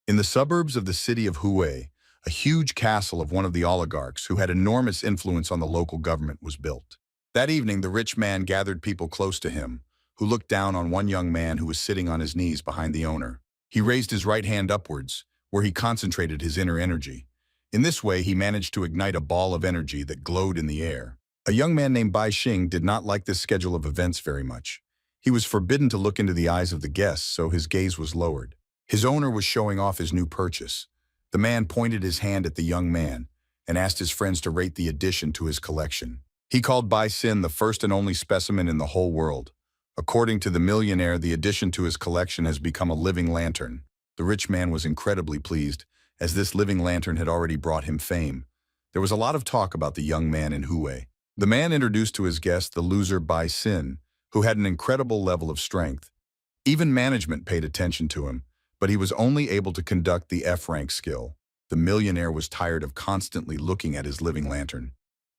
In the suburbs of the city of Hue, a huge castle of one of the oligarchs who had enormous influence on the local government was built. That evening, the rich man gathered people close to him, who looked down on one young man who was sitting on his knees behind the owner. He raised his right hand upwards, where he concentrated his inner energy. In this way, he managed to ignite a ball of energy that glowed in the air. A young man named Bai Xing did not like this schedule of events very much. He was forbidden to look into the eyes of the guests, so his gaze was lowered. His owner was showing off his new purchase. The man pointed his hand at the young man and asked his friends to rate the addition to his collection. He called Bai Xin the first and only specimen in the whole world. According to the millionaire, the addition to his collection has become a living lantern. The rich man was incredibly pleased, as this living lantern had already brought him fame. There was a lot of talk about the young man in Hue. The man introduced to his guest the loser Bai Xin, who had an incredible level of strength. Even management paid attention to him, but he was only able to conduct the F-rank skill. The millionaire was tired of constantly looking at his living lantern.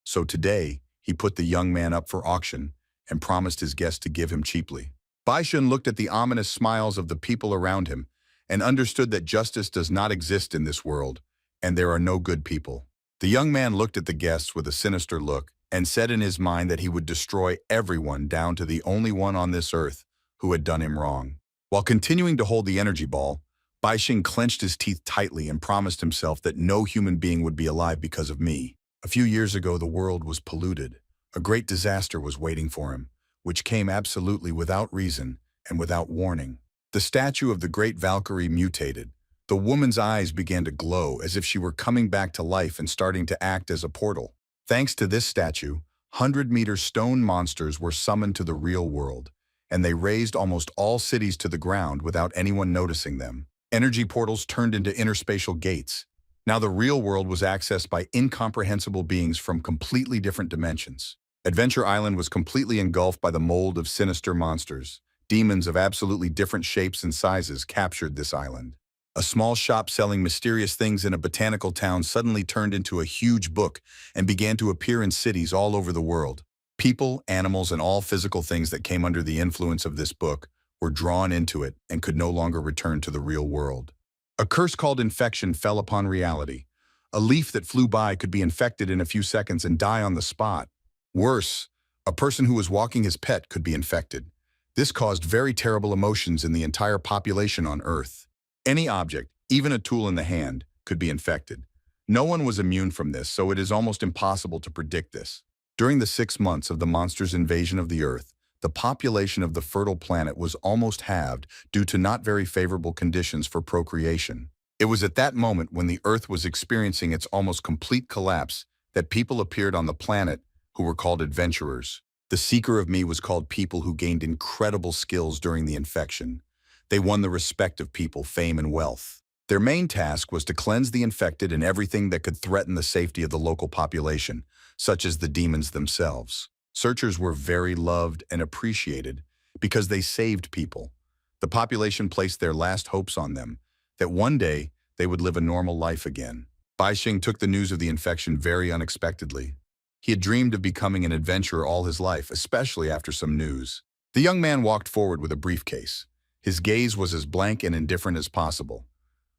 So today, he put the young man up for auction and promised his guest to give him cheaply. Bai Xun looked at the ominous smiles of the people around him and understood that justice does not exist in this world, and there are no good people. The young man looked at the guests with a sinister look and said in his mind that he would destroy everyone down to the only one on this earth who had done him wrong. While continuing to hold the energy ball, Bai Xing clenched his teeth tightly and promised himself that no human being would be alive because of me. A few years ago, the world was polluted. A great disaster was waiting for him, which came absolutely without reason and without warning. The statue of the great Valkyrie mutated. The woman's eyes began to glow as if she were coming back to life and starting to act as a portal. Thanks to this statue, 100-meter stone monsters were summoned to the real world, and they razed almost all cities to the ground without anyone noticing them. Energy portals turned into interspatial gates. Now the real world was accessed by incomprehensible beings from completely different dimensions. Adventure Island was completely engulfed by the mold of sinister monsters. Demons of absolutely different shapes and sizes captured this island. A small shop selling mysterious things in a botanical town suddenly turned into a huge book and began to appear in cities all over the world. People, animals, and all physical things that came under the influence of this book were drawn into it and could no longer return to the real world. A curse called infection fell upon reality. A leaf that flew by could be infected in a few seconds and die on the spot. Worse, a person who was walking his pet could be infected. This caused very terrible emotions in the entire population on Earth. Any object, even a tool in the hand, could be infected. No one was immune from this, so it is almost impossible to predict this. During the 6 months of the monsters' invasion of the Earth, the population of the fertile planet was almost halved due to not very favorable conditions for procreation. It was at that moment, when the Earth was experiencing its almost complete collapse, that people appeared on the planet who were called adventurers. The seeker of me was called people who gained incredible skills during the infection. They won the respect of people, fame, and wealth. Their main task was to cleanse the infected and everything that could threaten the safety of the local population, such as the demons themselves. Searchers were very loved and appreciated because they saved people. The population placed their last hopes on them, that one day they would live a normal life again. Bai Xing took the news of the infection very unexpectedly. He had dreamed of becoming an adventurer all his life, especially after some news. The young man walked forward with a briefcase. His gaze was as blank and indifferent as possible.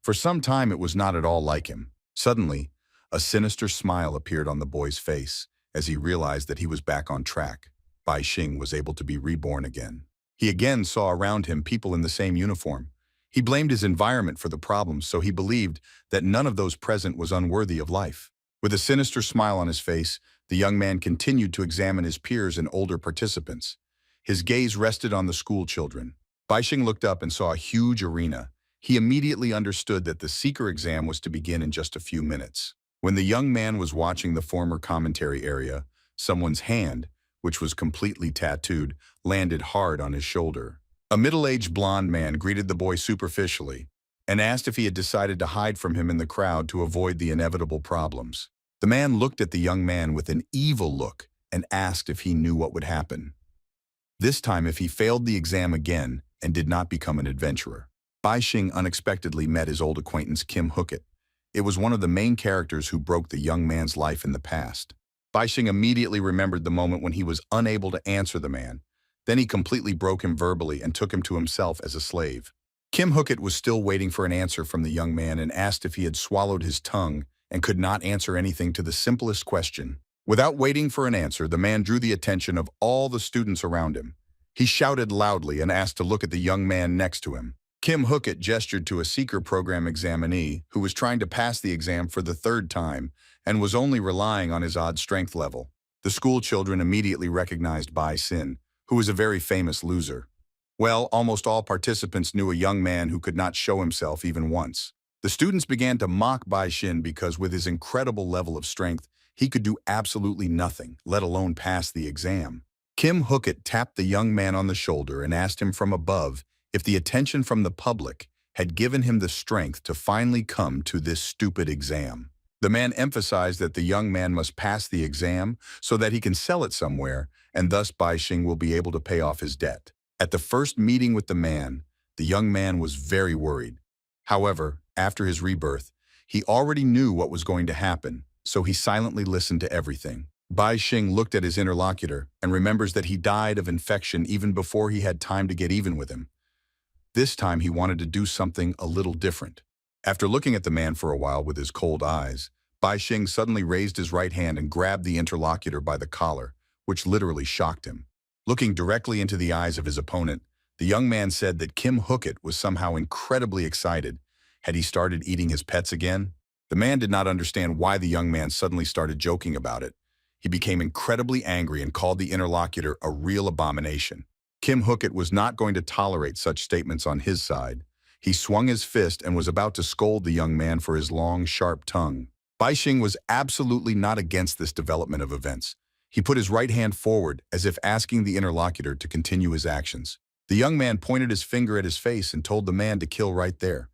For some time, it was not at all like him. Suddenly, a sinister smile appeared on the boy's face as he realized that he was back on track. Bai Xing was able to be reborn again. He again saw around him people in the same uniform. He blamed his environment for the problems, so he believed that none of those present was unworthy of life. With a sinister smile on his face, the young man continued to examine his peers and older participants. His gaze rested on the school children. Bai Xing looked up and saw a huge arena. He immediately understood that the seeker exam was to begin in just a few minutes. When the young man was watching the former commentary area, someone's hand, which was completely tattooed, landed hard on his shoulder. A middle-aged blonde man greeted the boy superficially and asked if he had decided to hide from him in the crowd to avoid the inevitable problems. The man looked at the young man with an evil look and asked if he knew what would happen. This time, if he failed the exam again and did not become an adventurer. Bai Xing unexpectedly met his old acquaintance Kim Hookit. It was one of the main characters who broke the young man's life in the past. Bai Xing immediately remembered the moment when he was unable to answer the man. Then he completely broke him verbally and took him to himself as a slave. Kim Hookit was still waiting for an answer from the young man and asked if he had swallowed his tongue and could not answer anything to the simplest question. Without waiting for an answer, the man drew the attention of all the students around him. He shouted loudly and asked to look at the young man next to him. Kim Hookit gestured to a seeker program examinee who was trying to pass the exam for the third time and was only relying on his odd strength level. The school children immediately recognized Bai Sin, who was a very famous loser. Well, almost all participants knew a young man who could not show himself even once. The students began to mock Bai Shin because with his incredible level of strength, he could do absolutely nothing, let alone pass the exam. Kim Hookit tapped the young man on the shoulder and asked him from above if the attention from the public had given him the strength to finally come to this stupid exam. The man emphasized that the young man must pass the exam so that he can sell it somewhere, and thus Bai Xing will be able to pay off his debt. At the first meeting with the young man was very worried. However, after his rebirth, he already knew what was going to happen, so he silently listened to everything. Bai Xing looked at his interlocutor and remembers that he died of infection even before he had time to get even with him. This time he wanted to do something a little different. After looking at the man for a while with his cold eyes, Bai Xing suddenly raised his right hand and grabbed the interlocutor by the collar, which literally shocked him. Looking directly into the eyes of his opponent, the young man said that Kim Hookit was somehow incredibly excited. Had he started eating his pets again? The man did not understand why the young man suddenly started joking about it. He became incredibly angry and called the interlocutor a real abomination. Kim Hookit was not going to tolerate such statements on his side. He swung his fist and was about to scold the young man for his long, sharp tongue. Bai Xing was absolutely not against this development of events. He put his right hand forward as if asking the interlocutor to continue his actions. The young man pointed his finger at his face and told the man to kill right there.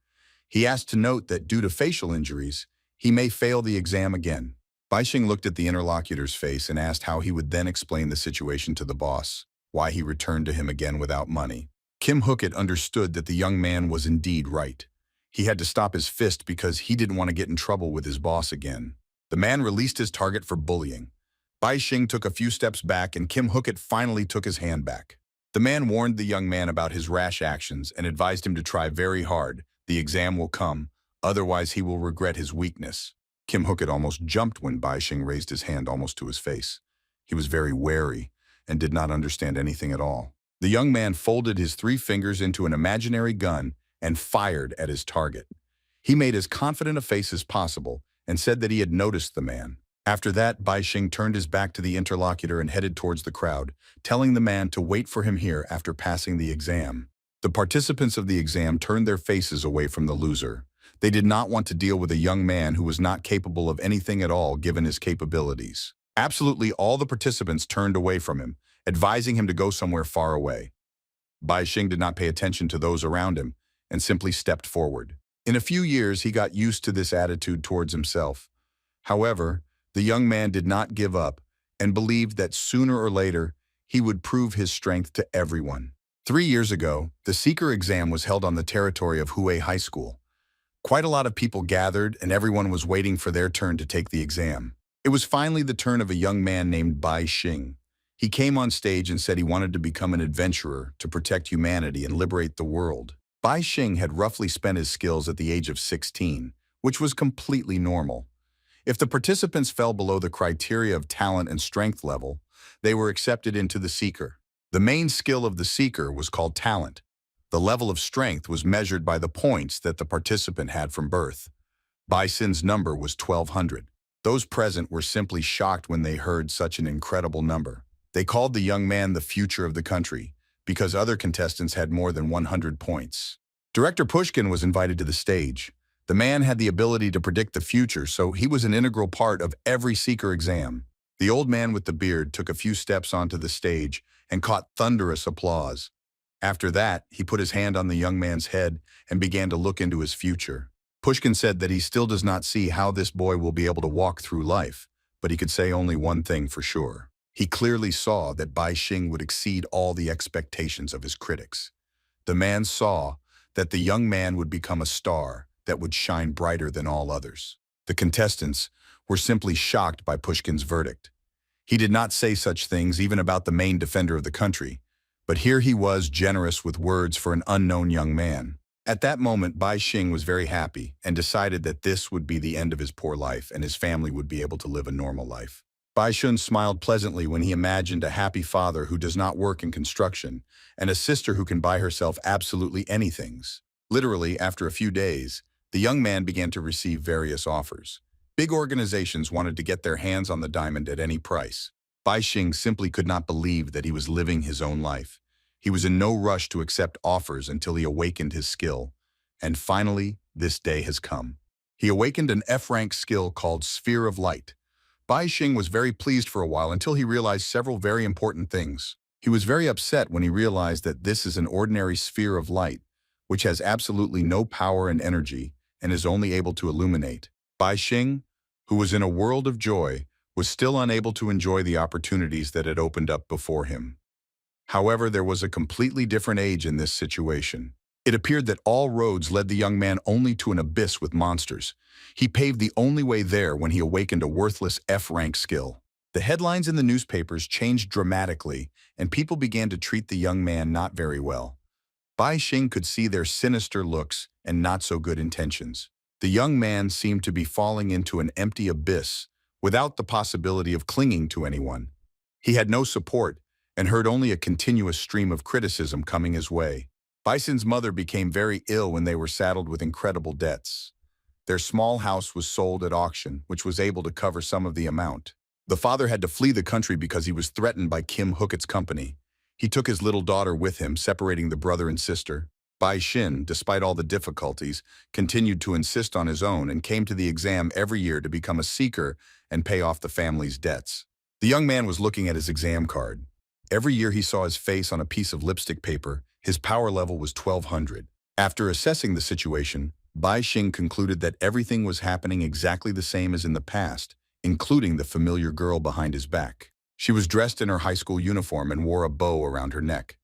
He asked to note that due to facial injuries, he may fail the exam again. Bai Xing looked at the interlocutor's face and asked how he would then explain the situation to the boss, why he returned to him again without money. Kim Hookit understood that the young man was indeed right. He had to stop his fist because he didn't want to get in trouble with his boss again. The man released his target for bullying. Bai Xing took a few steps back and Kim Hookit finally took his hand back. The man warned the young man about his rash actions and advised him to try very hard. The exam will come, otherwise he will regret his weakness. Kim Hookit almost jumped when Bai Xing raised his hand almost to his face. He was very wary and did not understand anything at all. The young man folded his 3 fingers into an imaginary gun and fired at his target. He made as confident a face as possible and said that he had noticed the man. After that, Bai Xing turned his back to the interlocutor and headed towards the crowd, telling the man to wait for him here after passing the exam. The participants of the exam turned their faces away from the loser. They did not want to deal with a young man who was not capable of anything at all given his capabilities. Absolutely all the participants turned away from him, advising him to go somewhere far away. Bai Xing did not pay attention to those around him and simply stepped forward. In a few years, he got used to this attitude towards himself. However, the young man did not give up and believed that sooner or later he would prove his strength to everyone. 3 years ago, the Seeker exam was held on the territory of Hue High School. Quite a lot of people gathered and everyone was waiting for their turn to take the exam. It was finally the turn of a young man named Bai Xing. He came on stage and said he wanted to become an adventurer to protect humanity and liberate the world. Bai Xing had roughly spent his skills at the age of 16, which was completely normal. If the participants fell below the criteria of talent and strength level, they were accepted into the Seeker. The main skill of the Seeker was called talent. The level of strength was measured by the points that the participant had from birth. Bai Xing's number was 1,200. Those present were simply shocked when they heard such an incredible number. They called the young man the future of the country because other contestants had more than 100 points. Director Pushkin was invited to the stage. The man had the ability to predict the future, so he was an integral part of every Seeker exam. The old man with the beard took a few steps onto the stage and caught thunderous applause. After that, he put his hand on the young man's head and began to look into his future. Pushkin said that he still does not see how this boy will be able to walk through life, but he could say only one thing for sure. He clearly saw that Bai Xing would exceed all the expectations of his critics. The man saw that the young man would become a star that would shine brighter than all others. The contestants were simply shocked by Pushkin's verdict. He did not say such things even about the main defender of the country, but here he was generous with words for an unknown young man. At that moment, Bai Xing was very happy and decided that this would be the end of his poor life and his family would be able to live a normal life. Bai Xun smiled pleasantly when he imagined a happy father who does not work in construction and a sister who can buy herself absolutely anything. Literally, after a few days, the young man began to receive various offers. Big organizations wanted to get their hands on the diamond at any price. Bai Xing simply could not believe that he was living his own life. He was in no rush to accept offers until he awakened his skill. And finally, this day has come. He awakened an F-rank skill called Sphere of Light. Bai Xing was very pleased for a while until he realized several very important things. He was very upset when he realized that this is an ordinary sphere of light, which has absolutely no power and energy and is only able to illuminate. Bai Xing, who was in a world of joy, was still unable to enjoy the opportunities that had opened up before him. However, there was a completely different age in this situation. It appeared that all roads led the young man only to an abyss with monsters. He paved the only way there when he awakened a worthless F-rank skill. The headlines in the newspapers changed dramatically, and people began to treat the young man not very well. Bai Xing could see their sinister looks and not so good intentions. The young man seemed to be falling into an empty abyss without the possibility of clinging to anyone. He had no support and heard only a continuous stream of criticism coming his way. Bison's mother became very ill when they were saddled with incredible debts. Their small house was sold at auction, which was able to cover some of the amount. The father had to flee the country because he was threatened by Kim Hooket's company. He took his little daughter with him, separating the brother and sister. Bai Xin, despite all the difficulties, continued to insist on his own and came to the exam every year to become a seeker and pay off the family's debts. The young man was looking at his exam card. Every year he saw his face on a piece of lipstick paper. His power level was 1200. After assessing the situation, Bai Xing concluded that everything was happening exactly the same as in the past, including the familiar girl behind his back. She was dressed in her high school uniform and wore a bow around her neck.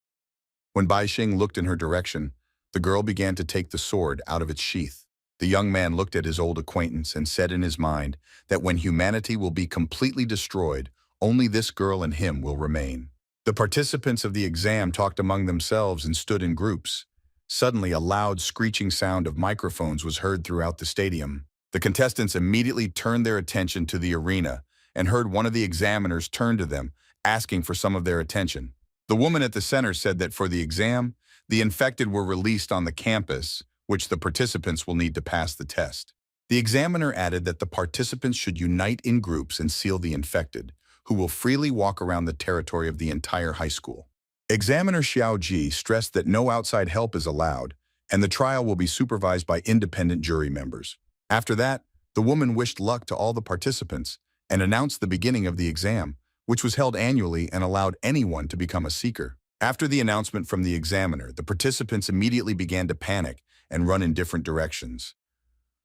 When Bai Xing looked in her direction, the girl began to take the sword out of its sheath. The young man looked at his old acquaintance and said in his mind that when humanity will be completely destroyed, only this girl and him will remain. The participants of the exam talked among themselves and stood in groups. Suddenly, a loud screeching sound of microphones was heard throughout the stadium. The contestants immediately turned their attention to the arena and heard one of the examiners turn to them, asking for some of their attention. The woman at the center said that for the exam, the infected were released on the campus, which the participants will need to pass the test. The examiner added that the participants should unite in groups and seal the infected, who will freely walk around the territory of the entire high school. Examiner Xiao Ji stressed that no outside help is allowed, and the trial will be supervised by independent jury members. After that, the woman wished luck to all the participants and announced the beginning of the exam, which was held annually and allowed anyone to become a seeker. After the announcement from the examiner, the participants immediately began to panic and run in different directions.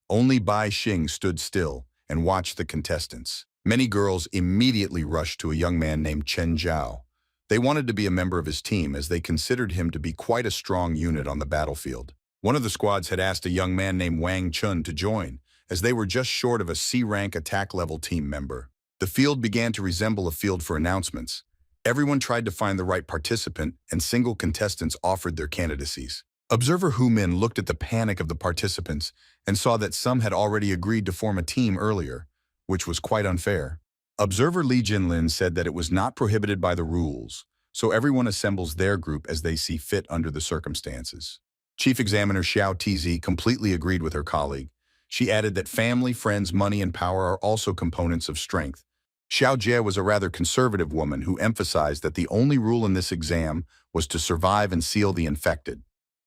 Only Bai Xing stood still and watched the contestants. Many girls immediately rushed to a young man named Chen Zhao. They wanted to be a member of his team as they considered him to be quite a strong unit on the battlefield. One of the squads had asked a young man named Wang Chun to join, as they were just short of a C-rank attack-level team member. The field began to resemble a field for announcements. Everyone tried to find the right participant, and single contestants offered their candidacies. Observer Hu Min looked at the panic of the participants and saw that some had already agreed to form a team earlier, which was quite unfair. Observer Li Jinlin said that it was not prohibited by the rules, so everyone assembles their group as they see fit under the circumstances. Chief Examiner Xiao Tz completely agreed with her colleague. She added that family, friends, money, and power are also components of strength. Xiao Jie was a rather conservative woman who emphasized that the only rule in this exam was to survive and seal the infected.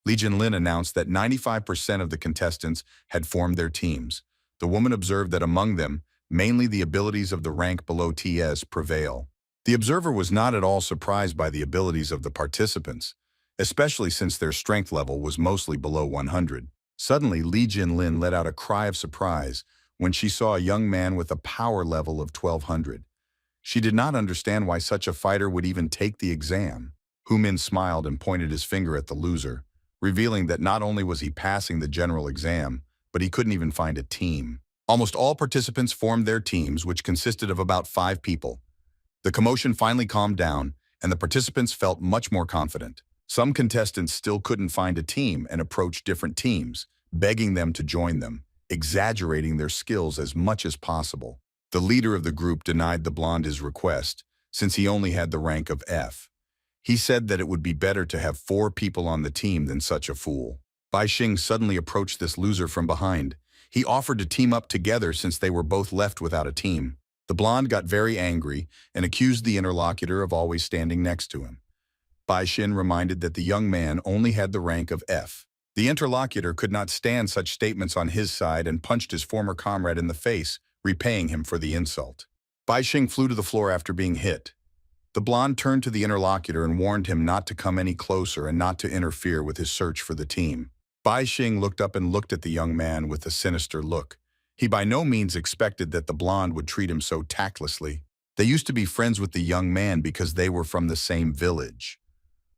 Li Jinlin announced that 95% of the contestants had formed their teams. The woman observed that among them, mainly the abilities of the rank below TS prevail. The observer was not at all surprised by the abilities of the participants, especially since their strength level was mostly below 100. Suddenly, Li Jinlin let out a cry of surprise when she saw a young man with a power level of 1200. She did not understand why such a fighter would even take the exam. Hu Min smiled and pointed his finger at the loser, revealing that not only was he passing the general exam, but he couldn't even find a team. Almost all participants formed their teams, which consisted of about 5 people. The commotion finally calmed down, and the participants felt much more confident. Some contestants still couldn't find a team and approached different teams, begging them to join them, exaggerating their skills as much as possible. The leader of the group denied the blonde his request, since he only had the rank of F. He said that it would be better to have 4 people on the team than such a fool. Bai Xing suddenly approached this loser from behind. He offered to team up together since they were both left without a team. The blonde got very angry and accused the interlocutor of always standing next to him. Bai Xin reminded that the young man only had the rank of F. The interlocutor could not stand such statements on his side and punched his former comrade in the face, repaying him for the insult. Bai Xing flew to the floor after being hit. The blonde turned to the interlocutor and warned him not to come any closer and not to interfere with his search for the team. Bai Xing looked up and looked at the young man with a sinister look. He by no means expected that the blonde would treat him so tactlessly. They used to be friends with the young man because they were from the same village.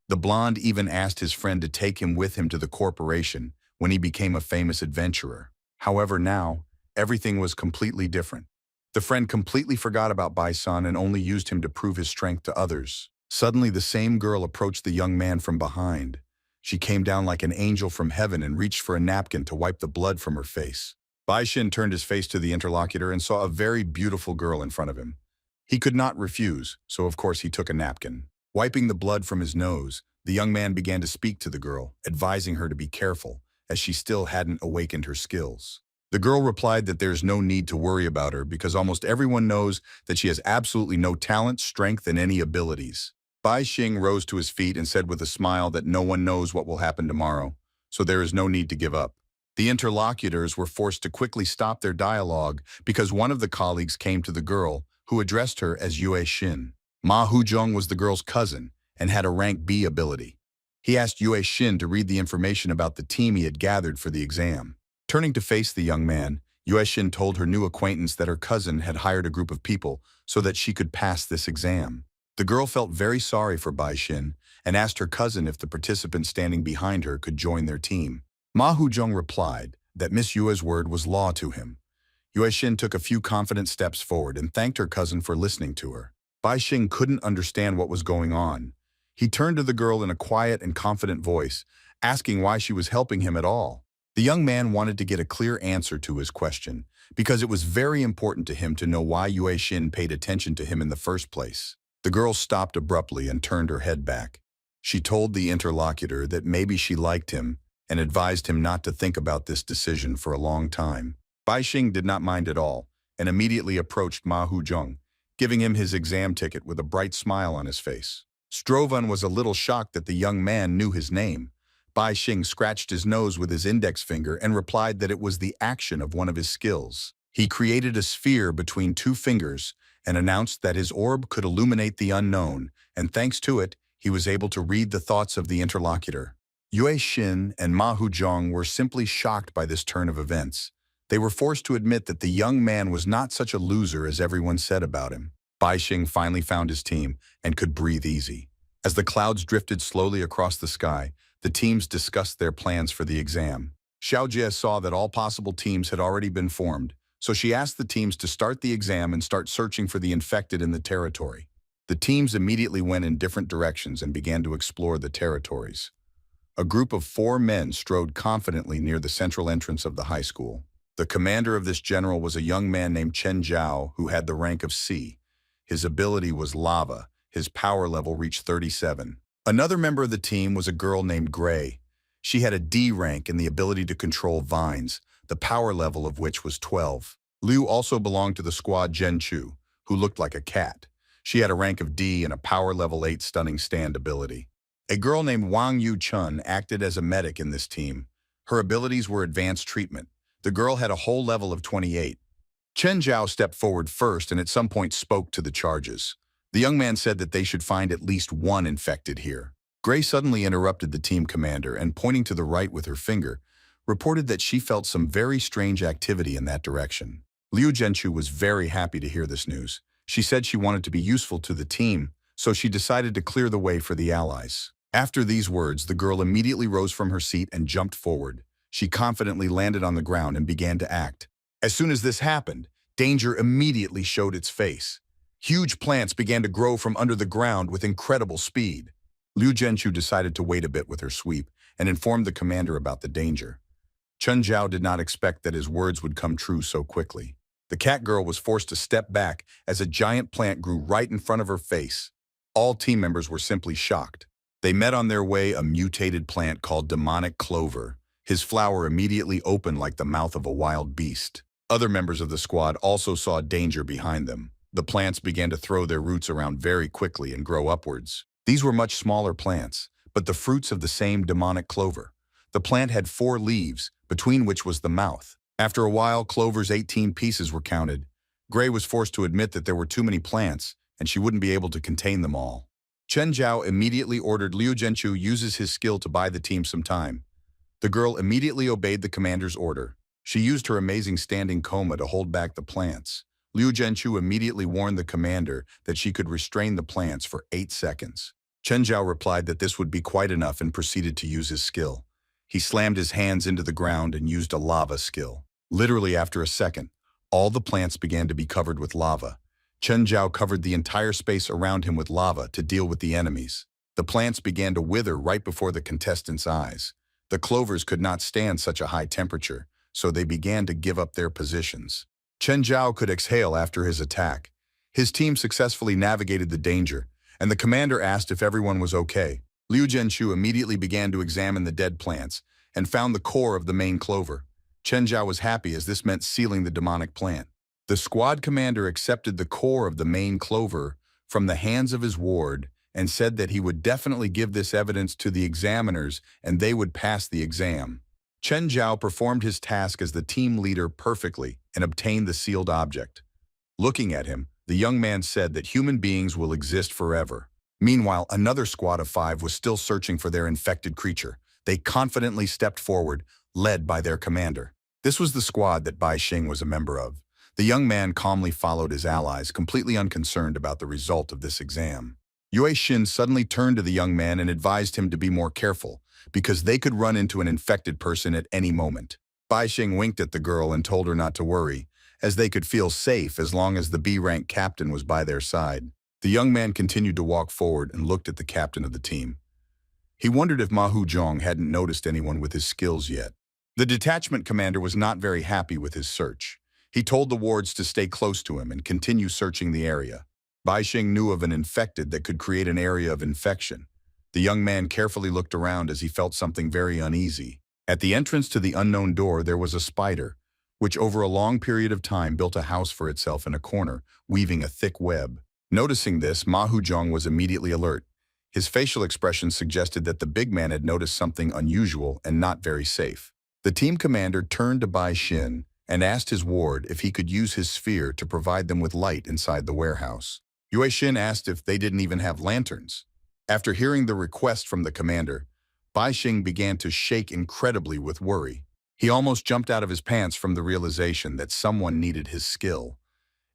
The blonde even asked his friend to take him with him to the corporation when he became a famous adventurer. However, now, everything was completely different. The friend completely forgot about Bai Sun and only used him to prove his strength to others. Suddenly, the same girl approached the young man from behind. She came down like an angel from heaven and reached for a napkin to wipe the blood from her face. Bai Xin turned his face to the interlocutor and saw a very beautiful girl in front of him. He could not refuse, so of course he took a napkin. Wiping the blood from his nose, the young man began to speak to the girl, advising her to be careful, as she still hadn't awakened her skills. The girl replied that there's no need to worry about her because almost everyone knows that she has absolutely no talent, strength, and any abilities. Bai Xing rose to his feet and said with a smile that no one knows what will happen tomorrow, so there is no need to give up. The interlocutors were forced to quickly stop their dialogue because one of the colleagues came to the girl, who addressed her as Yue Xin. Ma Huzhong was the girl's cousin and had a rank B ability. He asked Yue Xin to read the information about the team he had gathered for the exam. Turning to face the young man, Yue Xin told her new acquaintance that her cousin had hired a group of people so that she could pass this exam. The girl felt very sorry for Bai Xin and asked her cousin if the participant standing behind her could join their team. Ma Huzhong replied that Miss Yue's word was law to him. Yue Xin took a few confident steps forward and thanked her cousin for listening to her. Bai Xing couldn't understand what was going on. He turned to the girl in a quiet and confident voice, asking why she was helping him at all. The young man wanted to get a clear answer to his question, because it was very important to him to know why Yue Xin paid attention to him in the first place. The girl stopped abruptly and turned her head back. She told the interlocutor that maybe she liked him and advised him not to think about this decision for a long time. Bai Xing did not mind at all and immediately approached Ma Huzhong, giving him his exam ticket with a bright smile on his face. Strovan was a little shocked that the young man knew his name. Bai Xing scratched his nose with his index finger and replied that it was the action of one of his skills. He created a sphere between 2 fingers and announced that his orb could illuminate the unknown, and thanks to it, he was able to read the thoughts of the interlocutor. Yue Xin and Ma Huzhong were simply shocked by this turn of events. They were forced to admit that the young man was not such a loser as everyone said about him. Bai Xing finally found his team and could breathe easy. As the clouds drifted slowly across the sky, the teams discussed their plans for the exam. Xiao Jie saw that all possible teams had already been formed, so she asked the teams to start the exam and start searching for the infected in the territory. The teams immediately went in different directions and began to explore the territories. A group of 4 men strode confidently near the central entrance of the high school. The commander of this general was a young man named Chen Zhao who had the rank of C. His ability was lava. His power level reached 37. Another member of the team was a girl named Gray. She had a D rank and the ability to control vines, the power level of which was 12. Liu also belonged to the squad Zhenchu, who looked like a cat. She had a rank of D and a power level 8 stunning stand ability. A girl named Wang Yu Chun acted as a medic in this team. Her abilities were advanced treatment. The girl had a whole level of 28. Chen Zhao stepped forward first and at some point spoke to the charges. The young man said that they should find at least 1 infected here. Gray suddenly interrupted the team commander and, pointing to the right with her finger, reported that she felt some very strange activity in that direction. Liu Zhenchu was very happy to hear this news. She said she wanted to be useful to the team, so she decided to clear the way for the allies. After these words, the girl immediately rose from her seat and jumped forward. She confidently landed on the ground and began to act. As soon as this happened, danger immediately showed its face. Huge plants began to grow from under the ground with incredible speed. Liu Zhenchu decided to wait a bit with her sweep and informed the commander about the danger. Chen Zhao did not expect that his words would come true so quickly. The cat girl was forced to step back as a giant plant grew right in front of her face. All team members were simply shocked. They met on their way a mutated plant called demonic clover. His flower immediately opened like the mouth of a wild beast. Other members of the squad also saw danger behind them. The plants began to throw their roots around very quickly and grow upwards. These were much smaller plants, but the fruits of the same demonic clover. The plant had 4 leaves, between which was the mouth. After a while, Clover's 18 pieces were counted. Gray was forced to admit that there were too many plants, and she wouldn't be able to contain them all. Chen Zhao immediately ordered Liu Zhenchu uses his skill to buy the team some time. The girl immediately obeyed the commander's order. She used her amazing standing coma to hold back the plants. Liu Zhenchu immediately warned the commander that she could restrain the plants for 8 seconds. Chen Zhao replied that this would be quite enough and proceeded to use his skill. He slammed his hands into the ground and used a lava skill. Literally after a second, all the plants began to be covered with lava. Chen Zhao covered the entire space around him with lava to deal with the enemies. The plants began to wither right before the contestants' eyes. The clovers could not stand such a high temperature, so they began to give up their positions. Chen Zhao could exhale after his attack. His team successfully navigated the danger, and the commander asked if everyone was okay. Liu Zhenchu immediately began to examine the dead plants and found the core of the main clover. Chen Zhao was happy as this meant sealing the demonic plant. The squad commander accepted the core of the main clover from the hands of his ward and said that he would definitely give this evidence to the examiners and they would pass the exam. Chen Zhao performed his task as the team leader perfectly and obtained the sealed object. Looking at him, the young man said that human beings will exist forever. Meanwhile, another squad of 5 was still searching for their infected creature. They confidently stepped forward, led by their commander. This was the squad that Bai Xing was a member of. The young man calmly followed his allies, completely unconcerned about the result of this exam. Yue Xin suddenly turned to the young man and advised him to be more careful, because they could run into an infected person at any moment. Bai Xing winked at the girl and told her not to worry, as they could feel safe as long as the B-rank captain was by their side. The young man continued to walk forward and looked at the captain of the team. He wondered if Ma Huzhong hadn't noticed anyone with his skills yet. The detachment commander was not very happy with his search. He told the wards to stay close to him and continue searching the area. Bai Xing knew of an infected that could create an area of infection. The young man carefully looked around as he felt something very uneasy. At the entrance to the unknown door there was a spider, which over a long period of time built a house for itself in a corner, weaving a thick web. Noticing this, Ma Huzhong was immediately alert. His facial expression suggested that the big man had noticed something unusual and not very safe. The team commander turned to Bai Xin and asked his ward if he could use his sphere to provide them with light inside the warehouse. Yue Xin asked if they didn't even have lanterns. After hearing the request from the commander, Bai Xing began to shake incredibly with worry. He almost jumped out of his pants from the realization that someone needed his skill.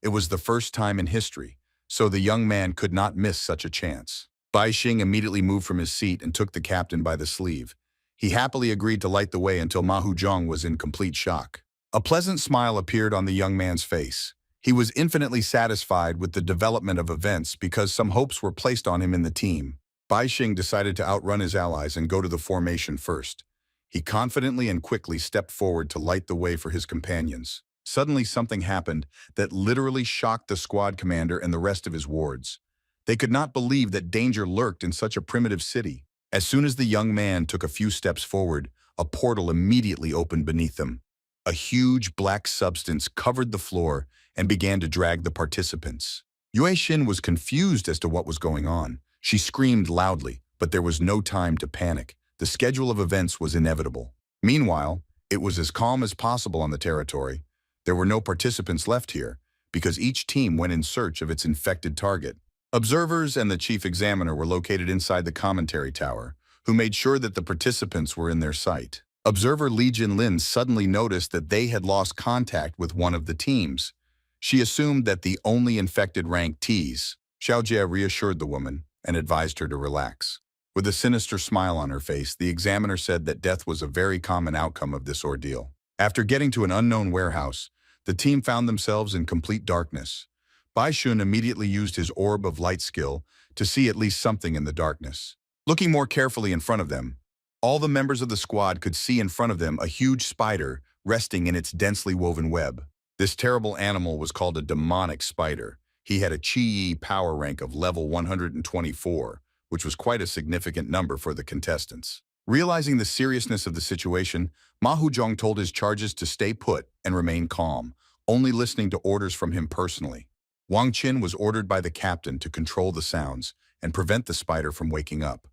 It was the first time in history, so the young man could not miss such a chance. Bai Xing immediately moved from his seat and took the captain by the sleeve. He happily agreed to light the way until Ma Huzhong was in complete shock. A pleasant smile appeared on the young man's face. He was infinitely satisfied with the development of events because some hopes were placed on him in the team. Bai Xing decided to outrun his allies and go to the formation first. He confidently and quickly stepped forward to light the way for his companions. Suddenly something happened that literally shocked the squad commander and the rest of his wards. They could not believe that danger lurked in such a primitive city. As soon as the young man took a few steps forward, a portal immediately opened beneath them. A huge black substance covered the floor and began to drag the participants. Yue Xin was confused as to what was going on. She screamed loudly, but there was no time to panic. The schedule of events was inevitable. Meanwhile, it was as calm as possible on the territory. There were no participants left here, because each team went in search of its infected target. Observers and the chief examiner were located inside the commentary tower, who made sure that the participants were in their sight. Observer Li Jinlin suddenly noticed that they had lost contact with one of the teams. She assumed that the only infected rank Ts. Xiao Jie reassured the woman and advised her to relax. With a sinister smile on her face, the examiner said that death was a very common outcome of this ordeal. After getting to an unknown warehouse, the team found themselves in complete darkness. Bai Xun immediately used his orb of light skill to see at least something in the darkness. Looking more carefully in front of them, all the members of the squad could see in front of them a huge spider resting in its densely woven web. This terrible animal was called a demonic spider. He had a Chi power rank of level 124, which was quite a significant number for the contestants. Realizing the seriousness of the situation, Ma Hujong told his charges to stay put and remain calm, only listening to orders from him personally. Wang Qin was ordered by the captain to control the sounds and prevent the spider from waking up.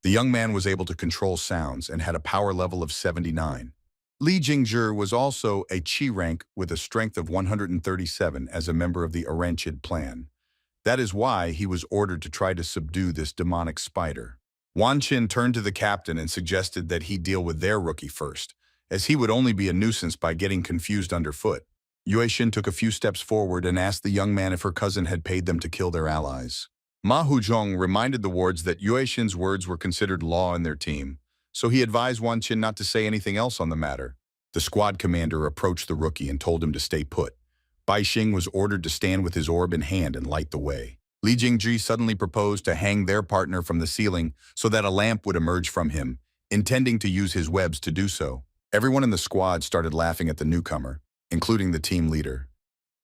The young man was able to control sounds and had a power level of 79. Li Jingzhi was also a Qi rank with a strength of 137 as a member of the Aranchid clan. That is why he was ordered to try to subdue this demonic spider. Wan Qin turned to the captain and suggested that he deal with their rookie first, as he would only be a nuisance by getting confused underfoot. Yue Xin took a few steps forward and asked the young man if her cousin had paid them to kill their allies. Ma Huzhong reminded the wards that Yue Xin's words were considered law in their team, so he advised Wan Qin not to say anything else on the matter. The squad commander approached the rookie and told him to stay put. Bai Xing was ordered to stand with his orb in hand and light the way. Li Jingzhi suddenly proposed to hang their partner from the ceiling so that a lamp would emerge from him, intending to use his webs to do so. Everyone in the squad started laughing at the newcomer, including the team leader.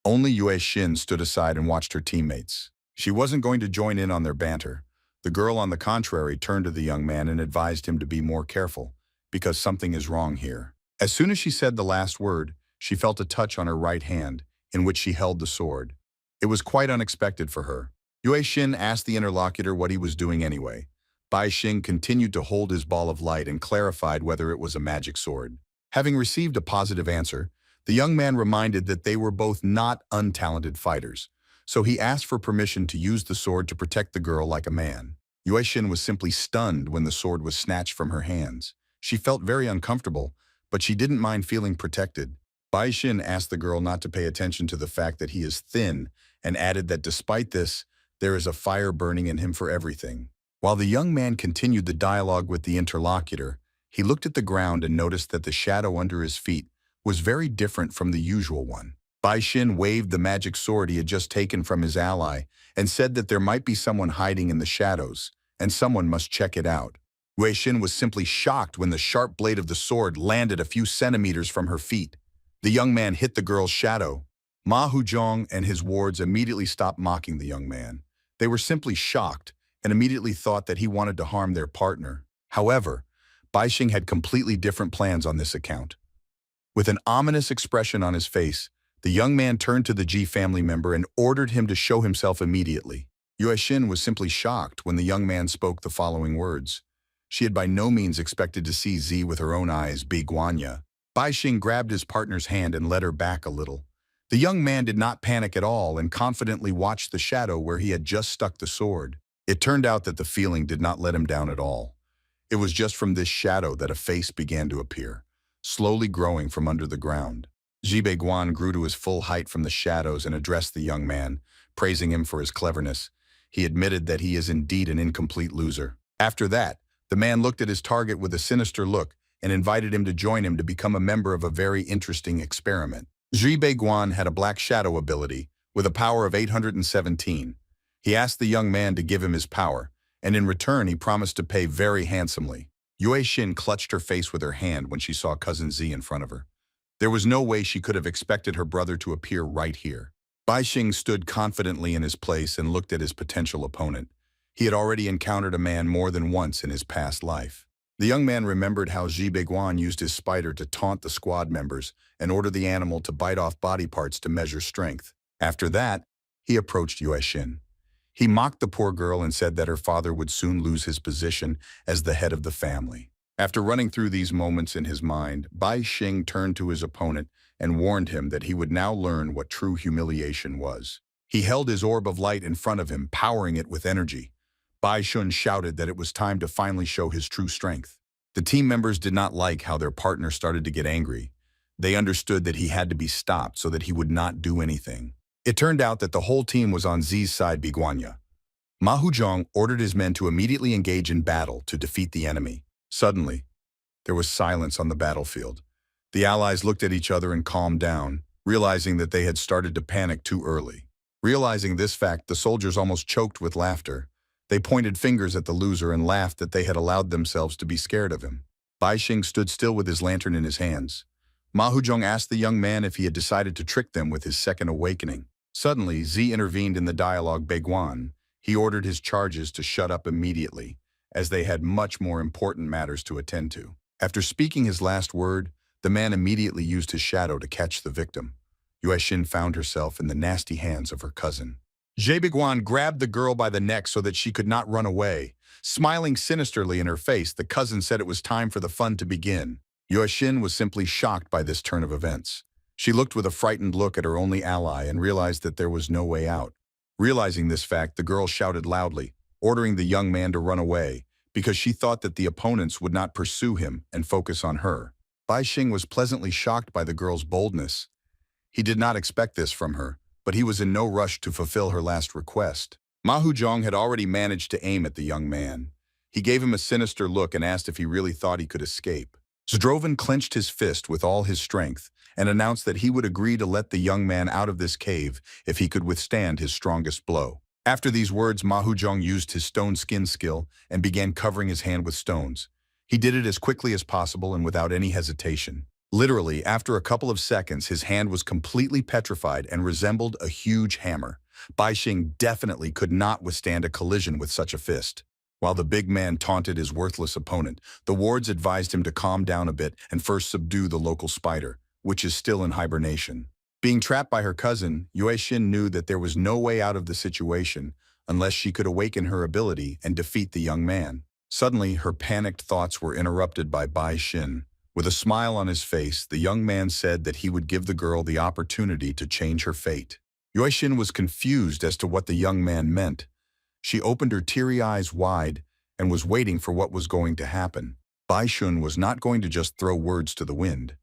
Only Yue Xin stood aside and watched her teammates. She wasn't going to join in on their banter. The girl, on the contrary, turned to the young man and advised him to be more careful, because something is wrong here. As soon as she said the last word, she felt a touch on her right hand, in which she held the sword. It was quite unexpected for her. Yue Xin asked the interlocutor what he was doing anyway. Bai Xing continued to hold his ball of light and clarified whether it was a magic sword. Having received a positive answer, the young man reminded that they were both not untalented fighters, so he asked for permission to use the sword to protect the girl like a man. Yue Xin was simply stunned when the sword was snatched from her hands. She felt very uncomfortable, but she didn't mind feeling protected. Bai Xin asked the girl not to pay attention to the fact that he is thin and added that despite this, there is a fire burning in him for everything. While the young man continued the dialogue with the interlocutor, he looked at the ground and noticed that the shadow under his feet was very different from the usual one. Bai Xin waved the magic sword he had just taken from his ally and said that there might be someone hiding in the shadows, and someone must check it out. Yue Xin was simply shocked when the sharp blade of the sword landed a few centimeters from her feet. The young man hit the girl's shadow. Ma Huzhong and his wards immediately stopped mocking the young man. They were simply shocked and immediately thought that he wanted to harm their partner. However, Bai Xing had completely different plans on this account. With an ominous expression on his face, the young man turned to the Ji family member and ordered him to show himself immediately. Yue Xin was simply shocked when the young man spoke the following words. She had by no means expected to see Z with her own eyes, Bi Guanya. Bai Xing grabbed his partner's hand and led her back a little. The young man did not panic at all and confidently watched the shadow where he had just stuck the sword. It turned out that the feeling did not let him down at all. It was just from this shadow that a face began to appear, slowly growing from under the ground. Zhibei Guan grew to his full height from the shadows and addressed the young man, praising him for his cleverness. He admitted that he is indeed an incomplete loser. After that, the man looked at his target with a sinister look and invited him to join him to become a member of a very interesting experiment. Zhibei Guan had a black shadow ability with a power of 817. He asked the young man to give him his power, and in return he promised to pay very handsomely. Yue Xin clutched her face with her hand when she saw Cousin Z in front of her. There was no way she could have expected her brother to appear right here. Bai Xing stood confidently in his place and looked at his potential opponent. He had already encountered a man more than once in his past life. The young man remembered how Zhibei Guan used his spider to taunt the squad members and order the animal to bite off body parts to measure strength. After that, he approached Yue Xin. He mocked the poor girl and said that her father would soon lose his position as the head of the family. After running through these moments in his mind, Bai Xing turned to his opponent and warned him that he would now learn what true humiliation was. He held his orb of light in front of him, powering it with energy. Bai Xun shouted that it was time to finally show his true strength. The team members did not like how their partner started to get angry. They understood that he had to be stopped so that he would not do anything. It turned out that the whole team was on Z's side, Biguanya. Ma Huzhong ordered his men to immediately engage in battle to defeat the enemy. Suddenly, there was silence on the battlefield. The allies looked at each other and calmed down, realizing that they had started to panic too early. Realizing this fact, the soldiers almost choked with laughter. They pointed fingers at the loser and laughed that they had allowed themselves to be scared of him. Bai Xing stood still with his lantern in his hands. Ma Huzhong asked the young man if he had decided to trick them with his second awakening. Suddenly, Z intervened in the dialogue Beiguan. He ordered his charges to shut up immediately, as they had much more important matters to attend to. After speaking his last word, the man immediately used his shadow to catch the victim. Yuexin found herself in the nasty hands of her cousin. Zhe Biguan grabbed the girl by the neck so that she could not run away. Smiling sinisterly in her face, the cousin said it was time for the fun to begin. Yuexin was simply shocked by this turn of events. She looked with a frightened look at her only ally and realized that there was no way out. Realizing this fact, the girl shouted loudly, ordering the young man to run away, because she thought that the opponents would not pursue him and focus on her. Bai Xing was pleasantly shocked by the girl's boldness. He did not expect this from her, but he was in no rush to fulfill her last request. Ma Huzhong had already managed to aim at the young man. He gave him a sinister look and asked if he really thought he could escape. Zdrovan clenched his fist with all his strength and announced that he would agree to let the young man out of this cave if he could withstand his strongest blow. After these words, Ma Huzhong used his stone skin skill and began covering his hand with stones. He did it as quickly as possible and without any hesitation. Literally, after a couple of seconds, his hand was completely petrified and resembled a huge hammer. Bai Xing definitely could not withstand a collision with such a fist. While the big man taunted his worthless opponent, the wards advised him to calm down a bit and first subdue the local spider, which is still in hibernation. Being trapped by her cousin, Yuexin knew that there was no way out of the situation unless she could awaken her ability and defeat the young man. Suddenly, her panicked thoughts were interrupted by Bai Xin. With a smile on his face, the young man said that he would give the girl the opportunity to change her fate. Yuexin was confused as to what the young man meant. She opened her teary eyes wide and was waiting for what was going to happen. Bai Xun was not going to just throw words to the wind.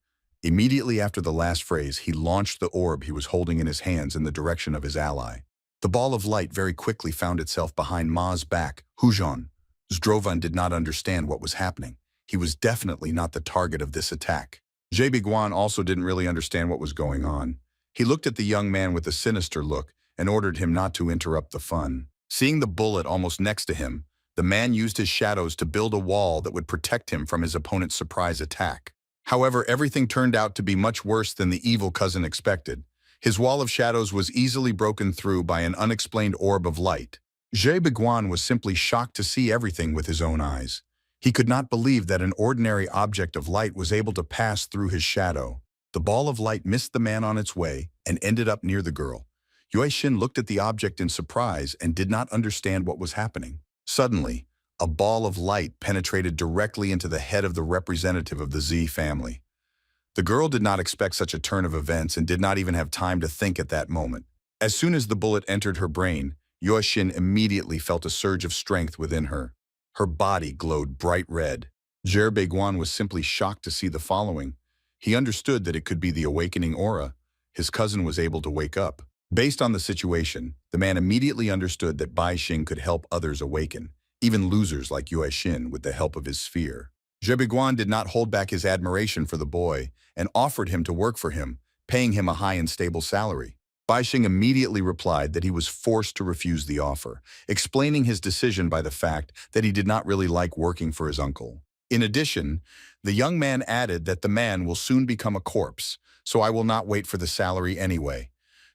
Immediately after the last phrase, he launched the orb he was holding in his hands in the direction of his ally. The ball of light very quickly found itself behind Ma's back. Huzhong. Zdrovan did not understand what was happening. He was definitely not the target of this attack. Zhe Biguan also didn't really understand what was going on. He looked at the young man with a sinister look and ordered him not to interrupt the fun. Seeing the bullet almost next to him, the man used his shadows to build a wall that would protect him from his opponent's surprise attack. However, everything turned out to be much worse than the evil cousin expected. His wall of shadows was easily broken through by an unexplained orb of light. Zhe Biguan was simply shocked to see everything with his own eyes. He could not believe that an ordinary object of light was able to pass through his shadow. The ball of light missed the man on its way and ended up near the girl. Yuexin looked at the object in surprise and did not understand what was happening. Suddenly, a ball of light penetrated directly into the head of the representative of the Z family. The girl did not expect such a turn of events and did not even have time to think at that moment. As soon as the bullet entered her brain, Yuexin immediately felt a surge of strength within her. Her body glowed bright red. Zhe Beiguan was simply shocked to see the following. He understood that it could be the awakening aura. His cousin was able to wake up. Based on the situation, the man immediately understood that Bai Xing could help others awaken, even losers like Yuexin, with the help of his sphere. Zhe Biguan did not hold back his admiration for the boy and offered him to work for him, paying him a high and stable salary. Bai Xing immediately replied that he was forced to refuse the offer, explaining his decision by the fact that he did not really like working for his uncle. In addition, the young man added that the man will soon become a corpse, so I will not wait for the salary anyway.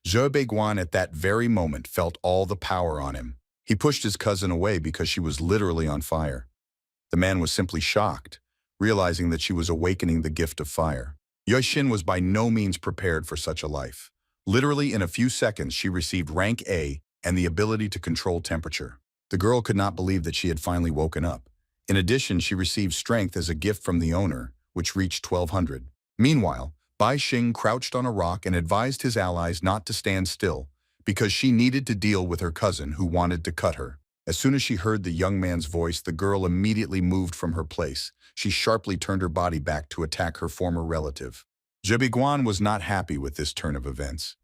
Zhe Beiguan at that very moment felt all the power on him. He pushed his cousin away because she was literally on fire. The man was simply shocked, realizing that she was awakening the gift of fire. Yuexin was by no means prepared for such a life. Literally in a few seconds, she received rank A and the ability to control temperature. The girl could not believe that she had finally woken up. In addition, she received strength as a gift from the owner, which reached 1200. Meanwhile, Bai Xing crouched on a rock and advised his allies not to stand still, because she needed to deal with her cousin who wanted to cut her. As soon as she heard the young man's voice, the girl immediately moved from her place. She sharply turned her body back to attack her former relative. Zhe Biguan was not happy with this turn of events.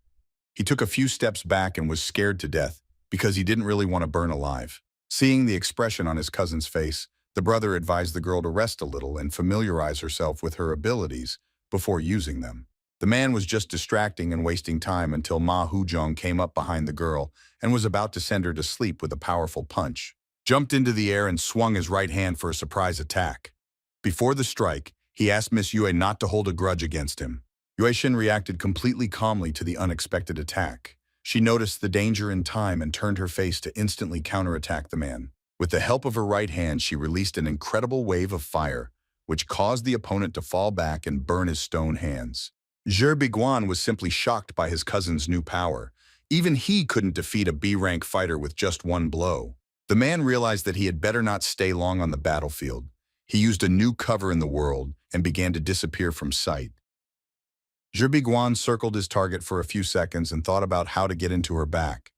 He took a few steps back and was scared to death because he didn't really want to burn alive. Seeing the expression on his cousin's face, the brother advised the girl to rest a little and familiarize herself with her abilities before using them. The man was just distracting and wasting time until Ma Huzhong came up behind the girl and was about to send her to sleep with a powerful punch. jumped into the air and swung his right hand for a surprise attack. Before the strike, he asked Miss Yue not to hold a grudge against him. Yue Xin reacted completely calmly to the unexpected attack. She noticed the danger in time and turned her face to instantly counterattack the man. With the help of her right hand, she released an incredible wave of fire, which caused the opponent to fall back and burn his stone hands. Zhe Biguan was simply shocked by his cousin's new power. Even he couldn't defeat a B-rank fighter with just one blow. The man realized that he had better not stay long on the battlefield. He used a new cover in the world and began to disappear from sight. Zhe Biguan circled his target for a few seconds and thought about how to get into her back.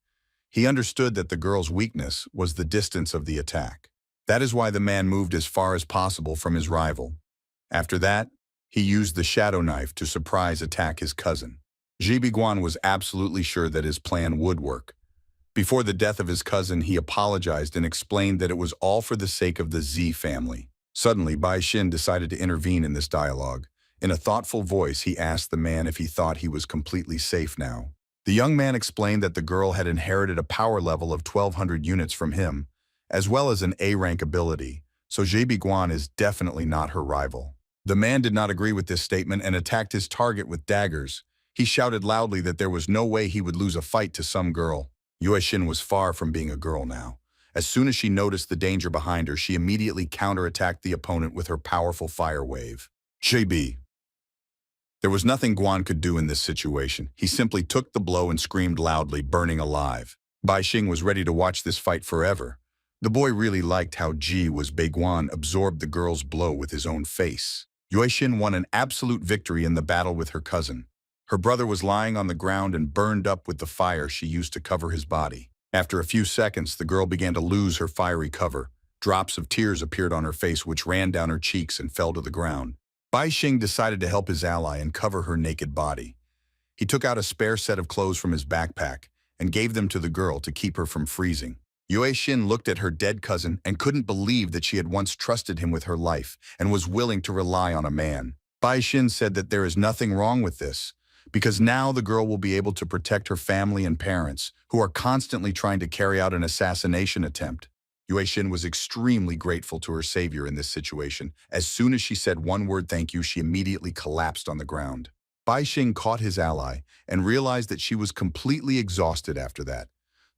He understood that the girl's weakness was the distance of the attack. That is why the man moved as far as possible from his rival. After that, he used the shadow knife to surprise attack his cousin. Zhe Biguan was absolutely sure that his plan would work. Before the death of his cousin, he apologized and explained that it was all for the sake of the Z family. Suddenly, Bai Xin decided to intervene in this dialogue. In a thoughtful voice, he asked the man if he thought he was completely safe now. The young man explained that the girl had inherited a power level of 1,200 units from him, as well as an A-rank ability, so Zhe Biguan is definitely not her rival. The man did not agree with this statement and attacked his target with daggers. He shouted loudly that there was no way he would lose a fight to some girl. Yue Xin was far from being a girl now. As soon as she noticed the danger behind her, she immediately counterattacked the opponent with her powerful fire wave. JB. There was nothing Guan could do in this situation. He simply took the blow and screamed loudly, burning alive. Bai Xing was ready to watch this fight forever. The boy really liked how Ji was Beiguan absorbed the girl's blow with his own face. Yue Xin won an absolute victory in the battle with her cousin. Her brother was lying on the ground and burned up with the fire she used to cover his body. After a few seconds, the girl began to lose her fiery cover. Drops of tears appeared on her face, which ran down her cheeks and fell to the ground. Bai Xing decided to help his ally and cover her naked body. He took out a spare set of clothes from his backpack and gave them to the girl to keep her from freezing. Yue Xin looked at her dead cousin and couldn't believe that she had once trusted him with her life and was willing to rely on a man. Bai Xin said that there is nothing wrong with this, because now the girl will be able to protect her family and parents, who are constantly trying to carry out an assassination attempt. Yue Xin was extremely grateful to her savior in this situation. As soon as she said one word thank you, she immediately collapsed on the ground. Bai Xing caught his ally and realized that she was completely exhausted after that.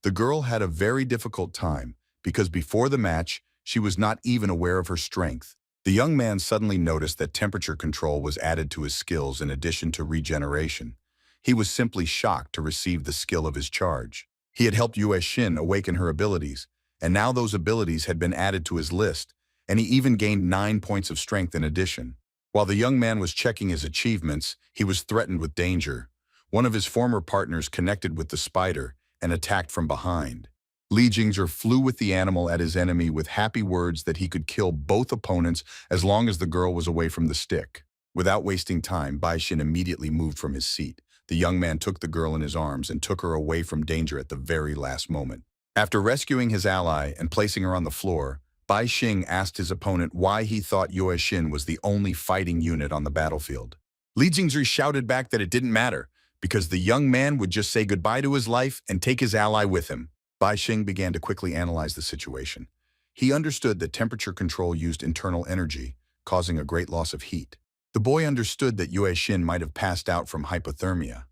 The girl had a very difficult time because before the match, she was not even aware of her strength. The young man suddenly noticed that temperature control was added to his skills in addition to regeneration. He was simply shocked to receive the skill of his charge. He had helped Yue Xin awaken her abilities, and now those abilities had been added to his list, and he even gained 9 points of strength in addition. While the young man was checking his achievements, he was threatened with danger. One of his former partners connected with the spider and attacked from behind. Li Jingzhi flew with the animal at his enemy with happy words that he could kill both opponents as long as the girl was away from the stick. Without wasting time, Bai Xin immediately moved from his seat. The young man took the girl in his arms and took her away from danger at the very last moment. After rescuing his ally and placing her on the floor, Bai Xing asked his opponent why he thought Yue Xin was the only fighting unit on the battlefield. Li Jingzhi shouted back that it didn't matter, because the young man would just say goodbye to his life and take his ally with him. Bai Xing began to quickly analyze the situation. He understood that temperature control used internal energy, causing a great loss of heat. The boy understood that Yue Xin might have passed out from hypothermia.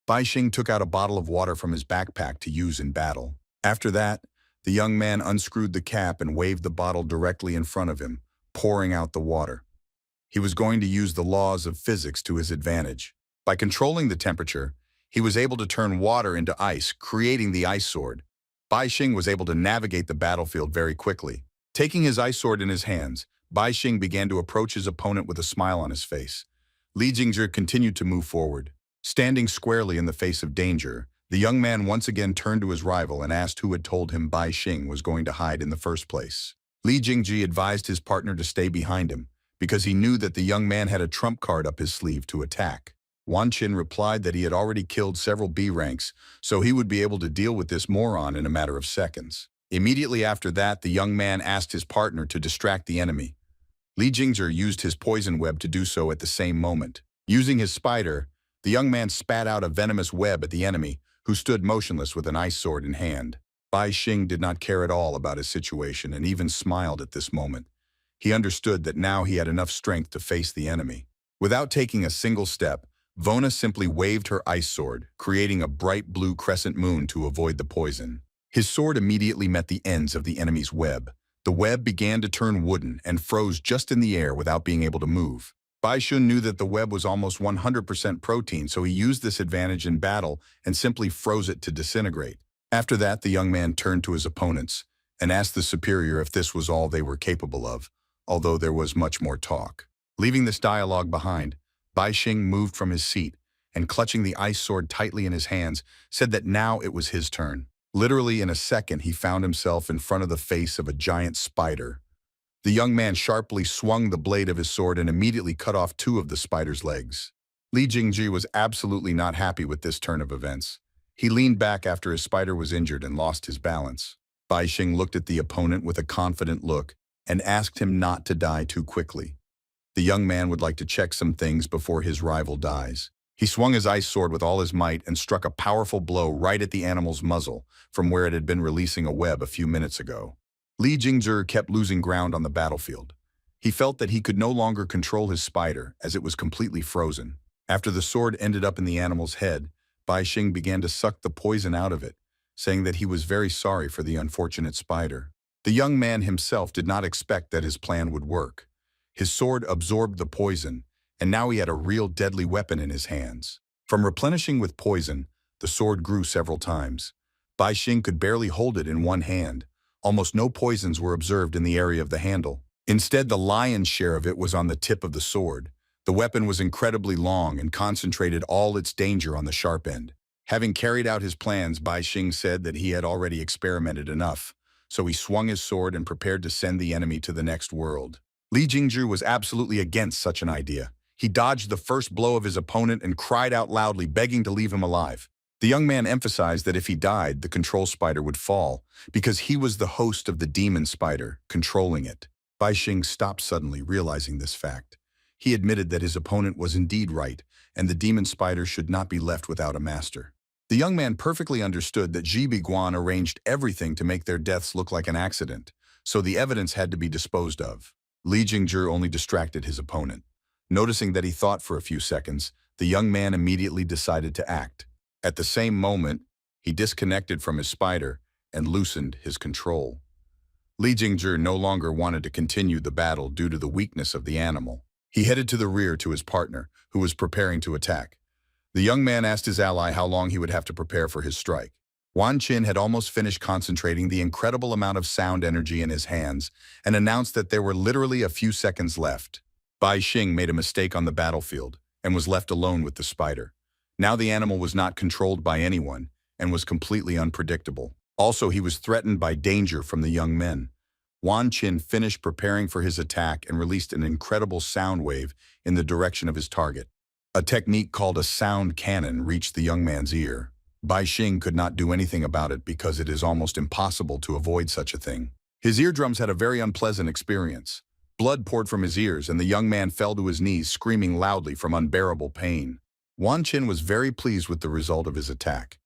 Bai Xing took out a bottle of water from his backpack to use in battle. After that, the young man unscrewed the cap and waved the bottle directly in front of him, pouring out the water. He was going to use the laws of physics to his advantage. By controlling the temperature, he was able to turn water into ice, creating the ice sword. Bai Xing was able to navigate the battlefield very quickly. Taking his ice sword in his hands, Bai Xing began to approach his opponent with a smile on his face. Li Jingzhi continued to move forward. Standing squarely in the face of danger, the young man once again turned to his rival and asked who had told him Bai Xing was going to hide in the first place. Li Jingzhi advised his partner to stay behind him, because he knew that the young man had a trump card up his sleeve to attack. Wan Qin replied that he had already killed several B ranks, so he would be able to deal with this moron in a matter of seconds. Immediately after that, the young man asked his partner to distract the enemy. Li Jingzhi used his poison web to do so at the same moment. Using his spider, the young man spat out a venomous web at the enemy, who stood motionless with an ice sword in hand. Bai Xing did not care at all about his situation and even smiled at this moment. He understood that now he had enough strength to face the enemy. Without taking a single step, Vona simply waved her ice sword, creating a bright blue crescent moon to avoid the poison. His sword immediately met the ends of the enemy's web. The web began to turn wooden and froze just in the air without being able to move. Bai Xun knew that the web was almost 100% protein, so he used this advantage in battle and simply froze it to disintegrate. After that, the young man turned to his opponents and asked the superior if this was all they were capable of, although there was much more talk. Leaving this dialogue behind, Bai Xing moved from his seat and, clutching the ice sword tightly in his hands, said that now it was his turn. Literally in a second, he found himself in front of the face of a giant spider. The young man sharply swung the blade of his sword and immediately cut off two of the spider's legs. Li Jingji was absolutely not happy with this turn of events. He leaned back after his spider was injured and lost his balance. Bai Xing looked at the opponent with a confident look and asked him not to die too quickly. The young man would like to check some things before his rival dies. He swung his ice sword with all his might and struck a powerful blow right at the animal's muzzle, from where it had been releasing a web a few minutes ago. Li Jingzhi kept losing ground on the battlefield. He felt that he could no longer control his spider, as it was completely frozen. After the sword ended up in the animal's head, Bai Xing began to suck the poison out of it, saying that he was very sorry for the unfortunate spider. The young man himself did not expect that his plan would work. His sword absorbed the poison, and now he had a real deadly weapon in his hands. From replenishing with poison, the sword grew several times. Bai Xing could barely hold it in one hand. Almost no poisons were observed in the area of the handle. Instead, the lion's share of it was on the tip of the sword. The weapon was incredibly long and concentrated all its danger on the sharp end. Having carried out his plans, Bai Xing said that he had already experimented enough, so he swung his sword and prepared to send the enemy to the next world. Li Jingzhi was absolutely against such an idea. He dodged the first blow of his opponent and cried out loudly, begging to leave him alive. The young man emphasized that if he died, the control spider would fall, because he was the host of the demon spider, controlling it. Bai Xing stopped suddenly, realizing this fact. He admitted that his opponent was indeed right, and the demon spider should not be left without a master. The young man perfectly understood that Ji Biguan arranged everything to make their deaths look like an accident, so the evidence had to be disposed of. Li Jingzhi only distracted his opponent. Noticing that he thought for a few seconds, the young man immediately decided to act. At the same moment, he disconnected from his spider and loosened his control. Li Jingzhi no longer wanted to continue the battle due to the weakness of the animal. He headed to the rear to his partner, who was preparing to attack. The young man asked his ally how long he would have to prepare for his strike. Wan Qin had almost finished concentrating the incredible amount of sound energy in his hands and announced that there were literally a few seconds left. Bai Xing made a mistake on the battlefield and was left alone with the spider. Now the animal was not controlled by anyone and was completely unpredictable. Also, he was threatened by danger from the young men. Wan Qin finished preparing for his attack and released an incredible sound wave in the direction of his target. A technique called a sound cannon reached the young man's ear. Bai Xing could not do anything about it because it is almost impossible to avoid such a thing. His eardrums had a very unpleasant experience. Blood poured from his ears and the young man fell to his knees screaming loudly from unbearable pain. Wan Qin was very pleased with the result of his attack.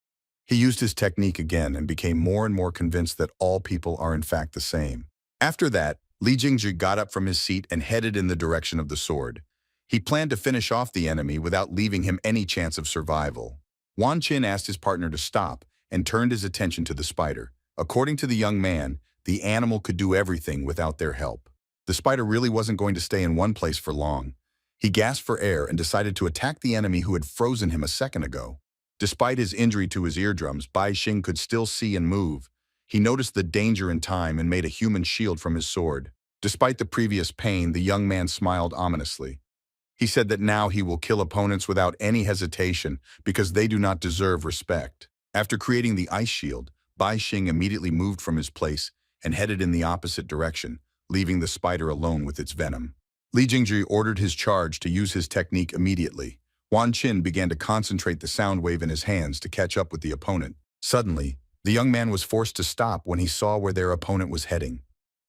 He used his technique again and became more and more convinced that all people are in fact the same. After that, Li Jingzhi got up from his seat and headed in the direction of the sword. He planned to finish off the enemy without leaving him any chance of survival. Wan Qin asked his partner to stop and turned his attention to the spider. According to the young man, the animal could do everything without their help. The spider really wasn't going to stay in one place for long. He gasped for air and decided to attack the enemy who had frozen him a second ago. Despite his injury to his eardrums, Bai Xing could still see and move. He noticed the danger in time and made a human shield from his sword. Despite the previous pain, the young man smiled ominously. He said that now he will kill opponents without any hesitation because they do not deserve respect. After creating the ice shield, Bai Xing immediately moved from his place and headed in the opposite direction, leaving the spider alone with its venom. Li Jingzhi ordered his charge to use his technique immediately. Wan Qin began to concentrate the sound wave in his hands to catch up with the opponent. Suddenly, the young man was forced to stop when he saw where their opponent was heading.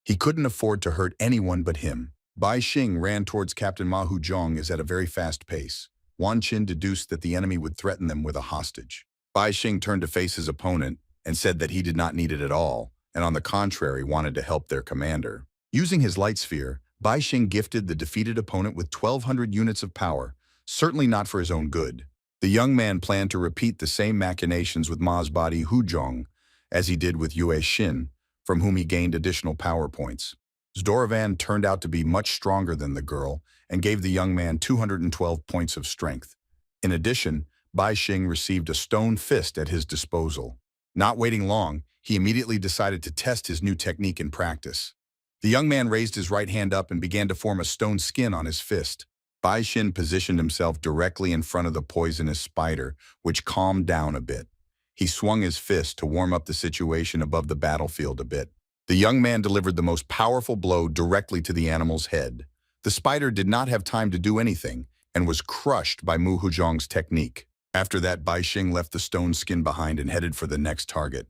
He couldn't afford to hurt anyone but him. Bai Xing ran towards Captain Ma Huzhong at a very fast pace. Wan Qin deduced that the enemy would threaten them with a hostage. Bai Xing turned to face his opponent and said that he did not need it at all, and on the contrary wanted to help their commander. Using his light sphere, Bai Xing gifted the defeated opponent with 1,200 units of power, certainly not for his own good. The young man planned to repeat the same machinations with Ma's body Hu Zhong, as he did with Yue Xin, from whom he gained additional power points. Zdoravan turned out to be much stronger than the girl and gave the young man 212 points of strength. In addition, Bai Xing received a stone fist at his disposal. Not waiting long, he immediately decided to test his new technique in practice. The young man raised his right hand up and began to form a stone skin on his fist. Bai Xin positioned himself directly in front of the poisonous spider, which calmed down a bit. He swung his fist to warm up the situation above the battlefield a bit. The young man delivered the most powerful blow directly to the animal's head. The spider did not have time to do anything and was crushed by Mu Huzhong's technique. After that, Bai Xing left the stone skin behind and headed for the next target.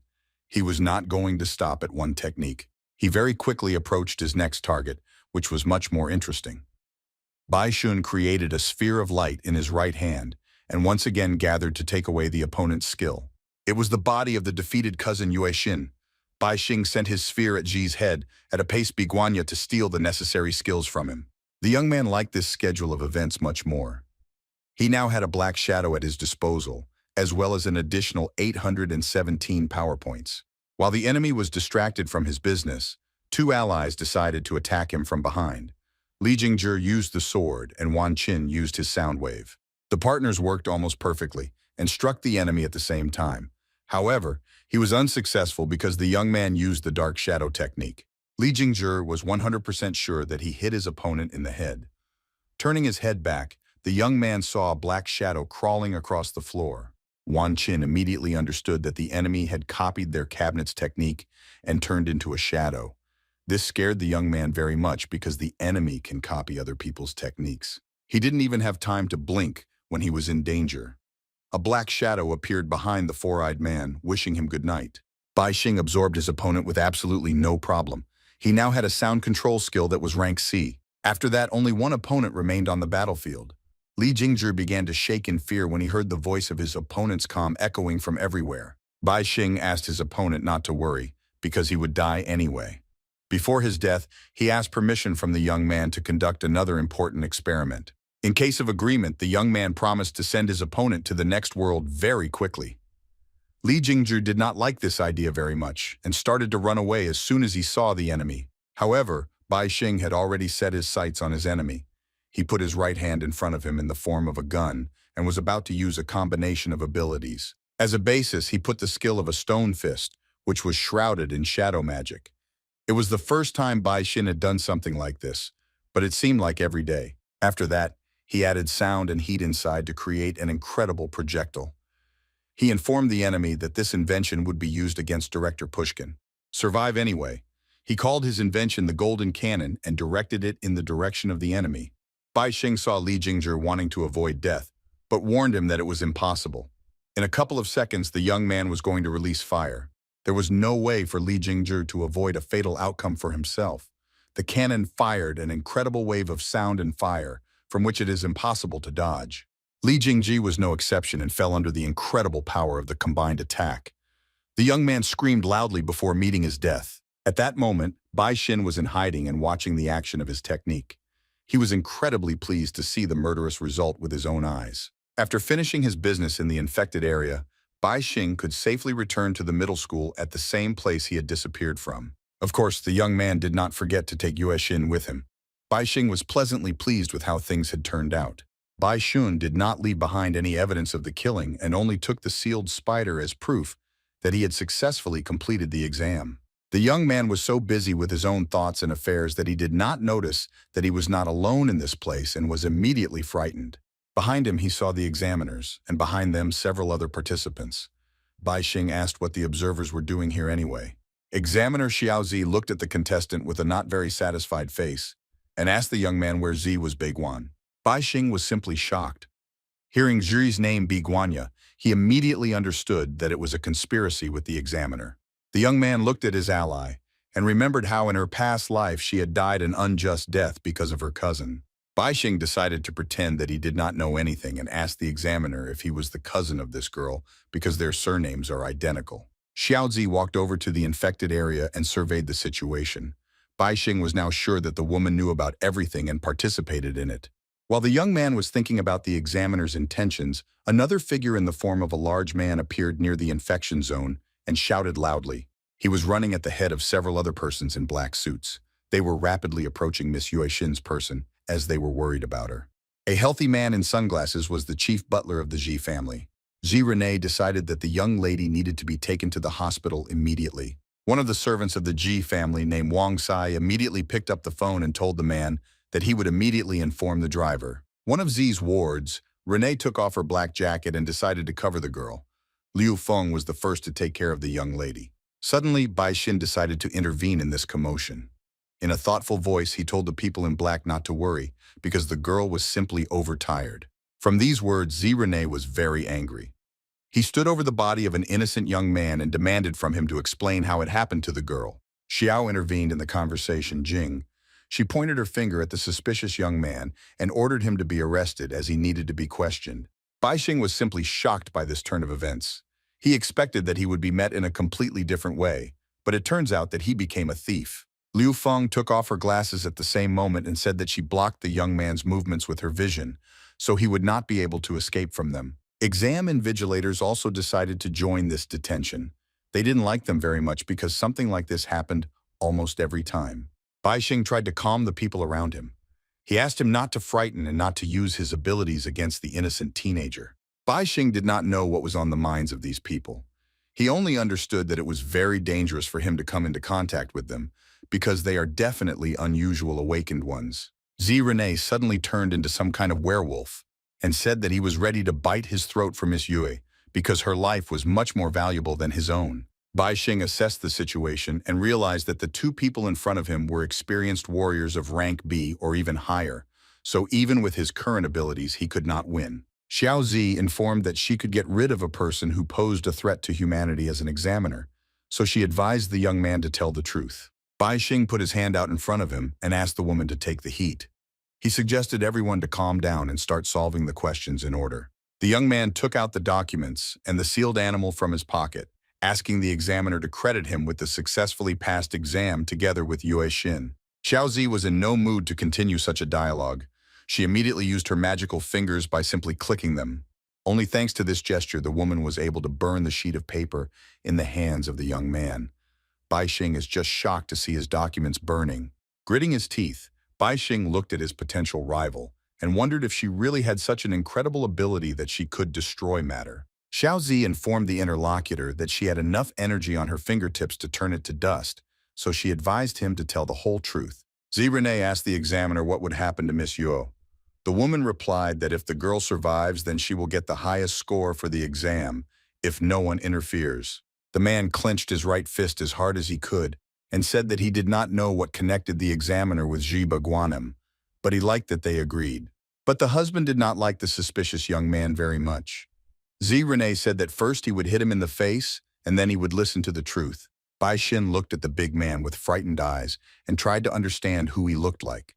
He was not going to stop at one technique. He very quickly approached his next target, which was much more interesting. Bai Xun created a sphere of light in his right hand and once again gathered to take away the opponent's skill. It was the body of the defeated cousin Yue Xin. Bai Xing sent his sphere at Ji's head at a pace Biguanya to steal the necessary skills from him. The young man liked this schedule of events much more. He now had a black shadow at his disposal, as well as an additional 817 power points. While the enemy was distracted from his business, two allies decided to attack him from behind. Li Jingzhi used the sword and Wan Qin used his sound wave. The partners worked almost perfectly and struck the enemy at the same time. However, he was unsuccessful because the young man used the dark shadow technique. Li Jingzhi was 100% sure that he hit his opponent in the head. Turning his head back, the young man saw a black shadow crawling across the floor. Wan Qin immediately understood that the enemy had copied their cabinet's technique and turned into a shadow. This scared the young man very much because the enemy can copy other people's techniques. He didn't even have time to blink when he was in danger. A black shadow appeared behind the four-eyed man, wishing him good night. Bai Xing absorbed his opponent with absolutely no problem. He now had a sound control skill that was rank C. After that, only one opponent remained on the battlefield. Li Jingzhi began to shake in fear when he heard the voice of his opponent's calm echoing from everywhere. Bai Xing asked his opponent not to worry, because he would die anyway. Before his death, he asked permission from the young man to conduct another important experiment. In case of agreement, the young man promised to send his opponent to the next world very quickly. Li Jingzhi did not like this idea very much and started to run away as soon as he saw the enemy. However, Bai Xing had already set his sights on his enemy. He put his right hand in front of him in the form of a gun and was about to use a combination of abilities. As a basis, he put the skill of a stone fist, which was shrouded in shadow magic. It was the first time Bai Xing had done something like this, but it seemed like every day. After that, he added sound and heat inside to create an incredible projectile. He informed the enemy that this invention would be used against Director Pushkin. Survive anyway. He called his invention the Golden Cannon and directed it in the direction of the enemy. Bai Xing saw Li Jingzhi wanting to avoid death, but warned him that it was impossible. In a couple of seconds, the young man was going to release fire. There was no way for Li Jingzhi to avoid a fatal outcome for himself. The cannon fired an incredible wave of sound and fire, from which it is impossible to dodge. Li Jingzhi was no exception and fell under the incredible power of the combined attack. The young man screamed loudly before meeting his death. At that moment, Bai Xing was in hiding and watching the action of his technique. He was incredibly pleased to see the murderous result with his own eyes. After finishing his business in the infected area, Bai Xing could safely return to the middle school at the same place he had disappeared from. Of course, the young man did not forget to take Yue Xin with him. Bai Xing was pleasantly pleased with how things had turned out. Bai Xun did not leave behind any evidence of the killing and only took the sealed spider as proof that he had successfully completed the exam. The young man was so busy with his own thoughts and affairs that he did not notice that he was not alone in this place and was immediately frightened. Behind him, he saw the examiners, and behind them, several other participants. Bai Xing asked what the observers were doing here anyway. Examiner Xiaozi looked at the contestant with a not very satisfied face and asked the young man where Zi was Beiguan. Bai Xing was simply shocked. Hearing Zhi's name Biguanya, he immediately understood that it was a conspiracy with the examiner. The young man looked at his ally and remembered how in her past life she had died an unjust death because of her cousin. Bai Xing decided to pretend that he did not know anything and asked the examiner if he was the cousin of this girl because their surnames are identical. Xiaozi walked over to the infected area and surveyed the situation. Baixing was now sure that the woman knew about everything and participated in it. While the young man was thinking about the examiner's intentions, another figure in the form of a large man appeared near the infection zone and shouted loudly. He was running at the head of several other persons in black suits. They were rapidly approaching Miss Yuexin's person, as they were worried about her. A healthy man in sunglasses was the chief butler of the Ji family. Ji Renee decided that the young lady needed to be taken to the hospital immediately. One of the servants of the Ji family named Wang Sai immediately picked up the phone and told the man that he would immediately inform the driver. One of Zi's wards, Renee took off her black jacket and decided to cover the girl. Liu Feng was the first to take care of the young lady. Suddenly, Bai Xin decided to intervene in this commotion. In a thoughtful voice, he told the people in black not to worry, because the girl was simply overtired. From these words, Zi Renee was very angry. He stood over the body of an innocent young man and demanded from him to explain how it happened to the girl. Xiao intervened in the conversation. Jing. She pointed her finger at the suspicious young man and ordered him to be arrested as he needed to be questioned. Baixing was simply shocked by this turn of events. He expected that he would be met in a completely different way, but it turns out that he became a thief. Liu Feng took off her glasses at the same moment and said that she blocked the young man's movements with her vision, so he would not be able to escape from them. Exam invigilators also decided to join this detention. They didn't like them very much because something like this happened almost every time. Baixing tried to calm the people around him. He asked him not to frighten and not to use his abilities against the innocent teenager. Baixing did not know what was on the minds of these people. He only understood that it was very dangerous for him to come into contact with them, because they are definitely unusual awakened ones. Zi Renee suddenly turned into some kind of werewolf and said that he was ready to bite his throat for Miss Yue because her life was much more valuable than his own. Baixing assessed the situation and realized that the two people in front of him were experienced warriors of rank B or even higher, so even with his current abilities he could not win. Xiao Zi informed that she could get rid of a person who posed a threat to humanity as an examiner, so she advised the young man to tell the truth. Baixing put his hand out in front of him and asked the woman to take the heat. He suggested everyone to calm down and start solving the questions in order. The young man took out the documents and the sealed animal from his pocket, asking the examiner to credit him with the successfully passed exam together with Yue Xin. Xiaozi was in no mood to continue such a dialogue. She immediately used her magical fingers by simply clicking them. Only thanks to this gesture, the woman was able to burn the sheet of paper in the hands of the young man. Baixing is just shocked to see his documents burning. Gritting his teeth, Baixing looked at his potential rival and wondered if she really had such an incredible ability that she could destroy matter. Xiaozi informed the interlocutor that she had enough energy on her fingertips to turn it to dust, so she advised him to tell the whole truth. Zi Renee asked the examiner what would happen to Miss Yue. The woman replied that if the girl survives, then she will get the highest score for the exam, if no one interferes. The man clenched his right fist as hard as he could and said that he did not know what connected the examiner with Jiba Guanem, but he liked that they agreed. But the husband did not like the suspicious young man very much. Zi Renee said that first he would hit him in the face, and then he would listen to the truth. Bai Xin looked at the big man with frightened eyes and tried to understand who he looked like.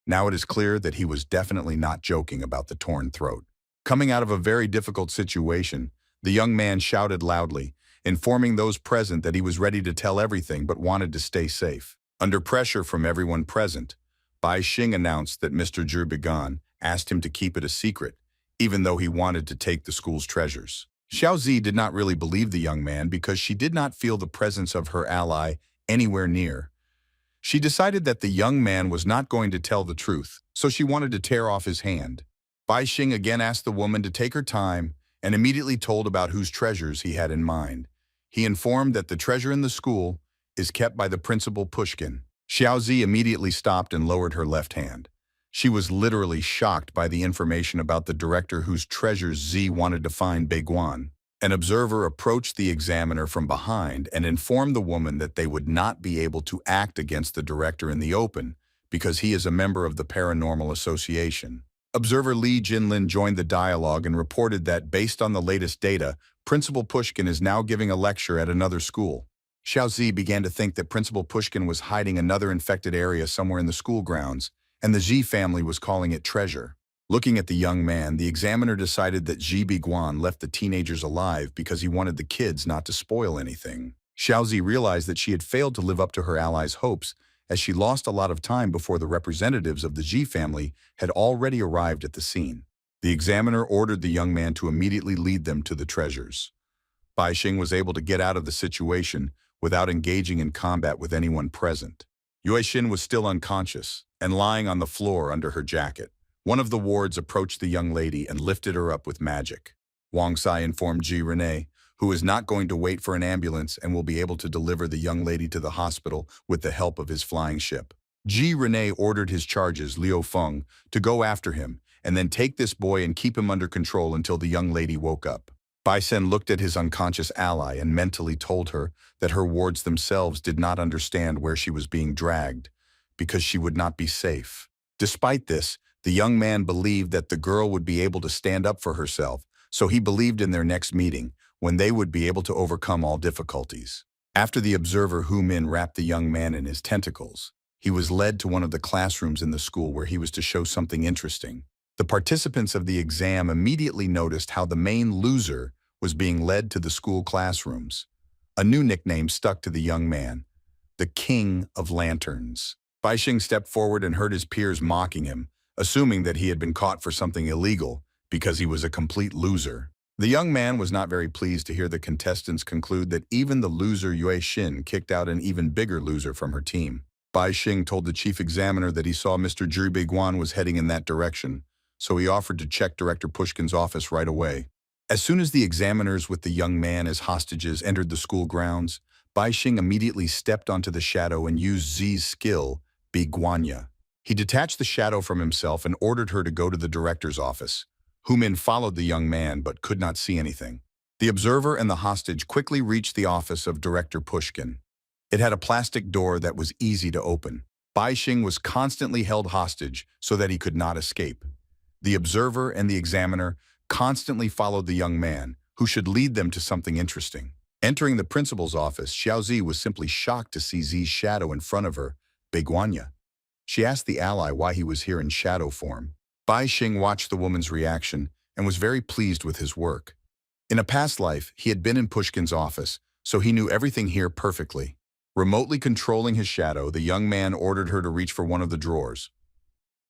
Now it is clear that he was definitely not joking about the torn throat. Coming out of a very difficult situation, the young man shouted loudly, informing those present that he was ready to tell everything but wanted to stay safe. Under pressure from everyone present, Bai Xing announced that Mr. Zhu Bigan asked him to keep it a secret, even though he wanted to take the school's treasures. Xiao Zi did not really believe the young man because she did not feel the presence of her ally anywhere near. She decided that the young man was not going to tell the truth, so she wanted to tear off his hand. Bai Xing again asked the woman to take her time and immediately told about whose treasures he had in mind. He informed that the treasure in the school is kept by the principal Pushkin. Xiaozi immediately stopped and lowered her left hand. She was literally shocked by the information about the director whose treasures Zi wanted to find Beiguan. An observer approached the examiner from behind and informed the woman that they would not be able to act against the director in the open because he is a member of the Paranormal Association. Observer Li Jinlin joined the dialogue and reported that, based on the latest data, Principal Pushkin is now giving a lecture at another school. Xiaozi began to think that Principal Pushkin was hiding another infected area somewhere in the school grounds, and the Ji family was calling it treasure. Looking at the young man, the examiner decided that Ji Biguan left the teenagers alive because he wanted the kids not to spoil anything. Xiaozi realized that she had failed to live up to her allies' hopes as she lost a lot of time before the representatives of the Ji family had already arrived at the scene. The examiner ordered the young man to immediately lead them to the treasures. Bai Xing was able to get out of the situation without engaging in combat with anyone present. Yue Xin was still unconscious and lying on the floor under her jacket. One of the wards approached the young lady and lifted her up with magic. Wang Sai informed Ji Renee, who is not going to wait for an ambulance and will be able to deliver the young lady to the hospital with the help of his flying ship. Ji Renee ordered his charges, Liu Feng, to go after him and then take this boy and keep him under control until the young lady woke up. Bai Sen looked at his unconscious ally and mentally told her that her wards themselves did not understand where she was being dragged because she would not be safe. Despite this, the young man believed that the girl would be able to stand up for herself, so he believed in their next meeting, when they would be able to overcome all difficulties. After the observer Hu Min wrapped the young man in his tentacles, he was led to one of the classrooms in the school where he was to show something interesting. The participants of the exam immediately noticed how the main loser was being led to the school classrooms. A new nickname stuck to the young man, the King of Lanterns. Bai Xing stepped forward and heard his peers mocking him, assuming that he had been caught for something illegal because he was a complete loser. The young man was not very pleased to hear the contestants conclude that even the loser Yue Xin kicked out an even bigger loser from her team. Bai Xing told the chief examiner that he saw Mr. Zhi Biguan was heading in that direction, so he offered to check Director Pushkin's office right away. As soon as the examiners with the young man as hostages entered the school grounds, Bai Xing immediately stepped onto the shadow and used Zi's skill, Biguanya. He detached the shadow from himself and ordered her to go to the director's office. Hu Min followed the young man but could not see anything. The observer and the hostage quickly reached the office of Director Pushkin. It had a plastic door that was easy to open. Bai Xing was constantly held hostage so that he could not escape. The observer and the examiner constantly followed the young man, who should lead them to something interesting. Entering the principal's office, Xiaozi was simply shocked to see Zi's shadow in front of her, Biguanya. She asked the ally why he was here in shadow form. Bai Xing watched the woman's reaction and was very pleased with his work. In a past life, he had been in Pushkin's office, so he knew everything here perfectly. Remotely controlling his shadow, the young man ordered her to reach for one of the drawers.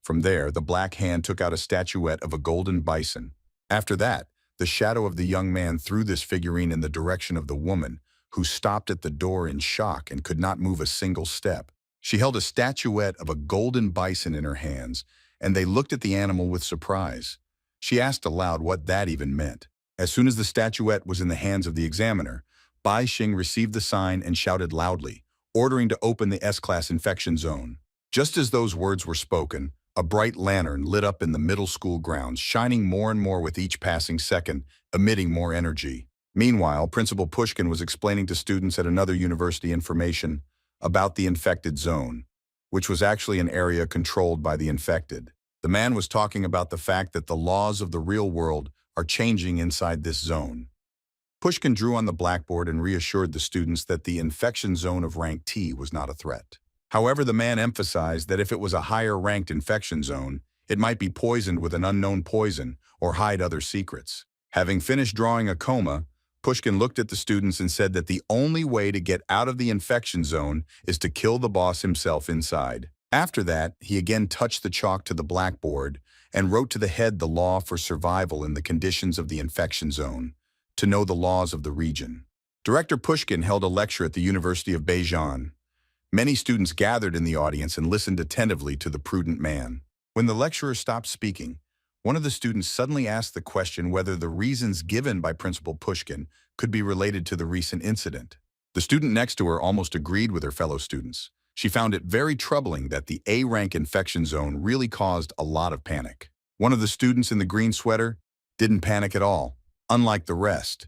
From there, the black hand took out a statuette of a golden bison. After that, the shadow of the young man threw this figurine in the direction of the woman, who stopped at the door in shock and could not move a single step. She held a statuette of a golden bison in her hands, and they looked at the animal with surprise. She asked aloud what that even meant. As soon as the statuette was in the hands of the examiner, Bai Xing received the sign and shouted loudly, ordering to open the S-class infection zone. Just as those words were spoken, a bright lantern lit up in the middle school grounds, shining more and more with each passing second, emitting more energy. Meanwhile, Principal Pushkin was explaining to students at another university information about the infected zone, which was actually an area controlled by the infected. The man was talking about the fact that the laws of the real world are changing inside this zone. Pushkin drew on the blackboard and reassured the students that the infection zone of rank T was not a threat. However, the man emphasized that if it was a higher-ranked infection zone, it might be poisoned with an unknown poison or hide other secrets. Having finished drawing a coma, Pushkin looked at the students and said that the only way to get out of the infection zone is to kill the boss himself inside. After that, he again touched the chalk to the blackboard and wrote to the head the law for survival in the conditions of the infection zone, to know the laws of the region. Director Pushkin held a lecture at the University of Beijing. Many students gathered in the audience and listened attentively to the prudent man. When the lecturer stopped speaking, one of the students suddenly asked the question whether the reasons given by Principal Pushkin could be related to the recent incident. The student next to her almost agreed with her fellow students. She found it very troubling that the A-rank infection zone really caused a lot of panic. One of the students in the green sweater didn't panic at all, unlike the rest.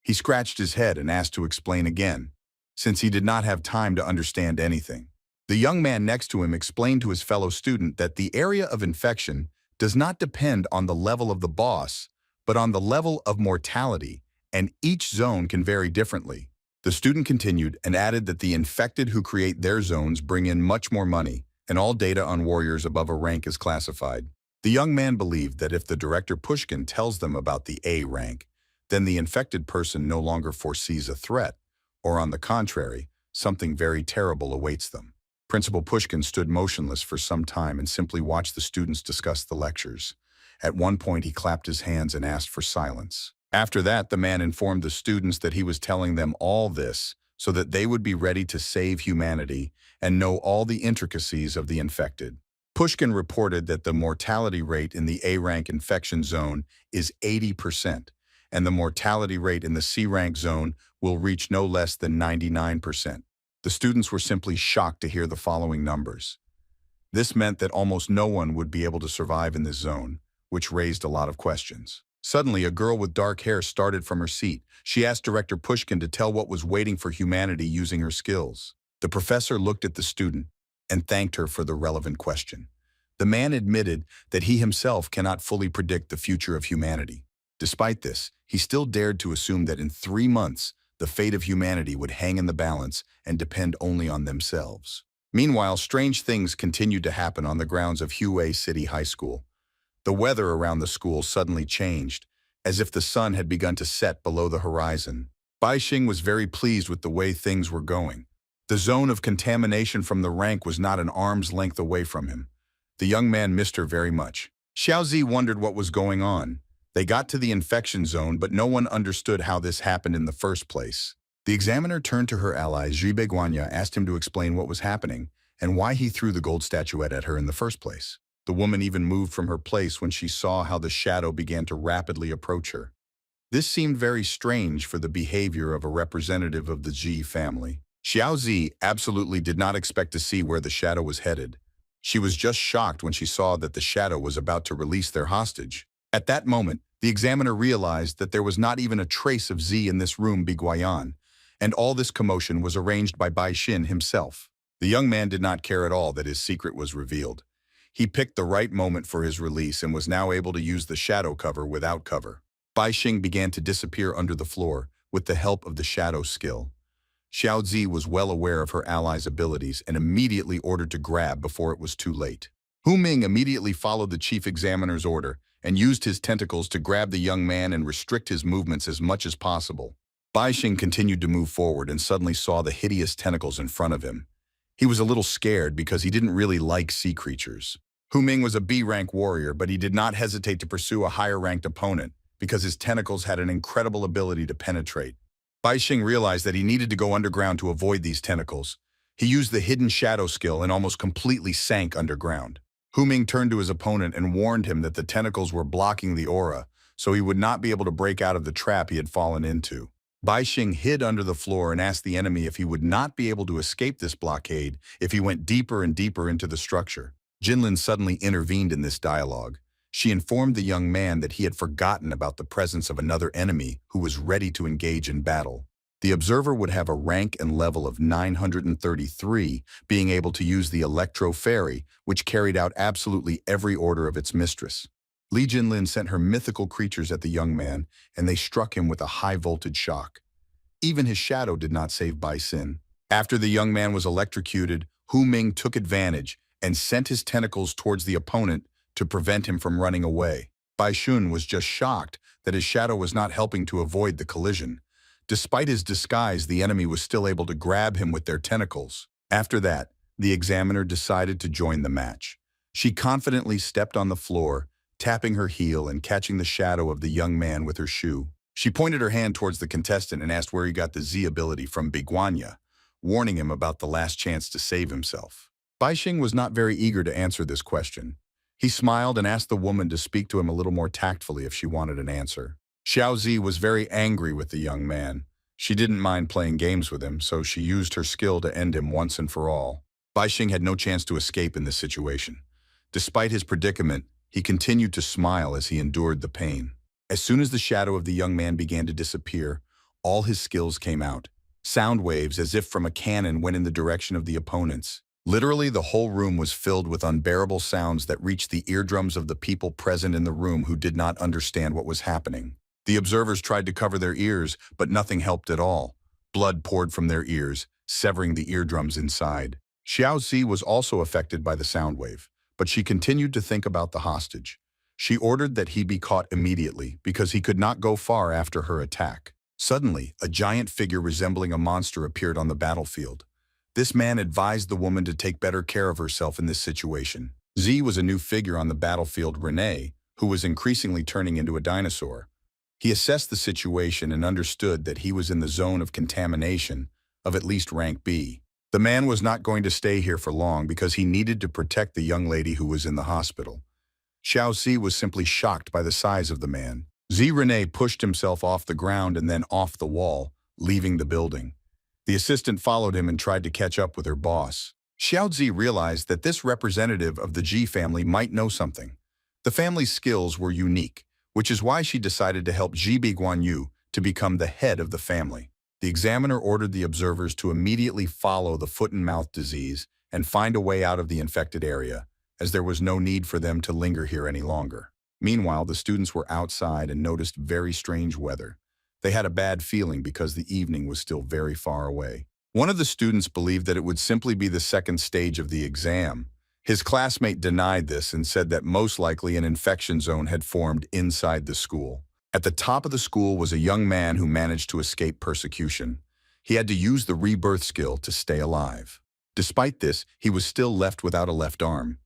He scratched his head and asked to explain again, since he did not have time to understand anything. The young man next to him explained to his fellow student that the area of infection does not depend on the level of the boss, but on the level of mortality, and each zone can vary differently. The student continued and added that the infected who create their zones bring in much more money, and all data on warriors above a rank is classified. The young man believed that if the director Pushkin tells them about the A rank, then the infected person no longer foresees a threat, or on the contrary, something very terrible awaits them. Principal Pushkin stood motionless for some time and simply watched the students discuss the lectures. At one point, he clapped his hands and asked for silence. After that, the man informed the students that he was telling them all this so that they would be ready to save humanity and know all the intricacies of the infected. Pushkin reported that the mortality rate in the A-rank infection zone is 80%, and the mortality rate in the C-rank zone will reach no less than 99%. The students were simply shocked to hear the following numbers. This meant that almost no one would be able to survive in this zone, which raised a lot of questions. Suddenly, a girl with dark hair started from her seat. She asked Director Pushkin to tell what was waiting for humanity using her skills. The professor looked at the student and thanked her for the relevant question. The man admitted that he himself cannot fully predict the future of humanity. Despite this, he still dared to assume that in 3 months, the fate of humanity would hang in the balance and depend only on themselves. Meanwhile, strange things continued to happen on the grounds of Hue City High School. The weather around the school suddenly changed, as if the sun had begun to set below the horizon. Bai Xing was very pleased with the way things were going. The zone of contamination from the rank was not an arm's length away from him. The young man missed her very much. Xiaozi wondered what was going on. They got to the infection zone, but no one understood how this happened in the first place. The examiner turned to her ally, Zhi Beguanya, asked him to explain what was happening and why he threw the gold statuette at her in the first place. The woman even moved from her place when she saw how the shadow began to rapidly approach her. This seemed very strange for the behavior of a representative of the Zhi family. Xiaozi absolutely did not expect to see where the shadow was headed. She was just shocked when she saw that the shadow was about to release their hostage. At that moment, the examiner realized that there was not even a trace of Zhi in this room Biguayan, and all this commotion was arranged by Bai Xin himself. The young man did not care at all that his secret was revealed. He picked the right moment for his release and was now able to use the shadow cover without cover. Bai Xing began to disappear under the floor with the help of the shadow skill. Xiao Zi was well aware of her ally's abilities and immediately ordered to grab before it was too late. Hu Ming immediately followed the chief examiner's order and used his tentacles to grab the young man and restrict his movements as much as possible. Bai Xing continued to move forward and suddenly saw the hideous tentacles in front of him. He was a little scared because he didn't really like sea creatures. Hu Ming was a B-rank warrior, but he did not hesitate to pursue a higher-ranked opponent because his tentacles had an incredible ability to penetrate. Bai Xing realized that he needed to go underground to avoid these tentacles. He used the hidden shadow skill and almost completely sank underground. Hu Ming turned to his opponent and warned him that the tentacles were blocking the aura, so he would not be able to break out of the trap he had fallen into. Bai Xing hid under the floor and asked the enemy if he would not be able to escape this blockade if he went deeper and deeper into the structure. Jinlin suddenly intervened in this dialogue. She informed the young man that he had forgotten about the presence of another enemy who was ready to engage in battle. The observer would have a rank and level of 933, being able to use the Electro Fairy, which carried out absolutely every order of its mistress. Li Jinlin sent her mythical creatures at the young man, and they struck him with a high-voltage shock. Even his shadow did not save Bai Xin. After the young man was electrocuted, Hu Ming took advantage and sent his tentacles towards the opponent to prevent him from running away. Bai Xun was just shocked that his shadow was not helping to avoid the collision. Despite his disguise, the enemy was still able to grab him with their tentacles. After that, the examiner decided to join the match. She confidently stepped on the floor, tapping her heel and catching the shadow of the young man with her shoe. She pointed her hand towards the contestant and asked where he got the Z ability from Biguanya, warning him about the last chance to save himself. Bai Xing was not very eager to answer this question. He smiled and asked the woman to speak to him a little more tactfully if she wanted an answer. Xiao Zi was very angry with the young man. She didn't mind playing games with him, so she used her skill to end him once and for all. Bai Xing had no chance to escape in this situation. Despite his predicament, he continued to smile as he endured the pain. As soon as the shadow of the young man began to disappear, all his skills came out. Sound waves, as if from a cannon, went in the direction of the opponents. Literally, the whole room was filled with unbearable sounds that reached the eardrums of the people present in the room who did not understand what was happening. The observers tried to cover their ears, but nothing helped at all. Blood poured from their ears, severing the eardrums inside. Xiao Zi was also affected by the sound wave, but she continued to think about the hostage. She ordered that he be caught immediately because he could not go far after her attack. Suddenly, a giant figure resembling a monster appeared on the battlefield. This man advised the woman to take better care of herself in this situation. Z was a new figure on the battlefield, Renee, who was increasingly turning into a dinosaur. He assessed the situation and understood that he was in the zone of contamination of at least rank B. The man was not going to stay here for long because he needed to protect the young lady who was in the hospital. Xiao Zi was simply shocked by the size of the man. Z Rene pushed himself off the ground and then off the wall, leaving the building. The assistant followed him and tried to catch up with her boss. Xiao Zi realized that this representative of the Ji family might know something. The family's skills were unique, which is why she decided to help Ji Guanyu to become the head of the family. The examiner ordered the observers to immediately follow the foot and mouth disease and find a way out of the infected area, as there was no need for them to linger here any longer. Meanwhile, the students were outside and noticed very strange weather. They had a bad feeling because the evening was still very far away. One of the students believed that it would simply be the second stage of the exam. His classmate denied this and said that most likely an infection zone had formed inside the school. At the top of the school was a young man who managed to escape persecution. He had to use the rebirth skill to stay alive. Despite this, he was still left without a left arm.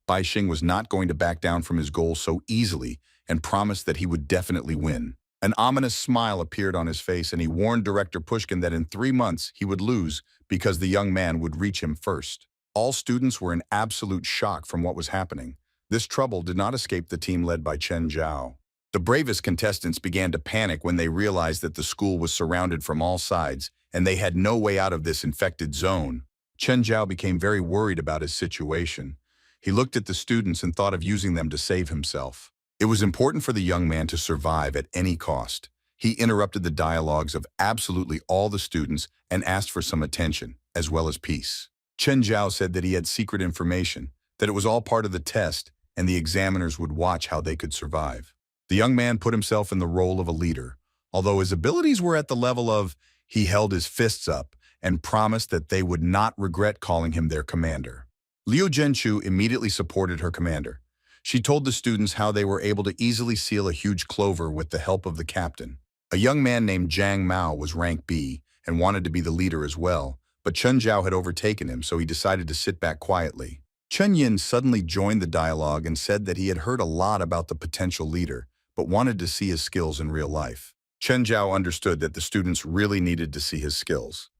Bai Xing was not going to back down from his goal so easily and promised that he would definitely win. An ominous smile appeared on his face and he warned Director Pushkin that in 3 months he would lose because the young man would reach him first. All students were in absolute shock from what was happening. This trouble did not escape the team led by Chen Zhao. The bravest contestants began to panic when they realized that the school was surrounded from all sides and they had no way out of this infected zone. Chen Zhao became very worried about his situation. He looked at the students and thought of using them to save himself. It was important for the young man to survive at any cost. He interrupted the dialogues of absolutely all the students and asked for some attention, as well as peace. Chen Zhao said that he had secret information, that it was all part of the test, and the examiners would watch how they could survive. The young man put himself in the role of a leader. Although his abilities were at the level of, he held his fists up and promised that they would not regret calling him their commander. Liu Zhenchu immediately supported her commander. She told the students how they were able to easily seal a huge clover with the help of the captain. A young man named Zhang Mao was rank B and wanted to be the leader as well, but Chen Zhao had overtaken him, so he decided to sit back quietly. Chen Yin suddenly joined the dialogue and said that he had heard a lot about the potential leader, but wanted to see his skills in real life. Chen Zhao understood that the students really needed to see his skills.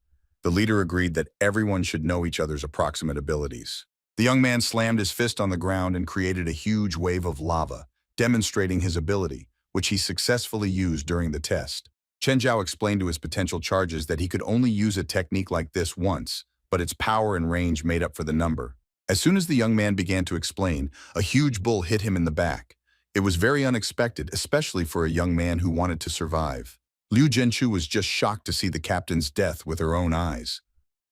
The leader agreed that everyone should know each other's approximate abilities. The young man slammed his fist on the ground and created a huge wave of lava, demonstrating his ability, which he successfully used during the test. Chen Zhao explained to his potential charges that he could only use a technique like this once, but its power and range made up for the number. As soon as the young man began to explain, a huge bull hit him in the back. It was very unexpected, especially for a young man who wanted to survive. Liu Zhenchu was just shocked to see the captain's death with her own eyes.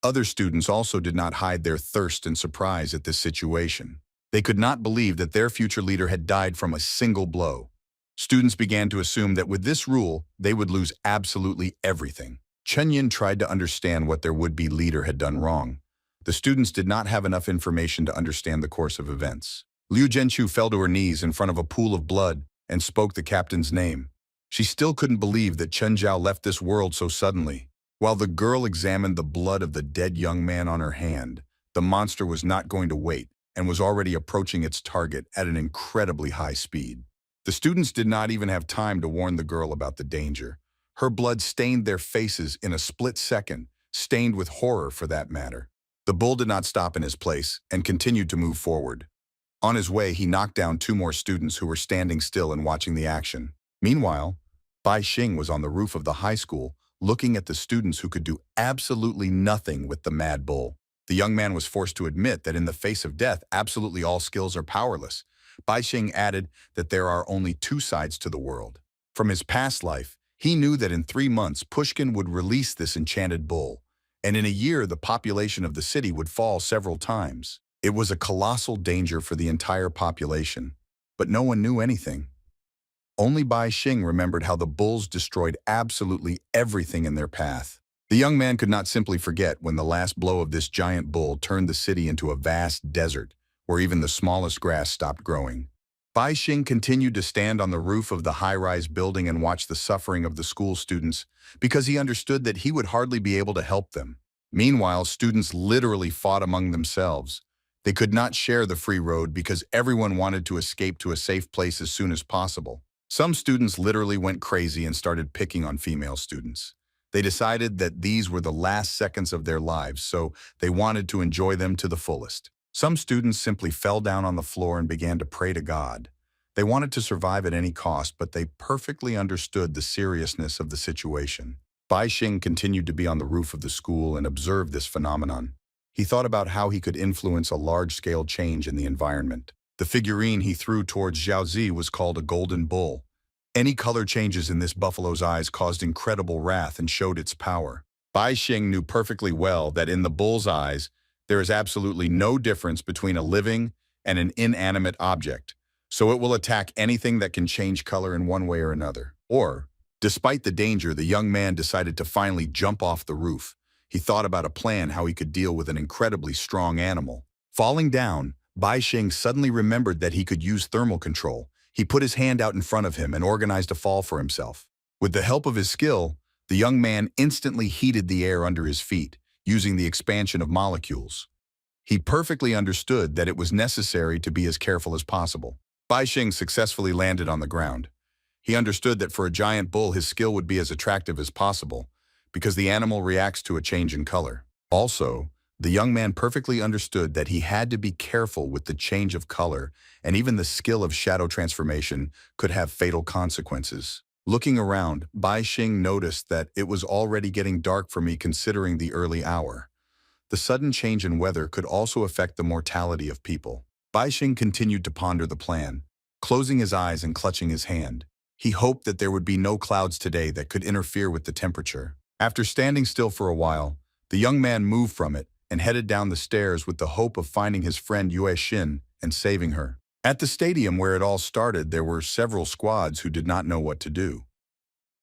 Other students also did not hide their thirst and surprise at this situation. They could not believe that their future leader had died from a single blow. Students began to assume that with this rule, they would lose absolutely everything. Chen Yin tried to understand what their would-be leader had done wrong. The students did not have enough information to understand the course of events. Liu Zhenchu fell to her knees in front of a pool of blood and spoke the captain's name. She still couldn't believe that Chen Zhao left this world so suddenly. While the girl examined the blood of the dead young man on her hand, the monster was not going to wait and was already approaching its target at an incredibly high speed. The students did not even have time to warn the girl about the danger. Her blood stained their faces in a split second, stained with horror for that matter. The bull did not stop in his place and continued to move forward. On his way, he knocked down 2 more students who were standing still and watching the action. Meanwhile, Bai Xing was on the roof of the high school, looking at the students who could do absolutely nothing with the mad bull. The young man was forced to admit that in the face of death, absolutely all skills are powerless. Bai Xing added that there are only 2 sides to the world. From his past life, he knew that in 3 months, Pushkin would release this enchanted bull, and in a year, the population of the city would fall several times. It was a colossal danger for the entire population, but no one knew anything. Only Bai Xing remembered how the bulls destroyed absolutely everything in their path. The young man could not simply forget when the last blow of this giant bull turned the city into a vast desert, where even the smallest grass stopped growing. Bai Xing continued to stand on the roof of the high-rise building and watch the suffering of the school students because he understood that he would hardly be able to help them. Meanwhile, students literally fought among themselves. They could not share the free road because everyone wanted to escape to a safe place as soon as possible. Some students literally went crazy and started picking on female students. They decided that these were the last seconds of their lives, so they wanted to enjoy them to the fullest. Some students simply fell down on the floor and began to pray to God. They wanted to survive at any cost, but they perfectly understood the seriousness of the situation. Bai Xing continued to be on the roof of the school and observed this phenomenon. He thought about how he could influence a large-scale change in the environment. The figurine he threw towards Xiaozi was called a golden bull. Any color changes in this buffalo's eyes caused incredible wrath and showed its power. Bai Xing knew perfectly well that in the bull's eyes, there is absolutely no difference between a living and an inanimate object, so it will attack anything that can change color in one way or another. Despite the danger, the young man decided to finally jump off the roof. He thought about a plan how he could deal with an incredibly strong animal. Falling down, Bai Xing suddenly remembered that he could use thermal control. He put his hand out in front of him and organized a fall for himself. With the help of his skill, the young man instantly heated the air under his feet, using the expansion of molecules. He perfectly understood that it was necessary to be as careful as possible. Bai Xing successfully landed on the ground. He understood that for a giant bull, his skill would be as attractive as possible, because the animal reacts to a change in color. Also, the young man perfectly understood that he had to be careful with the change of color, and even the skill of shadow transformation could have fatal consequences. Looking around, Bai Xing noticed that it was already getting dark for me considering the early hour. The sudden change in weather could also affect the mortality of people. Bai Xing continued to ponder the plan, closing his eyes and clutching his hand. He hoped that there would be no clouds today that could interfere with the temperature. After standing still for a while, the young man moved from it and headed down the stairs with the hope of finding his friend Yue Xin and saving her. At the stadium where it all started, there were several squads who did not know what to do.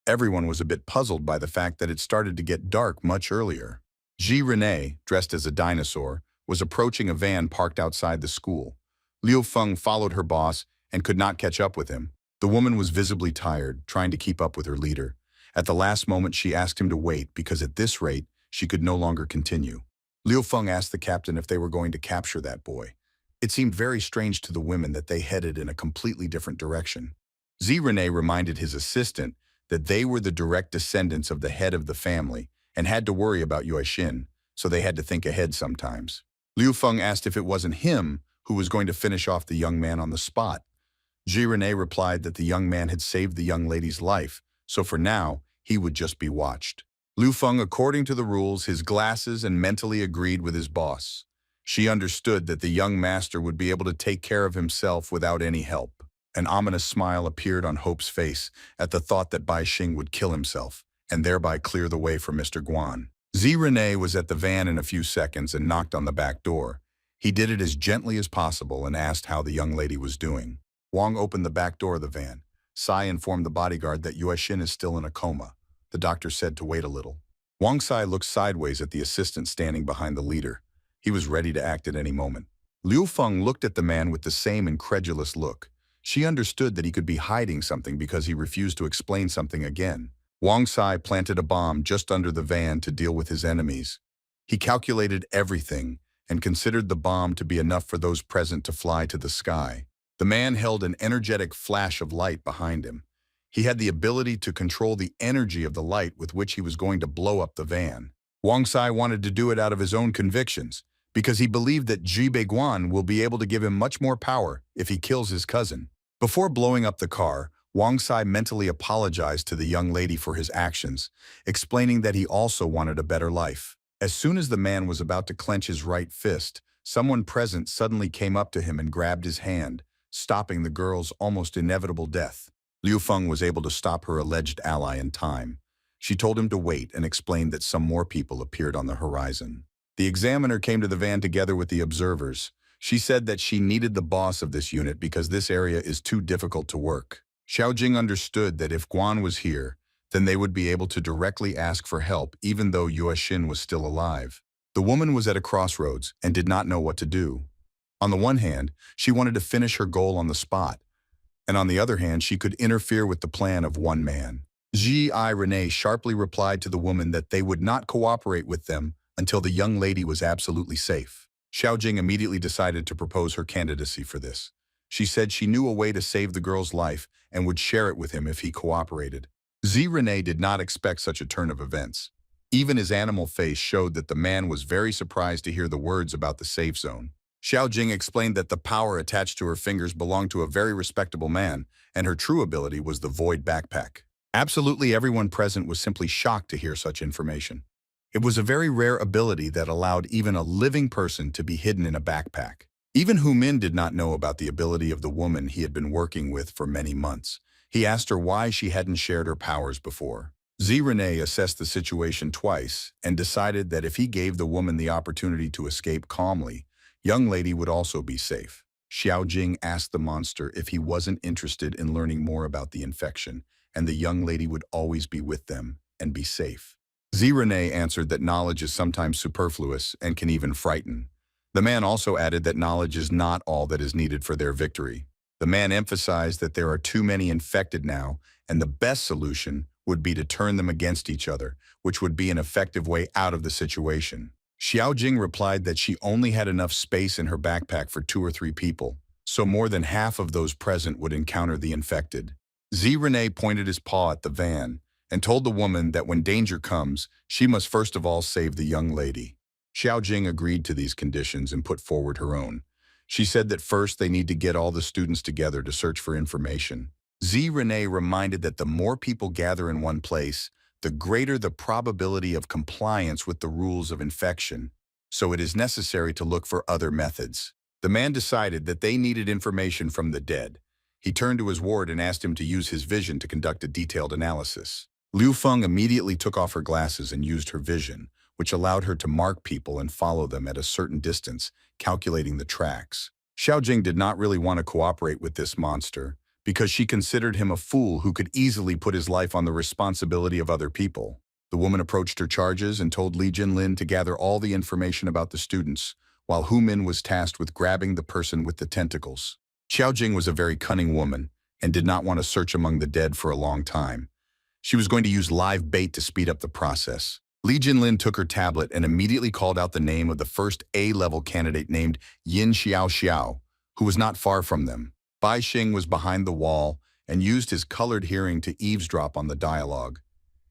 Everyone was a bit puzzled by the fact that it started to get dark much earlier. Ji Renee, dressed as a dinosaur, was approaching a van parked outside the school. Liu Feng followed her boss and could not catch up with him. The woman was visibly tired, trying to keep up with her leader. At the last moment, she asked him to wait because at this rate, she could no longer continue. Liu Feng asked the captain if they were going to capture that boy. It seemed very strange to the women that they headed in a completely different direction. Ji Renee reminded his assistant that they were the direct descendants of the head of the family and had to worry about Yue Xin, so they had to think ahead sometimes. Liu Feng asked if it wasn't him who was going to finish off the young man on the spot. Ji Renee replied that the young man had saved the young lady's life, so for now, he would just be watched. Liu Feng, according to the rules, his glasses and mentally agreed with his boss. She understood that the young master would be able to take care of himself without any help. An ominous smile appeared on Hope's face at the thought that Bai Xing would kill himself and thereby clear the way for Mr. Guan. Ji Renee was at the van in a few seconds and knocked on the back door. He did it as gently as possible and asked how the young lady was doing. Wang opened the back door of the van. Sai informed the bodyguard that Yue Xin is still in a coma. The doctor said to wait a little. Wang Sai looked sideways at the assistant standing behind the leader. He was ready to act at any moment. Liu Feng looked at the man with the same incredulous look. She understood that he could be hiding something because he refused to explain something again. Wang Sai planted a bomb just under the van to deal with his enemies. He calculated everything and considered the bomb to be enough for those present to fly to the sky. The man held an energetic flash of light behind him. He had the ability to control the energy of the light with which he was going to blow up the van. Wang Sai wanted to do it out of his own convictions, because he believed that Ji Beiguan will be able to give him much more power if he kills his cousin. Before blowing up the car, Wang Sai mentally apologized to the young lady for his actions, explaining that he also wanted a better life. As soon as the man was about to clench his right fist, someone present suddenly came up to him and grabbed his hand, stopping the girl's almost inevitable death. Liu Feng was able to stop her alleged ally in time. She told him to wait and explained that some more people appeared on the horizon. The examiner came to the van together with the observers. She said that she needed the boss of this unit because this area is too difficult to work. Xiaojing understood that if Guan was here, then they would be able to directly ask for help even though Yue Xin was still alive. The woman was at a crossroads and did not know what to do. On the one hand, she wanted to finish her goal on the spot, and on the other hand, she could interfere with the plan of one man. Ji Renee sharply replied to the woman that they would not cooperate with them until the young lady was absolutely safe. Xiao Jing immediately decided to propose her candidacy for this. She said she knew a way to save the girl's life and would share it with him if he cooperated. Renee did not expect such a turn of events. Even his animal face showed that the man was very surprised to hear the words about the safe zone. Xiao Jing explained that the power attached to her fingers belonged to a very respectable man, and her true ability was the void backpack. Absolutely everyone present was simply shocked to hear such information. It was a very rare ability that allowed even a living person to be hidden in a backpack. Even Hu Min did not know about the ability of the woman he had been working with for many months. He asked her why she hadn't shared her powers before. Renee assessed the situation twice and decided that if he gave the woman the opportunity to escape calmly, young lady would also be safe. Xiao Jing asked the monster if he wasn't interested in learning more about the infection, and the young lady would always be with them and be safe. Renee answered that knowledge is sometimes superfluous and can even frighten. The man also added that knowledge is not all that is needed for their victory. The man emphasized that there are too many infected now, and the best solution would be to turn them against each other, which would be an effective way out of the situation. Xiao Jing replied that she only had enough space in her backpack for 2 or 3 people, so more than half of those present would encounter the infected. Renee pointed his paw at the van and told the woman that when danger comes, she must first of all save the young lady. Xiao Jing agreed to these conditions and put forward her own. She said that first they need to get all the students together to search for information. Renee reminded that the more people gather in one place, the greater the probability of compliance with the rules of infection, so it is necessary to look for other methods. The man decided that they needed information from the dead. He turned to his ward and asked him to use his vision to conduct a detailed analysis. Liu Feng immediately took off her glasses and used her vision, which allowed her to mark people and follow them at a certain distance, calculating the tracks. Xiao Jing did not really want to cooperate with this monster, because she considered him a fool who could easily put his life on the responsibility of other people. The woman approached her charges and told Li Jinlin to gather all the information about the students, while Hu Min was tasked with grabbing the person with the tentacles. Xiao Jing was a very cunning woman and did not want to search among the dead for a long time. She was going to use live bait to speed up the process. Li Jinlin took her tablet and immediately called out the name of the first A-level candidate named Yin Xiao Xiao, who was not far from them. Bai Xing was behind the wall and used his colored hearing to eavesdrop on the dialogue.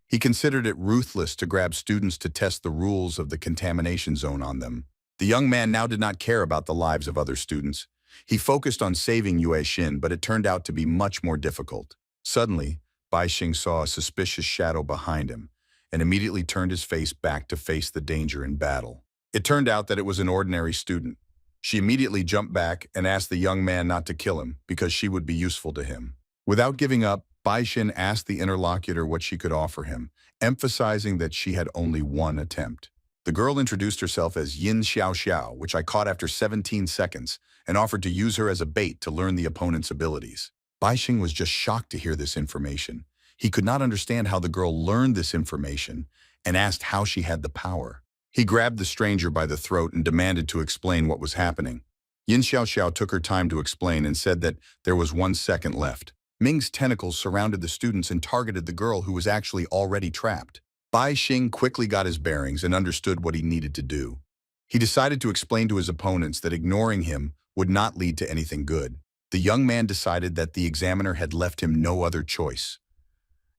He considered it ruthless to grab students to test the rules of the contamination zone on them. The young man now did not care about the lives of other students. He focused on saving Yue Xin, but it turned out to be much more difficult. Suddenly, Bai Xing saw a suspicious shadow behind him and immediately turned his face back to face the danger in battle. It turned out that it was an ordinary student. She immediately jumped back and asked the young man not to kill him because she would be useful to him. Without giving up, Bai Xin asked the interlocutor what she could offer him, emphasizing that she had only one attempt. The girl introduced herself as Yin Xiao Xiao, which I caught after 17 seconds, and offered to use her as a bait to learn the opponent's abilities. Bai Xing was just shocked to hear this information. He could not understand how the girl learned this information and asked how she had the power. He grabbed the stranger by the throat and demanded to explain what was happening. Yin Xiao Xiao took her time to explain and said that there was 1 second left. Ming's tentacles surrounded the students and targeted the girl who was actually already trapped. Bai Xing quickly got his bearings and understood what he needed to do. He decided to explain to his opponents that ignoring him would not lead to anything good. The young man decided that the examiner had left him no other choice.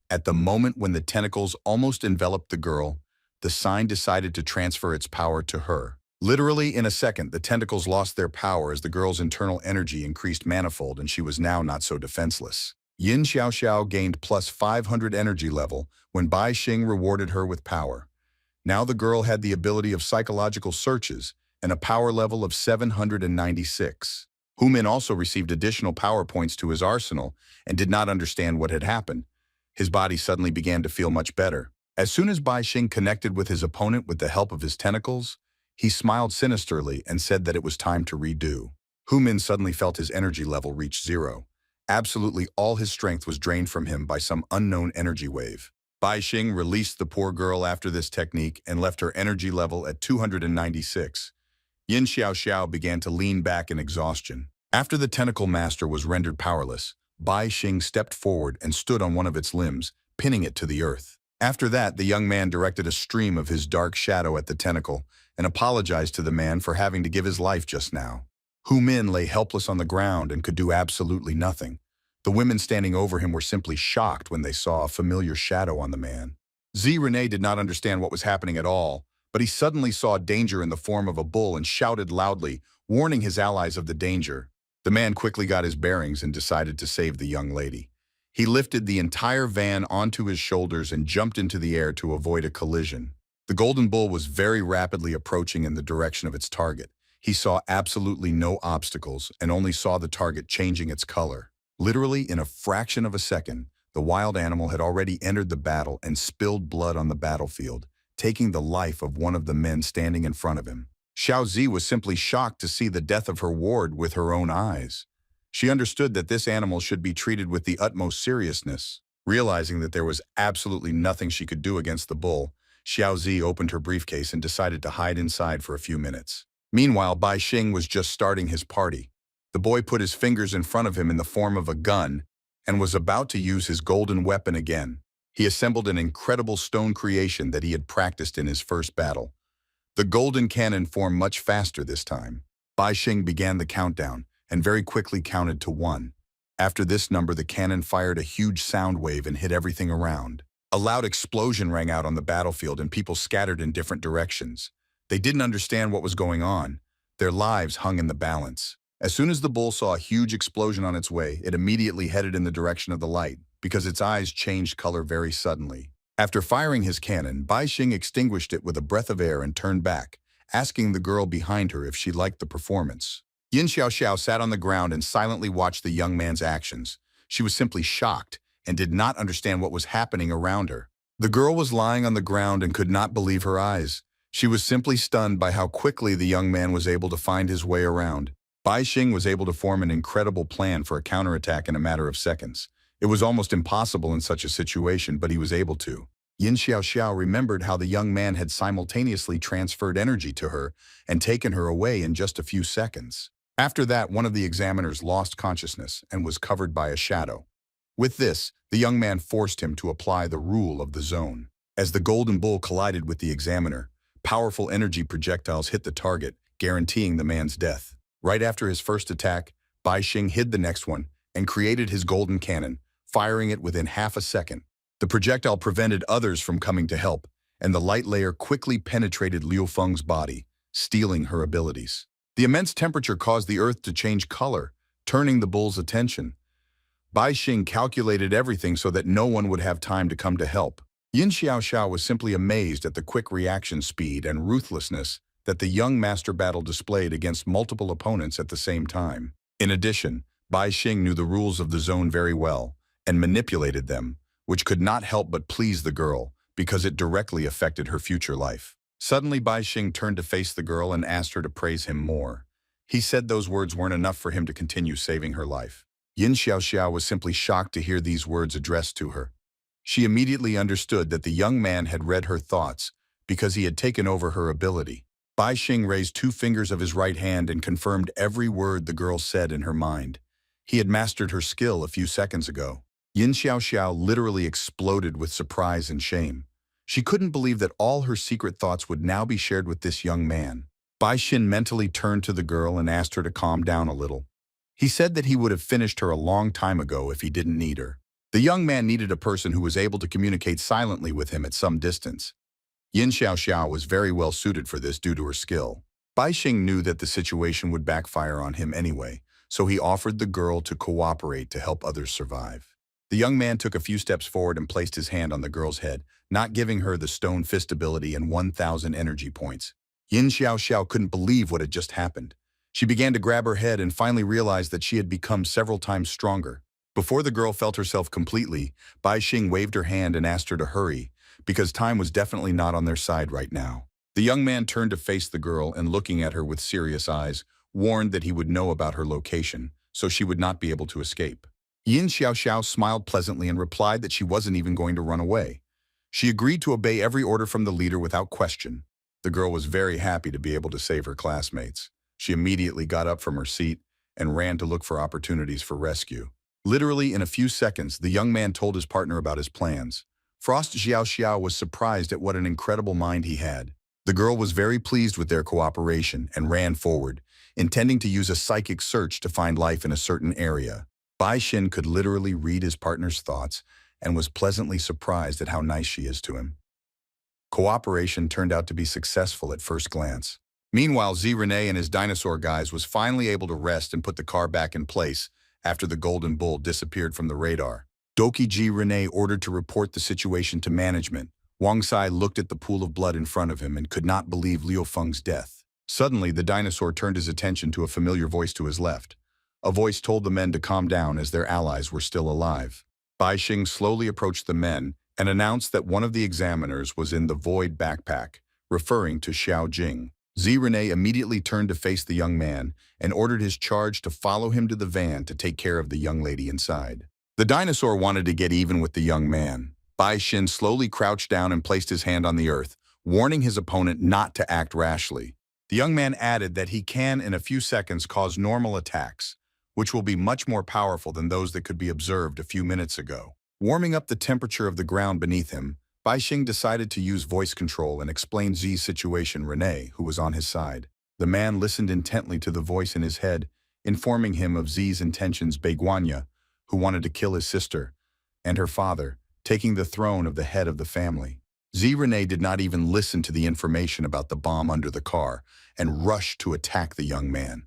At the moment when the tentacles almost enveloped the girl, the sign decided to transfer its power to her. Literally in a second, the tentacles lost their power as the girl's internal energy increased manifold and she was now not so defenseless. Yin Xiao Xiao gained plus 500 energy level when Bai Xing rewarded her with power. Now the girl had the ability of psychological searches and a power level of 796. Hu Min also received additional power points to his arsenal and did not understand what had happened. His body suddenly began to feel much better. As soon as Bai Xing connected with his opponent with the help of his tentacles, he smiled sinisterly and said that it was time to redo. Hu Min suddenly felt his energy level reach 0. Absolutely all his strength was drained from him by some unknown energy wave. Bai Xing released the poor girl after this technique and left her energy level at 296. Yin Xiao began to lean back in exhaustion. After the tentacle master was rendered powerless, Bai Xing stepped forward and stood on one of its limbs, pinning it to the earth. After that, the young man directed a stream of his dark shadow at the tentacle and apologized to the man for having to give his life just now. Hu Min lay helpless on the ground and could do absolutely nothing. The women standing over him were simply shocked when they saw a familiar shadow on the man. Rene did not understand what was happening at all, but he suddenly saw danger in the form of a bull and shouted loudly, warning his allies of the danger. The man quickly got his bearings and decided to save the young lady. He lifted the entire van onto his shoulders and jumped into the air to avoid a collision. The golden bull was very rapidly approaching in the direction of its target. He saw absolutely no obstacles and only saw the target changing its color. Literally, in a fraction of a second, the wild animal had already entered the battle and spilled blood on the battlefield, taking the life of one of the men standing in front of him. Xiao Zi was simply shocked to see the death of her ward with her own eyes. She understood that this animal should be treated with the utmost seriousness. Realizing that there was absolutely nothing she could do against the bull, Xiao Zi opened her briefcase and decided to hide inside for a few minutes. Meanwhile, Bai Xing was just starting his party. The boy put his fingers in front of him in the form of a gun and was about to use his golden weapon again. He assembled an incredible stone creation that he had practiced in his first battle. The golden cannon formed much faster this time. Bai Xing began the countdown and very quickly counted to 1. After this number, the cannon fired a huge sound wave and hit everything around. A loud explosion rang out on the battlefield and people scattered in different directions. They didn't understand what was going on. Their lives hung in the balance. As soon as the bull saw a huge explosion on its way, it immediately headed in the direction of the light because its eyes changed color very suddenly. After firing his cannon, Bai Xing extinguished it with a breath of air and turned back, asking the girl behind her if she liked the performance. Yin Xiao sat on the ground and silently watched the young man's actions. She was simply shocked and did not understand what was happening around her. The girl was lying on the ground and could not believe her eyes. She was simply stunned by how quickly the young man was able to find his way around. Bai Xing was able to form an incredible plan for a counterattack in a matter of seconds. It was almost impossible in such a situation, but he was able to. Yin Xiao remembered how the young man had simultaneously transferred energy to her and taken her away in just a few seconds. After that, one of the examiners lost consciousness and was covered by a shadow. With this, the young man forced him to apply the rule of the zone. As the golden bull collided with the examiner, powerful energy projectiles hit the target, guaranteeing the man's death. Right after his first attack, Bai Xing hid the next one and created his golden cannon, firing it within half a second. The projectile prevented others from coming to help, and the light layer quickly penetrated Liu Feng's body, stealing her abilities. The immense temperature caused the earth to change color, turning the bull's attention. Bai Xing calculated everything so that no one would have time to come to help. Yin Xiao was simply amazed at the quick reaction speed and ruthlessness that the young master battle displayed against multiple opponents at the same time. In addition, Bai Xing knew the rules of the zone very well and manipulated them, which could not help but please the girl because it directly affected her future life. Suddenly, Bai Xing turned to face the girl and asked her to praise him more. He said those words weren't enough for him to continue saving her life. Yin Xiao was simply shocked to hear these words addressed to her. She immediately understood that the young man had read her thoughts because he had taken over her ability. Bai Xing raised 2 fingers of his right hand and confirmed every word the girl said in her mind. He had mastered her skill a few seconds ago. Yin Xiao literally exploded with surprise and shame. She couldn't believe that all her secret thoughts would now be shared with this young man. Bai Xing mentally turned to the girl and asked her to calm down a little. He said that he would have finished her a long time ago if he didn't need her. The young man needed a person who was able to communicate silently with him at some distance. Yin Xiao was very well suited for this due to her skill. Bai Xing knew that the situation would backfire on him anyway, so he offered the girl to cooperate to help others survive. The young man took a few steps forward and placed his hand on the girl's head, not giving her the stone fist ability and 1,000 energy points. Yin Xiao couldn't believe what had just happened. She began to grab her head and finally realized that she had become several times stronger. Before the girl felt herself completely, Bai Xing waved her hand and asked her to hurry, because time was definitely not on their side right now. The young man turned to face the girl and, looking at her with serious eyes, warned that he would know about her location, so she would not be able to escape. Yin Xiao smiled pleasantly and replied that she wasn't even going to run away. She agreed to obey every order from the leader without question. The girl was very happy to be able to save her classmates. She immediately got up from her seat and ran to look for opportunities for rescue. Literally in a few seconds, the young man told his partner about his plans. Frost Xiao Xiao was surprised at what an incredible mind he had. The girl was very pleased with their cooperation and ran forward, intending to use a psychic search to find life in a certain area. Bai Xin could literally read his partner's thoughts and was pleasantly surprised at how nice she is to him. Cooperation turned out to be successful at first glance. Meanwhile, Z Rene and his dinosaur guys was finally able to rest and put the car back in place after the Golden Bull disappeared from the radar. Doki G. Rene ordered to report the situation to management. Wang Sai looked at the pool of blood in front of him and could not believe Liu Feng's death. Suddenly, the dinosaur turned his attention to a familiar voice to his left. A voice told the men to calm down as their allies were still alive. Bai Xing slowly approached the men and announced that one of the examiners was in the void backpack, referring to Xiao Jing. Z Rene immediately turned to face the young man and ordered his charge to follow him to the van to take care of the young lady inside. The dinosaur wanted to get even with the young man. Bai Xin slowly crouched down and placed his hand on the earth, warning his opponent not to act rashly. The young man added that he can, in a few seconds, cause normal attacks, which will be much more powerful than those that could be observed a few minutes ago. Warming up the temperature of the ground beneath him, Bai Xing decided to use voice control and explain Zi's situation to Rene, who was on his side. The man listened intently to the voice in his head, informing him of Zi's intentions. Beiguanya, who wanted to kill his sister, and her father, taking the throne of the head of the family. Z Rene did not even listen to the information about the bomb under the car and rushed to attack the young man.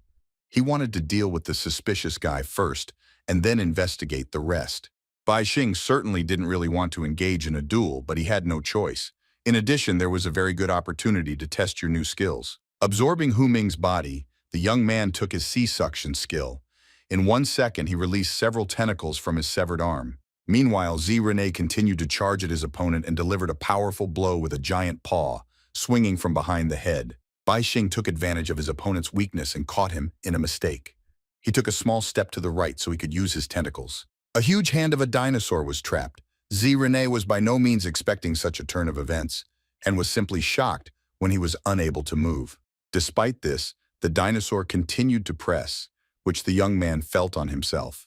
He wanted to deal with the suspicious guy first and then investigate the rest. Bai Xing certainly didn't really want to engage in a duel, but he had no choice. In addition, there was a very good opportunity to test your new skills. Absorbing Hu Ming's body, the young man took his C-suction skill. In 1 second, he released several tentacles from his severed arm. Meanwhile, Z Rene continued to charge at his opponent and delivered a powerful blow with a giant paw, swinging from behind the head. Bai Xing took advantage of his opponent's weakness and caught him in a mistake. He took a small step to the right so he could use his tentacles. A huge hand of a dinosaur was trapped. Z Rene was by no means expecting such a turn of events, and was simply shocked when he was unable to move. Despite this, the dinosaur continued to press, which the young man felt on himself.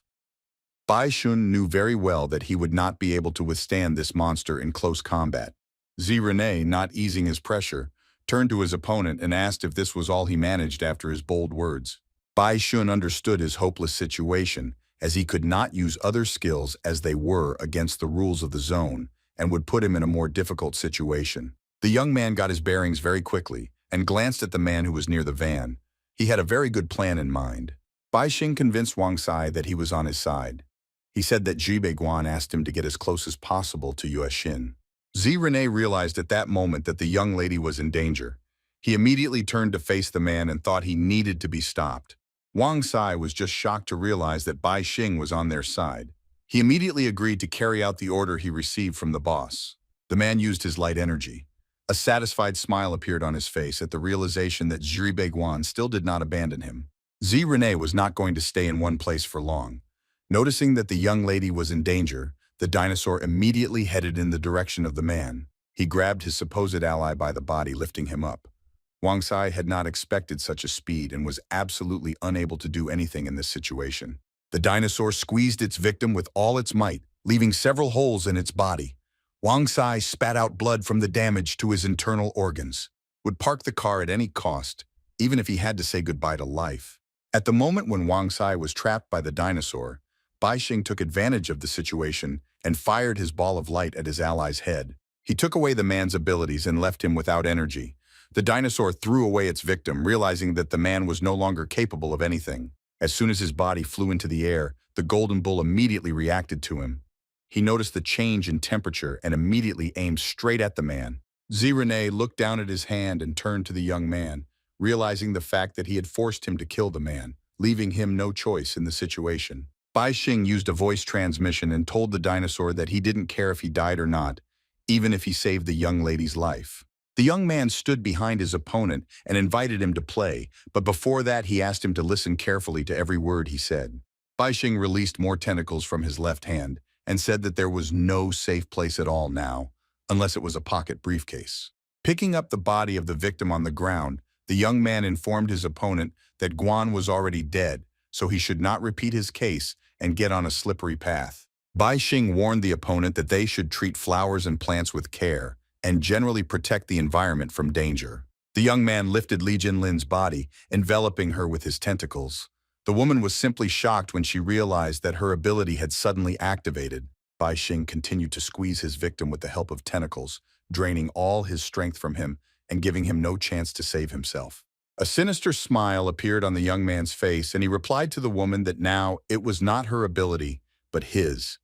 Bai Xun knew very well that he would not be able to withstand this monster in close combat. Z Rene, not easing his pressure, turned to his opponent and asked if this was all he managed after his bold words. Bai Xun understood his hopeless situation, as he could not use other skills as they were against the rules of the zone and would put him in a more difficult situation. The young man got his bearings very quickly and glanced at the man who was near the van. He had a very good plan in mind. Bai Xing convinced Wang Sai that he was on his side. He said that Ji Beiguan asked him to get as close as possible to Yue Xin. Z Rene realized at that moment that the young lady was in danger. He immediately turned to face the man and thought he needed to be stopped. Wang Sai was just shocked to realize that Bai Xing was on their side. He immediately agreed to carry out the order he received from the boss. The man used his light energy. A satisfied smile appeared on his face at the realization that Ji Beiguan still did not abandon him. Z Rene was not going to stay in one place for long. Noticing that the young lady was in danger, the dinosaur immediately headed in the direction of the man. He grabbed his supposed ally by the body, lifting him up. Wang Sai had not expected such a speed and was absolutely unable to do anything in this situation. The dinosaur squeezed its victim with all its might, leaving several holes in its body. Wang Sai spat out blood from the damage to his internal organs, would park the car at any cost, even if he had to say goodbye to life. At the moment when Wang Sai was trapped by the dinosaur, Bai Xing took advantage of the situation and fired his ball of light at his ally's head. He took away the man's abilities and left him without energy. The dinosaur threw away its victim, realizing that the man was no longer capable of anything. As soon as his body flew into the air, the golden bull immediately reacted to him. He noticed the change in temperature and immediately aimed straight at the man. Z Rene looked down at his hand and turned to the young man, realizing the fact that he had forced him to kill the man, leaving him no choice in the situation. Bai Xing used a voice transmission and told the dinosaur that he didn't care if he died or not, even if he saved the young lady's life. The young man stood behind his opponent and invited him to play, but before that he asked him to listen carefully to every word he said. Bai Xing released more tentacles from his left hand and said that there was no safe place at all now, unless it was a pocket briefcase. Picking up the body of the victim on the ground, the young man informed his opponent that Guan was already dead, so he should not repeat his case and get on a slippery path. Bai Xing warned the opponent that they should treat flowers and plants with care and generally protect the environment from danger. The young man lifted Li Jinlin's body, enveloping her with his tentacles. The woman was simply shocked when she realized that her ability had suddenly activated. Bai Xing continued to squeeze his victim with the help of tentacles, draining all his strength from him and giving him no chance to save himself. A sinister smile appeared on the young man's face, and he replied to the woman that now it was not her ability, but his.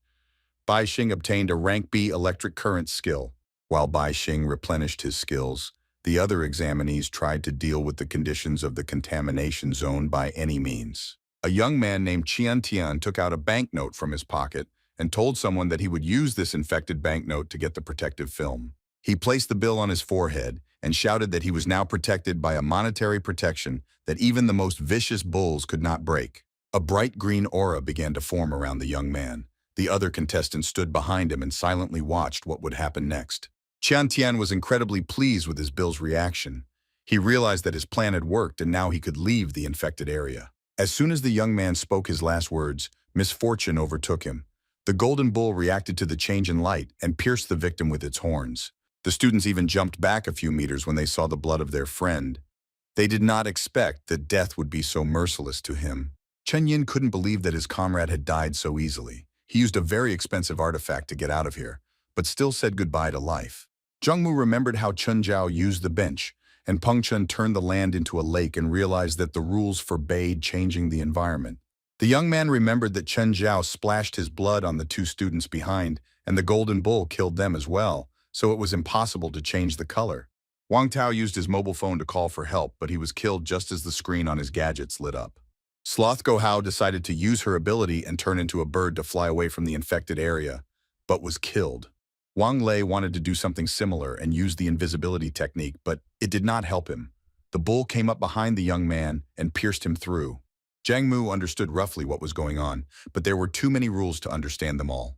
Bai Xing obtained a rank B electric current skill. While Bai Xing replenished his skills, the other examinees tried to deal with the conditions of the contamination zone by any means. A young man named Qian Tian took out a banknote from his pocket and told someone that he would use this infected banknote to get the protective film. He placed the bill on his forehead and shouted that he was now protected by a monetary protection that even the most vicious bulls could not break. A bright green aura began to form around the young man. The other contestants stood behind him and silently watched what would happen next. Qian Tian was incredibly pleased with his bill's reaction. He realized that his plan had worked and now he could leave the infected area. As soon as the young man spoke his last words, misfortune overtook him. The golden bull reacted to the change in light and pierced the victim with its horns. The students even jumped back a few meters when they saw the blood of their friend. They did not expect that death would be so merciless to him. Chen Yin couldn't believe that his comrade had died so easily. He used a very expensive artifact to get out of here, but still said goodbye to life. Zhengmu remembered how Chen Zhao used the bench, and Peng Chen turned the land into a lake and realized that the rules forbade changing the environment. The young man remembered that Chen Zhao splashed his blood on the two students behind, and the golden bull killed them as well, so it was impossible to change the color. Wang Tao used his mobile phone to call for help, but he was killed just as the screen on his gadgets lit up. Sloth Go Hao decided to use her ability and turn into a bird to fly away from the infected area, but was killed. Wang Lei wanted to do something similar and use the invisibility technique, but it did not help him. The bull came up behind the young man and pierced him through. Zhang Mu understood roughly what was going on, but there were too many rules to understand them all.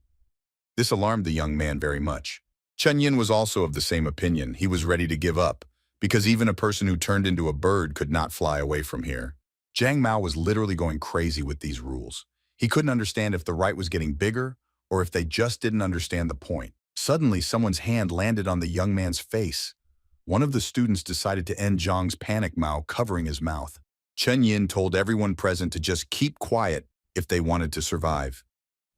This alarmed the young man very much. Chen Yin was also of the same opinion. He was ready to give up, because even a person who turned into a bird could not fly away from here. Zhang Mao was literally going crazy with these rules. He couldn't understand if the right was getting bigger or if they just didn't understand the point. Suddenly, someone's hand landed on the young man's face. One of the students decided to end Zhang's panic, Mao covering his mouth. Chen Yin told everyone present to just keep quiet if they wanted to survive.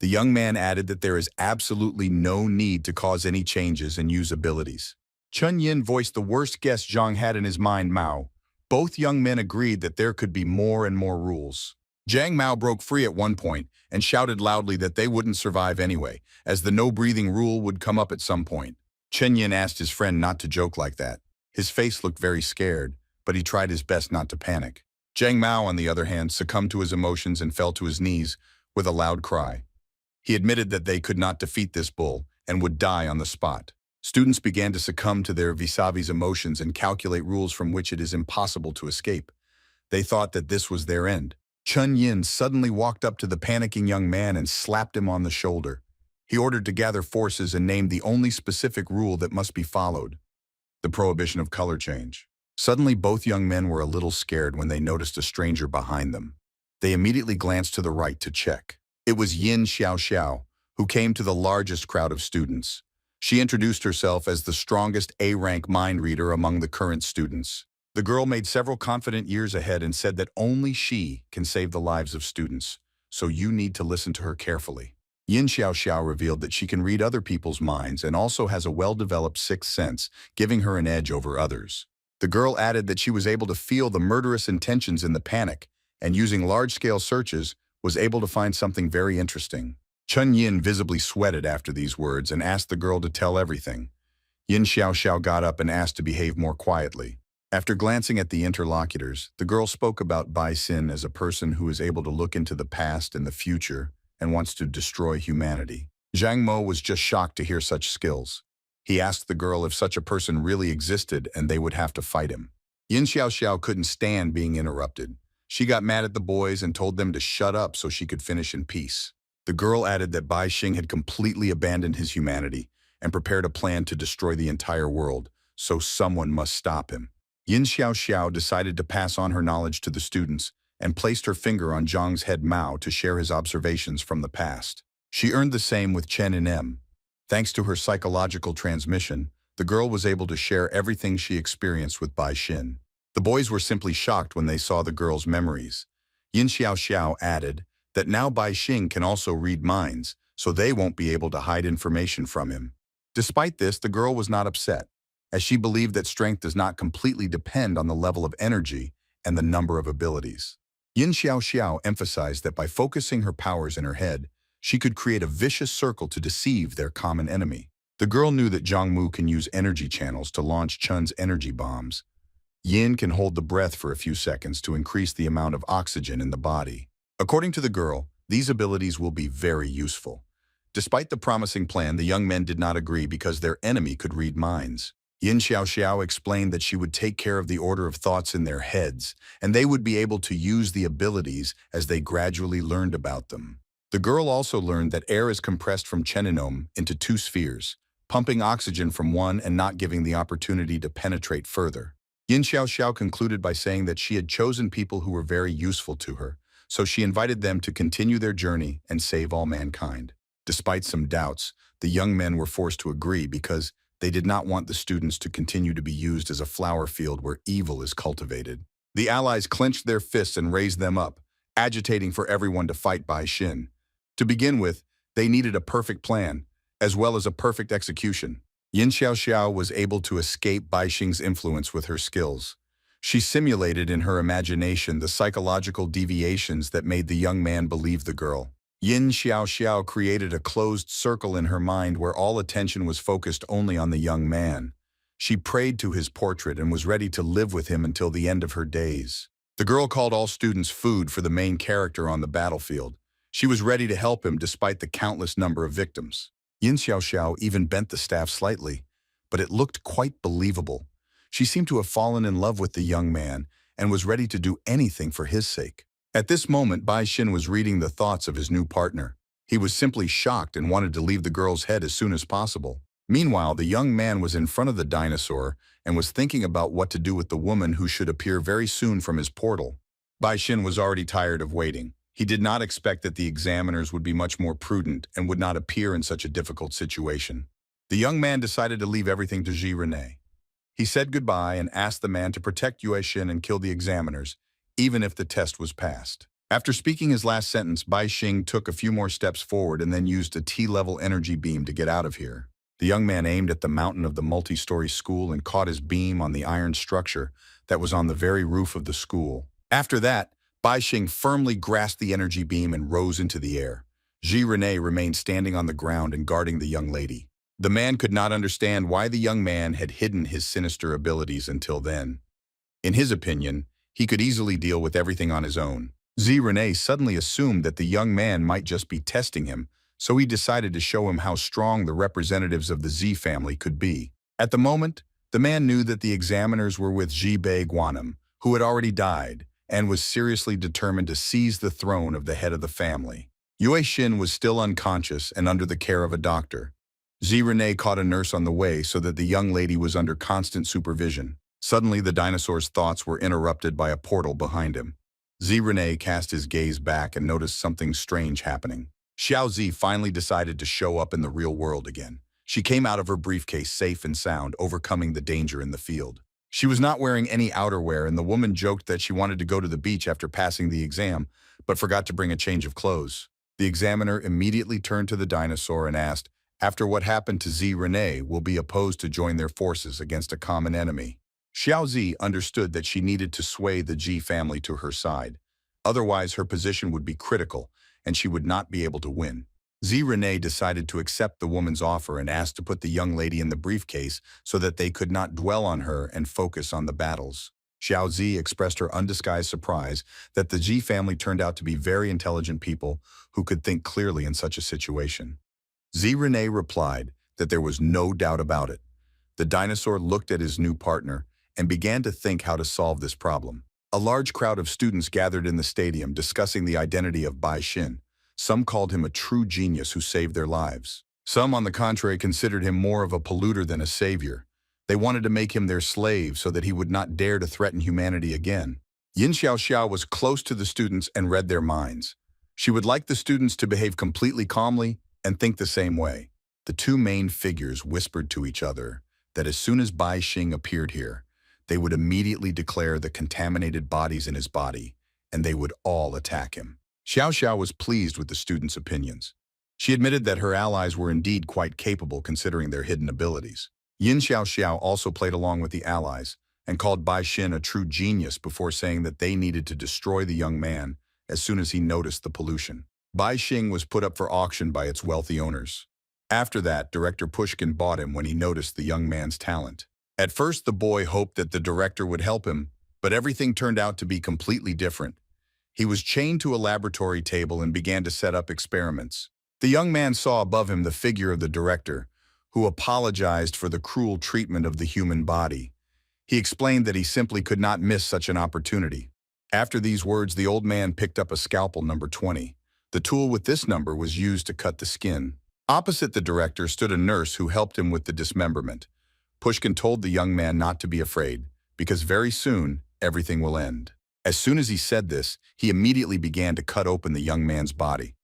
The young man added that there is absolutely no need to cause any changes and use abilities. Chen Yin voiced the worst guess Zhang had in his mind, Mao. Both young men agreed that there could be more and more rules. Zhang Mao broke free at one point and shouted loudly that they wouldn't survive anyway, as the no-breathing rule would come up at some point. Chen Yin asked his friend not to joke like that. His face looked very scared, but he tried his best not to panic. Zhang Mao, on the other hand, succumbed to his emotions and fell to his knees with a loud cry. He admitted that they could not defeat this bull and would die on the spot. Students began to succumb to their vis-a-vis emotions and calculate rules from which it is impossible to escape. They thought that this was their end. Chen Yin suddenly walked up to the panicking young man and slapped him on the shoulder. He ordered to gather forces and named the only specific rule that must be followed: the prohibition of color change. Suddenly, both young men were a little scared when they noticed a stranger behind them. They immediately glanced to the right to check. It was Yin Xiaoxiao, who came to the largest crowd of students. She introduced herself as the strongest A-rank mind reader among the current students. The girl made several confident years ahead and said that only she can save the lives of students, so you need to listen to her carefully. Yin Xiaoxiao revealed that she can read other people's minds and also has a well-developed sixth sense, giving her an edge over others. The girl added that she was able to feel the murderous intentions in the panic, and using large-scale searches, was able to find something very interesting. Chen Yin visibly sweated after these words and asked the girl to tell everything. Yin Xiaoxiao got up and asked to behave more quietly. After glancing at the interlocutors, the girl spoke about Bai Xin as a person who is able to look into the past and the future and wants to destroy humanity. Zhang Mo was just shocked to hear such skills. He asked the girl if such a person really existed and they would have to fight him. Yin Xiaoxiao couldn't stand being interrupted. She got mad at the boys and told them to shut up so she could finish in peace. The girl added that Bai Xing had completely abandoned his humanity and prepared a plan to destroy the entire world, so someone must stop him. Yin Xiaoxiao decided to pass on her knowledge to the students and placed her finger on Zhang's head Mao to share his observations from the past. She earned the same with Chen and M. Thanks to her psychological transmission, the girl was able to share everything she experienced with Bai Xin. The boys were simply shocked when they saw the girl's memories. Yin Xiaoxiao added that now Bai Xing can also read minds, so they won't be able to hide information from him. Despite this, the girl was not upset, as she believed that strength does not completely depend on the level of energy and the number of abilities. Yin Xiaoxiao emphasized that by focusing her powers in her head, she could create a vicious circle to deceive their common enemy. The girl knew that Zhang Mu can use energy channels to launch Chun's energy bombs. Yin can hold the breath for a few seconds to increase the amount of oxygen in the body. According to the girl, these abilities will be very useful. Despite the promising plan, the young men did not agree because their enemy could read minds. Yin Xiaoxiao explained that she would take care of the order of thoughts in their heads, and they would be able to use the abilities as they gradually learned about them. The girl also learned that air is compressed from Cheninome into two spheres, pumping oxygen from one and not giving the opportunity to penetrate further. Yin Xiaoxiao concluded by saying that she had chosen people who were very useful to her, so she invited them to continue their journey and save all mankind. Despite some doubts, the young men were forced to agree because they did not want the students to continue to be used as a flower field where evil is cultivated. The allies clenched their fists and raised them up, agitating for everyone to fight Bai Xin. To begin with, they needed a perfect plan, as well as a perfect execution. Yin Xiaoxiao was able to escape Bai Xing's influence with her skills. She simulated in her imagination the psychological deviations that made the young man believe the girl. Yin Xiaoxiao created a closed circle in her mind where all attention was focused only on the young man. She prayed to his portrait and was ready to live with him until the end of her days. The girl called all students food for the main character on the battlefield. She was ready to help him despite the countless number of victims. Yin Xiaoxiao even bent the staff slightly, but it looked quite believable. She seemed to have fallen in love with the young man and was ready to do anything for his sake. At this moment, Bai Xin was reading the thoughts of his new partner. He was simply shocked and wanted to leave the girl's head as soon as possible. Meanwhile, the young man was in front of the dinosaur and was thinking about what to do with the woman who should appear very soon from his portal. Bai Xin was already tired of waiting. He did not expect that the examiners would be much more prudent and would not appear in such a difficult situation. The young man decided to leave everything to Ji Rene. He said goodbye and asked the man to protect Yue Xin and kill the examiners, even if the test was passed. After speaking his last sentence, Bai Xing took a few more steps forward and then used a T-level energy beam to get out of here. The young man aimed at the mountain of the multi-story school and caught his beam on the iron structure that was on the very roof of the school. After that, Bai Xing firmly grasped the energy beam and rose into the air. Ji Rene remained standing on the ground and guarding the young lady. The man could not understand why the young man had hidden his sinister abilities until then. In his opinion, he could easily deal with everything on his own. Ji Rene suddenly assumed that the young man might just be testing him, so he decided to show him how strong the representatives of the Z family could be. At the moment, the man knew that the examiners were with Ji Bei Guanam, who had already died, and was seriously determined to seize the throne of the head of the family. Yue Xin was still unconscious and under the care of a doctor. Ji Rene caught a nurse on the way so that the young lady was under constant supervision. Suddenly, the dinosaur's thoughts were interrupted by a portal behind him. Ji Rene cast his gaze back and noticed something strange happening. Xiao Zi finally decided to show up in the real world again. She came out of her briefcase safe and sound, overcoming the danger in the field. She was not wearing any outerwear, and the woman joked that she wanted to go to the beach after passing the exam, but forgot to bring a change of clothes. The examiner immediately turned to the dinosaur and asked, after what happened to Ji Rene will be opposed to join their forces against a common enemy. Xiao Zi understood that she needed to sway the Ji family to her side. Otherwise, her position would be critical, and she would not be able to win. Ji Rene decided to accept the woman's offer and asked to put the young lady in the briefcase so that they could not dwell on her and focus on the battles. Xiao Zi expressed her undisguised surprise that the Ji family turned out to be very intelligent people who could think clearly in such a situation. Ji Rene replied that there was no doubt about it. The dinosaur looked at his new partner and began to think how to solve this problem. A large crowd of students gathered in the stadium discussing the identity of Bai Xin. Some called him a true genius who saved their lives. Some, on the contrary, considered him more of a polluter than a savior. They wanted to make him their slave so that he would not dare to threaten humanity again. Yin Xiaoxiao was close to the students and read their minds. She would like the students to behave completely calmly and think the same way. The two main figures whispered to each other that as soon as Bai Xing appeared here, they would immediately declare the contaminated bodies in his body, and they would all attack him. Xiao Xiao was pleased with the students' opinions. She admitted that her allies were indeed quite capable considering their hidden abilities. Yin Xiaoxiao also played along with the allies and called Bai Xin a true genius before saying that they needed to destroy the young man as soon as he noticed the pollution. Bai Xing was put up for auction by its wealthy owners. After that, Director Pushkin bought him when he noticed the young man's talent. At first, the boy hoped that the director would help him, but everything turned out to be completely different. He was chained to a laboratory table and began to set up experiments. The young man saw above him the figure of the director, who apologized for the cruel treatment of the human body. He explained that he simply could not miss such an opportunity. After these words, the old man picked up a scalpel number 20. The tool with this number was used to cut the skin. Opposite the director stood a nurse who helped him with the dismemberment. Pushkin told the young man not to be afraid, because very soon, everything will end. As soon as he said this, he immediately began to cut open the young man's body.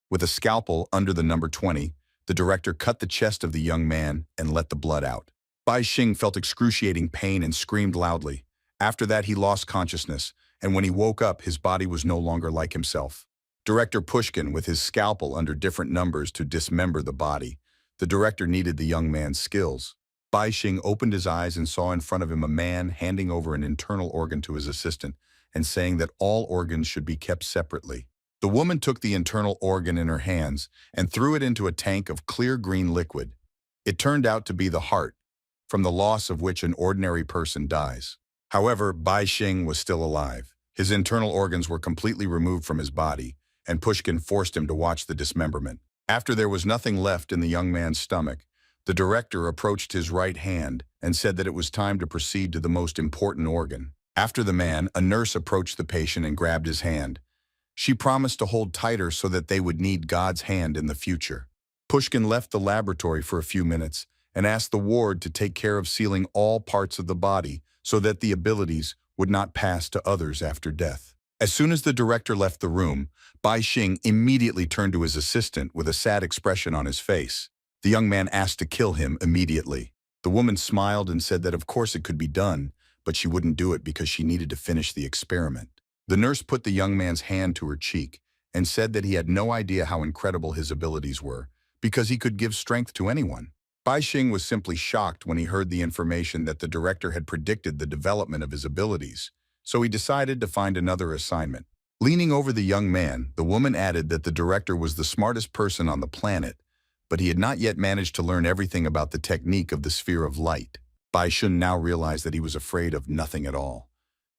With a scalpel under the number 20, the director cut the chest of the young man and let the blood out. Bai Xing felt excruciating pain and screamed loudly. After that, he lost consciousness, and when he woke up, his body was no longer like himself. Director Pushkin, with his scalpel under different numbers to dismember the body, the director needed the young man's skills. Bai Xing opened his eyes and saw in front of him a man handing over an internal organ to his assistant and saying that all organs should be kept separately. The woman took the internal organ in her hands and threw it into a tank of clear green liquid. It turned out to be the heart, from the loss of which an ordinary person dies. However, Bai Xing was still alive. His internal organs were completely removed from his body, and Pushkin forced him to watch the dismemberment. After there was nothing left in the young man's stomach, the director approached his right hand and said that it was time to proceed to the most important organ. After the man, a nurse approached the patient and grabbed his hand. She promised to hold tighter so that they would need God's hand in the future. Pushkin left the laboratory for a few minutes and asked the ward to take care of sealing all parts of the body so that the abilities would not pass to others after death. As soon as the director left the room, Bai Xing immediately turned to his assistant with a sad expression on his face. The young man asked to kill him immediately. The woman smiled and said that of course it could be done, but she wouldn't do it because she needed to finish the experiment. The nurse put the young man's hand to her cheek and said that he had no idea how incredible his abilities were, because he could give strength to anyone. Bai Xing was simply shocked when he heard the information that the director had predicted the development of his abilities, so he decided to find another assignment. Leaning over the young man, the woman added that the director was the smartest person on the planet, but he had not yet managed to learn everything about the technique of the sphere of light. Bai Xing now realized that he was afraid of nothing at all.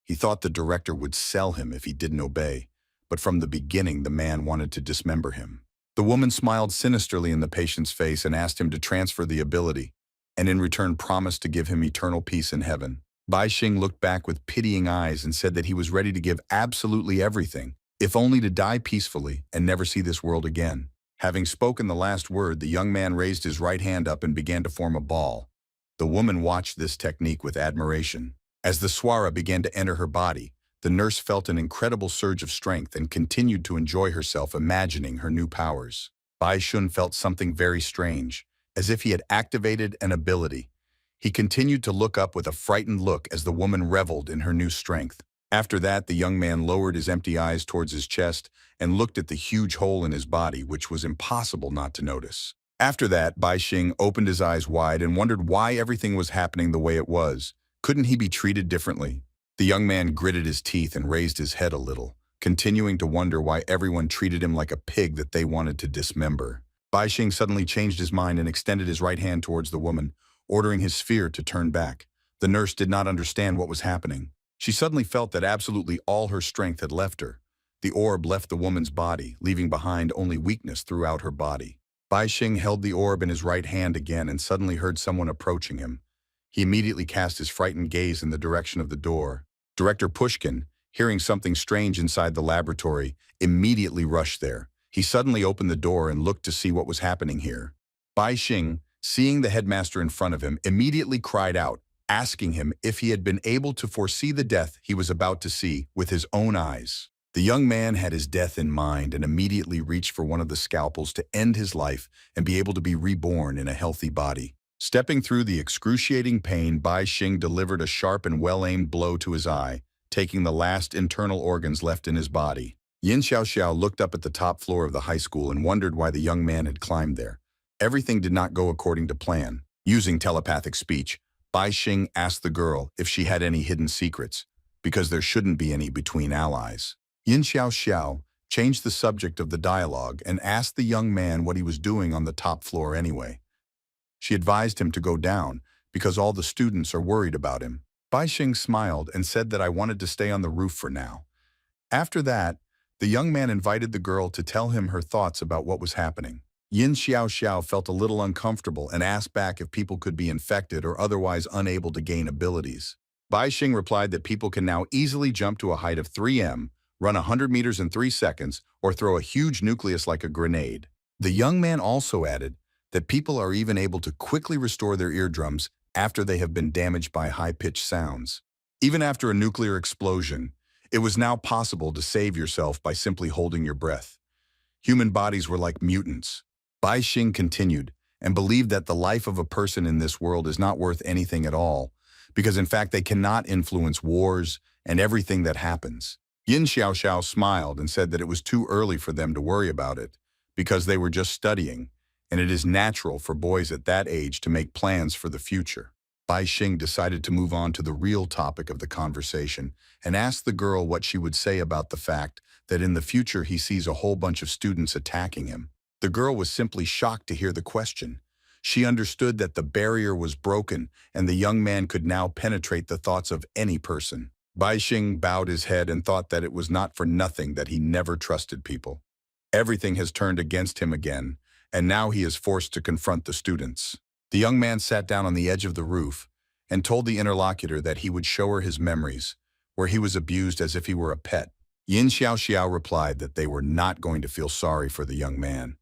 He thought the director would sell him if he didn't obey, but from the beginning the man wanted to dismember him. The woman smiled sinisterly in the patient's face and asked him to transfer the ability, and in return promised to give him eternal peace in heaven. Bai Xing looked back with pitying eyes and said that he was ready to give absolutely everything, if only to die peacefully and never see this world again. Having spoken the last word, the young man raised his right hand up and began to form a ball. The woman watched this technique with admiration. As the swara began to enter her body, the nurse felt an incredible surge of strength and continued to enjoy herself imagining her new powers. Bai Xing felt something very strange, as if he had activated an ability. He continued to look up with a frightened look as the woman reveled in her new strength. After that, the young man lowered his empty eyes towards his chest and looked at the huge hole in his body, which was impossible not to notice. After that, Bai Xing opened his eyes wide and wondered why everything was happening the way it was. Couldn't he be treated differently? The young man gritted his teeth and raised his head a little, continuing to wonder why everyone treated him like a pig that they wanted to dismember. Bai Xing suddenly changed his mind and extended his right hand towards the woman, ordering his sphere to turn back. The nurse did not understand what was happening. She suddenly felt that absolutely all her strength had left her. The orb left the woman's body, leaving behind only weakness throughout her body. Bai Xing held the orb in his right hand again and suddenly heard someone approaching him. He immediately cast his frightened gaze in the direction of the door. Director Pushkin, hearing something strange inside the laboratory, immediately rushed there. He suddenly opened the door and looked to see what was happening here. Bai Xing, seeing the headmaster in front of him, immediately cried out, asking him if he had been able to foresee the death he was about to see with his own eyes. The young man had his death in mind and immediately reached for one of the scalpels to end his life and be able to be reborn in a healthy body. Stepping through the excruciating pain, Bai Xing delivered a sharp and well-aimed blow to his eye, taking the last internal organs left in his body. Yin Xiaoxiao looked up at the top floor of the high school and wondered why the young man had climbed there. Everything did not go according to plan. Using telepathic speech, Bai Xing asked the girl if she had any hidden secrets, because there shouldn't be any between allies. Yin Xiaoxiao changed the subject of the dialogue and asked the young man what he was doing on the top floor anyway. She advised him to go down because all the students are worried about him. Bai Xing smiled and said that I wanted to stay on the roof for now. After that, the young man invited the girl to tell him her thoughts about what was happening. Yin Xiaoxiao felt a little uncomfortable and asked back if people could be infected or otherwise unable to gain abilities. Bai Xing replied that people can now easily jump to a height of 3 m, run 100 meters in 3 seconds, or throw a huge nucleus like a grenade. The young man also added that people are even able to quickly restore their eardrums after they have been damaged by high-pitched sounds. Even after a nuclear explosion, it was now possible to save yourself by simply holding your breath. Human bodies were like mutants. Bai Xing continued and believed that the life of a person in this world is not worth anything at all, because in fact they cannot influence wars and everything that happens. Yin Xiaoxiao smiled and said that it was too early for them to worry about it, because they were just studying, and it is natural for boys at that age to make plans for the future. Bai Xing decided to move on to the real topic of the conversation and asked the girl what she would say about the fact that in the future he sees a whole bunch of students attacking him. The girl was simply shocked to hear the question. She understood that the barrier was broken and the young man could now penetrate the thoughts of any person. Bai Xing bowed his head and thought that it was not for nothing that he never trusted people. Everything has turned against him again, and now he is forced to confront the students. The young man sat down on the edge of the roof and told the interlocutor that he would show her his memories, where he was abused as if he were a pet. Yin Xiaoxiao replied that they were not going to feel sorry for the young man.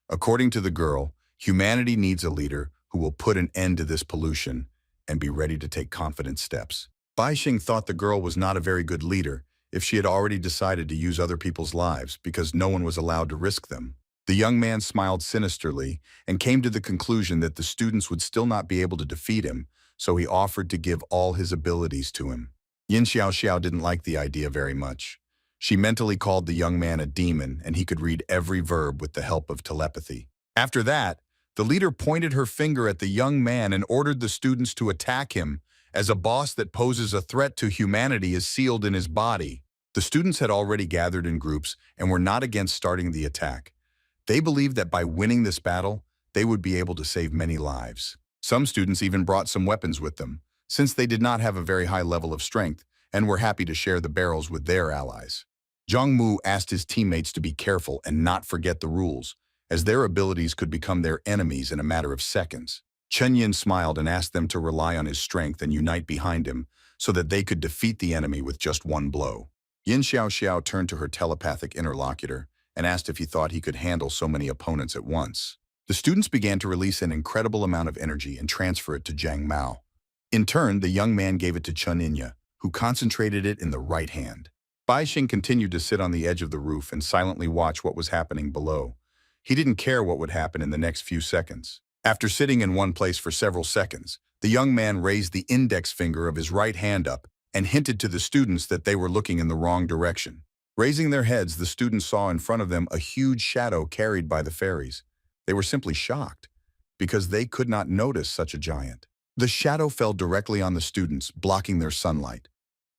According to the girl, humanity needs a leader who will put an end to this pollution and be ready to take confident steps. Bai Xing thought the girl was not a very good leader if she had already decided to use other people's lives because no one was allowed to risk them. The young man smiled sinisterly and came to the conclusion that the students would still not be able to defeat him, so he offered to give all his abilities to him. Yin Xiaoxiao didn't like the idea very much. She mentally called the young man a demon, and he could read every verb with the help of telepathy. After that, the leader pointed her finger at the young man and ordered the students to attack him, as a boss that poses a threat to humanity is sealed in his body. The students had already gathered in groups and were not against starting the attack. They believed that by winning this battle, they would be able to save many lives. Some students even brought some weapons with them, since they did not have a very high level of strength and were happy to share the barrels with their allies. Zhang Mu asked his teammates to be careful and not forget the rules, as their abilities could become their enemies in a matter of seconds. Chen Yin smiled and asked them to rely on his strength and unite behind him so that they could defeat the enemy with just one blow. Yin Xiaoxiao turned to her telepathic interlocutor and asked if he thought he could handle so many opponents at once. The students began to release an incredible amount of energy and transfer it to Zhang Mao. In turn, the young man gave it to Chen Inya, who concentrated it in the right hand. Bai Xing continued to sit on the edge of the roof and silently watch what was happening below. He didn't care what would happen in the next few seconds. After sitting in one place for several seconds, the young man raised the index finger of his right hand up and hinted to the students that they were looking in the wrong direction. Raising their heads, the students saw in front of them a huge shadow carried by the fairies. They were simply shocked, because they could not notice such a giant. The shadow fell directly on the students, blocking their sunlight.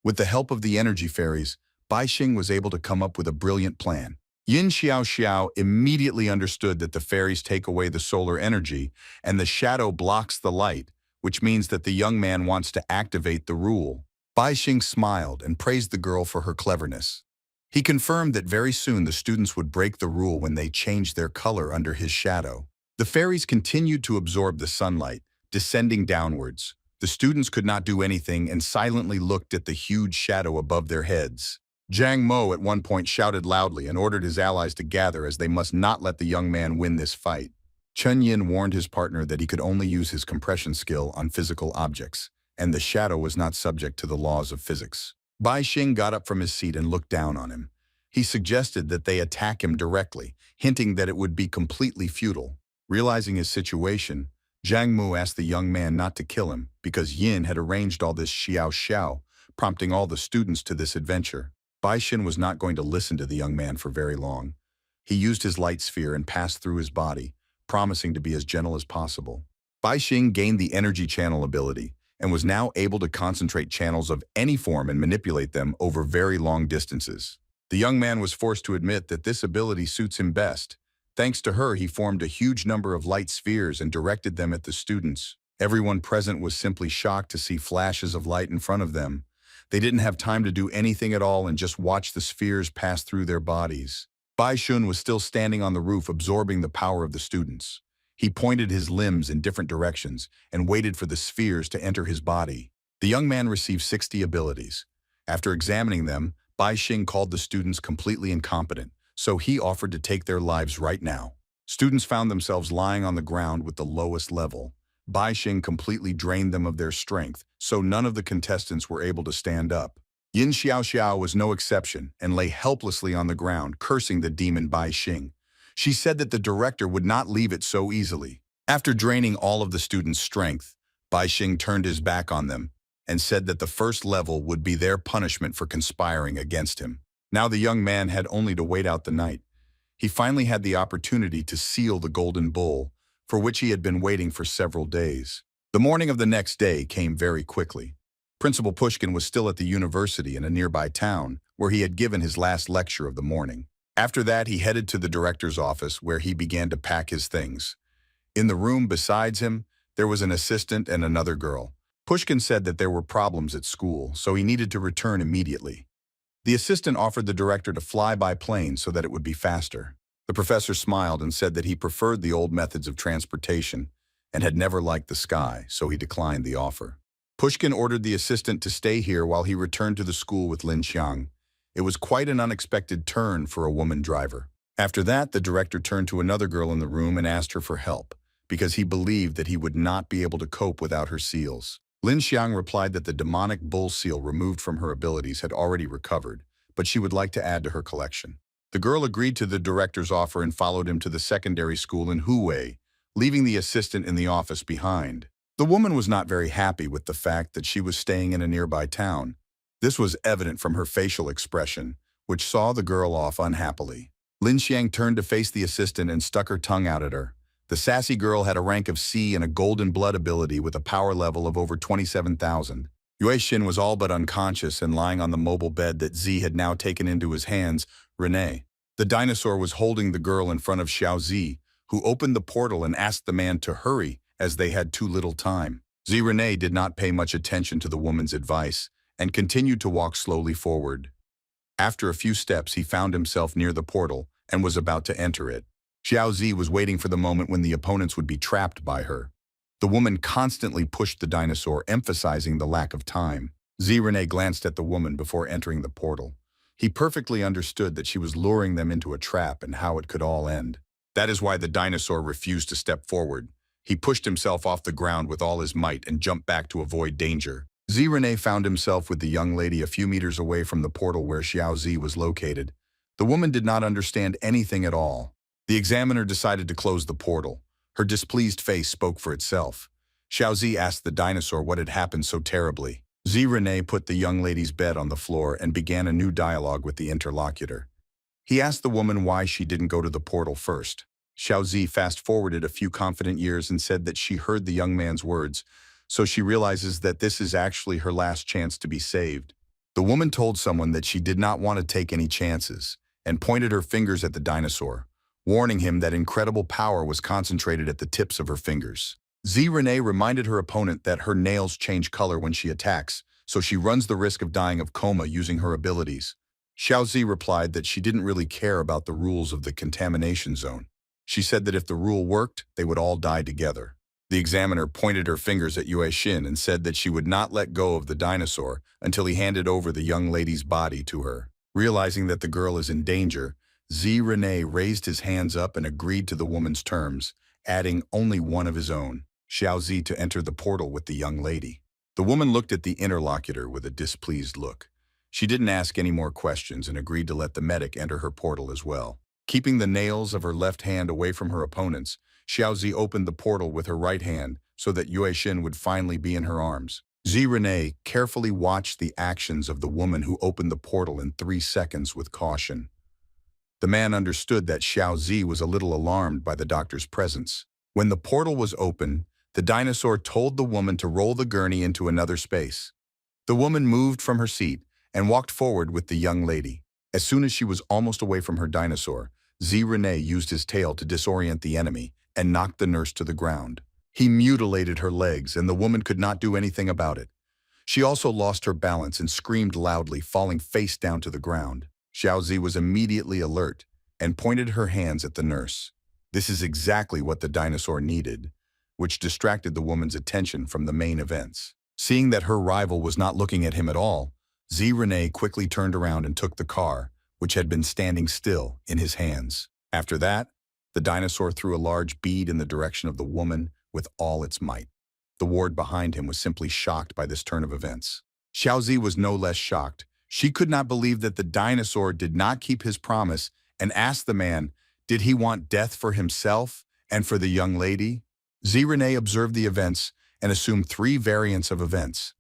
With the help of the energy fairies, Bai Xing was able to come up with a brilliant plan. Yin Xiaoxiao immediately understood that the fairies take away the solar energy and the shadow blocks the light, which means that the young man wants to activate the rule. Bai Xing smiled and praised the girl for her cleverness. He confirmed that very soon the students would break the rule when they changed their color under his shadow. The fairies continued to absorb the sunlight, descending downwards. The students could not do anything and silently looked at the huge shadow above their heads. Zhang Mo at one point shouted loudly and ordered his allies to gather as they must not let the young man win this fight. Chun Yin warned his partner that he could only use his compression skill on physical objects, and the shadow was not subject to the laws of physics. Bai Xing got up from his seat and looked down on him. He suggested that they attack him directly, hinting that it would be completely futile. Realizing his situation, Zhang Mu asked the young man not to kill him because Yin had arranged all this xiao xiao, prompting all the students to this adventure. Bai Xin was not going to listen to the young man for very long. He used his light sphere and passed through his body, promising to be as gentle as possible. Bai Xing gained the energy channel ability and was now able to concentrate channels of any form and manipulate them over very long distances. The young man was forced to admit that this ability suits him best. Thanks to her, he formed a huge number of light spheres and directed them at the students. Everyone present was simply shocked to see flashes of light in front of them. They didn't have time to do anything at all and just watch the spheres pass through their bodies. Bai Xun was still standing on the roof absorbing the power of the students. He pointed his limbs in different directions and waited for the spheres to enter his body. The young man received 60 abilities. After examining them, Bai Xing called the students completely incompetent, so he offered to take their lives right now. Students found themselves lying on the ground with the lowest level. Bai Xing completely drained them of their strength, so none of the contestants were able to stand up. Yin Xiaoxiao was no exception and lay helplessly on the ground, cursing the demon Bai Xing. She said that the director would not leave it so easily. After draining all of the students' strength, Bai Xing turned his back on them and said that the first level would be their punishment for conspiring against him. Now the young man had only to wait out the night. He finally had the opportunity to seal the golden bull, for which he had been waiting for several days. The morning of the next day came very quickly. Principal Pushkin was still at the university in a nearby town, where he had given his last lecture of the morning. After that, he headed to the director's office, where he began to pack his things. In the room besides him, there was an assistant and another girl. Pushkin said that there were problems at school, so he needed to return immediately. The assistant offered the director to fly by plane so that it would be faster. The professor smiled and said that he preferred the old methods of transportation and had never liked the sky, so he declined the offer. Pushkin ordered the assistant to stay here while he returned to the school with Lin Xiang. It was quite an unexpected turn for a woman driver. After that, the director turned to another girl in the room and asked her for help, because he believed that he would not be able to cope without her seals. Lin Xiang replied that the demonic bull seal removed from her abilities had already recovered, but she would like to add to her collection. The girl agreed to the director's offer and followed him to the secondary school in Huwei, leaving the assistant in the office behind. The woman was not very happy with the fact that she was staying in a nearby town. This was evident from her facial expression, which saw the girl off unhappily. Lin Xiang turned to face the assistant and stuck her tongue out at her. The sassy girl had a rank of C and a golden blood ability with a power level of over 27,000. Yue Xin was all but unconscious and lying on the mobile bed that Z had now taken into his hands, Renee. The dinosaur was holding the girl in front of Xiao Zi, who opened the portal and asked the man to hurry as they had too little time. Z Renee did not pay much attention to the woman's advice and continued to walk slowly forward. After a few steps, he found himself near the portal and was about to enter it. Xiao Zi was waiting for the moment when the opponents would be trapped by her. The woman constantly pushed the dinosaur, emphasizing the lack of time. Z Renee glanced at the woman before entering the portal. He perfectly understood that she was luring them into a trap and how it could all end. That is why the dinosaur refused to step forward. He pushed himself off the ground with all his might and jumped back to avoid danger. Z Renee found himself with the young lady a few meters away from the portal where Xiao Zi was located. The woman did not understand anything at all. The examiner decided to close the portal. Her displeased face spoke for itself. Xiao Zi asked the dinosaur what had happened so terribly. Z Renee put the young lady's bed on the floor and began a new dialogue with the interlocutor. He asked the woman why she didn't go to the portal first. Xiao Zi fast-forwarded a few confident years and said that she heard the young man's words, so she realizes that this is actually her last chance to be saved. The woman told someone that she did not want to take any chances and pointed her fingers at the dinosaur, warning him that incredible power was concentrated at the tips of her fingers. Z Renee reminded her opponent that her nails change color when she attacks, so she runs the risk of dying of coma using her abilities. Xiao Zi replied that she didn't really care about the rules of the contamination zone. She said that if the rule worked, they would all die together. The examiner pointed her fingers at Yue Xin and said that she would not let go of the dinosaur until he handed over the young lady's body to her. Realizing that the girl is in danger, Z Renee raised his hands up and agreed to the woman's terms, adding only one of his own, Xiaozi, to enter the portal with the young lady. The woman looked at the interlocutor with a displeased look. She didn't ask any more questions and agreed to let the medic enter her portal as well. Keeping the nails of her left hand away from her opponents, Xiaozi opened the portal with her right hand so that Yue Xin would finally be in her arms. Zi Renee carefully watched the actions of the woman who opened the portal in 3 seconds with caution. The man understood that Xiaozi was a little alarmed by the doctor's presence. When the portal was open, the dinosaur told the woman to roll the gurney into another space. The woman moved from her seat and walked forward with the young lady. As soon as she was almost away from her dinosaur, Zi Renee used his tail to disorient the enemy and knocked the nurse to the ground. He mutilated her legs, and the woman could not do anything about it. She also lost her balance and screamed loudly, falling face down to the ground. Xiaozi was immediately alert and pointed her hands at the nurse. This is exactly what the dinosaur needed, which distracted the woman's attention from the main events. Seeing that her rival was not looking at him at all, Zi Renee quickly turned around and took the car, which had been standing still, in his hands. After that, the dinosaur threw a large bead in the direction of the woman with all its might. The ward behind him was simply shocked by this turn of events. Xiaozi was no less shocked. She could not believe that the dinosaur did not keep his promise and asked the man, did he want death for himself and for the young lady? Zi Renee observed the events and assumed 3 variants of events.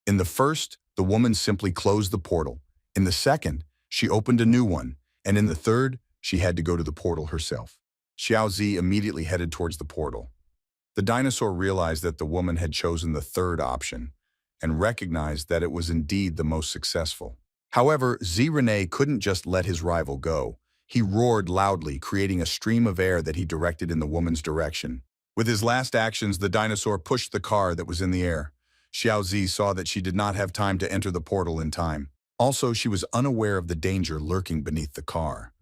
In the first, the woman simply closed the portal. In the second, she opened a new one. And in the third, she had to go to the portal herself. Xiaozi immediately headed towards the portal. The dinosaur realized that the woman had chosen the third option and recognized that it was indeed the most successful. However, Zi Renee couldn't just let his rival go. He roared loudly, creating a stream of air that he directed in the woman's direction. With his last actions, the dinosaur pushed the car that was in the air. Xiaozi saw that she did not have time to enter the portal in time. Also, she was unaware of the danger lurking beneath the car.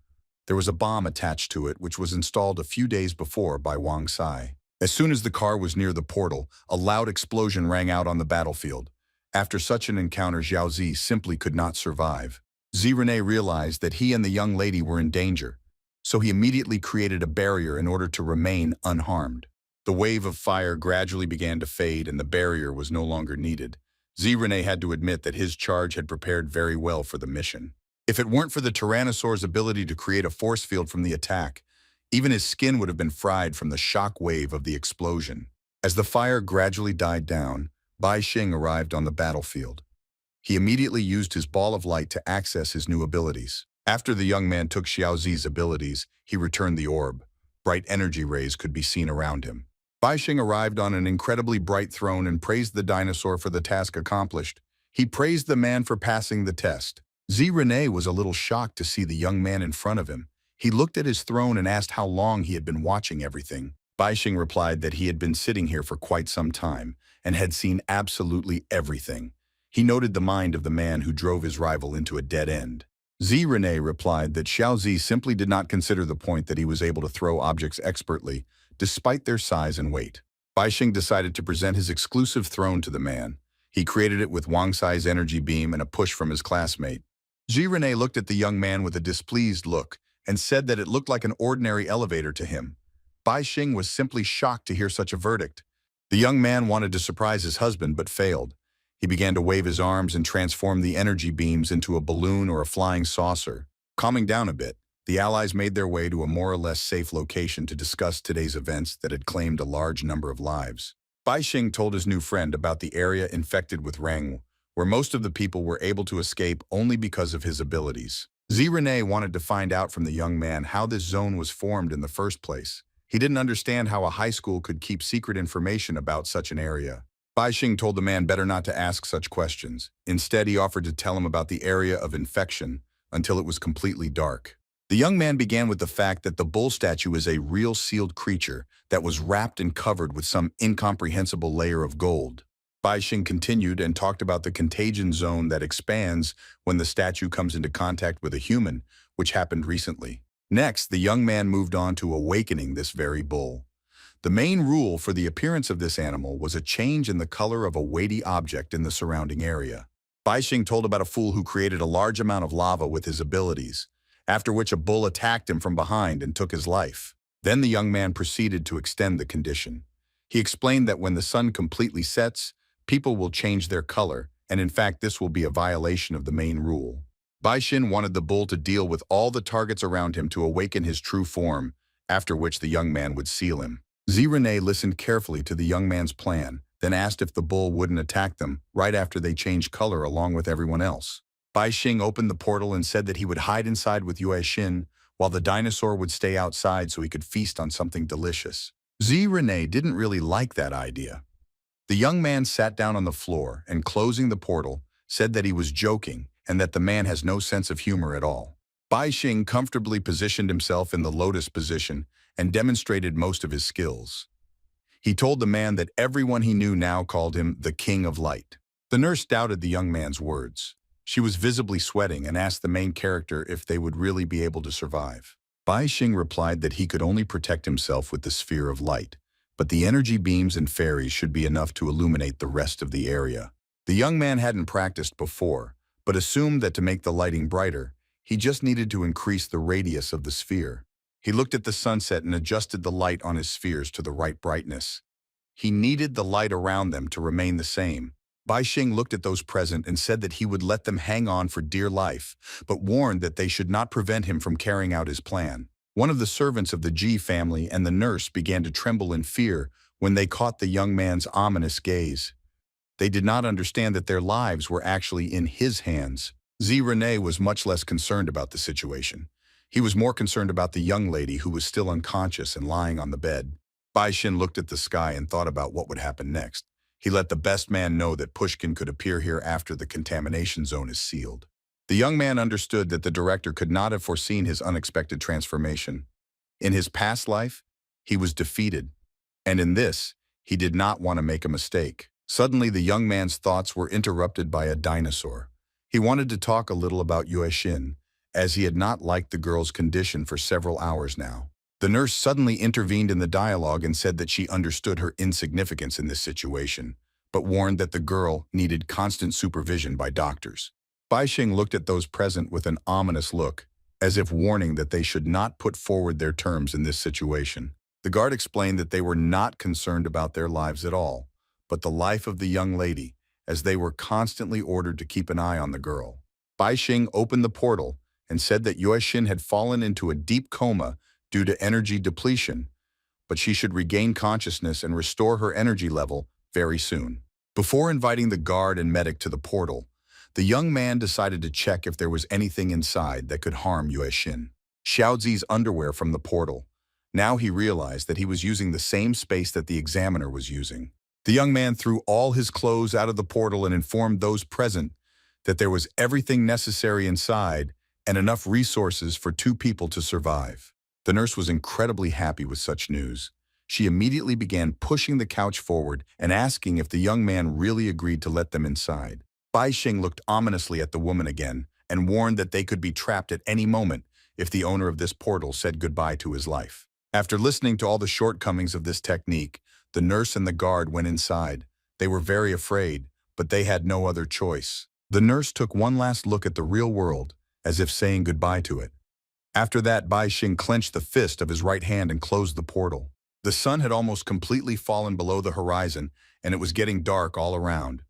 There was a bomb attached to it, which was installed a few days before by Wang Sai. As soon as the car was near the portal, a loud explosion rang out on the battlefield. After such an encounter, Xiaozi simply could not survive. Zi Renee realized that he and the young lady were in danger, so he immediately created a barrier in order to remain unharmed. The wave of fire gradually began to fade and the barrier was no longer needed. Zi Renee had to admit that his charge had prepared very well for the mission. If it weren't for the Tyrannosaur's ability to create a force field from the attack, even his skin would have been fried from the shock wave of the explosion. As the fire gradually died down, Bai Xing arrived on the battlefield. He immediately used his ball of light to access his new abilities. After the young man took Xiaozi's abilities, he returned the orb. Bright energy rays could be seen around him. Bai Xing arrived on an incredibly bright throne and praised the dinosaur for the task accomplished. He praised the man for passing the test. Zi Renee was a little shocked to see the young man in front of him. He looked at his throne and asked how long he had been watching everything. Bai Xing replied that he had been sitting here for quite some time and had seen absolutely everything. He noted the mind of the man who drove his rival into a dead end. Zi Renee replied that Xiaozi simply did not consider the point that he was able to throw objects expertly, despite their size and weight. Bai Xing decided to present his exclusive throne to the man. He created it with Wang Sai's energy beam and a push from his classmate. Zi Renee looked at the young man with a displeased look and said that it looked like an ordinary elevator to him. Bai Xing was simply shocked to hear such a verdict. The young man wanted to surprise his husband but failed. He began to wave his arms and transform the energy beams into a balloon or a flying saucer. Calming down a bit, the allies made their way to a more or less safe location to discuss today's events that had claimed a large number of lives. Bai Xing told his new friend about the area infected with Rangwu, where most of the people were able to escape only because of his abilities. Zi Renee wanted to find out from the young man how this zone was formed in the first place. He didn't understand how a high school could keep secret information about such an area. Bai Xing told the man better not to ask such questions. Instead, he offered to tell him about the area of infection until it was completely dark. The young man began with the fact that the bull statue is a real sealed creature that was wrapped and covered with some incomprehensible layer of gold. Bai Xing continued and talked about the contagion zone that expands when the statue comes into contact with a human, which happened recently. Next, the young man moved on to awakening this very bull. The main rule for the appearance of this animal was a change in the color of a weighty object in the surrounding area. Bai Xing told about a fool who created a large amount of lava with his abilities, after which a bull attacked him from behind and took his life. Then the young man proceeded to extend the condition. He explained that when the sun completely sets, people will change their color, and in fact this will be a violation of the main rule. Baishin wanted the bull to deal with all the targets around him to awaken his true form, after which the young man would seal him. Zirene listened carefully to the young man's plan, then asked if the bull wouldn't attack them right after they changed color along with everyone else. Bai Xing opened the portal and said that he would hide inside with Yue Xin, while the dinosaur would stay outside so he could feast on something delicious. Zirene didn't really like that idea. The young man sat down on the floor and, closing the portal, said that he was joking and that the man has no sense of humor at all. Bai Xing comfortably positioned himself in the lotus position and demonstrated most of his skills. He told the man that everyone he knew now called him the King of Light. The nurse doubted the young man's words. She was visibly sweating and asked the main character if they would really be able to survive. Bai Xing replied that he could only protect himself with the sphere of light, but the energy beams and fairies should be enough to illuminate the rest of the area. The young man hadn't practiced before, but assumed that to make the lighting brighter, he just needed to increase the radius of the sphere. He looked at the sunset and adjusted the light on his spheres to the right brightness. He needed the light around them to remain the same. Bai Xing looked at those present and said that he would let them hang on for dear life, but warned that they should not prevent him from carrying out his plan. One of the servants of the Ji family and the nurse began to tremble in fear when they caught the young man's ominous gaze. They did not understand that their lives were actually in his hands. Zirene was much less concerned about the situation. He was more concerned about the young lady who was still unconscious and lying on the bed. Bai Xin looked at the sky and thought about what would happen next. He let the best man know that Pushkin could appear here after the contamination zone is sealed. The young man understood that the director could not have foreseen his unexpected transformation. In his past life, he was defeated, and in this, he did not want to make a mistake. Suddenly, the young man's thoughts were interrupted by a dinosaur. He wanted to talk a little about Yue Xin, as he had not liked the girl's condition for several hours now. The nurse suddenly intervened in the dialogue and said that she understood her insignificance in this situation, but warned that the girl needed constant supervision by doctors. Bai Xing looked at those present with an ominous look, as if warning that they should not put forward their terms in this situation. The guard explained that they were not concerned about their lives at all, but the life of the young lady, as they were constantly ordered to keep an eye on the girl. Bai Xing opened the portal and said that Yue Xin had fallen into a deep coma due to energy depletion, but she should regain consciousness and restore her energy level very soon. Before inviting the guard and medic to the portal, the young man decided to check if there was anything inside that could harm Yue Xin. Xiaozi's underwear from the portal. Now he realized that he was using the same space that the examiner was using. The young man threw all his clothes out of the portal and informed those present that there was everything necessary inside and enough resources for 2 people to survive. The nurse was incredibly happy with such news. She immediately began pushing the couch forward and asking if the young man really agreed to let them inside. Bai Xing looked ominously at the woman again and warned that they could be trapped at any moment if the owner of this portal said goodbye to his life. After listening to all the shortcomings of this technique, the nurse and the guard went inside. They were very afraid, but they had no other choice. The nurse took one last look at the real world, as if saying goodbye to it. After that, Bai Xing clenched the fist of his right hand and closed the portal. The sun had almost completely fallen below the horizon, and it was getting dark all around.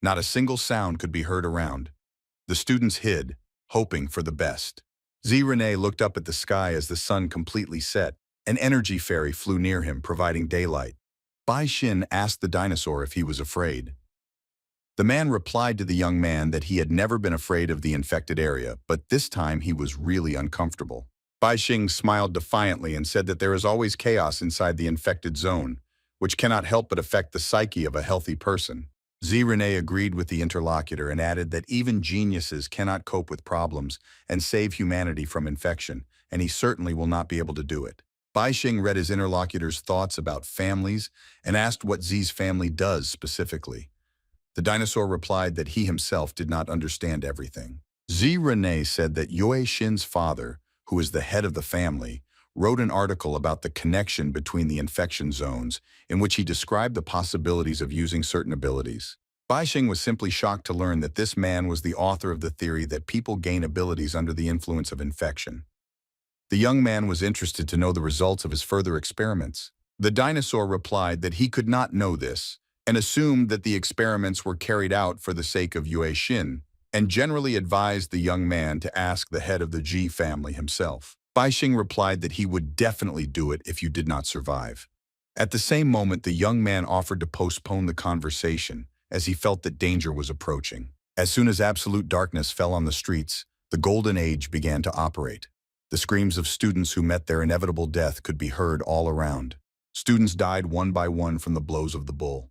Not a single sound could be heard around. The students hid, hoping for the best. Zirene looked up at the sky as the sun completely set. An energy fairy flew near him, providing daylight. Bai Xin asked the dinosaur if he was afraid. The man replied to the young man that he had never been afraid of the infected area, but this time he was really uncomfortable. Bai Xing smiled defiantly and said that there is always chaos inside the infected zone, which cannot help but affect the psyche of a healthy person. Zirene agreed with the interlocutor and added that even geniuses cannot cope with problems and save humanity from infection, and he certainly will not be able to do it. Bai Xing read his interlocutor's thoughts about families and asked what Zi's family does specifically. The dinosaur replied that he himself did not understand everything. Zirene said that Yue Xin's father, who is the head of the family, wrote an article about the connection between the infection zones in which he described the possibilities of using certain abilities. Bai Xing was simply shocked to learn that this man was the author of the theory that people gain abilities under the influence of infection. The young man was interested to know the results of his further experiments. The dinosaur replied that he could not know this, and assumed that the experiments were carried out for the sake of Yue Xin, and generally advised the young man to ask the head of the Ji family himself. Bai Xing replied that he would definitely do it if you did not survive. At the same moment, the young man offered to postpone the conversation, as he felt that danger was approaching. As soon as absolute darkness fell on the streets, the Golden Age began to operate. The screams of students who met their inevitable death could be heard all around. Students died one by one from the blows of the bull.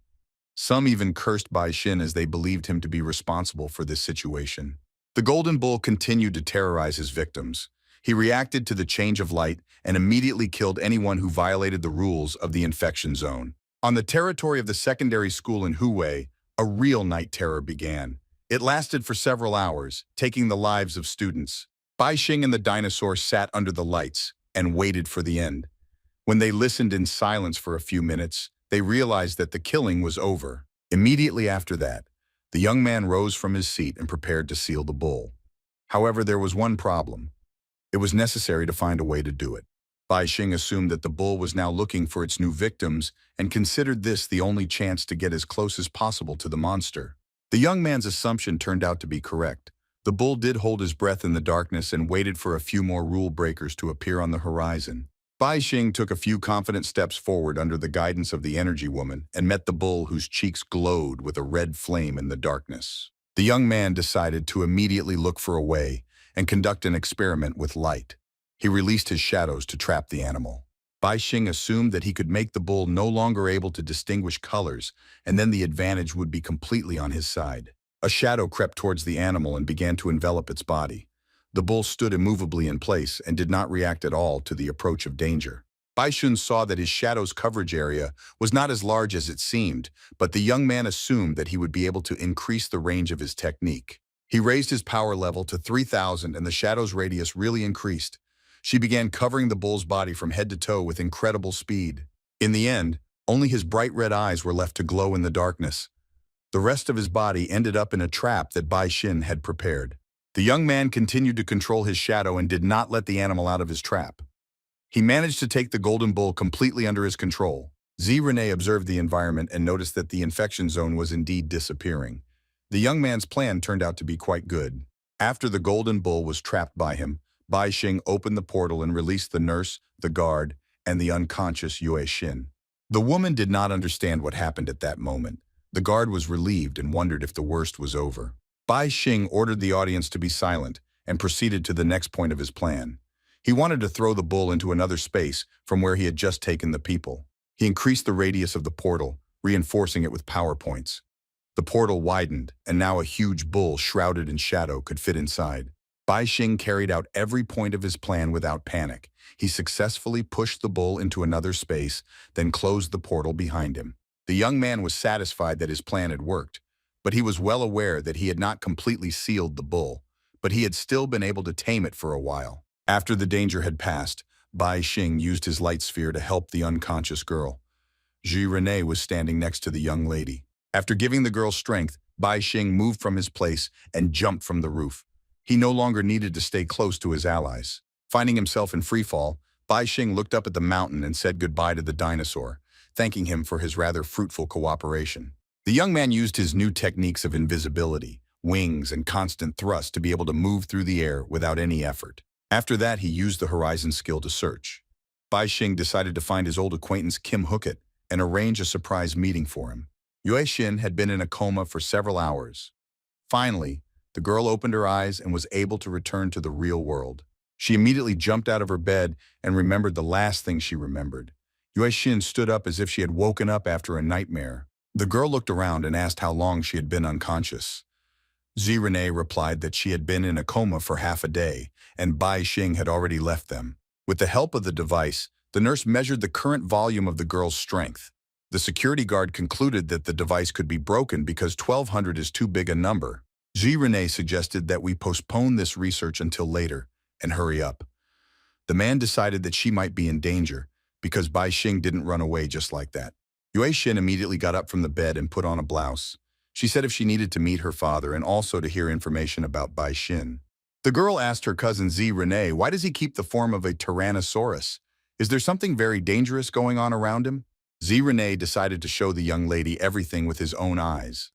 Some even cursed Bai Xin as they believed him to be responsible for this situation. The Golden Bull continued to terrorize his victims. He reacted to the change of light and immediately killed anyone who violated the rules of the infection zone. On the territory of the secondary school in Huwei, a real night terror began. It lasted for several hours, taking the lives of students. Bai Xing and the dinosaur sat under the lights and waited for the end. When they listened in silence for a few minutes, they realized that the killing was over. Immediately after that, the young man rose from his seat and prepared to seal the bull. However, there was one problem. It was necessary to find a way to do it. Bai Xing assumed that the bull was now looking for its new victims and considered this the only chance to get as close as possible to the monster. The young man's assumption turned out to be correct. The bull did hold his breath in the darkness and waited for a few more rule breakers to appear on the horizon. Bai Xing took a few confident steps forward under the guidance of the energy woman and met the bull, whose cheeks glowed with a red flame in the darkness. The young man decided to immediately look for a way and conduct an experiment with light. He released his shadows to trap the animal. Bai Xing assumed that he could make the bull no longer able to distinguish colors, and then the advantage would be completely on his side. A shadow crept towards the animal and began to envelop its body. The bull stood immovably in place and did not react at all to the approach of danger. Bai Xun saw that his shadow's coverage area was not as large as it seemed, but the young man assumed that he would be able to increase the range of his technique. He raised his power level to 3,000 and the shadow's radius really increased. She began covering the bull's body from head to toe with incredible speed. In the end, only his bright red eyes were left to glow in the darkness. The rest of his body ended up in a trap that Bai Xin had prepared. The young man continued to control his shadow and did not let the animal out of his trap. He managed to take the golden bull completely under his control. Renee observed the environment and noticed that the infection zone was indeed disappearing. The young man's plan turned out to be quite good. After the golden bull was trapped by him, Bai Xing opened the portal and released the nurse, the guard, and the unconscious Yue Xin. The woman did not understand what happened at that moment. The guard was relieved and wondered if the worst was over. Bai Xing ordered the audience to be silent and proceeded to the next point of his plan. He wanted to throw the bull into another space from where he had just taken the people. He increased the radius of the portal, reinforcing it with power points. The portal widened, and now a huge bull shrouded in shadow could fit inside. Bai Xing carried out every point of his plan without panic. He successfully pushed the bull into another space, then closed the portal behind him. The young man was satisfied that his plan had worked, but he was well aware that he had not completely sealed the bull, but he had still been able to tame it for a while. After the danger had passed, Bai Xing used his light sphere to help the unconscious girl. Renee was standing next to the young lady. After giving the girl strength, Bai Xing moved from his place and jumped from the roof. He no longer needed to stay close to his allies. Finding himself in freefall, Bai Xing looked up at the mountain and said goodbye to the dinosaur, thanking him for his rather fruitful cooperation. The young man used his new techniques of invisibility, wings, and constant thrust to be able to move through the air without any effort. After that, he used the horizon skill to search. Bai Xing decided to find his old acquaintance Kim Hookit and arrange a surprise meeting for him. Yue Xin had been in a coma for several hours. Finally, the girl opened her eyes and was able to return to the real world. She immediately jumped out of her bed and remembered the last thing she remembered. Yue Xin stood up as if she had woken up after a nightmare. The girl looked around and asked how long she had been unconscious. Renee replied that she had been in a coma for half a day, and Bai Xing had already left them. With the help of the device, the nurse measured the current volume of the girl's strength. The security guard concluded that the device could be broken because 1,200 is too big a number. Renee suggested that we postpone this research until later and hurry up. The man decided that she might be in danger because Bai Xing didn't run away just like that. Yue Xin immediately got up from the bed and put on a blouse. She said if she needed to meet her father and also to hear information about Bai Xin. The girl asked her cousin Z Renee, why does he keep the form of a Tyrannosaurus? Is there something very dangerous going on around him? Z Renee decided to show the young lady everything with his own eyes.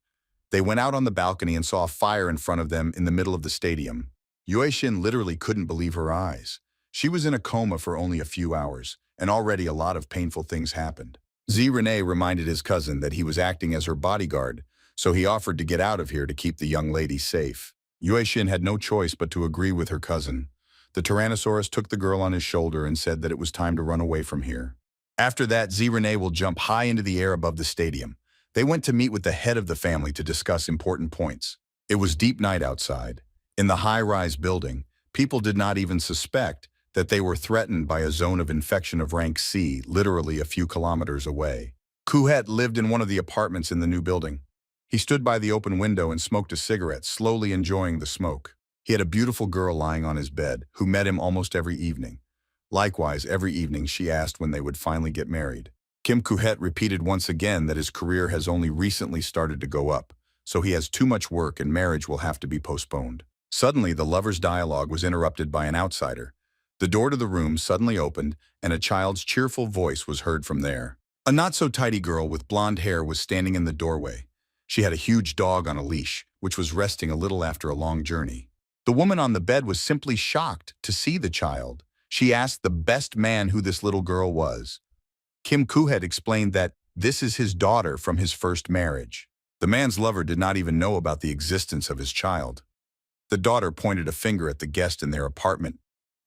They went out on the balcony and saw a fire in front of them in the middle of the stadium. Yuexin literally couldn't believe her eyes. She was in a coma for only a few hours, and already a lot of painful things happened. Z Renee reminded his cousin that he was acting as her bodyguard, so he offered to get out of here to keep the young lady safe. Yuexin had no choice but to agree with her cousin. The Tyrannosaurus took the girl on his shoulder and said that it was time to run away from here. After that, Z Renee will jump high into the air above the stadium. They went to meet with the head of the family to discuss important points. It was deep night outside. In the high-rise building, people did not even suspect that they were threatened by a zone of infection of rank C, literally a few kilometers away. Kuhet lived in one of the apartments in the new building. He stood by the open window and smoked a cigarette, slowly enjoying the smoke. He had a beautiful girl lying on his bed, who met him almost every evening. Likewise, every evening she asked when they would finally get married. Kim Kuhet repeated once again that his career has only recently started to go up, so he has too much work and marriage will have to be postponed. Suddenly, the lovers' dialogue was interrupted by an outsider. The door to the room suddenly opened, and a child's cheerful voice was heard from there. A not-so-tidy girl with blonde hair was standing in the doorway. She had a huge dog on a leash, which was resting a little after a long journey. The woman on the bed was simply shocked to see the child. She asked the best man who this little girl was. Kim Kuhet explained that this is his daughter from his first marriage. The man's lover did not even know about the existence of his child. The daughter pointed a finger at the guest in their apartment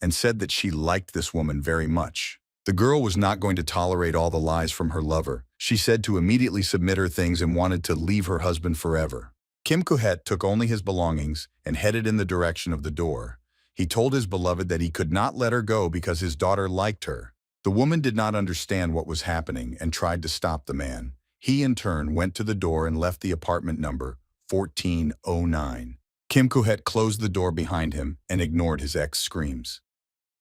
and said that she liked this woman very much. The girl was not going to tolerate all the lies from her lover. She said to immediately submit her things and wanted to leave her husband forever. Kim Kuhet took only his belongings and headed in the direction of the door. He told his beloved that he could not let her go because his daughter liked her. The woman did not understand what was happening and tried to stop the man. He, in turn, went to the door and left the apartment number 1409. Kim Kuhet closed the door behind him and ignored his ex's screams.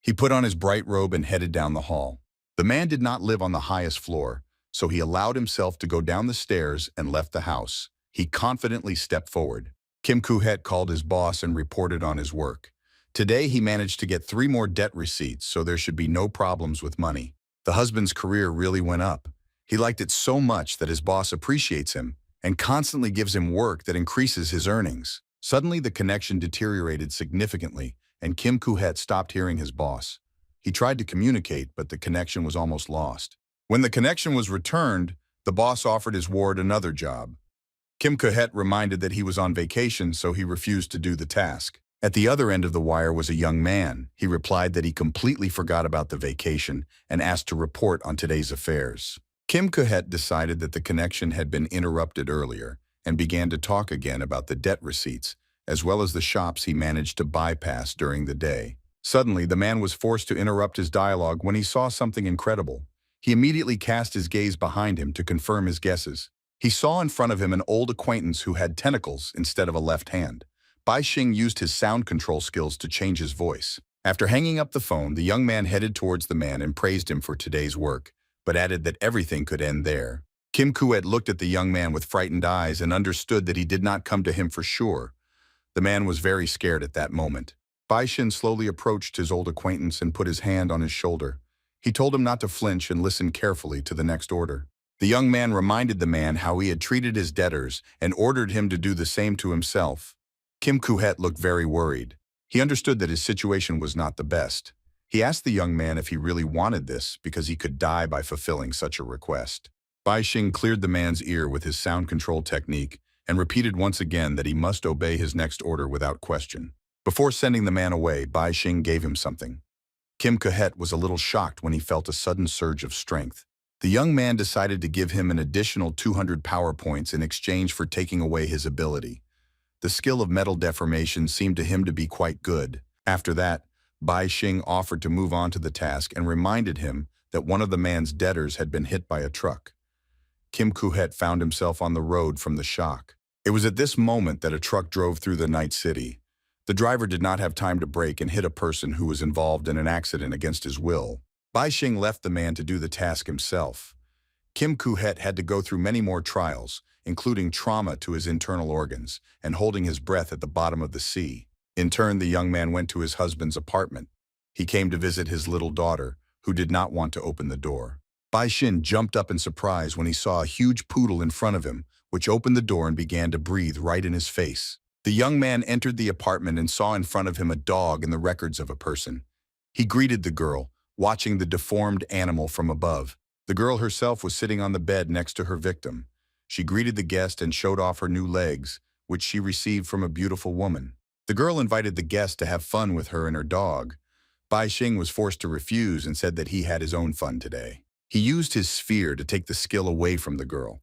He put on his bright robe and headed down the hall. The man did not live on the highest floor, so he allowed himself to go down the stairs and left the house. He confidently stepped forward. Kim Kuhet called his boss and reported on his work. Today, he managed to get 3 more debt receipts, so there should be no problems with money. The husband's career really went up. He liked it so much that his boss appreciates him and constantly gives him work that increases his earnings. Suddenly, the connection deteriorated significantly, and Kim Kuhet stopped hearing his boss. He tried to communicate, but the connection was almost lost. When the connection was returned, the boss offered his ward another job. Kim Kuhet reminded that he was on vacation, so he refused to do the task. At the other end of the wire was a young man. He replied that he completely forgot about the vacation and asked to report on today's affairs. Kim Kuhet decided that the connection had been interrupted earlier and began to talk again about the debt receipts, as well as the shops he managed to bypass during the day. Suddenly, the man was forced to interrupt his dialogue when he saw something incredible. He immediately cast his gaze behind him to confirm his guesses. He saw in front of him an old acquaintance who had tentacles instead of a left hand. Bai Xing used his sound control skills to change his voice. After hanging up the phone, the young man headed towards the man and praised him for today's work, but added that everything could end there. Kim Kuet looked at the young man with frightened eyes and understood that he did not come to him for sure. The man was very scared at that moment. Bai Xin slowly approached his old acquaintance and put his hand on his shoulder. He told him not to flinch and listen carefully to the next order. The young man reminded the man how he had treated his debtors and ordered him to do the same to himself. Kim Kuhet looked very worried. He understood that his situation was not the best. He asked the young man if he really wanted this because he could die by fulfilling such a request. Bai Xing cleared the man's ear with his sound control technique and repeated once again that he must obey his next order without question. Before sending the man away, Bai Xing gave him something. Kim Kuhet was a little shocked when he felt a sudden surge of strength. The young man decided to give him an additional 200 power points in exchange for taking away his ability. The skill of metal deformation seemed to him to be quite good. After that, Bai Xing offered to move on to the task and reminded him that one of the man's debtors had been hit by a truck. Kim Kuhet found himself on the road from the shock. It was at this moment that a truck drove through the night city. The driver did not have time to brake and hit a person who was involved in an accident against his will. Bai Xing left the man to do the task himself. Kim Kuhet had to go through many more trials, including trauma to his internal organs and holding his breath at the bottom of the sea. In turn, the young man went to his husband's apartment. He came to visit his little daughter, who did not want to open the door. Bai Xin jumped up in surprise when he saw a huge poodle in front of him, which opened the door and began to breathe right in his face. The young man entered the apartment and saw in front of him a dog and the records of a person. He greeted the girl, watching the deformed animal from above. The girl herself was sitting on the bed next to her victim. She greeted the guest and showed off her new legs, which she received from a beautiful woman. The girl invited the guest to have fun with her and her dog. Bai Xing was forced to refuse and said that he had his own fun today. He used his sphere to take the skill away from the girl.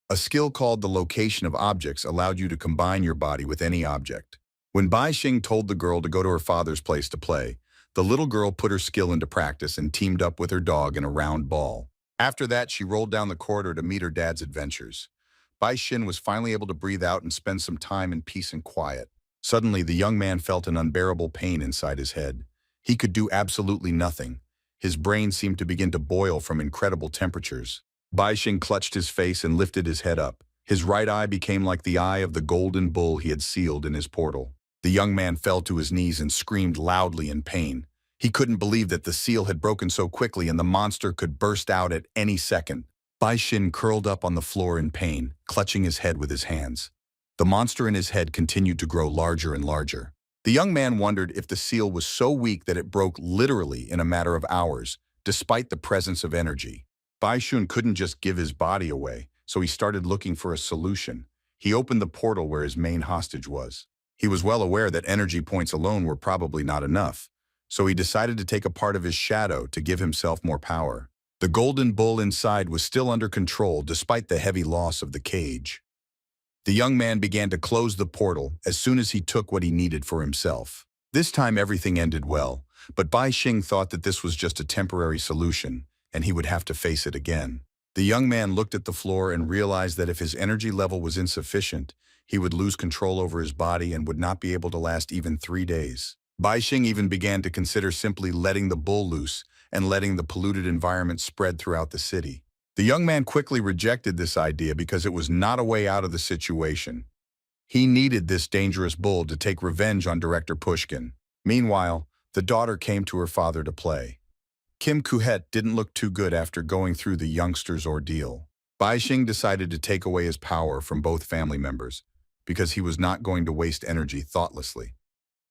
A skill called the location of objects allowed you to combine your body with any object. When Bai Xing told the girl to go to her father's place to play, the little girl put her skill into practice and teamed up with her dog in a round ball. After that, she rolled down the corridor to meet her dad's adventures. Bai Xin was finally able to breathe out and spend some time in peace and quiet. Suddenly, the young man felt an unbearable pain inside his head. He could do absolutely nothing. His brain seemed to begin to boil from incredible temperatures. Bai Xing clutched his face and lifted his head up. His right eye became like the eye of the golden bull he had sealed in his portal. The young man fell to his knees and screamed loudly in pain. He couldn't believe that the seal had broken so quickly and the monster could burst out at any second. Bai Xin curled up on the floor in pain, clutching his head with his hands. The monster in his head continued to grow larger and larger. The young man wondered if the seal was so weak that it broke literally in a matter of hours, despite the presence of energy. Bai Xun couldn't just give his body away, so he started looking for a solution. He opened the portal where his main hostage was. He was well aware that energy points alone were probably not enough, so he decided to take a part of his shadow to give himself more power. The golden bull inside was still under control despite the heavy loss of the cage. The young man began to close the portal as soon as he took what he needed for himself. This time everything ended well, but Bai Xing thought that this was just a temporary solution, and he would have to face it again. The young man looked at the floor and realized that if his energy level was insufficient, he would lose control over his body and would not be able to last even 3 days. Bai Xing even began to consider simply letting the bull loose and letting the polluted environment spread throughout the city. The young man quickly rejected this idea because it was not a way out of the situation. He needed this dangerous bull to take revenge on Director Pushkin. Meanwhile, the daughter came to her father to play. Kim Kuhet didn't look too good after going through the youngster's ordeal. Bai Xing decided to take away his power from both family members because he was not going to waste energy thoughtlessly.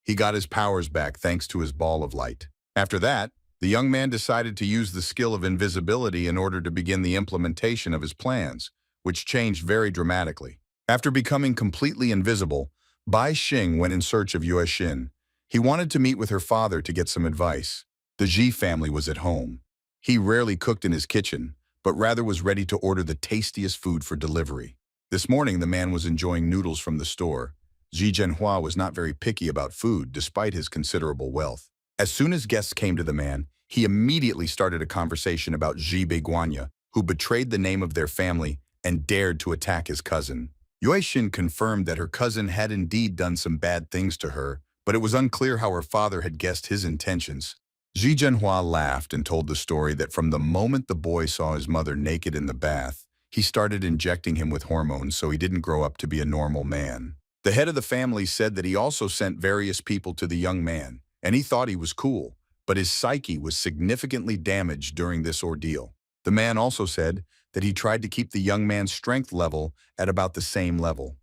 He got his powers back thanks to his ball of light. After that, the young man decided to use the skill of invisibility in order to begin the implementation of his plans, which changed very dramatically. After becoming completely invisible, Bai Xing went in search of Yue Xin. He wanted to meet with her father to get some advice. The Ji family was at home. He rarely cooked in his kitchen, but rather was ready to order the tastiest food for delivery. This morning, the man was enjoying noodles from the store. Ji Zhenhua was not very picky about food, despite his considerable wealth. As soon as guests came to the man, he immediately started a conversation about Ji Beiguanya, who betrayed the name of their family and dared to attack his cousin. Yue Xin confirmed that her cousin had indeed done some bad things to her, but it was unclear how her father had guessed his intentions. Ji Zhenhua laughed and told the story that from the moment the boy saw his mother naked in the bath, he started injecting him with hormones so he didn't grow up to be a normal man. The head of the family said that he also sent various people to the young man, and he thought he was cool, but his psyche was significantly damaged during this ordeal. The man also said that he tried to keep the young man's strength level at about the same level.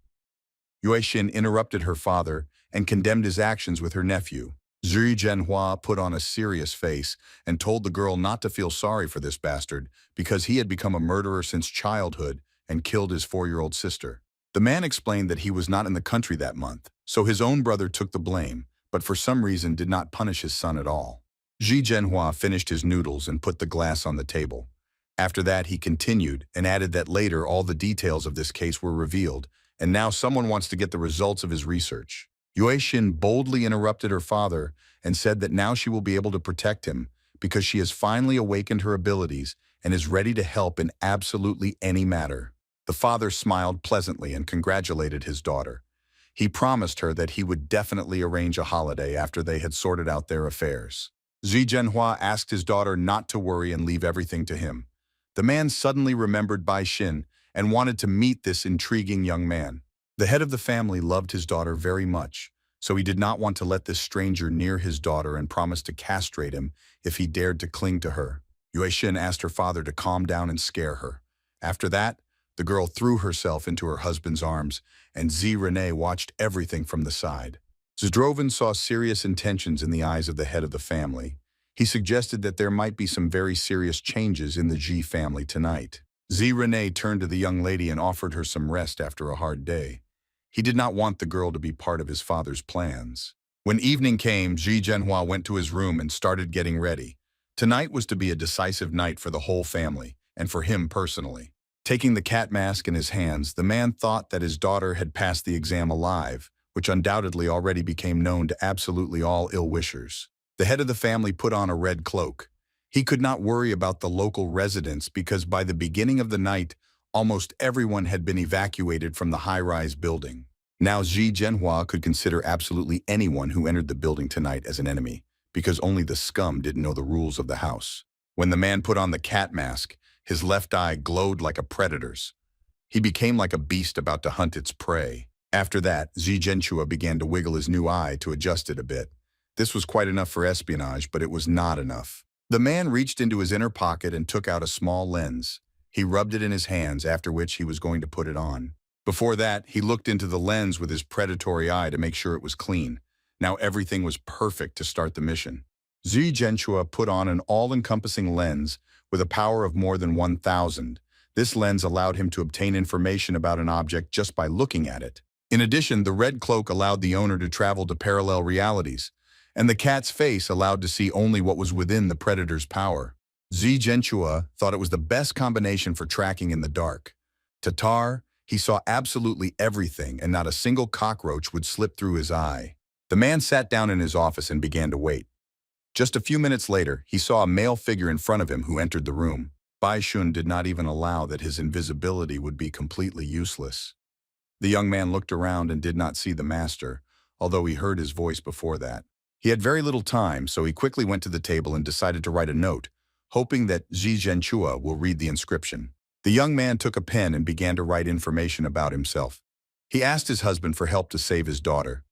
Yue Xin interrupted her father and condemned his actions with her nephew. Zhi Zhenhua put on a serious face and told the girl not to feel sorry for this bastard because he had become a murderer since childhood and killed his 4-year-old sister. The man explained that he was not in the country that month, so his own brother took the blame, but for some reason did not punish his son at all. Zhi Zhenhua finished his noodles and put the glass on the table. After that, he continued and added that later all the details of this case were revealed, and now someone wants to get the results of his research. Yue Xin boldly interrupted her father and said that now she will be able to protect him because she has finally awakened her abilities and is ready to help in absolutely any matter. The father smiled pleasantly and congratulated his daughter. He promised her that he would definitely arrange a holiday after they had sorted out their affairs. Zhi Zhenhua asked his daughter not to worry and leave everything to him. The man suddenly remembered Bai Xin and wanted to meet this intriguing young man. The head of the family loved his daughter very much, so he did not want to let this stranger near his daughter and promised to castrate him if he dared to cling to her. Yue Xin asked her father to calm down and scare her. After that, the girl threw herself into her husband's arms, and Rene watched everything from the side. Zdroven saw serious intentions in the eyes of the head of the family. He suggested that there might be some very serious changes in the Ji family tonight. Rene turned to the young lady and offered her some rest after a hard day. He did not want the girl to be part of his father's plans. When evening came, Ji Zhenhua went to his room and started getting ready. Tonight was to be a decisive night for the whole family, and for him personally. Taking the cat mask in his hands, the man thought that his daughter had passed the exam alive, which undoubtedly already became known to absolutely all ill-wishers. The head of the family put on a red cloak. He could not worry about the local residents because by the beginning of the night, almost everyone had been evacuated from the high-rise building. Now Ji Zhenhua could consider absolutely anyone who entered the building tonight as an enemy, because only the scum didn't know the rules of the house. When the man put on the cat mask, his left eye glowed like a predator's. He became like a beast about to hunt its prey. After that, Ji Zhenhua began to wiggle his new eye to adjust it a bit. This was quite enough for espionage, but it was not enough. The man reached into his inner pocket and took out a small lens. He rubbed it in his hands, after which he was going to put it on. Before that, he looked into the lens with his predatory eye to make sure it was clean. Now everything was perfect to start the mission. Ji Zhenhua put on an all-encompassing lens with a power of more than 1,000. This lens allowed him to obtain information about an object just by looking at it. In addition, the red cloak allowed the owner to travel to parallel realities, and the cat's face allowed to see only what was within the predator's power. Ji Zhenhua thought it was the best combination for tracking in the dark. Tatar, he saw absolutely everything, and not a single cockroach would slip through his eye. The man sat down in his office and began to wait. Just a few minutes later, he saw a male figure in front of him who entered the room. Bai Shun did not even allow that his invisibility would be completely useless. The young man looked around and did not see the master, although he heard his voice before that. He had very little time, so he quickly went to the table and decided to write a note, hoping that Ji Zhenhua will read the inscription. The young man took a pen and began to write information about himself. He asked his husband for help to save his daughter.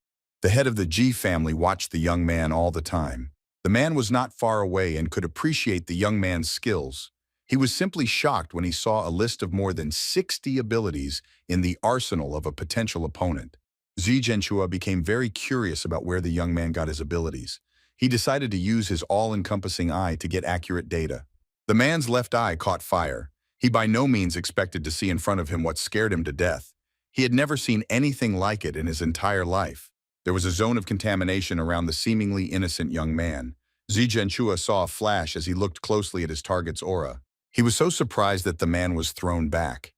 The head of the Ji family watched the young man all the time. The man was not far away and could appreciate the young man's skills. He was simply shocked when he saw a list of more than 60 abilities in the arsenal of a potential opponent. Ji Zhenhua became very curious about where the young man got his abilities. He decided to use his all-encompassing eye to get accurate data. The man's left eye caught fire. He by no means expected to see in front of him what scared him to death. He had never seen anything like it in his entire life. There was a zone of contamination around the seemingly innocent young man. Ji Zhenhua saw a flash as he looked closely at his target's aura. He was so surprised that the man was thrown back.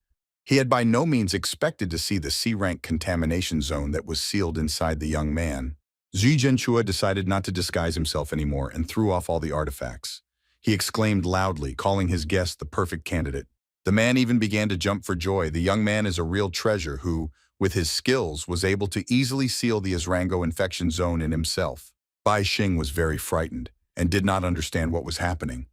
He had by no means expected to see the C-rank contamination zone that was sealed inside the young man. Ji Zhenhua decided not to disguise himself anymore and threw off all the artifacts. He exclaimed loudly, calling his guest the perfect candidate. The man even began to jump for joy. The young man is a real treasure who, with his skills, was able to easily seal the Isrango infection zone in himself. Bai Xing was very frightened and did not understand what was happening.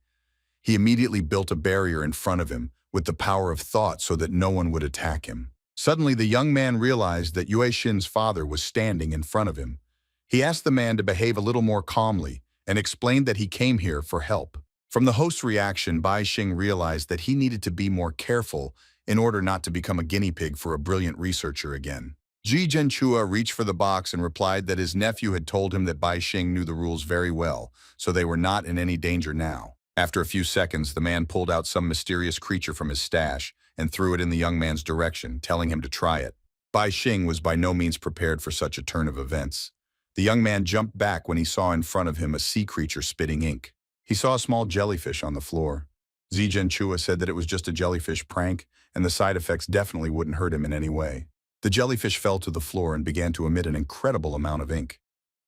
He immediately built a barrier in front of him with the power of thought so that no one would attack him. Suddenly, the young man realized that Yue Xin's father was standing in front of him. He asked the man to behave a little more calmly and explained that he came here for help. From the host's reaction, Bai Xing realized that he needed to be more careful in order not to become a guinea pig for a brilliant researcher again. Ji Zhenhua reached for the box and replied that his nephew had told him that Bai Xing knew the rules very well, so they were not in any danger now. After a few seconds, the man pulled out some mysterious creature from his stash and threw it in the young man's direction, telling him to try it. Bai Xing was by no means prepared for such a turn of events. The young man jumped back when he saw in front of him a sea creature spitting ink. He saw a small jellyfish on the floor. Ji Zhenhua said that it was just a jellyfish prank, and the side effects definitely wouldn't hurt him in any way. The jellyfish fell to the floor and began to emit an incredible amount of ink.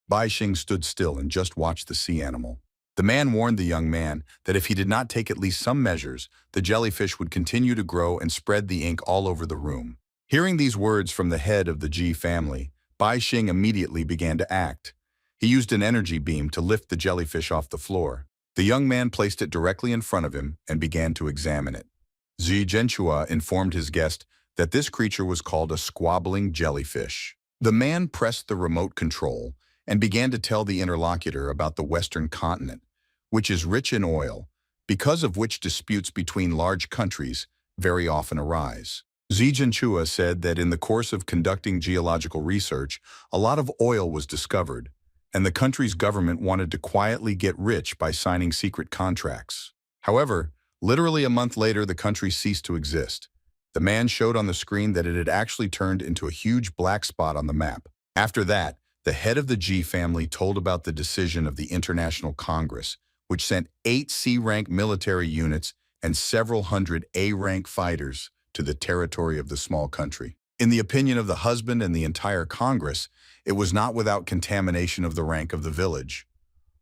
Bai Xing stood still and just watched the sea animal. The man warned the young man that if he did not take at least some measures, the jellyfish would continue to grow and spread the ink all over the room. Hearing these words from the head of the Ji family, Bai Xing immediately began to act. He used an energy beam to lift the jellyfish off the floor. The young man placed it directly in front of him and began to examine it. Ji Zhenhua informed his guest that this creature was called a squabbling jellyfish. The man pressed the remote control and began to tell the interlocutor about the Western continent, which is rich in oil, because of which disputes between large countries very often arise. Zhijianchua said that in the course of conducting geological research, a lot of oil was discovered, and the country's government wanted to quietly get rich by signing secret contracts. However, literally a month later, the country ceased to exist. The man showed on the screen that it had actually turned into a huge black spot on the map. After that, the head of the G family told about the decision of the International Congress, which sent 8 C-rank military units and several hundred A-rank fighters to the territory of the small country. In the opinion of the husband and the entire Congress, it was not without contamination of the rank of the village.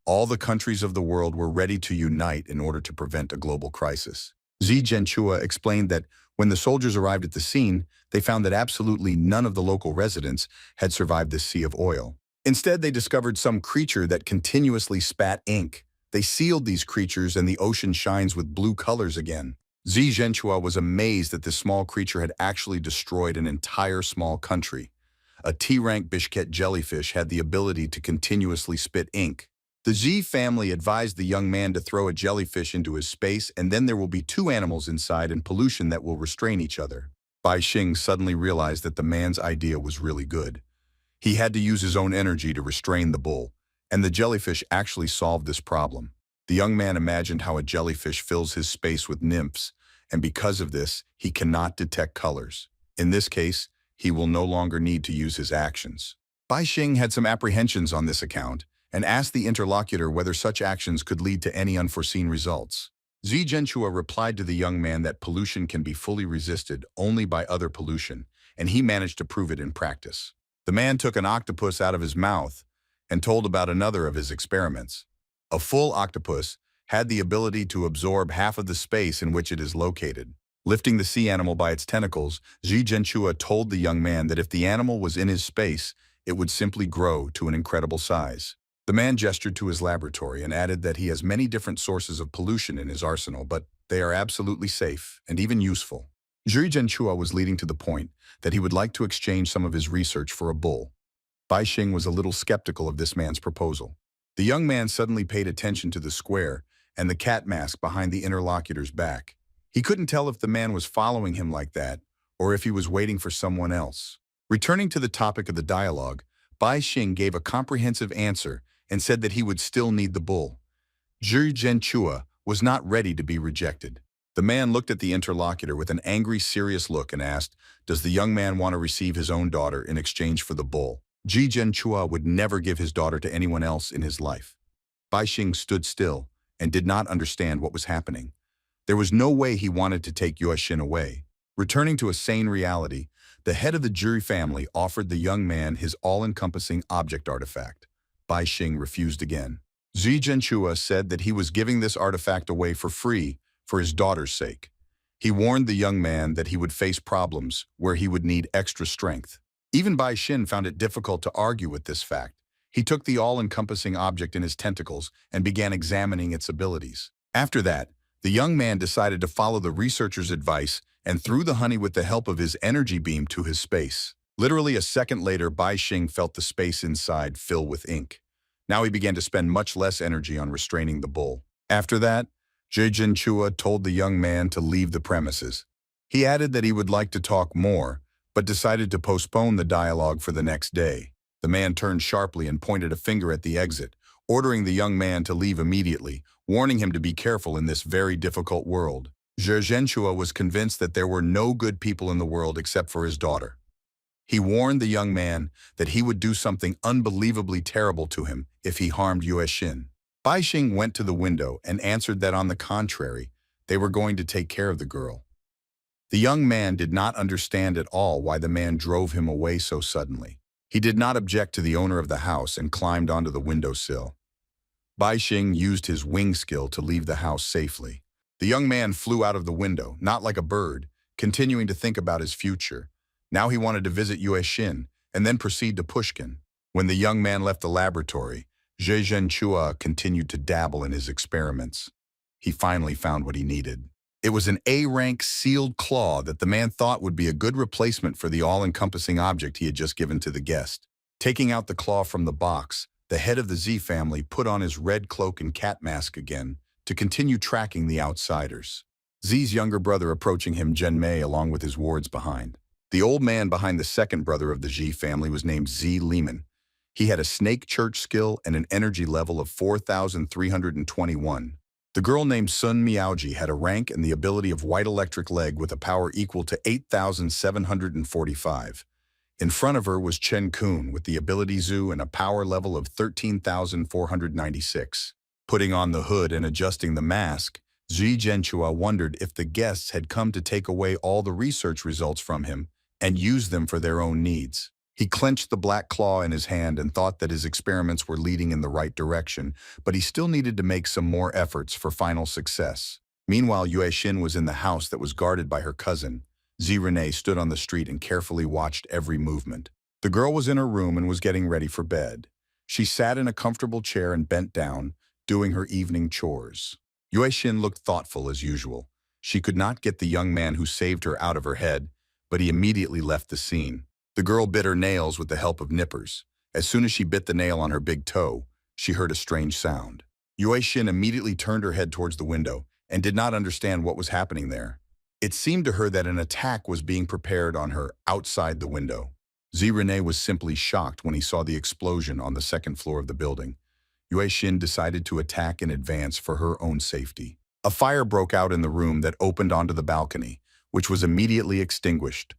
All the countries of the world were ready to unite in order to prevent a global crisis. Xi Zhenchua explained that when the soldiers arrived at the scene, they found that absolutely none of the local residents had survived this sea of oil. Instead, they discovered some creature that continuously spat ink. They sealed these creatures and the ocean shines with blue colors again. Xi Zhenchua was amazed that this small creature had actually destroyed an entire small country. A T-rank Bishket jellyfish had the ability to continuously spit ink. The Xi family advised the young man to throw a jellyfish into his space, and then there will be 2 animals inside and pollution that will restrain each other. Bai Xing suddenly realized that the man's idea was really good. He had to use his own energy to restrain the bull, and the jellyfish actually solved this problem. The young man imagined how a jellyfish fills his space with nymphs, and because of this, he cannot detect colors. In this case, he will no longer need to use his actions. Bai Xing had some apprehensions on this account, and asked the interlocutor whether such actions could lead to any unforeseen results. Xi Zhenchua replied to the young man that pollution can be fully resisted only by other pollution, and he managed to prove it in practice. The man took an octopus out of his mouth and told about another of his experiments. A full octopus had the ability to absorb half of the space in which it is located. Lifting the sea animal by its tentacles, Xi Zhenchua told the young man that if the animal was in his space, it would simply grow to an incredible size. The man gestured to his laboratory and added that he has many different sources of pollution in his arsenal, but they are absolutely safe and even useful. Xi Zhenchua was leading to the point that he would like to exchange some of his research for a bull. Bai Xing was a little skeptical of this man's proposal. The young man suddenly paid attention to the square and the cat mask behind the interlocutor's back. He couldn't tell if the man was following him like that or if he was waiting for someone else. Returning to the topic of the dialogue, Bai Xing gave a comprehensive answer and said that he would still need the bull. Xi Zhenchua was not ready to be rejected. The man looked at the interlocutor with an angry, serious look and asked, "Does the young man want to receive his own daughter in exchange for the bull?" Xi Zhenchua would never give his daughter to anyone else in his life. Bai Xing stood still and did not understand what was happening. There was no way he wanted to take Yuexin away. Returning to a sane reality, the head of the Juri family offered the young man his all-encompassing object artifact. Bai Xing refused again. Xi Zhenchua said that he was giving this artifact away for free for his daughter's sake. He warned the young man that he would face problems where he would need extra strength. Even Bai Xing found it difficult to argue with this fact. He took the all-encompassing object in his tentacles and began examining its abilities. After that, the young man decided to follow the researcher's advice and threw the honey with the help of his energy beam to his space. Literally a second later, Bai Xing felt the space inside fill with ink. Now he began to spend much less energy on restraining the bull. After that, Xi Zhenchua told the young man to leave the premises. He added that he would like to talk more, but decided to postpone the dialogue for the next day. The man turned sharply and pointed a finger at the exit, ordering the young man to leave immediately, warning him to be careful in this very difficult world. Xi Zhenchua was convinced that there were no good people in the world except for his daughter. He warned the young man that he would do something unbelievably terrible to him if he harmed Yuexin. Bai Xing went to the window and answered that on the contrary, they were going to take care of the girl. The young man did not understand at all why the man drove him away so suddenly. He did not object to the owner of the house and climbed onto the windowsill. Bai Xing used his wing skill to leave the house safely. The young man flew out of the window, not like a bird, continuing to think about his future. Now he wanted to visit Yuexin and then proceed to Pushkin. When the young man left the laboratory, Xi Zhenchua continued to dabble in his experiments. He finally found what he needed. It was an A-rank sealed claw that the man thought would be a good replacement for the all-encompassing object he had just given to the guest. Taking out the claw from the box, the head of the Z family put on his red cloak and cat mask again to continue tracking the outsiders. Z's younger brother approaching him, Mei, along with his wards behind. The old man behind the second brother of the Z family was named Z Lehman. He had a snake church skill and an energy level of 4,321. The girl named Sun Miaoji had a rank and the ability of white electric leg with a power equal to 8,745. In front of her was Chen Kun with the ability Zhu and a power level of 13,496. Putting on the hood and adjusting the mask, Zhi Zhenchua wondered if the guests had come to take away all the research results from him and use them for their own needs. He clenched the black claw in his hand and thought that his experiments were leading in the right direction, but he still needed to make some more efforts for final success. Meanwhile, Yue Xin was in the house that was guarded by her cousin. Zi Renee stood on the street and carefully watched every movement. The girl was in her room and was getting ready for bed. She sat in a comfortable chair and bent down, doing her evening chores. Yue Xin looked thoughtful as usual. She could not get the young man who saved her out of her head, but he immediately left the scene. The girl bit her nails with the help of nippers. As soon as she bit the nail on her big toe, she heard a strange sound. Yue Xin immediately turned her head towards the window and did not understand what was happening there. It seemed to her that an attack was being prepared on her outside the window. Zi Renee was simply shocked when he saw the explosion on the second floor of the building. Yue Xin decided to attack in advance for her own safety. A fire broke out in the room that opened onto the balcony, which was immediately extinguished.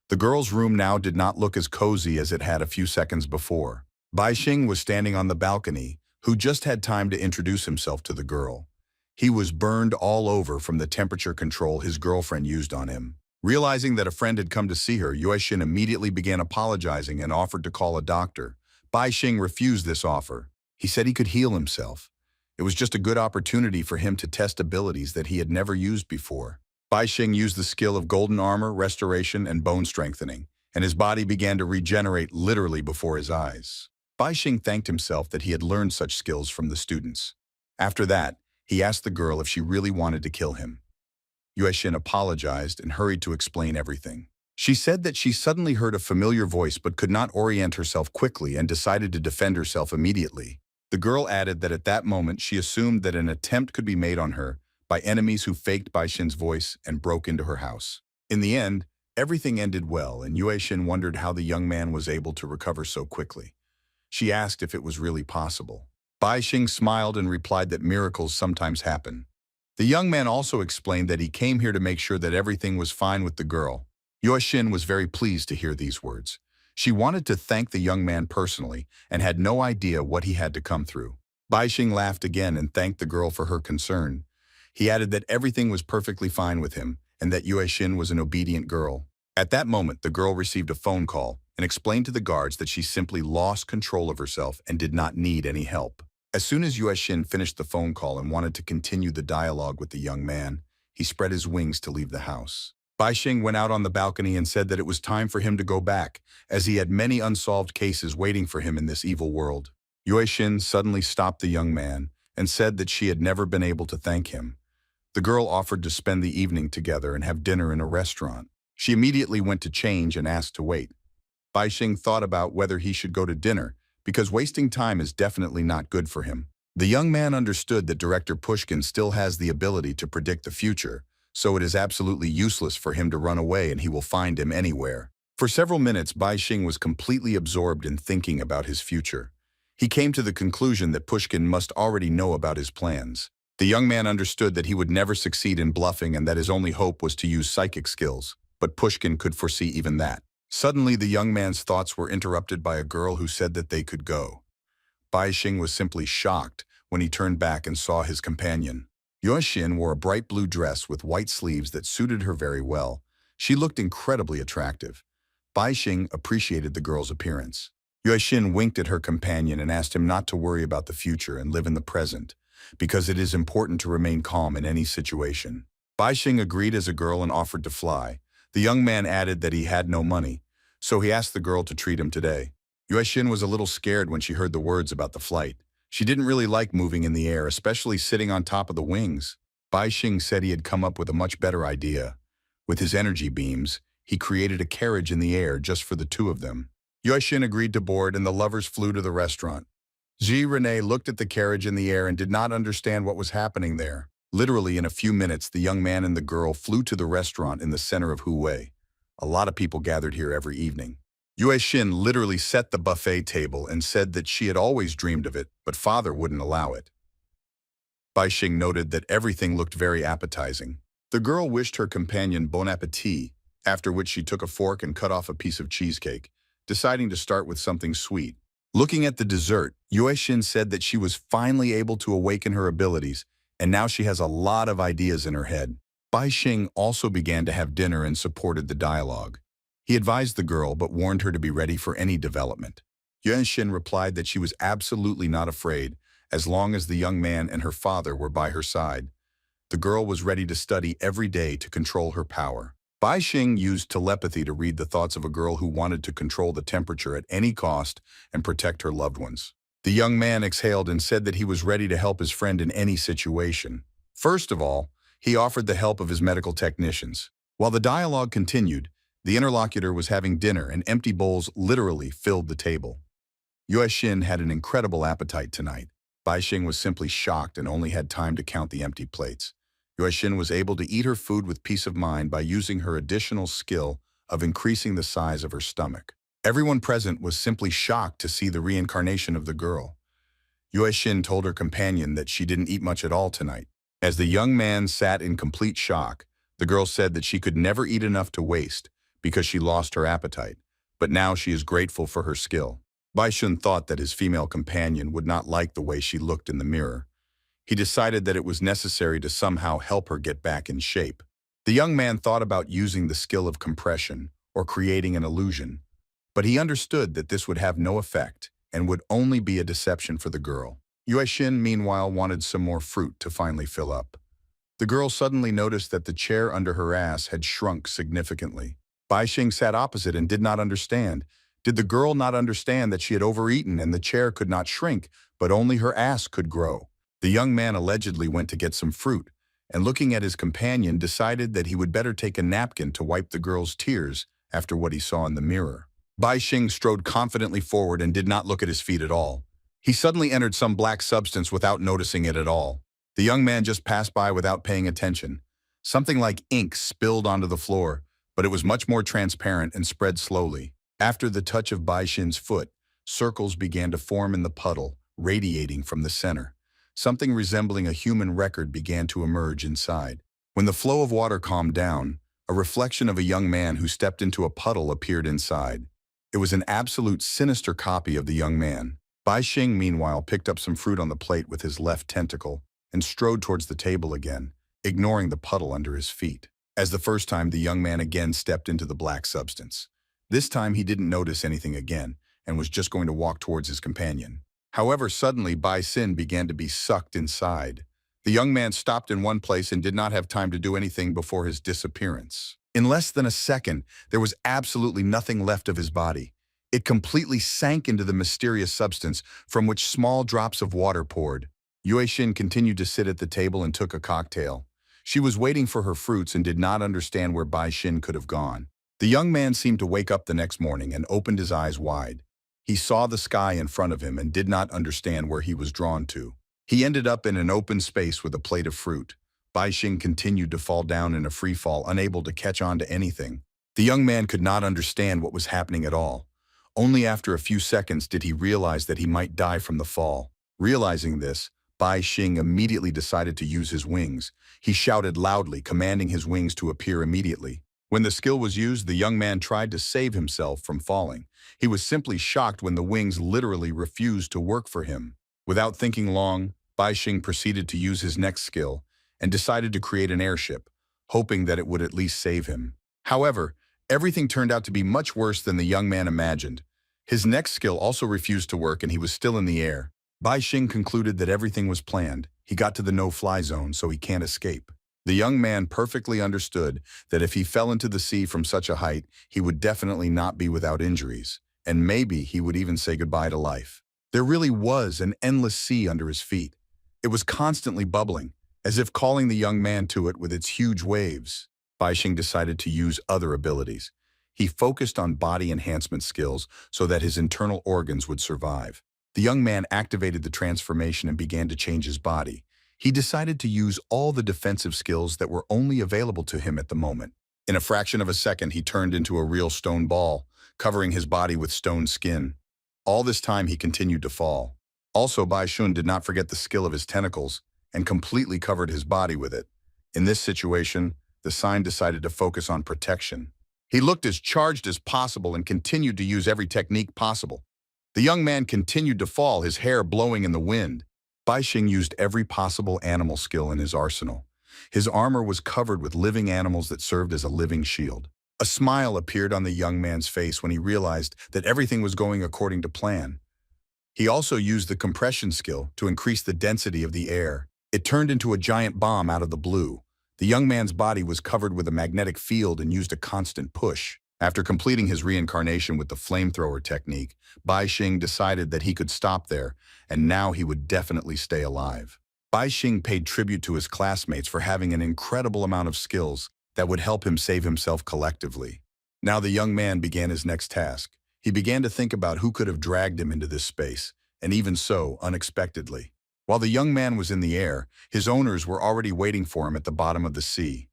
The girl's room now did not look as cozy as it had a few seconds before. Bai Xing was standing on the balcony, who just had time to introduce himself to the girl. He was burned all over from the temperature control his girlfriend used on him. Realizing that a friend had come to see her, Yue Xin immediately began apologizing and offered to call a doctor. Bai Xing refused this offer. He said he could heal himself. It was just a good opportunity for him to test abilities that he had never used before. Bai Xing used the skill of golden armor, restoration, and bone strengthening, and his body began to regenerate literally before his eyes. Bai Xing thanked himself that he had learned such skills from the students. After that, he asked the girl if she really wanted to kill him. Yue Xin apologized and hurried to explain everything. She said that she suddenly heard a familiar voice but could not orient herself quickly and decided to defend herself immediately. The girl added that at that moment she assumed that an attempt could be made on her by enemies who faked Bai Xin's voice and broke into her house. In the end, everything ended well, and Yue Xin wondered how the young man was able to recover so quickly. She asked if it was really possible. Bai Xing smiled and replied that miracles sometimes happen. The young man also explained that he came here to make sure that everything was fine with the girl. Yue Xin was very pleased to hear these words. She wanted to thank the young man personally and had no idea what he had to come through. Bai Xing laughed again and thanked the girl for her concern. He added that everything was perfectly fine with him and that Yue Xin was an obedient girl. At that moment, the girl received a phone call and explained to the guards that she simply lost control of herself and did not need any help. As soon as Yue Xin finished the phone call and wanted to continue the dialogue with the young man, he spread his wings to leave the house. Bai Xing went out on the balcony and said that it was time for him to go back, as he had many unsolved cases waiting for him in this evil world. Yue Xin suddenly stopped the young man and said that she had never been able to thank him. The girl offered to spend the evening together and have dinner in a restaurant. She immediately went to change and asked to wait. Bai Xing thought about whether he should go to dinner, because wasting time is definitely not good for him. The young man understood that Director Pushkin still has the ability to predict the future, so it is absolutely useless for him to run away and he will find him anywhere. For several minutes, Bai Xing was completely absorbed in thinking about his future. He came to the conclusion that Pushkin must already know about his plans. The young man understood that he would never succeed in bluffing and that his only hope was to use psychic skills, but Pushkin could foresee even that. Suddenly, the young man's thoughts were interrupted by a girl who said that they could go. Bai Xing was simply shocked when he turned back and saw his companion. Yue Xin wore a bright blue dress with white sleeves that suited her very well. She looked incredibly attractive. Bai Xing appreciated the girl's appearance. Yue Xin winked at her companion and asked him not to worry about the future and live in the present, because it is important to remain calm in any situation. Bai Xing agreed as a girl and offered to fly. The young man added that he had no money, so he asked the girl to treat him today. Yue Xin was a little scared when she heard the words about the flight. She didn't really like moving in the air, especially sitting on top of the wings. Bai Xing said he had come up with a much better idea. With his energy beams, he created a carriage in the air just for the two of them. Yue Xin agreed to board and the lovers flew to the restaurant. Ji Renee looked at the carriage in the air and did not understand what was happening there. Literally in a few minutes, the young man and the girl flew to the restaurant in the center of Huwei. A lot of people gathered here every evening. Yue Xin literally set the buffet table and said that she had always dreamed of it, but father wouldn't allow it. Bai Xing noted that everything looked very appetizing. The girl wished her companion bon appetit, after which she took a fork and cut off a piece of cheesecake, deciding to start with something sweet. Looking at the dessert, Yue Xin said that she was finally able to awaken her abilities, and now she has a lot of ideas in her head. Bai Xing also began to have dinner and supported the dialogue. He advised the girl but warned her to be ready for any development. Yue Xin replied that she was absolutely not afraid, as long as the young man and her father were by her side. The girl was ready to study every day to control her power. Bai Xing used telepathy to read the thoughts of a girl who wanted to control the temperature at any cost and protect her loved ones. The young man exhaled and said that he was ready to help his friend in any situation. First of all, he offered the help of his medical technicians. While the dialogue continued, the interlocutor was having dinner and empty bowls literally filled the table. Yue Xin had an incredible appetite tonight. Bai Xing was simply shocked and only had time to count the empty plates. Yue Xin was able to eat her food with peace of mind by using her additional skill of increasing the size of her stomach. Everyone present was simply shocked to see the reincarnation of the girl. Yue Xin told her companion that she didn't eat much at all tonight. As the young man sat in complete shock, the girl said that she could never eat enough to waste because she lost her appetite, but now she is grateful for her skill. Bai Xun thought that his female companion would not like the way she looked in the mirror. He decided that it was necessary to somehow help her get back in shape. The young man thought about using the skill of compression or creating an illusion, but he understood that this would have no effect and would only be a deception for the girl. Yue Xin, meanwhile, wanted some more fruit to finally fill up. The girl suddenly noticed that the chair under her ass had shrunk significantly. Bai Xing sat opposite and did not understand. Did the girl not understand that she had overeaten and the chair could not shrink, but only her ass could grow? The young man allegedly went to get some fruit, and looking at his companion, decided that he would better take a napkin to wipe the girl's tears after what he saw in the mirror. Bai Xing strode confidently forward and did not look at his feet at all. He suddenly entered some black substance without noticing it at all. The young man just passed by without paying attention. Something like ink spilled onto the floor, but it was much more transparent and spread slowly. After the touch of Bai Xin's foot, circles began to form in the puddle, radiating from the center. Something resembling a human record began to emerge inside. When the flow of water calmed down, a reflection of a young man who stepped into a puddle appeared inside. It was an absolute sinister copy of the young man. Bai Xing, meanwhile, picked up some fruit on the plate with his left tentacle and strode towards the table again, ignoring the puddle under his feet. As the first time, the young man again stepped into the black substance. This time he didn't notice anything again and was just going to walk towards his companion. However, suddenly Bai Xin began to be sucked inside. The young man stopped in one place and did not have time to do anything before his disappearance. In less than a second, there was absolutely nothing left of his body. It completely sank into the mysterious substance from which small drops of water poured. Yue Xin continued to sit at the table and took a cocktail. She was waiting for her fruits and did not understand where Bai Xin could have gone. The young man seemed to wake up the next morning and opened his eyes wide. He saw the sky in front of him and did not understand where he was drawn to. He ended up in an open space with a plate of fruit. Bai Xing continued to fall down in a free fall, unable to catch on to anything. The young man could not understand what was happening at all. Only after a few seconds did he realize that he might die from the fall. Realizing this, Bai Xing immediately decided to use his wings. He shouted loudly, commanding his wings to appear immediately. When the skill was used, the young man tried to save himself from falling. He was simply shocked when the wings literally refused to work for him. Without thinking long, Bai Xing proceeded to use his next skill and decided to create an airship, hoping that it would at least save him. However, everything turned out to be much worse than the young man imagined. His next skill also refused to work and he was still in the air. Bai Xing concluded that everything was planned. He got to the no-fly zone, so he can't escape. The young man perfectly understood that if he fell into the sea from such a height, he would definitely not be without injuries, and maybe he would even say goodbye to life. There really was an endless sea under his feet. It was constantly bubbling. as if calling the young man to it with its huge waves. Bai Xing decided to use other abilities. He focused on body enhancement skills so that his internal organs would survive. The young man activated the transformation and began to change his body. He decided to use all the defensive skills that were only available to him at the moment. In a fraction of a second, he turned into a real stone ball, covering his body with stone skin. All this time, he continued to fall. Also, Bai Xun did not forget the skill of his tentacles and completely covered his body with it. In this situation, the sign decided to focus on protection. He looked as charged as possible and continued to use every technique possible. The young man continued to fall, his hair blowing in the wind. Bai Xing used every possible animal skill in his arsenal. His armor was covered with living animals that served as a living shield. A smile appeared on the young man's face when he realized that everything was going according to plan. He also used the compression skill to increase the density of the air. It turned into a giant bomb out of the blue. The young man's body was covered with a magnetic field and used a constant push. After completing his reincarnation with the flamethrower technique, Bai Xing decided that he could stop there, and now he would definitely stay alive. Bai Xing paid tribute to his classmates for having an incredible amount of skills that would help him save himself collectively. Now the young man began his next task. He began to think about who could have dragged him into this space, and even so, unexpectedly. While the young man was in the air, his owners were already waiting for him at the bottom of the sea.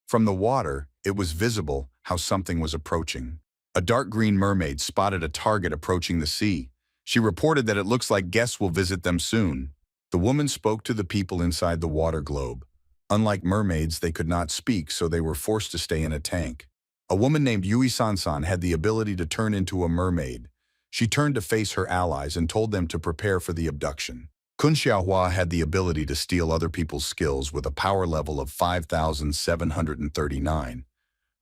From the water, it was visible how something was approaching. A dark green mermaid spotted a target approaching the sea. She reported that it looks like guests will visit them soon. The woman spoke to the people inside the water globe. Unlike mermaids, they could not speak, so they were forced to stay in a tank. A woman named Yui Sansan had the ability to turn into a mermaid. She turned to face her allies and told them to prepare for the abduction. Kun Xiaohua had the ability to steal other people's skills with a power level of 5,739.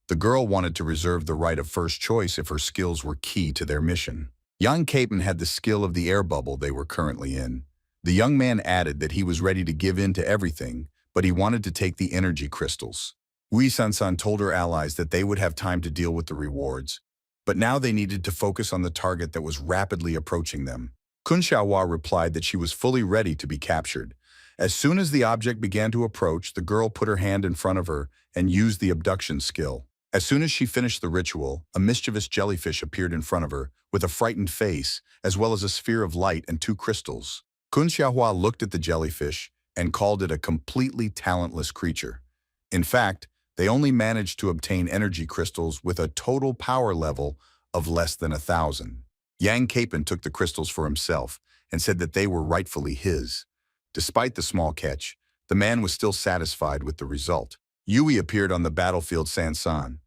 The girl wanted to reserve the right of first choice if her skills were key to their mission. Yang Capen had the skill of the air bubble they were currently in. The young man added that he was ready to give in to everything, but he wanted to take the energy crystals. Wei Sansan told her allies that they would have time to deal with the rewards, but now they needed to focus on the target that was rapidly approaching them. Kun Xiaohua replied that she was fully ready to be captured. As soon as the object began to approach, the girl put her hand in front of her and used the abduction skill. As soon as she finished the ritual, a mischievous jellyfish appeared in front of her with a frightened face, as well as a sphere of light and 2 crystals. Kun Xiaohua looked at the jellyfish and called it a completely talentless creature. In fact, they only managed to obtain energy crystals with a total power level of less than 1,000. Yang Capen took the crystals for himself and said that they were rightfully his. Despite the small catch, the man was still satisfied with the result. Yui appeared on the battlefield Sansan.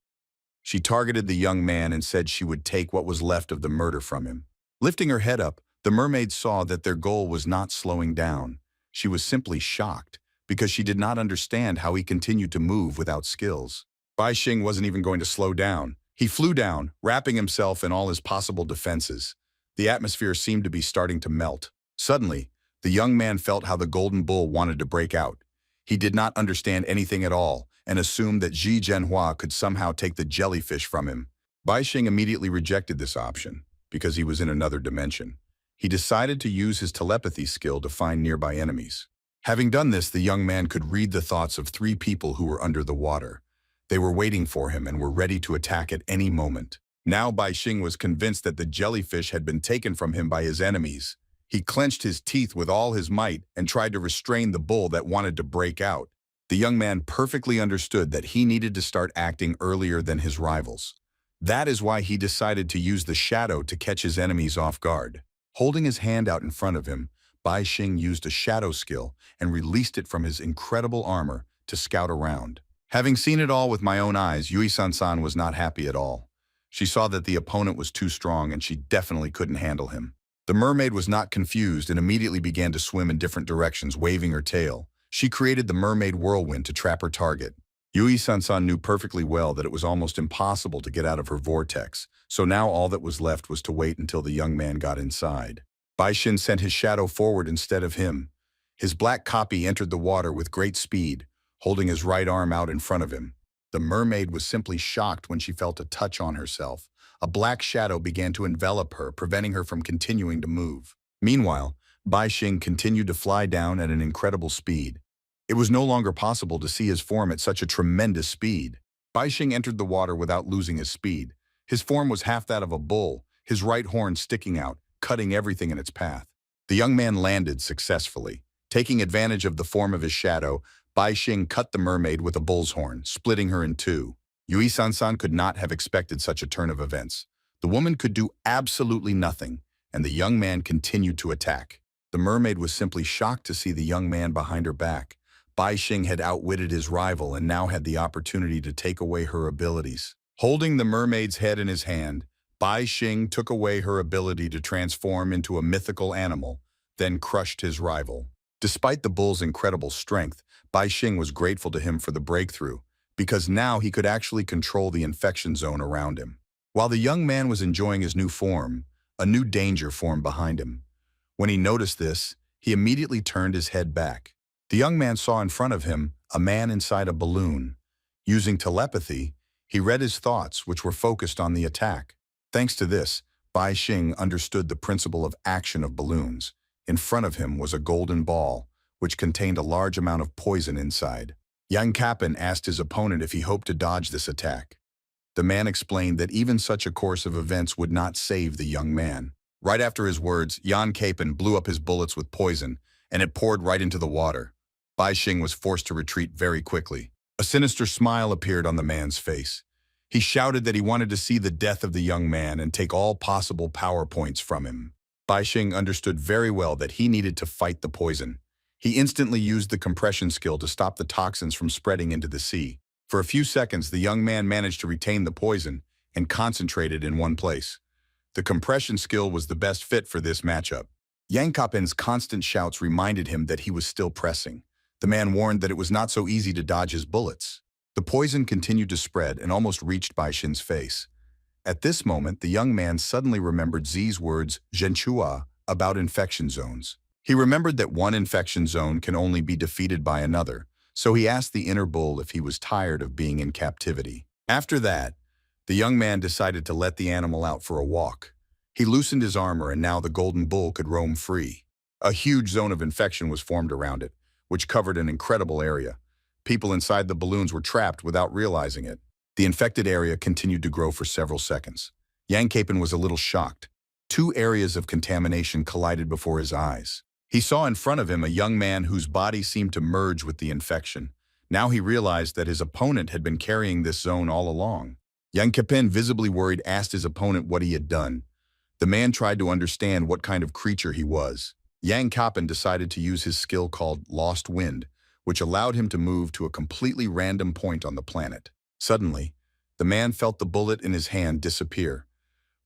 She targeted the young man and said she would take what was left of the murder from him. Lifting her head up, the mermaid saw that their goal was not slowing down. She was simply shocked because she did not understand how he continued to move without skills. Bai Xing wasn't even going to slow down. He flew down, wrapping himself in all his possible defenses. The atmosphere seemed to be starting to melt. Suddenly, the young man felt how the golden bull wanted to break out. He did not understand anything at all and assumed that Ji Zhenhua could somehow take the jellyfish from him. Bai Xing immediately rejected this option because he was in another dimension. He decided to use his telepathy skill to find nearby enemies. Having done this, the young man could read the thoughts of 3 people who were under the water. They were waiting for him and were ready to attack at any moment. Now Bai Xing was convinced that the jellyfish had been taken from him by his enemies. He clenched his teeth with all his might and tried to restrain the bull that wanted to break out. The young man perfectly understood that he needed to start acting earlier than his rivals. That is why he decided to use the shadow to catch his enemies off guard. Holding his hand out in front of him, Bai Xing used a shadow skill and released it from his incredible armor to scout around. Having seen it all with my own eyes, Yui Sansan was not happy at all. She saw that the opponent was too strong and she definitely couldn't handle him. The mermaid was not confused and immediately began to swim in different directions, waving her tail. She created the mermaid whirlwind to trap her target. Yui Sansan knew perfectly well that it was almost impossible to get out of her vortex, so now all that was left was to wait until the young man got inside. Bai Xing sent his shadow forward instead of him. His black copy entered the water with great speed, holding his right arm out in front of him. The mermaid was simply shocked when she felt a touch on herself. A black shadow began to envelop her, preventing her from continuing to move. Meanwhile, Bai Xing continued to fly down at an incredible speed. It was no longer possible to see his form at such a tremendous speed. Baixing entered the water without losing his speed. His form was half that of a bull, his right horn sticking out, cutting everything in its path. The young man landed successfully. Taking advantage of the form of his shadow, Baixing cut the mermaid with a bull's horn, splitting her in two. Yui Sansan could not have expected such a turn of events. The woman could do absolutely nothing, and the young man continued to attack. The mermaid was simply shocked to see the young man behind her back. Baixing had outwitted his rival and now had the opportunity to take away her abilities. Holding the mermaid's head in his hand, Baixing took away her ability to transform into a mythical animal, then crushed his rival. Despite the bull's incredible strength, Baixing was grateful to him for the breakthrough, because now he could actually control the infection zone around him. While the young man was enjoying his new form, a new danger formed behind him. When he noticed this, he immediately turned his head back. The young man saw in front of him a man inside a balloon. Using telepathy, he read his thoughts, which were focused on the attack. Thanks to this, Baixing understood the principle of action of balloons. In front of him was a golden ball, which contained a large amount of poison inside. Yang Kappan asked his opponent if he hoped to dodge this attack. The man explained that even such a course of events would not save the young man. Right after his words, Yang Kappan blew up his bullets with poison, and it poured right into the water. Baixing was forced to retreat very quickly. A sinister smile appeared on the man's face. He shouted that he wanted to see the death of the young man and take all possible power points from him. Baixing understood very well that he needed to fight the poison. He instantly used the compression skill to stop the toxins from spreading into the sea. For a few seconds, the young man managed to retain the poison and concentrate it in one place. The compression skill was the best fit for this matchup. Yang Kappan's constant shouts reminded him that he was still pressing. The man warned that it was not so easy to dodge his bullets. The poison continued to spread and almost reached Baixing's face. At this moment, the young man suddenly remembered Z's words, Zhenchua, about infection zones. He remembered that one infection zone can only be defeated by another, so he asked the inner bull if he was tired of being in captivity. After that, the young man decided to let the animal out for a walk. He loosened his armor and now the golden bull could roam free. A huge zone of infection was formed around it, which covered an incredible area. People inside the balloons were trapped without realizing it. The infected area continued to grow for several seconds. Yang Kappan was a little shocked. Two areas of contamination collided before his eyes. He saw in front of him a young man whose body seemed to merge with the infection. Now he realized that his opponent had been carrying this zone all along. Yang Kappan, visibly worried, asked his opponent what he had done. The man tried to understand what kind of creature he was. Yang Kappan decided to use his skill called Lost Wind, which allowed him to move to a completely random point on the planet. Suddenly, the man felt the bullet in his hand disappear.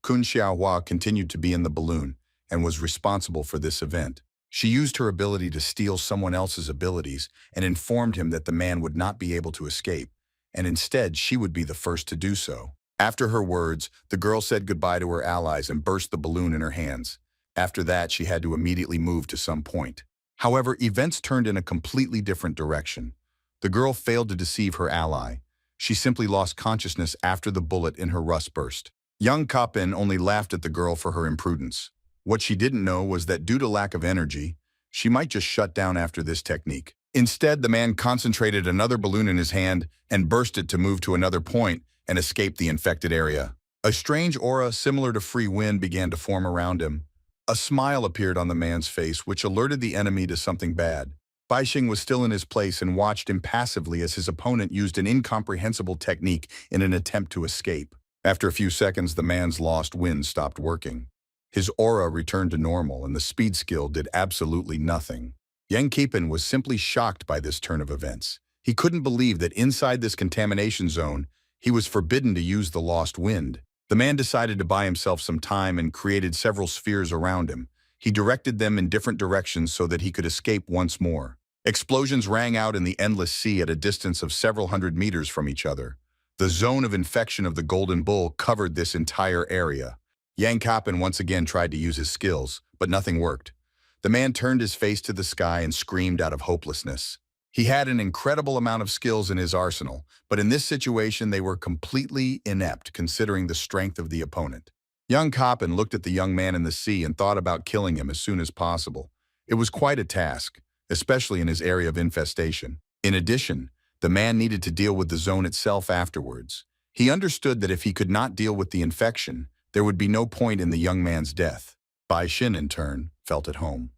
Kun Xiaohua continued to be in the balloon and was responsible for this event. She used her ability to steal someone else's abilities and informed him that the man would not be able to escape, and instead she would be the first to do so. After her words, the girl said goodbye to her allies and burst the balloon in her hands. After that, she had to immediately move to some point. However, events turned in a completely different direction. The girl failed to deceive her ally. She simply lost consciousness after the bullet in her rust burst. Young Kappan only laughed at the girl for her imprudence. What she didn't know was that due to lack of energy, she might just shut down after this technique. Instead, the man concentrated another balloon in his hand and burst it to move to another point and escape the infected area. A strange aura similar to free wind began to form around him. A smile appeared on the man's face, which alerted the enemy to something bad. Baixing was still in his place and watched impassively as his opponent used an incomprehensible technique in an attempt to escape. After a few seconds, the man's lost wind stopped working. His aura returned to normal and the speed skill did absolutely nothing. Yang Kappan was simply shocked by this turn of events. He couldn't believe that inside this contamination zone, he was forbidden to use the lost wind. The man decided to buy himself some time and created several spheres around him. He directed them in different directions so that he could escape once more. Explosions rang out in the endless sea at a distance of several hundred meters from each other. The zone of infection of the Golden Bull covered this entire area. Yang Kappan once again tried to use his skills, but nothing worked. The man turned his face to the sky and screamed out of hopelessness. He had an incredible amount of skills in his arsenal, but in this situation they were completely inept considering the strength of the opponent. Young Kappan looked at the young man in the sea and thought about killing him as soon as possible. It was quite a task. especially in his area of infestation. In addition, the man needed to deal with the zone itself afterwards. He understood that if he could not deal with the infection, there would be no point in the young man's death. Bai Xin, in turn, felt at home.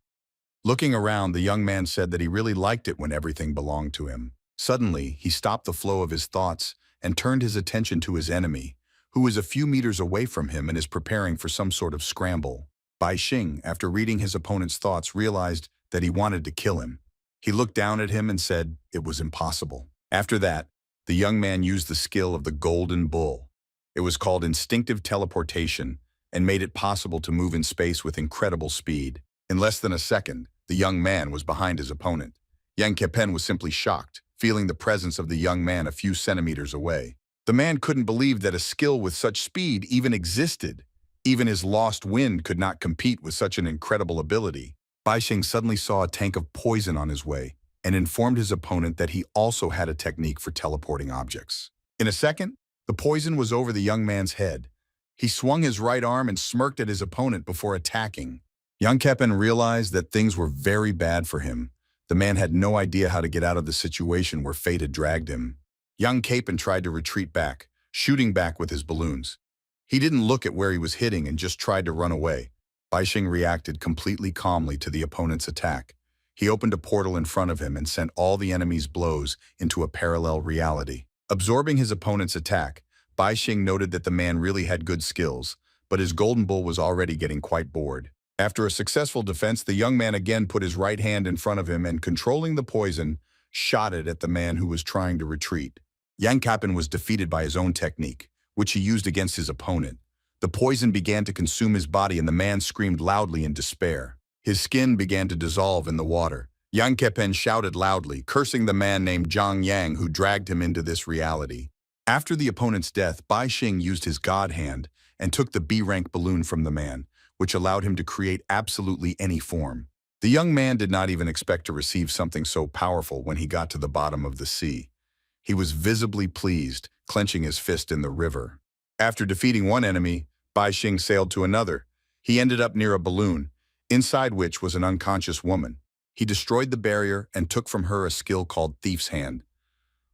Looking around, the young man said that he really liked it when everything belonged to him. Suddenly, he stopped the flow of his thoughts and turned his attention to his enemy, who is a few meters away from him and is preparing for some sort of scramble. Bai Xing, after reading his opponent's thoughts, realized that he wanted to kill him. He looked down at him and said it was impossible. After that, the young man used the skill of the Golden Bull. It was called instinctive teleportation and made it possible to move in space with incredible speed. In less than a second, the young man was behind his opponent. Yang Kepen was simply shocked, feeling the presence of the young man a few centimeters away. The man couldn't believe that a skill with such speed even existed. Even his lost wind could not compete with such an incredible ability. Bai Xing suddenly saw a tank of poison on his way and informed his opponent that he also had a technique for teleporting objects. In a second, the poison was over the young man's head. He swung his right arm and smirked at his opponent before attacking. Yang Kepen realized that things were very bad for him. The man had no idea how to get out of the situation where fate had dragged him. Yang Kepen tried to retreat back, shooting back with his balloons. He didn't look at where he was hitting and just tried to run away. Bai Xing reacted completely calmly to the opponent's attack. He opened a portal in front of him and sent all the enemy's blows into a parallel reality. Absorbing his opponent's attack, Bai Xing noted that the man really had good skills, but his golden bull was already getting quite bored. After a successful defense, the young man again put his right hand in front of him and, controlling the poison, shot it at the man who was trying to retreat. Yang Kepen was defeated by his own technique, which he used against his opponent. The poison began to consume his body and the man screamed loudly in despair. His skin began to dissolve in the water. Yang Kepen shouted loudly, cursing the man named Zhang Yang who dragged him into this reality. After the opponent's death, Bai Xing used his god hand and took the B-rank balloon from the man, which allowed him to create absolutely any form. The young man did not even expect to receive something so powerful when he got to the bottom of the sea. He was visibly pleased, clenching his fist in the river. After defeating one enemy, Bai Xing sailed to another. He ended up near a balloon, inside which was an unconscious woman. He destroyed the barrier and took from her a skill called Thief's Hand.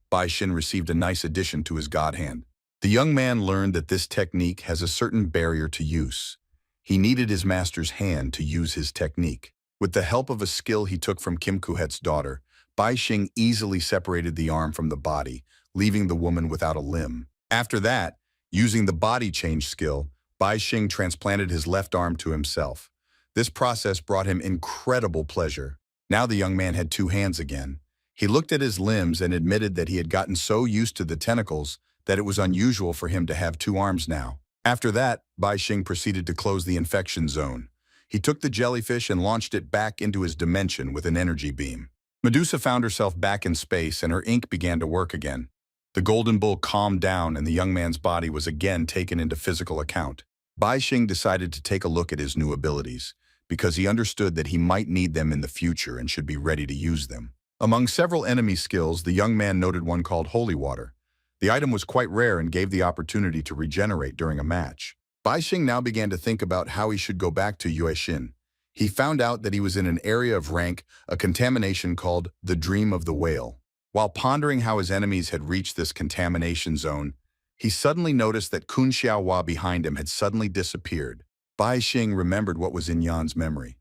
Bai Xing received a nice addition to his god hand. The young man learned that this technique has a certain barrier to use. He needed his master's hand to use his technique. With the help of a skill he took from Kim Kuhet's daughter, Bai Xing easily separated the arm from the body, leaving the woman without a limb. After that, using the body change skill, Bai Xing transplanted his left arm to himself. This process brought him incredible pleasure. Now the young man had two hands again. He looked at his limbs and admitted that he had gotten so used to the tentacles that it was unusual for him to have two arms now. After that, Bai Xing proceeded to close the infection zone. He took the jellyfish and launched it back into his dimension with an energy beam. Medusa found herself back in space and her ink began to work again. The golden bull calmed down and the young man's body was again taken into physical account. Bai Xing decided to take a look at his new abilities, because he understood that he might need them in the future and should be ready to use them. Among several enemy skills, the young man noted one called Holy Water. The item was quite rare and gave the opportunity to regenerate during a match. Bai Xing now began to think about how he should go back to Yuexin. He found out that he was in an area of rank, a contamination called the Dream of the Whale. While pondering how his enemies had reached this contamination zone, he suddenly noticed that Kun Xiaohua behind him had suddenly disappeared. Bai Xing remembered what was in Yan's memory.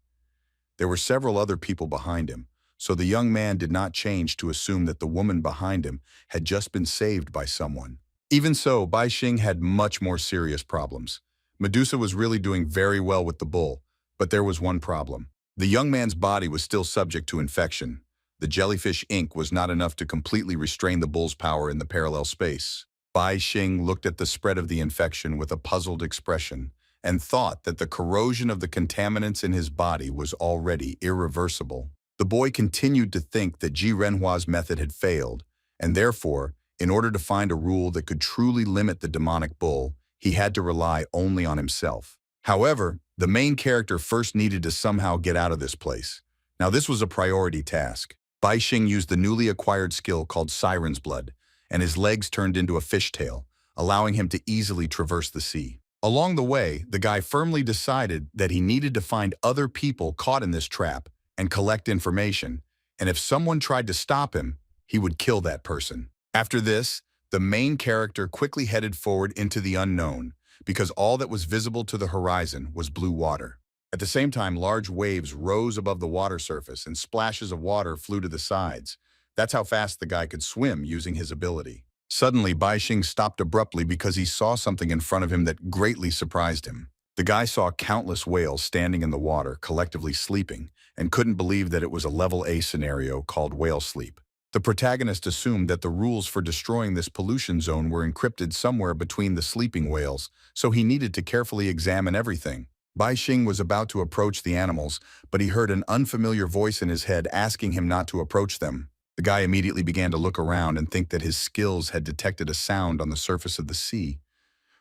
There were several other people behind him, so the young man did not change to assume that the woman behind him had just been saved by someone. Even so, Bai Xing had much more serious problems. Medusa was really doing very well with the bull, but there was one problem. The young man's body was still subject to infection. The jellyfish ink was not enough to completely restrain the bull's power in the parallel space. Bai Xing looked at the spread of the infection with a puzzled expression and thought that the corrosion of the contaminants in his body was already irreversible. The boy continued to think that Ji Renhua's method had failed, and therefore, in order to find a rule that could truly limit the demonic bull, he had to rely only on himself. However, the main character first needed to somehow get out of this place. Now this was a priority task. Bai Xing used the newly acquired skill called Siren's Blood, and his legs turned into a fishtail, allowing him to easily traverse the sea. Along the way, the guy firmly decided that he needed to find other people caught in this trap and collect information. and if someone tried to stop him, he would kill that person. After this, the main character quickly headed forward into the unknown, because all that was visible to the horizon was blue water. At the same time, large waves rose above the water surface and splashes of water flew to the sides. That's how fast the guy could swim using his ability. Suddenly, Baixing stopped abruptly because he saw something in front of him that greatly surprised him. The guy saw countless whales standing in the water, collectively sleeping, and couldn't believe that it was a level A scenario called whale sleep. The protagonist assumed that the rules for destroying this pollution zone were encrypted somewhere between the sleeping whales, so he needed to carefully examine everything. Baixing was about to approach the animals, but he heard an unfamiliar voice in his head asking him not to approach them. The guy immediately began to look around and think that his skills had detected a sound on the surface of the sea.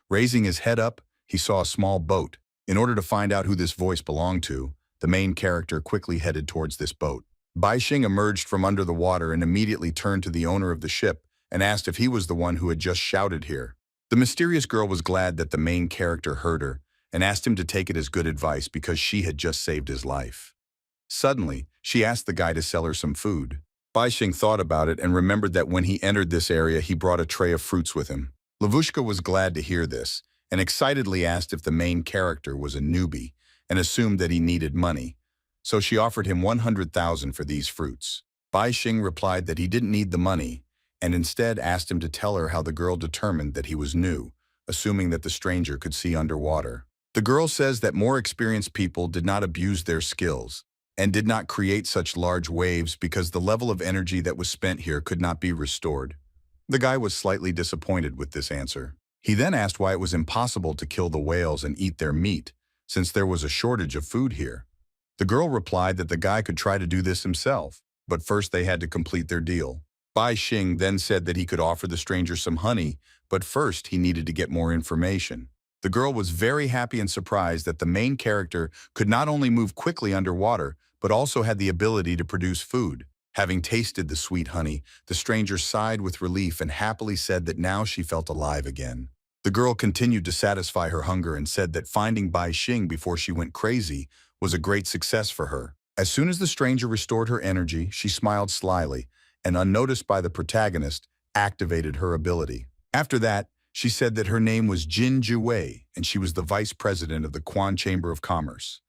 Raising his head up, he saw a small boat. In order to find out who this voice belonged to, the main character quickly headed towards this boat. Baixing emerged from under the water and immediately turned to the owner of the ship and asked if he was the one who had just shouted here. The mysterious girl was glad that the main character heard her and asked him to take it as good advice because she had just saved his life. Suddenly, she asked the guy to sell her some food. Baixing thought about it and remembered that when he entered this area, he brought a tray of fruits with him. Lavushka was glad to hear this and excitedly asked if the main character was a newbie and assumed that he needed money. So she offered him 100,000 for these fruits. Baixing replied that he didn't need the money and instead asked him to tell her how the girl determined that he was new, assuming that the stranger could see underwater. The girl says that more experienced people did not abuse their skills and did not create such large waves because the level of energy that was spent here could not be restored. The guy was slightly disappointed with this answer. He then asked why it was impossible to kill the whales and eat their meat, since there was a shortage of food here. The girl replied that the guy could try to do this himself, but first they had to complete their deal. Baixing then said that he could offer the stranger some honey, but first he needed to get more information. The girl was very happy and surprised that the main character could not only move quickly underwater, but also had the ability to produce food. Having tasted the sweet honey, the stranger sighed with relief and happily said that now she felt alive again. The girl continued to satisfy her hunger and said that finding Baixing before she went crazy was a great success for her. As soon as the stranger restored her energy, she smiled slyly and, unnoticed by the protagonist, activated her ability. After that, she said that her name was Jin Jiwei and she was the vice president of the Quan Chamber of Commerce.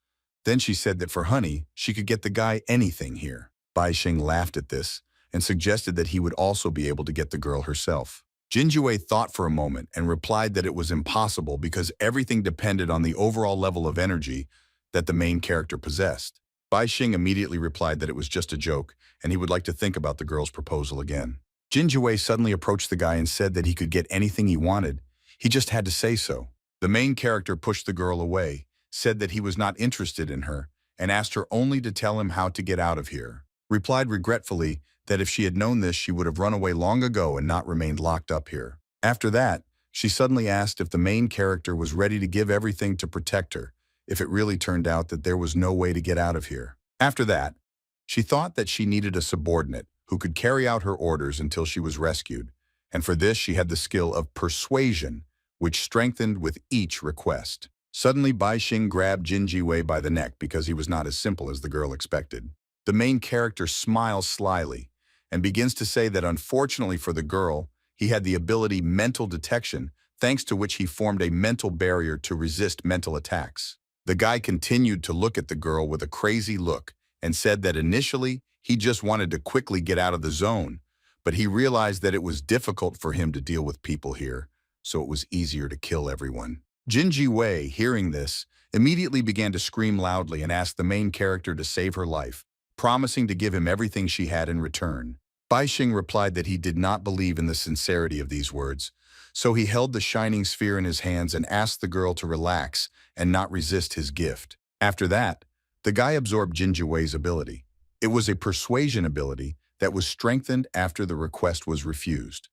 Then she said that for honey, she could get the guy anything here. Baixing laughed at this and suggested that he would also be able to get the girl herself. Jin Jiwei thought for a moment and replied that it was impossible because everything depended on the overall level of energy that the main character possessed. Baixing immediately replied that it was just a joke and he would like to think about the girl's proposal again. Jin Jiwei suddenly approached the guy and said that he could get anything he wanted. He just had to say so. The main character pushed the girl away, said that he was not interested in her, and asked her only to tell him how to get out of here. Replied regretfully that if she had known this, she would have run away long ago and not remained locked up here. After that, she suddenly asked if the main character was ready to give everything to protect her, if it really turned out that there was no way to get out of here. After that, she thought that she needed a subordinate who could carry out her orders until she was rescued, and for this she had the skill of persuasion, which strengthened with each request. Suddenly, Baixing grabbed Jin Jiwei by the neck because he was not as simple as the girl expected. The main character smiles slyly and begins to say that unfortunately for the girl, he had the ability mental detection, thanks to which he formed a mental barrier to resist mental attacks. The guy continued to look at the girl with a crazy look and said that initially he just wanted to quickly get out of the zone, but he realized that it was difficult for him to deal with people here, so it was easier to kill everyone. Jin Jiwei, hearing this, immediately began to scream loudly and asked the main character to save her life, promising to give him everything she had in return. Baixing replied that he did not believe in the sincerity of these words, so he held the shining sphere in his hands and asked the girl to relax and not resist his gift. After that, the guy absorbed Jin Jiwei's ability. It was a persuasion ability that was strengthened after the request was refused.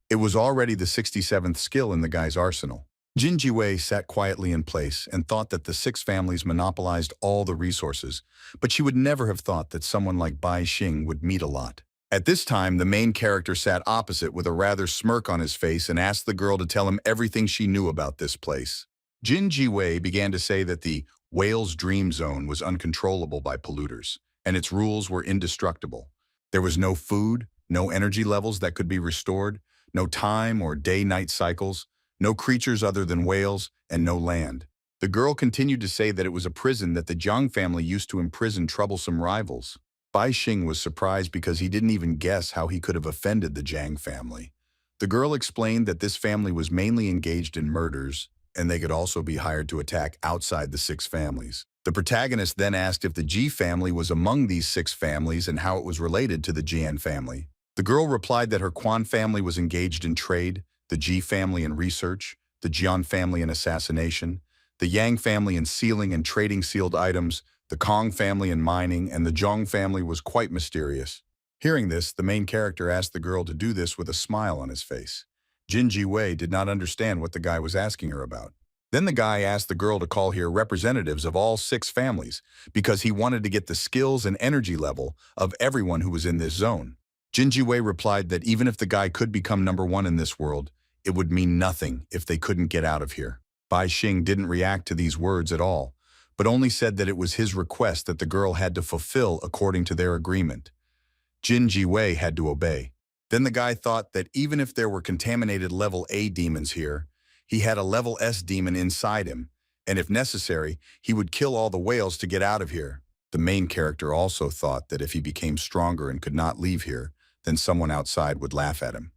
It was already the 67th skill in the guy's arsenal. Jin Jiwei sat quietly in place and thought that the 6 families monopolized all the resources, but she would never have thought that someone like Baixing would meet a lot. At this time, the main character sat opposite with a rather smirk on his face and asked the girl to tell him everything she knew about this place. Jin Jiwei began to say that the whale's dream zone was uncontrollable by polluters, and its rules were indestructible. There was no food, no energy levels that could be restored, no time or day-night cycles, no creatures other than whales, and no land. The girl continued to say that it was a prison that the Jiang family used to imprison troublesome rivals. Bai Xing was surprised because he didn't even guess how he could have offended the Jiang family. The girl explained that this family was mainly engaged in murders, and they could also be hired to attack outside the six families. The protagonist then asked if the Ji family was among these six families and how it was related to the Jian family. The girl replied that her Quan family was engaged in trade, the Ji family in research, the Jian family in assassination, the Yang family in sealing and trading sealed items, the Kong family in mining, and the Zhong family was quite mysterious. Hearing this, the main character asked the girl to do this with a smile on his face. Jin Ji-wei did not understand what the guy was asking her about. Then the guy asked the girl to call here representatives of all six families because he wanted to get the skills and energy level of everyone who was in this zone. Jin Ji-wei replied that even if the guy could become number one in this world, it would mean nothing if they couldn't get out of here. Bai Xing didn't react to these words at all, but only said that it was his request that the girl had to fulfill according to their agreement. Jin Ji-wei had to obey. Then the guy thought that even if there were contaminated level A demons here, he had a level S demon inside him, and if necessary, he would kill all the whales to get out of here. The main character also thought that if he became stronger and could not leave here, then someone outside would laugh at him.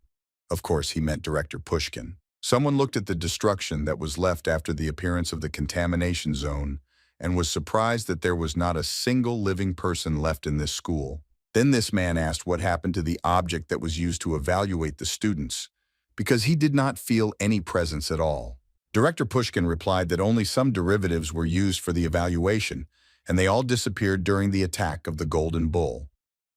Of course, he meant Director Pushkin. Someone looked at the destruction that was left after the appearance of the contamination zone and was surprised that there was not a single living person left in this school. Then this man asked what happened to the object that was used to evaluate the students, because he did not feel any presence at all. Director Pushkin replied that only some derivatives were used for the evaluation, and they all disappeared during the attack of the Golden Bull.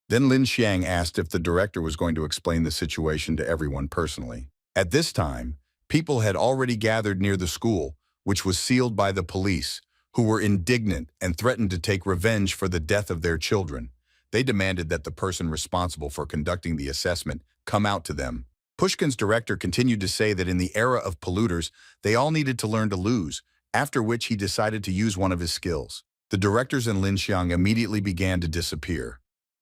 Then Lin Xiang asked if the director was going to explain the situation to everyone personally. At this time, people had already gathered near the school, which was sealed by the police, who were indignant and threatened to take revenge for the death of their children. They demanded that the person responsible for conducting the assessment come out to them. Pushkin's director continued to say that in the era of polluters, they all needed to learn to lose, after which he decided to use one of his skills. The directors and Lin Xiang immediately began to disappear.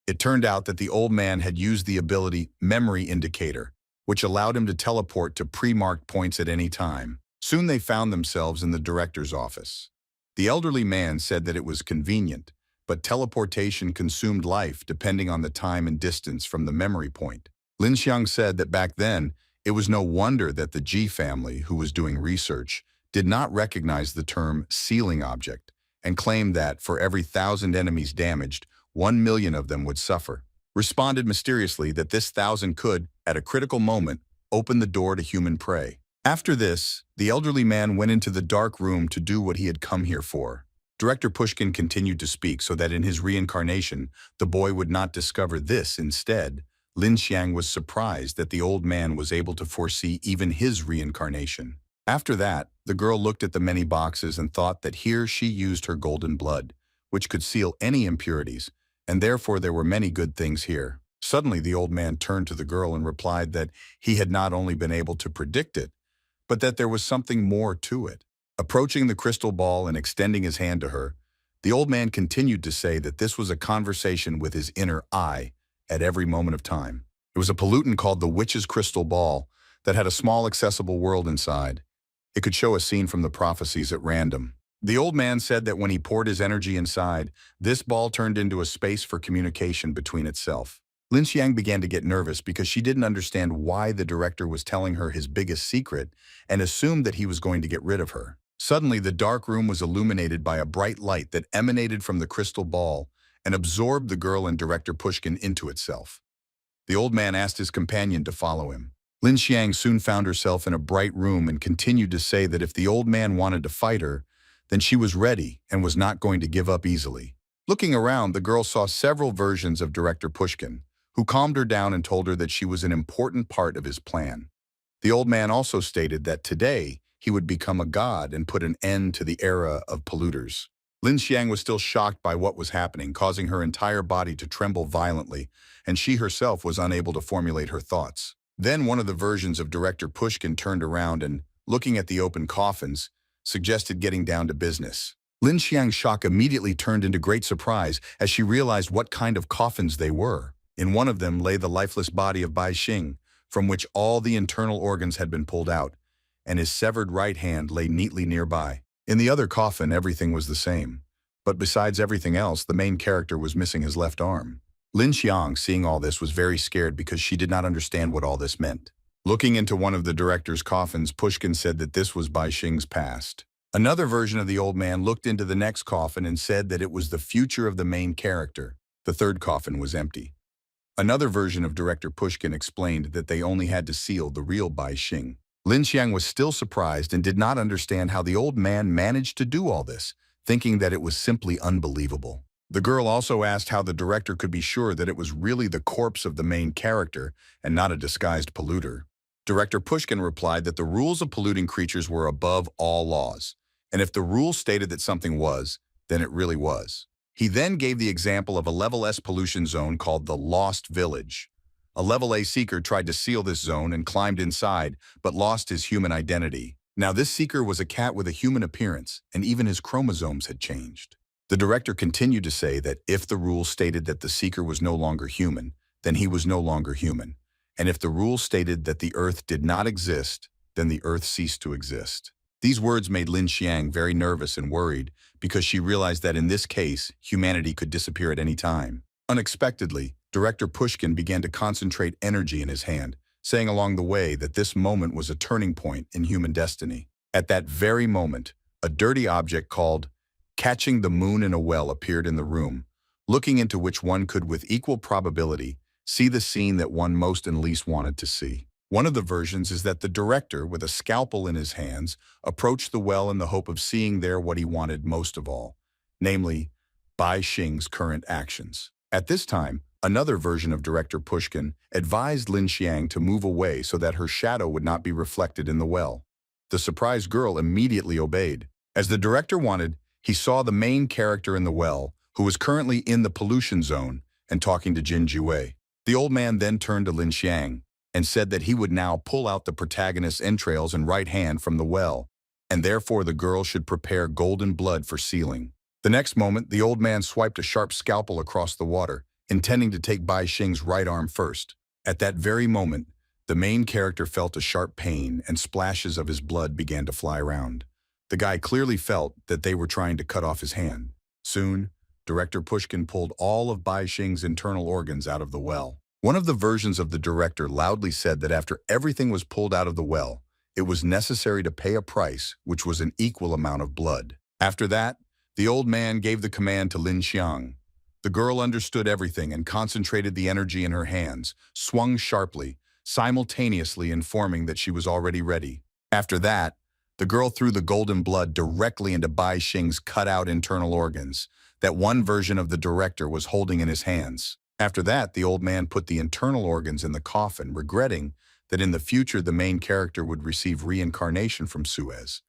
It turned out that the old man had used the ability Memory Indicator, which allowed him to teleport to pre-marked points at any time. Soon they found themselves in the director's office. The elderly man said that it was convenient, but teleportation consumed life depending on the time and distance from the memory point. Lin Xiang said that back then, it was no wonder that the Ji family, who was doing research, did not recognize the term sealing object and claimed that for every 1,000 enemies damaged, 1 million of them would suffer. Responded mysteriously that this 1,000 could, at a critical moment, open the door to human prey. After this, the elderly man went into the dark room to do what he had come here for. Director Pushkin continued to speak so that in his reincarnation, the boy would not discover this. Instead, Lin Xiang was surprised that the old man was able to foresee even his reincarnation. After that, the girl looked at the many boxes and thought that here she used her golden blood, which could seal any impurities, and therefore there were many good things here. Suddenly, the old man turned to the girl and replied that he had not only been able to predict it, but that there was something more to it. Approaching the crystal ball and extending his hand to her, the old man continued to say that this was a conversation with his inner I at every moment of time. It was a pollutant called the witch's crystal ball that had a small accessible world inside. It could show a scene from the prophecies at random. The old man said that when he poured his energy inside, this ball turned into a space for communication between itself. Lin Xiang began to get nervous because she didn't understand why the director was telling her his biggest secret and assumed that he was going to get rid of her. Suddenly, the dark room was illuminated by a bright light that emanated from the crystal ball and absorbed the girl and Director Pushkin into itself. The old man asked his companion to follow him. Lin Xiang soon found herself in a bright room and continued to say that if the old man wanted to fight her, then she was ready and was not going to give up easily. Looking around, the girl saw several versions of Director Pushkin, who calmed her down and told her that she was an important part of his plan. The old man also stated that today, he would become a god and put an end to the era of polluters. Lin Xiang was still shocked by what was happening, causing her entire body to tremble violently, and she herself was unable to formulate her thoughts. Then one of the versions of Director Pushkin turned around and, looking at the open coffins, suggested getting down to business. Lin Xiang's shock immediately turned into great surprise as she realized what kind of coffins they were. In one of them lay the lifeless body of Bai Xing, from which all the internal organs had been pulled out, and his severed right hand lay neatly nearby. In the other coffin, everything was the same. But besides everything else, the main character was missing his left arm. Lin Xiang, seeing all this, was very scared because she did not understand what all this meant. Looking into one of the director's coffins, Pushkin said that this was Bai Xing's past. Another version of the old man looked into the next coffin and said that it was the future of the main character. The third coffin was empty. Another version of director Pushkin explained that they only had to seal the real Bai Xing. Lin Xiang was still surprised and did not understand how the old man managed to do all this, thinking that it was simply unbelievable. The girl also asked how the director could be sure that it was really the corpse of the main character and not a disguised polluter. Director Pushkin replied that the rules of polluting creatures were above all laws, and if the rule stated that something was, then it really was. He then gave the example of a level S pollution zone called the Lost Village. A level A seeker tried to seal this zone and climbed inside, but lost his human identity. Now this seeker was a cat with a human appearance, and even his chromosomes had changed. The director continued to say that if the rule stated that the seeker was no longer human, then he was no longer human. And if the rule stated that the earth did not exist, then the earth ceased to exist. These words made Lin Xiang very nervous and worried because she realized that in this case, humanity could disappear at any time. Unexpectedly, director Pushkin began to concentrate energy in his hand, saying along the way that this moment was a turning point in human destiny. At that very moment, a dirty object called Catching the Moon in a Well appeared in the room, looking into which one could with equal probability see the scene that one most and least wanted to see. One of the versions is that the director, with a scalpel in his hands, approached the well in the hope of seeing there what he wanted most of all, namely, Bai Xing's current actions. At this time, another version of director Pushkin advised Lin Xiang to move away so that her shadow would not be reflected in the well. The surprised girl immediately obeyed. As the director wanted, he saw the main character in the well, who was currently in the pollution zone and talking to Jin Jiwei. The old man then turned to Lin Xiang and said that he would now pull out the protagonist's entrails and right hand from the well, and therefore the girl should prepare golden blood for sealing. The next moment, the old man swiped a sharp scalpel across the water, intending to take Bai Xing's right arm first. At that very moment, the main character felt a sharp pain and splashes of his blood began to fly around. The guy clearly felt that they were trying to cut off his hand. Soon, director Pushkin pulled all of Bai Xing's internal organs out of the well. One of the versions of the director loudly said that after everything was pulled out of the well, it was necessary to pay a price, which was an equal amount of blood. After that, the old man gave the command to Lin Xiang. The girl understood everything and concentrated the energy in her hands, swung sharply, simultaneously informing that she was already ready. After that, the girl threw the golden blood directly into Bai Xing's cut-out internal organs that one version of the director was holding in his hands. After that, the old man put the internal organs in the coffin, regretting that in the future the main character would receive reincarnation from Suez.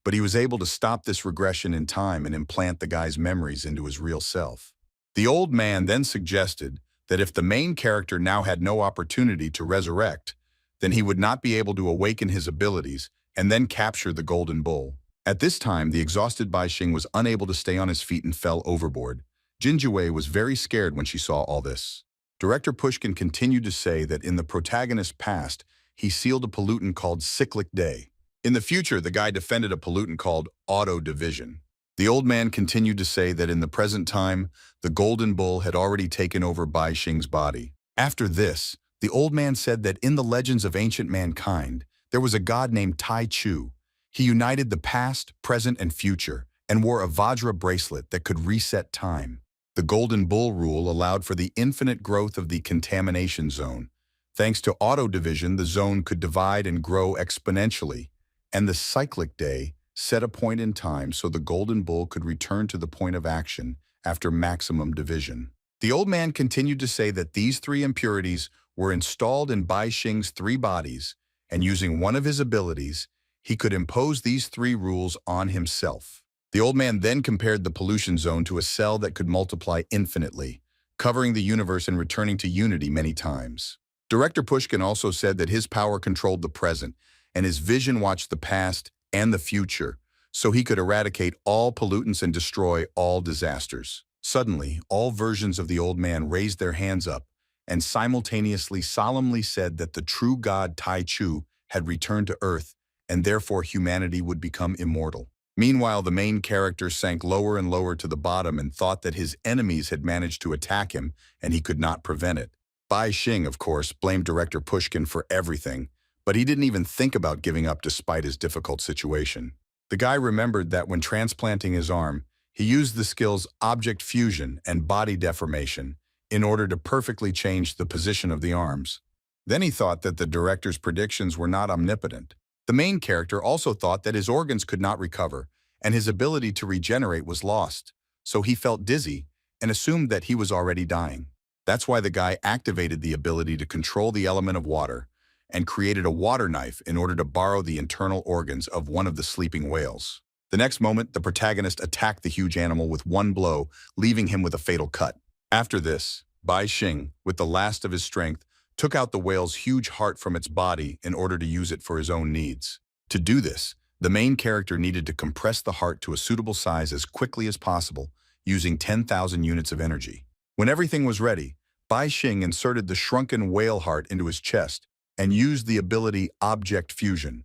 But he was able to stop this regression in time and implant the guy's memories into his real self. The old man then suggested that if the main character now had no opportunity to resurrect, then he would not be able to awaken his abilities and then capture the golden bull. At this time, the exhausted Bai Xing was unable to stay on his feet and fell overboard. Jin Jiwei was very scared when she saw all this. Director Pushkin continued to say that in the protagonist's past, he sealed a pollutant called Cyclic Day. In the future, the guy defended a pollutant called Auto Division. The old man continued to say that in the present time, the golden bull had already taken over Bai Xing's body. After this, the old man said that in the legends of ancient mankind, there was a god named Tai Chu. He united the past, present, and future, and wore a Vajra bracelet that could reset time. The Golden Bull rule allowed for the infinite growth of the contamination zone. Thanks to auto division, the zone could divide and grow exponentially, and the cyclic day set a point in time so the Golden Bull could return to the point of action after maximum division. The old man continued to say that these three impurities were installed in Bai Xing's three bodies, and using one of his abilities, he could impose these three rules on himself. The old man then compared the pollution zone to a cell that could multiply infinitely, covering the universe and returning to unity many times. Director Pushkin also said that his power controlled the present, and his vision watched the past and the future, so he could eradicate all pollutants and destroy all disasters. Suddenly, all versions of the old man raised their hands up, and simultaneously solemnly said that the true god Tai Chu had returned to Earth, and therefore humanity would become immortal. Meanwhile, the main character sank lower and lower to the bottom and thought that his enemies had managed to attack him and he could not prevent it. Bai Xing, of course, blamed director Pushkin for everything, but he didn't even think about giving up despite his difficult situation. The guy remembered that when transplanting his arm, he used the skills object fusion and body deformation in order to perfectly change the position of the arms. Then he thought that the director's predictions were not omnipotent. The main character also thought that his organs could not recover, and his ability to regenerate was lost, so he felt dizzy and assumed that he was already dying. That's why the guy activated the ability to control the element of water and created a water knife in order to borrow the internal organs of one of the sleeping whales. The next moment, the protagonist attacked the huge animal with one blow, leaving him with a fatal cut. After this, Bai Xing, with the last of his strength, took out the whale's huge heart from its body in order to use it for his own needs. To do this, the main character needed to compress the heart to a suitable size as quickly as possible, using 10,000 units of energy. When everything was ready, Bai Xing inserted the shrunken whale heart into his chest and used the ability Object Fusion,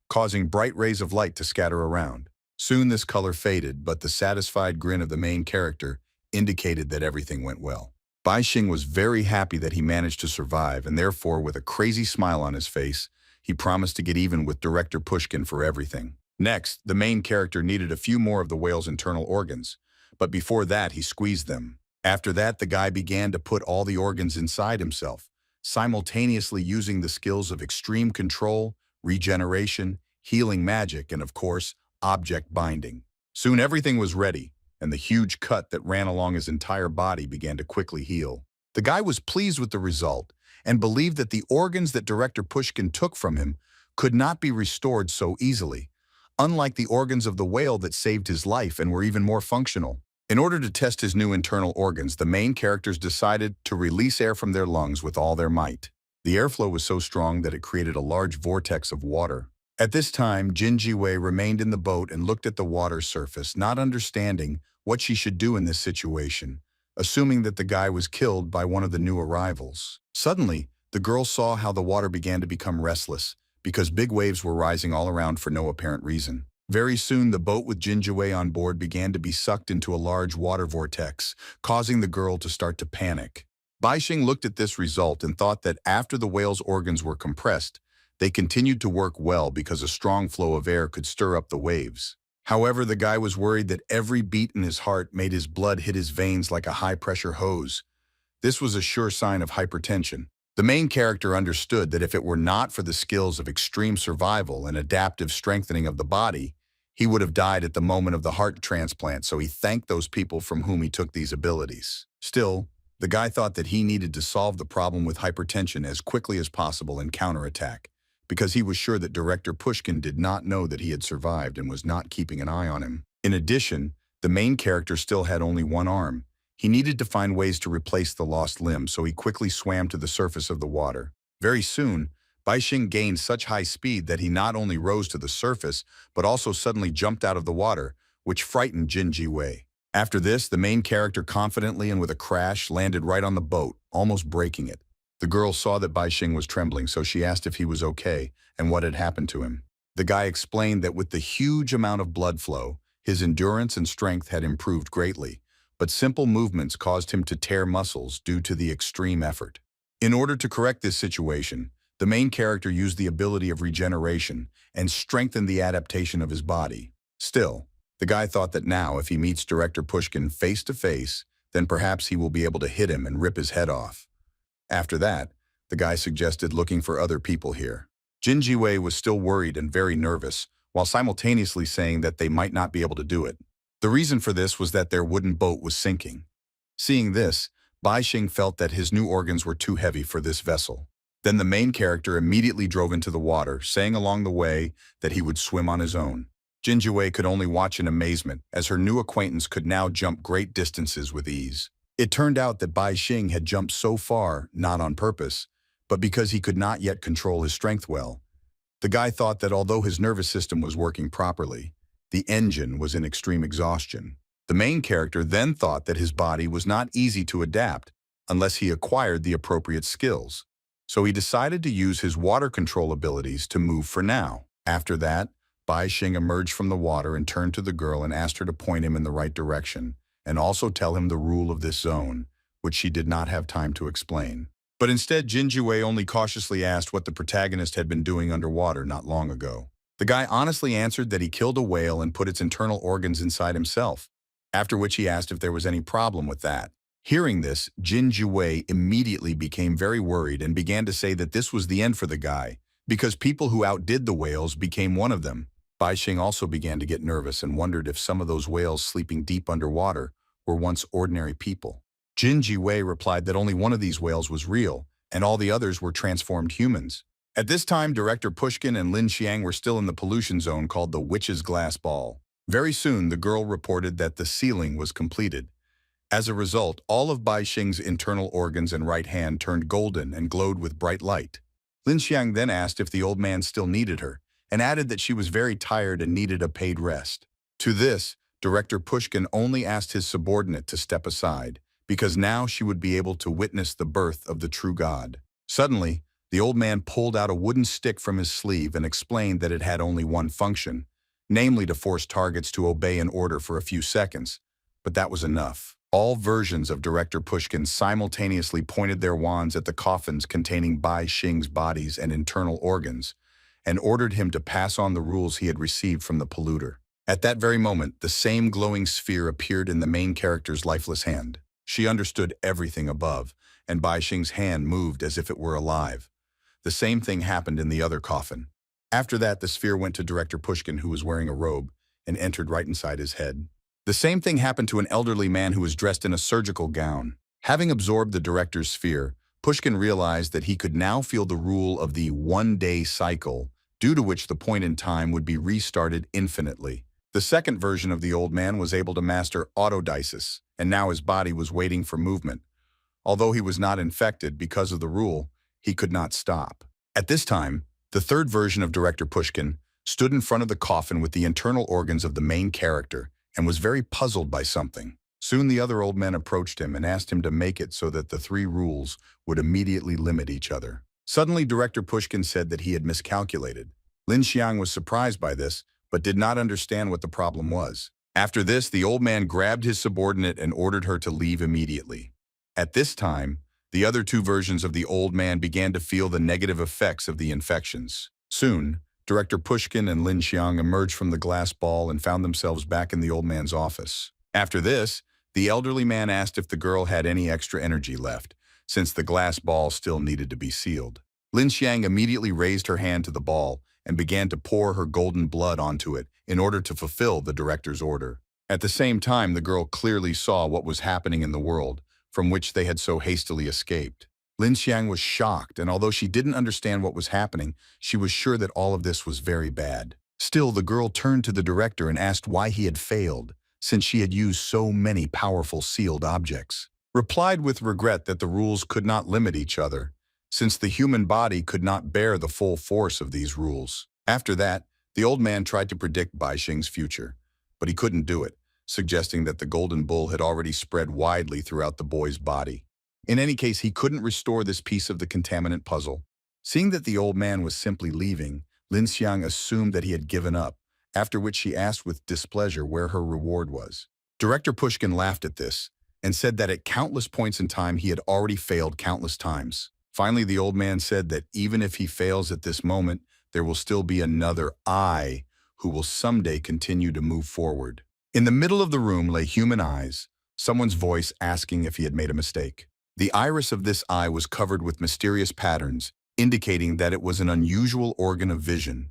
causing bright rays of light to scatter around. Soon this color faded, but the satisfied grin of the main character indicated that everything went well. Bai Xing was very happy that he managed to survive, and therefore, with a crazy smile on his face, he promised to get even with director Pushkin for everything. Next, the main character needed a few more of the whale's internal organs, but before that, he squeezed them. After that, the guy began to put all the organs inside himself, simultaneously using the skills of extreme control, regeneration, healing magic, and of course, object binding. Soon everything was ready, and the huge cut that ran along his entire body began to quickly heal. The guy was pleased with the result and believed that the organs that director Pushkin took from him could not be restored so easily, unlike the organs of the whale that saved his life and were even more functional. In order to test his new internal organs, the main characters decided to release air from their lungs with all their might. The airflow was so strong that it created a large vortex of water. At this time, Jin Jiwei remained in the boat and looked at the water surface, not understanding what she should do in this situation, assuming that the guy was killed by one of the new arrivals. Suddenly, the girl saw how the water began to become restless, because big waves were rising all around for no apparent reason. Very soon, the boat with Jin Jiwei on board began to be sucked into a large water vortex, causing the girl to start to panic. Bai Xing looked at this result and thought that after the whale's organs were compressed, they continued to work well because a strong flow of air could stir up the waves. However, the guy was worried that every beat in his heart made his blood hit his veins like a high-pressure hose. This was a sure sign of hypertension. The main character understood that if it were not for the skills of extreme survival and adaptive strengthening of the body, he would have died at the moment of the heart transplant, so he thanked those people from whom he took these abilities. Still, the guy thought that he needed to solve the problem with hypertension as quickly as possible and counterattack, because he was sure that director Pushkin did not know that he had survived and was not keeping an eye on him. In addition, the main character still had only one arm. He needed to find ways to replace the lost limb, so he quickly swam to the surface of the water. Very soon, Bai Xing gained such high speed that he not only rose to the surface, but also suddenly jumped out of the water, which frightened Jin Jiwei. After this, the main character confidently and with a crash landed right on the boat, almost breaking it. The girl saw that Bai Xing was trembling, so she asked if he was okay and what had happened to him. The guy explained that with the huge amount of blood flow, his endurance and strength had improved greatly, but simple movements caused him to tear muscles due to the extreme effort. In order to correct this situation, the main character used the ability of regeneration and strengthened the adaptation of his body. Still, the guy thought that now, if he meets director Pushkin face to face, then perhaps he will be able to hit him and rip his head off. After that, the guy suggested looking for other people here. Jin Jiwei was still worried and very nervous, while simultaneously saying that they might not be able to do it. The reason for this was that their wooden boat was sinking. Seeing this, Bai Xing felt that his new organs were too heavy for this vessel. Then the main character immediately drove into the water, saying along the way that he would swim on his own. Jin Jiwei could only watch in amazement, as her new acquaintance could now jump great distances with ease. It turned out that Bai Xing had jumped so far, not on purpose, but because he could not yet control his strength well. The guy thought that although his nervous system was working properly, the engine was in extreme exhaustion. The main character then thought that his body was not easy to adapt, unless he acquired the appropriate skills. So he decided to use his water control abilities to move for now. After that, Bai Xing emerged from the water and turned to the girl and asked her to point him in the right direction, and also tell him the rule of this zone, which she did not have time to explain. But instead, Jin Jiwei only cautiously asked what the protagonist had been doing underwater not long ago. The guy honestly answered that he killed a whale and put its internal organs inside himself, after which he asked if there was any problem with that. Hearing this, Jin Jiwei immediately became very worried and began to say that this was the end for the guy, because people who outdid the whales became one of them. Bai Xing also began to get nervous and wondered if some of those whales sleeping deep underwater were once ordinary people. Jin Jiwei replied that only one of these whales was real, and all the others were transformed humans. At this time, Director Pushkin and Lin Xiang were still in the pollution zone called the Witch's Glass Ball. Very soon, the girl reported that the sealing was completed. As a result, all of Bai Xing's internal organs and right hand turned golden and glowed with bright light. Lin Xiang then asked if the old man still needed her, and added that she was very tired and needed a paid rest. To this, Director Pushkin only asked his subordinate to step aside, because now she would be able to witness the birth of the true God. Suddenly, the old man pulled out a wooden stick from his sleeve and explained that it had only one function, namely to force targets to obey an order for a few seconds. But that was enough. All versions of Director Pushkin simultaneously pointed their wands at the coffins containing Bai Xing's bodies and internal organs, and ordered him to pass on the rules he had received from the polluter. At that very moment, the same glowing sphere appeared in the main character's lifeless hand. She understood everything above, and Bai Xing's hand moved as if it were alive. The same thing happened in the other coffin. After that, the sphere went to Director Pushkin, who was wearing a robe, and entered right inside his head. The same thing happened to an elderly man who was dressed in a surgical gown. Having absorbed the director's sphere, Pushkin realized that he could now feel the rule of the one-day cycle, due to which the point in time would be restarted infinitely. The second version of the old man was able to master autodisis, and now his body was waiting for movement. Although he was not infected because of the rule, he could not stop. At this time, the third version of Director Pushkin stood in front of the coffin with the internal organs of the main character and was very puzzled by something. Soon the other old men approached him and asked him to make it so that the three rules would immediately limit each other. Suddenly, Director Pushkin said that he had miscalculated. Lin Xiang was surprised by this, but did not understand what the problem was. After this, the old man grabbed his subordinate and ordered her to leave immediately. At this time, the other two versions of the old man began to feel the negative effects of the infections. Soon, Director Pushkin and Lin Xiang emerged from the glass ball and found themselves back in the old man's office. After this, the elderly man asked if the girl had any extra energy left, since the glass ball still needed to be sealed. Lin Xiang immediately raised her hand to the ball and began to pour her golden blood onto it in order to fulfill the director's order. At the same time, the girl clearly saw what was happening in the world, from which they had so hastily escaped. Lin Xiang was shocked, and although she didn't understand what was happening, she was sure that all of this was very bad. Still, the girl turned to the director and asked why he had failed, since she had used so many powerful sealed objects. Replied with regret that the rules could not limit each other, since the human body could not bear the full force of these rules. After that, the old man tried to predict Bai Xing's future, but he couldn't do it, suggesting that the golden bull had already spread widely throughout the boy's body. In any case, he couldn't restore this piece of the contaminant puzzle. Seeing that the old man was simply leaving, Lin Xiang assumed that he had given up, after which she asked with displeasure where her reward was. Director Pushkin laughed at this and said that at countless points in time he had already failed countless times. Finally, the old man said that even if he fails at this moment, there will still be another I who will someday continue to move forward. In the middle of the room lay human eyes, someone's voice asking if he had made a mistake. The iris of this eye was covered with mysterious patterns, indicating that it was an unusual organ of vision.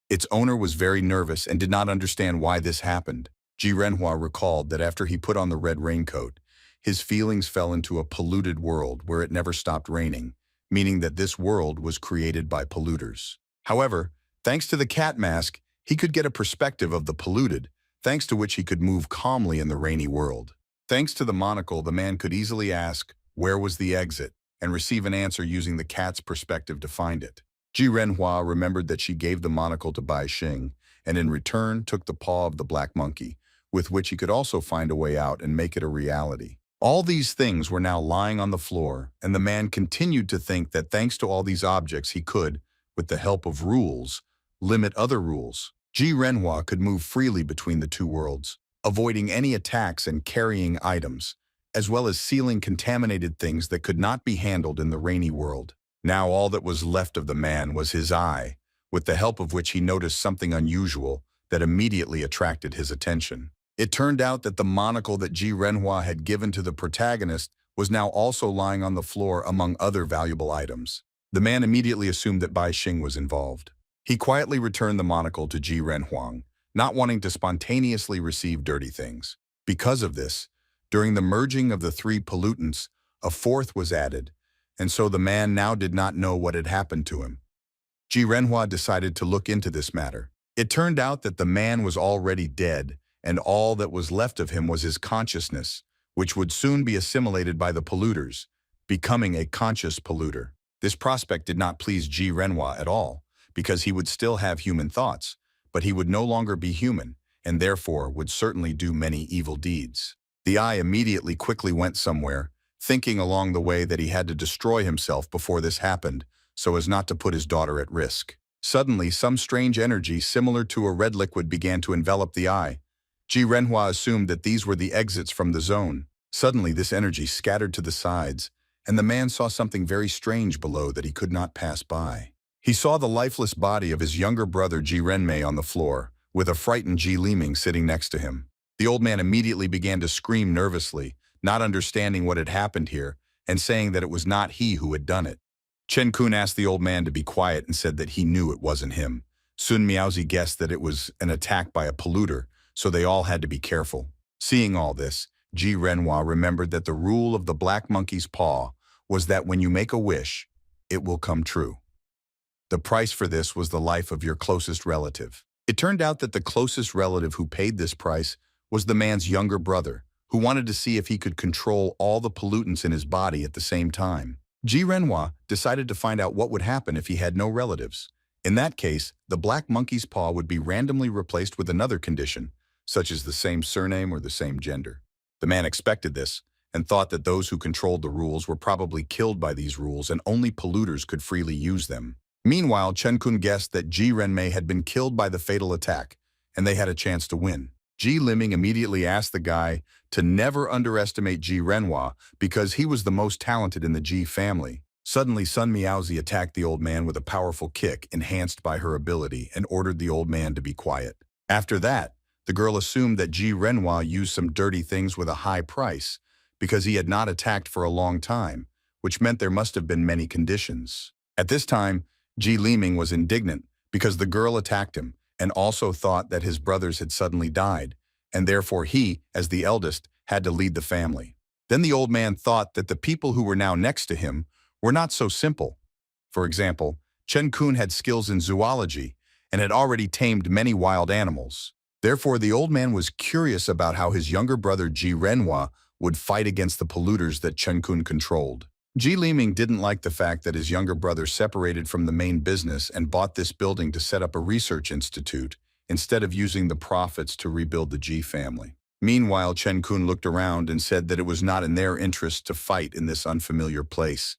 Its owner was very nervous and did not understand why this happened. Manhwa recalled that after he put on the red raincoat, his feelings fell into a polluted world where it never stopped raining, meaning that this world was created by polluters. However, thanks to the cat mask, he could get a perspective of the polluted, thanks to which he could move calmly in the rainy world. Thanks to the monocle, the man could easily ask, "Where was the exit?" and receive an answer using the cat's perspective to find it. Renhua remembered that she gave the monocle to Bai Xing, and in return took the paw of the black monkey, with which he could also find a way out and make it a reality. All these things were now lying on the floor, and the man continued to think that thanks to all these objects he could, with the help of rules, limit other rules. Ji Renhua could move freely between the two worlds, avoiding any attacks and carrying items, as well as sealing contaminated things that could not be handled in the rainy world. Now all that was left of the man was his eye, with the help of which he noticed something unusual that immediately attracted his attention. It turned out that the monocle that Ji Renhua had given to the protagonist was now also lying on the floor among other valuable items. The man immediately assumed that Bai Xing was involved. He quietly returned the monocle to Ji Renhuang, not wanting to spontaneously receive dirty things. Because of this, during the merging of the three pollutants, a fourth was added, and so the man now did not know what had happened to him. Ji Renhua decided to look into this matter. It turned out that the man was already dead, and all that was left of him was his consciousness, which would soon be assimilated by the polluters, becoming a conscious polluter. This prospect did not please Ji Renhua at all, because he would still have human thoughts, but he would no longer be human, and therefore would certainly do many evil deeds. The eye immediately quickly went somewhere, thinking along the way that he had to destroy himself before this happened, so as not to put his daughter at risk. Suddenly, some strange energy similar to a red liquid began to envelop the eye. Ji Renhua assumed that these were the exits from the zone. Suddenly, this energy scattered to the sides, and the man saw something very strange below that he could not pass by. He saw the lifeless body of his younger brother Ji Renmei on the floor, with a frightened Ji Liming sitting next to him. The old man immediately began to scream nervously, not understanding what had happened here, and saying that it was not he who had done it. Chen Kun asked the old man to be quiet and said that he knew it wasn't him. Sun Miaozi guessed that it was an attack by a polluter, so they all had to be careful. Seeing all this, Ji Renhua remembered that the rule of the black monkey's paw was that when you make a wish, it will come true. The price for this was the life of your closest relative. It turned out that the closest relative who paid this price was the man's younger brother, who wanted to see if he could control all the pollutants in his body at the same time. Ji Renhua decided to find out what would happen if he had no relatives. In that case, the black monkey's paw would be randomly replaced with another condition, such as the same surname or the same gender. The man expected this and thought that those who controlled the rules were probably killed by these rules and only polluters could freely use them. Meanwhile, Chen Kun guessed that Ji Renmei had been killed by the fatal attack, and they had a chance to win. Ji Liming immediately asked the guy to never underestimate Ji Renhua because he was the most talented in the Ji family. Suddenly, Sun Miaozi attacked the old man with a powerful kick enhanced by her ability and ordered the old man to be quiet. After that, the girl assumed that Ji Renhua used some dirty things with a high price because he had not attacked for a long time, which meant there must have been many conditions. At this time, Ji Liming was indignant because the girl attacked him and also thought that his brothers had suddenly died, and therefore he, as the eldest, had to lead the family. Then the old man thought that the people who were now next to him were not so simple. For example, Chen Kun had skills in zoology and had already tamed many wild animals. Therefore, the old man was curious about how his younger brother Ji Renhua would fight against the polluters that Chen Kun controlled. Ji Liming didn't like the fact that his younger brother separated from the main business and bought this building to set up a research institute instead of using the profits to rebuild the Ji family. Meanwhile, Chen Kun looked around and said that it was not in their interest to fight in this unfamiliar place.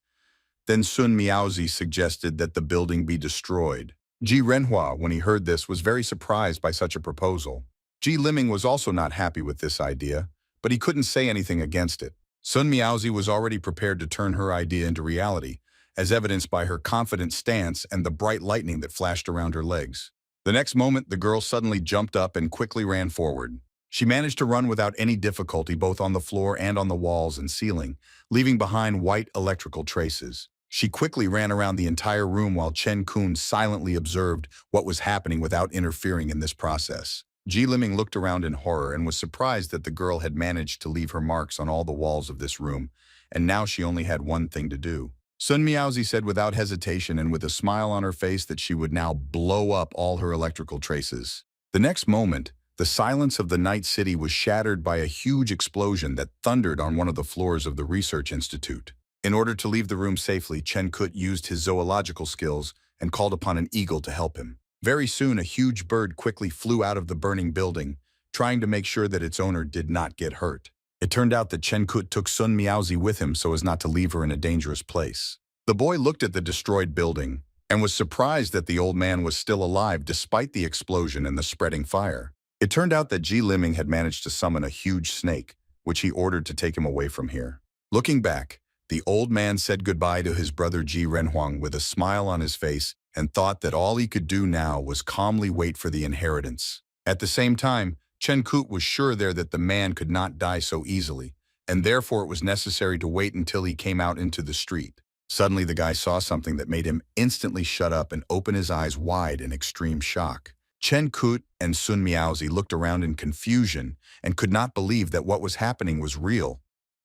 Then Sun Miaozi suggested that the building be destroyed. Ji Renhua, when he heard this, was very surprised by such a proposal. Ji Liming was also not happy with this idea, but he couldn't say anything against it. Sun Miaozi was already prepared to turn her idea into reality, as evidenced by her confident stance and the bright lightning that flashed around her legs. The next moment, the girl suddenly jumped up and quickly ran forward. She managed to run without any difficulty both on the floor and on the walls and ceiling, leaving behind white electrical traces. She quickly ran around the entire room while Chen Kun silently observed what was happening without interfering in this process. Ji Liming looked around in horror and was surprised that the girl had managed to leave her marks on all the walls of this room, and now she only had one thing to do. Sun Miaozi said without hesitation and with a smile on her face that she would now blow up all her electrical traces. The next moment, the silence of the night city was shattered by a huge explosion that thundered on one of the floors of the research institute. In order to leave the room safely, Chen Kut used his zoological skills and called upon an eagle to help him. Very soon, a huge bird quickly flew out of the burning building, trying to make sure that its owner did not get hurt. It turned out that Chen Kut took Sun Miaozi with him so as not to leave her in a dangerous place. The boy looked at the destroyed building and was surprised that the old man was still alive despite the explosion and the spreading fire. It turned out that Ji Liming had managed to summon a huge snake, which he ordered to take him away from here. Looking back, the old man said goodbye to his brother Ji Renhuang with a smile on his face and thought that all he could do now was calmly wait for the inheritance. At the same time, Chen Kut was sure there that the man could not die so easily, and therefore it was necessary to wait until he came out into the street. Suddenly the guy saw something that made him instantly shut up and open his eyes wide in extreme shock. Chen Kut and Sun Miaozi looked around in confusion and could not believe that what was happening was real,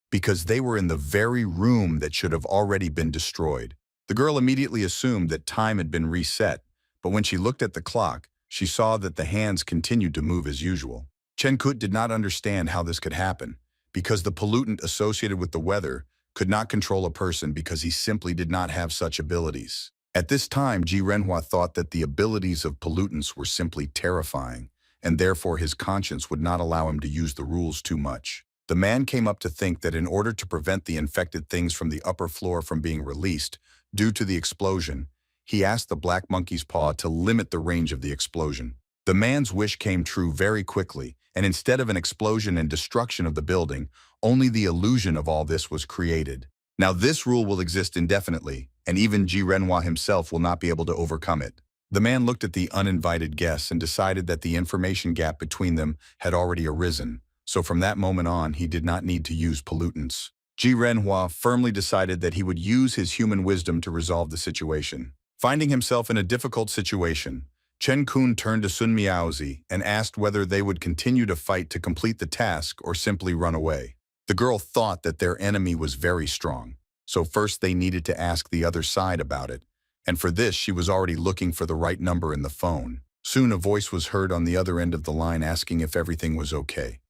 because they were in the very room that should have already been destroyed. The girl immediately assumed that time had been reset, but when she looked at the clock, she saw that the hands continued to move as usual. Chen Kut did not understand how this could happen, because the pollutant associated with the weather could not control a person because he simply did not have such abilities. At this time, Ji Renhua thought that the abilities of pollutants were simply terrifying, and therefore his conscience would not allow him to use the rules too much. The man came up to think that in order to prevent the infected things from the upper floor from being released due to the explosion, he asked the black monkey's paw to limit the range of the explosion. The man's wish came true very quickly, and instead of an explosion and destruction of the building, only the illusion of all this was created. Now this rule will exist indefinitely, and even Ji Renhua himself will not be able to overcome it. The man looked at the uninvited guests and decided that the information gap between them had already arisen, so from that moment on he did not need to use pollutants. Ji Renhua firmly decided that he would use his human wisdom to resolve the situation. Finding himself in a difficult situation, Chen Kun turned to Sun Miaozi and asked whether they would continue to fight to complete the task or simply run away. The girl thought that their enemy was very strong, so first they needed to ask the other side about it, and for this she was already looking for the right number in the phone. Soon a voice was heard on the other end of the line asking if everything was okay.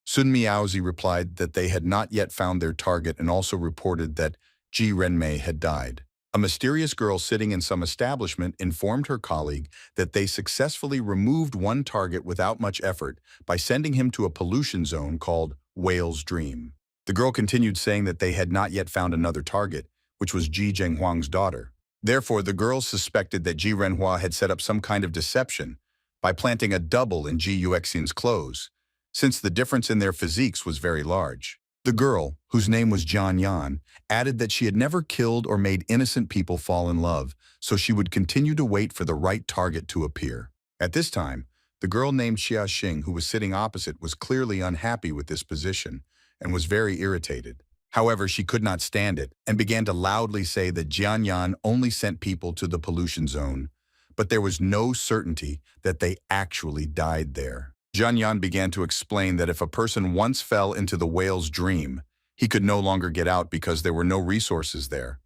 Sun Miaozi replied that they had not yet found their target and also reported that Ji Renmei had died. A mysterious girl sitting in some establishment informed her colleague that they successfully removed one target without much effort by sending him to a pollution zone called Whale's Dream. The girl continued saying that they had not yet found another target, which was Ji Zhenghuang's daughter. Therefore, the girls suspected that Ji Renhua had set up some kind of deception by planting a double in Ji Yuexin's clothes, since the difference in their physiques was very large. The girl, whose name was Jian Yan, added that she had never killed or made innocent people fall in love, so she would continue to wait for the right target to appear. At this time, the girl named Xia Xing, who was sitting opposite, was clearly unhappy with this position and was very irritated. However, she could not stand it and began to loudly say that Jian Yan only sent people to the pollution zone, but there was no certainty that they actually died there. Jian Yan began to explain that if a person once fell into the whale's dream, he could no longer get out because there were no resources there.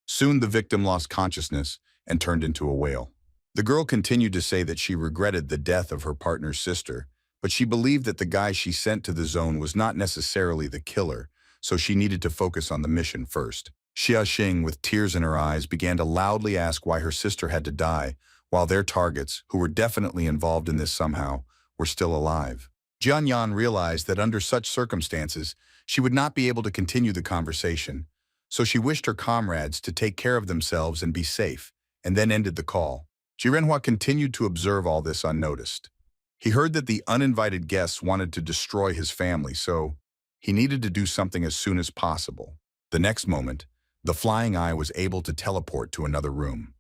Soon the victim lost consciousness and turned into a whale. The girl continued to say that she regretted the death of her partner's sister, but she believed that the guy she sent to the zone was not necessarily the killer, so she needed to focus on the mission first. Xia Xing, with tears in her eyes, began to loudly ask why her sister had to die, while their targets, who were definitely involved in this somehow, were still alive. Jian Yan realized that under such circumstances, she would not be able to continue the conversation, so she wished her comrades to take care of themselves and be safe, and then ended the call. Ji Renhua continued to observe all this unnoticed. He heard that the uninvited guests wanted to destroy his family, so he needed to do something as soon as possible. The next moment, the flying eye was able to teleport to another room.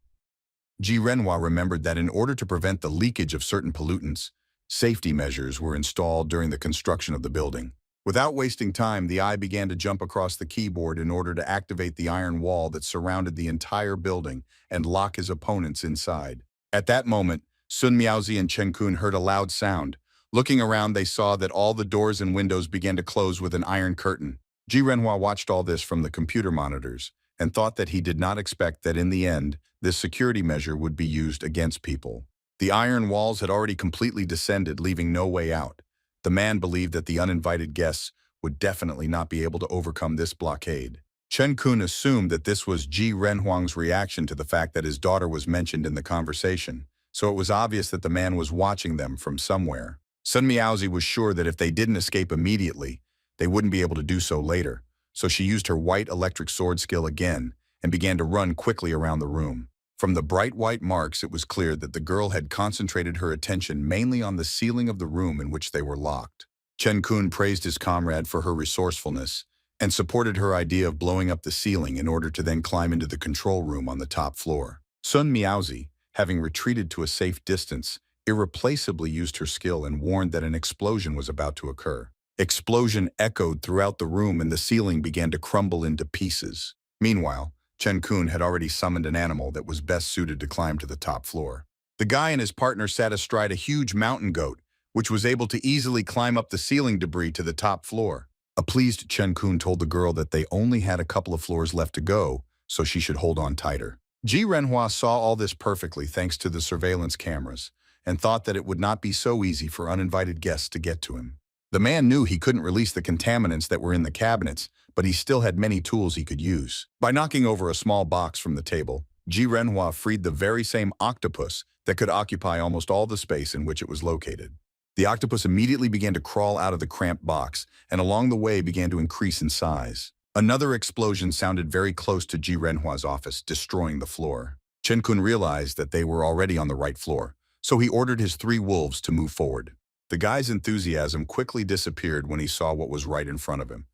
Ji Renhua remembered that in order to prevent the leakage of certain pollutants, safety measures were installed during the construction of the building. Without wasting time, the eye began to jump across the keyboard in order to activate the iron wall that surrounded the entire building and lock his opponents inside. At that moment, Sun Miaozi and Chen Kun heard a loud sound. Looking around, they saw that all the doors and windows began to close with an iron curtain. Ji Renhua watched all this from the computer monitors and thought that he did not expect that in the end, this security measure would be used against people. The iron walls had already completely descended, leaving no way out. The man believed that the uninvited guests would definitely not be able to overcome this blockade. Chen Kun assumed that this was Ji Renhuang's reaction to the fact that his daughter was mentioned in the conversation, so it was obvious that the man was watching them from somewhere. Sun Miaozi was sure that if they didn't escape immediately, they wouldn't be able to do so later, so she used her white electric sword skill again and began to run quickly around the room. From the bright white marks, it was clear that the girl had concentrated her attention mainly on the ceiling of the room in which they were locked. Chen Kun praised his comrade for her resourcefulness and supported her idea of blowing up the ceiling in order to then climb into the control room on the top floor. Sun Miaozi, having retreated to a safe distance, irreplaceably used her skill and warned that an explosion was about to occur. Explosion echoed throughout the room and the ceiling began to crumble into pieces. Meanwhile, Chen Kun had already summoned an animal that was best suited to climb to the top floor. The guy and his partner sat astride a huge mountain goat, which was able to easily climb up the ceiling debris to the top floor. A pleased Chen Kun told the girl that they only had a couple of floors left to go, so she should hold on tighter. Ji Renhua saw all this perfectly thanks to the surveillance cameras, and thought that it would not be so easy for uninvited guests to get to him. The man knew he couldn't release the contaminants that were in the cabinets, but he still had many tools he could use. By knocking over a small box from the table, Ji Renhua freed the very same octopus that could occupy almost all the space in which it was located. The octopus immediately began to crawl out of the cramped box, and along the way began to increase in size. Another explosion sounded very close to Ji Renhua's office, destroying the floor. Chen Kun realized that they were already on the right floor, so he ordered his 3 wolves to move forward. The guy's enthusiasm quickly disappeared when he saw what was right in front of him.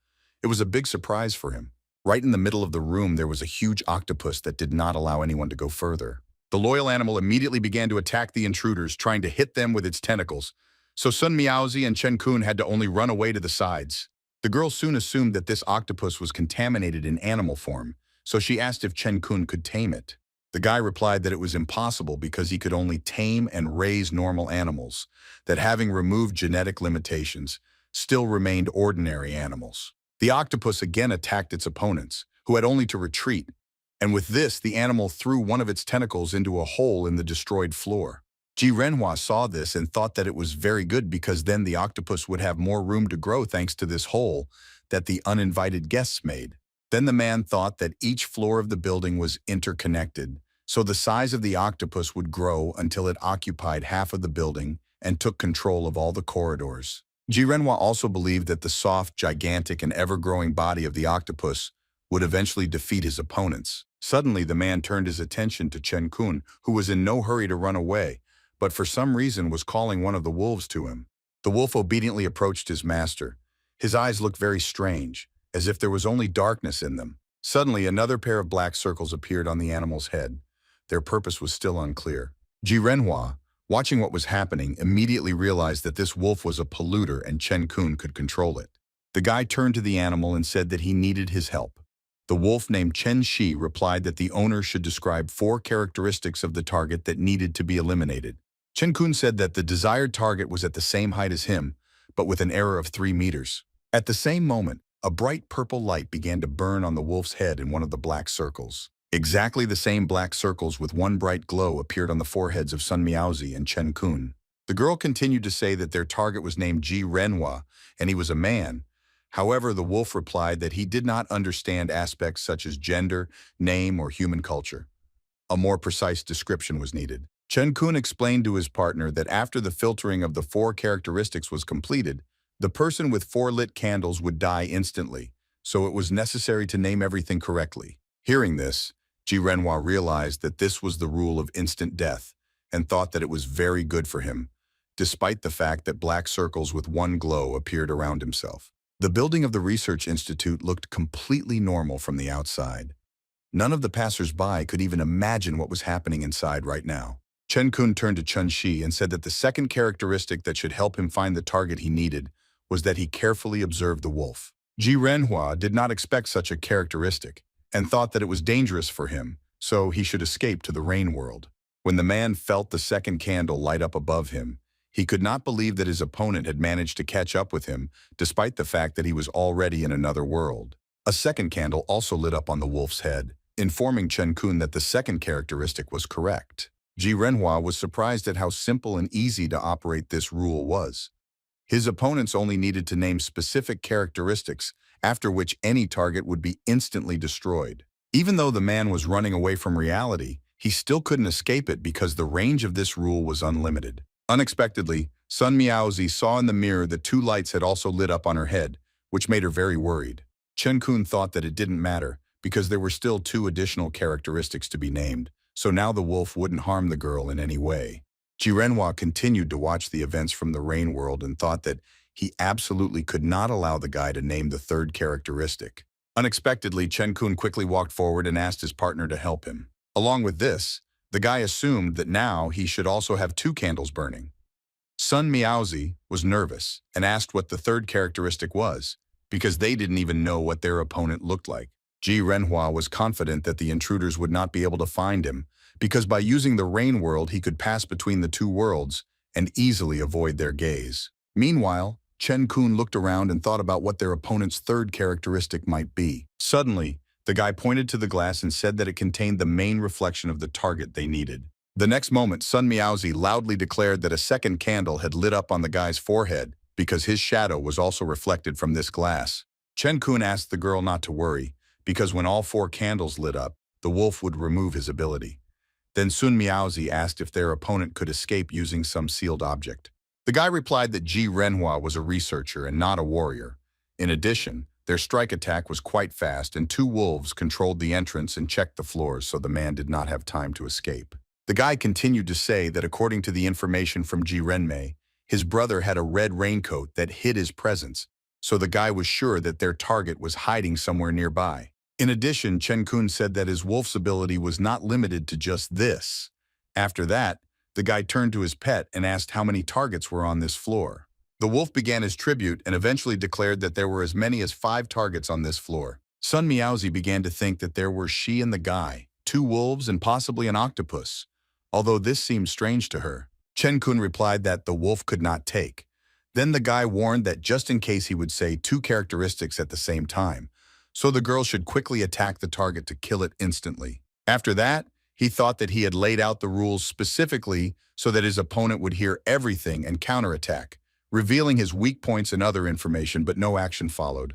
It was a big surprise for him. Right in the middle of the room, there was a huge octopus that did not allow anyone to go further. The loyal animal immediately began to attack the intruders, trying to hit them with its tentacles. So Sun Miaozi and Chen Kun had to only run away to the sides. The girl soon assumed that this octopus was contaminated in animal form, so she asked if Chen Kun could tame it. The guy replied that it was impossible because he could only tame and raise normal animals, that having removed genetic limitations, still remained ordinary animals. The octopus again attacked its opponents, who had only to retreat, and with this, the animal threw one of its tentacles into a hole in the destroyed floor. Ji Renhua saw this and thought that it was very good because then the octopus would have more room to grow thanks to this hole that the uninvited guests made. Then the man thought that each floor of the building was interconnected, so the size of the octopus would grow until it occupied half of the building and took control of all the corridors. Ji Renhua also believed that the soft, gigantic, and ever-growing body of the octopus would eventually defeat his opponents. Suddenly, the man turned his attention to Chen Kun, who was in no hurry to run away, but for some reason was calling one of the wolves to him. The wolf obediently approached his master. His eyes looked very strange, as if there was only darkness in them. Suddenly, another pair of black circles appeared on the animal's head. Their purpose was still unclear. Ji Renhua, watching what was happening, immediately realized that this wolf was a polluter and Chen Kun could control it. The guy turned to the animal and said that he needed his help. The wolf named Chen Shi replied that the owner should describe 4 characteristics of the target that needed to be eliminated. Chen Kun said that the desired target was at the same height as him, but with an error of 3 meters. At the same moment, a bright purple light began to burn on the wolf's head in one of the black circles. Exactly the same black circles with one bright glow appeared on the foreheads of Sun Miaozi and Chen Kun. The girl continued to say that their target was named Ji Renhua, and he was a man. However, the wolf replied that he did not understand aspects such as gender, name, or human culture. A more precise description was needed. Chen Kun explained to his partner that after the filtering of the 4 characteristics was completed, the person with 4 lit candles would die instantly, so it was necessary to name everything correctly. Hearing this, Ji Renhua realized that this was the rule of instant death and thought that it was very good for him, despite the fact that black circles with one glow appeared around himself. The building of the research institute looked completely normal from the outside. None of the passers-by could even imagine what was happening inside right now. Chen Kun turned to Chen Shi and said that the second characteristic that should help him find the target he needed was that he carefully observed the wolf. Ji Renhua did not expect such a characteristic and thought that it was dangerous for him, so he should escape to the rain world. When the man felt the second candle light up above him, he could not believe that his opponent had managed to catch up with him, despite the fact that he was already in another world. A second candle also lit up on the wolf's head, informing Chen Kun that the second characteristic was correct. Ji Renhua was surprised at how simple and easy to operate this rule was. His opponents only needed to name specific characteristics, after which any target would be instantly destroyed. Even though the man was running away from reality, he still couldn't escape it because the range of this rule was unlimited. Unexpectedly, Sun Miaozi saw in the mirror that 2 lights had also lit up on her head, which made her very worried. Chen-kun thought that it didn't matter because there were still two additional characteristics to be named, so now the wolf wouldn't harm the girl in any way. Ji-renhua continued to watch the events from the rain world and thought that he absolutely could not allow the guy to name the third characteristic. Unexpectedly, Chen-kun quickly walked forward and asked his partner to help him. Along with this, the guy assumed that now he should also have two candles burning. Sun Miaozi was nervous and asked what the third characteristic was, because they didn't even know what their opponent looked like. Ji-renhua was confident that the intruders would not be able to find him, because by using the rain world he could pass between the two worlds and easily avoid their gaze. Meanwhile, Chen-kun looked around and thought about what their opponent's third characteristic might be. Suddenly, the guy pointed to the glass and said that it contained the main reflection of the target they needed. The next moment, Sun Miaozi loudly declared that a second candle had lit up on the guy's forehead because his shadow was also reflected from this glass. Chen-kun asked the girl not to worry, because when all four candles lit up, the wolf would remove his ability. Then Sun Miaozi asked if their opponent could escape using some sealed object. The guy replied that Ji-renhua was a researcher and not a warrior. In addition, their strike attack was quite fast and two wolves controlled the entrance and checked the floors so the man did not have time to escape. The guy continued to say that according to the information from Ji-renmei, his brother had a red raincoat that hid his presence, so the guy was sure that their target was hiding somewhere nearby. In addition, Chen-kun said that his wolf's ability was not limited to just this. After that, the guy turned to his pet and asked how many targets were on this floor. The wolf began his tribute and eventually declared that there were as many as 5 targets on this floor. Sun Miaozi began to think that there were she and the guy, 2 wolves and possibly an octopus, although this seemed strange to her. Chen-kun replied that the wolf could not take. Then the guy warned that just in case he would say 2 characteristics at the same time, so the girl should quickly attack the target to kill it instantly. After that, he thought that he had laid out the rules specifically so that his opponent would hear everything and counterattack, revealing his weak points and other information, but no action followed.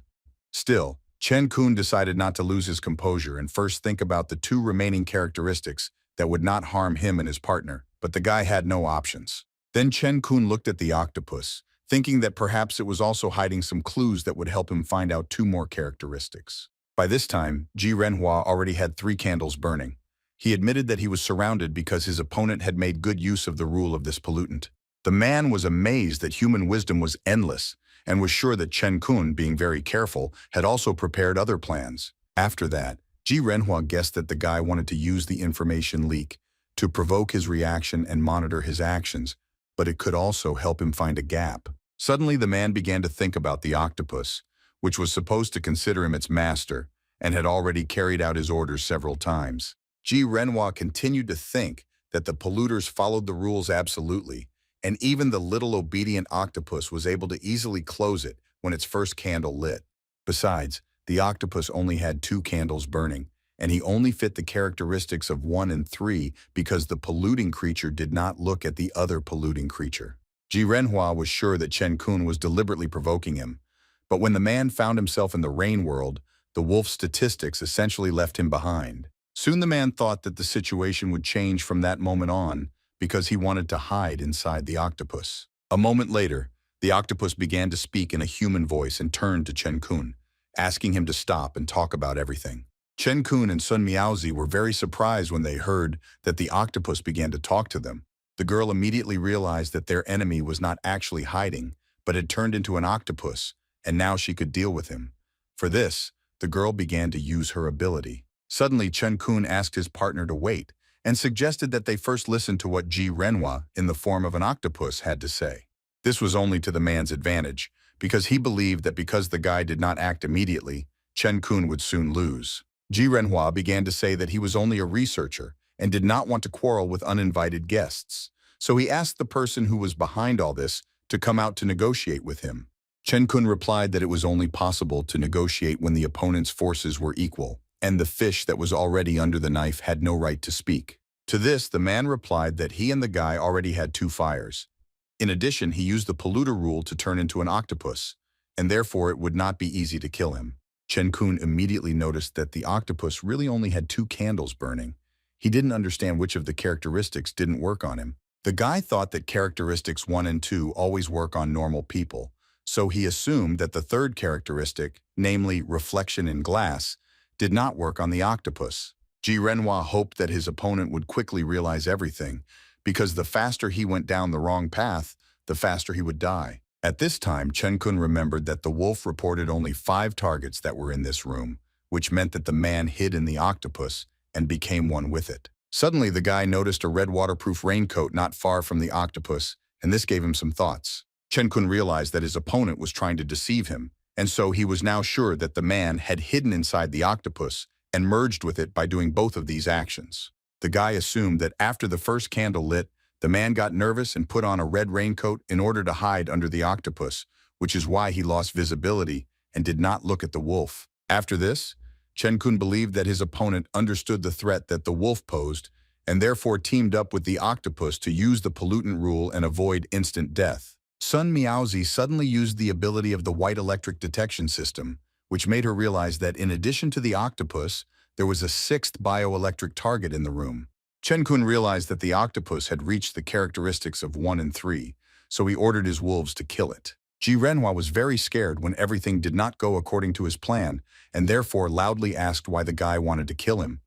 Still, Chen-kun decided not to lose his composure and first think about the 2 remaining characteristics that would not harm him and his partner, but the guy had no options. Then Chen-kun looked at the octopus, thinking that perhaps it was also hiding some clues that would help him find out 2 more characteristics. By this time, Ji-renhua already had 3 candles burning. He admitted that he was surrounded because his opponent had made good use of the rule of this pollutant. The man was amazed that human wisdom was endless and was sure that Chen-kun, being very careful, had also prepared other plans. After that, Ji-renhua guessed that the guy wanted to use the information leak to provoke his reaction and monitor his actions, but it could also help him find a gap. Suddenly, the man began to think about the octopus, which was supposed to consider him its master and had already carried out his orders several times. Ji-renhua continued to think that the polluters followed the rules absolutely, and even the little obedient octopus was able to easily close it when its first candle lit. Besides, the octopus only had 2 candles burning, and he only fit the characteristics of 1 and 3 because the polluting creature did not look at the other polluting creature. Ji-renhua was sure that Chen-kun was deliberately provoking him, but when the man found himself in the rain world, the wolf's statistics essentially left him behind. Soon the man thought that the situation would change from that moment on because he wanted to hide inside the octopus. A moment later, the octopus began to speak in a human voice and turned to Chen-kun, asking him to stop and talk about everything. Chen-kun and Sun Miaozi were very surprised when they heard that the octopus began to talk to them. The girl immediately realized that their enemy was not actually hiding, but had turned into an octopus, and now she could deal with him. For this, the girl began to use her ability. Suddenly, Chen-kun asked his partner to wait and suggested that they first listen to what Ji-renhua, in the form of an octopus, had to say. This was only to the man's advantage, because he believed that because the guy did not act immediately, Chen-kun would soon lose. Ji-renhua began to say that he was only a researcher and did not want to quarrel with uninvited guests, so he asked the person who was behind all this to come out to negotiate with him. Chen-kun replied that it was only possible to negotiate when the opponent's forces were equal, and the fish that was already under the knife had no right to speak. To this, the man replied that he and the guy already had 2 fires. In addition, he used the polluter rule to turn into an octopus, and therefore it would not be easy to kill him. Chen-kun immediately noticed that the octopus really only had 2 candles burning. He didn't understand which of the characteristics didn't work on him. The guy thought that characteristics 1 and 2 always work on normal people, So he assumed that the third characteristic, namely reflection in glass, did not work on the octopus. Ji Renhua hoped that his opponent would quickly realize everything, because the faster he went down the wrong path, the faster he would die. At this time, Chen Kun remembered that the wolf reported only 5 targets that were in this room, which meant that the man hid in the octopus and became one with it. Suddenly, the guy noticed a red waterproof raincoat not far from the octopus, and this gave him some thoughts. Chen Kun realized that his opponent was trying to deceive him, and so he was now sure that the man had hidden inside the octopus and merged with it by doing both of these actions. The guy assumed that after the first candle lit, the man got nervous and put on a red raincoat in order to hide under the octopus, which is why he lost visibility and did not look at the wolf. After this, Chen Kun believed that his opponent understood the threat that the wolf posed and therefore teamed up with the octopus to use the pollutant rule and avoid instant death. Sun Miaozi suddenly used the ability of the white electric detection system, which made her realize that in addition to the octopus, there was a 6th bioelectric target in the room. Chen Kun realized that the octopus had reached the characteristics of 1 and 3, so he ordered his wolves to kill it. Ji Renhua was very scared when everything did not go according to his plan, and therefore loudly asked why the guy wanted to kill him.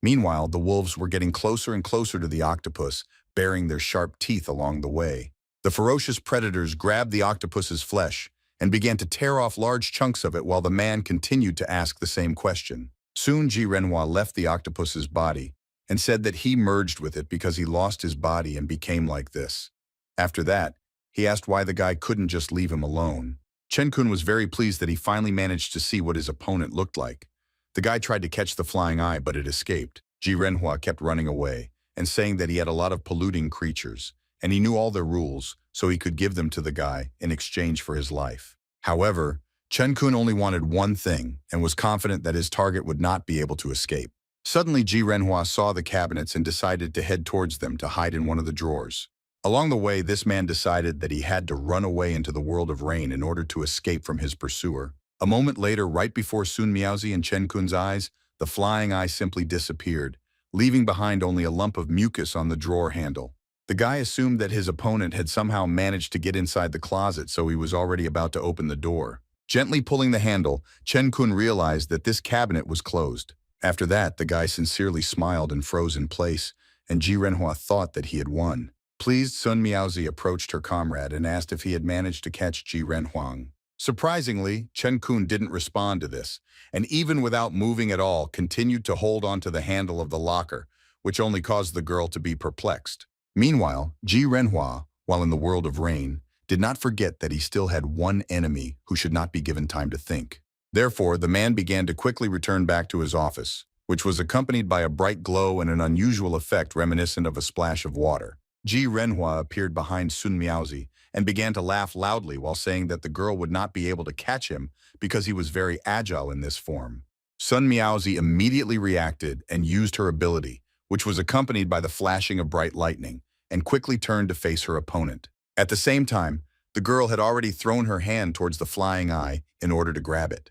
Meanwhile, the wolves were getting closer and closer to the octopus, baring their sharp teeth along the way. The ferocious predators grabbed the octopus's flesh and began to tear off large chunks of it while the man continued to ask the same question. Soon Ji Renhua left the octopus's body and said that he merged with it because he lost his body and became like this. After that, he asked why the guy couldn't just leave him alone. Chen Kun was very pleased that he finally managed to see what his opponent looked like. The guy tried to catch the flying eye, but it escaped. Ji Renhua kept running away and saying that he had a lot of polluting creatures, and he knew all their rules, so he could give them to the guy in exchange for his life. However, Chen Kun only wanted one thing and was confident that his target would not be able to escape. Suddenly, Ji Renhua saw the cabinets and decided to head towards them to hide in one of the drawers. Along the way, this man decided that he had to run away into the world of rain in order to escape from his pursuer. A moment later, right before Sun Miaozi and Chen Kun's eyes, the flying eye simply disappeared, leaving behind only a lump of mucus on the drawer handle. The guy assumed that his opponent had somehow managed to get inside the closet, so he was already about to open the door. Gently pulling the handle, Chen Kun realized that this cabinet was closed. After that, the guy sincerely smiled and froze in place, and Ji Renhua thought that he had won. Pleased, Sun Miaozi approached her comrade and asked if he had managed to catch Ji Renhuang. Surprisingly, Chen Kun didn't respond to this, and even without moving at all, continued to hold onto the handle of the locker, which only caused the girl to be perplexed. Meanwhile, Ji Renhua, while in the world of rain, did not forget that he still had one enemy who should not be given time to think. Therefore, the man began to quickly return back to his office, which was accompanied by a bright glow and an unusual effect reminiscent of a splash of water. Ji Renhua appeared behind Sun Miaozi and began to laugh loudly while saying that the girl would not be able to catch him because he was very agile in this form. Sun Miaozi immediately reacted and used her ability, which was accompanied by the flashing of bright lightning, and quickly turned to face her opponent. At the same time, the girl had already thrown her hand towards the flying eye in order to grab it.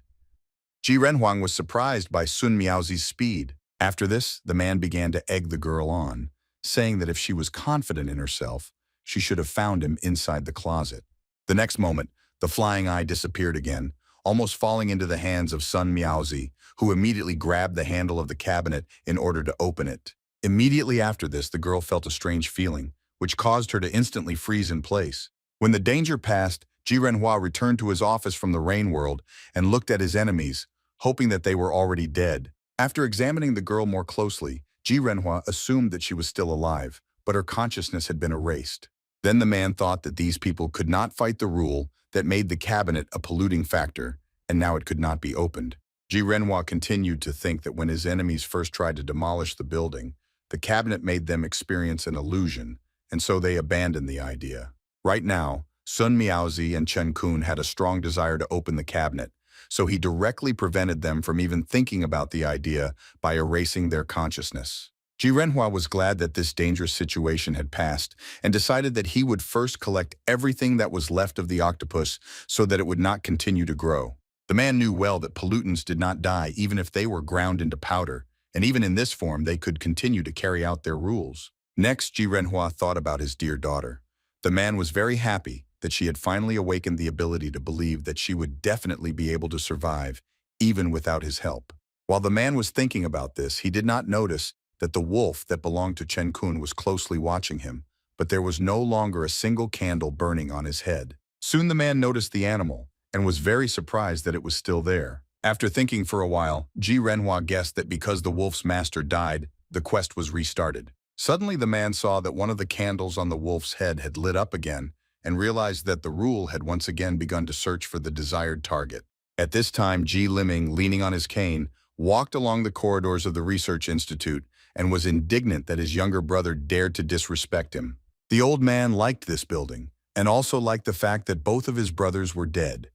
Ji Renhuang was surprised by Sun Miaozi's speed. After this, the man began to egg the girl on, saying that if she was confident in herself, she should have found him inside the closet. The next moment, the flying eye disappeared again, almost falling into the hands of Sun Miaozi, who immediately grabbed the handle of the cabinet in order to open it. Immediately after this, the girl felt a strange feeling, which caused her to instantly freeze in place. When the danger passed, Ji Renhua returned to his office from the rain world and looked at his enemies, hoping that they were already dead. After examining the girl more closely, Ji Renhua assumed that she was still alive, but her consciousness had been erased. Then the man thought that these people could not fight the rule that made the cabinet a polluting factor, and now it could not be opened. Ji Renhua continued to think that when his enemies first tried to demolish the building, the cabinet made them experience an illusion, and so they abandoned the idea. Right now, Sun Miaozi and Chen Kun had a strong desire to open the cabinet, so he directly prevented them from even thinking about the idea by erasing their consciousness. Ji Renhua was glad that this dangerous situation had passed and decided that he would first collect everything that was left of the octopus so that it would not continue to grow. The man knew well that pollutants did not die even if they were ground into powder, and even in this form they could continue to carry out their rules. Next, Ji Renhua thought about his dear daughter. The man was very happy that she had finally awakened the ability to believe that she would definitely be able to survive, even without his help. While the man was thinking about this, he did not notice that the wolf that belonged to Chen Kun was closely watching him, but there was no longer a single candle burning on his head. Soon the man noticed the animal and was very surprised that it was still there. After thinking for a while, Ji Renhua guessed that because the wolf's master died, the quest was restarted. Suddenly the man saw that one of the candles on the wolf's head had lit up again and realized that the rule had once again begun to search for the desired target. At this time, Ji Liming, leaning on his cane, walked along the corridors of the research institute and was indignant that his younger brother dared to disrespect him. The old man liked this building and also liked the fact that both of his brothers were dead.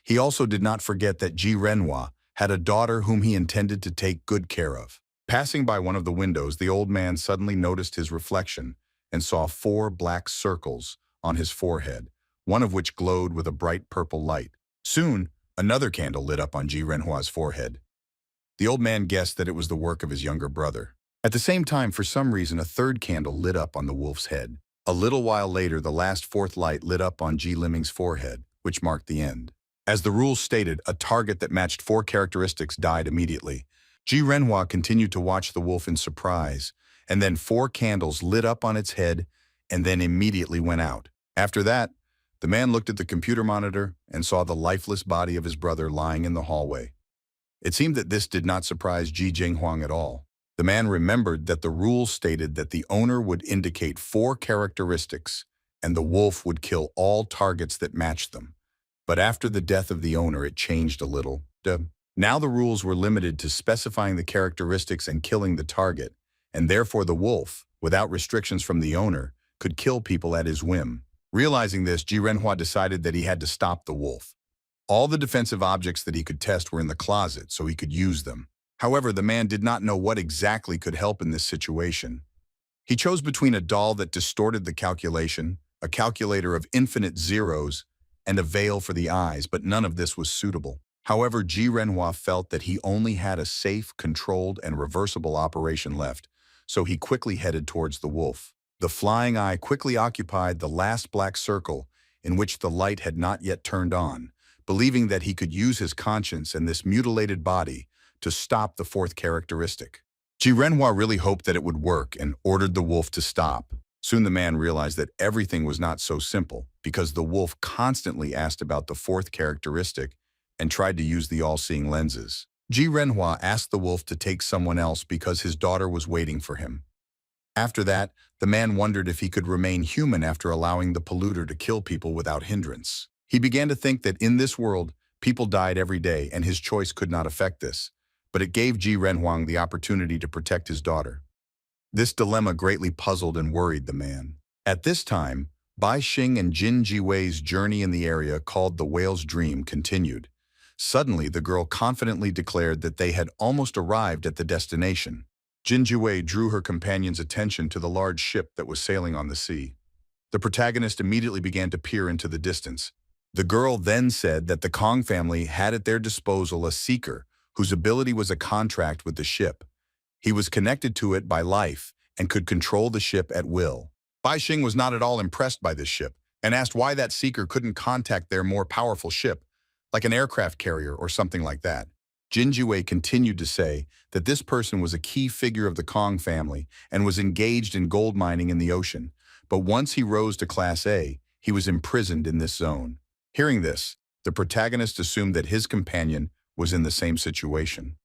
He also did not forget that Ji Renhua had a daughter whom he intended to take good care of. Passing by one of the windows, the old man suddenly noticed his reflection and saw 4 black circles on his forehead, one of which glowed with a bright purple light. Soon, another candle lit up on Ji Renhua's forehead. The old man guessed that it was the work of his younger brother. At the same time, for some reason, a third candle lit up on the wolf's head. A little while later, the last 4th light lit up on Ji Liming's forehead, which marked the end. As the rules stated, a target that matched 4 characteristics died immediately. Ji Renhua continued to watch the wolf in surprise, and then 4 candles lit up on its head and then immediately went out. After that, the man looked at the computer monitor and saw the lifeless body of his brother lying in the hallway. It seemed that this did not surprise Ji Jinghuang at all. The man remembered that the rules stated that the owner would indicate 4 characteristics and the wolf would kill all targets that matched them. But after the death of the owner, it changed a little. Now the rules were limited to specifying the characteristics and killing the target, and therefore the wolf, without restrictions from the owner, could kill people at his whim. Realizing this, Ji Renhua decided that he had to stop the wolf. All the defensive objects that he could test were in the closet, so he could use them. However, the man did not know what exactly could help in this situation. He chose between a doll that distorted the calculation, a calculator of infinite zeros, and a veil for the eyes, but none of this was suitable. However, Ji Renhua felt that he only had a safe, controlled, and reversible operation left, so he quickly headed towards the wolf. The flying eye quickly occupied the last black circle in which the light had not yet turned on, believing that he could use his conscience and this mutilated body to stop the 4th characteristic. Ji Renhua really hoped that it would work and ordered the wolf to stop. Soon the man realized that everything was not so simple because the wolf constantly asked about the 4th characteristic and tried to use the all-seeing lenses. Ji Renhua asked the wolf to take someone else because his daughter was waiting for him. After that, the man wondered if he could remain human after allowing the polluter to kill people without hindrance. He began to think that in this world, people died every day and his choice could not affect this, but it gave Ji Renhuang the opportunity to protect his daughter. This dilemma greatly puzzled and worried the man. At this time, Bai Xing and Jin Jiwei's journey in the area called the Whale's Dream continued. Suddenly, the girl confidently declared that they had almost arrived at the destination. Jin Jiwei drew her companion's attention to the large ship that was sailing on the sea. The protagonist immediately began to peer into the distance. The girl then said that the Kong family had at their disposal a seeker whose ability was a contract with the ship. He was connected to it by life and could control the ship at will. Bai Xing was not at all impressed by this ship and asked why that seeker couldn't contact their more powerful ship, like an aircraft carrier or something like that. Jin Jiwei continued to say that this person was a key figure of the Kong family and was engaged in gold mining in the ocean, but once he rose to Class A, he was imprisoned in this zone. Hearing this, the protagonist assumed that his companion was in the same situation.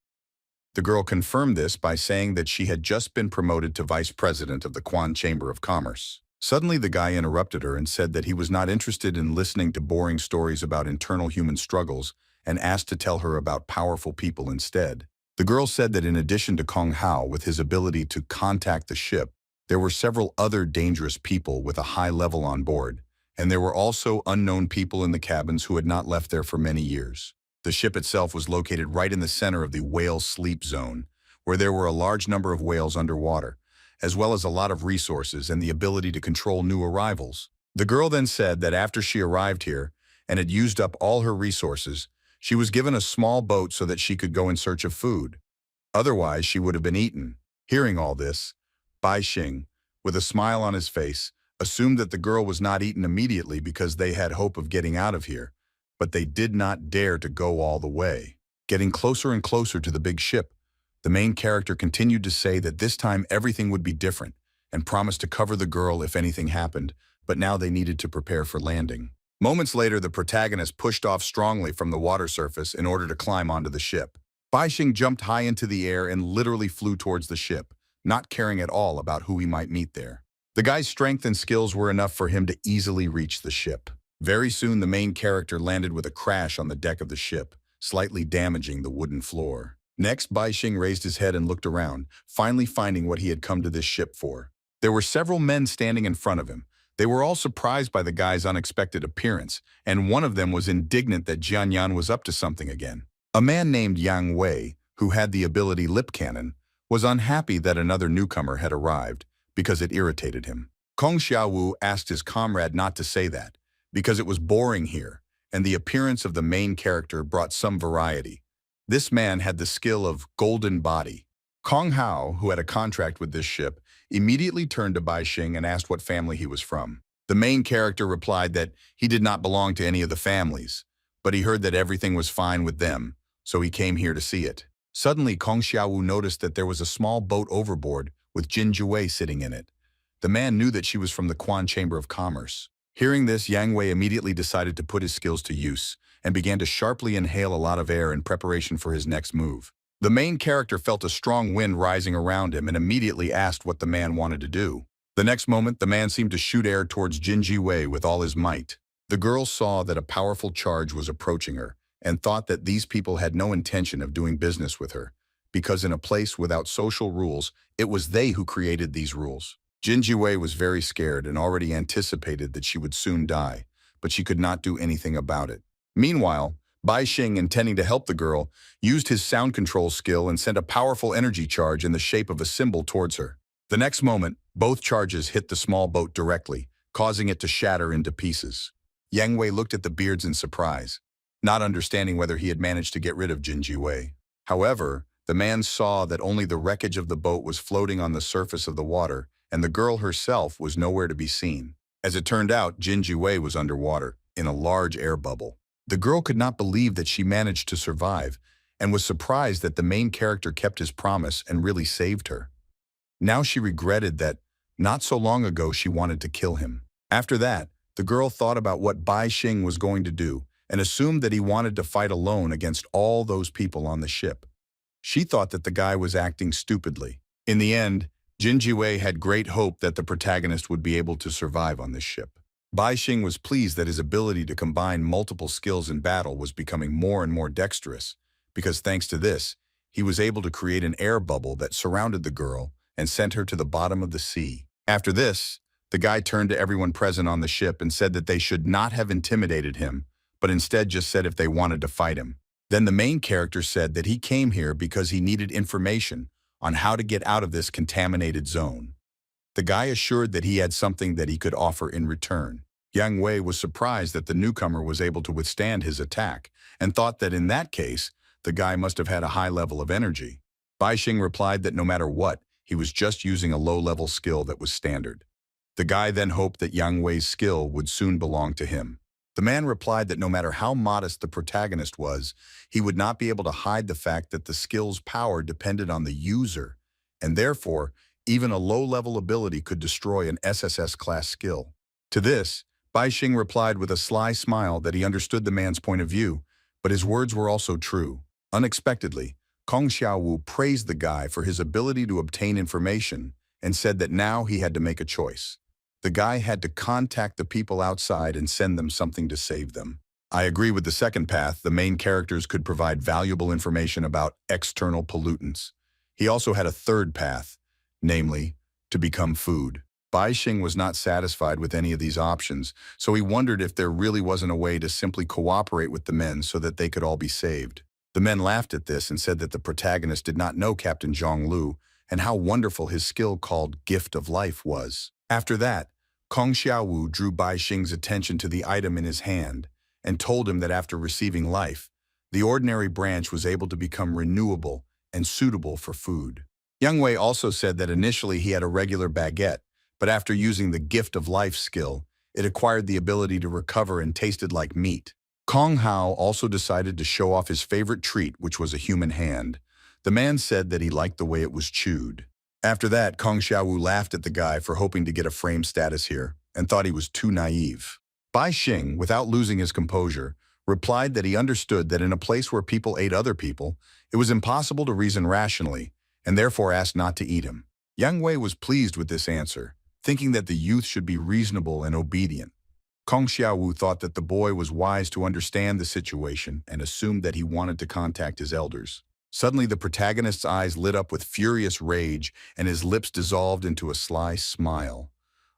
The girl confirmed this by saying that she had just been promoted to vice president of the Quan Chamber of Commerce. Suddenly, the guy interrupted her and said that he was not interested in listening to boring stories about internal human struggles and asked to tell her about powerful people instead. The girl said that in addition to Kong Hao with his ability to contact the ship, there were several other dangerous people with a high level on board, and there were also unknown people in the cabins who had not left there for many years. The ship itself was located right in the center of the whale sleep zone, where there were a large number of whales underwater, as well as a lot of resources and the ability to control new arrivals. The girl then said that after she arrived here and had used up all her resources, she was given a small boat so that she could go in search of food. Otherwise, she would have been eaten. Hearing all this, Bai Xing, with a smile on his face, assumed that the girl was not eaten immediately because they had hope of getting out of here, but they did not dare to go all the way. Getting closer and closer to the big ship, the main character continued to say that this time everything would be different and promised to cover the girl if anything happened, but now they needed to prepare for landing. Moments later, the protagonist pushed off strongly from the water surface in order to climb onto the ship. Baixing jumped high into the air and literally flew towards the ship, not caring at all about who he might meet there. The guy's strength and skills were enough for him to easily reach the ship. Very soon, the main character landed with a crash on the deck of the ship, slightly damaging the wooden floor. Next, Baixing raised his head and looked around, finally finding what he had come to this ship for. There were several men standing in front of him. They were all surprised by the guy's unexpected appearance, and one of them was indignant that Jianyan was up to something again. A man named Yang Wei, who had the ability Lip Cannon, was unhappy that another newcomer had arrived because it irritated him. Kong Xiaowu asked his comrade not to say that, because it was boring here, and the appearance of the main character brought some variety. This man had the skill of golden body. Kong Hao, who had a contract with this ship, immediately turned to Baixing and asked what family he was from. The main character replied that he did not belong to any of the families, but he heard that everything was fine with them, so he came here to see it. Suddenly, Kong Xiaowu noticed that there was a small boat overboard with Jin Juwei sitting in it. The man knew that she was from the Quan Chamber of Commerce. Hearing this, Yang Wei immediately decided to put his skills to use and began to sharply inhale a lot of air in preparation for his next move. The main character felt a strong wind rising around him and immediately asked what the man wanted to do. The next moment, the man seemed to shoot air towards Jin Jiwei with all his might. The girl saw that a powerful charge was approaching her and thought that these people had no intention of doing business with her, because in a place without social rules, it was they who created these rules. Jin Jiwei was very scared and already anticipated that she would soon die, but she could not do anything about it. Meanwhile, Baixing, intending to help the girl, used his sound control skill and sent a powerful energy charge in the shape of a symbol towards her. The next moment, both charges hit the small boat directly, causing it to shatter into pieces. Yang Wei looked at the beards in surprise, not understanding whether he had managed to get rid of Jin Jiwei. However, the man saw that only the wreckage of the boat was floating on the surface of the water, and the girl herself was nowhere to be seen. As it turned out, Jin Jiwei was underwater, in a large air bubble. The girl could not believe that she managed to survive, and was surprised that the main character kept his promise and really saved her. Now she regretted that, not so long ago, she wanted to kill him. After that, the girl thought about what Baixing was going to do, and assumed that he wanted to fight alone against all those people on the ship. She thought that the guy was acting stupidly. In the end, Jin Jiwei had great hope that the protagonist would be able to survive on this ship. Baixing was pleased that his ability to combine multiple skills in battle was becoming more and more dexterous, because thanks to this, he was able to create an air bubble that surrounded the girl and sent her to the bottom of the sea. After this, the guy turned to everyone present on the ship and said that they should not have intimidated him, but instead just said if they wanted to fight him. Then the main character said that he came here because he needed information on how to get out of this contaminated zone. The guy assured that he had something that he could offer in return. Yang Wei was surprised that the newcomer was able to withstand his attack and thought that in that case, the guy must have had a high level of energy. Baixing replied that no matter what, he was just using a low-level skill that was standard. The guy then hoped that Yang Wei's skill would soon belong to him. The man replied that no matter how modest the protagonist was, he would not be able to hide the fact that the skill's power depended on the user, and therefore, even a low-level ability could destroy an SSS-class skill. To this, Baixing replied with a sly smile that he understood the man's point of view, but his words were also true. Unexpectedly, Kong Xiaowu praised the guy for his ability to obtain information and said that now he had to make a choice. The guy had to contact the people outside and send them something to save them. I agree with the second path. The main characters could provide valuable information about external pollutants. He also had a third path, namely, to become food. Baixing was not satisfied with any of these options, so he wondered if there really wasn't a way to simply cooperate with the men so that they could all be saved. The men laughed at this and said that the protagonist did not know Captain Zhonglu and how wonderful his skill called Gift of Life was. After that, Kong Xiaowu drew Baixing's attention to the item in his hand and told him that after receiving life, the ordinary branch was able to become renewable and suitable for food. Yang Wei also said that initially he had a regular baguette, but after using the gift of life skill, it acquired the ability to recover and tasted like meat. Kong Hao also decided to show off his favorite treat, which was a human hand. The man said that he liked the way it was chewed. After that, Kong Xiaowu laughed at the guy for hoping to get a frame status here and thought he was too naive. Bai Xing, without losing his composure, replied that he understood that in a place where people ate other people, it was impossible to reason rationally, and therefore asked not to eat him. Yang Wei was pleased with this answer, thinking that the youth should be reasonable and obedient. Kong Xiaowu thought that the boy was wise to understand the situation and assumed that he wanted to contact his elders. Suddenly, the protagonist's eyes lit up with furious rage and his lips dissolved into a sly smile.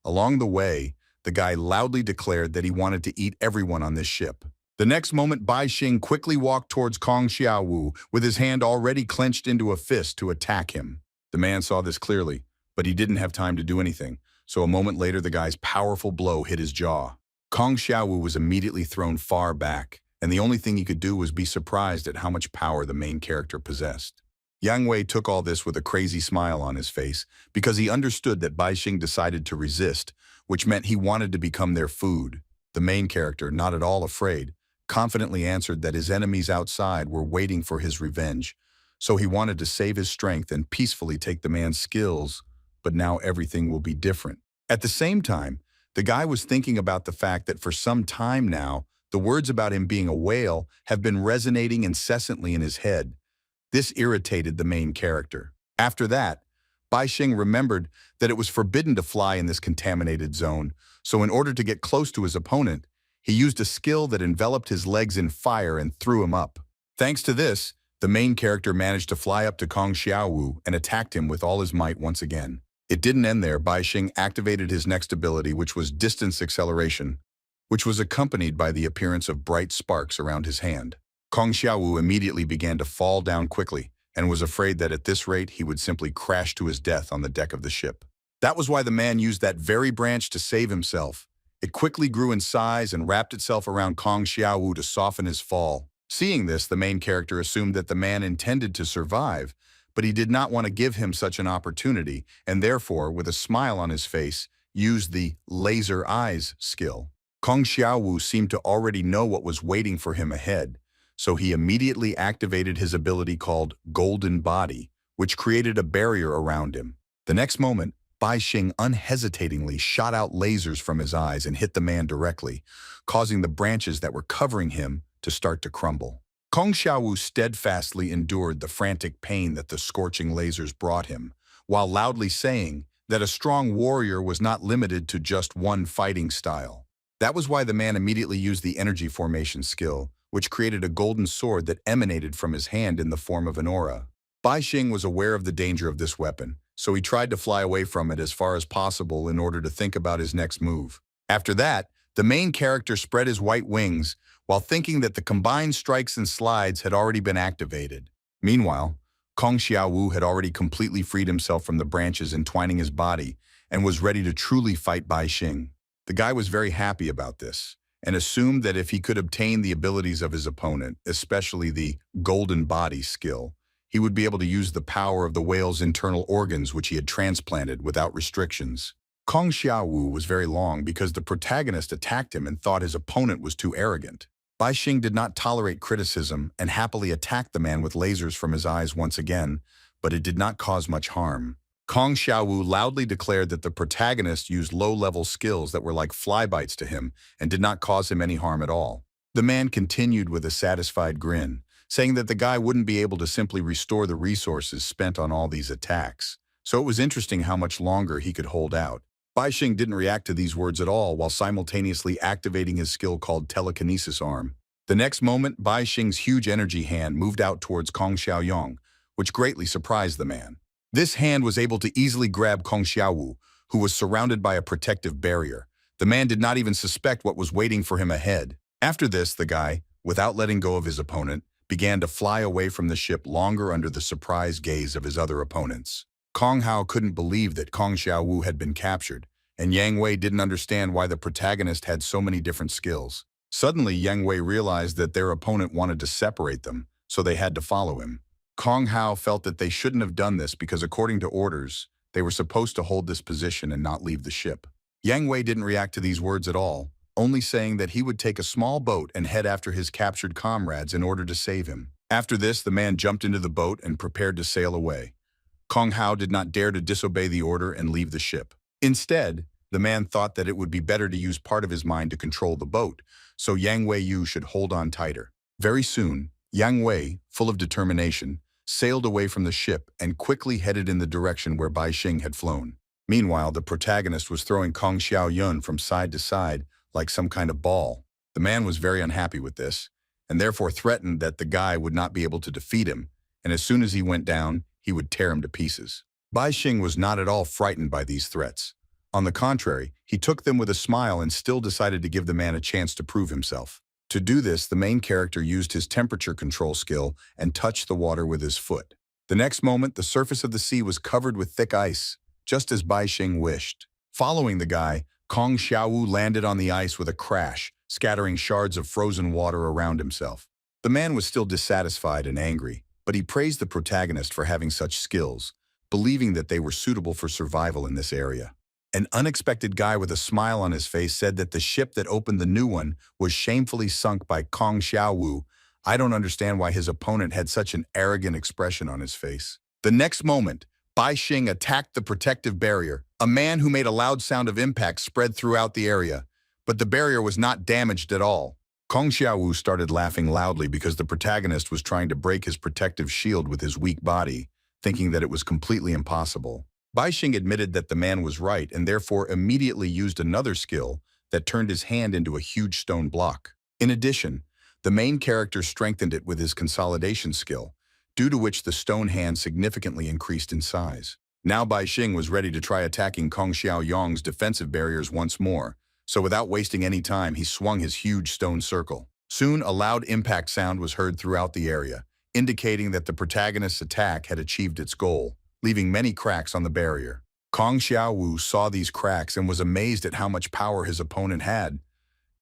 Along the way, the guy loudly declared that he wanted to eat everyone on this ship. The next moment, Bai Xing quickly walked towards Kong Xiaowu with his hand already clenched into a fist to attack him. The man saw this clearly, but he didn't have time to do anything, so a moment later the guy's powerful blow hit his jaw. Kong Xiaowu was immediately thrown far back, and the only thing he could do was be surprised at how much power the main character possessed. Yang Wei took all this with a crazy smile on his face because he understood that Bai Xing decided to resist, which meant he wanted to become their food. The main character, not at all afraid, confidently answered that his enemies outside were waiting for his revenge, so he wanted to save his strength and peacefully take the man's skills, but now everything will be different. At the same time, the guy was thinking about the fact that for some time now, the words about him being a whale have been resonating incessantly in his head. This irritated the main character. After that, Bai Xing remembered that it was forbidden to fly in this contaminated zone, so in order to get close to his opponent, he used a skill that enveloped his legs in fire and threw him up. Thanks to this, the main character managed to fly up to Kong Xiaowu and attacked him with all his might once again. It didn't end there. Bai Xing activated his next ability, which was distance acceleration, which was accompanied by the appearance of bright sparks around his hand. Kong Xiaowu immediately began to fall down quickly and was afraid that at this rate he would simply crash to his death on the deck of the ship. That was why the man used that very branch to save himself. It quickly grew in size and wrapped itself around Kong Xiaowu to soften his fall. Seeing this, the main character assumed that the man intended to survive, but he did not want to give him such an opportunity, and therefore, with a smile on his face, used the laser eyes skill. Kong Xiaowu seemed to already know what was waiting for him ahead, so he immediately activated his ability called Golden Body, which created a barrier around him. The next moment, Bai Xing unhesitatingly shot out lasers from his eyes and hit the man directly, causing the branches that were covering him to start to crumble. Kong Xiaowu steadfastly endured the frantic pain that the scorching lasers brought him, while loudly saying that a strong warrior was not limited to just one fighting style. That was why the man immediately used the energy formation skill, which created a golden sword that emanated from his hand in the form of an aura. Bai Xing was aware of the danger of this weapon, so he tried to fly away from it as far as possible in order to think about his next move. After that, the main character spread his white wings while thinking that the combined strikes and slides had already been activated. Meanwhile, Kong Xiaowu had already completely freed himself from the branches entwining his body and was ready to truly fight Bai Xing. The guy was very happy about this and assumed that if he could obtain the abilities of his opponent, especially the Golden Body skill, he would be able to use the power of the whale's internal organs which he had transplanted without restrictions. Kong Xiaowu was very long because the protagonist attacked him and thought his opponent was too arrogant. Bai Xing did not tolerate criticism and happily attacked the man with lasers from his eyes once again, but it did not cause much harm. Kong Xiaowu loudly declared that the protagonist used low-level skills that were like flybites to him and did not cause him any harm at all. The man continued with a satisfied grin, saying that the guy wouldn't be able to simply restore the resources spent on all these attacks. So it was interesting how much longer he could hold out. Bai Xing didn't react to these words at all while simultaneously activating his skill called Telekinesis Arm. The next moment, Bai Xing's huge energy hand moved out towards Kong Xiaoyong, which greatly surprised the man. This hand was able to easily grab Kong Xiaowu, who was surrounded by a protective barrier. The man did not even suspect what was waiting for him ahead. After this, the guy, without letting go of his opponent, began to fly away from the ship longer under the surprised gaze of his other opponents. Kong Hao couldn't believe that Kong Xiaowu had been captured, and Yang Wei didn't understand why the protagonist had so many different skills. Suddenly, Yang Wei realized that their opponent wanted to separate them, so they had to follow him. Kong Hao felt that they shouldn't have done this because according to orders, They were supposed to hold this position and not leave the ship. Yang Wei didn't react to these words at all, only saying that he would take a small boat and head after his captured comrades in order to save him. After this, the man jumped into the boat and prepared to sail away. Kong Hao did not dare to disobey the order and leave the ship. Instead, the man thought that it would be better to use part of his mind to control the boat, so Yang Wei Yu should hold on tighter. Very soon, Yang Wei, full of determination, sailed away from the ship and quickly headed in the direction where Bai Xing had flown. Meanwhile, the protagonist was throwing Kong Xiao Yun from side to side like some kind of ball. The man was very unhappy with this, and therefore threatened that the guy would not be able to defeat him, and as soon as he went down, he would tear him to pieces. Bai Xing was not at all frightened by these threats. On the contrary, he took them with a smile and still decided to give the man a chance to prove himself. To do this, the main character used his temperature control skill and touched the water with his foot. The next moment, the surface of the sea was covered with thick ice, just as Bai Xing wished. Following the guy, Kong Xiaowu landed on the ice with a crash, scattering shards of frozen water around himself. The man was still dissatisfied and angry, but he praised the protagonist for having such skills, believing that they were suitable for survival in this area. An unexpected guy with a smile on his face said that the ship that opened the new one was shamefully sunk by Kong Xiaowu. I don't understand why his opponent had such an arrogant expression on his face. The next moment, Bai Xing attacked the protective barrier. A man who made a loud sound of impact spread throughout the area, but the barrier was not damaged at all. Kong Xiaowu started laughing loudly because the protagonist was trying to break his protective shield with his weak body, thinking that it was completely impossible. Bai Xing admitted that the man was right and therefore immediately used another skill that turned his hand into a huge stone block. In addition, the main character strengthened it with his consolidation skill, due to which the stone hand significantly increased in size. Now Bai Xing was ready to try attacking Kong Xiao Yong's defensive barriers once more, so without wasting any time, he swung his huge stone circle. Soon, a loud impact sound was heard throughout the area, indicating that the protagonist's attack had achieved its goal, leaving many cracks on the barrier. Kong Xiaowu saw these cracks and was amazed at how much power his opponent had.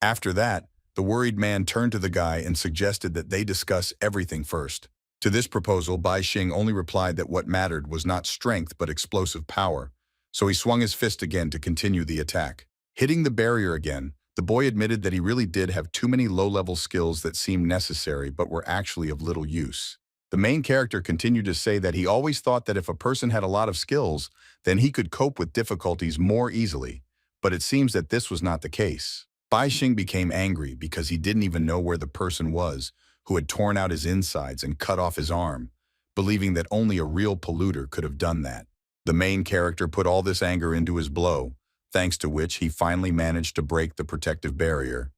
After that, the worried man turned to the guy and suggested that they discuss everything first. To this proposal, Bai Xing only replied that what mattered was not strength but explosive power, so he swung his fist again to continue the attack. Hitting the barrier again, the boy admitted that he really did have too many low-level skills that seemed necessary but were actually of little use. The main character continued to say that he always thought that if a person had a lot of skills, then he could cope with difficulties more easily, but it seems that this was not the case. Bai Xing became angry because he didn't even know where the person was who had torn out his insides and cut off his arm, believing that only a real polluter could have done that. The main character put all this anger into his blow, thanks to which he finally managed to break the protective barrier.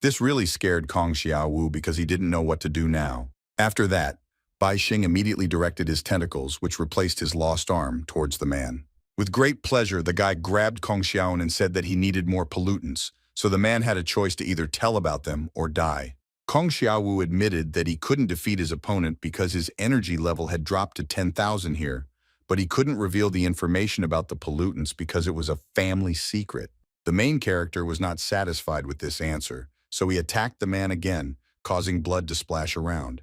This really scared Kong Xiaowu because he didn't know what to do now. After that, Bai Xing immediately directed his tentacles, which replaced his lost arm, towards the man. With great pleasure, the guy grabbed Kong Xiaowu and said that he needed more pollutants, so the man had a choice to either tell about them or die. Kong Xiaowu admitted that he couldn't defeat his opponent because his energy level had dropped to 10,000 here, but he couldn't reveal the information about the pollutants because it was a family secret. The main character was not satisfied with this answer, so he attacked the man again, causing blood to splash around.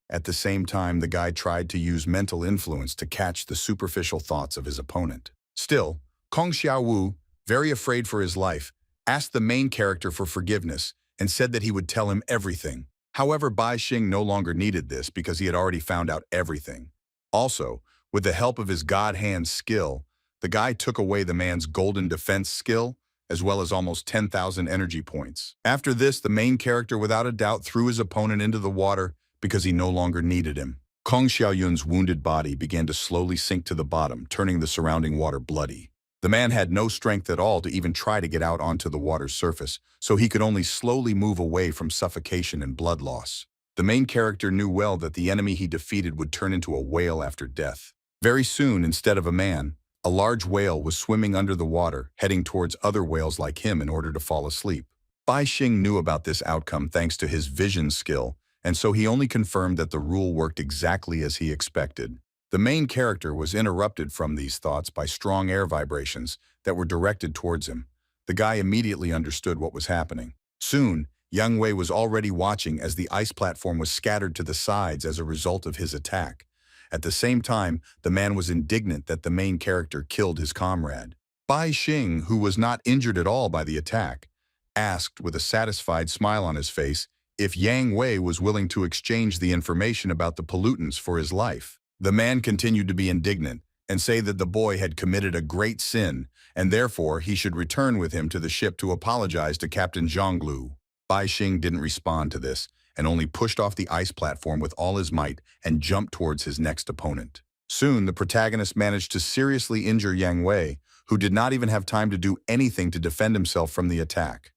At the same time, the guy tried to use mental influence to catch the superficial thoughts of his opponent. Still, Kong Xiaowu, very afraid for his life, asked the main character for forgiveness and said that he would tell him everything. However, Bai Xing no longer needed this because he had already found out everything. Also, with the help of his God Hand skill, the guy took away the man's golden defense skill, as well as almost 10,000 energy points. After this, the main character without a doubt threw his opponent into the water because he no longer needed him. Kong Xiaoyun's wounded body began to slowly sink to the bottom, turning the surrounding water bloody. The man had no strength at all to even try to get out onto the water's surface, so he could only slowly move away from suffocation and blood loss. The main character knew well that the enemy he defeated would turn into a whale after death. Very soon, instead of a man, a large whale was swimming under the water, heading towards other whales like him in order to fall asleep. Bai Xing knew about this outcome thanks to his vision skill, and so he only confirmed that the rule worked exactly as he expected. The main character was interrupted from these thoughts by strong air vibrations that were directed towards him. The guy immediately understood what was happening. Soon, Yang Wei was already watching as the ice platform was scattered to the sides as a result of his attack, At the same time, the man was indignant that the main character killed his comrade. Bai Xing, who was not injured at all by the attack, asked with a satisfied smile on his face if Yang Wei was willing to exchange the information about the pollutants for his life. The man continued to be indignant and say that the boy had committed a great sin and therefore he should return with him to the ship to apologize to Captain Zhonglu. Bai Xing didn't respond to this and only pushed off the ice platform with all his might and jumped towards his next opponent. Soon, the protagonist managed to seriously injure Yang Wei, who did not even have time to do anything to defend himself from the attack.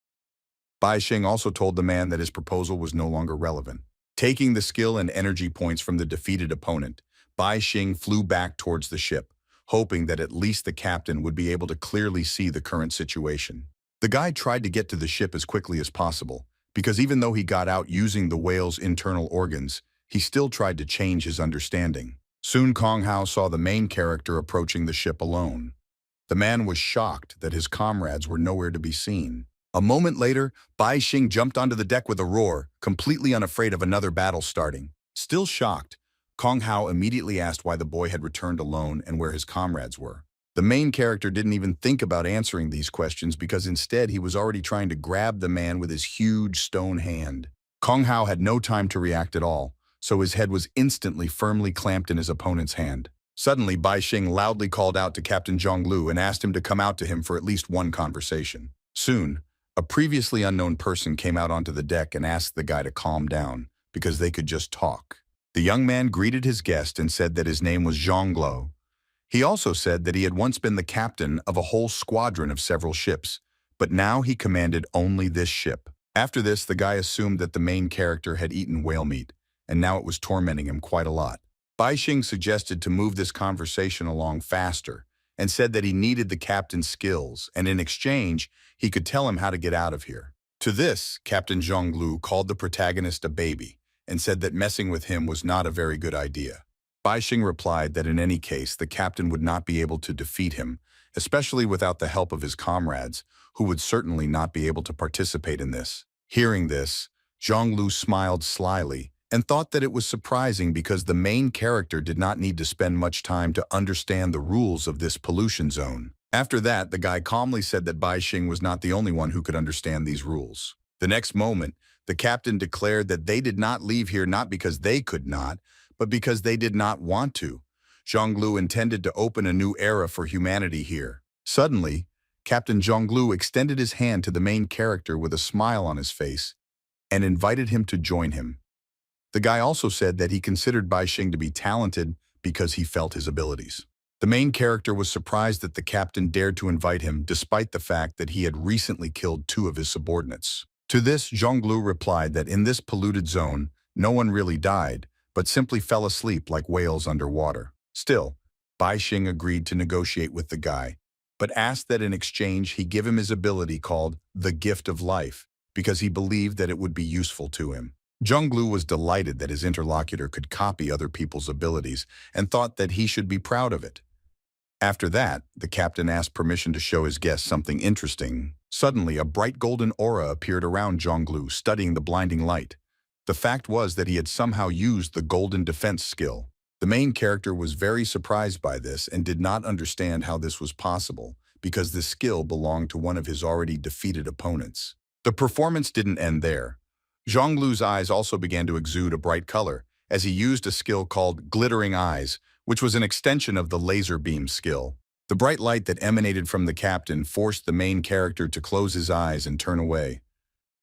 Bai Xing also told the man that his proposal was no longer relevant. Taking the skill and energy points from the defeated opponent, Bai Xing flew back towards the ship, hoping that at least the captain would be able to clearly see the current situation. The guy tried to get to the ship as quickly as possible, because even though he got out using the whale's internal organs, he still tried to change his understanding. Soon Kong Hao saw the main character approaching the ship alone. The man was shocked that his comrades were nowhere to be seen. A moment later, Bai Xing jumped onto the deck with a roar, completely unafraid of another battle starting. Still shocked, Kong Hao immediately asked why the boy had returned alone and where his comrades were. The main character didn't even think about answering these questions because instead he was already trying to grab the man with his huge stone hand. Kong Hao had no time to react at all, so his head was instantly firmly clamped in his opponent's hand. Suddenly, Bai Xing loudly called out to Captain Zhonglu and asked him to come out to him for at least one conversation. Soon, a previously unknown person came out onto the deck and asked the guy to calm down because they could just talk. The young man greeted his guest and said that his name was Zhonglu. He also said that he had once been the captain of a whole squadron of several ships, but now he commanded only this ship. After this, the guy assumed that the main character had eaten whale meat, and now it was tormenting him quite a lot. Bai Xing suggested to move this conversation along faster and said that he needed the captain's skills, and in exchange, he could tell him how to get out of here. To this, Captain Zhonglu called the protagonist a baby and said that messing with him was not a very good idea. Bai Xing replied that in any case, the captain would not be able to defeat him, especially without the help of his comrades, who would certainly not be able to participate in this. Hearing this, Zhonglu smiled slyly and thought that it was surprising because the main character did not need to spend much time to understand the rules of this pollution zone. After that, the guy calmly said that Bai Xing was not the only one who could understand these rules. The next moment, the captain declared that they did not leave here not because they could not, but because they did not want to. Zhonglu intended to open a new era for humanity here. Suddenly, Captain Zhonglu extended his hand to the main character with a smile on his face and invited him to join him. The guy also said that he considered Bai Xing to be talented because he felt his abilities. The main character was surprised that the captain dared to invite him despite the fact that he had recently killed two of his subordinates. To this, Zhonglu replied that in this polluted zone, no one really died, but simply fell asleep like whales underwater. Still, Bai Xing agreed to negotiate with the guy, but asked that in exchange he give him his ability called the Gift of Life, because he believed that it would be useful to him. Zhonglu was delighted that his interlocutor could copy other people's abilities and thought that he should be proud of it. After that, the captain asked permission to show his guests something interesting. Suddenly, a bright golden aura appeared around Zhonglu, studying the blinding light. The fact was that he had somehow used the golden defense skill. The main character was very surprised by this and did not understand how this was possible, because this skill belonged to one of his already defeated opponents. The performance didn't end there. Zhonglu's eyes also began to exude a bright color, as he used a skill called Glittering Eyes, which was an extension of the laser beam skill. The bright light that emanated from the captain forced the main character to close his eyes and turn away.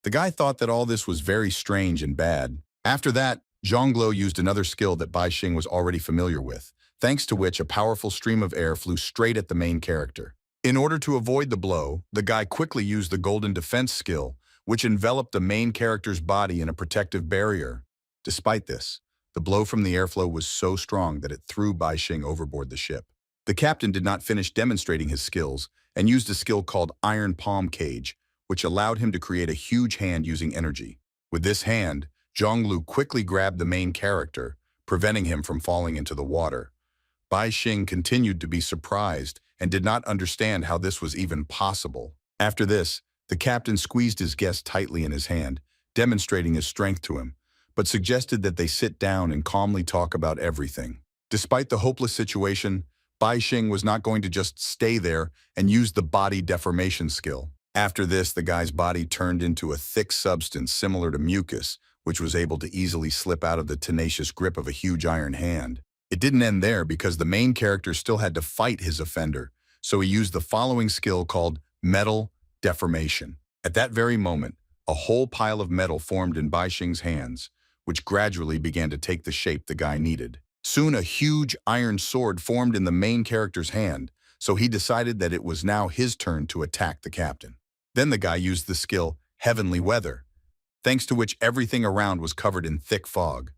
The guy thought that all this was very strange and bad. After that, Zhonglu used another skill that Bai Xing was already familiar with, thanks to which a powerful stream of air flew straight at the main character. In order to avoid the blow, the guy quickly used the golden defense skill, which enveloped the main character's body in a protective barrier. Despite this, the blow from the airflow was so strong that it threw Bai Xing overboard the ship. The captain did not finish demonstrating his skills and used a skill called Iron Palm Cage, which allowed him to create a huge hand using energy. With this hand, Zhonglu quickly grabbed the main character, preventing him from falling into the water. Bai Xing continued to be surprised and did not understand how this was even possible. After this, the captain squeezed his guest tightly in his hand, demonstrating his strength to him, but suggested that they sit down and calmly talk about everything. Despite the hopeless situation, Bai Xing was not going to just stay there and use the body deformation skill. After this, the guy's body turned into a thick substance similar to mucus, which was able to easily slip out of the tenacious grip of a huge iron hand. It didn't end there because the main character still had to fight his offender, so he used the following skill called metal deformation. At that very moment, a whole pile of metal formed in Bai Xing's hands, which gradually began to take the shape the guy needed. Soon a huge iron sword formed in the main character's hand, so he decided that it was now his turn to attack the captain. Then the guy used the skill Heavenly Weather, thanks to which everything around was covered in thick fog.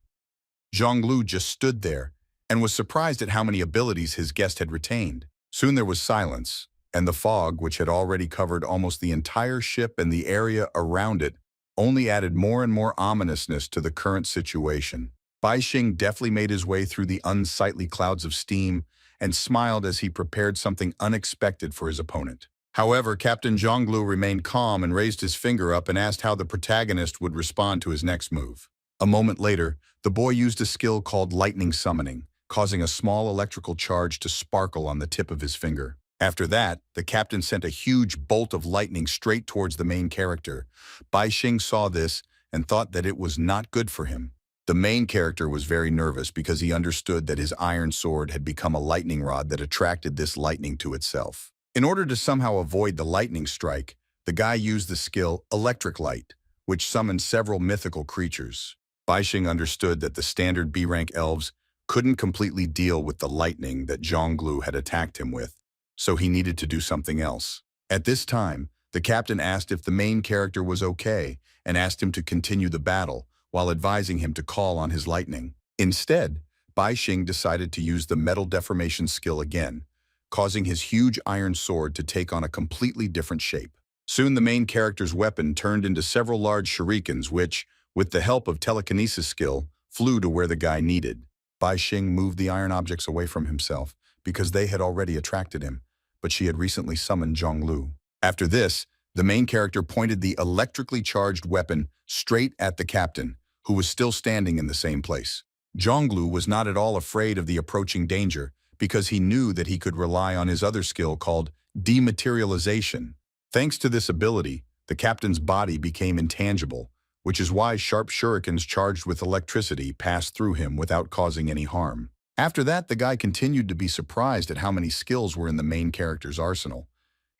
Zhonglu just stood there and was surprised at how many abilities his guest had retained. Soon there was silence, and the fog, which had already covered almost the entire ship and the area around it, only added more and more ominousness to the current situation. Bai Xing deftly made his way through the unsightly clouds of steam and smiled as he prepared something unexpected for his opponent. However, Captain Zhonglu remained calm and raised his finger up and asked how the protagonist would respond to his next move. A moment later, the boy used a skill called lightning summoning, causing a small electrical charge to sparkle on the tip of his finger. After that, the captain sent a huge bolt of lightning straight towards the main character. Bai Xing saw this and thought that it was not good for him. The main character was very nervous because he understood that his iron sword had become a lightning rod that attracted this lightning to itself. In order to somehow avoid the lightning strike, the guy used the skill Electric Light, which summoned several mythical creatures. Bai Xing understood that the standard B-rank elves couldn't completely deal with the lightning that Zhonglu had attacked him with, so he needed to do something else. At this time, the captain asked if the main character was okay and asked him to continue the battle, while advising him to call on his lightning. Instead, Bai Xing decided to use the metal deformation skill again, causing his huge iron sword to take on a completely different shape. Soon the main character's weapon turned into several large shurikens which, with the help of telekinesis skill, flew to where the guy needed. Bai Xing moved the iron objects away from himself because they had already attracted him, but she had recently summoned Zhonglu. After this, the main character pointed the electrically charged weapon straight at the captain, who was still standing in the same place. Zhonglu was not at all afraid of the approaching danger because he knew that he could rely on his other skill called dematerialization. Thanks to this ability, the captain's body became intangible, which is why sharp shurikens charged with electricity passed through him without causing any harm. After that, the guy continued to be surprised at how many skills were in the main character's arsenal.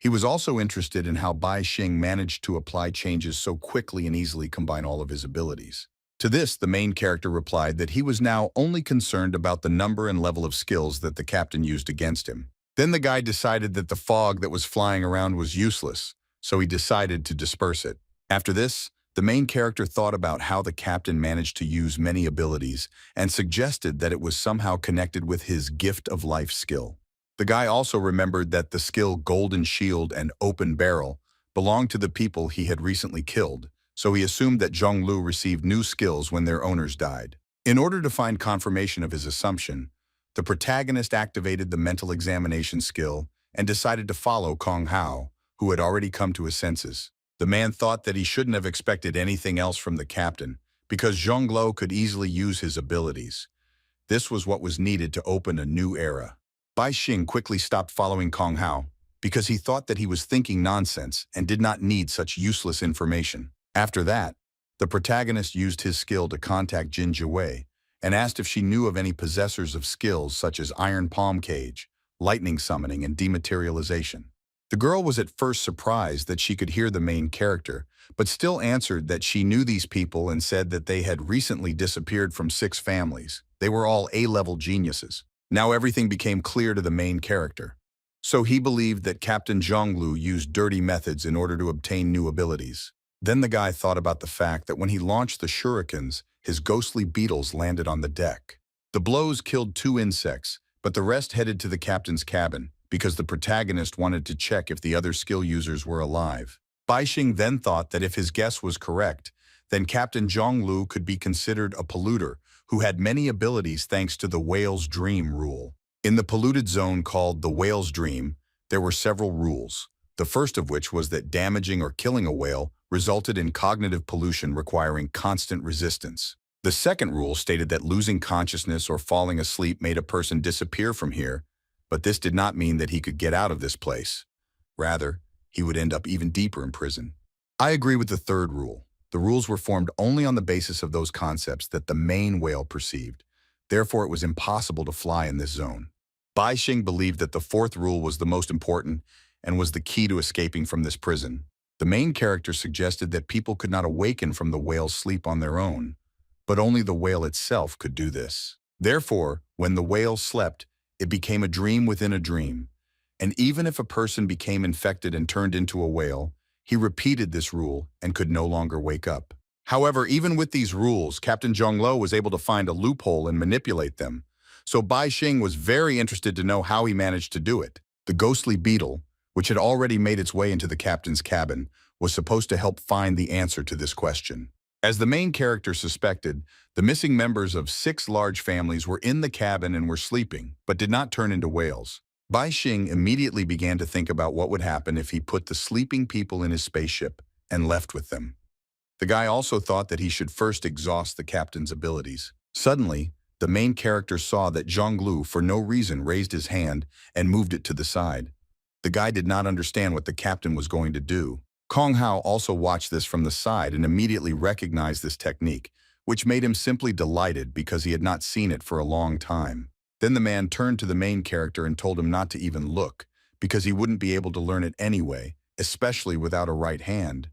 He was also interested in how Bai Xing managed to apply changes so quickly and easily combine all of his abilities. To this, the main character replied that he was now only concerned about the number and level of skills that the captain used against him. Then the guy decided that the fog that was flying around was useless, so he decided to disperse it. After this, the main character thought about how the captain managed to use many abilities and suggested that it was somehow connected with his gift of life skill. The guy also remembered that the skill Golden Shield and Open Barrel belonged to the people he had recently killed, so he assumed that Zhonglu received new skills when their owners died. In order to find confirmation of his assumption, the protagonist activated the mental examination skill and decided to follow Kong Hao, who had already come to his senses. The man thought that he shouldn't have expected anything else from the captain, because Zhonglu could easily use his abilities. This was what was needed to open a new era. Bai Xing quickly stopped following Kong Hao, because he thought that he was thinking nonsense and did not need such useless information. After that, the protagonist used his skill to contact Jin Jiwei and asked if she knew of any possessors of skills such as Iron Palm Cage, lightning summoning, and dematerialization. The girl was at first surprised that she could hear the main character, but still answered that she knew these people and said that they had recently disappeared from 6 families. They were all A-level geniuses. Now everything became clear to the main character. So he believed that Captain Zhonglu used dirty methods in order to obtain new abilities. Then the guy thought about the fact that when he launched the shurikens, his ghostly beetles landed on the deck. The blows killed 2 insects, but the rest headed to the captain's cabin, because the protagonist wanted to check if the other skill users were alive. Bai Xing then thought that if his guess was correct, then Captain Zhonglu could be considered a polluter who had many abilities thanks to the whale's dream rule. In the polluted zone called the whale's dream, there were several rules, the first of which was that damaging or killing a whale resulted in cognitive pollution requiring constant resistance. The second rule stated that losing consciousness or falling asleep made a person disappear from here, but this did not mean that he could get out of this place. Rather, he would end up even deeper in prison. I agree with the third rule. The rules were formed only on the basis of those concepts that the main whale perceived. Therefore, it was impossible to fly in this zone. Bai Xing believed that the fourth rule was the most important and was the key to escaping from this prison. The main character suggested that people could not awaken from the whale's sleep on their own, but only the whale itself could do this. Therefore, when the whale slept, it became a dream within a dream. And even if a person became infected and turned into a whale, he repeated this rule and could no longer wake up. However, even with these rules, Captain Zhonglo was able to find a loophole and manipulate them. So Bai Xing was very interested to know how he managed to do it. The ghostly beetle, which had already made its way into the captain's cabin, was supposed to help find the answer to this question. As the main character suspected, the missing members of 6 large families were in the cabin and were sleeping, but did not turn into whales. Bai Xing immediately began to think about what would happen if he put the sleeping people in his spaceship and left with them. The guy also thought that he should first exhaust the captain's abilities. Suddenly, the main character saw that Zhonglu for no reason raised his hand and moved it to the side. The guy did not understand what the captain was going to do. Kong Hao also watched this from the side and immediately recognized this technique, which made him simply delighted because he had not seen it for a long time. Then the man turned to the main character and told him not to even look, because he wouldn't be able to learn it anyway, especially without a right hand.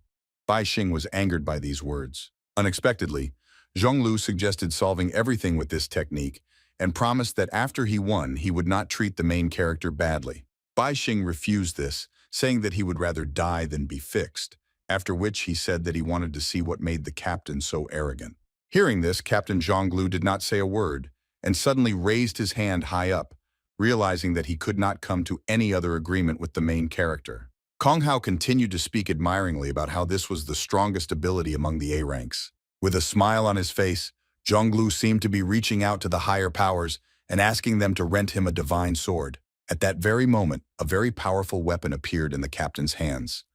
Bai Xing was angered by these words. Unexpectedly, Zhonglu suggested solving everything with this technique and promised that after he won, he would not treat the main character badly. Bai Xing refused this, saying that he would rather die than be fixed, after which he said that he wanted to see what made the captain so arrogant. Hearing this, Captain Zhonglu did not say a word, and suddenly raised his hand high up, realizing that he could not come to any other agreement with the main character. Kong Hao continued to speak admiringly about how this was the strongest ability among the A ranks. With a smile on his face, Zhonglu seemed to be reaching out to the higher powers and asking them to rent him a divine sword. At that very moment, a very powerful weapon appeared in the captain's hands.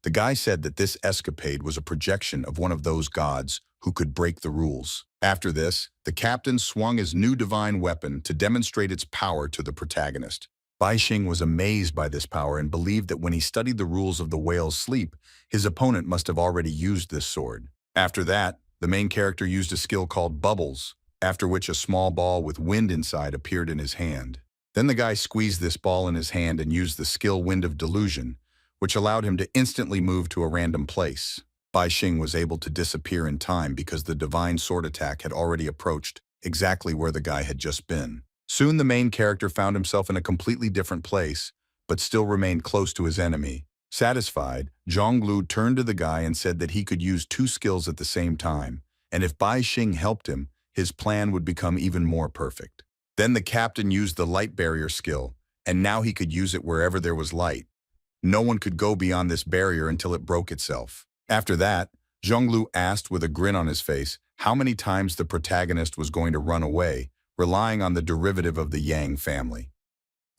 The guy said that this escapade was a projection of one of those gods who could break the rules. After this, the captain swung his new divine weapon to demonstrate its power to the protagonist. Bai Xing was amazed by this power and believed that when he studied the rules of the whale's sleep, his opponent must have already used this sword. After that, the main character used a skill called bubbles, after which a small ball with wind inside appeared in his hand. Then the guy squeezed this ball in his hand and used the skill Wind of Delusion, which allowed him to instantly move to a random place. Bai Xing was able to disappear in time because the divine sword attack had already approached exactly where the guy had just been. Soon the main character found himself in a completely different place, but still remained close to his enemy. Satisfied, Zhonglu turned to the guy and said that he could use 2 skills at the same time, and if Bai Xing helped him, his plan would become even more perfect. Then the captain used the light barrier skill, and now he could use it wherever there was light. No one could go beyond this barrier until it broke itself. After that, Zhonglu asked with a grin on his face how many times the protagonist was going to run away, relying on the derivative of the Yang family.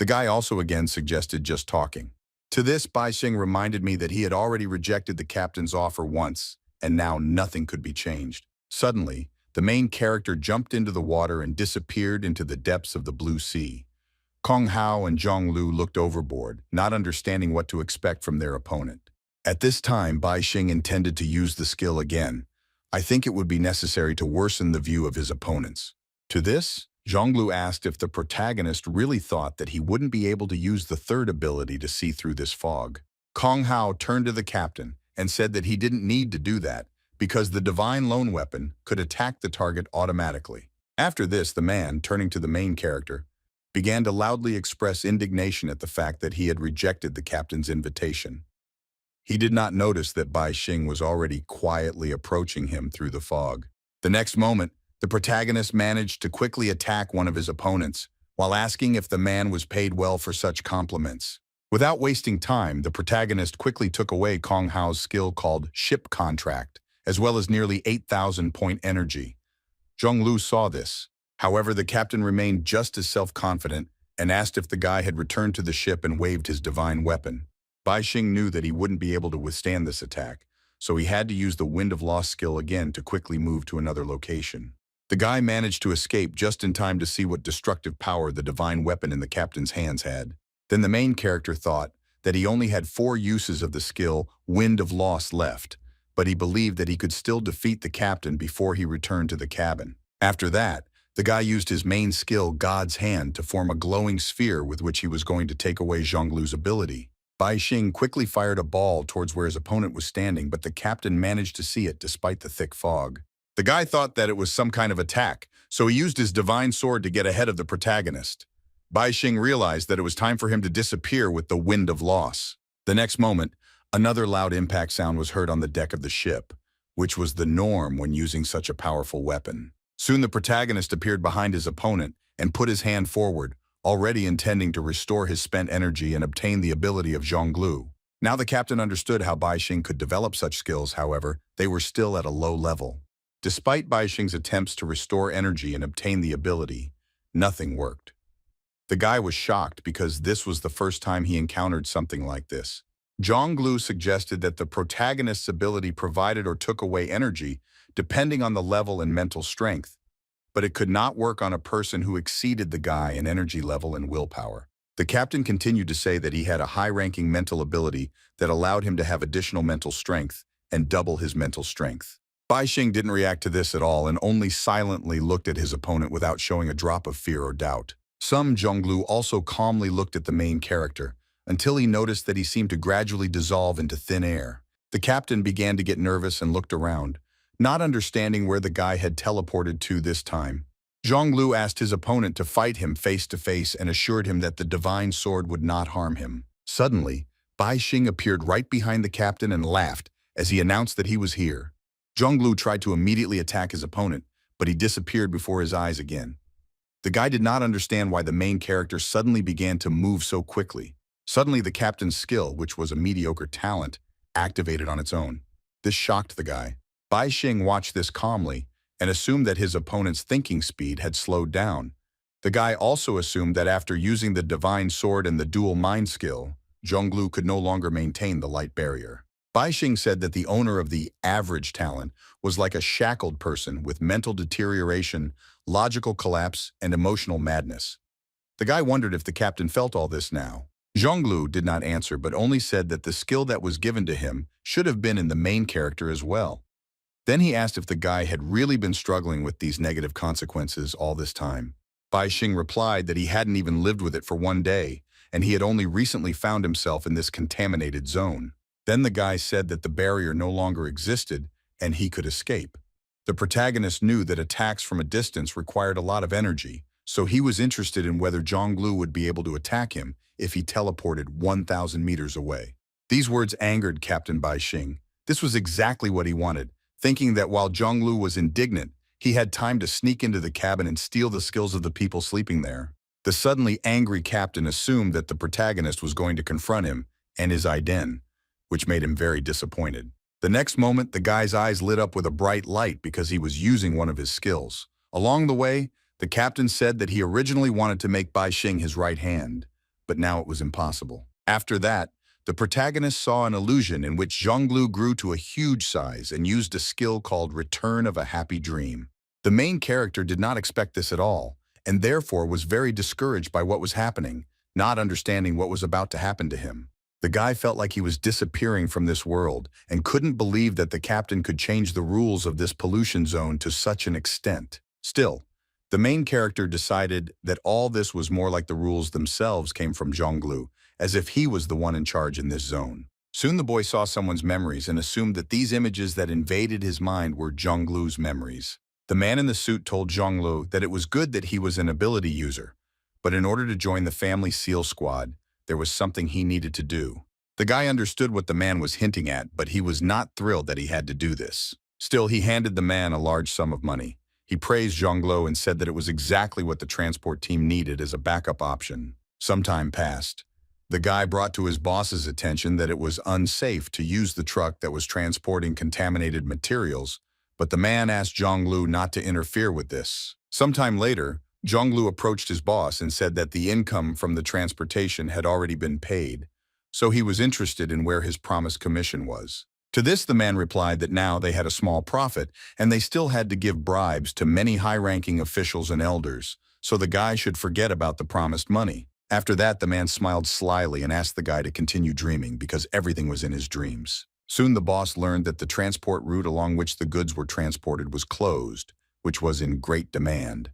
The guy also again suggested just talking. To this, Bai Xing reminded me that he had already rejected the captain's offer once, and now nothing could be changed. Suddenly, the main character jumped into the water and disappeared into the depths of the blue sea. Kong Hao and Zhonglu looked overboard, not understanding what to expect from their opponent. At this time, Bai Xing intended to use the skill again. I think it would be necessary to worsen the view of his opponents. To this, Zhonglu asked if the protagonist really thought that he wouldn't be able to use the third ability to see through this fog. Kong Hao turned to the captain and said that he didn't need to do that because the divine lone weapon could attack the target automatically. After this, the man, turning to the main character, began to loudly express indignation at the fact that he had rejected the captain's invitation. He did not notice that Bai Xing was already quietly approaching him through the fog. The next moment, the protagonist managed to quickly attack one of his opponents, while asking if the man was paid well for such compliments. Without wasting time, the protagonist quickly took away Kong Hao's skill called Ship Contract, as well as nearly 8,000-point energy. Zhonglu saw this. However, the captain remained just as self-confident and asked if the guy had returned to the ship and waved his divine weapon. Bai Xing knew that he wouldn't be able to withstand this attack, so he had to use the Wind of Loss skill again to quickly move to another location. The guy managed to escape just in time to see what destructive power the divine weapon in the captain's hands had. Then the main character thought that he only had 4 uses of the skill Wind of Loss left, but he believed that he could still defeat the captain before he returned to the cabin. After that, the guy used his main skill, God's Hand, to form a glowing sphere with which he was going to take away Zhonglu's ability. Bai Xing quickly fired a ball towards where his opponent was standing, but the captain managed to see it despite the thick fog. The guy thought that it was some kind of attack, so he used his divine sword to get ahead of the protagonist. Bai Xing realized that it was time for him to disappear with the Wind of Loss. The next moment, another loud impact sound was heard on the deck of the ship, which was the norm when using such a powerful weapon. Soon the protagonist appeared behind his opponent and put his hand forward, already intending to restore his spent energy and obtain the ability of Zhonglu. Now the captain understood how Bai Xing could develop such skills, however, they were still at a low level. Despite Bai Xing's attempts to restore energy and obtain the ability, nothing worked. The guy was shocked because this was the first time he encountered something like this. Zhonglu suggested that the protagonist's ability provided or took away energy, depending on the level and mental strength, but it could not work on a person who exceeded the guy in energy level and willpower. The captain continued to say that he had a high-ranking mental ability that allowed him to have additional mental strength and double his mental strength. Bai Xing didn't react to this at all and only silently looked at his opponent without showing a drop of fear or doubt. Zhonglu also calmly looked at the main character until he noticed that he seemed to gradually dissolve into thin air. The captain began to get nervous and looked around, not understanding where the guy had teleported to this time. Zhonglu asked his opponent to fight him face to face and assured him that the divine sword would not harm him. Suddenly, Bai Xing appeared right behind the captain and laughed as he announced that he was here. Zhonglu tried to immediately attack his opponent, but he disappeared before his eyes again. The guy did not understand why the main character suddenly began to move so quickly. Suddenly, the captain's skill, which was a mediocre talent, activated on its own. This shocked the guy. Bai Xing watched this calmly and assumed that his opponent's thinking speed had slowed down. The guy also assumed that after using the divine sword and the dual mind skill, Zhonglu could no longer maintain the light barrier. Bai Xing said that the owner of the average talent was like a shackled person with mental deterioration, logical collapse, and emotional madness. The guy wondered if the captain felt all this now. Zhonglu did not answer but only said that the skill that was given to him should have been in the main character as well. Then he asked if the guy had really been struggling with these negative consequences all this time. Bai Xing replied that he hadn't even lived with it for one day, and he had only recently found himself in this contaminated zone. Then the guy said that the barrier no longer existed and he could escape. The protagonist knew that attacks from a distance required a lot of energy, so he was interested in whether Zhonglu would be able to attack him if he teleported 1,000 meters away. These words angered Captain Bai Xing. This was exactly what he wanted, thinking that while Zhonglu was indignant, he had time to sneak into the cabin and steal the skills of the people sleeping there. The suddenly angry captain assumed that the protagonist was going to confront him and his ident, which made him very disappointed. The next moment, the guy's eyes lit up with a bright light because he was using one of his skills. Along the way, the captain said that he originally wanted to make Bai Xing his right hand, but now it was impossible. After that, the protagonist saw an illusion in which Zhonglu grew to a huge size and used a skill called Return of a Happy Dream. The main character did not expect this at all, and therefore was very discouraged by what was happening, not understanding what was about to happen to him. The guy felt like he was disappearing from this world and couldn't believe that the captain could change the rules of this pollution zone to such an extent. Still, the main character decided that all this was more like the rules themselves came from Zhonglu, as if he was the one in charge in this zone. Soon the boy saw someone's memories and assumed that these images that invaded his mind were Zhonglu's memories. The man in the suit told Zhonglu that it was good that he was an ability user, but in order to join the family SEAL squad, there was something he needed to do. The guy understood what the man was hinting at, but he was not thrilled that he had to do this. Still, he handed the man a large sum of money. He praised Zhonglu and said that it was exactly what the transport team needed as a backup option. Some time passed. The guy brought to his boss's attention that it was unsafe to use the truck that was transporting contaminated materials, but the man asked Zhonglu not to interfere with this. Sometime later, Zhonglu approached his boss and said that the income from the transportation had already been paid, so he was interested in where his promised commission was. To this, the man replied that now they had a small profit, and they still had to give bribes to many high-ranking officials and elders, so the guy should forget about the promised money. After that, the man smiled slyly and asked the guy to continue dreaming because everything was in his dreams. Soon the boss learned that the transport route along which the goods were transported was closed, which was in great demand.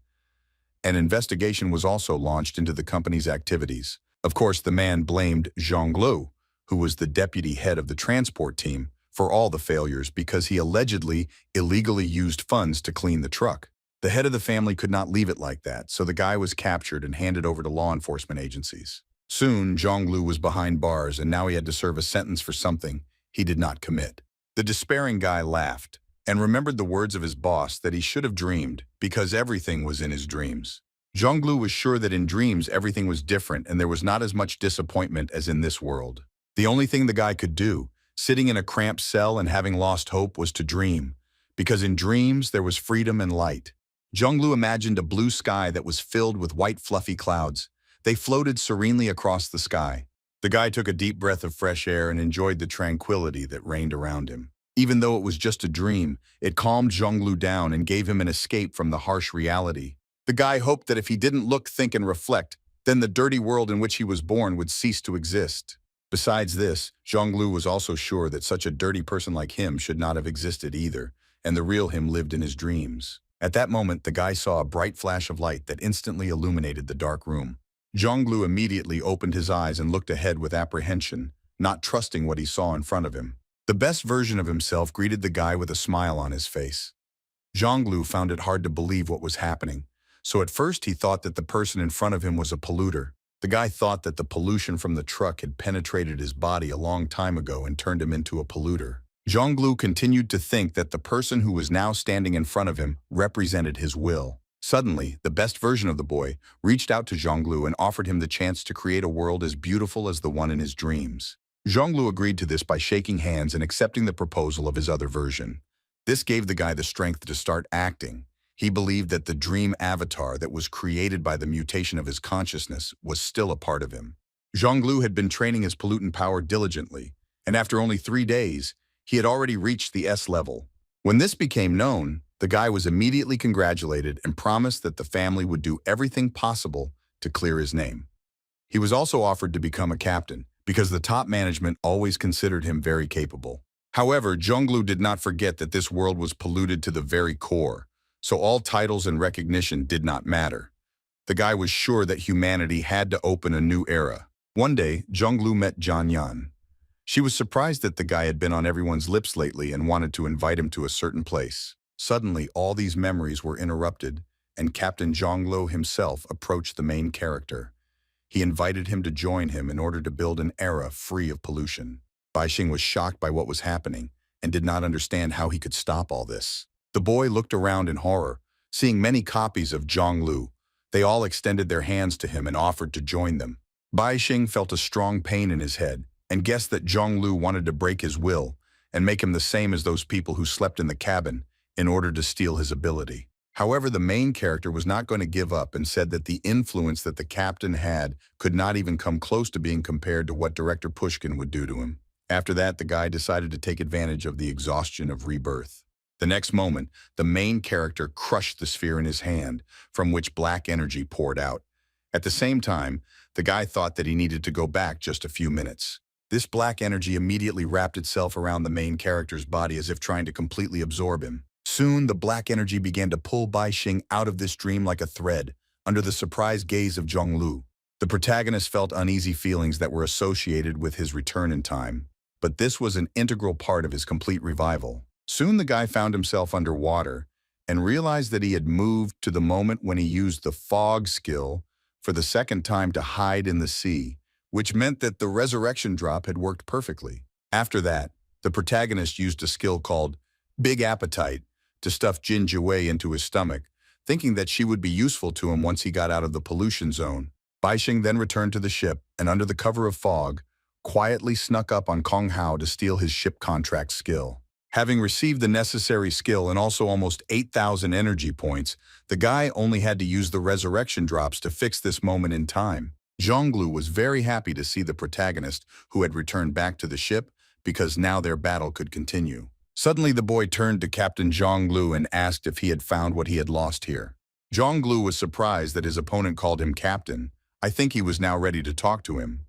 An investigation was also launched into the company's activities. Of course, the man blamed Zhonglu, who was the deputy head of the transport team, for all the failures because he allegedly illegally used funds to clean the truck. The head of the family could not leave it like that, so the guy was captured and handed over to law enforcement agencies. Soon, Zhonglu was behind bars, and now he had to serve a sentence for something he did not commit. The despairing guy laughed and remembered the words of his boss that he should have dreamed because everything was in his dreams. Zhonglu was sure that in dreams everything was different and there was not as much disappointment as in this world. The only thing the guy could do, sitting in a cramped cell and having lost hope, was to dream, because in dreams there was freedom and light. Zhonglu imagined a blue sky that was filled with white fluffy clouds. They floated serenely across the sky. The guy took a deep breath of fresh air and enjoyed the tranquility that reigned around him. Even though it was just a dream, it calmed Zhonglu down and gave him an escape from the harsh reality. The guy hoped that if he didn't look, think, and reflect, then the dirty world in which he was born would cease to exist. Besides this, Zhonglu was also sure that such a dirty person like him should not have existed either, and the real him lived in his dreams. At that moment, the guy saw a bright flash of light that instantly illuminated the dark room. Zhonglu immediately opened his eyes and looked ahead with apprehension, not trusting what he saw in front of him. The best version of himself greeted the guy with a smile on his face. Zhonglu found it hard to believe what was happening, so at first he thought that the person in front of him was a polluter. The guy thought that the pollution from the truck had penetrated his body a long time ago and turned him into a polluter. Zhonglu continued to think that the person who was now standing in front of him represented his will. Suddenly, the best version of the boy reached out to Zhonglu and offered him the chance to create a world as beautiful as the one in his dreams. Zhonglu agreed to this by shaking hands and accepting the proposal of his other version. This gave the guy the strength to start acting. He believed that the dream avatar that was created by the mutation of his consciousness was still a part of him. Zhonglu had been training his pollutant power diligently, and after only 3 days, he had already reached the S level. When this became known, the guy was immediately congratulated and promised that the family would do everything possible to clear his name. He was also offered to become a captain, because the top management always considered him very capable. However, Zhonglu did not forget that this world was polluted to the very core, so all titles and recognition did not matter. The guy was sure that humanity had to open a new era. One day, Zhonglu met Jian Yan. She was surprised that the guy had been on everyone's lips lately and wanted to invite him to a certain place. Suddenly, all these memories were interrupted, and Captain Zhonglu himself approached the main character. He invited him to join him in order to build an era free of pollution. Baixing was shocked by what was happening and did not understand how he could stop all this. The boy looked around in horror, seeing many copies of Zhonglu. They all extended their hands to him and offered to join them. Baixing felt a strong pain in his head and guessed that Zhonglu wanted to break his will and make him the same as those people who slept in the cabin in order to steal his ability. However, the main character was not going to give up and said that the influence that the captain had could not even come close to being compared to what Director Pushkin would do to him. After that, the guy decided to take advantage of the exhaustion of rebirth. The next moment, the main character crushed the sphere in his hand, from which black energy poured out. At the same time, the guy thought that he needed to go back just a few minutes. This black energy immediately wrapped itself around the main character's body as if trying to completely absorb him. Soon, the black energy began to pull Baixing out of this dream like a thread, under the surprised gaze of Zhonglu. The protagonist felt uneasy feelings that were associated with his return in time, but this was an integral part of his complete revival. Soon the guy found himself underwater and realized that he had moved to the moment when he used the fog skill for the second time to hide in the sea, which meant that the resurrection drop had worked perfectly. After that, the protagonist used a skill called Big Appetite to stuff Jin Jiwei into his stomach, thinking that she would be useful to him once he got out of the pollution zone. Baixing then returned to the ship and under the cover of fog, quietly snuck up on Kong Hao to steal his ship contract skill. Having received the necessary skill and also almost 8,000 energy points, the guy only had to use the resurrection drops to fix this moment in time. Zhonglu was very happy to see the protagonist, who had returned back to the ship, because now their battle could continue. Suddenly the boy turned to Captain Zhonglu and asked if he had found what he had lost here. Zhonglu was surprised that his opponent called him captain. I think he was now ready to talk to him.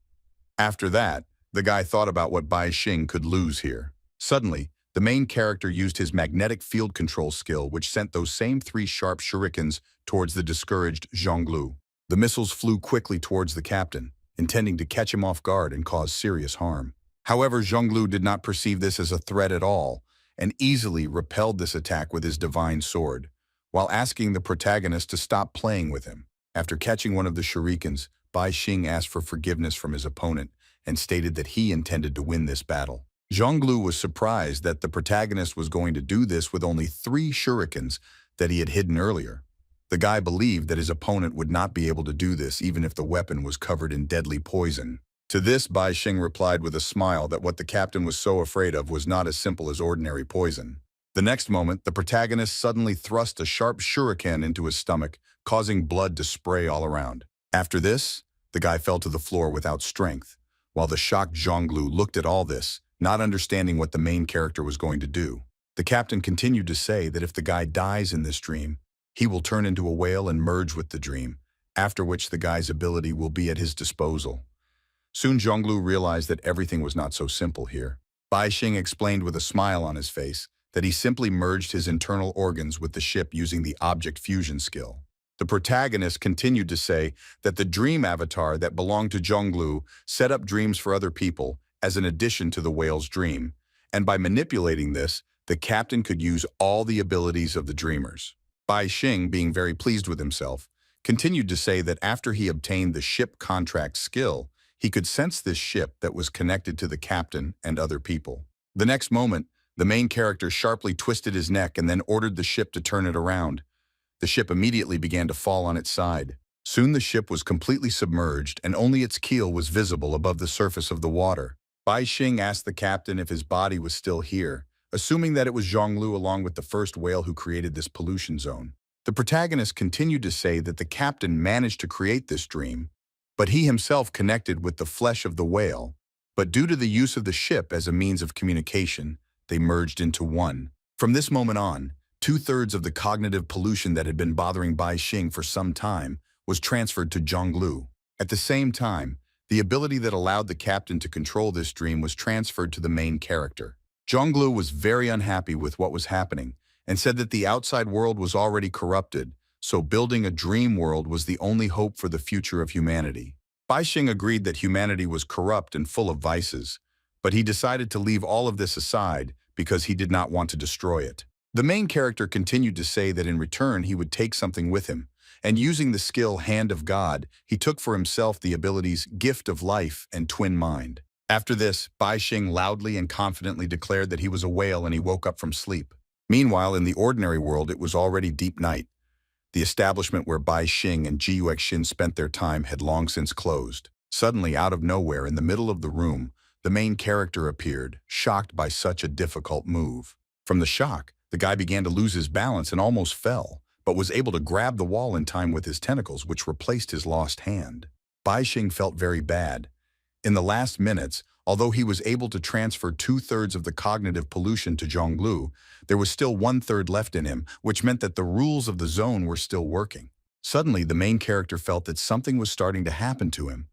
After that, the guy thought about what Bai Xing could lose here. Suddenly, the main character used his magnetic field control skill, which sent those same 3 sharp shurikens towards the discouraged Zhonglu. The missiles flew quickly towards the captain, intending to catch him off guard and cause serious harm. However, Zhonglu did not perceive this as a threat at all, and easily repelled this attack with his divine sword, while asking the protagonist to stop playing with him. After catching one of the shurikens, Bai Xing asked for forgiveness from his opponent and stated that he intended to win this battle. Zhonglu was surprised that the protagonist was going to do this with only 3 shurikens that he had hidden earlier. The guy believed that his opponent would not be able to do this even if the weapon was covered in deadly poison. To this, Bai Xing replied with a smile that what the captain was so afraid of was not as simple as ordinary poison. The next moment, the protagonist suddenly thrust a sharp shuriken into his stomach, causing blood to spray all around. After this, the guy fell to the floor without strength, while the shocked Zhonglu looked at all this, not understanding what the main character was going to do. The captain continued to say that if the guy dies in this dream, he will turn into a whale and merge with the dream, after which the guy's ability will be at his disposal. Soon Zhonglu realized that everything was not so simple here. Bai Xing explained with a smile on his face that he simply merged his internal organs with the ship using the object fusion skill. The protagonist continued to say that the dream avatar that belonged to Zhonglu set up dreams for other people as an addition to the whale's dream, and by manipulating this, the captain could use all the abilities of the dreamers. Bai Xing, being very pleased with himself, continued to say that after he obtained the ship contract skill, he could sense this ship that was connected to the captain and other people. The next moment, the main character sharply twisted his neck and then ordered the ship to turn it around. The ship immediately began to fall on its side. Soon the ship was completely submerged and only its keel was visible above the surface of the water. Bai Xing asked the captain if his body was still here, assuming that it was Zhonglu along with the first whale who created this pollution zone. The protagonist continued to say that the captain managed to create this dream, but he himself connected with the flesh of the whale. But due to the use of the ship as a means of communication, they merged into one. From this moment on, 2/3 of the cognitive pollution that had been bothering Bai Xing for some time was transferred to Zhonglu. At the same time, the ability that allowed the captain to control this dream was transferred to the main character. Zhonglu was very unhappy with what was happening and said that the outside world was already corrupted, so building a dream world was the only hope for the future of humanity. Bai Xing agreed that humanity was corrupt and full of vices, but he decided to leave all of this aside because he did not want to destroy it. The main character continued to say that in return he would take something with him, and using the skill Hand of God, he took for himself the abilities Gift of Life and Twin Mind. After this, Bai Xing loudly and confidently declared that he was a whale and he woke up from sleep. Meanwhile, in the ordinary world, it was already deep night. The establishment where Bai Xing and Ji Yuexin spent their time had long since closed. Suddenly, out of nowhere, in the middle of the room, the main character appeared, shocked by such a difficult move. From the shock, the guy began to lose his balance and almost fell, but was able to grab the wall in time with his tentacles, which replaced his lost hand. Bai Xing felt very bad. In the last minutes, although he was able to transfer 2/3 of the cognitive pollution to Zhonglu, there was still 1/3 left in him, which meant that the rules of the zone were still working. Suddenly, the main character felt that something was starting to happen to him.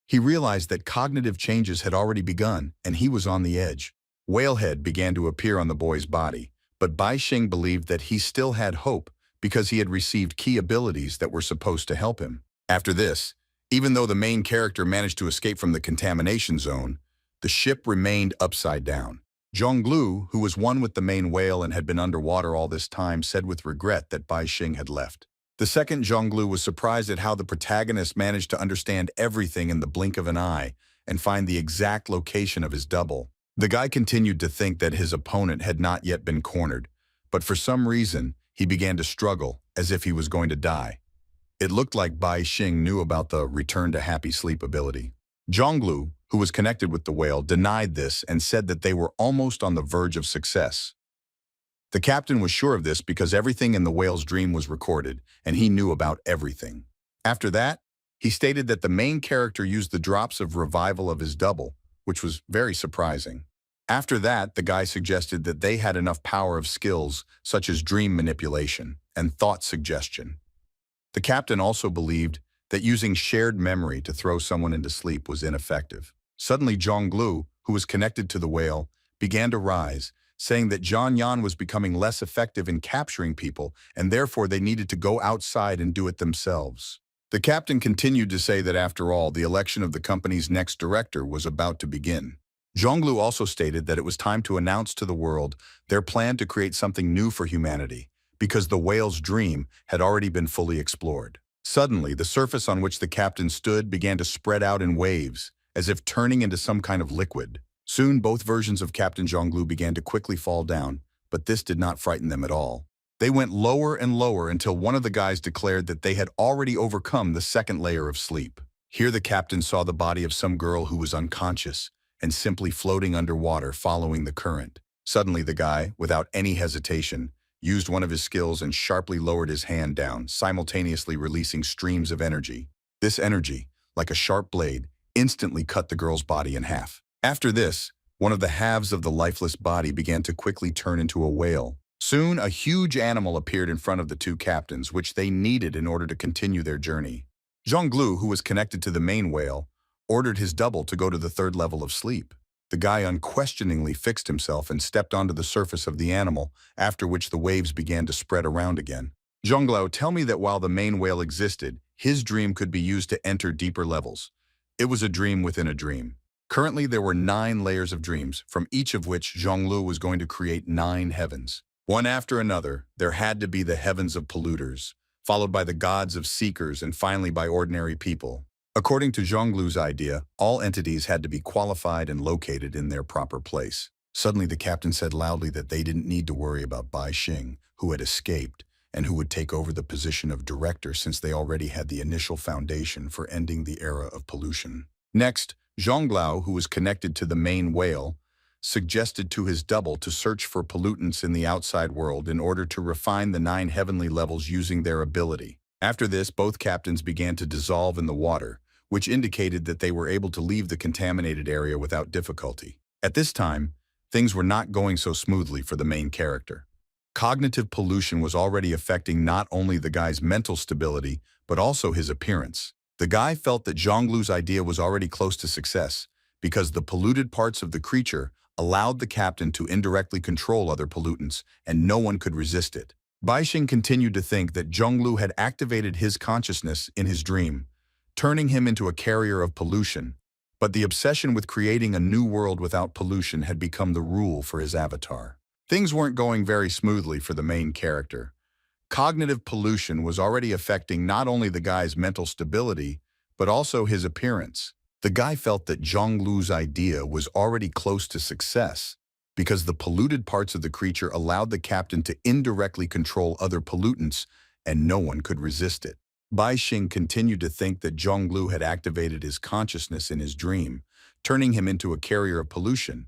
He realized that cognitive changes had already begun, and he was on the edge. Whalehead began to appear on the boy's body, but Bai Xing believed that he still had hope because he had received key abilities that were supposed to help him. After this, even though the main character managed to escape from the contamination zone, the ship remained upside down. Zhonglu, who was one with the main whale and had been underwater all this time, said with regret that Bai Xing had left. The second Zhonglu was surprised at how the protagonist managed to understand everything in the blink of an eye and find the exact location of his double. The guy continued to think that his opponent had not yet been cornered, but for some reason, he began to struggle as if he was going to die. It looked like Bai Xing knew about the return to happy sleep ability. Zhonglu, who was connected with the whale, denied this and said that they were almost on the verge of success. The captain was sure of this because everything in the whale's dream was recorded, and he knew about everything. After that, he stated that the main character used the drops of revival of his double, which was very surprising. After that, the guy suggested that they had enough power of skills such as dream manipulation and thought suggestion. The captain also believed that using shared memory to throw someone into sleep was ineffective. Suddenly, Zhonglu, who was connected to the whale, began to rise, saying that Zhang Yan was becoming less effective in capturing people and therefore they needed to go outside and do it themselves. The captain continued to say that after all, the election of the company's next director was about to begin. Zhonglu also stated that it was time to announce to the world their plan to create something new for humanity, because the whale's dream had already been fully explored. Suddenly, the surface on which the captain stood began to spread out in waves, as if turning into some kind of liquid. Soon, both versions of Captain Zhonglu began to quickly fall down, but this did not frighten them at all. They went lower and lower until one of the guys declared that they had already overcome the second layer of sleep. Here the captain saw the body of some girl who was unconscious and simply floating underwater following the current. Suddenly the guy, without any hesitation, used one of his skills and sharply lowered his hand down, simultaneously releasing streams of energy. This energy, like a sharp blade, instantly cut the girl's body in half. After this, one of the halves of the lifeless body began to quickly turn into a whale. Soon, a huge animal appeared in front of the two captains, which they needed in order to continue their journey. Zhonglu, who was connected to the main whale, ordered his double to go to the third level of sleep. The guy unquestioningly fixed himself and stepped onto the surface of the animal, after which the waves began to spread around again. Zhonglu, tell me that while the main whale existed, his dream could be used to enter deeper levels. It was a dream within a dream. Currently, there were 9 layers of dreams, from each of which Zhonglu was going to create 9 heavens. One after another, there had to be the heavens of polluters, followed by the gods of seekers, and finally by ordinary people. According to Zhonglu's idea, all entities had to be qualified and located in their proper place. Suddenly, the captain said loudly that they didn't need to worry about Bai Xing, who had escaped, and who would take over the position of director since they already had the initial foundation for ending the era of pollution. Next, Zhonglu, who was connected to the main whale, suggested to his double to search for pollutants in the outside world in order to refine the 9 heavenly levels using their ability. After this, both captains began to dissolve in the water, which indicated that they were able to leave the contaminated area without difficulty. At this time, things were not going so smoothly for the main character. Cognitive pollution was already affecting not only the guy's mental stability, but also his appearance. The guy felt that Zhonglu's idea was already close to success, because the polluted parts of the creature allowed the captain to indirectly control other pollutants, and no one could resist it. Bai Xing continued to think that Zhonglu had activated his consciousness in his dream, turning him into a carrier of pollution, but the obsession with creating a new world without pollution had become the rule for his avatar. Things weren't going very smoothly for the main character. Cognitive pollution was already affecting not only the guy's mental stability, but also his appearance. The guy felt that Zhonglu's idea was already close to success, because the polluted parts of the creature allowed the captain to indirectly control other pollutants, and no one could resist it. Bai Xing continued to think that Zhonglu had activated his consciousness in his dream, turning him into a carrier of pollution,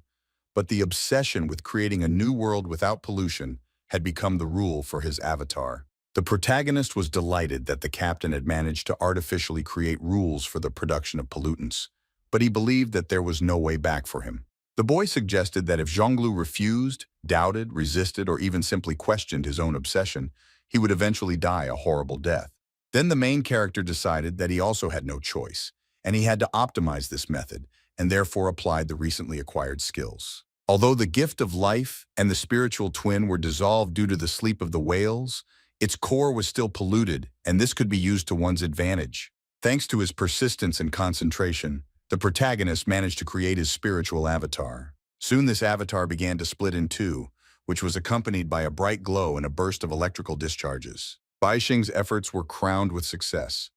but the obsession with creating a new world without pollution had become the rule for his avatar. The protagonist was delighted that the captain had managed to artificially create rules for the production of pollutants, but he believed that there was no way back for him. The boy suggested that if Zhonglu refused, doubted, resisted, or even simply questioned his own obsession, he would eventually die a horrible death. Then the main character decided that he also had no choice, and he had to optimize this method, and therefore applied the recently acquired skills. Although the gift of life and the spiritual twin were dissolved due to the sleep of the whales, its core was still polluted, and this could be used to one's advantage. Thanks to his persistence and concentration, the protagonist managed to create his spiritual avatar. Soon this avatar began to split in two, which was accompanied by a bright glow and a burst of electrical discharges. Bai Xing's efforts were crowned with success.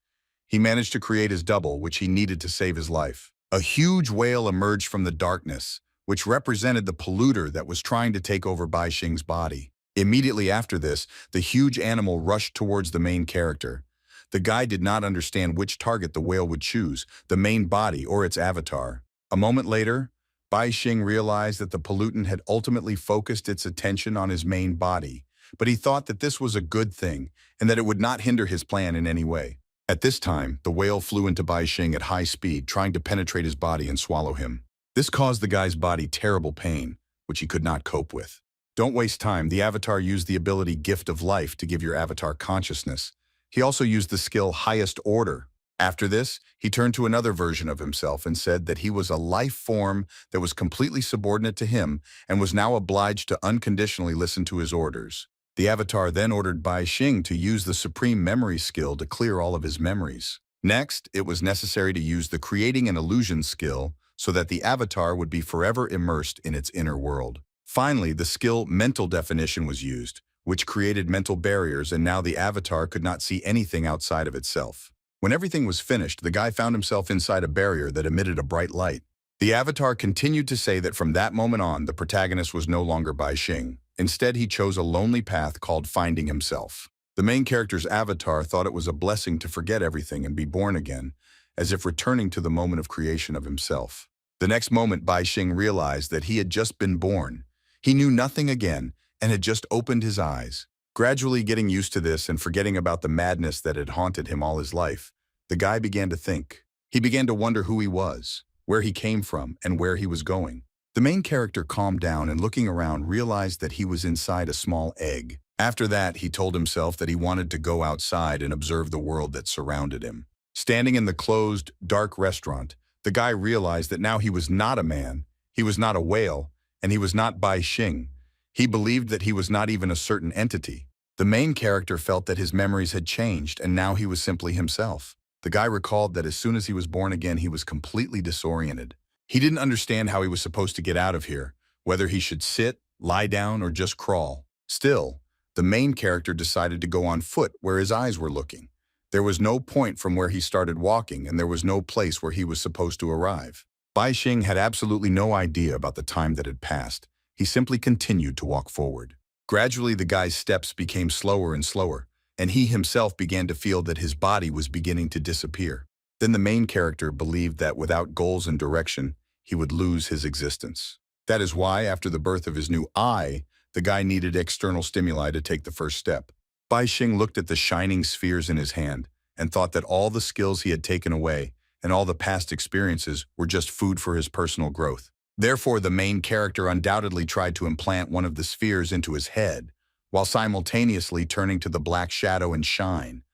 He managed to create his double, which he needed to save his life. A huge whale emerged from the darkness, which represented the polluter that was trying to take over Bai Xing's body. Immediately after this, the huge animal rushed towards the main character. The guy did not understand which target the whale would choose, the main body or its avatar. A moment later, Bai Xing realized that the pollutant had ultimately focused its attention on his main body, but he thought that this was a good thing and that it would not hinder his plan in any way. At this time, the whale flew into Bai Xing at high speed, trying to penetrate his body and swallow him. This caused the guy's body terrible pain, which he could not cope with. Don't waste time. The avatar used the ability Gift of Life to give your avatar consciousness. He also used the skill Highest Order. After this, he turned to another version of himself and said that he was a life form that was completely subordinate to him and was now obliged to unconditionally listen to his orders. The avatar then ordered Bai Xing to use the Supreme Memory skill to clear all of his memories. Next, it was necessary to use the Creating an Illusion skill so that the avatar would be forever immersed in its inner world. Finally, the skill Mental Definition was used, which created mental barriers, and now the avatar could not see anything outside of itself. When everything was finished, the guy found himself inside a barrier that emitted a bright light. The avatar continued to say that from that moment on, the protagonist was no longer Bai Xing. Instead, he chose a lonely path called finding himself. The main character's avatar thought it was a blessing to forget everything and be born again, as if returning to the moment of creation of himself. The next moment, Bai Xing realized that he had just been born. He knew nothing again and had just opened his eyes. Gradually getting used to this and forgetting about the madness that had haunted him all his life, the guy began to think. He began to wonder who he was, where he came from, and where he was going. The main character calmed down and looking around realized that he was inside a small egg. After that, he told himself that he wanted to go outside and observe the world that surrounded him. Standing in the closed, dark restaurant, the guy realized that now he was not a man, he was not a whale, and he was not Bai Xing. He believed that he was not even a certain entity. The main character felt that his memories had changed and now he was simply himself. The guy recalled that as soon as he was born again, he was completely disoriented. He didn't understand how he was supposed to get out of here, whether he should sit, lie down, or just crawl. Still, the main character decided to go on foot where his eyes were looking. There was no point from where he started walking, and there was no place where he was supposed to arrive. Bai Xing had absolutely no idea about the time that had passed. He simply continued to walk forward. Gradually, the guy's steps became slower and slower, and he himself began to feel that his body was beginning to disappear. Then the main character believed that without goals and direction, he would lose his existence. That is why, after the birth of his new eye, the guy needed external stimuli to take the first step. Bai Xing looked at the shining spheres in his hand and thought that all the skills he had taken away and all the past experiences were just food for his personal growth. Therefore, the main character undoubtedly tried to implant one of the spheres into his head, while simultaneously turning to the Black Shadow and Shine,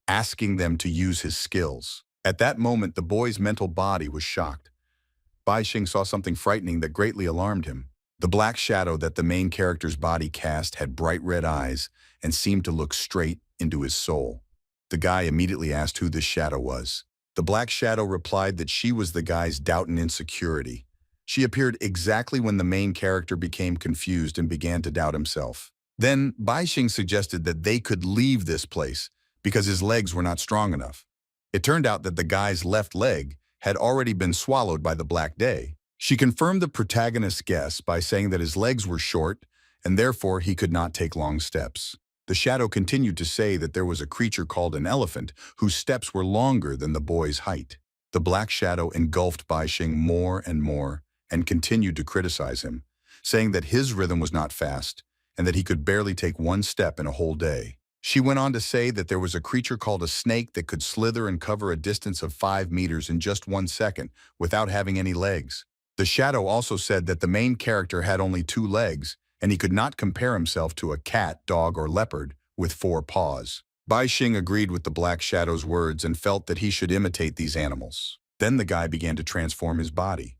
asking them to use his skills. At that moment, the boy's mental body was shocked. Bai Xing saw something frightening that greatly alarmed him. The black shadow that the main character's body cast had bright red eyes and seemed to look straight into his soul. The guy immediately asked who this shadow was. The black shadow replied that she was the guy's doubt and insecurity. She appeared exactly when the main character became confused and began to doubt himself. Then, Bai Xing suggested that they could leave this place because his legs were not strong enough. It turned out that the guy's left leg had already been swallowed by the Black Day. She confirmed the protagonist's guess by saying that his legs were short and therefore he could not take long steps. The shadow continued to say that there was a creature called an elephant whose steps were longer than the boy's height. The black shadow engulfed Bai Xing more and continued to criticize him, saying that his rhythm was not fast and that he could barely take one step in a whole day. She went on to say that there was a creature called a snake that could slither and cover a distance of 5 meters in just 1 second without having any legs. The shadow also said that the main character had only 2 legs and he could not compare himself to a cat, dog, or leopard with 4 paws. Bai Xing agreed with the black shadow's words and felt that he should imitate these animals. Then the guy began to transform his body.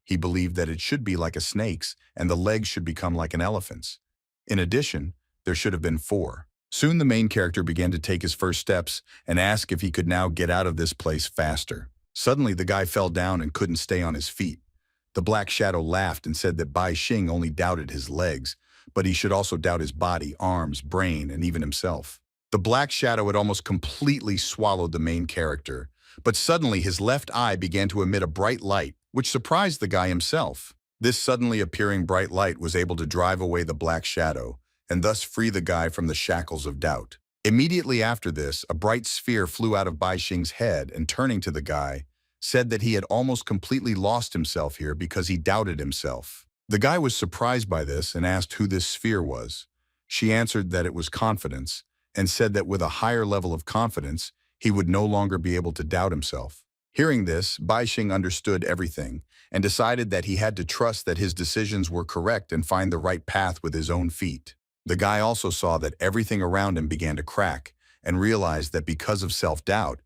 He believed that it should be like a snake's and the legs should become like an elephant's. In addition, there should have been 4. Soon the main character began to take his first steps and ask if he could now get out of this place faster. Suddenly the guy fell down and couldn't stay on his feet. The black shadow laughed and said that Bai Xing only doubted his legs, but he should also doubt his body, arms, brain, and even himself. The black shadow had almost completely swallowed the main character, but suddenly his left eye began to emit a bright light, which surprised the guy himself. This suddenly appearing bright light was able to drive away the black shadow and thus free the guy from the shackles of doubt. Immediately after this, a bright sphere flew out of Bai Xing's head and turning to the guy, said that he had almost completely lost himself here because he doubted himself. The guy was surprised by this and asked who this sphere was. She answered that it was confidence and said that with a higher level of confidence, he would no longer be able to doubt himself. Hearing this, Bai Xing understood everything and decided that he had to trust that his decisions were correct and find the right path with his own feet. The guy also saw that everything around him began to crack and realized that because of self-doubt,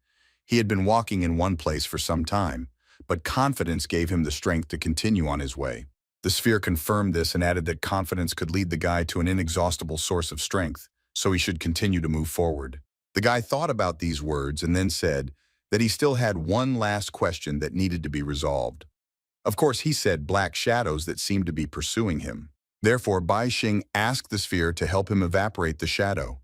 he had been walking in one place for some time, but confidence gave him the strength to continue on his way. The sphere confirmed this and added that confidence could lead the guy to an inexhaustible source of strength, so he should continue to move forward. The guy thought about these words and then said that he still had one last question that needed to be resolved. Of course, he said black shadows that seemed to be pursuing him. Therefore, Bai Xing asked the sphere to help him evaporate the shadow.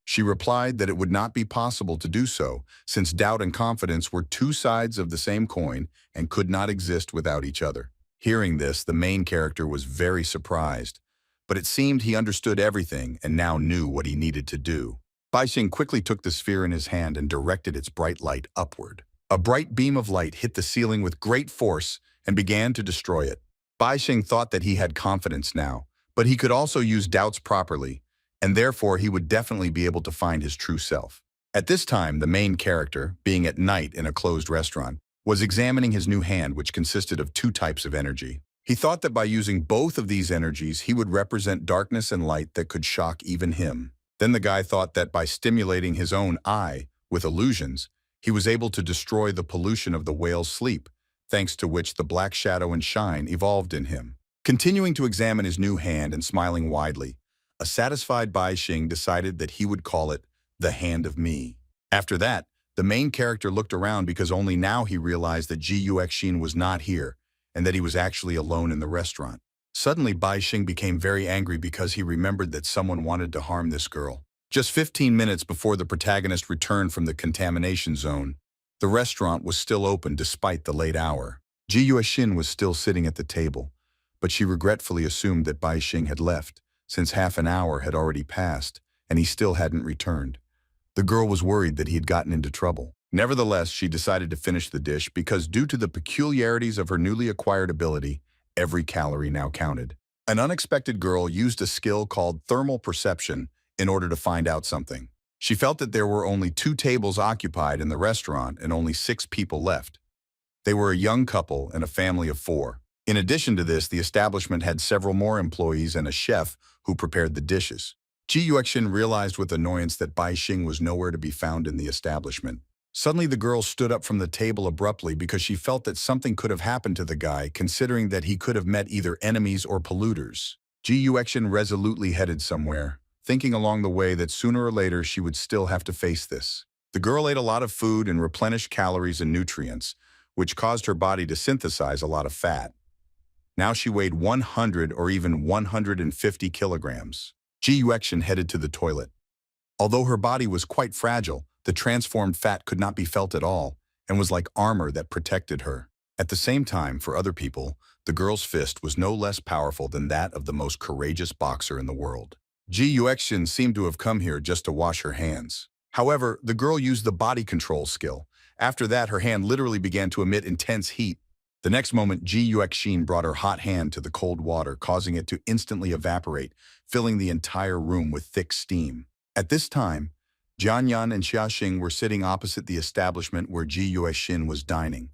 She replied that it would not be possible to do so, since doubt and confidence were two sides of the same coin and could not exist without each other. Hearing this, the main character was very surprised, but it seemed he understood everything and now knew what he needed to do. Bai Xing quickly took the sphere in his hand and directed its bright light upward. A bright beam of light hit the ceiling with great force and began to destroy it. Bai Xing thought that he had confidence now, but he could also use doubts properly, and therefore he would definitely be able to find his true self. At this time, the main character, being at night in a closed restaurant, was examining his new hand, which consisted of two types of energy. He thought that by using both of these energies, he would represent darkness and light that could shock even him. Then the guy thought that by stimulating his own eye with illusions, he was able to destroy the pollution of the whale's sleep, thanks to which the black shadow and shine evolved in him. Continuing to examine his new hand and smiling widely, a satisfied Bai Xing decided that he would call it the Hand of Me. After that, the main character looked around because only now he realized that Ji Yuexin was not here and that he was actually alone in the restaurant. Suddenly, Bai Xing became very angry because he remembered that someone wanted to harm this girl. Just 15 minutes before the protagonist returned from the contamination zone, the restaurant was still open despite the late hour. Ji Yuexin was still sitting at the table, but she regretfully assumed that Bai Xing had left, since half an hour had already passed and he still hadn't returned. The girl was worried that he had gotten into trouble. Nevertheless, she decided to finish the dish because due to the peculiarities of her newly acquired ability, every calorie now counted. An unexpected girl used a skill called thermal perception in order to find out something. She felt that there were only 2 tables occupied in the restaurant and only 6 people left. They were a young couple and a family of 4. In addition to this, the establishment had several more employees and a chef who prepared the dishes. Ji Yuexin realized with annoyance that Bai Xing was nowhere to be found in the establishment. Suddenly, the girl stood up from the table abruptly because she felt that something could have happened to the guy, considering that he could have met either enemies or polluters. Ji Yuexin resolutely headed somewhere, thinking along the way that sooner or later she would still have to face this. The girl ate a lot of food and replenished calories and nutrients, which caused her body to synthesize a lot of fat. Now she weighed 100 or even 150 kilograms. Ji Yuexin headed to the toilet. Although her body was quite fragile, the transformed fat could not be felt at all and was like armor that protected her. At the same time, for other people, the girl's fist was no less powerful than that of the most courageous boxer in the world. Ji Yuexin seemed to have come here just to wash her hands. However, the girl used the body control skill. After that, her hand literally began to emit intense heat. The next moment, Ji Yuexin brought her hot hand to the cold water, causing it to instantly evaporate, filling the entire room with thick steam. At this time, Jianyan and Xiaxing were sitting opposite the establishment where Ji Yuexin was dining.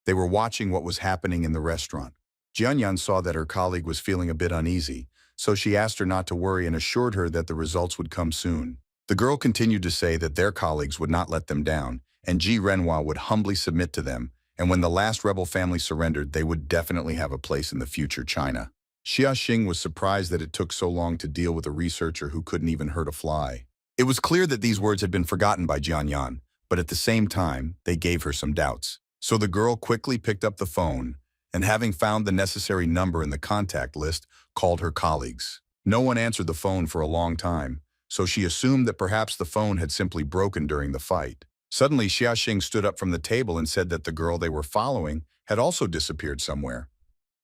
They were watching what was happening in the restaurant. Jianyan saw that her colleague was feeling a bit uneasy, so she asked her not to worry and assured her that the results would come soon. The girl continued to say that their colleagues would not let them down, and Ji Renhua would humbly submit to them, and when the last rebel family surrendered, they would definitely have a place in the future China. Xiaxing was surprised that it took so long to deal with a researcher who couldn't even hurt a fly. It was clear that these words had been forgotten by Jianyan, but at the same time, they gave her some doubts. So the girl quickly picked up the phone, and having found the necessary number in the contact list, called her colleagues. No one answered the phone for a long time, so she assumed that perhaps the phone had simply broken during the fight. Suddenly, Xiaxing stood up from the table and said that the girl they were following had also disappeared somewhere.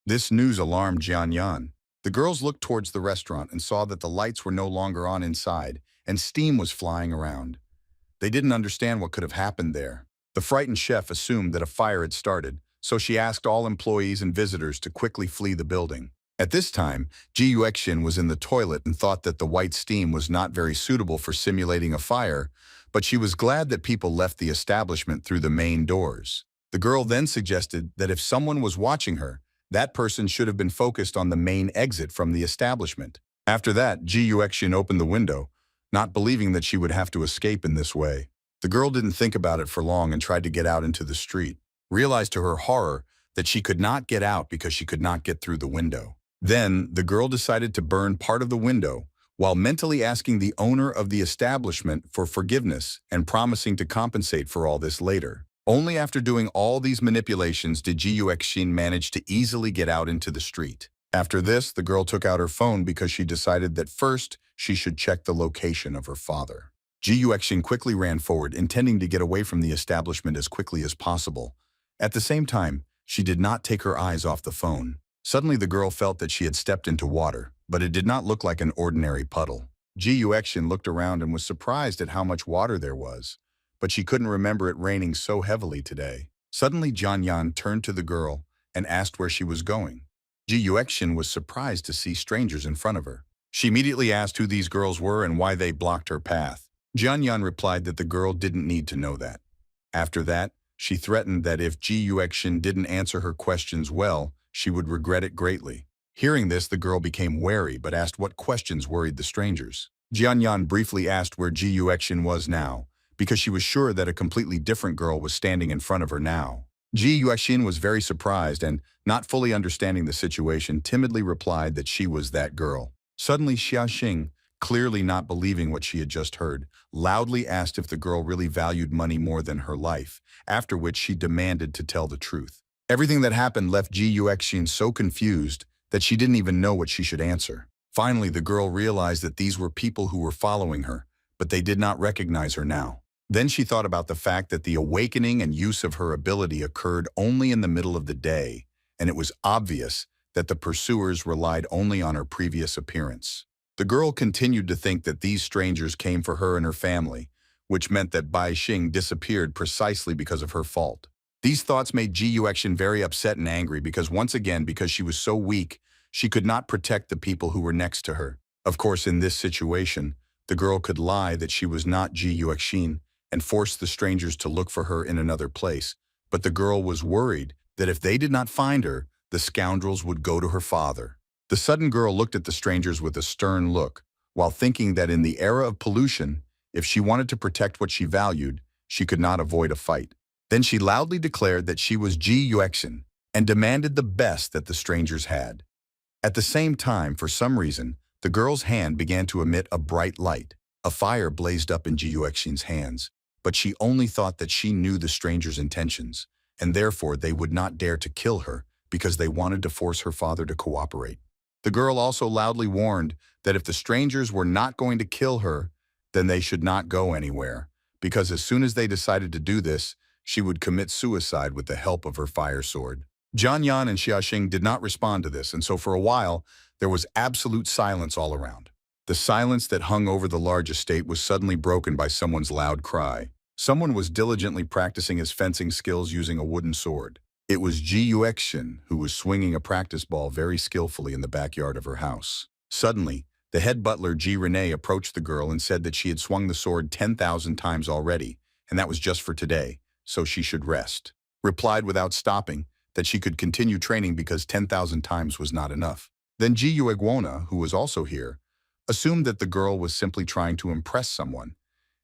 This news alarmed Jianyan. The girls looked towards the restaurant and saw that the lights were no longer on inside, and steam was flying around. They didn't understand what could have happened there. The frightened chef assumed that a fire had started, so she asked all employees and visitors to quickly flee the building. At this time, Ji Yuexin was in the toilet and thought that the white steam was not very suitable for simulating a fire, but she was glad that people left the establishment through the main doors. The girl then suggested that if someone was watching her, that person should have been focused on the main exit from the establishment. After that, Ji Yuexin opened the window, not believing that she would have to escape in this way. The girl didn't think about it for long and tried to get out into the street, realized to her horror that she could not get out because she could not get through the window. Then, the girl decided to burn part of the window, while mentally asking the owner of the establishment for forgiveness and promising to compensate for all this later. Only after doing all these manipulations did Ji Yuexin manage to easily get out into the street. After this, the girl took out her phone because she decided that first she should check the location of her father. Ji Yuexin quickly ran forward, intending to get away from the establishment as quickly as possible. At the same time, she did not take her eyes off the phone. Suddenly, the girl felt that she had stepped into water, but it did not look like an ordinary puddle. Ji Yuexin looked around and was surprised at how much water there was, but she couldn't remember it raining so heavily today. Suddenly, Jian Yan turned to the girl and asked where she was going. Ji Yuexin was surprised to see strangers in front of her. She immediately asked who these girls were and why they blocked her path. Jian Yan replied that the girl didn't need to know that. After that, she threatened that if Ji Yuexin didn't answer her questions well, she would regret it greatly. Hearing this, the girl became wary but asked what questions worried the strangers. Jian Yan briefly asked where Ji Yuexin was now, because she was sure that a completely different girl was standing in front of her now. Ji Yuexin was very surprised and, not fully understanding the situation, timidly replied that she was that girl. Suddenly, Xiaxing, clearly not believing what she had just heard, loudly asked if the girl really valued money more than her life, after which she demanded to tell the truth. Everything that happened left Ji Yuexin so confused that she didn't even know what she should answer. Finally, the girl realized that these were people who were following her, but they did not recognize her now. Then she thought about the fact that the awakening and use of her ability occurred only in the middle of the day, and it was obvious that the pursuers relied only on her previous appearance. The girl continued to think that these strangers came for her and her family, which meant that Bai Xing disappeared precisely because of her fault. These thoughts made Ji Yuexin very upset and angry because once again, because she was so weak, she could not protect the people who were next to her. Of course, in this situation, the girl could lie that she was not Ji Yuexin and force the strangers to look for her in another place, but the girl was worried that if they did not find her, the scoundrels would go to her father. The sudden girl looked at the strangers with a stern look, while thinking that in the era of pollution, if she wanted to protect what she valued, she could not avoid a fight. Then she loudly declared that she was Ji Yuexin and demanded the best that the strangers had. At the same time, for some reason, the girl's hand began to emit a bright light. A fire blazed up in Ji Yuexin's hands, but she only thought that she knew the strangers' intentions, and therefore they would not dare to kill her because they wanted to force her father to cooperate. The girl also loudly warned that if the strangers were not going to kill her, then they should not go anywhere, because as soon as they decided to do this, she would commit suicide with the help of her fire sword. Jian Yan and Xiaxing did not respond to this, and so for a while, there was absolute silence all around. The silence that hung over the large estate was suddenly broken by someone's loud cry. Someone was diligently practicing his fencing skills using a wooden sword. It was Ji Yuexin, who was swinging a practice ball very skillfully in the backyard of her house. Suddenly, the head butler Ji Rene approached the girl and said that she had swung the sword 10,000 times already, and that was just for today, so she should rest. Replied without stopping that she could continue training because 10,000 times was not enough. Then Ji Yueguona, who was also here, assumed that the girl was simply trying to impress someone,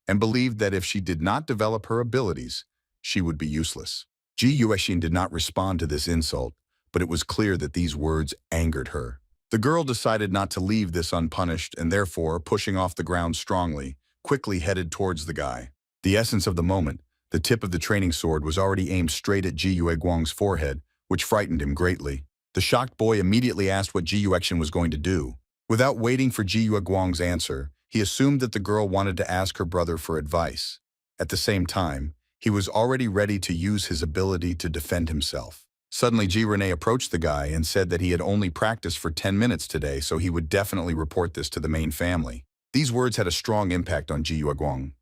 and believed that if she did not develop her abilities, she would be useless. Ji Yuexin did not respond to this insult, but it was clear that these words angered her. The girl decided not to leave this unpunished and therefore, pushing off the ground strongly, quickly headed towards the guy. The essence of the moment, the tip of the training sword was already aimed straight at Ji Yueguang's forehead, which frightened him greatly. The shocked boy immediately asked what Ji Yuexin was going to do. Without waiting for Ji Yueguang's answer, he assumed that the girl wanted to ask her brother for advice. At the same time, he was already ready to use his ability to defend himself. Suddenly, Ji Rene approached the guy and said that he had only practiced for 10 minutes today, so he would definitely report this to the main family. These words had a strong impact on Ji Yueguang.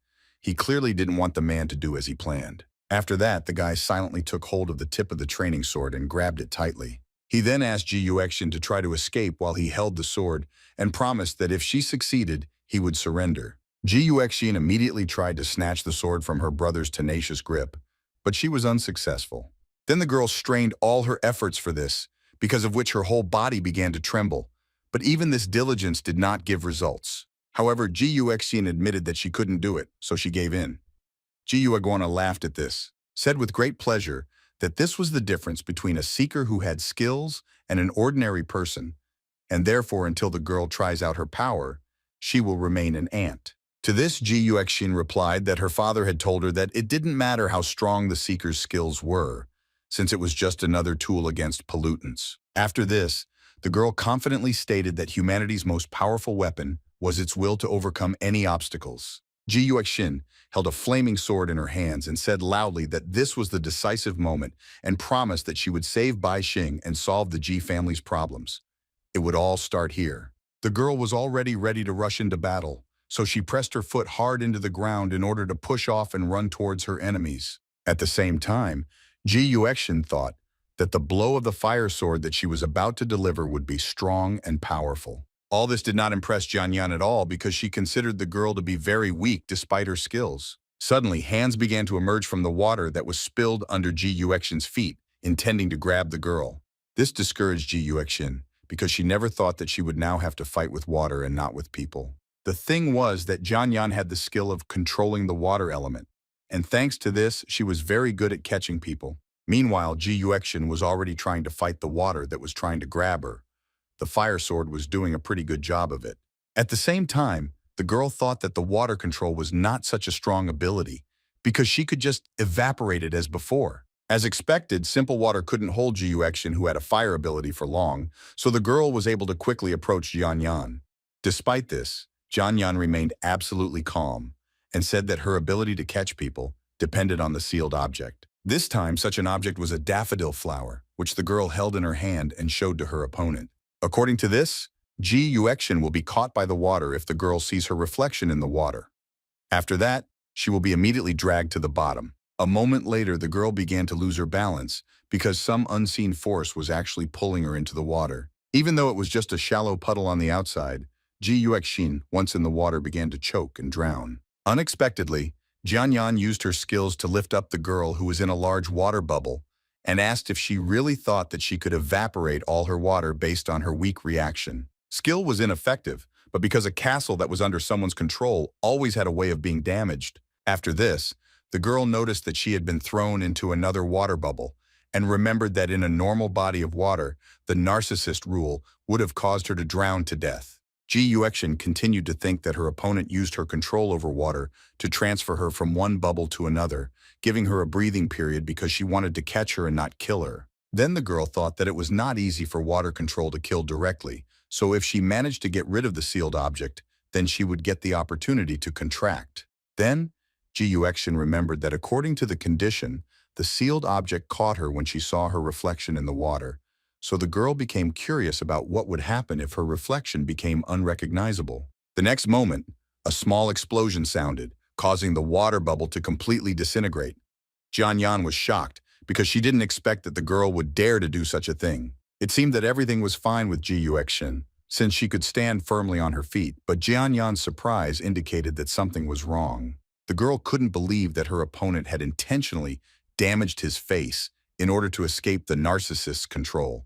He clearly didn't want the man to do as he planned. After that, the guy silently took hold of the tip of the training sword and grabbed it tightly. He then asked Ji Yuexin to try to escape while he held the sword and promised that if she succeeded, he would surrender. Ji Yuexin immediately tried to snatch the sword from her brother's tenacious grip, but she was unsuccessful. Then the girl strained all her efforts for this, because of which her whole body began to tremble. But even this diligence did not give results. However, Ji Yuexin admitted that she couldn't do it, so she gave in. Ji Yueguana laughed at this, said with great pleasure that this was the difference between a seeker who had skills and an ordinary person, and therefore until the girl tries out her power, she will remain an ant. To this, Ji Yuexin replied that her father had told her that it didn't matter how strong the seeker's skills were, since it was just another tool against pollutants. After this, the girl confidently stated that humanity's most powerful weapon was its will to overcome any obstacles. Ji Yuexin held a flaming sword in her hands and said loudly that this was the decisive moment and promised that she would save Bai Xing and solve the Ji family's problems. It would all start here. The girl was already ready to rush into battle, so she pressed her foot hard into the ground in order to push off and run towards her enemies. At the same time, Ji Yuexin thought that the blow of the fire sword that she was about to deliver would be strong and powerful. All this did not impress Jianyan at all because she considered the girl to be very weak despite her skills. Suddenly, hands began to emerge from the water that was spilled under Ji Yuexin's feet, intending to grab the girl. This discouraged Ji Yuexin because she never thought that she would now have to fight with water and not with people. The thing was that Jianyan had the skill of controlling the water element, and thanks to this, she was very good at catching people. Meanwhile, Ji Yuexin was already trying to fight the water that was trying to grab her. The fire sword was doing a pretty good job of it. At the same time, the girl thought that the water control was not such a strong ability because she could just evaporate it as before. As expected, simple water couldn't hold Ji Yuexin, who had a fire ability, for long, so the girl was able to quickly approach Jianyan. Despite this, Jianyan remained absolutely calm and said that her ability to catch people depended on the sealed object. This time, such an object was a daffodil flower, which the girl held in her hand and showed to her opponent. According to this, Ji Yuexin will be caught by the water if the girl sees her reflection in the water. After that, she will be immediately dragged to the bottom. A moment later, the girl began to lose her balance because some unseen force was actually pulling her into the water. Even though it was just a shallow puddle on the outside, Ji Yuexin, once in the water, began to choke and drown. Unexpectedly, Jianyan used her skills to lift up the girl, who was in a large water bubble, and asked if she really thought that she could evaporate all her water based on her weak reaction. Skill was ineffective, but because a castle that was under someone's control always had a way of being damaged. After this, the girl noticed that she had been thrown into another water bubble and remembered that in a normal body of water, the narcissist rule would have caused her to drown to death. Ji Yuexin continued to think that her opponent used her control over water to transfer her from one bubble to another, giving her a breathing period because she wanted to catch her and not kill her. Then the girl thought that it was not easy for water control to kill directly, so if she managed to get rid of the sealed object, then she would get the opportunity to contract. Then, Ji Yuexin remembered that according to the condition, the sealed object caught her when she saw her reflection in the water, so the girl became curious about what would happen if her reflection became unrecognizable. The next moment, a small explosion sounded, causing the water bubble to completely disintegrate. Jianyan was shocked because she didn't expect that the girl would dare to do such a thing. It seemed that everything was fine with Ji Yuexin, since she could stand firmly on her feet, but Jianyan's surprise indicated that something was wrong. The girl couldn't believe that her opponent had intentionally damaged his face in order to escape the narcissist's control.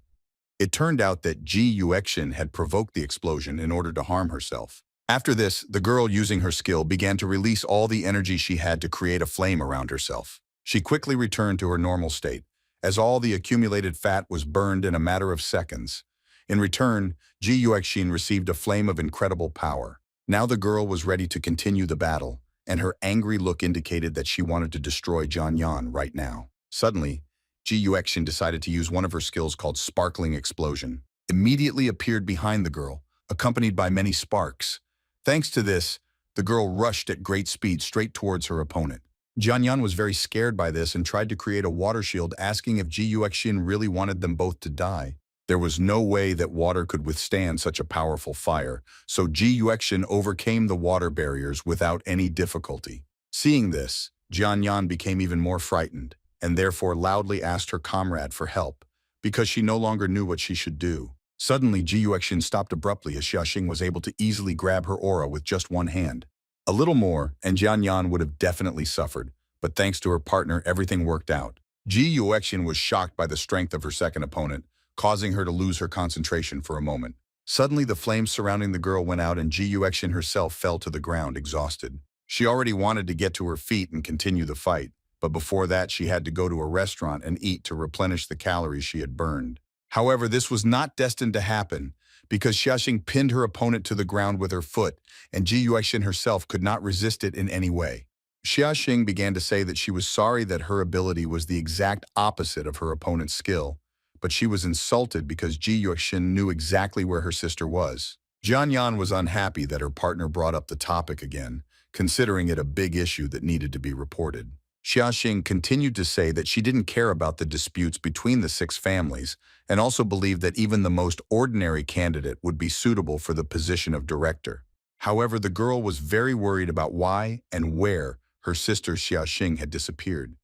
It turned out that Ji Yuexin had provoked the explosion in order to harm herself. After this, the girl, using her skill, began to release all the energy she had to create a flame around herself. She quickly returned to her normal state, as all the accumulated fat was burned in a matter of seconds. In return, Ji Yuexin received a flame of incredible power. Now the girl was ready to continue the battle, and her angry look indicated that she wanted to destroy Jianyan right now. Suddenly, Ji Yuexin decided to use one of her skills called Sparkling Explosion. Immediately appeared behind the girl, accompanied by many sparks. Thanks to this, the girl rushed at great speed straight towards her opponent. Jianyan was very scared by this and tried to create a water shield, asking if Ji Yuexin really wanted them both to die. There was no way that water could withstand such a powerful fire, so Ji Yuexin overcame the water barriers without any difficulty. Seeing this, Jianyan became even more frightened, and therefore loudly asked her comrade for help, because she no longer knew what she should do. Suddenly, Ji Yuexin stopped abruptly as Xiaxing was able to easily grab her aura with just one hand. A little more, and Jianyan would have definitely suffered, but thanks to her partner, everything worked out. Ji Yuexian was shocked by the strength of her second opponent, causing her to lose her concentration for a moment. Suddenly, the flames surrounding the girl went out and Ji Yuexian herself fell to the ground, exhausted. She already wanted to get to her feet and continue the fight, but before that she had to go to a restaurant and eat to replenish the calories she had burned. However, this was not destined to happen, because Xiaxing pinned her opponent to the ground with her foot, and Ji Yuexian herself could not resist it in any way. Xiaxing began to say that she was sorry that her ability was the exact opposite of her opponent's skill, but she was insulted because Ji Yuexian knew exactly where her sister was. Jian Yan was unhappy that her partner brought up the topic again, considering it a big issue that needed to be reported. Xiaxing continued to say that she didn't care about the disputes between the six families and also believed that even the most ordinary candidate would be suitable for the position of director. However, the girl was very worried about why and where her sister Xiaxing had disappeared.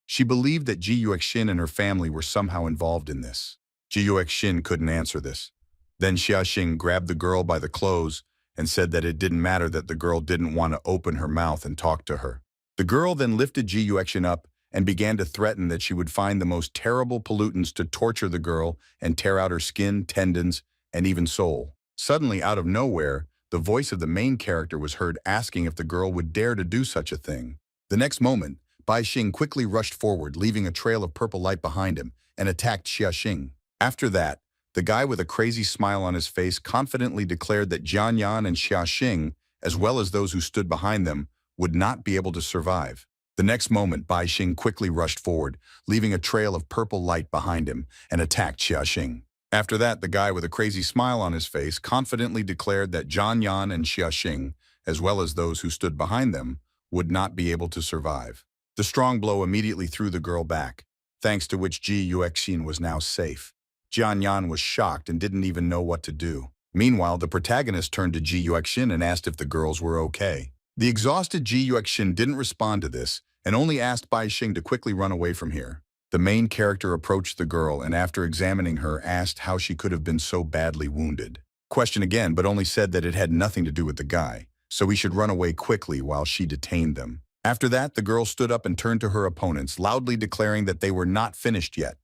She believed that Ji Yuexian and her family were somehow involved in this. Ji Yuexian couldn't answer this. Then Xiaxing grabbed the girl by the clothes and said that it didn't matter that the girl didn't want to open her mouth and talk to her. The girl then lifted Ji Yuexian up and began to threaten that she would find the most terrible pollutants to torture the girl and tear out her skin, tendons, and even soul. Suddenly, out of nowhere, the voice of the main character was heard asking if the girl would dare to do such a thing. The next moment, Bai Xing quickly rushed forward, leaving a trail of purple light behind him, and attacked Xiaxing. After that, the guy with a crazy smile on his face confidently declared that Jian Yan and Xiaxing, as well as those who stood behind them, would not be able to survive. The next moment, Bai Xing quickly rushed forward, leaving a trail of purple light behind him, and attacked Xiaxing. After that, the guy with a crazy smile on his face confidently declared that Jian Yan and Xiaxing, as well as those who stood behind them, would not be able to survive. The strong blow immediately threw the girl back, thanks to which Ji Yuexian was now safe. Jian Yan was shocked and didn't even know what to do. Meanwhile, the protagonist turned to Ji Yuexian and asked if the girls were okay. The exhausted Ji Yuexian didn't respond to this and only asked Bai Xing to quickly run away from here. The main character approached the girl and after examining her asked how she could have been so badly wounded. Question again, but only said that it had nothing to do with the guy, so he should run away quickly while she detained them. After that, the girl stood up and turned to her opponents, loudly declaring that they were not finished yet.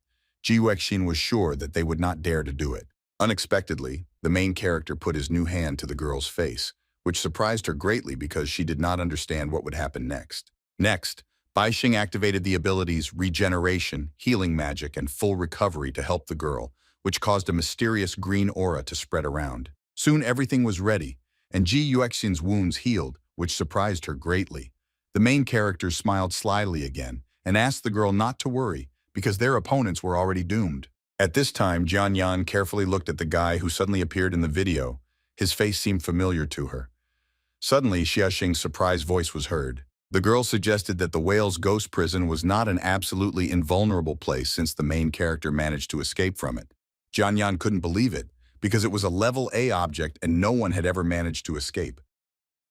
Ji Yuexian was sure that they would not dare to do it. Unexpectedly, the main character put his new hand to the girl's face, which surprised her greatly because she did not understand what would happen next. Next, Bai Xing activated the abilities Regeneration, Healing Magic, and Full Recovery to help the girl, which caused a mysterious green aura to spread around. Soon everything was ready, and Ji Yuexian's wounds healed, which surprised her greatly. The main character smiled slyly again and asked the girl not to worry because their opponents were already doomed. At this time, Jian Yan carefully looked at the guy who suddenly appeared in the video. His face seemed familiar to her. Suddenly, Xiaxing's surprised voice was heard. The girl suggested that the whale's ghost prison was not an absolutely invulnerable place since the main character managed to escape from it. Jian Yan couldn't believe it because it was a level A object and no one had ever managed to escape.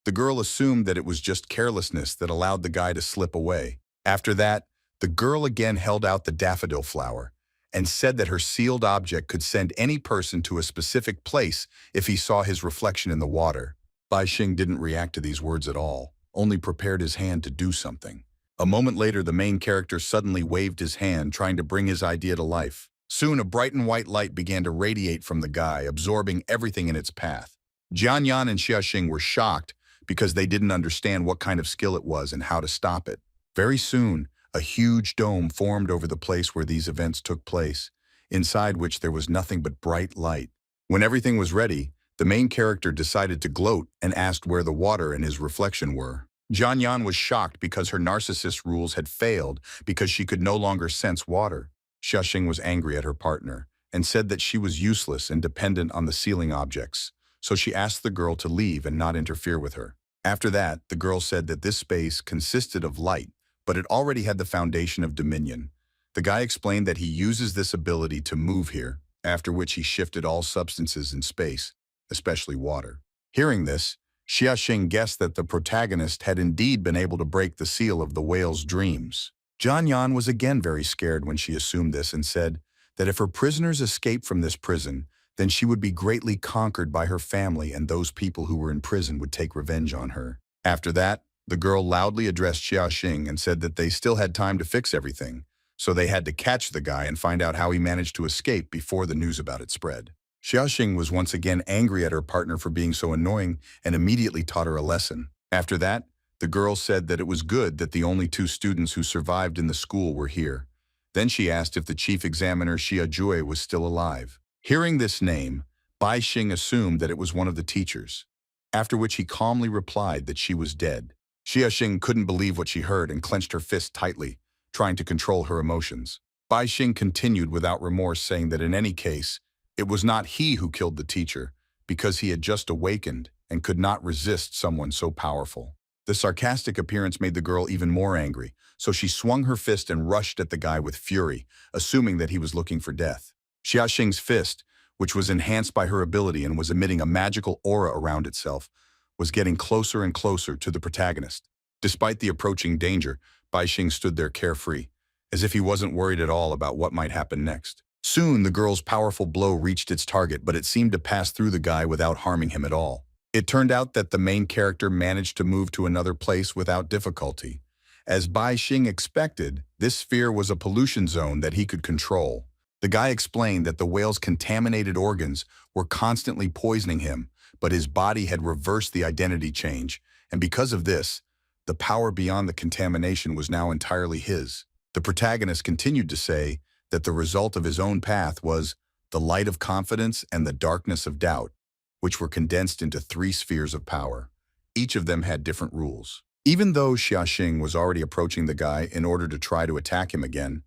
The girl assumed that it was just carelessness that allowed the guy to slip away. After that, the girl again held out the daffodil flower and said that her sealed object could send any person to a specific place if he saw his reflection in the water. Bai Xing didn't react to these words at all, only prepared his hand to do something. A moment later, the main character suddenly waved his hand, trying to bring his idea to life. Soon, a bright and white light began to radiate from the guy, absorbing everything in its path. Jian Yan and Xiaxing were shocked because they didn't understand what kind of skill it was and how to stop it. Very soon, a huge dome formed over the place where these events took place, inside which there was nothing but bright light. When everything was ready, the main character decided to gloat and asked where the water and his reflection were. Jian Yan was shocked because her narcissist rules had failed because she could no longer sense water. Xiaxing was angry at her partner and said that she was useless and dependent on the sealing objects, so she asked the girl to leave and not interfere with her. After that, the girl said that this space consisted of light, but it already had the foundation of dominion. The guy explained that he uses this ability to move here, after which he shifted all substances in space, especially water. Hearing this, Xiaxing guessed that the protagonist had indeed been able to break the seal of the whale's dreams. Jian Yan was again very scared when she assumed this and said that if her prisoners escaped from this prison, then she would be greatly conquered by her family and those people who were in prison would take revenge on her. After that, The girl loudly addressed Xiaoxing and said that they still had time to fix everything, so they had to catch the guy and find out how he managed to escape before the news about it spread. Xiaoxing was once again angry at her partner for being so annoying and immediately taught her a lesson. After that, the girl said that it was good that the only two students who survived in the school were here. Then she asked if the chief examiner Xia Jue was still alive. Hearing this name, Bai Xing assumed that it was one of the teachers, after which he calmly replied that she was dead. Xia Xing couldn't believe what she heard and clenched her fist tightly, trying to control her emotions. Bai Xing continued without remorse, saying that in any case, it was not he who killed the teacher, because he had just awakened and could not resist someone so powerful. The sarcastic appearance made the girl even more angry, so she swung her fist and rushed at the guy with fury, assuming that he was looking for death. Xiaoxing's fist, which was enhanced by her ability and was emitting a magical aura around itself, was getting closer and closer to the protagonist. Despite the approaching danger, Bai Xing stood there carefree, as if he wasn't worried at all about what might happen next. Soon, the girl's powerful blow reached its target, but it seemed to pass through the guy without harming him at all. It turned out that the main character managed to move to another place without difficulty. As Bai Xing expected, this sphere was a pollution zone that he could control. The guy explained that the whale's contaminated organs were constantly poisoning him, but his body had reversed the identity change, and because of this, the power beyond the contamination was now entirely his. The protagonist continued to say that the result of his own path was the light of confidence and the darkness of doubt, which were condensed into 3 spheres of power. Each of them had different rules. Even though Xiaoxing was already approaching the guy in order to try to attack him again,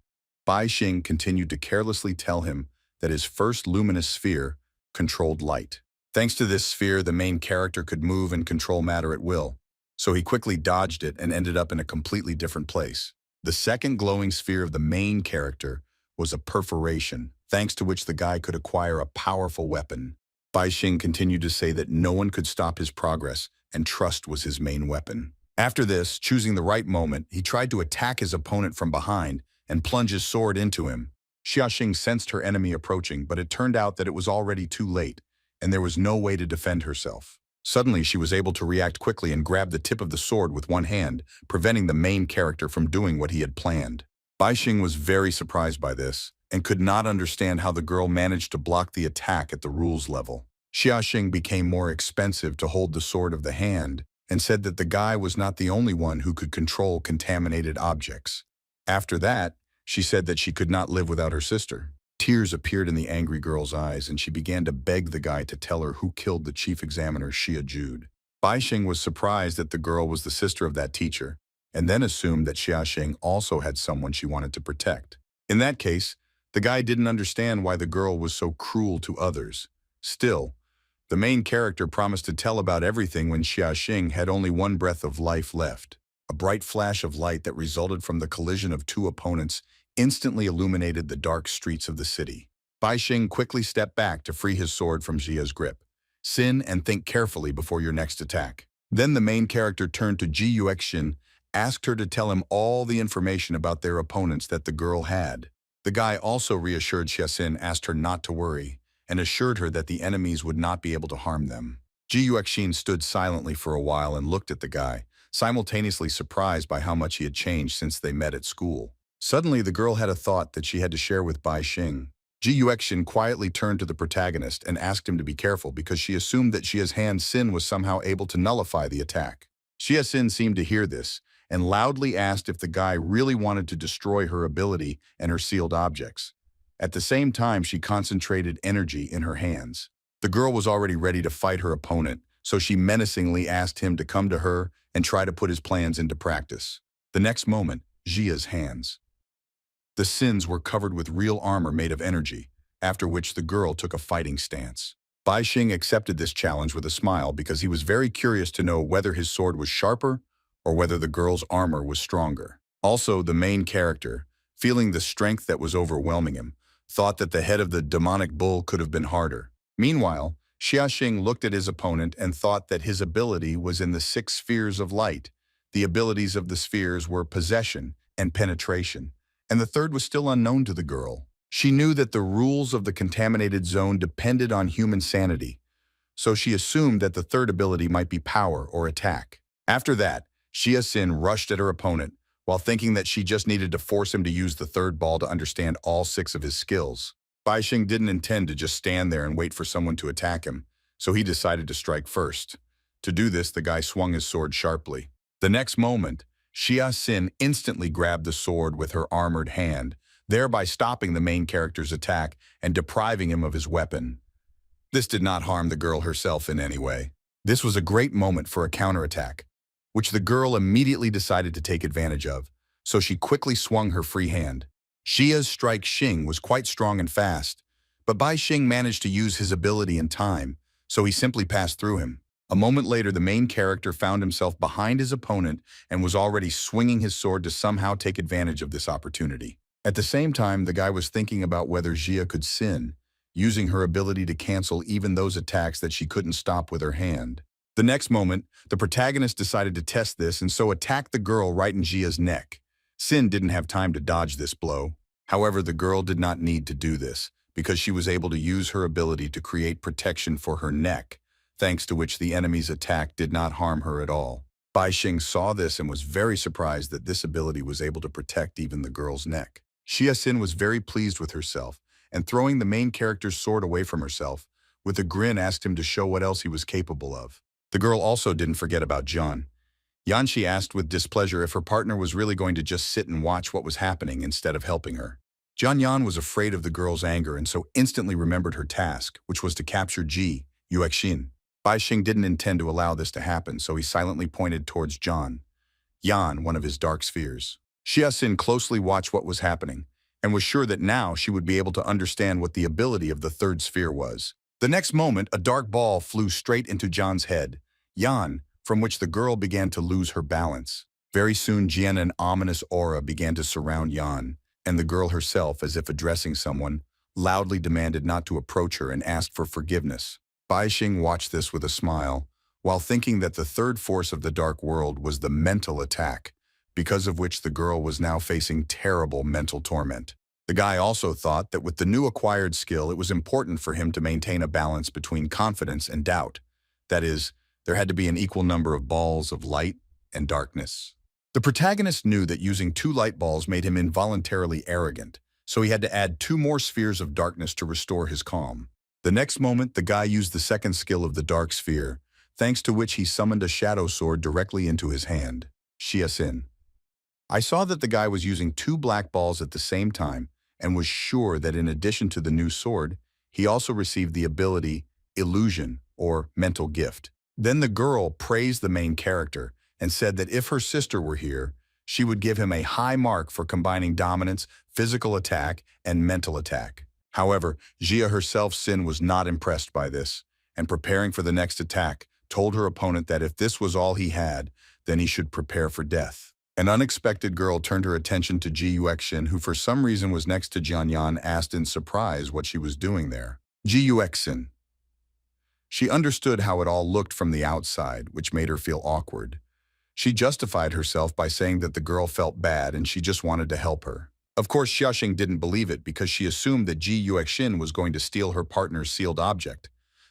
Bai Xing continued to carelessly tell him that his first luminous sphere controlled light. Thanks to this sphere, the main character could move and control matter at will, so he quickly dodged it and ended up in a completely different place. The second glowing sphere of the main character was a perforation, thanks to which the guy could acquire a powerful weapon. Bai Xing continued to say that no one could stop his progress, and trust was his main weapon. After this, choosing the right moment, he tried to attack his opponent from behind and plunge his sword into him. Xiaoxing sensed her enemy approaching, but it turned out that it was already too late, and there was no way to defend herself. Suddenly, she was able to react quickly and grab the tip of the sword with one hand, preventing the main character from doing what he had planned. Bai Xing was very surprised by this, and could not understand how the girl managed to block the attack at the rules level. Xiaoxing became more expensive to hold the sword of the hand, and said that the guy was not the only one who could control contaminated objects. After that, she said that she could not live without her sister. Tears appeared in the angry girl's eyes, and she began to beg the guy to tell her who killed the chief examiner Xia Jude. Bai Xing was surprised that the girl was the sister of that teacher, and then assumed that Xiaoxing also had someone she wanted to protect. In that case, the guy didn't understand why the girl was so cruel to others. Still, the main character promised to tell about everything when Xiaoxing had only one breath of life left. A bright flash of light that resulted from the collision of 2 opponents instantly illuminated the dark streets of the city. Bai Xing quickly stepped back to free his sword from Xia's grip. Sin and think carefully before your next attack. Then the main character turned to Ji Yuexin, asked her to tell him all the information about their opponents that the girl had. The guy also reassured Xiaxin, asked her not to worry, and assured her that the enemies would not be able to harm them. Ji Yuexin stood silently for a while and looked at the guy, simultaneously surprised by how much he had changed since they met at school. Suddenly, the girl had a thought that she had to share with Bai Xing. Ji Yuexin quietly turned to the protagonist and asked him to be careful because she assumed that Xia's hand Sin was somehow able to nullify the attack. Xia Sin seemed to hear this and loudly asked if the guy really wanted to destroy her ability and her sealed objects. At the same time, she concentrated energy in her hands. The girl was already ready to fight her opponent, so she menacingly asked him to come to her and try to put his plans into practice. The next moment, Xia's hands. The Sins were covered with real armor made of energy, after which the girl took a fighting stance. Bai Xing accepted this challenge with a smile because he was very curious to know whether his sword was sharper or whether the girl's armor was stronger. Also, the main character, feeling the strength that was overwhelming him, thought that the head of the demonic bull could have been harder. Meanwhile, Xiaoxing looked at his opponent and thought that his ability was in the 6 spheres of light. The abilities of the spheres were possession and penetration, and the third was still unknown to the girl. She knew that the rules of the contaminated zone depended on human sanity, so she assumed that the third ability might be power or attack. After that, Xia Xin rushed at her opponent, while thinking that she just needed to force him to use the third ball to understand all 6 of his skills. Bai Xing didn't intend to just stand there and wait for someone to attack him, so he decided to strike first. To do this, the guy swung his sword sharply. The next moment, Xia Xin instantly grabbed the sword with her armored hand, thereby stopping the main character's attack and depriving him of his weapon. This did not harm the girl herself in any way. This was a great moment for a counterattack, which the girl immediately decided to take advantage of, so she quickly swung her free hand. Xia's strike Xing was quite strong and fast, but Bai Xing managed to use his ability in time, so he simply passed through him. A moment later, the main character found himself behind his opponent and was already swinging his sword to somehow take advantage of this opportunity. At the same time, the guy was thinking about whether Xia could sin, using her ability to cancel even those attacks that she couldn't stop with her hand. The next moment, the protagonist decided to test this and so attacked the girl right in Xia's neck. Sin didn't have time to dodge this blow. However, the girl did not need to do this, because she was able to use her ability to create protection for her neck, thanks to which the enemy's attack did not harm her at all. Bai Xing saw this and was very surprised that this ability was able to protect even the girl's neck. Xia Xin was very pleased with herself, and throwing the main character's sword away from herself, with a grin asked him to show what else he was capable of. The girl also didn't forget about Jian. Yanxi asked with displeasure if her partner was really going to just sit and watch what was happening instead of helping her. Jian Yan was afraid of the girl's anger and so instantly remembered her task, which was to capture Ji Yuexin. Bai Xing didn't intend to allow this to happen, so he silently pointed towards Jian Yan, one of his dark spheres. Xia Xin closely watched what was happening, and was sure that now she would be able to understand what the ability of the third sphere was. The next moment, a dark ball flew straight into Jian's head, Yan, from which the girl began to lose her balance. Very soon, Jian, an ominous aura began to surround Yan, and the girl herself, as if addressing someone, loudly demanded not to approach her and asked for forgiveness. Bai Xing watched this with a smile, while thinking that the third force of the dark world was the mental attack, because of which the girl was now facing terrible mental torment. The guy also thought that with the new acquired skill, it was important for him to maintain a balance between confidence and doubt. That is, there had to be an equal number of balls of light and darkness. The protagonist knew that using 2 light balls made him involuntarily arrogant, so he had to add 2 more spheres of darkness to restore his calm. The next moment, the guy used the second skill of the dark sphere, thanks to which he summoned a shadow sword directly into his hand. Xia Xin. I saw that the guy was using 2 black balls at the same time and was sure that in addition to the new sword, he also received the ability illusion or mental gift. Then the girl praised the main character and said that if her sister were here, she would give him a high mark for combining dominance, physical attack, and mental attack. However, Xia herself, Xin, was not impressed by this, and preparing for the next attack, told her opponent that if this was all he had, then he should prepare for death. An unexpected girl turned her attention to Ji Yuexin, who for some reason was next to Jian Yan, asked in surprise what she was doing there. Ji Yuexin. She understood how it all looked from the outside, which made her feel awkward. She justified herself by saying that the girl felt bad and she just wanted to help her. Of course, Xiaxing didn't believe it because she assumed that Ji Yuexin was going to steal her partner's sealed object.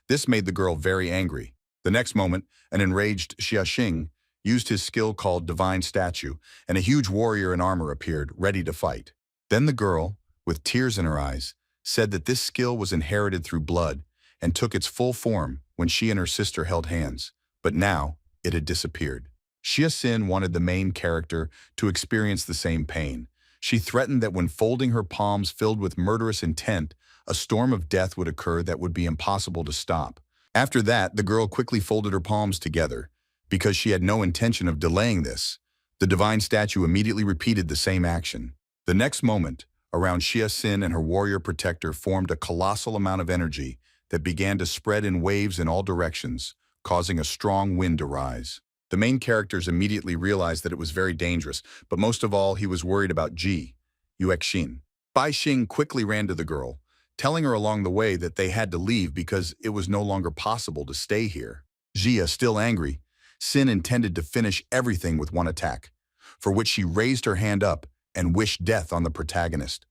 This made the girl very angry. The next moment, an enraged Xiaxing used his skill called Divine Statue, and a huge warrior in armor appeared, ready to fight. Then the girl, with tears in her eyes, said that this skill was inherited through blood and took its full form when she and her sister held hands, but now it had disappeared. Xia Xin wanted the main character to experience the same pain. She threatened that when folding her palms filled with murderous intent, a storm of death would occur that would be impossible to stop. After that, the girl quickly folded her palms together, because she had no intention of delaying this. The divine statue immediately repeated the same action. The next moment, around Xia Xin and her warrior protector formed a colossal amount of energy that began to spread in waves in all directions, causing a strong wind to rise. The main characters immediately realized that it was very dangerous, but most of all, he was worried about Ji Yuexin. Bai Xing quickly ran to the girl, telling her along the way that they had to leave because it was no longer possible to stay here. Xia, still angry, Xin intended to finish everything with one attack, for which she raised her hand up and wished death on the protagonist.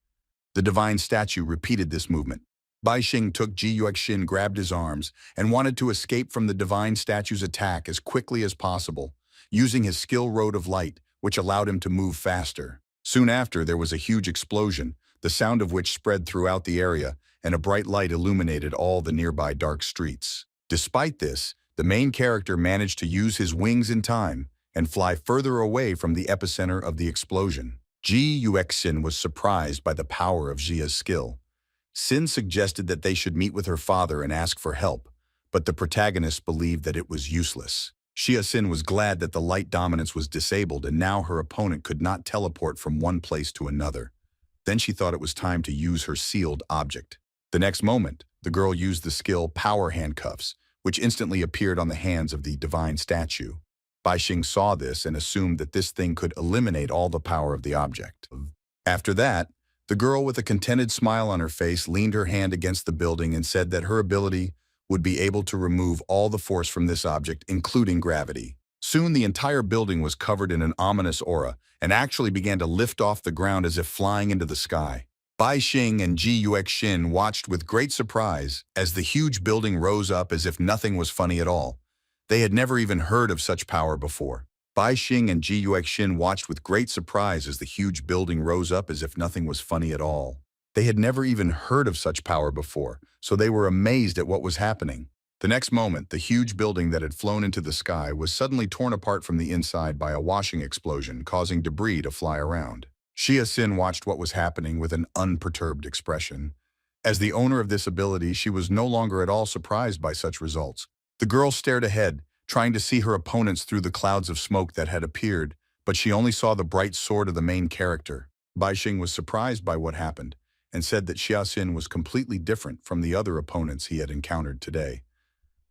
The divine statue repeated this movement. Bai Xing took Ji Yuexin, grabbed his arms, and wanted to escape from the divine statue's attack as quickly as possible. using his skill Road of Light, which allowed him to move faster. Soon after, there was a huge explosion, the sound of which spread throughout the area, and a bright light illuminated all the nearby dark streets. Despite this, the main character managed to use his wings in time and fly further away from the epicenter of the explosion. Ji Yuexin was surprised by the power of Jia's skill. Sin suggested that they should meet with her father and ask for help, but the protagonist believed that it was useless. Xia Xin was glad that the light dominance was disabled and now her opponent could not teleport from one place to another. Then she thought it was time to use her sealed object. The next moment, the girl used the skill Power Handcuffs, which instantly appeared on the hands of the divine statue. Bai Xing saw this and assumed that this thing could eliminate all the power of the object. After that, the girl with a contented smile on her face leaned her hand against the building and said that her ability would be able to remove all the force from this object, including gravity. Soon the entire building was covered in an ominous aura and actually began to lift off the ground as if flying into the sky. Bai Xing and Ji Yuexin watched with great surprise as the huge building rose up as if nothing was funny at all. They had never even heard of such power before. Bai Xing and Ji Yuexin watched with great surprise as the huge building rose up as if nothing was funny at all. They had never even heard of such power before, so they were amazed at what was happening. The next moment, the huge building that had flown into the sky was suddenly torn apart from the inside by a washing explosion, causing debris to fly around. Xia Xin watched what was happening with an unperturbed expression. As the owner of this ability, she was no longer at all surprised by such results. The girl stared ahead, trying to see her opponents through the clouds of smoke that had appeared, but she only saw the bright sword of the main character. Bai Xing was surprised by what happened and said that Xia Xin was completely different from the other opponents he had encountered today.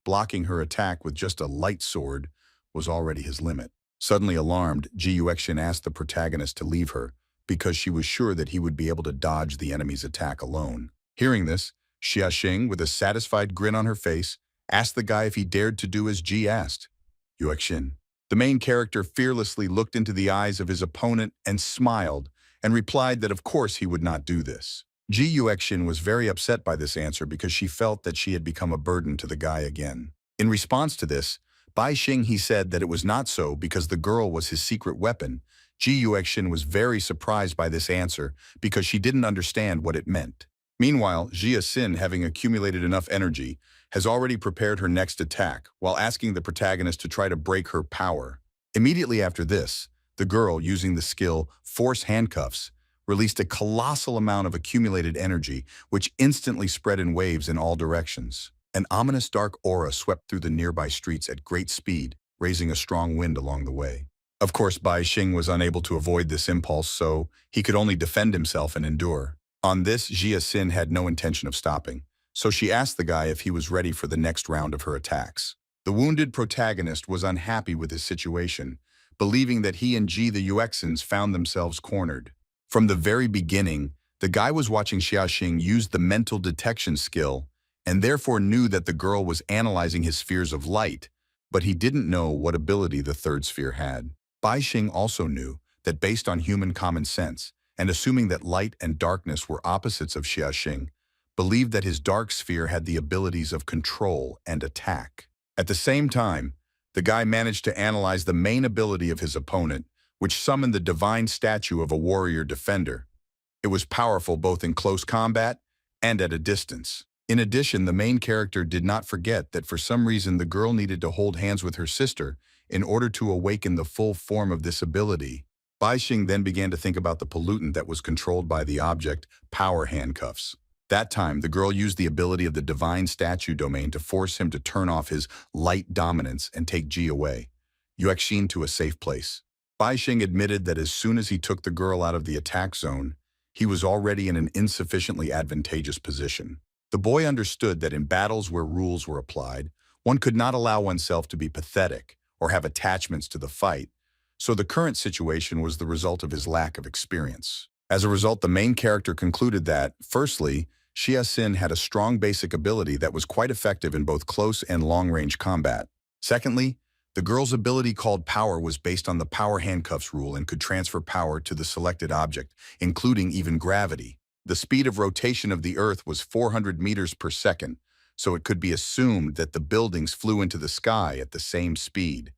Blocking her attack with just a light sword was already his limit. Suddenly alarmed, Ji Yuexin asked the protagonist to leave her because she was sure that he would be able to dodge the enemy's attack alone. Hearing this, Xia Xing, with a satisfied grin on her face, asked the guy if he dared to do as Ji asked. Yuexin. The main character fearlessly looked into the eyes of his opponent and smiled, and replied that of course he would not do this. Ji Yuexin was very upset by this answer because she felt that she had become a burden to the guy again. In response to this, Bai Xing he said that it was not so because the girl was his secret weapon. Ji Yuexin was very surprised by this answer because she didn't understand what it meant. Meanwhile, Xia Xin, having accumulated enough energy, has already prepared her next attack while asking the protagonist to try to break her power. Immediately after this, the girl, using the skill Force Handcuffs, released a colossal amount of accumulated energy, which instantly spread in waves in all directions. An ominous dark aura swept through the nearby streets at great speed, raising a strong wind along the way. Of course, Bai Xing was unable to avoid this impulse, so he could only defend himself and endure. On this, Xia Xin had no intention of stopping, so she asked the guy if he was ready for the next round of her attacks. The wounded protagonist was unhappy with his situation, believing that he and Ji the Yuexins found themselves cornered. From the very beginning, the guy was watching Xia Xing use the mental detection skill and therefore knew that the girl was analyzing his spheres of light, but he didn't know what ability the third sphere had. Bai Xing also knew that based on human common sense, and assuming that light and darkness were opposites of Xia Xing, believed that his dark sphere had the abilities of control and attack. At the same time, the guy managed to analyze the main ability of his opponent, which summoned the divine statue of a warrior defender. It was powerful both in close combat and at a distance. In addition, the main character did not forget that for some reason the girl needed to hold hands with her sister in order to awaken the full form of this ability. Bai Xing then began to think about the pollutant that was controlled by the object Power Handcuffs. That time, the girl used the ability of the divine statue domain to force him to turn off his light dominance and take Ji away, Yuexin, to a safe place. Bai Xing admitted that as soon as he took the girl out of the attack zone, he was already in an insufficiently advantageous position. The boy understood that in battles where rules were applied, one could not allow oneself to be pathetic or have attachments to the fight, so the current situation was the result of his lack of experience. As a result, the main character concluded that, firstly, Xia Xin had a strong basic ability that was quite effective in both close and long-range combat. Secondly, the girl's ability called Power was based on the Power Handcuffs rule and could transfer power to the selected object, including even gravity. The speed of rotation of the Earth was 400 meters per second, so it could be assumed that the buildings flew into the sky at the same speed.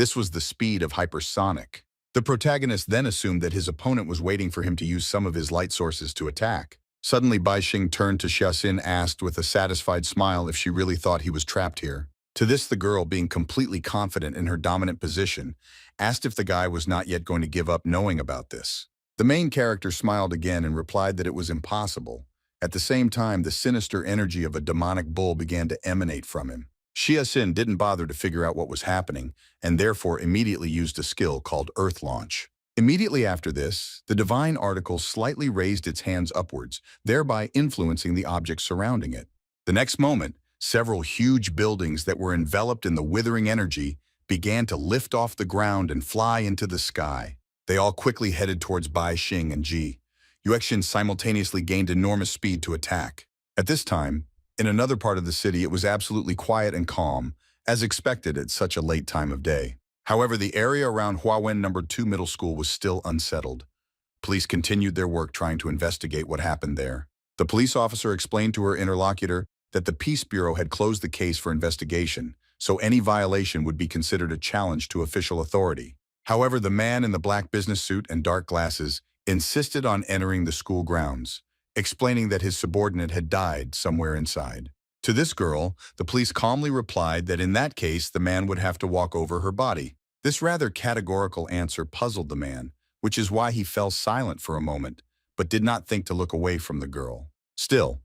This was the speed of hypersonic. The protagonist then assumed that his opponent was waiting for him to use some of his light sources to attack. Suddenly, Bai Xing turned to Xiaxin, asked with a satisfied smile if she really thought he was trapped here. To this, the girl, being completely confident in her dominant position, asked if the guy was not yet going to give up knowing about this. The main character smiled again and replied that it was impossible. At the same time, the sinister energy of a demonic bull began to emanate from him. Xiaxin didn't bother to figure out what was happening, and therefore immediately used a skill called Earth Launch. Immediately after this, the divine article slightly raised its hands upwards, thereby influencing the objects surrounding it. The next moment, several huge buildings that were enveloped in the withering energy began to lift off the ground and fly into the sky. They all quickly headed towards Bai Xing and Ji. Yuexin simultaneously gained enormous speed to attack. At this time, in another part of the city, it was absolutely quiet and calm, as expected at such a late time of day. However, the area around Huawen No. 2 Middle School was still unsettled. Police continued their work trying to investigate what happened there. The police officer explained to her interlocutor that the Peace Bureau had closed the case for investigation, so any violation would be considered a challenge to official authority. However, the man in the black business suit and dark glasses insisted on entering the school grounds, explaining that his subordinate had died somewhere inside. To this girl, the police calmly replied that in that case, the man would have to walk over her body. This rather categorical answer puzzled the man, which is why he fell silent for a moment, but did not think to look away from the girl. Still,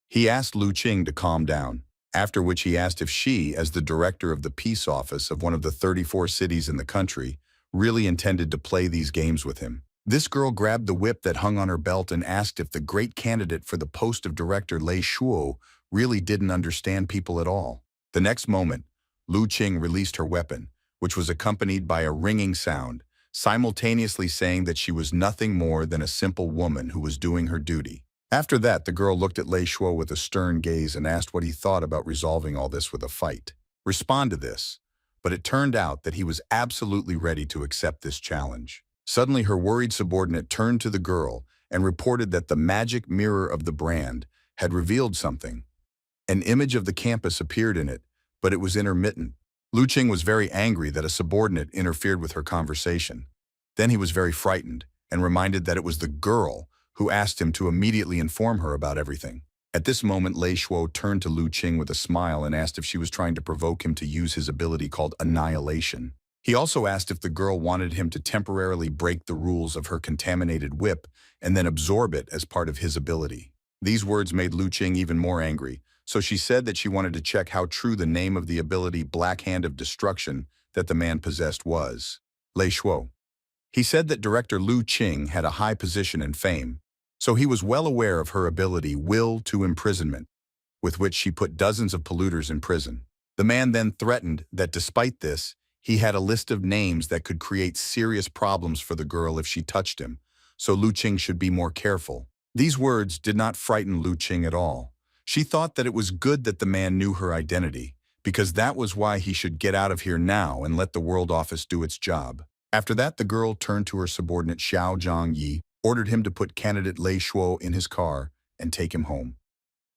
he asked Lu Qing to calm down, after which he asked if she, as the director of the peace office of one of the 34 cities in the country, really intended to play these games with him. This girl grabbed the whip that hung on her belt and asked if the great candidate for the post of director Lei Shuo really didn't understand people at all. The next moment, Lu Qing released her weapon, which was accompanied by a ringing sound, simultaneously saying that she was nothing more than a simple woman who was doing her duty. After that, the girl looked at Lei Shuo with a stern gaze and asked what he thought about resolving all this with a fight. Respond to this, but it turned out that he was absolutely ready to accept this challenge. Suddenly, her worried subordinate turned to the girl and reported that the magic mirror of the brand had revealed something. An image of the campus appeared in it, but it was intermittent. Lu Qing was very angry that a subordinate interfered with her conversation. Then he was very frightened and reminded that it was the girl who asked him to immediately inform her about everything. At this moment, Lei Shuo turned to Lu Qing with a smile and asked if she was trying to provoke him to use his ability called Annihilation. He also asked if the girl wanted him to temporarily break the rules of her contaminated whip and then absorb it as part of his ability. These words made Lu Qing even more angry, so she said that she wanted to check how true the name of the ability Black Hand of Destruction that the man possessed was. Lei Shuo. He said that director Lu Qing had a high position and fame, so he was well aware of her ability Will to Imprisonment, with which she put dozens of polluters in prison. The man then threatened that despite this, he had a list of names that could create serious problems for the girl if she touched him, so Lu Qing should be more careful. These words did not frighten Lu Qing at all. She thought that it was good that the man knew her identity, because that was why he should get out of here now and let the World Office do its job. After that, the girl turned to her subordinate Xiao Zhangyi, ordered him to put candidate Lei Shuo in his car and take him home.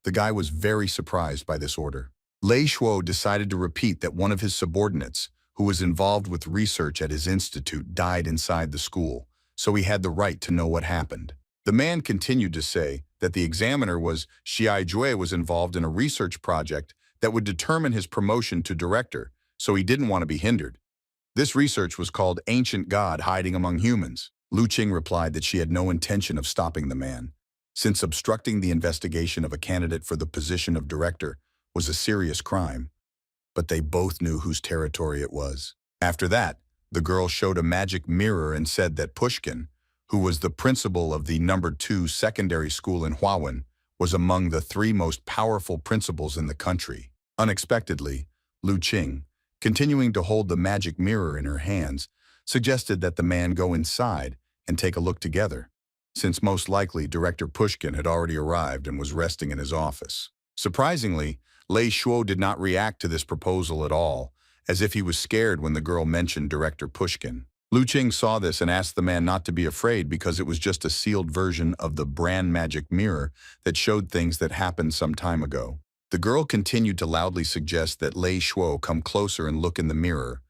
The guy was very surprised by this order. Lei Shuo decided to repeat that one of his subordinates, who was involved with research at his institute, died inside the school, so he had the right to know what happened. The man continued to say that the examiner was Xiai Jue was involved in a research project that would determine his promotion to director, so he didn't want to be hindered. This research was called Ancient God Hiding Among Humans. Lu Qing replied that she had no intention of stopping the man, since obstructing the investigation of a candidate for the position of director was a serious crime. But they both knew whose territory it was. After that, the girl showed a magic mirror and said that Pushkin, who was the principal of the No. 2 secondary school in Huawen, was among the 3 most powerful principals in the country. Unexpectedly, Lu Qing, continuing to hold the magic mirror in her hands, suggested that the man go inside and take a look together, since most likely Director Pushkin had already arrived and was resting in his office. Surprisingly, Lei Shuo did not react to this proposal at all, as if he was scared when the girl mentioned Director Pushkin. Lu Qing saw this and asked the man not to be afraid because it was just a sealed version of the brand magic mirror that showed things that happened some time ago. The girl continued to loudly suggest that Lei Shuo come closer and look in the mirror,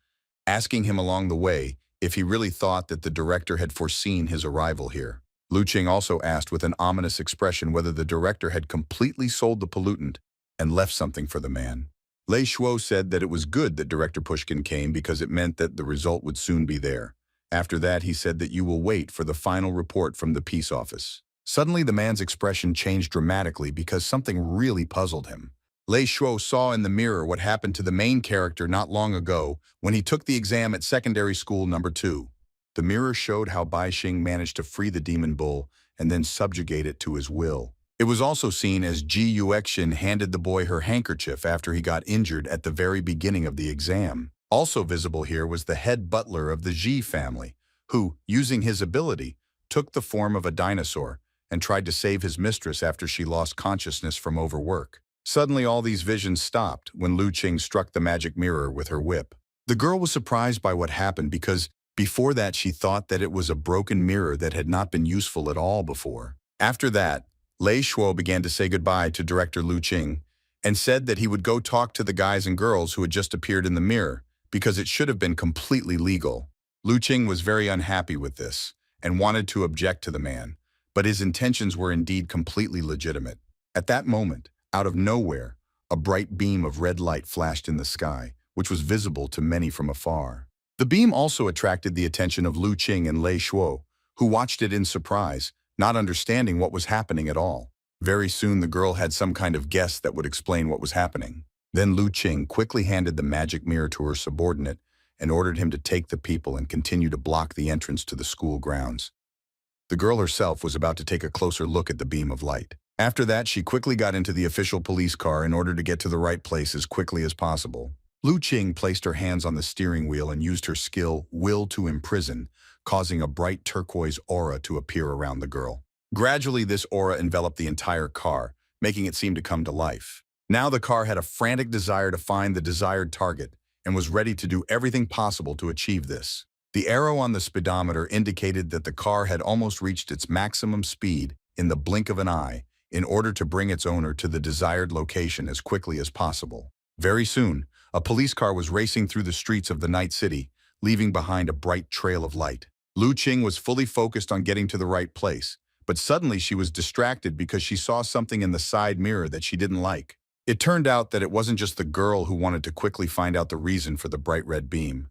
asking him along the way if he really thought that the director had foreseen his arrival here. Lu Qing also asked with an ominous expression whether the director had completely sold the pollutant and left something for the man. Lei Shuo said that it was good that Director Pushkin came because it meant that the result would soon be there. After that, he said that you will wait for the final report from the peace office. Suddenly, the man's expression changed dramatically because something really puzzled him. Lei Shuo saw in the mirror what happened to the main character not long ago when he took the exam at secondary school number 2. The mirror showed how Bai Xing managed to free the demon bull and then subjugate it to his will. It was also seen as Ji Yuexin handed the boy her handkerchief after he got injured at the very beginning of the exam. Also visible here was the head butler of the Ji family, who, using his ability, took the form of a dinosaur and tried to save his mistress after she lost consciousness from overwork. Suddenly all these visions stopped when Lu Qing struck the magic mirror with her whip. The girl was surprised by what happened because before that she thought that it was a broken mirror that had not been useful at all before. After that, Lei Shuo began to say goodbye to director Lu Qing and said that he would go talk to the guys and girls who had just appeared in the mirror because it should have been completely legal. Lu Qing was very unhappy with this and wanted to object to the man, but his intentions were indeed completely legitimate. At that moment, out of nowhere, a bright beam of red light flashed in the sky, which was visible to many from afar. The beam also attracted the attention of Lu Qing and Lei Shuo, who watched it in surprise, not understanding what was happening at all. Very soon the girl had some kind of guess that would explain what was happening. Then Lu Qing quickly handed the magic mirror to her subordinate and ordered him to take the people and continue to block the entrance to the school grounds. The girl herself was about to take a closer look at the beam of light. After that, she quickly got into the official police car in order to get to the right place as quickly as possible. Lu Qing placed her hands on the steering wheel and used her skill, Will to Imprison, causing a bright turquoise aura to appear around the girl. Gradually, this aura enveloped the entire car, making it seem to come to life. Now the car had a frantic desire to find the desired target and was ready to do everything possible to achieve this. The arrow on the speedometer indicated that the car had almost reached its maximum speed in the blink of an eye in order to bring its owner to the desired location as quickly as possible. Very soon, a police car was racing through the streets of the night city, leaving behind a bright trail of light. Lu Qing was fully focused on getting to the right place, but suddenly she was distracted because she saw something in the side mirror that she didn't like. It turned out that it wasn't just the girl who wanted to quickly find out the reason for the bright red beam.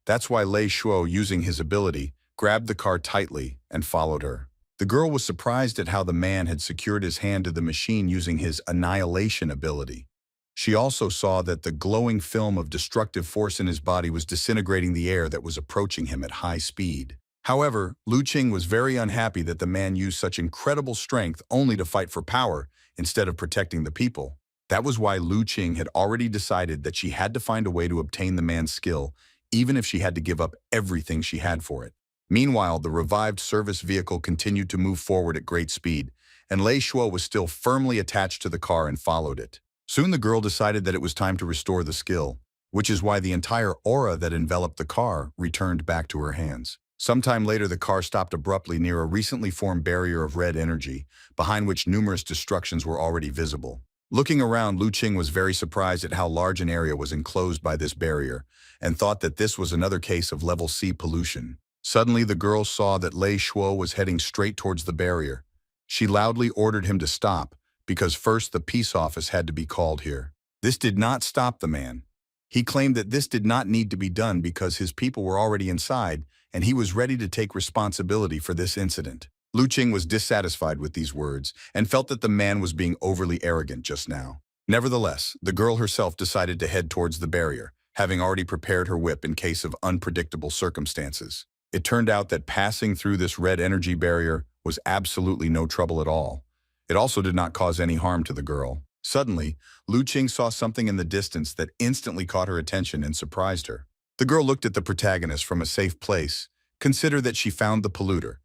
That's why Lei Shuo, using his ability, grabbed the car tightly and followed her. The girl was surprised at how the man had secured his hand to the machine using his annihilation ability. She also saw that the glowing film of destructive force in his body was disintegrating the air that was approaching him at high speed. However, Lu Qing was very unhappy that the man used such incredible strength only to fight for power instead of protecting the people. That was why Lu Qing had already decided that she had to find a way to obtain the man's skill, even if she had to give up everything she had for it. Meanwhile, the revived service vehicle continued to move forward at great speed, and Lei Shuo was still firmly attached to the car and followed it. Soon the girl decided that it was time to restore the skill, which is why the entire aura that enveloped the car returned back to her hands. Sometime later, the car stopped abruptly near a recently formed barrier of red energy, behind which numerous destructions were already visible. Looking around, Lu Qing was very surprised at how large an area was enclosed by this barrier, and thought that this was another case of level C pollution. Suddenly, the girl saw that Lei Shuo was heading straight towards the barrier. She loudly ordered him to stop, because first the peace office had to be called here. This did not stop the man. He claimed that this did not need to be done because his people were already inside, and he was ready to take responsibility for this incident. Lu Qing was dissatisfied with these words and felt that the man was being overly arrogant just now. Nevertheless, the girl herself decided to head towards the barrier, having already prepared her whip in case of unpredictable circumstances. It turned out that passing through this red energy barrier was absolutely no trouble at all. It also did not cause any harm to the girl. Suddenly, Lu Qing saw something in the distance that instantly caught her attention and surprised her. The girl looked at the protagonist from a safe place, considered that she found the polluter.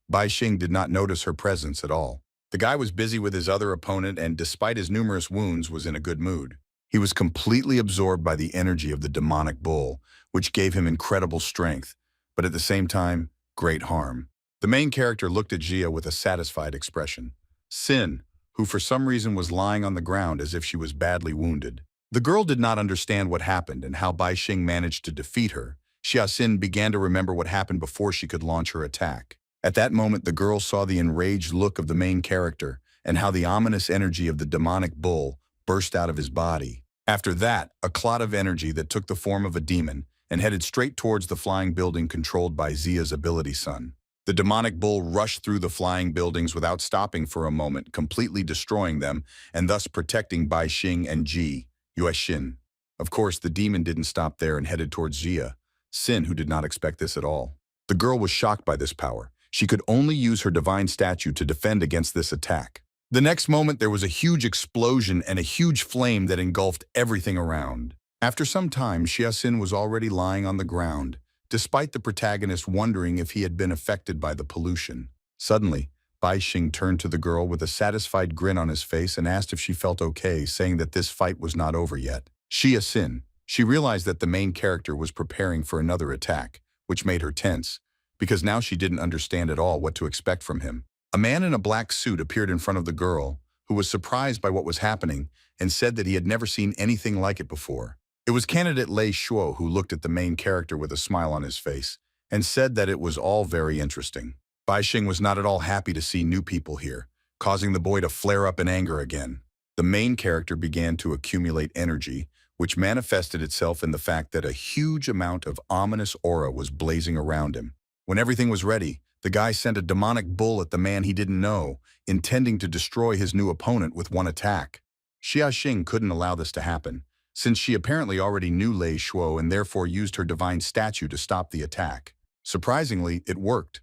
Bai Xing did not notice her presence at all. The guy was busy with his other opponent and, despite his numerous wounds, was in a good mood. He was completely absorbed by the energy of the demonic bull, which gave him incredible strength, but at the same time, great harm. The main character looked at Jia with a satisfied expression. Sin, who for some reason was lying on the ground as if she was badly wounded. The girl did not understand what happened and how Bai Xing managed to defeat her. Xia Xin began to remember what happened before she could launch her attack. At that moment, the girl saw the enraged look of the main character and how the ominous energy of the demonic bull burst out of his body. After that, a clot of energy that took the form of a demon and headed straight towards the flying building controlled by Zia's ability son. The demonic bull rushed through the flying buildings without stopping for a moment, completely destroying them and thus protecting Bai Xing and Ji Yuexin. Of course, the demon didn't stop there and headed towards Jia Xin, who did not expect this at all. The girl was shocked by this power. She could only use her divine statue to defend against this attack. The next moment, there was a huge explosion and a huge flame that engulfed everything around. After some time, Xia Xin was already lying on the ground, despite the protagonist wondering if he had been affected by the pollution. Suddenly, Bai Xing turned to the girl with a satisfied grin on his face and asked if she felt okay, saying that this fight was not over yet. Xia Xin, she realized that the main character was preparing for another attack, which made her tense, because now she didn't understand at all what to expect from him. A man in a black suit appeared in front of the girl, who was surprised by what was happening and said that he had never seen anything like it before. It was candidate Lei Shuo who looked at the main character with a smile on his face and said that it was all very interesting. Bai Xing was not at all happy to see new people here, causing the boy to flare up in anger again. The main character began to accumulate energy, which manifested itself in the fact that a huge amount of ominous aura was blazing around him. When everything was ready, the guy sent a demonic bull at the man he didn't know, intending to destroy his new opponent with one attack. Xia Xing couldn't allow this to happen, since she apparently already knew Lei Shuo and therefore used her divine statue to stop the attack. Surprisingly, it worked.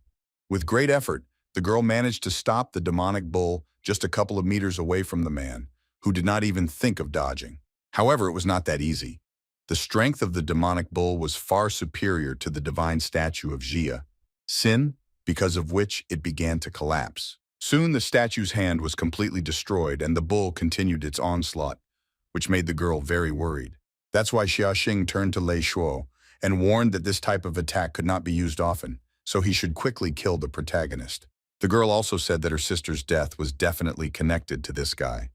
With great effort, the girl managed to stop the demonic bull just a couple of meters away from the man, who did not even think of dodging. However, it was not that easy. The strength of the demonic bull was far superior to the divine statue of Jia Xin, because of which it began to collapse. Soon the statue's hand was completely destroyed and the bull continued its onslaught, which made the girl very worried. That's why Xia Xing turned to Lei Shuo and warned that this type of attack could not be used often, so he should quickly kill the protagonist. The girl also said that her sister's death was definitely connected to this guy.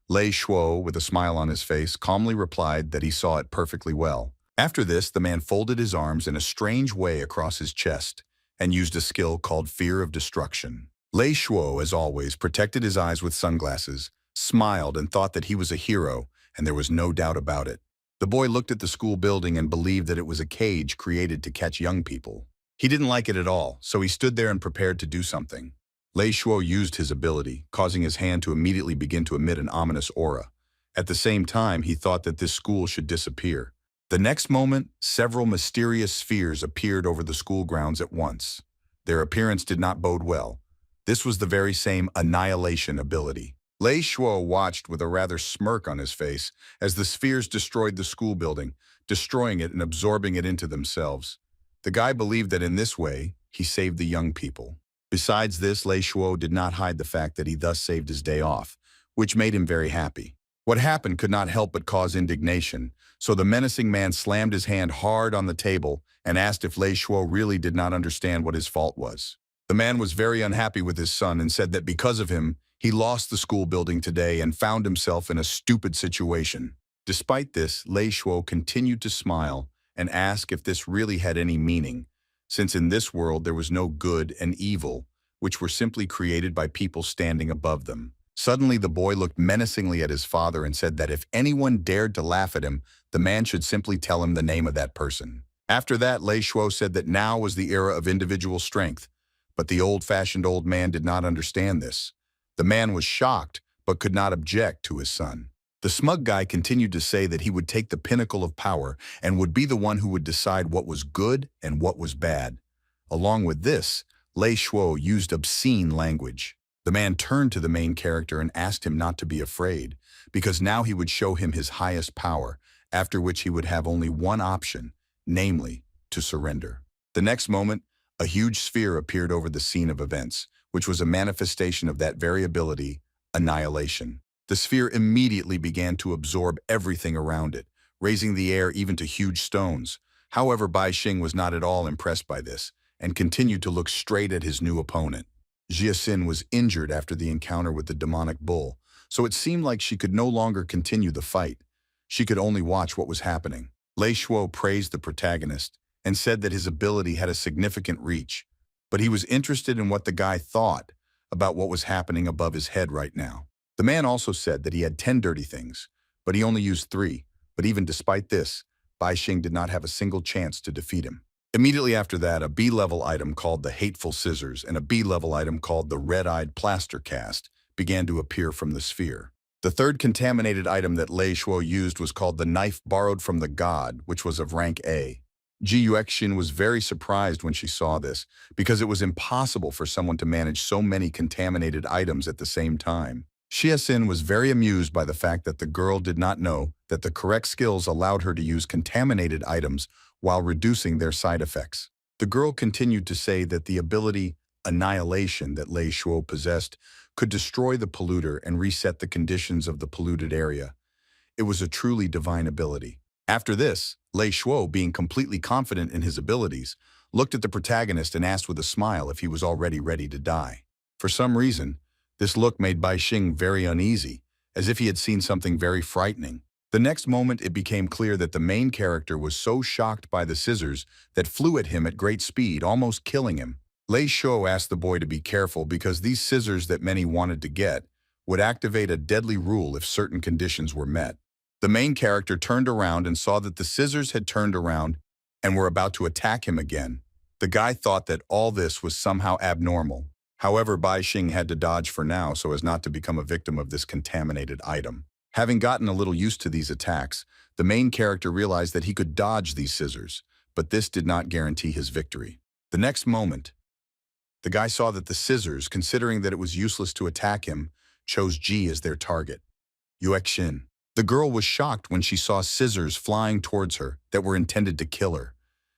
Lei Shuo, with a smile on his face, calmly replied that he saw it perfectly well. After this, the man folded his arms in a strange way across his chest and used a skill called Fear of Destruction. Lei Shuo, as always, protected his eyes with sunglasses, smiled and thought that he was a hero, and there was no doubt about it. The boy looked at the school building and believed that it was a cage created to catch young people. He didn't like it at all, so he stood there and prepared to do something. Lei Shuo used his ability, causing his hand to immediately begin to emit an ominous aura. At the same time, he thought that this school should disappear. The next moment, several mysterious spheres appeared over the school grounds at once. Their appearance did not bode well. This was the very same annihilation ability. Lei Shuo watched with a rather smirk on his face as the spheres destroyed the school building, destroying it and absorbing it into themselves. The guy believed that in this way, he saved the young people. Besides this, Lei Shuo did not hide the fact that he thus saved his day off, which made him very happy. What happened could not help but cause indignation, so the menacing man slammed his hand hard on the table and asked if Lei Shuo really did not understand what his fault was. The man was very unhappy with his son and said that because of him, he lost the school building today and found himself in a stupid situation. Despite this, Lei Shuo continued to smile and ask if this really had any meaning, since in this world there was no good and evil, which were simply created by people standing above them. Suddenly the boy looked menacingly at his father and said that if anyone dared to laugh at him, the man should simply tell him the name of that person. After that, Lei Shuo said that now was the era of individual strength, but the old-fashioned old man did not understand this. The man was shocked, but could not object to his son. The smug guy continued to say that he would take the pinnacle of power and would be the one who would decide what was good and what was bad. Along with this, Lei Shuo used obscene language. The man turned to the main character and asked him not to be afraid, because now he would show him his highest power, after which he would have only one option, namely, to surrender. The next moment, a huge sphere appeared over the scene of events, which was a manifestation of that very ability, annihilation. The sphere immediately began to absorb everything around it, raising the air even to huge stones. However, Bai Xing was not at all impressed by this, and continued to look straight at his new opponent. Jia Xin was injured after the encounter with the demonic bull, so it seemed like she could no longer continue the fight. She could only watch what was happening. Lei Shuo praised the protagonist and said that his ability had a significant reach, but he was interested in what the guy thought about what was happening above his head right now. The man also said that he had 10 dirty things, but he only used 3. But even despite this, Bai Xing did not have a single chance to defeat him. Immediately after that, a B-level item called the Hateful Scissors and a B-level item called the Red-Eyed Plaster Cast began to appear from the sphere. The third contaminated item that Lei Shuo used was called the Knife Borrowed from the God, which was of rank A. Ji Yuexin was very surprised when she saw this, because it was impossible for someone to manage so many contaminated items at the same time. Xie Xin was very amused by the fact that the girl did not know that the correct skills allowed her to use contaminated items while reducing their side effects. The girl continued to say that the ability Annihilation that Lei Shuo possessed could destroy the polluter and reset the conditions of the polluted area. It was a truly divine ability. After this, Lei Shuo, being completely confident in his abilities, looked at the protagonist and asked with a smile if he was already ready to die. For some reason, this look made Bai Xing very uneasy, as if he had seen something very frightening. The next moment it became clear that the main character was so shocked by the scissors that flew at him at great speed, almost killing him. Lei Shuo asked the boy to be careful because these scissors that many wanted to get would activate a deadly rule if certain conditions were met. The main character turned around and saw that the scissors had turned around and were about to attack him again. The guy thought that all this was somehow abnormal. However, Bai Xing had to dodge for now so as not to become a victim of this contaminated item. Having gotten a little used to these attacks, the main character realized that he could dodge these scissors, but this did not guarantee his victory. The next moment, the guy saw that the scissors, considering that it was useless to attack him, chose Ji as their target. Yuexin. The girl was shocked when she saw scissors flying towards her that were intended to kill her.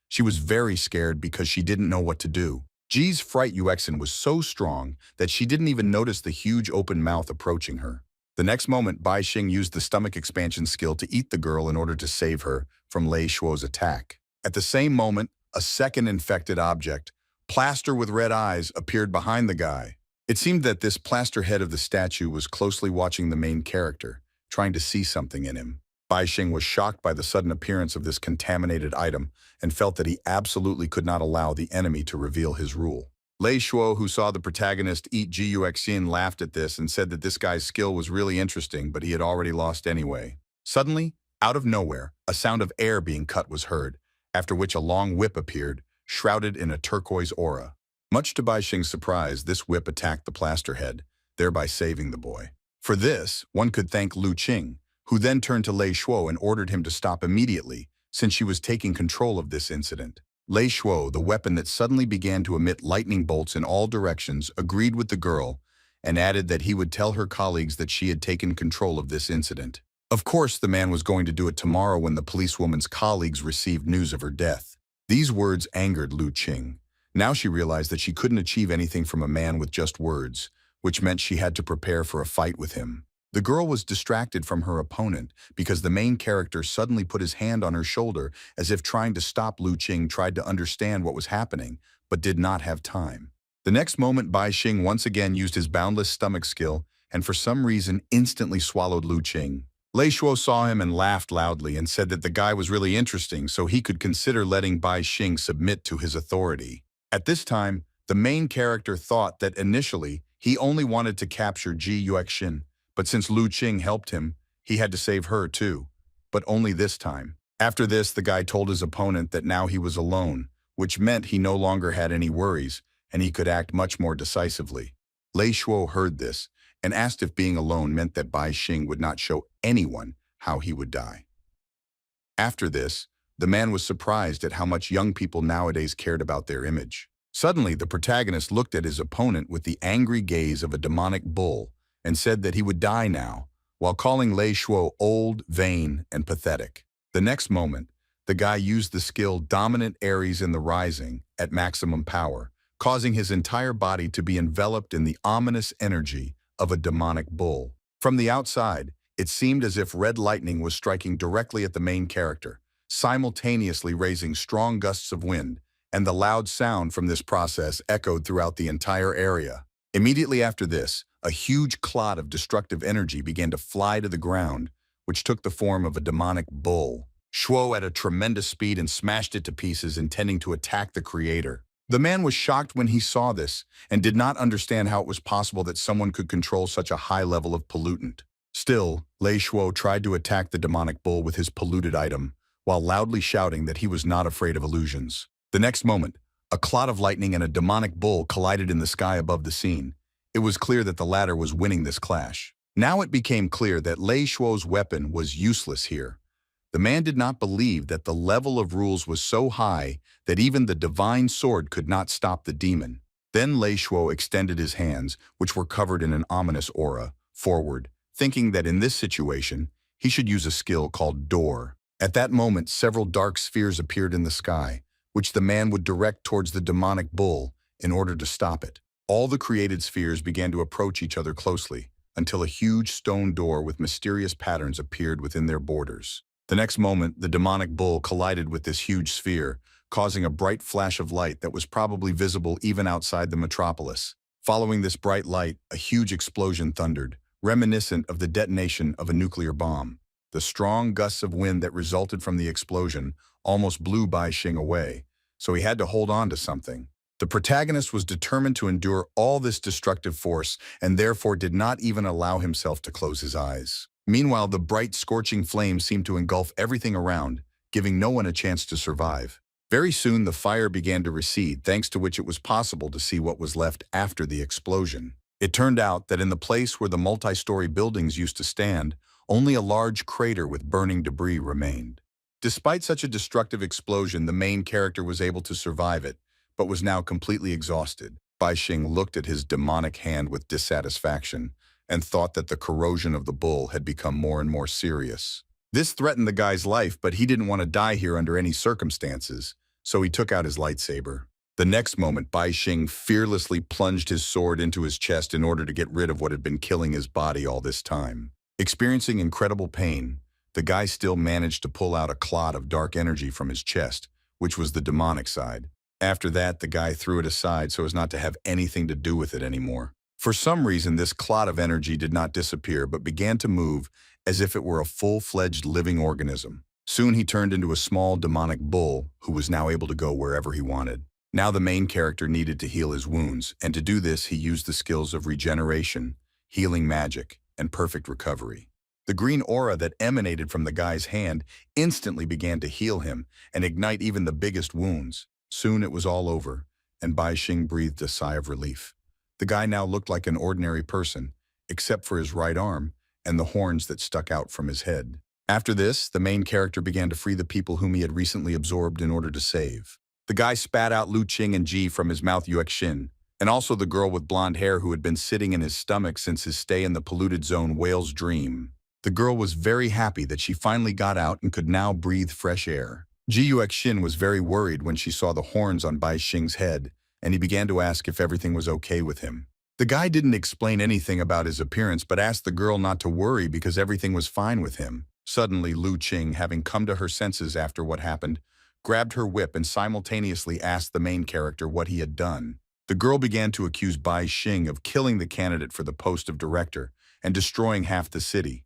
She was very scared because she didn't know what to do. Ji's fright Yuexin was so strong that she didn't even notice the huge open mouth approaching her. The next moment, Bai Xing used the stomach expansion skill to eat the girl in order to save her from Lei Shuo's attack. At the same moment, a second infected object, plaster with red eyes, appeared behind the guy. It seemed that this plaster head of the statue was closely watching the main character, trying to see something in him. Bai Xing was shocked by the sudden appearance of this contaminated item and felt that he absolutely could not allow the enemy to reveal his rule. Lei Shuo, who saw the protagonist eat Ji Yuexin, laughed at this and said that this guy's skill was really interesting, but he had already lost anyway. Suddenly, out of nowhere, a sound of air being cut was heard, after which a long whip appeared, shrouded in a turquoise aura. Much to Bai Xing's surprise, this whip attacked the plaster head, thereby saving the boy. For this, one could thank Lu Qing, who then turned to Lei Shuo and ordered him to stop immediately, since she was taking control of this incident. Lei Shuo, the weapon that suddenly began to emit lightning bolts in all directions, agreed with the girl and added that he would tell her colleagues that she had taken control of this incident. Of course, the man was going to do it tomorrow when the policewoman's colleagues received news of her death. These words angered Lu Qing. Now she realized that she couldn't achieve anything from a man with just words, which meant she had to prepare for a fight with him. The girl was distracted from her opponent because the main character suddenly put his hand on her shoulder as if trying to stop. Lu Qing tried to understand what was happening, but did not have time. The next moment, Bai Xing once again used his boundless stomach skill and for some reason instantly swallowed Lu Qing. Lei Shuo saw him and laughed loudly and said that the guy was really interesting, so he could consider letting Bai Xing submit to his authority. At this time, the main character thought that initially he only wanted to capture Ji Yuexin, but since Lu Qing helped him, he had to save her too, but only this time. After this, the guy told his opponent that now he was alone, which meant he no longer had any worries and he could act much more decisively. Lei Shuo heard this and asked if being alone meant that Bai Xing would not show anyone how he would die. After this, the man was surprised at how much young people nowadays cared about their image. Suddenly, the protagonist looked at his opponent with the angry gaze of a demonic bull and said that he would die now, while calling Lei Shuo old, vain, and pathetic. The next moment, the guy used the skill Dominant Aries in the Rising at maximum power, causing his entire body to be enveloped in the ominous energy of a demonic bull. From the outside, it seemed as if red lightning was striking directly at the main character, simultaneously raising strong gusts of wind, and the loud sound from this process echoed throughout the entire area. Immediately after this, a huge clot of destructive energy began to fly to the ground, which took the form of a demonic bull. Shuo at a tremendous speed and smashed it to pieces, intending to attack the creator. The man was shocked when he saw this and did not understand how it was possible that someone could control such a high level of pollutant. Still, Lei Shuo tried to attack the demonic bull with his polluted item, while loudly shouting that he was not afraid of illusions. The next moment, a clot of lightning and a demonic bull collided in the sky above the scene. It was clear that the latter was winning this clash. Now it became clear that Lei Shuo's weapon was useless here. The man did not believe that the level of rules was so high that even the divine sword could not stop the demon. Then Lei Shuo extended his hands, which were covered in an ominous aura, forward, thinking that in this situation, he should use a skill called Door. At that moment, several dark spheres appeared in the sky, which the man would direct towards the demonic bull in order to stop it. All the created spheres began to approach each other closely, until a huge stone door with mysterious patterns appeared within their borders. The next moment, the demonic bull collided with this huge sphere, causing a bright flash of light that was probably visible even outside the metropolis. Following this bright light, a huge explosion thundered, reminiscent of the detonation of a nuclear bomb. The strong gusts of wind that resulted from the explosion almost blew Bai Xing away, so he had to hold on to something. The protagonist was determined to endure all this destructive force and therefore did not even allow himself to close his eyes. Meanwhile, the bright, scorching flames seemed to engulf everything around, giving no one a chance to survive. Very soon, the fire began to recede, thanks to which it was possible to see what was left after the explosion. It turned out that in the place where the multi-story buildings used to stand, only a large crater with burning debris remained. Despite such a destructive explosion, the main character was able to survive it, but was now completely exhausted. Bai Xing looked at his demonic hand with dissatisfaction and thought that the corrosion of the bull had become more and more serious. This threatened the guy's life, but he didn't want to die here under any circumstances, so he took out his lightsaber. The next moment, Bai Xing fearlessly plunged his sword into his chest in order to get rid of what had been killing his body all this time. Experiencing incredible pain, the guy still managed to pull out a clot of dark energy from his chest, which was the demonic side. After that, the guy threw it aside so as not to have anything to do with it anymore. For some reason, this clot of energy did not disappear, but began to move as if it were a full-fledged living organism. Soon he turned into a small demonic bull who was now able to go wherever he wanted. Now the main character needed to heal his wounds, and to do this he used the skills of regeneration, healing magic, and perfect recovery. The green aura that emanated from the guy's hand instantly began to heal him and ignite even the biggest wounds. Soon it was all over, and Bai Xing breathed a sigh of relief. The guy now looked like an ordinary person, except for his right arm and the horns that stuck out from his head. After this, the main character began to free the people whom he had recently absorbed in order to save. The guy spat out Lu Qing and Ji from his mouth Yuexin, and also the girl with blonde hair who had been sitting in his stomach since his stay in the polluted zone Whale's Dream. The girl was very happy that she finally got out and could now breathe fresh air. Ji Yuexin was very worried when she saw the horns on Bai Xing's head, and he began to ask if everything was okay with him. The guy didn't explain anything about his appearance but asked the girl not to worry because everything was fine with him. Suddenly, Lu Qing, having come to her senses after what happened, grabbed her whip and simultaneously asked the main character what he had done. The girl began to accuse Bai Xing of killing the candidate for the post of director and destroying half the city.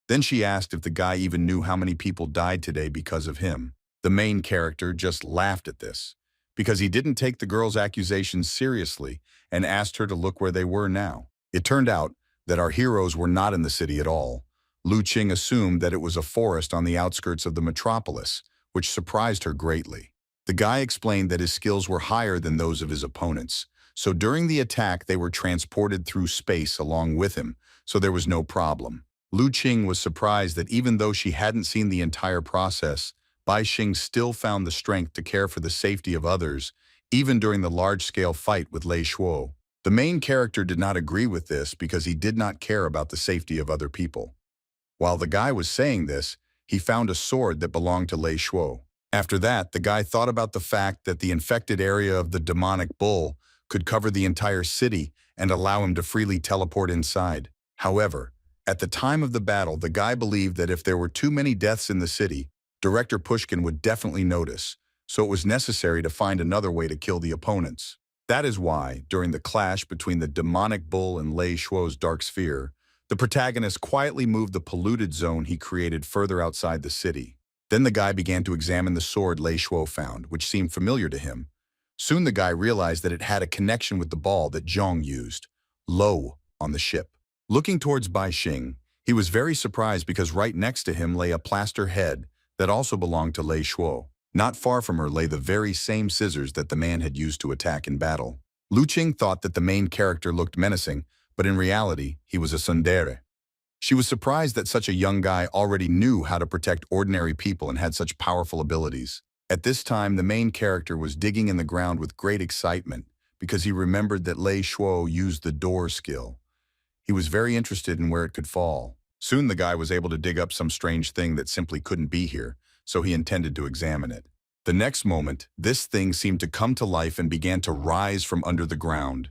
Then she asked if the guy even knew how many people died today because of him. The main character just laughed at this, because he didn't take the girl's accusations seriously and asked her to look where they were now. It turned out that our heroes were not in the city at all. Lu Qing assumed that it was a forest on the outskirts of the metropolis, which surprised her greatly. The guy explained that his skills were higher than those of his opponents, so during the attack they were transported through space along with him, so there was no problem. Lu Qing was surprised that even though she hadn't seen the entire process, Bai Xing still found the strength to care for the safety of others, even during the large-scale fight with Lei Shuo. The main character did not agree with this because he did not care about the safety of other people. While the guy was saying this, he found a sword that belonged to Lei Shuo. After that, the guy thought about the fact that the infected area of the demonic bull could cover the entire city and allow him to freely teleport inside. However, at the time of the battle, the guy believed that if there were too many deaths in the city, Director Pushkin would definitely notice, so it was necessary to find another way to kill the opponents. That is why, during the clash between the demonic bull and Lei Shuo's dark sphere, The protagonist quietly moved the polluted zone he created further outside the city. Then the guy began to examine the sword Lei Shuo found, which seemed familiar to him. Soon the guy realized that it had a connection with the ball that Zhong used, low on the ship. Looking towards Bai Xing, he was very surprised because right next to him lay a plaster head that also belonged to Lei Shuo. Not far from her lay the very same scissors that the man had used to attack in battle. Lu Qing thought that the main character looked menacing, but in reality, he was a tsundere. She was surprised that such a young guy already knew how to protect ordinary people and had such powerful abilities. At this time, the main character was digging in the ground with great excitement because he remembered that Lei Shuo used the door skill. He was very interested in where it could fall. Soon the guy was able to dig up some strange thing that simply couldn't be here, so he intended to examine it. The next moment, this thing seemed to come to life and began to rise from under the ground.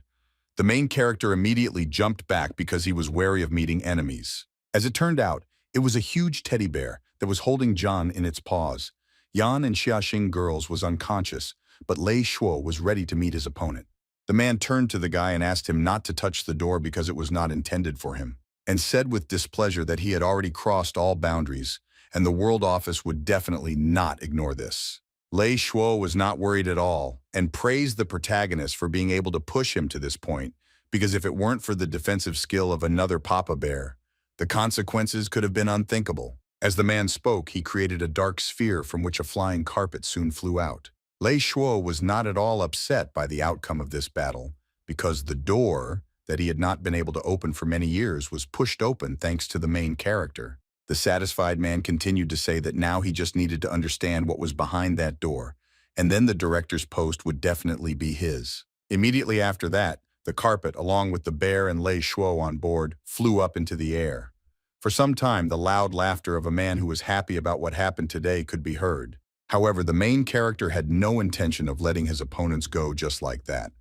The main character immediately jumped back because he was wary of meeting enemies. As it turned out, it was a huge teddy bear that was holding John in its paws. Yan and Xiaxing girls was unconscious, but Lei Shuo was ready to meet his opponent. The man turned to the guy and asked him not to touch the door because it was not intended for him, and said with displeasure that he had already crossed all boundaries, and the World Office would definitely not ignore this. Lei Shuo was not worried at all, and praised the protagonist for being able to push him to this point, because if it weren't for the defensive skill of another Papa Bear, the consequences could have been unthinkable. As the man spoke, he created a dark sphere from which a flying carpet soon flew out. Lei Shuo was not at all upset by the outcome of this battle, because the door that he had not been able to open for many years was pushed open thanks to the main character. The satisfied man continued to say that now he just needed to understand what was behind that door, and then the director's post would definitely be his. Immediately after that, the carpet, along with the bear and Lei Shuo on board, flew up into the air. For some time, the loud laughter of a man who was happy about what happened today could be heard. However, the main character had no intention of letting his opponents go just like that.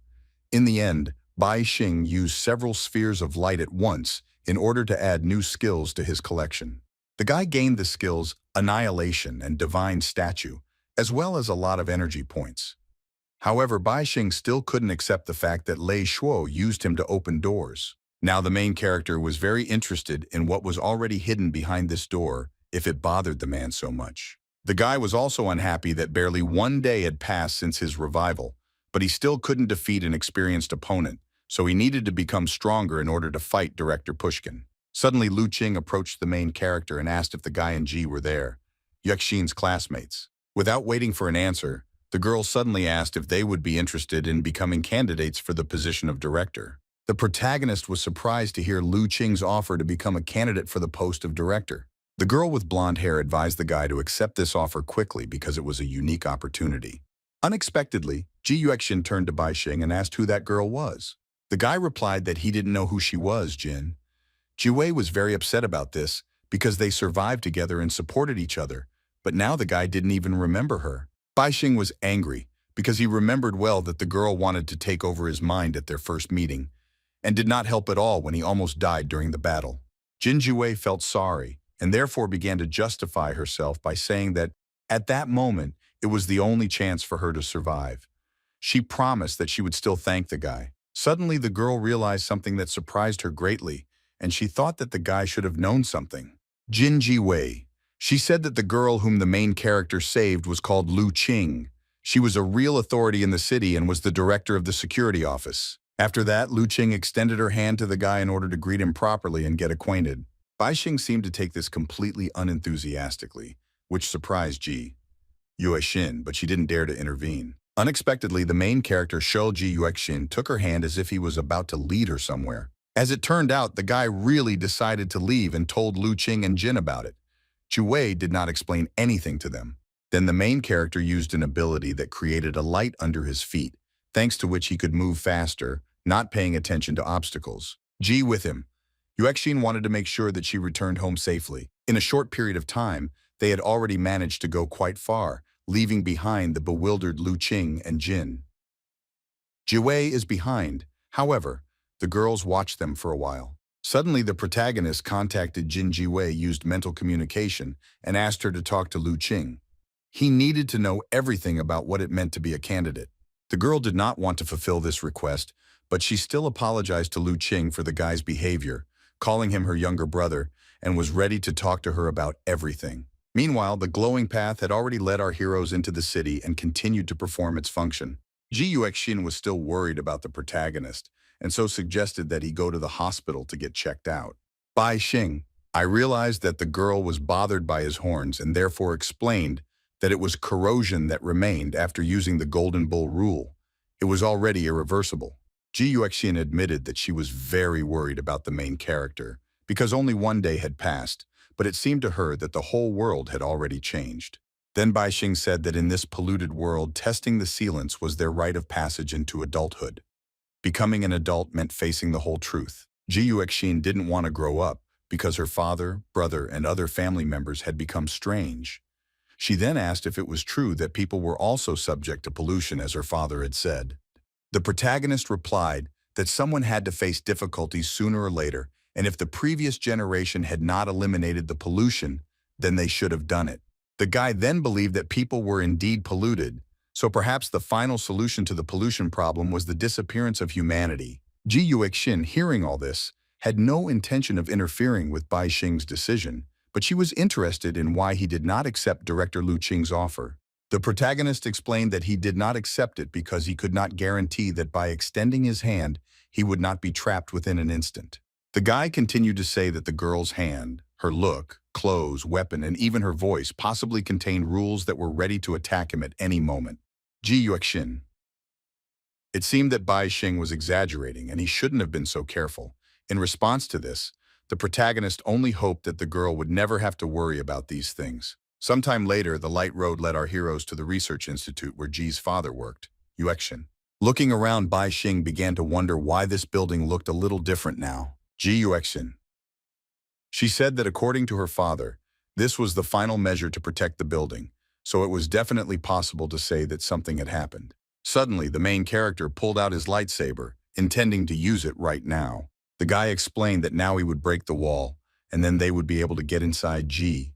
In the end, Bai Xing used several spheres of light at once in order to add new skills to his collection. The guy gained the skills Annihilation and Divine Statue, as well as a lot of energy points. However, Bai Xing still couldn't accept the fact that Lei Shuo used him to open doors. Now the main character was very interested in what was already hidden behind this door if it bothered the man so much. The guy was also unhappy that barely one day had passed since his revival, but he still couldn't defeat an experienced opponent, so he needed to become stronger in order to fight Director Pushkin. Suddenly, Lu Qing approached the main character and asked if the guy and Ji were there, Yuxin's classmates. Without waiting for an answer, the girl suddenly asked if they would be interested in becoming candidates for the position of director. The protagonist was surprised to hear Lu Qing's offer to become a candidate for the post of director. The girl with blonde hair advised the guy to accept this offer quickly because it was a unique opportunity. Unexpectedly, Ji Yuxin turned to Bai Xing and asked who that girl was. The guy replied that he didn't know who she was, Jin. Jiwei was very upset about this because they survived together and supported each other, but now the guy didn't even remember her. Bai Xing was angry because he remembered well that the girl wanted to take over his mind at their first meeting, and did not help at all when he almost died during the battle. Jin Jiwei felt sorry and therefore began to justify herself by saying that at that moment it was the only chance for her to survive. She promised that she would still thank the guy. Suddenly the girl realized something that surprised her greatly, and she thought that the guy should have known something. Jin Jiwei. She said that the girl whom the main character saved was called Lu Qing. She was a real authority in the city and was the director of the security office. After that, Lu Qing extended her hand to the guy in order to greet him properly and get acquainted. Bai Xing seemed to take this completely unenthusiastically, which surprised Ji Yuexin, but she didn't dare to intervene. Unexpectedly, the main character Shou Ji Yuexin took her hand as if he was about to lead her somewhere. As it turned out, the guy really decided to leave and told Lu Qing and Jin about it. Jiwei did not explain anything to them. Then the main character used an ability that created a light under his feet, thanks to which he could move faster, not paying attention to obstacles. Ji with him. Yuexin wanted to make sure that she returned home safely. In a short period of time, they had already managed to go quite far, leaving behind the bewildered Lu Qing and Jin. Jiwei is behind. However, the girls watched them for a while. Suddenly, the protagonist contacted Jin Jiwei, used mental communication, and asked her to talk to Lu Qing. He needed to know everything about what it meant to be a candidate. The girl did not want to fulfill this request, but she still apologized to Lu Qing for the guy's behavior, calling him her younger brother, and was ready to talk to her about everything. Meanwhile, the glowing path had already led our heroes into the city and continued to perform its function. Ji Yuexin was still worried about the protagonist, and so suggested that he go to the hospital to get checked out. Bai Xing, I realized that the girl was bothered by his horns and therefore explained that it was corrosion that remained after using the Golden Bull rule. It was already irreversible. Ji Yuexin admitted that she was very worried about the main character, because only one day had passed, but it seemed to her that the whole world had already changed. Then Bai Xing said that in this polluted world, testing the sealants was their rite of passage into adulthood. Becoming an adult meant facing the whole truth. Ji Yuexin didn't want to grow up because her father, brother, and other family members had become strange. She then asked if it was true that people were also subject to pollution as her father had said. The protagonist replied that someone had to face difficulties sooner or later, and if the previous generation had not eliminated the pollution, then they should have done it. The guy then believed that people were indeed polluted, so perhaps the final solution to the pollution problem was the disappearance of humanity. Ji Yuexin, hearing all this, had no intention of interfering with Bai Xing's decision, but she was interested in why he did not accept Director Lu Qing's offer. The protagonist explained that he did not accept it because he could not guarantee that by extending his hand, he would not be trapped within an instant. The guy continued to say that the girl's hand, her look, clothes, weapon, and even her voice possibly contained rules that were ready to attack him at any moment. Ji Yuexin. It seemed that Bai Xing was exaggerating and he shouldn't have been so careful. In response to this, the protagonist only hoped that the girl would never have to worry about these things. Sometime later, the light road led our heroes to the research institute where Ji's father worked, Yuexin. Looking around, Bai Xing began to wonder why this building looked a little different now. Ji Yuexin. She said that according to her father, this was the final measure to protect the building, so it was definitely possible to say that something had happened. Suddenly, the main character pulled out his lightsaber, intending to use it right now. The guy explained that now he would break the wall, and then they would be able to get inside Ji.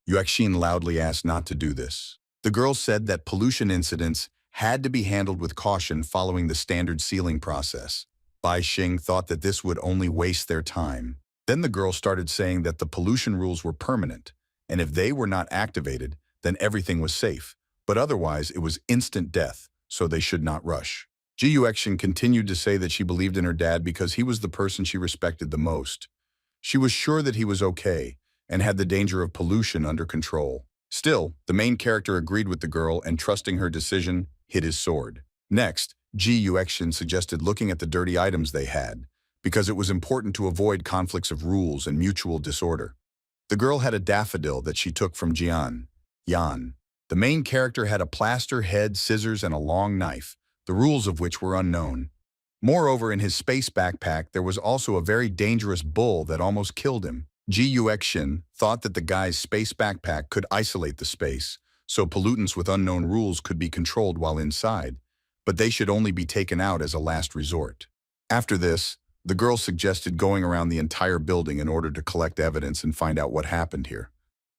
Yuexin loudly asked not to do this. The girl said that pollution incidents had to be handled with caution following the standard sealing process. Bai Xing thought that this would only waste their time. Then the girl started saying that the pollution rules were permanent, and if they were not activated, then everything was safe. But otherwise, it was instant death, so they should not rush. Ji Yuexin continued to say that she believed in her dad because he was the person she respected the most. She was sure that he was okay and had the danger of pollution under control. Still, the main character agreed with the girl and, trusting her decision, hid his sword. Next, Ji Yuexin suggested looking at the dirty items they had, because it was important to avoid conflicts of rules and mutual disorder. The girl had a daffodil that she took from Jian. Yan. The main character had a plaster head, scissors, and a long knife, the rules of which were unknown. Moreover, in his space backpack, there was also a very dangerous bull that almost killed him. Ji Yuexin thought that the guy's space backpack could isolate the space, so pollutants with unknown rules could be controlled while inside, but they should only be taken out as a last resort. After this, the girl suggested going around the entire building in order to collect evidence and find out what happened here.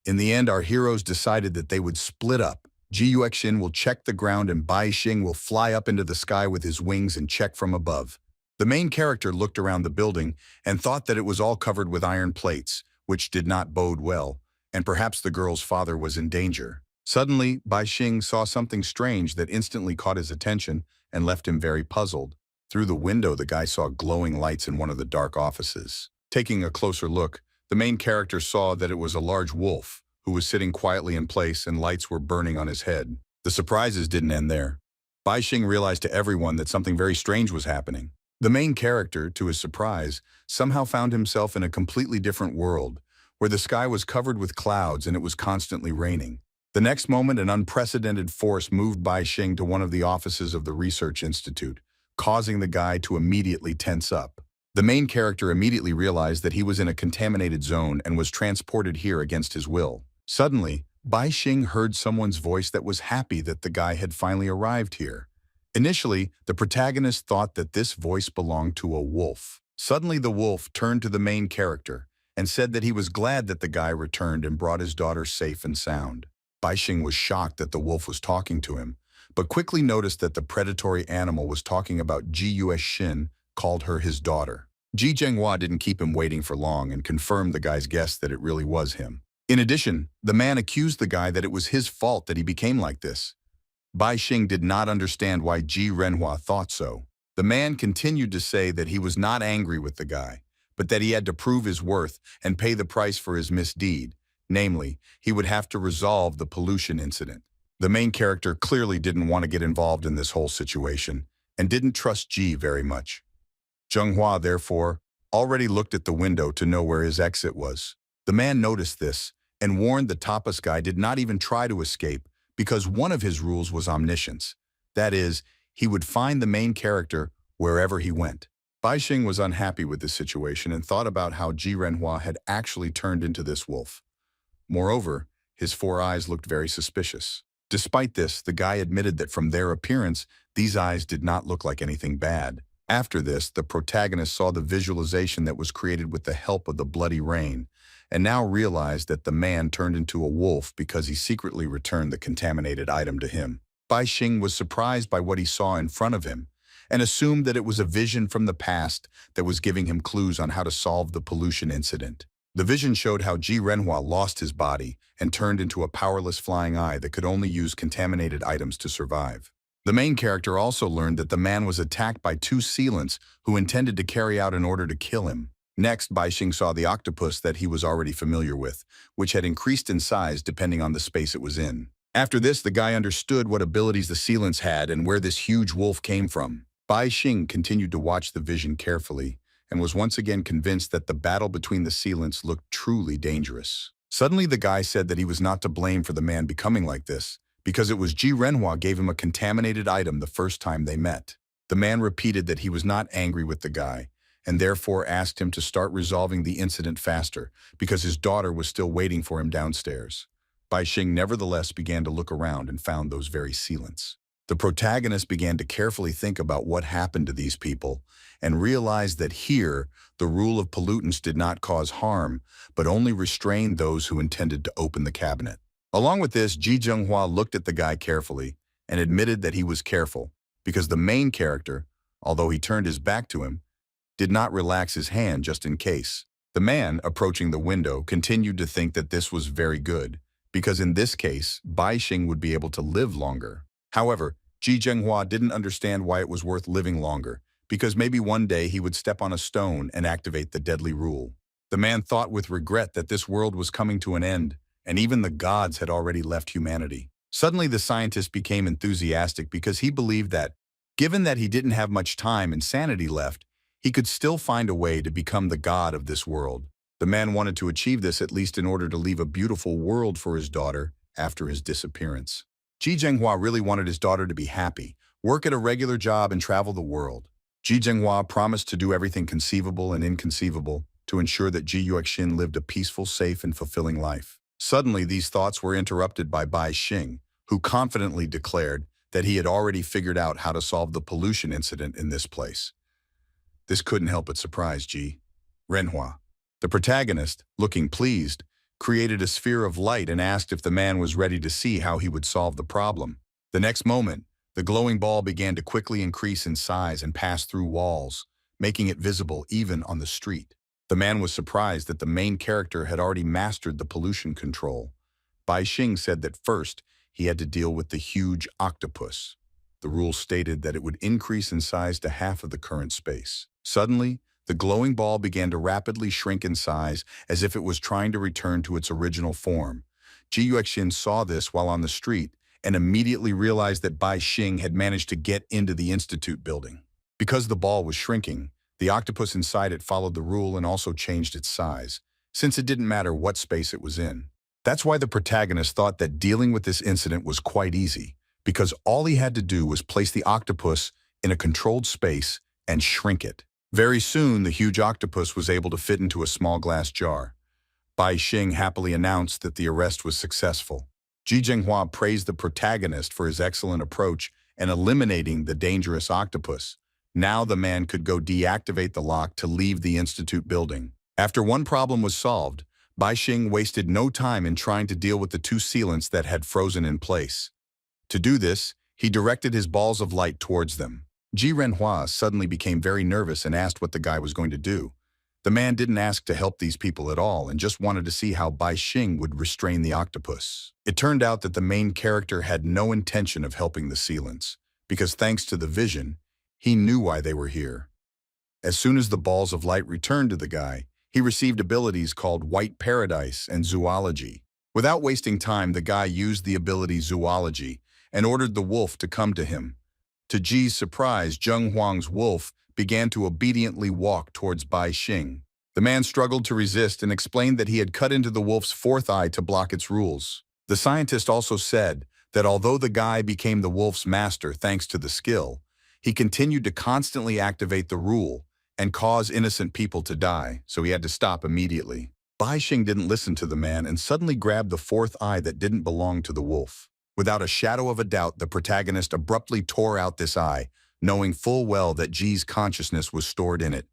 In the end, our heroes decided that they would split up. Ji Yuexin will check the ground and Bai Xing will fly up into the sky with his wings and check from above. The main character looked around the building and thought that it was all covered with iron plates, which did not bode well, and perhaps the girl's father was in danger. Suddenly, Bai Xing saw something strange that instantly caught his attention and left him very puzzled. Through the window, the guy saw glowing lights in one of the dark offices. Taking a closer look, the main character saw that it was a large wolf who was sitting quietly in place and lights were burning on his head. The surprises didn't end there. Bai Xing realized to everyone that something very strange was happening. The main character, to his surprise, somehow found himself in a completely different world, where the sky was covered with clouds and it was constantly raining. The next moment, an unprecedented force moved Bai Xing to one of the offices of the research institute, causing the guy to immediately tense up. The main character immediately realized that he was in a contaminated zone and was transported here against his will. Suddenly, Bai Xing heard someone's voice that was happy that the guy had finally arrived here. Initially, the protagonist thought that this voice belonged to a wolf. Suddenly, the wolf turned to the main character and said that he was glad that the guy returned and brought his daughter safe and sound. Bai Xing was shocked that the wolf was talking to him, but quickly noticed that the predatory animal was talking about Ji Yuexin, called her his daughter. Ji Zhenghua didn't keep him waiting for long and confirmed the guy's guess that it really was him. In addition, the man accused the guy that it was his fault that he became like this. Bai Xing did not understand why Ji Renhua thought so. The man continued to say that he was not angry with the guy, but that he had to prove his worth and pay the price for his misdeed. Namely, he would have to resolve the pollution incident. The main character clearly didn't want to get involved in this whole situation and didn't trust Ji very much. Zhenghua, therefore, already looked at the window to know where his exit was. The man noticed this and warned the tapas guy did not even try to escape because one of his rules was omniscience. That is, he would find the main character wherever he went. Bai Xing was unhappy with this situation and thought about how Ji Renhua had actually turned into this wolf. Moreover, his four eyes looked very suspicious. Despite this, the guy admitted that from their appearance, these eyes did not look like anything bad. After this, the protagonist saw the visualization that was created with the help of the bloody rain, and now realized that the man turned into a wolf because he secretly returned the contaminated item to him. Bai Xing was surprised by what he saw in front of him, and assumed that it was a vision from the past that was giving him clues on how to solve the pollution incident. The vision showed how Ji Renhua lost his body and turned into a powerless flying eye that could only use contaminated items to survive. The main character also learned that the man was attacked by two sealants who intended to carry out an order to kill him. Next, Bai Xing saw the octopus that he was already familiar with, which had increased in size depending on the space it was in. After this, the guy understood what abilities the sealants had and where this huge wolf came from. Bai Xing continued to watch the vision carefully and was once again convinced that the battle between the sealants looked truly dangerous. Suddenly, the guy said that he was not to blame for the man becoming like this, because it was Ji Renhua gave him a contaminated item the first time they met. The man repeated that he was not angry with the guy, and therefore asked him to start resolving the incident faster, because his daughter was still waiting for him downstairs. Bai Xing nevertheless began to look around and found those very sealants. The protagonist began to carefully think about what happened to these people, and realized that here, the rule of pollutants did not cause harm, but only restrained those who intended to open the cabinet. Along with this, Ji Zhenghua looked at the guy carefully and admitted that he was careful, because the main character, although he turned his back to him, did not relax his hand just in case. The man, approaching the window, continued to think that this was very good, because in this case, Bai Xing would be able to live longer. However, Ji Zhenghua didn't understand why it was worth living longer, because maybe one day he would step on a stone and activate the deadly rule. The man thought with regret that this world was coming to an end, and even the gods had already left humanity. Suddenly, the scientist became enthusiastic because he believed that, given that he didn't have much time and sanity left, he could still find a way to become the god of this world. The man wanted to achieve this at least in order to leave a beautiful world for his daughter after his disappearance. Ji Zhenghua really wanted his daughter to be happy, work at a regular job and travel the world. Ji Zhenghua promised to do everything conceivable and inconceivable to ensure that Ji Yuexin lived a peaceful, safe, and fulfilling life. Suddenly, these thoughts were interrupted by Bai Xing, who confidently declared that he had already figured out how to solve the pollution incident in this place. This couldn't help but surprise Ji Renhua. The protagonist, looking pleased, created a sphere of light and asked if the man was ready to see how he would solve the problem. The next moment, the glowing ball began to quickly increase in size and pass through walls, making it visible even on the street. The man was surprised that the main character had already mastered the pollution control. Bai Xing said that first, he had to deal with the huge octopus. The rule stated that it would increase in size to half of the current space. Suddenly, the glowing ball began to rapidly shrink in size as if it was trying to return to its original form. Ji Yuexin saw this while on the street and immediately realized that Bai Xing had managed to get into the institute building. Because the ball was shrinking, the octopus inside it followed the rule and also changed its size, since it didn't matter what space it was in. That's why the protagonist thought that dealing with this incident was quite easy, because all he had to do was place the octopus in a controlled space and shrink it. Very soon, the huge octopus was able to fit into a small glass jar. Bai Xing happily announced that the arrest was successful. Ji Zhenghua praised the protagonist for his excellent approach in eliminating the dangerous octopus. Now the man could go deactivate the lock to leave the institute building. After one problem was solved, Bai Xing wasted no time in trying to deal with the two sealants that had frozen in place. To do this, he directed his balls of light towards them. Ji Renhua suddenly became very nervous and asked what the guy was going to do. The man didn't ask to help these people at all and just wanted to see how Bai Xing would restrain the octopus. It turned out that the main character had no intention of helping the sealants, because thanks to the vision, he knew why they were here. As soon as the balls of light returned to the guy, he received abilities called White Paradise and Zoology. Without wasting time, the guy used the ability Zoology and ordered the wolf to come to him. To Ji's surprise, Zheng Huang's wolf began to obediently walk towards Bai Xing. The man struggled to resist and explained that he had cut into the wolf's fourth eye to block its rules. The scientist also said that although the guy became the wolf's master thanks to the skill, he continued to constantly activate the rule and cause innocent people to die, so he had to stop immediately. Bai Xing didn't listen to the man and suddenly grabbed the fourth eye that didn't belong to the wolf. Without a shadow of a doubt, the protagonist abruptly tore out this eye, knowing full well that Ji's consciousness was stored in it.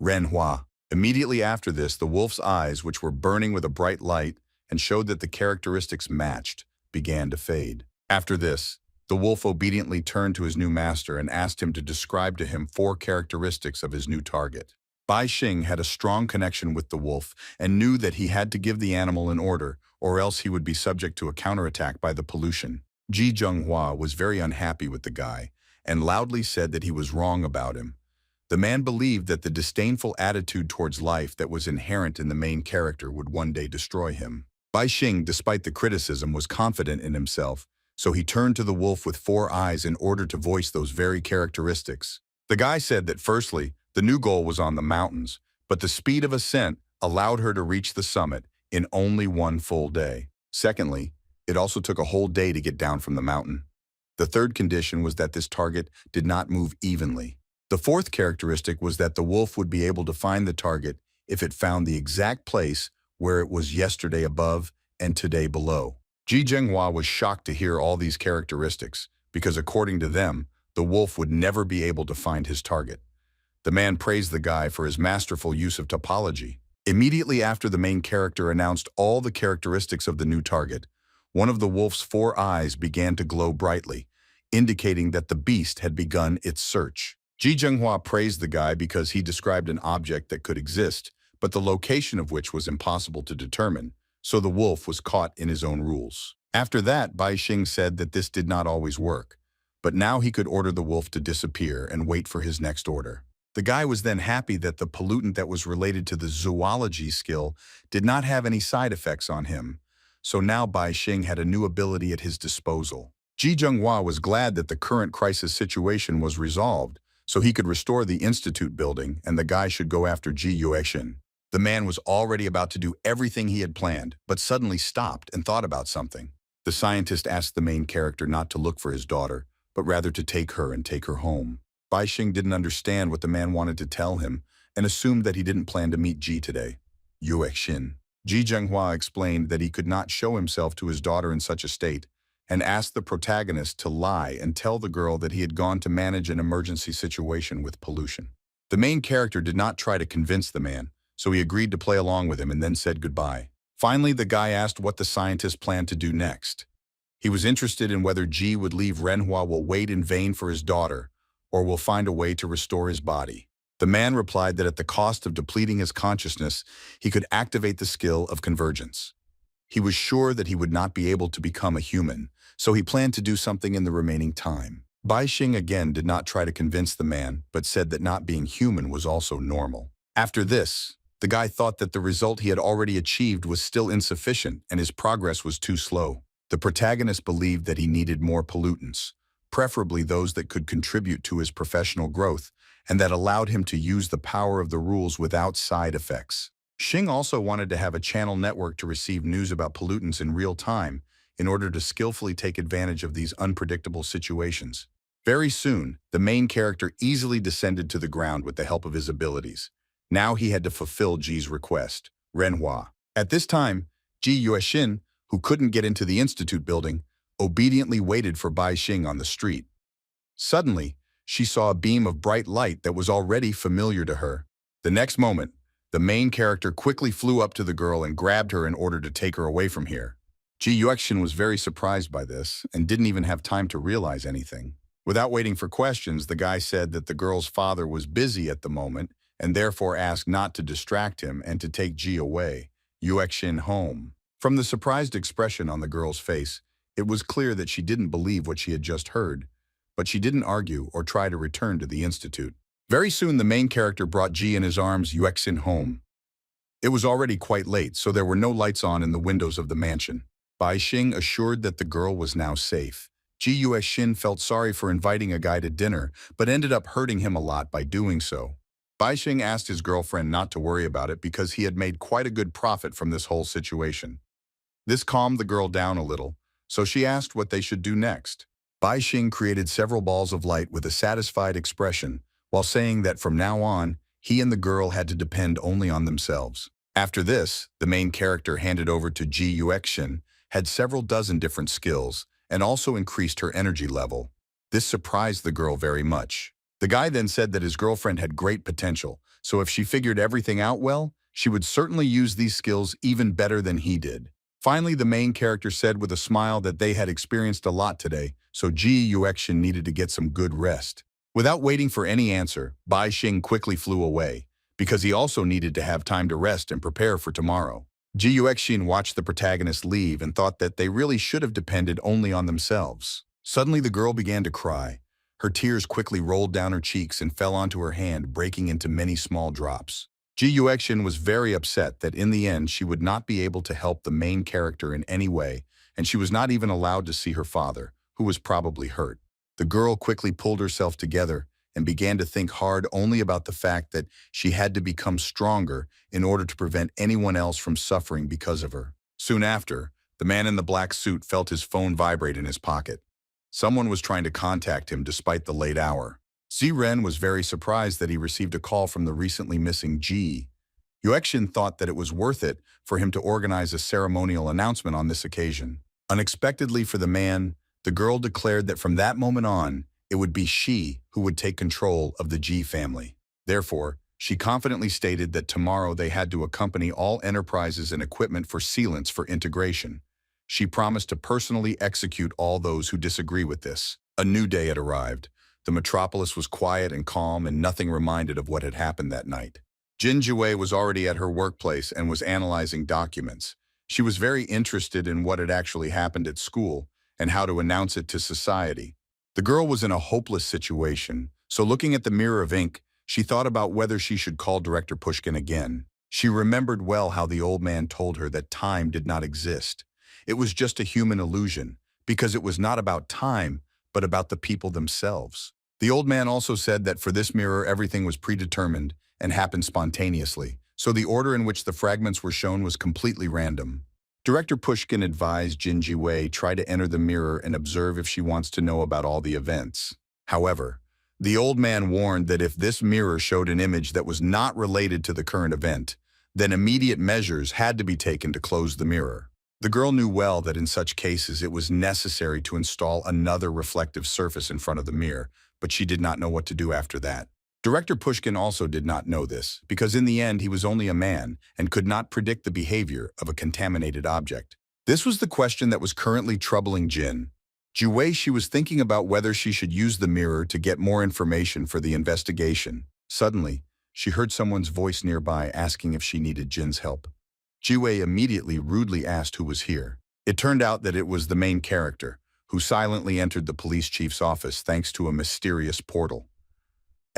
Renhua. Immediately after this, the wolf's eyes, which were burning with a bright light and showed that the characteristics matched, began to fade. After this, the wolf obediently turned to his new master and asked him to describe to him 4 characteristics of his new target. Bai Xing had a strong connection with the wolf and knew that he had to give the animal an order, or else he would be subject to a counterattack by the pollution. Ji Zhenghua was very unhappy with the guy and loudly said that he was wrong about him. The man believed that the disdainful attitude towards life that was inherent in the main character would one day destroy him. Bai Xing, despite the criticism, was confident in himself, so he turned to the wolf with 4 eyes in order to voice those very characteristics. The guy said that firstly, the new goal was on the mountains, but the speed of ascent allowed her to reach the summit in only 1 full day. Secondly, it also took a whole day to get down from the mountain. The third condition was that this target did not move evenly. The fourth characteristic was that the wolf would be able to find the target if it found the exact place where it was yesterday above and today below. Ji Zhenghua was shocked to hear all these characteristics, because according to them, the wolf would never be able to find his target. The man praised the guy for his masterful use of topology. Immediately after the main character announced all the characteristics of the new target, one of the wolf's 4 eyes began to glow brightly, indicating that the beast had begun its search. Ji Zhenghua praised the guy because he described an object that could exist, but the location of which was impossible to determine, so the wolf was caught in his own rules. After that, Bai Xing said that this did not always work, but now he could order the wolf to disappear and wait for his next order. The guy was then happy that the pollutant that was related to the zoology skill did not have any side effects on him, so now Bai Xing had a new ability at his disposal. Ji Zhenghua was glad that the current crisis situation was resolved, so he could restore the institute building and the guy should go after Ji Yuexin. The man was already about to do everything he had planned, but suddenly stopped and thought about something. The scientist asked the main character not to look for his daughter, but rather to take her and take her home. Bai Xing didn't understand what the man wanted to tell him and assumed that he didn't plan to meet Ji today. Yuexin. Ji Zhenghua explained that he could not show himself to his daughter in such a state and asked the protagonist to lie and tell the girl that he had gone to manage an emergency situation with pollution. The main character did not try to convince the man, so he agreed to play along with him and then said goodbye. Finally, the guy asked what the scientist planned to do next. He was interested in whether Ji would leave Renhua will wait in vain for his daughter, or will find a way to restore his body. The man replied that at the cost of depleting his consciousness, he could activate the skill of convergence. He was sure that he would not be able to become a human, so he planned to do something in the remaining time. Bai Xing again did not try to convince the man, but said that not being human was also normal. After this, the guy thought that the result he had already achieved was still insufficient and his progress was too slow. The protagonist believed that he needed more pollutants, preferably those that could contribute to his professional growth and that allowed him to use the power of the rules without side effects. Xing also wanted to have a channel network to receive news about pollutants in real time in order to skillfully take advantage of these unpredictable situations. Very soon, the main character easily descended to the ground with the help of his abilities. Now he had to fulfill Ji's request, Renhua. At this time, Ji Yuexin, who couldn't get into the institute building, obediently waited for Bai Xing on the street. Suddenly, she saw a beam of bright light that was already familiar to her. The next moment, the main character quickly flew up to the girl and grabbed her in order to take her away from here. Ji Yuexin was very surprised by this and didn't even have time to realize anything. Without waiting for questions, the guy said that the girl's father was busy at the moment and therefore asked not to distract him and to take Ji away, Yuexin home. From the surprised expression on the girl's face, it was clear that she didn't believe what she had just heard, but she didn't argue or try to return to the institute. Very soon, the main character brought Ji in his arms, Yuexin home. It was already quite late, so there were no lights on in the windows of the mansion. Bai Xing assured that the girl was now safe. Ji Yuexin felt sorry for inviting a guy to dinner, but ended up hurting him a lot by doing so. Bai Xing asked his girlfriend not to worry about it because he had made quite a good profit from this whole situation. This calmed the girl down a little, so she asked what they should do next. Bai Xing created several balls of light with a satisfied expression, while saying that from now on, he and the girl had to depend only on themselves. After this, the main character handed over to Ji Yuexin, had several dozen different skills, and also increased her energy level. This surprised the girl very much. The guy then said that his girlfriend had great potential, so if she figured everything out well, she would certainly use these skills even better than he did. Finally, the main character said with a smile that they had experienced a lot today, so Ji Yuexin needed to get some good rest. Without waiting for any answer, Bai Xing quickly flew away, because he also needed to have time to rest and prepare for tomorrow. Ji Yuexin watched the protagonist leave and thought that they really should have depended only on themselves. Suddenly, the girl began to cry. Her tears quickly rolled down her cheeks and fell onto her hand, breaking into many small drops. Ji Yuexin was very upset that in the end she would not be able to help the main character in any way, and she was not even allowed to see her father, who was probably hurt. The girl quickly pulled herself together and began to think hard only about the fact that she had to become stronger in order to prevent anyone else from suffering because of her. Soon after, the man in the black suit felt his phone vibrate in his pocket. Someone was trying to contact him despite the late hour. Ziren was very surprised that he received a call from the recently missing Ji. Yuexin thought that it was worth it for him to organize a ceremonial announcement on this occasion. Unexpectedly for the man, the girl declared that from that moment on, it would be she who would take control of the Ji family. Therefore, she confidently stated that tomorrow they had to accompany all enterprises and equipment for sealants for integration. She promised to personally execute all those who disagree with this. A new day had arrived. The metropolis was quiet and calm, and nothing reminded of what had happened that night. Jin Jue was already at her workplace and was analyzing documents. She was very interested in what had actually happened at school and how to announce it to society. The girl was in a hopeless situation, so looking at the mirror of ink, she thought about whether she should call Director Pushkin again. She remembered well how the old man told her that time did not exist. It was just a human illusion, because it was not about time, but about the people themselves. The old man also said that for this mirror everything was predetermined and happened spontaneously, so the order in which the fragments were shown was completely random. Director Pushkin advised Jin Jiwei try to enter the mirror and observe if she wants to know about all the events. However, the old man warned that if this mirror showed an image that was not related to the current event, then immediate measures had to be taken to close the mirror. The girl knew well that in such cases it was necessary to install another reflective surface in front of the mirror, but she did not know what to do after that. Director Pushkin also did not know this, because in the end he was only a man and could not predict the behavior of a contaminated object. This was the question that was currently troubling Jin. Jiwei, she was thinking about whether she should use the mirror to get more information for the investigation. Suddenly, she heard someone's voice nearby asking if she needed Jin's help. Jiwei immediately rudely asked who was here. It turned out that it was the main character, who silently entered the police chief's office thanks to a mysterious portal.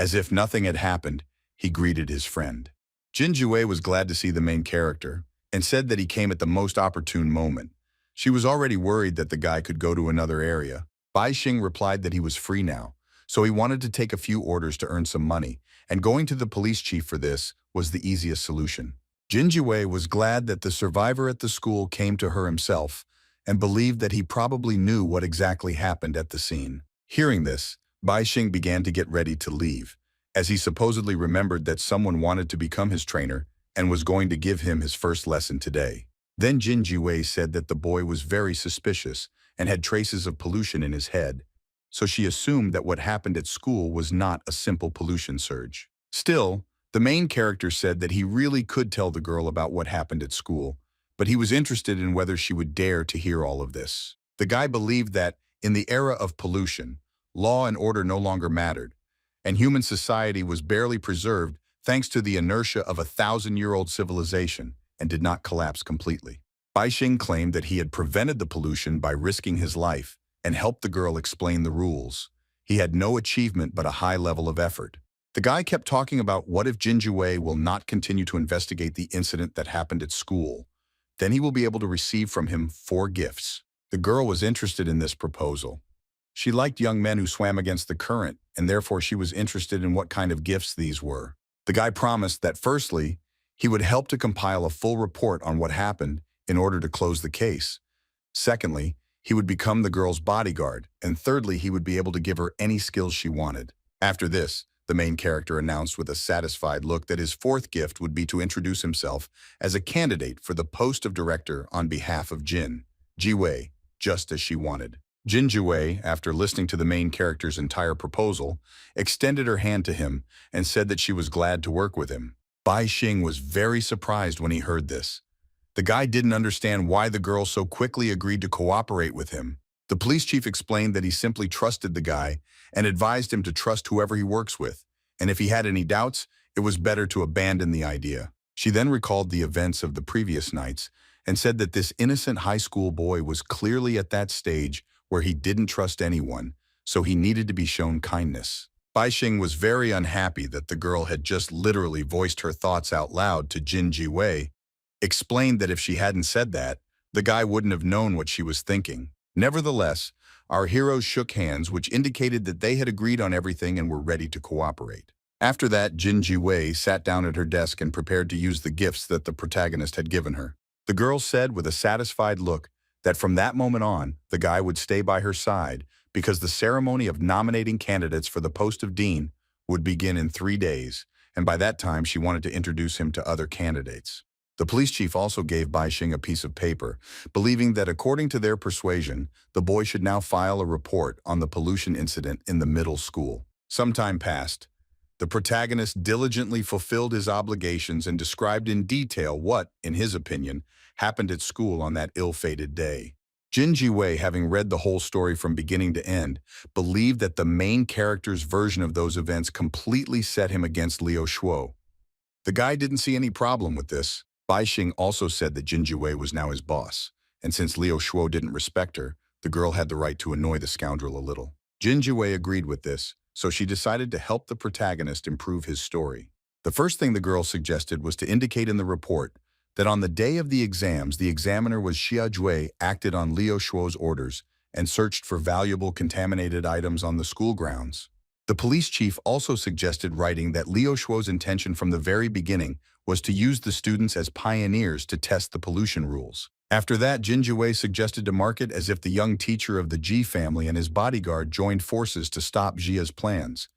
As if nothing had happened, he greeted his friend. Jin Jiwei was glad to see the main character, and said that he came at the most opportune moment. She was already worried that the guy could go to another area. Bai Xing replied that he was free now, so he wanted to take a few orders to earn some money, and going to the police chief for this was the easiest solution. Jin Jiwei was glad that the survivor at the school came to her himself, and believed that he probably knew what exactly happened at the scene. Hearing this, Bai Xing began to get ready to leave, as he supposedly remembered that someone wanted to become his trainer and was going to give him his first lesson today. Then Jin Jiwei said that the boy was very suspicious and had traces of pollution in his head, so she assumed that what happened at school was not a simple pollution surge. Still, the main character said that he really could tell the girl about what happened at school, but he was interested in whether she would dare to hear all of this. The guy believed that, in the era of pollution, law and order no longer mattered, and human society was barely preserved thanks to the inertia of a thousand-year-old civilization and did not collapse completely. Baixing claimed that he had prevented the pollution by risking his life and helped the girl explain the rules. He had no achievement but a high level of effort. The guy kept talking about what if Jinjue will not continue to investigate the incident that happened at school. Then he will be able to receive from him 4 gifts. The girl was interested in this proposal. She liked young men who swam against the current, and therefore she was interested in what kind of gifts these were. The guy promised that firstly, he would help to compile a full report on what happened in order to close the case. Secondly, he would become the girl's bodyguard, and thirdly, he would be able to give her any skills she wanted. After this, the main character announced with a satisfied look that his 4th gift would be to introduce himself as a candidate for the post of director on behalf of Jin Jiwei, just as she wanted. Jin Jiwei, after listening to the main character's entire proposal, extended her hand to him and said that she was glad to work with him. Bai Xing was very surprised when he heard this. The guy didn't understand why the girl so quickly agreed to cooperate with him. The police chief explained that he simply trusted the guy and advised him to trust whoever he works with, and if he had any doubts, it was better to abandon the idea. She then recalled the events of the previous nights and said that this innocent high school boy was clearly at that stage where he didn't trust anyone, so he needed to be shown kindness. Baixing was very unhappy that the girl had just literally voiced her thoughts out loud to Jin Jiwei, explained that if she hadn't said that, the guy wouldn't have known what she was thinking. Nevertheless, our heroes shook hands, which indicated that they had agreed on everything and were ready to cooperate. After that, Jin Jiwei sat down at her desk and prepared to use the gifts that the protagonist had given her. The girl said with a satisfied look that from that moment on, the guy would stay by her side because the ceremony of nominating candidates for the post of dean would begin in 3 days, and by that time she wanted to introduce him to other candidates. The police chief also gave Baixing a piece of paper, believing that according to their persuasion, the boy should now file a report on the pollution incident in the middle school. Some time passed. The protagonist diligently fulfilled his obligations and described in detail what, in his opinion, happened at school on that ill-fated day. Jin Jiwei, having read the whole story from beginning to end, believed that the main character's version of those events completely set him against Liu Shuo. The guy didn't see any problem with this. Baixing also said that Jin Jiwei was now his boss, and since Liu Shuo didn't respect her, the girl had the right to annoy the scoundrel a little. Jin Jiwei agreed with this, so she decided to help the protagonist improve his story. The first thing the girl suggested was to indicate in the report that on the day of the exams, the examiner was Xia Jue acted on Liu Shuo's orders and searched for valuable contaminated items on the school grounds. The police chief also suggested writing that Liu Shuo's intention from the very beginning was to use the students as pioneers to test the pollution rules. After that, Jin Jue suggested to mark it as if the young teacher of the Ji family and his bodyguard joined forces to stop Jia's plans.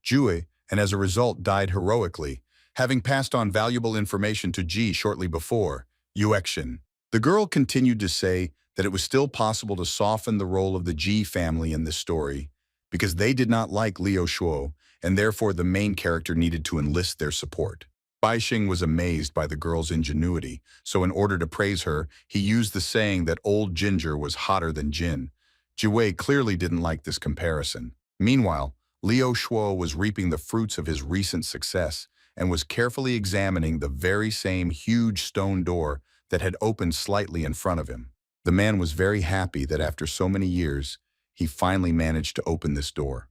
Jue, and as a result died heroically, having passed on valuable information to Ji shortly before, Yuexin. The girl continued to say that it was still possible to soften the role of the Ji family in this story, because they did not like Liu Shuo, and therefore the main character needed to enlist their support. Baixing was amazed by the girl's ingenuity, so in order to praise her, he used the saying that old ginger was hotter than gin. Jiwei clearly didn't like this comparison. Meanwhile, Liu Shuo was reaping the fruits of his recent success and was carefully examining the very same huge stone door that had opened slightly in front of him. The man was very happy that after so many years, he finally managed to open this door.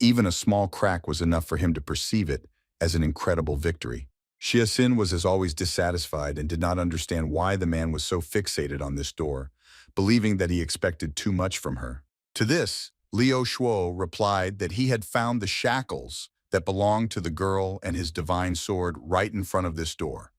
Even a small crack was enough for him to perceive it as an incredible victory. Xiaxin was as always dissatisfied and did not understand why the man was so fixated on this door, believing that he expected too much from her. To this, Liu Shuo replied that he had found the shackles that belonged to the girl and his divine sword right in front of this door.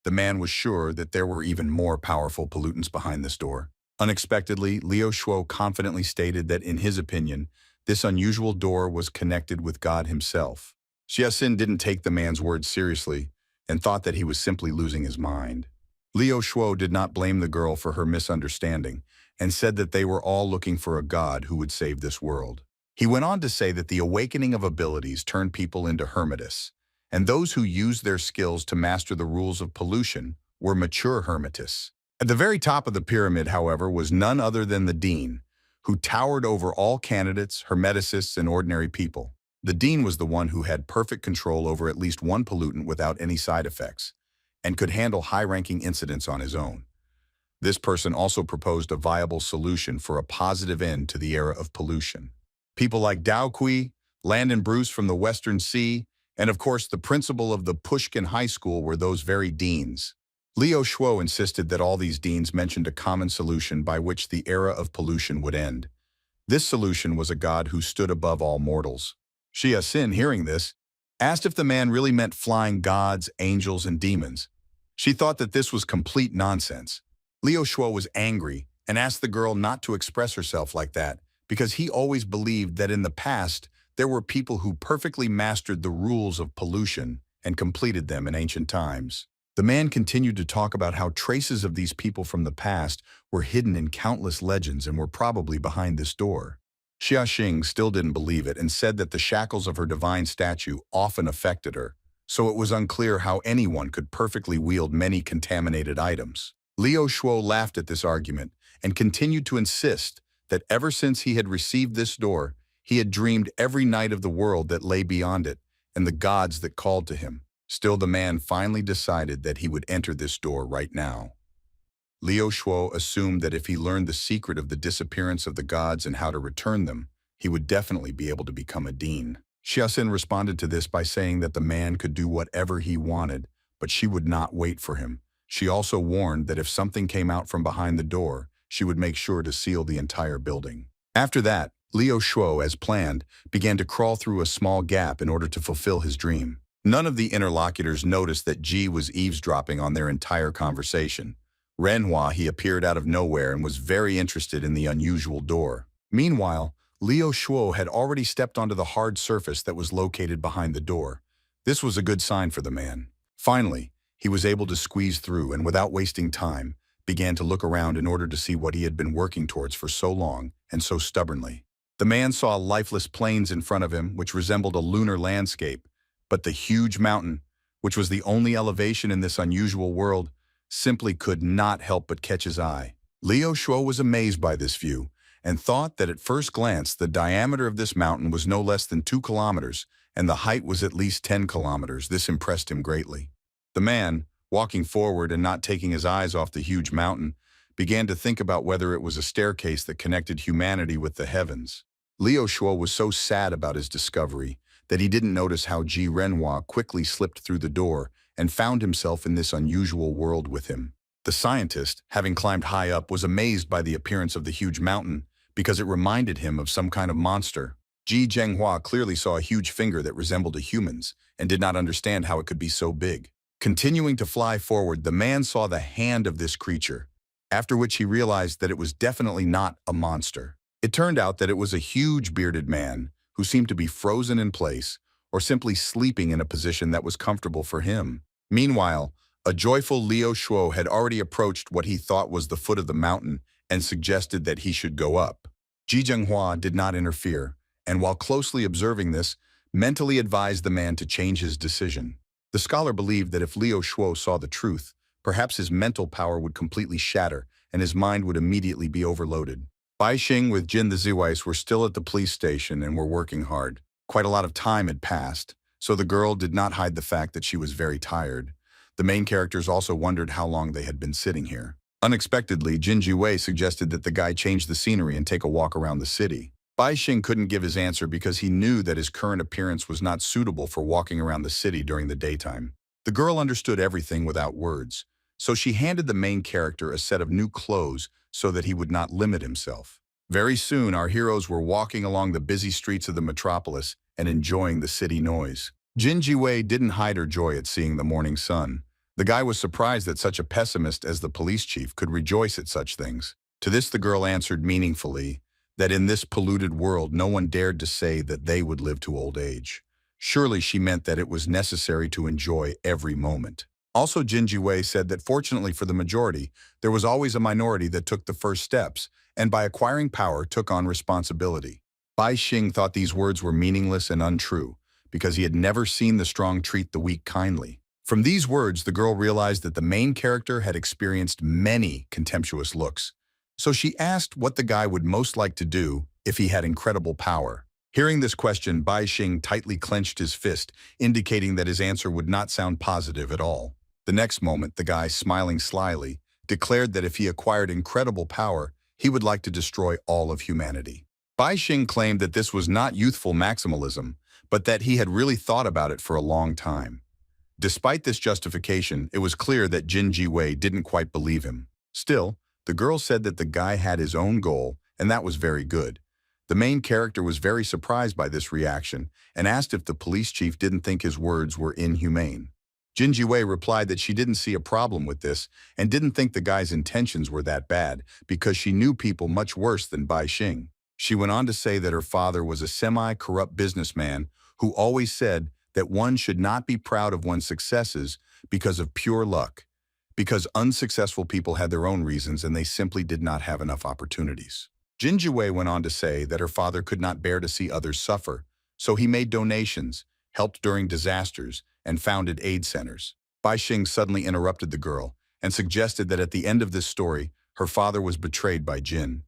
The man was sure that there were even more powerful pollutants behind this door. Unexpectedly, Liu Shuo confidently stated that in his opinion, this unusual door was connected with God himself. Xiaxin didn't take the man's words seriously and thought that he was simply losing his mind. Liu Shuo did not blame the girl for her misunderstanding and said that they were all looking for a god who would save this world. He went on to say that the awakening of abilities turned people into hermetists, and those who used their skills to master the rules of pollution were mature hermetists. At the very top of the pyramid, however, was none other than the dean, who towered over all candidates, hermeticists, and ordinary people. The dean was the one who had perfect control over at least one pollutant without any side effects, and could handle high-ranking incidents on his own. This person also proposed a viable solution for a positive end to the era of pollution. People like Dao Kui, Landon Bruce from the Western Sea, and of course the principal of the Pushkin High School were those very deans. Liu Shuo insisted that all these deans mentioned a common solution by which the era of pollution would end. This solution was a god who stood above all mortals. Xia Xin, hearing this, asked if the man really meant flying gods, angels, and demons. She thought that this was complete nonsense. Liu Shuo was angry and asked the girl not to express herself like that because he always believed that in the past there were people who perfectly mastered the rules of pollution and completed them in ancient times. The man continued to talk about how traces of these people from the past were hidden in countless legends and were probably behind this door. Xia Xing still didn't believe it and said that the shackles of her divine statue often affected her, so it was unclear how anyone could perfectly wield many contaminated items. Liu Shuo laughed at this argument and continued to insist that ever since he had received this door, he had dreamed every night of the world that lay beyond it and the gods that called to him. Still, the man finally decided that he would enter this door right now. Liu Shuo assumed that if he learned the secret of the disappearance of the gods and how to return them, he would definitely be able to become a dean. Xia Xin responded to this by saying that the man could do whatever he wanted, but she would not wait for him. She also warned that if something came out from behind the door, she would make sure to seal the entire building. After that, Liu Shuo, as planned, began to crawl through a small gap in order to fulfill his dream. None of the interlocutors noticed that Ji was eavesdropping on their entire conversation. Manhwa, he appeared out of nowhere and was very interested in the unusual door. Meanwhile, Liu Shuo had already stepped onto the hard surface that was located behind the door. This was a good sign for the man. Finally, he was able to squeeze through and without wasting time, began to look around in order to see what he had been working towards for so long and so stubbornly. The man saw lifeless plains in front of him, which resembled a lunar landscape, but the huge mountain, which was the only elevation in this unusual world, simply could not help but catch his eye. Liu Shuo was amazed by this view and thought that at first glance the diameter of this mountain was no less than 2 kilometers and the height was at least 10 kilometers. This impressed him greatly. The man, walking forward and not taking his eyes off the huge mountain, began to think about whether it was a staircase that connected humanity with the heavens. Liu Shuo was so sad about his discovery that he didn't notice how Ji Renhua quickly slipped through the door and found himself in this unusual world with him. The scientist, having climbed high up, was amazed by the appearance of the huge mountain because it reminded him of some kind of monster. Ji Zhenghua clearly saw a huge finger that resembled a human's and did not understand how it could be so big. Continuing to fly forward, the man saw the hand of this creature, after which he realized that it was definitely not a monster. It turned out that it was a huge bearded man who seemed to be frozen in place or simply sleeping in a position that was comfortable for him. Meanwhile, a joyful Liu Shuo had already approached what he thought was the foot of the mountain and suggested that he should go up. Ji Zhenghua did not interfere, and while closely observing this, mentally advised the man to change his decision. The scholar believed that if Liu Shuo saw the truth, perhaps his mental power would completely shatter and his mind would immediately be overloaded. Bai Xing with Jin the Ziwais were still at the police station and were working hard. Quite a lot of time had passed, so the girl did not hide the fact that she was very tired. The main characters also wondered how long they had been sitting here. Unexpectedly, Jin Jiwei suggested that the guy change the scenery and take a walk around the city. Bai Xing couldn't give his answer because he knew that his current appearance was not suitable for walking around the city during the daytime. The girl understood everything without words, so she handed the main character a set of new clothes so that he would not limit himself. Very soon, our heroes were walking along the busy streets of the metropolis and enjoying the city noise. Jin Jiwei didn't hide her joy at seeing the morning sun. The guy was surprised that such a pessimist as the police chief could rejoice at such things. To this, the girl answered meaningfully that in this polluted world, no one dared to say that they would live to old age. Surely she meant that it was necessary to enjoy every moment. Also, Jin Jiwei said that fortunately for the majority, there was always a minority that took the first steps, and by acquiring power, took on responsibility. Bai Xing thought these words were meaningless and untrue, because he had never seen the strong treat the weak kindly. From these words, the girl realized that the main character had experienced many contemptuous looks. So she asked what the guy would most like to do if he had incredible power. Hearing this question, Bai Xing tightly clenched his fist, indicating that his answer would not sound positive at all. The next moment, the guy, smiling slyly, declared that if he acquired incredible power, he would like to destroy all of humanity. Bai Xing claimed that this was not youthful maximalism, but that he had really thought about it for a long time. Despite this justification, it was clear that Jin Jiwei didn't quite believe him. Still, the girl said that the guy had his own goal, and that was very good. The main character was very surprised by this reaction and asked if the police chief didn't think his words were inhumane. Jin Jiwei replied that she didn't see a problem with this and didn't think the guy's intentions were that bad because she knew people much worse than Bai Xing. She went on to say that her father was a semi-corrupt businessman who always said that one should not be proud of one's successes because of pure luck, because unsuccessful people had their own reasons and they simply did not have enough opportunities. Jin Jiwei went on to say that her father could not bear to see others suffer, so he made donations, helped during disasters, and founded aid centers. Bai Xing suddenly interrupted the girl and suggested that at the end of this story, her father was betrayed by Jin.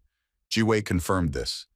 Jiwei confirmed this,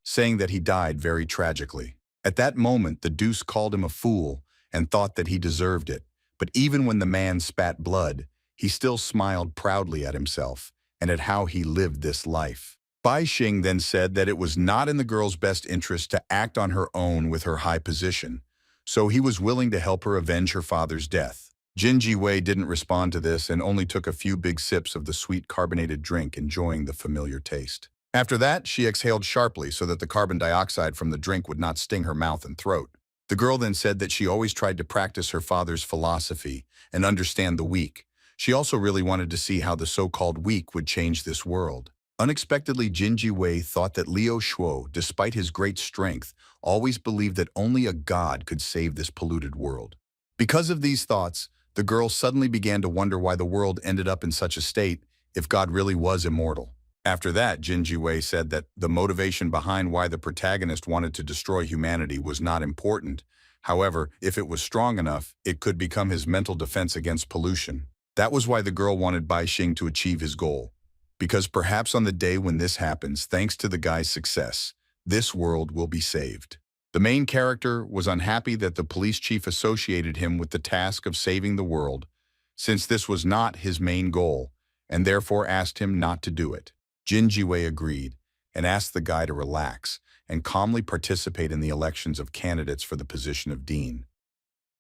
saying that he died very tragically. At that moment, the deuce called him a fool and thought that he deserved it. But even when the man spat blood, he still smiled proudly at himself and at how he lived this life. Bai Xing then said that it was not in the girl's best interest to act on her own with her high position, so he was willing to help her avenge her father's death. Jin Jiwei didn't respond to this and only took a few big sips of the sweet carbonated drink, enjoying the familiar taste. After that, she exhaled sharply so that the carbon dioxide from the drink would not sting her mouth and throat. The girl then said that she always tried to practice her father's philosophy and understand the weak. She also really wanted to see how the so-called weak would change this world. Unexpectedly, Jin Jiwei thought that Liu Shuo, despite his great strength, always believed that only a god could save this polluted world. Because of these thoughts, the girl suddenly began to wonder why the world ended up in such a state if God really was immortal. After that, Jin Jiwei said that the motivation behind why the protagonist wanted to destroy humanity was not important. However, if it was strong enough, it could become his mental defense against pollution. That was why the girl wanted Bai Xing to achieve his goal. Because perhaps on the day when this happens, thanks to the guy's success, this world will be saved. The main character was unhappy that the police chief associated him with the task of saving the world, since this was not his main goal, and therefore asked him not to do it. Jin Jiwei agreed and asked the guy to relax and calmly participate in the elections of candidates for the position of dean.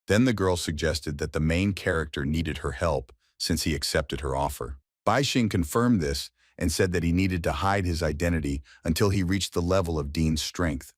Then the girl suggested that the main character needed her help since he accepted her offer. Bai Xing confirmed this and said that he needed to hide his identity until he reached the level of Dean's strength.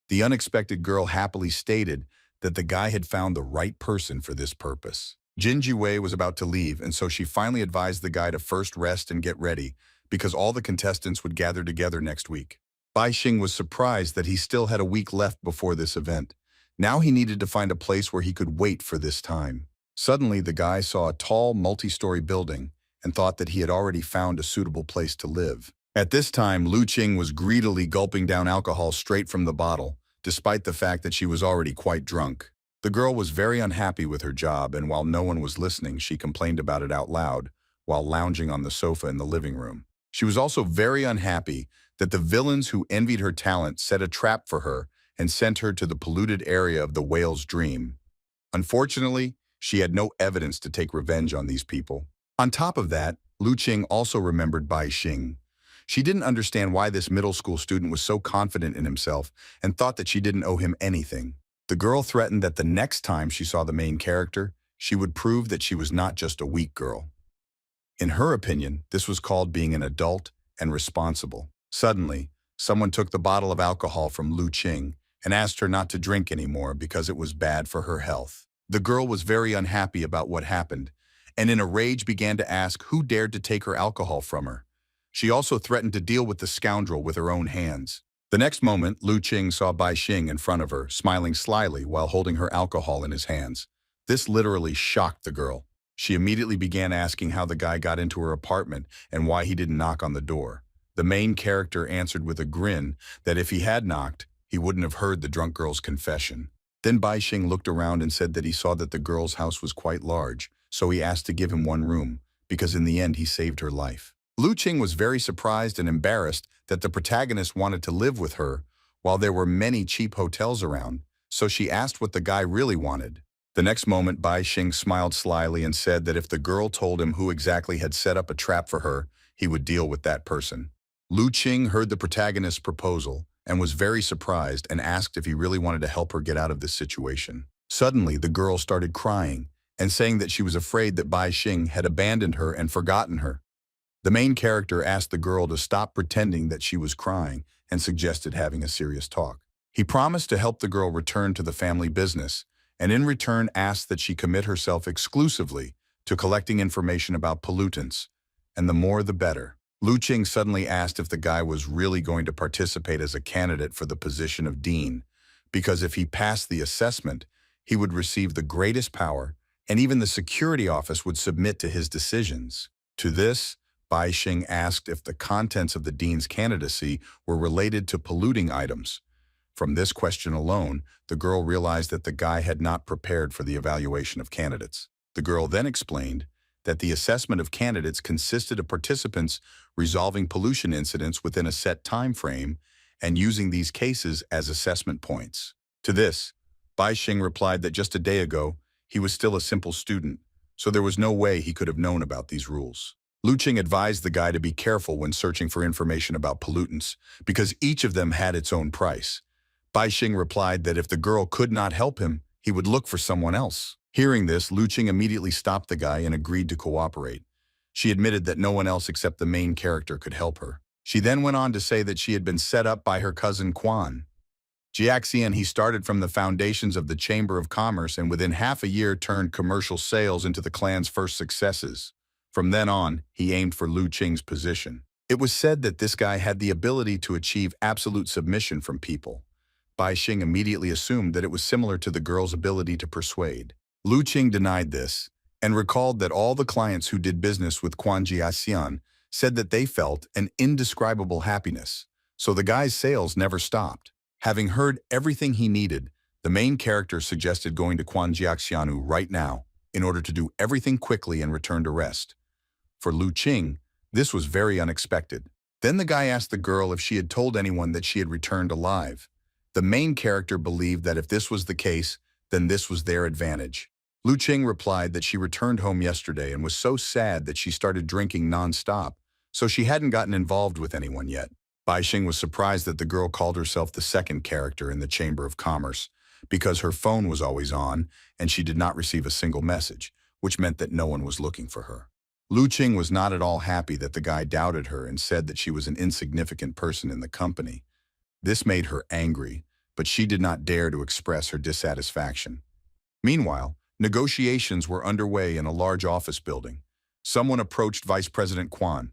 The unexpected girl happily stated that the guy had found the right person for this purpose. Jin Jiwei was about to leave, and so she finally advised the guy to first rest and get ready, because all the contestants would gather together next week. Bai Xing was surprised that he still had a week left before this event. Now he needed to find a place where he could wait for this time. Suddenly, the guy saw a tall, multi-story building and thought that he had already found a suitable place to live. At this time, Lu Qing was greedily gulping down alcohol straight from the bottle, despite the fact that she was already quite drunk. The girl was very unhappy with her job, and while no one was listening, she complained about it out loud while lounging on the sofa in the living room. She was also very unhappy that the villains who envied her talent set a trap for her and sent her to the polluted area of the whale's dream. Unfortunately, she had no evidence to take revenge on these people. On top of that, Lu Qing also remembered Bai Xing. She didn't understand why this middle school student was so confident in himself and thought that she didn't owe him anything. The girl threatened that the next time she saw the main character, she would prove that she was not just a weak girl. In her opinion, this was called being an adult and responsible. Suddenly, someone took the bottle of alcohol from Lu Qing and asked her not to drink anymore because it was bad for her health. The girl was very unhappy about what happened, and in a rage began to ask who dared to take her alcohol from her. She also threatened to deal with the scoundrel with her own hands. The next moment, Lu Qing saw Bai Xing in front of her, smiling slyly while holding her alcohol in his hands. This literally shocked the girl. She immediately began asking how the guy got into her apartment and why he didn't knock on the door. The main character answered with a grin that if he had knocked, he wouldn't have heard the drunk girl's confession. Then Bai Xing looked around and said that he saw that the girl's house was quite large, so he asked to give him one room, because in the end he saved her life. Lu Qing was very surprised and embarrassed that the protagonist wanted to live with her while there were many cheap hotels around, so she asked what the guy really wanted. The next moment, Bai Xing smiled slyly and said that if the girl told him who exactly had set up a trap for her, he would deal with that person. Lu Qing heard the protagonist's proposal and was very surprised and asked if he really wanted to help her get out of this situation. Suddenly, the girl started crying and saying that she was afraid that Bai Xing had abandoned her and forgotten her. The main character asked the girl to stop pretending that she was crying and suggested having a serious talk. He promised to help the girl return to the family business, and in return asked that she commit herself exclusively to collecting information about pollutants, and the more the better. Lu Qing suddenly asked if the guy was really going to participate as a candidate for the position of dean, because if he passed the assessment, he would receive the greatest power, and even the security office would submit to his decisions. To this, Bai Xing asked if the contents of the dean's candidacy were related to polluting items. From this question alone, the girl realized that the guy had not prepared for the evaluation of candidates. The girl then explained that the assessment of candidates consisted of participants resolving pollution incidents within a set time frame and using these cases as assessment points. To this, Bai Xing replied that just a day ago, he was still a simple student, so there was no way he could have known about these rules. Lu Qing advised the guy to be careful when searching for information about pollutants, because each of them had its own price. Bai Xing replied that if the girl could not help him, he would look for someone else. Hearing this, Lu Qing immediately stopped the guy and agreed to cooperate. She admitted that no one else except the main character could help her. She then went on to say that she had been set up by her cousin Quan. Jiaxian, he started from the foundations of the Chamber of Commerce and within half a year turned commercial sales into the clan's first successes. From then on, he aimed for Lu Qing's position. It was said that this guy had the ability to achieve absolute submission from people. Bai Xing immediately assumed that it was similar to the girl's ability to persuade. Lu Qing denied this and recalled that all the clients who did business with Quan Jiaxian said that they felt an indescribable happiness, so the guy's sales never stopped. Having heard everything he needed, the main character suggested going to Quan Jiaxianu right now in order to do everything quickly and return to rest. For Lu Qing, this was very unexpected. Then the guy asked the girl if she had told anyone that she had returned alive. The main character believed that if this was the case, then this was their advantage. Lu Qing replied that she returned home yesterday and was so sad that she started drinking non-stop, so she hadn't gotten involved with anyone yet. Bai Xing was surprised that the girl called herself the second character in the Chamber of Commerce, because her phone was always on and she did not receive a single message, which meant that no one was looking for her. Lu Qing was not at all happy that the guy doubted her and said that she was an insignificant person in the company. This made her angry, but she did not dare to express her dissatisfaction. Meanwhile, negotiations were underway in a large office building. Someone approached Vice President Quan.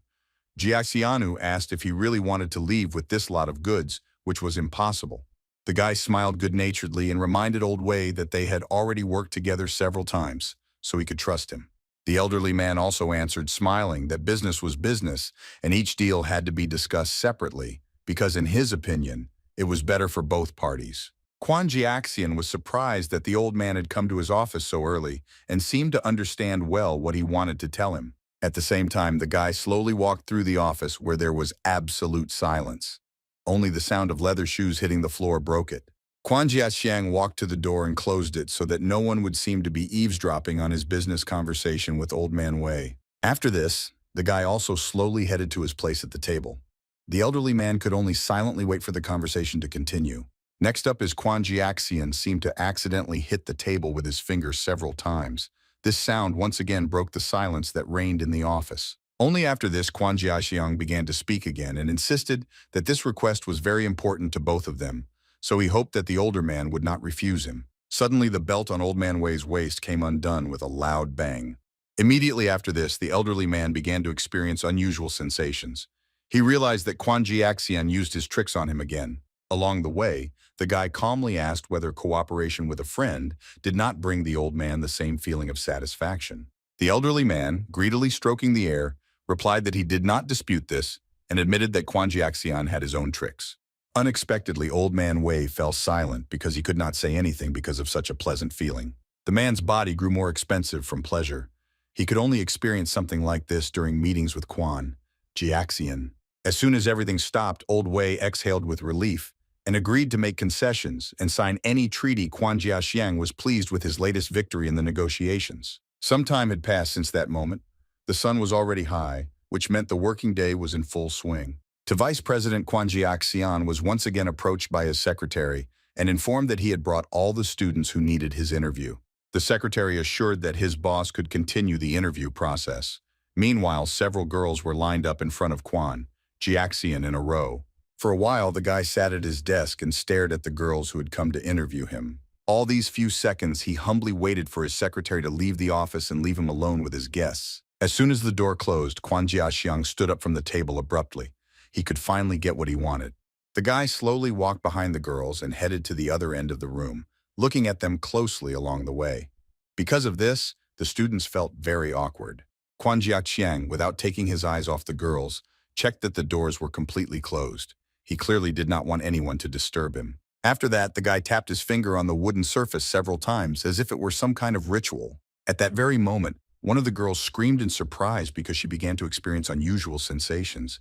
Jiaxianu asked if he really wanted to leave with this lot of goods, which was impossible. The guy smiled good-naturedly and reminded Old Wei that they had already worked together several times, so he could trust him. The elderly man also answered, smiling, that business was business and each deal had to be discussed separately, because in his opinion, it was better for both parties. Quan Jiaxian was surprised that the old man had come to his office so early and seemed to understand well what he wanted to tell him. At the same time, the guy slowly walked through the office where there was absolute silence. Only the sound of leather shoes hitting the floor broke it. Quan Jiaxiang walked to the door and closed it so that no one would seem to be eavesdropping on his business conversation with Old Man Wei. After this, the guy also slowly headed to his place at the table. The elderly man could only silently wait for the conversation to continue. Next up is Quan Jiaxian seemed to accidentally hit the table with his finger several times. This sound once again broke the silence that reigned in the office. Only after this, Quan Jiaxiang began to speak again and insisted that this request was very important to both of them, so he hoped that the older man would not refuse him. Suddenly, the belt on Old Man Wei's waist came undone with a loud bang. Immediately after this, the elderly man began to experience unusual sensations. He realized that Quan Jiaxian used his tricks on him again. Along the way, the guy calmly asked whether cooperation with a friend did not bring the old man the same feeling of satisfaction. The elderly man, greedily stroking the air, replied that he did not dispute this and admitted that Quan Jiaxian had his own tricks. Unexpectedly, Old Man Wei fell silent because he could not say anything because of such a pleasant feeling. The man's body grew more expensive from pleasure. He could only experience something like this during meetings with Quan. Jiaxian. As soon as everything stopped, Old Wei exhaled with relief and agreed to make concessions and sign any treaty. Quan Jiaxiang was pleased with his latest victory in the negotiations. Some time had passed since that moment. The sun was already high, which meant the working day was in full swing. To Vice President Quan Jiaxian was once again approached by his secretary and informed that he had brought all the students who needed his interview. The secretary assured that his boss could continue the interview process. Meanwhile, several girls were lined up in front of Quan Jiaxian in a row. For a while, the guy sat at his desk and stared at the girls who had come to interview him. All these few seconds, he humbly waited for his secretary to leave the office and leave him alone with his guests. As soon as the door closed, Quan Jiaxiang stood up from the table abruptly. He could finally get what he wanted. The guy slowly walked behind the girls and headed to the other end of the room, looking at them closely along the way. Because of this, the students felt very awkward. Quan Jiaxiang, without taking his eyes off the girls, checked that the doors were completely closed. He clearly did not want anyone to disturb him. After that, the guy tapped his finger on the wooden surface several times as if it were some kind of ritual. At that very moment, one of the girls screamed in surprise because she began to experience unusual sensations.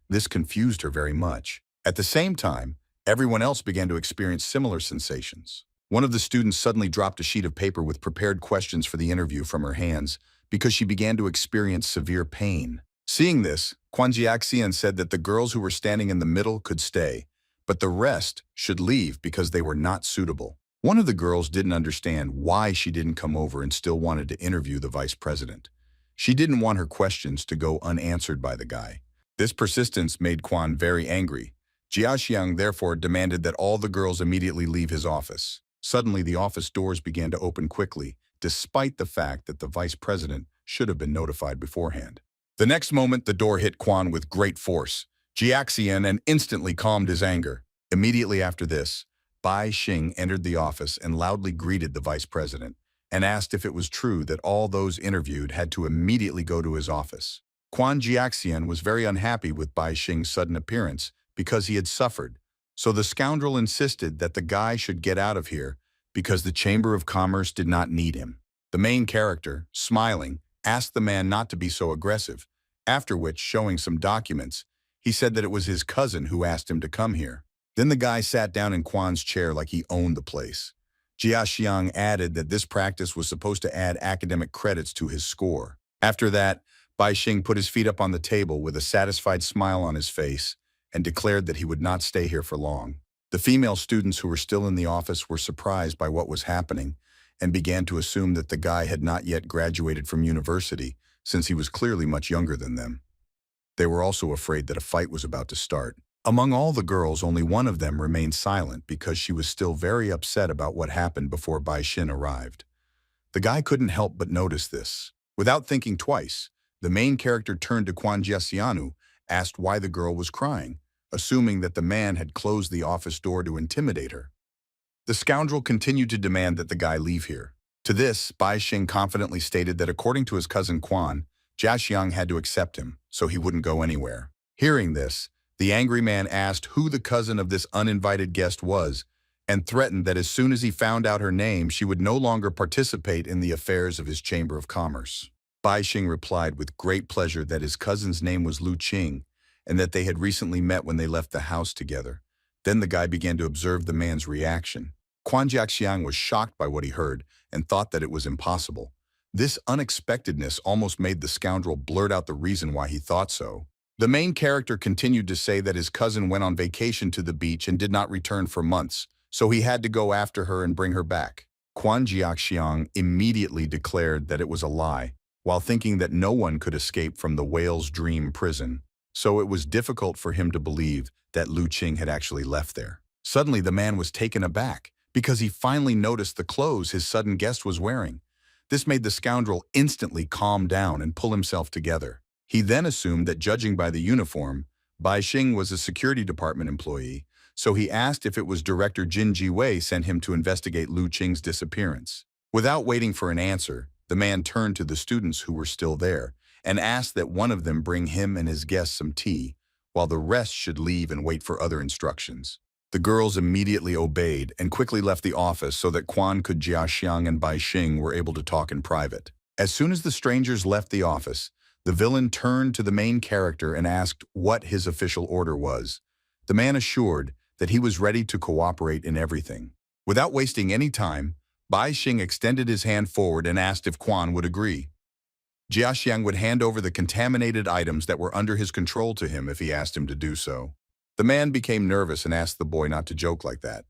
This confused her very much. At the same time, everyone else began to experience similar sensations. One of the students suddenly dropped a sheet of paper with prepared questions for the interview from her hands because she began to experience severe pain. Seeing this, Quan Jiaxian said that the girls who were standing in the middle could stay, but the rest should leave because they were not suitable. One of the girls didn't understand why she didn't come over and still wanted to interview the vice president. She didn't want her questions to go unanswered by the guy. This persistence made Quan very angry. Jiaxiang therefore demanded that all the girls immediately leave his office. Suddenly, the office doors began to open quickly, despite the fact that the vice president should have been notified beforehand. The next moment, the door hit Quan with great force. Jiaxian and instantly calmed his anger. Immediately after this, Bai Xing entered the office and loudly greeted the vice president and asked if it was true that all those interviewed had to immediately go to his office. Quan Jiaxian was very unhappy with Bai Xing's sudden appearance because he had suffered, so the scoundrel insisted that the guy should get out of here because the Chamber of Commerce did not need him. The main character, smiling, asked the man not to be so aggressive, after which, showing some documents, he said that it was his cousin who asked him to come here. Then the guy sat down in Quan's chair like he owned the place. Jiaxiang added that this practice was supposed to add academic credits to his score. After that, Bai Xing put his feet up on the table with a satisfied smile on his face and declared that he would not stay here for long. The female students who were still in the office were surprised by what was happening and began to assume that the guy had not yet graduated from university, since he was clearly much younger than them. They were also afraid that a fight was about to start. Among all the girls, only one of them remained silent because she was still very upset about what happened before Bai Xin arrived. The guy couldn't help but notice this. Without thinking twice, the main character turned to Quan Jiaxianu, asked why the girl was crying, assuming that the man had closed the office door to intimidate her. The scoundrel continued to demand that the guy leave here. To this, Bai Xing confidently stated that according to his cousin Quan, Jiaxiang had to accept him, so he wouldn't go anywhere. Hearing this, the angry man asked who the cousin of this uninvited guest was and threatened that as soon as he found out her name, she would no longer participate in the affairs of his Chamber of Commerce. Bai Xing replied with great pleasure that his cousin's name was Lu Qing and that they had recently met when they left the house together. Then the guy began to observe the man's reaction. Quan Jiaxiang was shocked by what he heard and thought that it was impossible. This unexpectedness almost made the scoundrel blurt out the reason why he thought so. The main character continued to say that his cousin went on vacation to the beach and did not return for months, so he had to go after her and bring her back. Quan Jiaxiang immediately declared that it was a lie, while thinking that no one could escape from the whale's dream prison. So it was difficult for him to believe that Lu Qing had actually left there. Suddenly, the man was taken aback because he finally noticed the clothes his sudden guest was wearing. This made the scoundrel instantly calm down and pull himself together. He then assumed that judging by the uniform, Bai Xing was a security department employee, so he asked if it was Director Jin Jiwei sent him to investigate Lu Qing's disappearance. Without waiting for an answer, the man turned to the students who were still there and asked that one of them bring him and his guests some tea, while the rest should leave and wait for other instructions. The girls immediately obeyed and quickly left the office so that Quan Jiaxiang and Bai Xing were able to talk in private. As soon as the strangers left the office, The villain turned to the main character and asked what his official order was. The man assured that he was ready to cooperate in everything. Without wasting any time, Bai Xing extended his hand forward and asked if Quan would agree. Jiaxiang would hand over the contaminated items that were under his control to him if he asked him to do so. The man became nervous and asked the boy not to joke like that.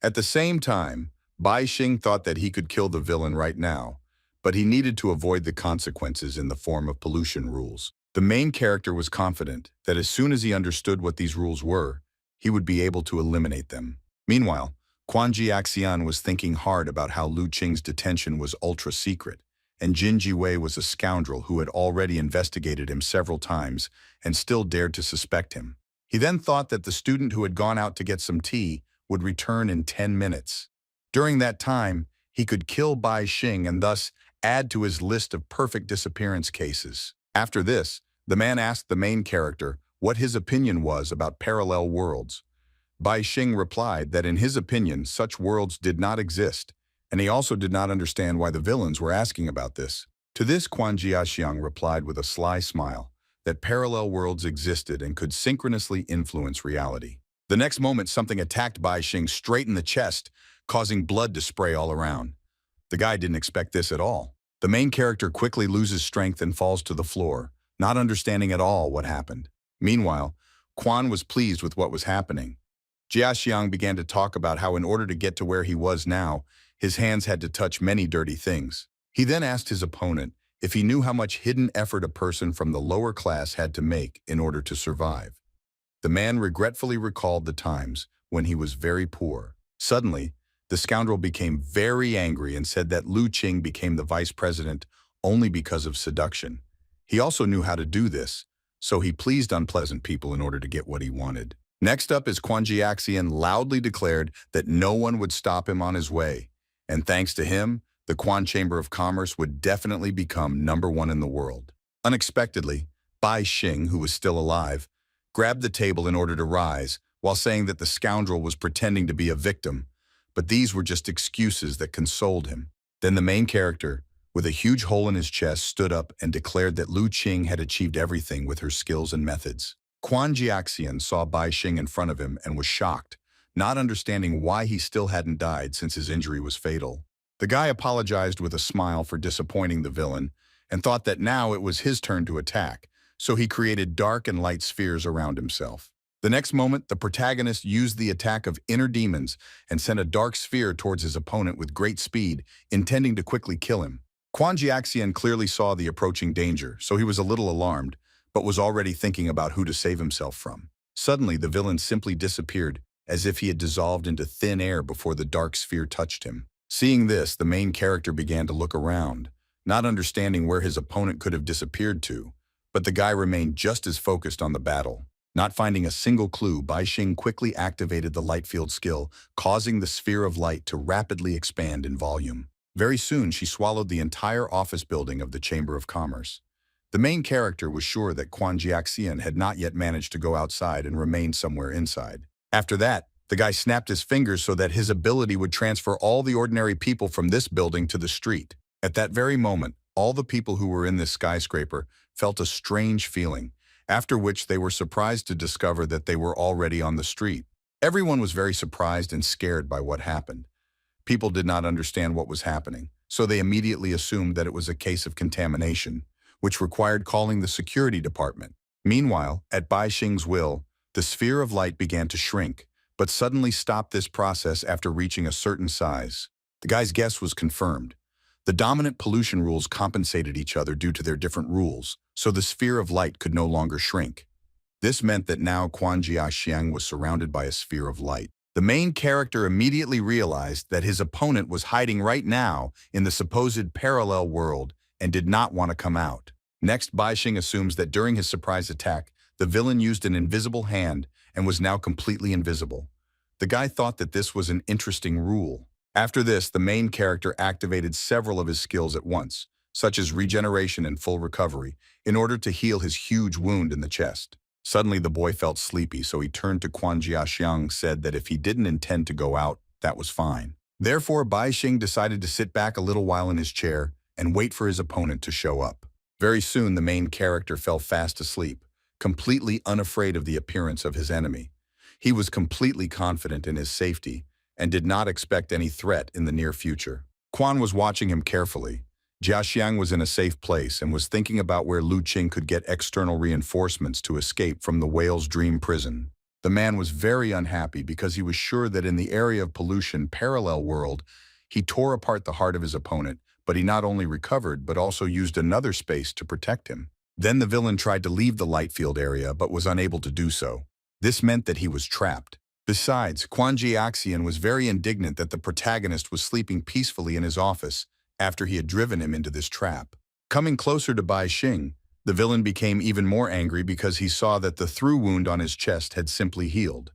At the same time, Bai Xing thought that he could kill the villain right now, but he needed to avoid the consequences in the form of pollution rules. The main character was confident that as soon as he understood what these rules were, he would be able to eliminate them. Meanwhile, Quan Jiaxian was thinking hard about how Lu Qing's detention was ultra-secret, and Jin Jiwei was a scoundrel who had already investigated him several times and still dared to suspect him. He then thought that the student who had gone out to get some tea would return in 10 minutes. During that time, he could kill Bai Xing and thus add to his list of perfect disappearance cases. After this, the man asked the main character what his opinion was about parallel worlds. Bai Xing replied that in his opinion, such worlds did not exist, and he also did not understand why the villains were asking about this. To this, Quan Jiaxiang replied with a sly smile that parallel worlds existed and could synchronously influence reality. The next moment, something attacked Bai Xing straight in the chest, causing blood to spray all around. The guy didn't expect this at all. The main character quickly loses strength and falls to the floor, not understanding at all what happened. Meanwhile, Quan was pleased with what was happening. Jiaxiang began to talk about how in order to get to where he was now, his hands had to touch many dirty things. He then asked his opponent if he knew how much hidden effort a person from the lower class had to make in order to survive. The man regretfully recalled the times when he was very poor. Suddenly, the scoundrel became very angry and said that Lu Qing became the vice president only because of seduction. He also knew how to do this, so he pleased unpleasant people in order to get what he wanted. Next up is Quan Jiaxian loudly declared that no one would stop him on his way, and thanks to him, the Quan Chamber of Commerce would definitely become #1 in the world. Unexpectedly, Bai Xing, who was still alive, grabbed the table in order to rise, while saying that the scoundrel was pretending to be a victim, but these were just excuses that consoled him. Then the main character, with a huge hole in his chest, stood up and declared that Lu Qing had achieved everything with her skills and methods. Quan Jiaxian saw Bai Xing in front of him and was shocked, not understanding why he still hadn't died since his injury was fatal. The guy apologized with a smile for disappointing the villain and thought that now it was his turn to attack, so he created dark and light spheres around himself. The next moment, the protagonist used the attack of inner demons and sent a dark sphere towards his opponent with great speed, intending to quickly kill him. Quan Jiaxian clearly saw the approaching danger, so he was a little alarmed, but was already thinking about who to save himself from. Suddenly, the villain simply disappeared, as if he had dissolved into thin air before the dark sphere touched him. Seeing this, the main character began to look around, not understanding where his opponent could have disappeared to, but the guy remained just as focused on the battle. Not finding a single clue, Bai Xing quickly activated the light field skill, causing the sphere of light to rapidly expand in volume. Very soon, she swallowed the entire office building of the Chamber of Commerce. The main character was sure that Quan Jiaxian had not yet managed to go outside and remained somewhere inside. After that, the guy snapped his fingers so that his ability would transfer all the ordinary people from this building to the street. At that very moment, all the people who were in this skyscraper felt a strange feeling, after which they were surprised to discover that they were already on the street. Everyone was very surprised and scared by what happened. People did not understand what was happening, so they immediately assumed that it was a case of contamination, which required calling the security department. Meanwhile, at Bai Xing's will, the sphere of light began to shrink, but suddenly stopped this process after reaching a certain size. The guy's guess was confirmed. The dominant pollution rules compensated each other due to their different rules, so the sphere of light could no longer shrink. This meant that now Quan Jiaxiang was surrounded by a sphere of light. The main character immediately realized that his opponent was hiding right now in the supposed parallel world and did not want to come out. Next, Bai Xing assumes that during his surprise attack, the villain used an invisible hand and was now completely invisible. The guy thought that this was an interesting rule. After this, the main character activated several of his skills at once, such as regeneration and full recovery, in order to heal his huge wound in the chest. Suddenly, the boy felt sleepy, so he turned to Quan Jiaxiang, said that if he didn't intend to go out, that was fine. Therefore, Bai Xing decided to sit back a little while in his chair and wait for his opponent to show up. Very soon, the main character fell fast asleep, completely unafraid of the appearance of his enemy. He was completely confident in his safety and did not expect any threat in the near future. Quan was watching him carefully. Jia Xiang was in a safe place and was thinking about where Lu Qing could get external reinforcements to escape from the whale's dream prison. The man was very unhappy because he was sure that in the area of pollution parallel world, he tore apart the heart of his opponent, but he not only recovered but also used another space to protect him. Then the villain tried to leave the light field area but was unable to do so. This meant that he was trapped. Besides, Quan Jiaxian was very indignant that the protagonist was sleeping peacefully in his office after he had driven him into this trap. Coming closer to Bai Xing, the villain became even more angry because he saw that the through wound on his chest had simply healed.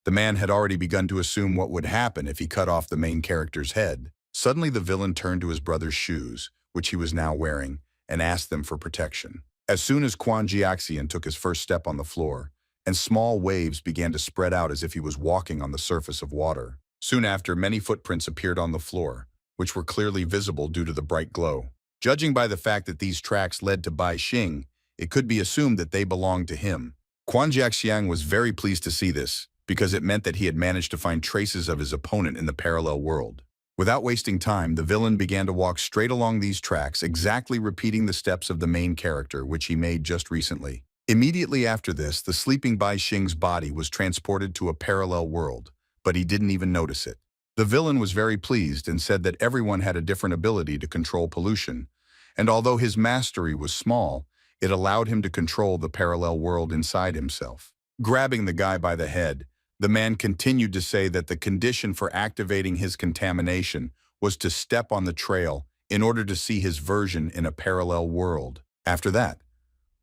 The man had already begun to assume what would happen if he cut off the main character's head. Suddenly the villain turned to his brother's shoes, which he was now wearing, and asked them for protection. As soon as Quan Jiaxian took his first step on the floor, and small waves began to spread out as if he was walking on the surface of water. Soon after, many footprints appeared on the floor, which were clearly visible due to the bright glow. Judging by the fact that these tracks led to Bai Xing, it could be assumed that they belonged to him. Quan Jiaxiang was very pleased to see this, because it meant that he had managed to find traces of his opponent in the parallel world. Without wasting time, the villain began to walk straight along these tracks, exactly repeating the steps of the main character, which he made just recently. Immediately after this, the sleeping Bai Xing's body was transported to a parallel world, but he didn't even notice it. The villain was very pleased and said that everyone had a different ability to control pollution, and although his mastery was small, it allowed him to control the parallel world inside himself. Grabbing the guy by the head, the man continued to say that the condition for activating his contamination was to step on the trail in order to see his version in a parallel world. After that,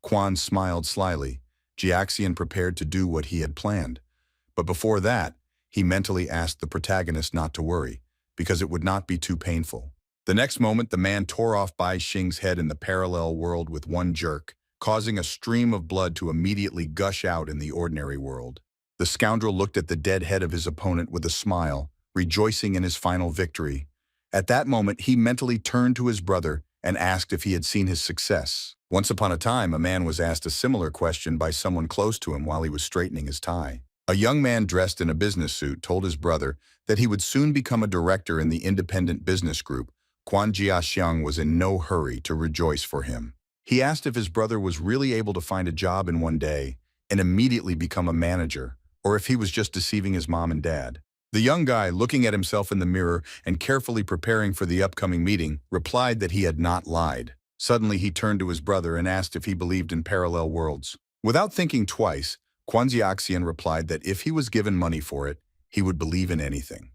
Quan smiled slyly. Jiaxian prepared to do what he had planned. But before that, he mentally asked the protagonist not to worry, because it would not be too painful. The next moment, the man tore off Bai Xing's head in the parallel world with one jerk, causing a stream of blood to immediately gush out in the ordinary world. The scoundrel looked at the dead head of his opponent with a smile, rejoicing in his final victory. At that moment, he mentally turned to his brother and asked if he had seen his success. Once upon a time, a man was asked a similar question by someone close to him while he was straightening his tie. A young man dressed in a business suit told his brother that he would soon become a director in the independent business group. Quan Jiaxiang was in no hurry to rejoice for him. He asked if his brother was really able to find a job in one day and immediately become a manager, or if he was just deceiving his mom and dad. The young guy, looking at himself in the mirror and carefully preparing for the upcoming meeting, replied that he had not lied. Suddenly, he turned to his brother and asked if he believed in parallel worlds. Without thinking twice, Quan Jiaxian replied that if he was given money for it, he would believe in anything.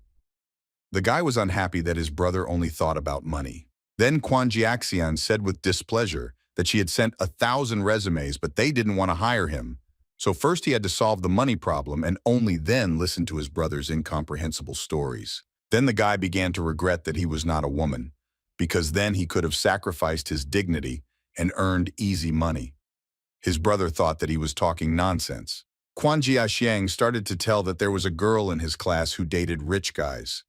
The guy was unhappy that his brother only thought about money. Then Quan Jiaxian said with displeasure that she had sent 1,000 resumes, but they didn't want to hire him. So first he had to solve the money problem and only then listen to his brother's incomprehensible stories. Then the guy began to regret that he was not a woman, because then he could have sacrificed his dignity and earned easy money. His brother thought that he was talking nonsense. Quan Jiaxiang started to tell that there was a girl in his class who dated rich guys.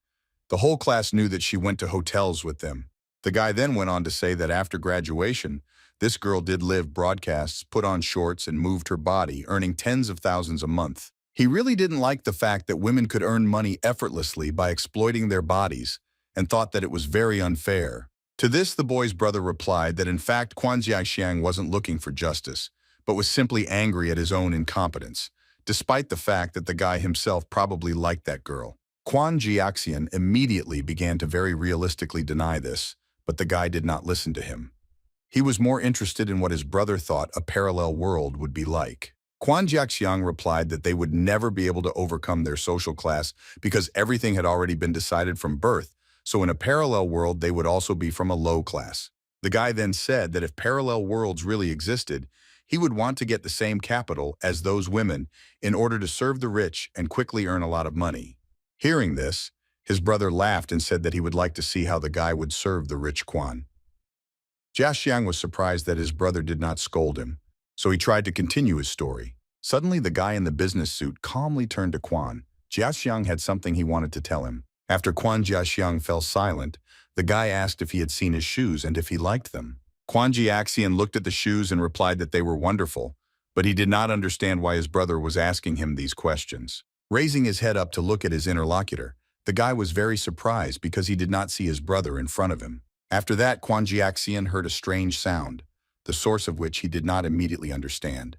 The whole class knew that she went to hotels with them. The guy then went on to say that after graduation, this girl did live broadcasts, put on shorts, and moved her body, earning tens of thousands a month. He really didn't like the fact that women could earn money effortlessly by exploiting their bodies, and thought that it was very unfair. To this, the boy's brother replied that in fact Quan Jiaxiang wasn't looking for justice, but was simply angry at his own incompetence, despite the fact that the guy himself probably liked that girl. Quan Jiaxian immediately began to very realistically deny this, but the guy did not listen to him. He was more interested in what his brother thought a parallel world would be like. Quan Jiaxiang replied that they would never be able to overcome their social class because everything had already been decided from birth, so in a parallel world they would also be from a low class. The guy then said that if parallel worlds really existed, he would want to get the same capital as those women in order to serve the rich and quickly earn a lot of money. Hearing this, his brother laughed and said that he would like to see how the guy would serve the rich Quan. Jia Xiang was surprised that his brother did not scold him, so he tried to continue his story. Suddenly, the guy in the business suit calmly turned to Quan. Jia Xiang had something he wanted to tell him. After Quan Jia Xiang fell silent, the guy asked if he had seen his shoes and if he liked them. Quan Jiaxian looked at the shoes and replied that they were wonderful, but he did not understand why his brother was asking him these questions. Raising his head up to look at his interlocutor, the guy was very surprised because he did not see his brother in front of him. After that, Quan Jiaxian heard a strange sound, the source of which he did not immediately understand.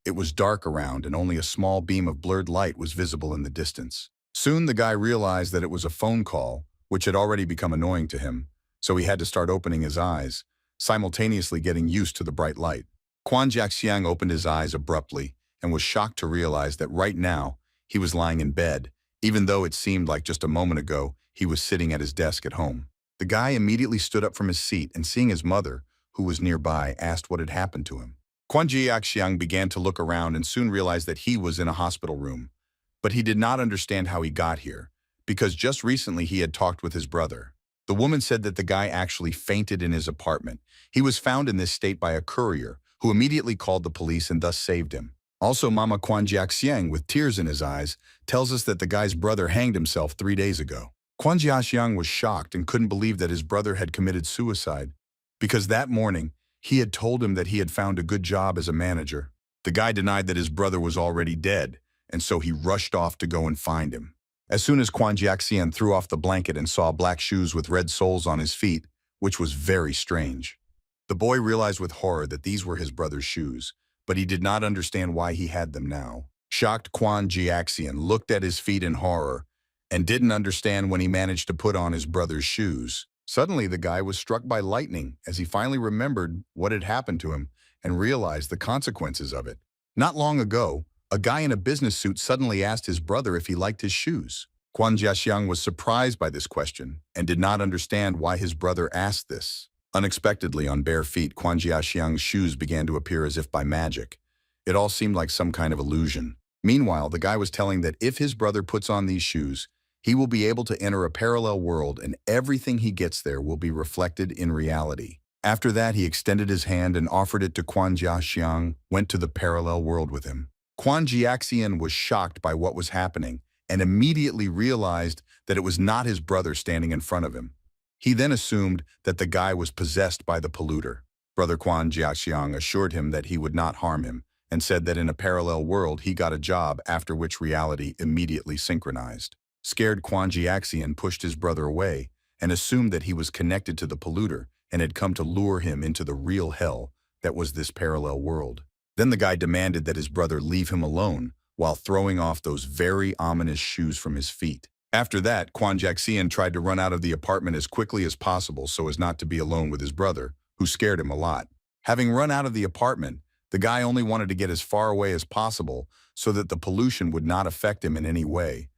It was dark around and only a small beam of blurred light was visible in the distance. Soon the guy realized that it was a phone call, which had already become annoying to him, so he had to start opening his eyes, simultaneously getting used to the bright light. Quan Jiaxiang opened his eyes abruptly and was shocked to realize that right now he was lying in bed, even though it seemed like just a moment ago he was sitting at his desk at home. The guy immediately stood up from his seat and seeing his mother, who was nearby, asked what had happened to him. Quan Jiaxiang began to look around and soon realized that he was in a hospital room. But he did not understand how he got here, because just recently he had talked with his brother. The woman said that the guy actually fainted in his apartment. He was found in this state by a courier, who immediately called the police and thus saved him. Also, Mama Quan Jiaxiang, with tears in his eyes, tells us that the guy's brother hanged himself 3 days ago. Quan Jiaxiang was shocked and couldn't believe that his brother had committed suicide, because that morning, he had told him that he had found a good job as a manager. The guy denied that his brother was already dead, and so he rushed off to go and find him. As soon as Quan Jiaxian threw off the blanket and saw black shoes with red soles on his feet, which was very strange. The boy realized with horror that these were his brother's shoes, but he did not understand why he had them now. Shocked, Quan Jiaxian looked at his feet in horror and didn't understand when he managed to put on his brother's shoes. Suddenly, the guy was struck by lightning as he finally remembered what had happened to him and realized the consequences of it. Not long ago, a guy in a business suit suddenly asked his brother if he liked his shoes. Quan Jiaxiang was surprised by this question and did not understand why his brother asked this. Unexpectedly, on bare feet, Quan Jiaxiang's shoes began to appear as if by magic. It all seemed like some kind of illusion. Meanwhile, the guy was telling that if his brother puts on these shoes, he will be able to enter a parallel world and everything he gets there will be reflected in reality. After that, he extended his hand and offered it to Quan Jiaxiang, went to the parallel world with him. Quan Jiaxian was shocked by what was happening and immediately realized that it was not his brother standing in front of him. He then assumed that the guy was possessed by the polluter. Brother Quan Jiaxiang assured him that he would not harm him and said that in a parallel world he got a job, after which reality immediately synchronized. Scared, Quan Jiaxian pushed his brother away and assumed that he was connected to the polluter and had come to lure him into the real hell that was this parallel world. Then the guy demanded that his brother leave him alone while throwing off those very ominous shoes from his feet. After that, Quan Jiaxian tried to run out of the apartment as quickly as possible so as not to be alone with his brother, who scared him a lot. Having run out of the apartment, the guy only wanted to get as far away as possible so that the pollution would not affect him in any way.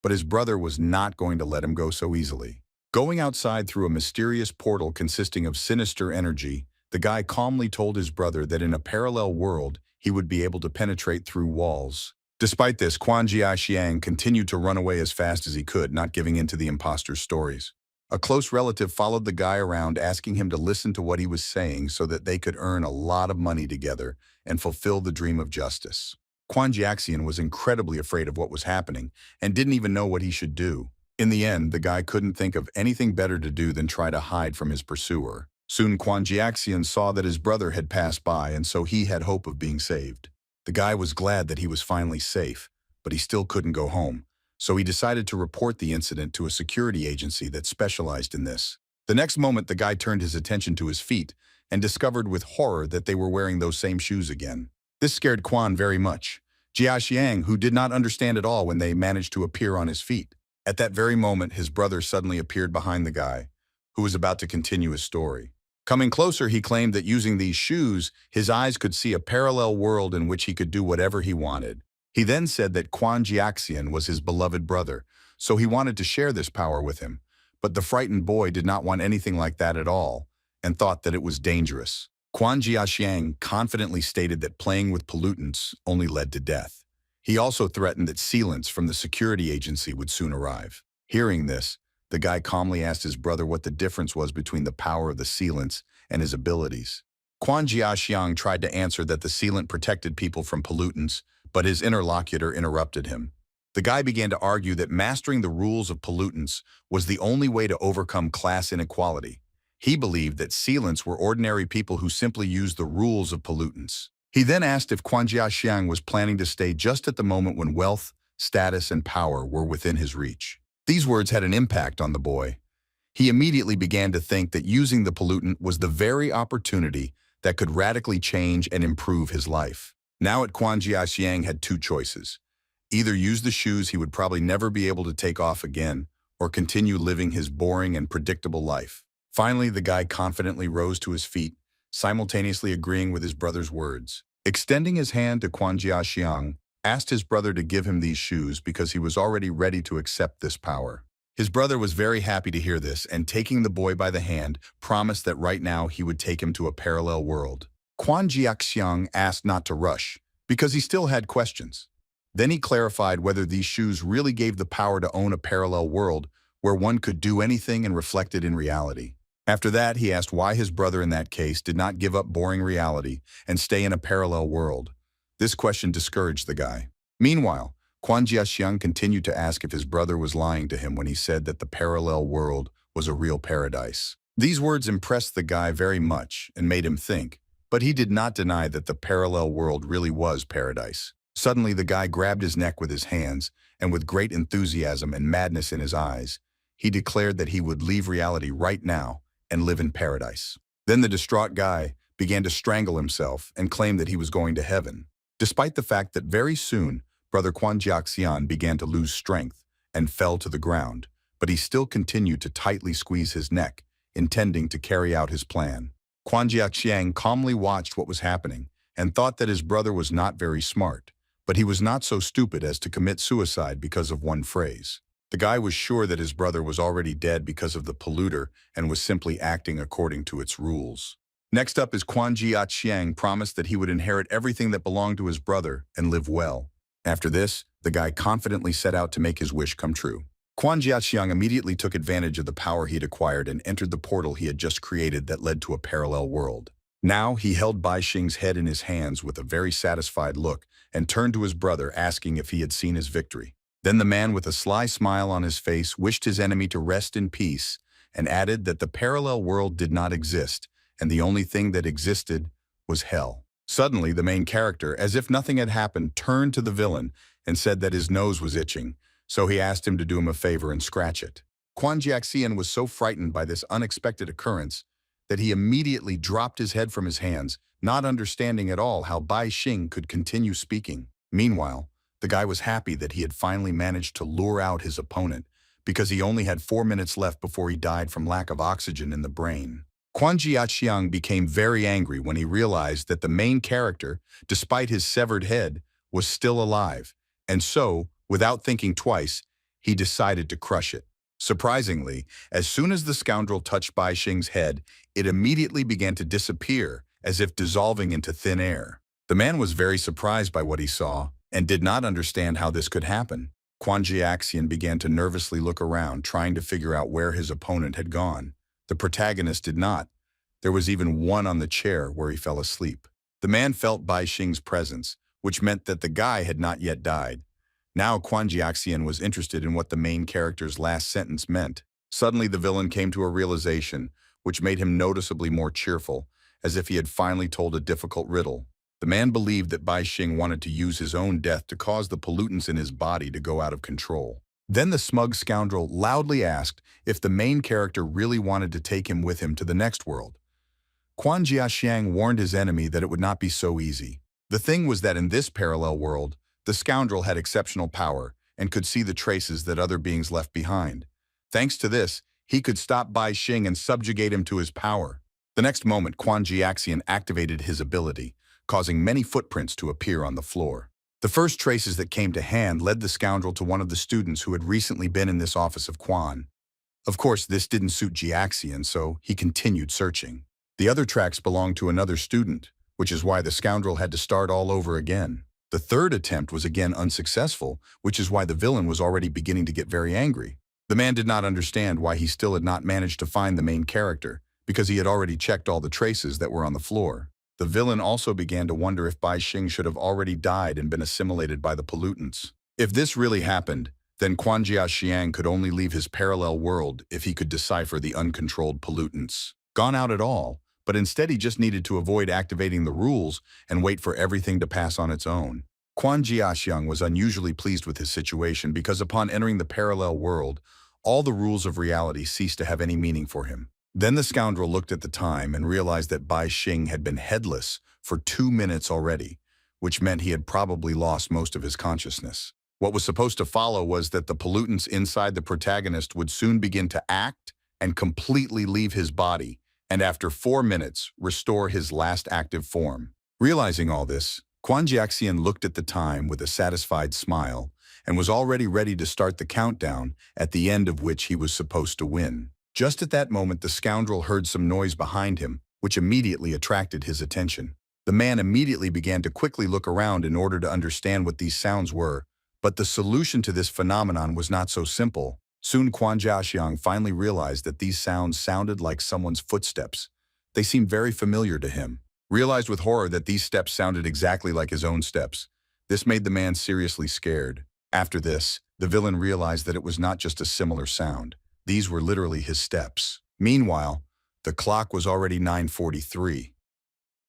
But his brother was not going to let him go so easily. Going outside through a mysterious portal consisting of sinister energy, the guy calmly told his brother that in a parallel world, he would be able to penetrate through walls. Despite this, Quan Jiaxiang continued to run away as fast as he could, not giving in to the imposter's stories. A close relative followed the guy around, asking him to listen to what he was saying so that they could earn a lot of money together and fulfill the dream of justice. Quan Jiaxian was incredibly afraid of what was happening and didn't even know what he should do. In the end, the guy couldn't think of anything better to do than try to hide from his pursuer. Soon, Quan Jiaxian saw that his brother had passed by, and so he had hope of being saved. The guy was glad that he was finally safe, but he still couldn't go home, so he decided to report the incident to a security agency that specialized in this. The next moment, the guy turned his attention to his feet and discovered with horror that they were wearing those same shoes again. This scared Quan very much. Jiaxiang, who did not understand at all when they managed to appear on his feet. At that very moment, his brother suddenly appeared behind the guy, who was about to continue his story. Coming closer, he claimed that using these shoes, his eyes could see a parallel world in which he could do whatever he wanted. He then said that Quan Jiaxian was his beloved brother, so he wanted to share this power with him. But the frightened boy did not want anything like that at all, and thought that it was dangerous. Quan Jiaxiang confidently stated that playing with pollutants only led to death. He also threatened that sealants from the security agency would soon arrive. Hearing this, the guy calmly asked his brother what the difference was between the power of the sealants and his abilities. Quan Jiaxiang tried to answer that the sealant protected people from pollutants, but his interlocutor interrupted him. The guy began to argue that mastering the rules of pollutants was the only way to overcome class inequality. He believed that sealants were ordinary people who simply used the rules of pollutants. He then asked if Quan Jiaxiang was planning to stay just at the moment when wealth, status, and power were within his reach. These words had an impact on the boy. He immediately began to think that using the pollutant was the very opportunity that could radically change and improve his life. Now Quan Jiaxiang had two choices. Either use the shoes he would probably never be able to take off again, or continue living his boring and predictable life. Finally, the guy confidently rose to his feet, simultaneously agreeing with his brother's words. Extending his hand to Quan Jiaxiang, asked his brother to give him these shoes because he was already ready to accept this power. His brother was very happy to hear this and, taking the boy by the hand, promised that right now he would take him to a parallel world. Quan Jiaxiang asked not to rush, because he still had questions. Then he clarified whether these shoes really gave the power to own a parallel world where one could do anything and reflect it in reality. After that, he asked why his brother in that case did not give up boring reality and stay in a parallel world. This question discouraged the guy. Meanwhile, Quan Jiaxiang continued to ask if his brother was lying to him when he said that the parallel world was a real paradise. These words impressed the guy very much and made him think, but he did not deny that the parallel world really was paradise. Suddenly, the guy grabbed his neck with his hands, and with great enthusiasm and madness in his eyes, he declared that he would leave reality right now and live in paradise. Then the distraught guy began to strangle himself and claimed that he was going to heaven, despite the fact that very soon, Brother Quan Jiaxian began to lose strength and fell to the ground, but he still continued to tightly squeeze his neck, intending to carry out his plan. Quan Jiaxiang calmly watched what was happening and thought that his brother was not very smart, but he was not so stupid as to commit suicide because of one phrase. The guy was sure that his brother was already dead because of the polluter and was simply acting according to its rules. Next up is Quan Jiaxiang promised that he would inherit everything that belonged to his brother and live well. After this, the guy confidently set out to make his wish come true. Quan Jiaxiang immediately took advantage of the power he had acquired and entered the portal he had just created that led to a parallel world. Now he held Bai Xing's head in his hands with a very satisfied look and turned to his brother, asking if he had seen his victory. Then the man, with a sly smile on his face, wished his enemy to rest in peace and added that the parallel world did not exist and the only thing that existed was hell. Suddenly, the main character, as if nothing had happened, turned to the villain and said that his nose was itching, so he asked him to do him a favor and scratch it. Quan Jiaxian was so frightened by this unexpected occurrence that he immediately dropped his head from his hands, not understanding at all how Bai Xing could continue speaking. Meanwhile, the guy was happy that he had finally managed to lure out his opponent because he only had 4 minutes left before he died from lack of oxygen in the brain. Quan Jiaxiang became very angry when he realized that the main character, despite his severed head, was still alive, and so, without thinking twice, he decided to crush it. Surprisingly, as soon as the scoundrel touched Bai Xing's head, it immediately began to disappear, as if dissolving into thin air. The man was very surprised by what he saw and did not understand how this could happen. Quan Jiaxian began to nervously look around, trying to figure out where his opponent had gone. The protagonist did not. There was even one on the chair where he fell asleep. The man felt Bai Xing's presence, which meant that the guy had not yet died. Now Quan Jiaxian was interested in what the main character's last sentence meant. Suddenly the villain came to a realization, which made him noticeably more cheerful, as if he had finally told a difficult riddle. The man believed that Bai Xing wanted to use his own death to cause the pollutants in his body to go out of control. Then the smug scoundrel loudly asked if the main character really wanted to take him with him to the next world. Quan Jiaxiang warned his enemy that it would not be so easy. The thing was that in this parallel world, the scoundrel had exceptional power and could see the traces that other beings left behind. Thanks to this, he could stop Bai Xing and subjugate him to his power. The next moment, Quan Jiaxian activated his ability, causing many footprints to appear on the floor. The first traces that came to hand led the scoundrel to one of the students who had recently been in this office of Quan. Of course, this didn't suit Jiaxian, so he continued searching. The other tracks belonged to another student, which is why the scoundrel had to start all over again. The third attempt was again unsuccessful, which is why the villain was already beginning to get very angry. The man did not understand why he still had not managed to find the main character, because he had already checked all the traces that were on the floor. The villain also began to wonder if Bai Xing should have already died and been assimilated by the pollutants. If this really happened, then Quan Jiaxiang could only leave his parallel world if he could decipher the uncontrolled pollutants. gone out at all, but instead he just needed to avoid activating the rules and wait for everything to pass on its own. Quan Jiaxiang was unusually pleased with his situation because upon entering the parallel world, all the rules of reality ceased to have any meaning for him. Then the scoundrel looked at the time and realized that Bai Xing had been headless for 2 minutes already, which meant he had probably lost most of his consciousness. What was supposed to follow was that the pollutants inside the protagonist would soon begin to act and completely leave his body, and after 4 minutes, restore his last active form. Realizing all this, Quan Jiaxian looked at the time with a satisfied smile and was already ready to start the countdown, at the end of which he was supposed to win. Just at that moment, the scoundrel heard some noise behind him, which immediately attracted his attention. The man immediately began to quickly look around in order to understand what these sounds were, but the solution to this phenomenon was not so simple. Soon Quan Jiaxiang finally realized that these sounds sounded like someone's footsteps. They seemed very familiar to him. Realized with horror that these steps sounded exactly like his own steps. This made the man seriously scared. After this, the villain realized that it was not just a similar sound. These were literally his steps. Meanwhile, the clock was already 9:43.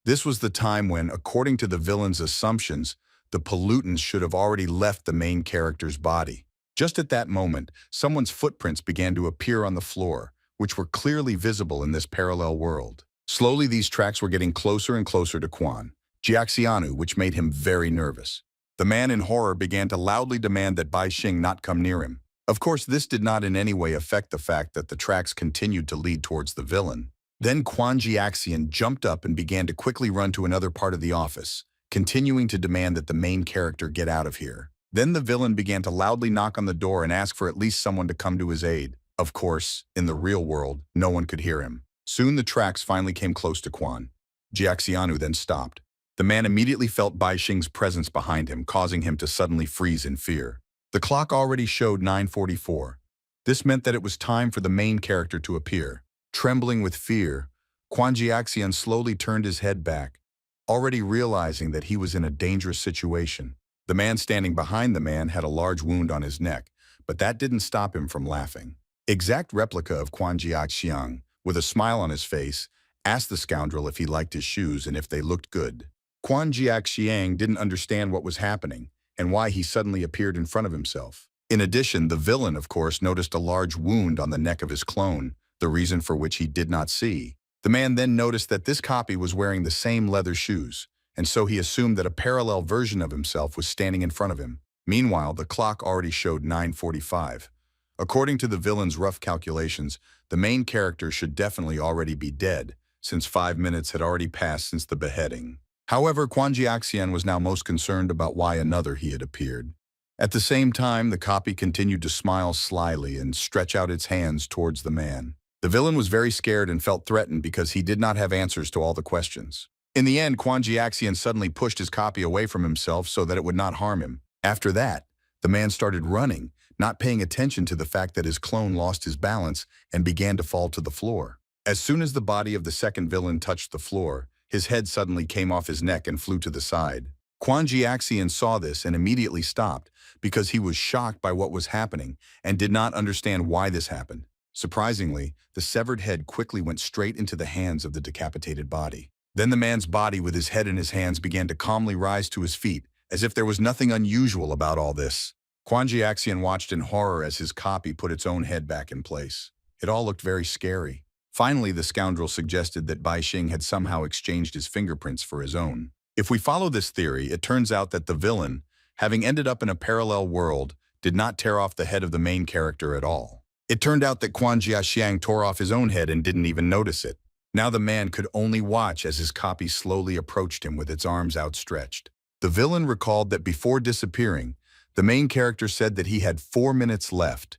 This was the time when, according to the villain's assumptions, the pollutants should have already left the main character's body. Just at that moment, someone's footprints began to appear on the floor, which were clearly visible in this parallel world. Slowly, these tracks were getting closer and closer to Quan Jiaxianu, which made him very nervous. The man in horror began to loudly demand that Bai Xing not come near him. Of course, this did not in any way affect the fact that the tracks continued to lead towards the villain. Then Quan Jiaxian jumped up and began to quickly run to another part of the office, continuing to demand that the main character get out of here. Then the villain began to loudly knock on the door and ask for at least someone to come to his aid. Of course, in the real world, no one could hear him. Soon the tracks finally came close to Quan Jiaxianu, then stopped. The man immediately felt Bai Xing's presence behind him, causing him to suddenly freeze in fear. The clock already showed 9:44. This meant that it was time for the main character to appear. Trembling with fear, Quan Jiaxian slowly turned his head back, already realizing that he was in a dangerous situation. The man standing behind the man had a large wound on his neck, but that didn't stop him from laughing. Exact replica of Quan Jiaxiang, with a smile on his face, asked the scoundrel if he liked his shoes and if they looked good. Quan Jiaxiang didn't understand what was happening and why he suddenly appeared in front of himself. In addition, the villain, of course, noticed a large wound on the neck of his clone, the reason for which he did not see. The man then noticed that this copy was wearing the same leather shoes, and so he assumed that a parallel version of himself was standing in front of him. Meanwhile, the clock already showed 9:45. According to the villain's rough calculations, the main character should definitely already be dead, since 5 minutes had already passed since the beheading. However, Quan Jiaxian was now most concerned about why another he had appeared. At the same time, the copy continued to smile slyly and stretch out its hands towards the man. The villain was very scared and felt threatened because he did not have answers to all the questions. In the end, Quan Jiaxian suddenly pushed his copy away from himself so that it would not harm him. After that, the man started running, not paying attention to the fact that his clone lost his balance and began to fall to the floor. As soon as the body of the second villain touched the floor, his head suddenly came off his neck and flew to the side. Quan Jiaxian saw this and immediately stopped because he was shocked by what was happening and did not understand why this happened. Surprisingly, the severed head quickly went straight into the hands of the decapitated body. Then the man's body with his head in his hands began to calmly rise to his feet, as if there was nothing unusual about all this. Quan Jiaxian watched in horror as his copy put its own head back in place. It all looked very scary. Finally, the scoundrel suggested that Bai Xing had somehow exchanged his fingerprints for his own. If we follow this theory, it turns out that the villain, having ended up in a parallel world, did not tear off the head of the main character at all. It turned out that Quan Jiaxiang tore off his own head and didn't even notice it. Now the man could only watch as his copy slowly approached him with its arms outstretched. The villain recalled that before disappearing, the main character said that he had 4 minutes left.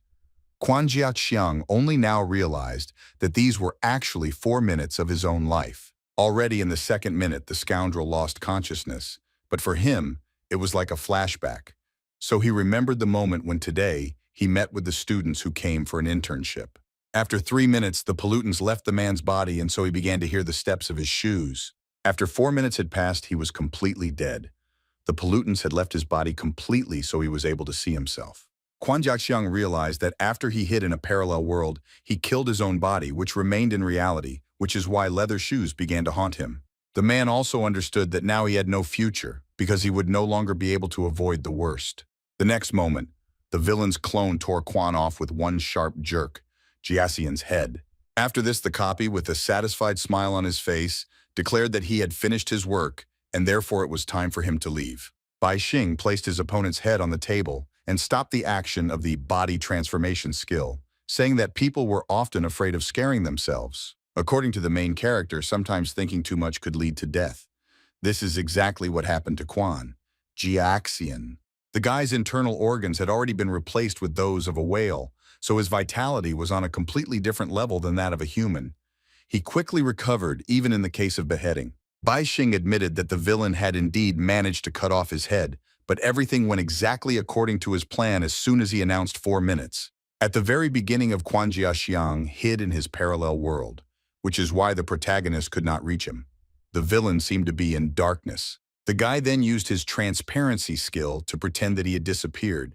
Quan Jiaxiang only now realized that these were actually 4 minutes of his own life. Already in the second minute, the scoundrel lost consciousness, but for him, it was like a flashback. So he remembered the moment when today he met with the students who came for an internship. After 3 minutes, the pollutants left the man's body, and so he began to hear the steps of his shoes. After 4 minutes had passed, he was completely dead. The pollutants had left his body completely, so he was able to see himself. Quan Jiaxiang realized that after he hid in a parallel world, he killed his own body, which remained in reality, which is why leather shoes began to haunt him. The man also understood that now he had no future, because he would no longer be able to avoid the worst. The next moment, the villain's clone tore Quan off with one sharp jerk, Jiaxian's head. After this, the copy, with a satisfied smile on his face, declared that he had finished his work, and therefore it was time for him to leave. Bai Xing placed his opponent's head on the table and stopped the action of the body transformation skill, saying that people were often afraid of scaring themselves. According to the main character, sometimes thinking too much could lead to death. This is exactly what happened to Quan. Jiaxian. The guy's internal organs had already been replaced with those of a whale, so his vitality was on a completely different level than that of a human. He quickly recovered, even in the case of beheading. Bai Xing admitted that the villain had indeed managed to cut off his head, but everything went exactly according to his plan as soon as he announced 4 minutes. At the very beginning of Quan Jiaxiang hid in his parallel world, which is why the protagonist could not reach him. The villain seemed to be in darkness. The guy then used his transparency skill to pretend that he had disappeared.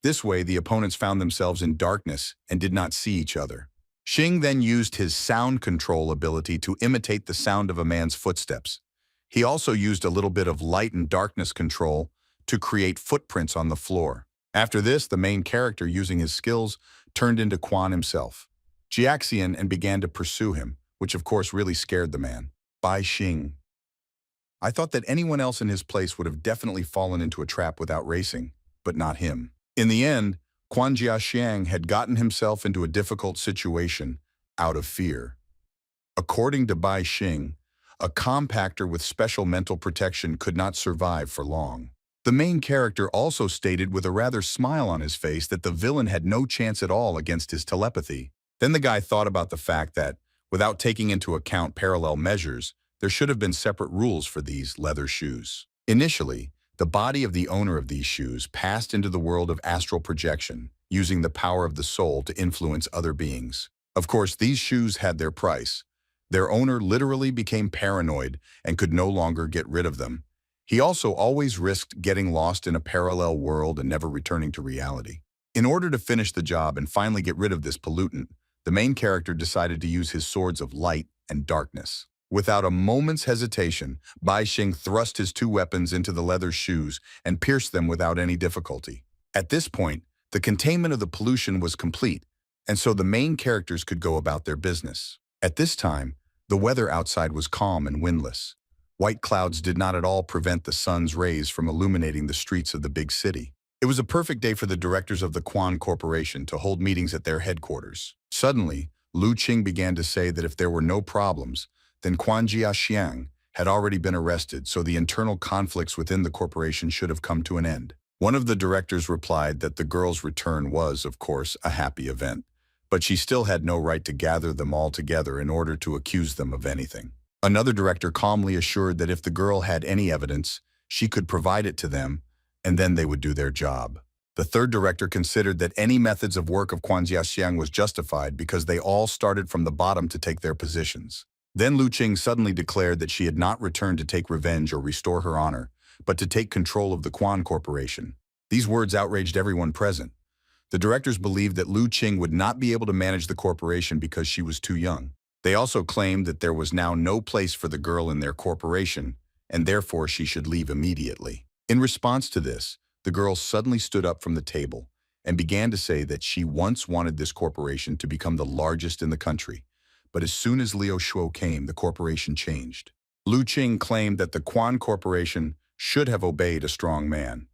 This way, the opponents found themselves in darkness and did not see each other. Xing then used his sound control ability to imitate the sound of a man's footsteps. He also used a little bit of light and darkness control to create footprints on the floor. After this, the main character, using his skills, turned into Quan himself, Jiaxian, and began to pursue him, which of course really scared the man. Bai Xing. I thought that anyone else in his place would have definitely fallen into a trap without racing, but not him. In the end, Quan Jiaxiang had gotten himself into a difficult situation out of fear. According to Bai Xing, a compactor with special mental protection could not survive for long. The main character also stated with a rather smile on his face that the villain had no chance at all against his telepathy. Then the guy thought about the fact that, without taking into account parallel measures, there should have been separate rules for these leather shoes. Initially, the body of the owner of these shoes passed into the world of astral projection, using the power of the soul to influence other beings. Of course, these shoes had their price. Their owner literally became paranoid and could no longer get rid of them. He also always risked getting lost in a parallel world and never returning to reality. In order to finish the job and finally get rid of this pollutant, the main character decided to use his swords of light and darkness. Without a moment's hesitation, Bai Xing thrust his 2 weapons into the leather shoes and pierced them without any difficulty. At this point, the containment of the pollution was complete, and so the main characters could go about their business. At this time, the weather outside was calm and windless. White clouds did not at all prevent the sun's rays from illuminating the streets of the big city. It was a perfect day for the directors of the Quan Corporation to hold meetings at their headquarters. Suddenly, Lu Qing began to say that if there were no problems, then Quan Jiaxiang had already been arrested, so the internal conflicts within the corporation should have come to an end. One of the directors replied that the girl's return was, of course, a happy event, but she still had no right to gather them all together in order to accuse them of anything. Another director calmly assured that if the girl had any evidence, she could provide it to them, and then they would do their job. The third director considered that any methods of work of Quan Jiaxiang was justified because they all started from the bottom to take their positions. Then Lu Qing suddenly declared that she had not returned to take revenge or restore her honor, but to take control of the Quan Corporation. These words outraged everyone present. The directors believed that Lu Qing would not be able to manage the corporation because she was too young. They also claimed that there was now no place for the girl in their corporation, and therefore she should leave immediately. In response to this, the girl suddenly stood up from the table and began to say that she once wanted this corporation to become the largest in the country. But as soon as Liu Shuo came, the corporation changed. Lu Qing claimed that the Quan Corporation should have obeyed a strong man.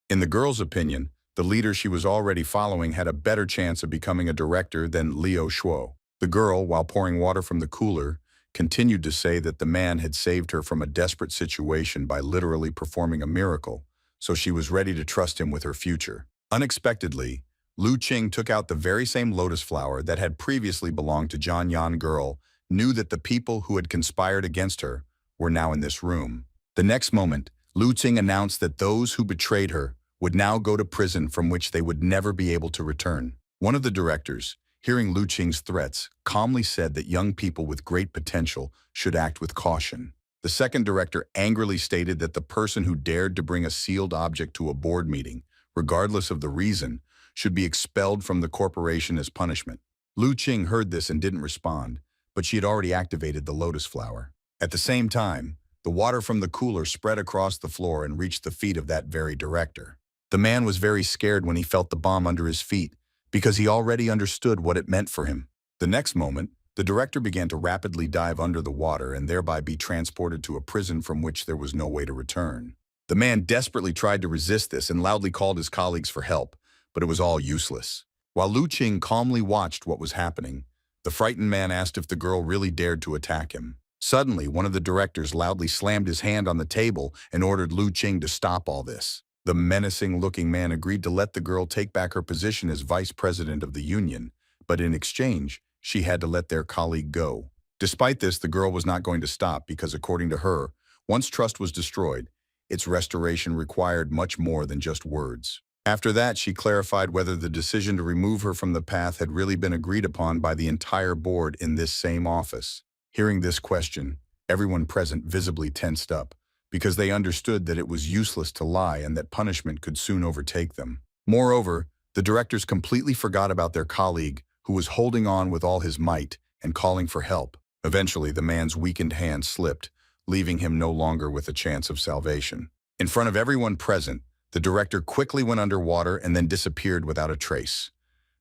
In the girl's opinion, the leader she was already following had a better chance of becoming a director than Liu Shuo. The girl, while pouring water from the cooler, continued to say that the man had saved her from a desperate situation by literally performing a miracle, so she was ready to trust him with her future. Unexpectedly, Lu Qing took out the very same lotus flower that had previously belonged to John Yan girl, knew that the people who had conspired against her were now in this room. The next moment, Lu Qing announced that those who betrayed her would now go to prison from which they would never be able to return. One of the directors, hearing Lu Qing's threats, calmly said that young people with great potential should act with caution. The second director angrily stated that the person who dared to bring a sealed object to a board meeting, regardless of the reason, should be expelled from the corporation as punishment. Lu Qing heard this and didn't respond, but she had already activated the lotus flower. At the same time, the water from the cooler spread across the floor and reached the feet of that very director. The man was very scared when he felt the bomb under his feet, because he already understood what it meant for him. The next moment, the director began to rapidly dive under the water and thereby be transported to a prison from which there was no way to return. The man desperately tried to resist this and loudly called his colleagues for help, but it was all useless. While Lu Qing calmly watched what was happening, the frightened man asked if the girl really dared to attack him. Suddenly, one of the directors loudly slammed his hand on the table and ordered Lu Qing to stop all this. The menacing-looking man agreed to let the girl take back her position as vice president of the union, but in exchange, she had to let their colleague go. Despite this, the girl was not going to stop because, according to her, once trust was destroyed, its restoration required much more than just words. After that, she clarified whether the decision to remove her from the path had really been agreed upon by the entire board in this same office. Hearing this question, everyone present visibly tensed up, because they understood that it was useless to lie and that punishment could soon overtake them. Moreover, the directors completely forgot about their colleague, who was holding on with all his might and calling for help. Eventually, the man's weakened hand slipped, leaving him no longer with a chance of salvation. In front of everyone present, the director quickly went underwater and then disappeared without a trace.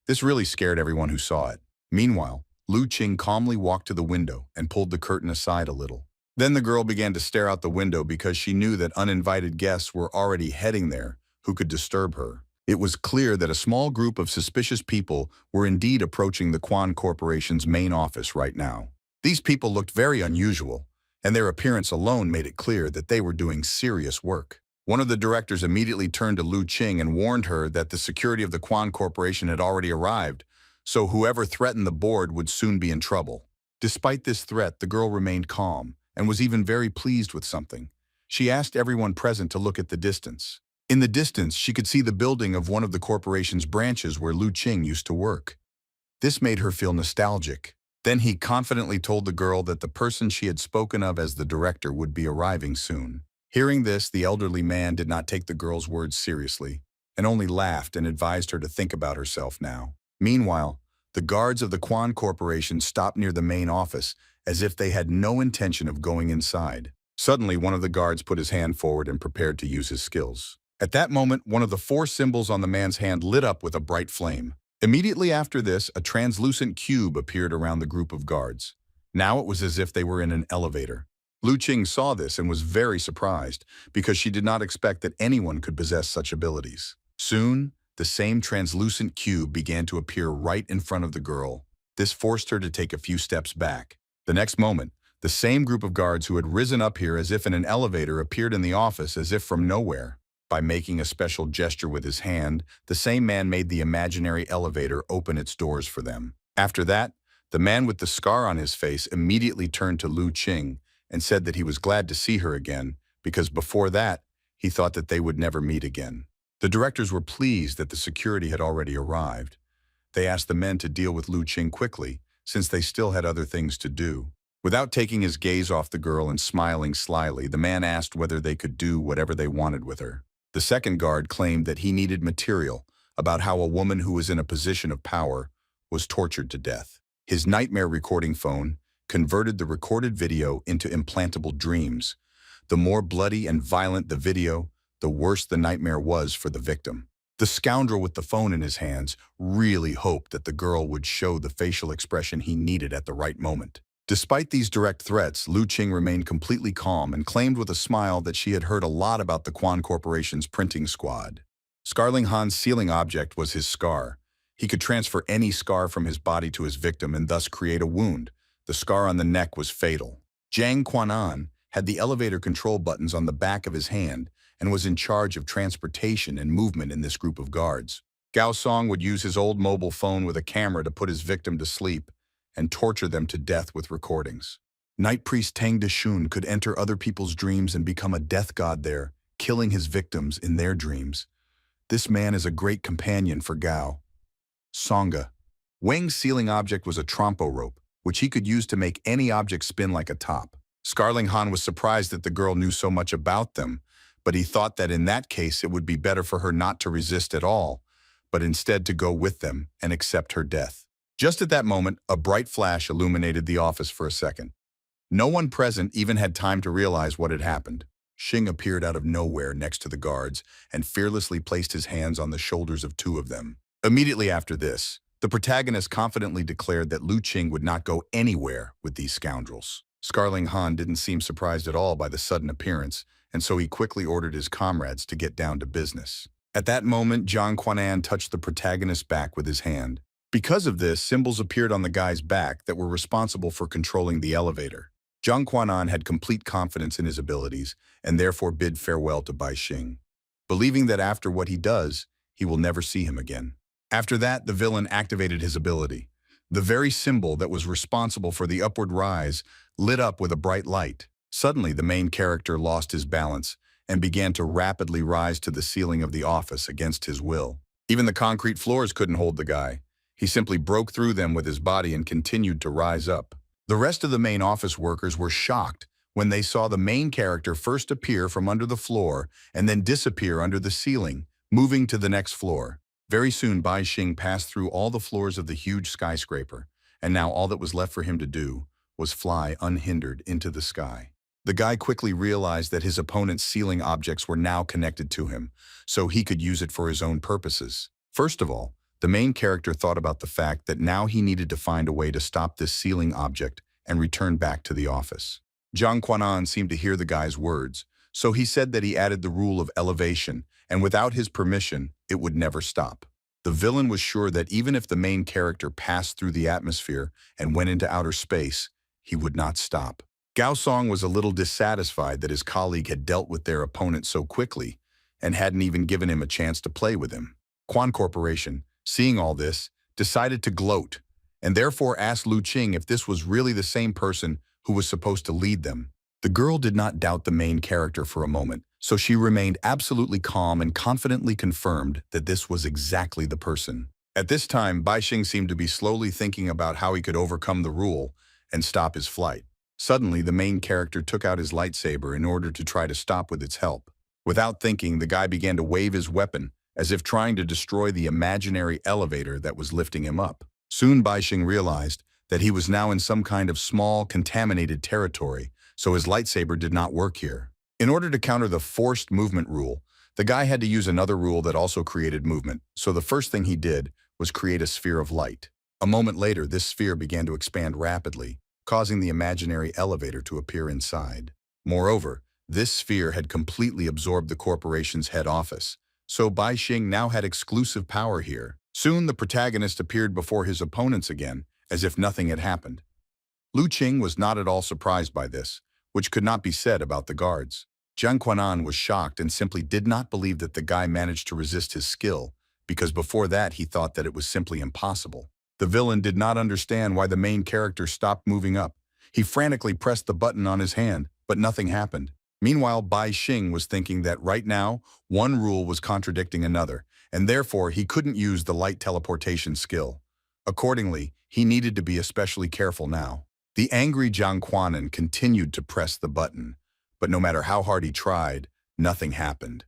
This really scared everyone who saw it. Meanwhile, Lu Qing calmly walked to the window and pulled the curtain aside a little. Then the girl began to stare out the window because she knew that uninvited guests were already heading there who could disturb her. It was clear that a small group of suspicious people were indeed approaching the Quan Corporation's main office right now. These people looked very unusual, and their appearance alone made it clear that they were doing serious work. One of the directors immediately turned to Lu Qing and warned her that the security of the Quan Corporation had already arrived, so whoever threatened the board would soon be in trouble. Despite this threat, the girl remained calm and was even very pleased with something. She asked everyone present to look at the distance. In the distance, she could see the building of one of the corporation's branches where Lu Qing used to work. This made her feel nostalgic. Then he confidently told the girl that the person she had spoken of as the director would be arriving soon. Hearing this, the elderly man did not take the girl's words seriously, and only laughed and advised her to think about herself now. Meanwhile, the guards of the Quan Corporation stopped near the main office as if they had no intention of going inside. Suddenly, one of the guards put his hand forward and prepared to use his skills. At that moment, one of the 4 symbols on the man's hand lit up with a bright flame. Immediately after this, a translucent cube appeared around the group of guards. Now it was as if they were in an elevator. Lu Qing saw this and was very surprised because she did not expect that anyone could possess such abilities. Soon, the same translucent cube began to appear right in front of the girl. This forced her to take a few steps back. The next moment, the same group of guards who had risen up here as if in an elevator appeared in the office as if from nowhere. By making a special gesture with his hand, the same man made the imaginary elevator open its doors for them. After that, the man with the scar on his face immediately turned to Lu Qing and said that he was glad to see her again because before that, he thought that they would never meet again. The directors were pleased that the security had already arrived. They asked the men to deal with Lu Qing quickly, since they still had other things to do. Without taking his gaze off the girl and smiling slyly, the man asked whether they could do whatever they wanted with her. The second guard claimed that he needed material about how a woman who was in a position of power was tortured to death. His nightmare recording phone converted the recorded video into implantable dreams. The more bloody and violent the video, the worse the nightmare was for the victim. The scoundrel with the phone in his hands really hoped that the girl would show the facial expression he needed at the right moment. Despite these direct threats, Lu Qing remained completely calm and claimed with a smile that she had heard a lot about the Quan Corporation's printing squad. Scarling Han's sealing object was his scar. He could transfer any scar from his body to his victim and thus create a wound. The scar on the neck was fatal. Zhang Quanan had the elevator control buttons on the back of his hand and was in charge of transportation and movement in this group of guards. Gao Song would use his old mobile phone with a camera to put his victim to sleep and torture them to death with recordings. Night priest Tang Deshun could enter other people's dreams and become a death god there, killing his victims in their dreams. This man is a great companion for Gao. Songa. Wang's sealing object was a trompo rope, which he could use to make any object spin like a top. Scarling Han was surprised that the girl knew so much about them, but he thought that in that case it would be better for her not to resist at all, but instead to go with them and accept her death. Just at that moment, a bright flash illuminated the office for a second. No one present even had time to realize what had happened. Xing appeared out of nowhere next to the guards and fearlessly placed his hands on the shoulders of two of them. Immediately after this, the protagonist confidently declared that Lu Qing would not go anywhere with these scoundrels. Scarling Han didn't seem surprised at all by the sudden appearance, and so he quickly ordered his comrades to get down to business. At that moment, Jiang Quanan touched the protagonist's back with his hand. Because of this, symbols appeared on the guy's back that were responsible for controlling the elevator. Jiang Quanan had complete confidence in his abilities and therefore bid farewell to Bai Xing, believing that after what he does, he will never see him again. After that, the villain activated his ability. The very symbol that was responsible for the upward rise lit up with a bright light. Suddenly, the main character lost his balance and began to rapidly rise to the ceiling of the office against his will. Even the concrete floors couldn't hold the guy. He simply broke through them with his body and continued to rise up. The rest of the main office workers were shocked when they saw the main character first appear from under the floor and then disappear under the ceiling, moving to the next floor. Very soon, Bai Xing passed through all the floors of the huge skyscraper, and now all that was left for him to do was fly unhindered into the sky. The guy quickly realized that his opponent's ceiling objects were now connected to him, so he could use it for his own purposes. First of all, the main character thought about the fact that now he needed to find a way to stop this ceiling object and return back to the office. Jiang Quanan seemed to hear the guy's words, so he said that he added the rule of elevation, and without his permission, it would never stop. The villain was sure that even if the main character passed through the atmosphere and went into outer space, he would not stop. Gao Song was a little dissatisfied that his colleague had dealt with their opponent so quickly and hadn't even given him a chance to play with him. Quan Corporation, seeing all this, decided to gloat and therefore asked Lu Qing if this was really the same person who was supposed to lead them. The girl did not doubt the main character for a moment, so she remained absolutely calm and confidently confirmed that this was exactly the person. At this time, Bai Xing seemed to be slowly thinking about how he could overcome the rule and stop his flight. Suddenly, the main character took out his lightsaber in order to try to stop with its help. Without thinking, the guy began to wave his weapon, as if trying to destroy the imaginary elevator that was lifting him up. Soon Bai Xing realized that he was now in some kind of small, contaminated territory, so his lightsaber did not work here. In order to counter the forced movement rule, the guy had to use another rule that also created movement, so the first thing he did was create a sphere of light. A moment later, this sphere began to expand rapidly, causing the imaginary elevator to appear inside. Moreover, this sphere had completely absorbed the corporation's head office, so Bai Xing now had exclusive power here. Soon the protagonist appeared before his opponents again, as if nothing had happened. Lu Qing was not at all surprised by this, which could not be said about the guards. Jiang Quanan was shocked and simply did not believe that the guy managed to resist his skill, because before that he thought that it was simply impossible. The villain did not understand why the main character stopped moving up. He frantically pressed the button on his hand, but nothing happened. Meanwhile, Bai Xing was thinking that right now, one rule was contradicting another, and therefore he couldn't use the light teleportation skill. Accordingly, he needed to be especially careful now. The angry Jiang Quanan continued to press the button, but no matter how hard he tried, nothing happened.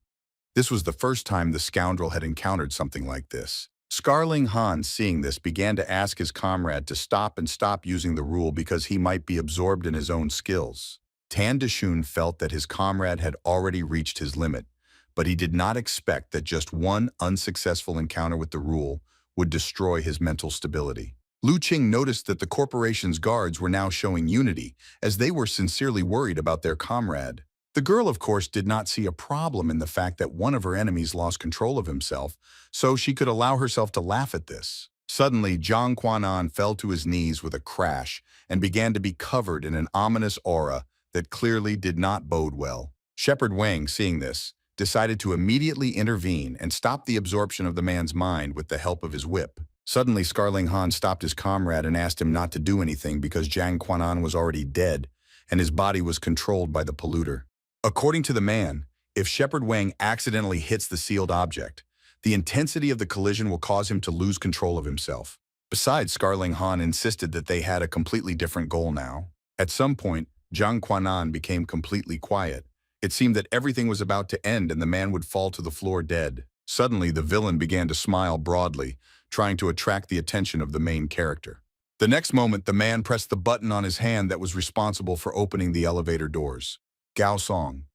This was the first time the scoundrel had encountered something like this. Scarling Han, seeing this, began to ask his comrade to stop using the rule because he might be absorbed in his own skills. Tan Deshun felt that his comrade had already reached his limit, but he did not expect that just one unsuccessful encounter with the rule would destroy his mental stability. Lu Qing noticed that the corporation's guards were now showing unity, as they were sincerely worried about their comrade. The girl, of course, did not see a problem in the fact that one of her enemies lost control of himself, so she could allow herself to laugh at this. Suddenly, Jiang Quanan fell to his knees with a crash and began to be covered in an ominous aura that clearly did not bode well. Shepherd Wang, seeing this, decided to immediately intervene and stop the absorption of the man's mind with the help of his whip. Suddenly, Scarling Han stopped his comrade and asked him not to do anything because Jiang Quanan was already dead and his body was controlled by the polluter. According to the man, if Shepherd Wang accidentally hits the sealed object, the intensity of the collision will cause him to lose control of himself. Besides, Scarling Han insisted that they had a completely different goal now. At some point, Jiang Quanan became completely quiet. It seemed that everything was about to end and the man would fall to the floor dead. Suddenly, the villain began to smile broadly, trying to attract the attention of the main character. The next moment, the man pressed the button on his hand that was responsible for opening the elevator doors. Gao Song.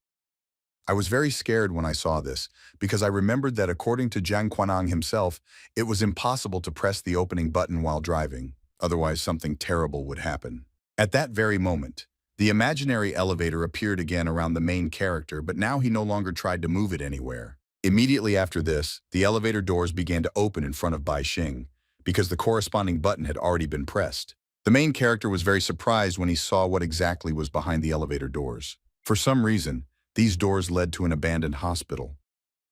I was very scared when I saw this, because I remembered that according to Jiang Quan'an himself, it was impossible to press the opening button while driving, otherwise something terrible would happen. At that very moment, the imaginary elevator appeared again around the main character, but now he no longer tried to move it anywhere. Immediately after this, the elevator doors began to open in front of Bai Xing, because the corresponding button had already been pressed. The main character was very surprised when he saw what exactly was behind the elevator doors. For some reason, these doors led to an abandoned hospital.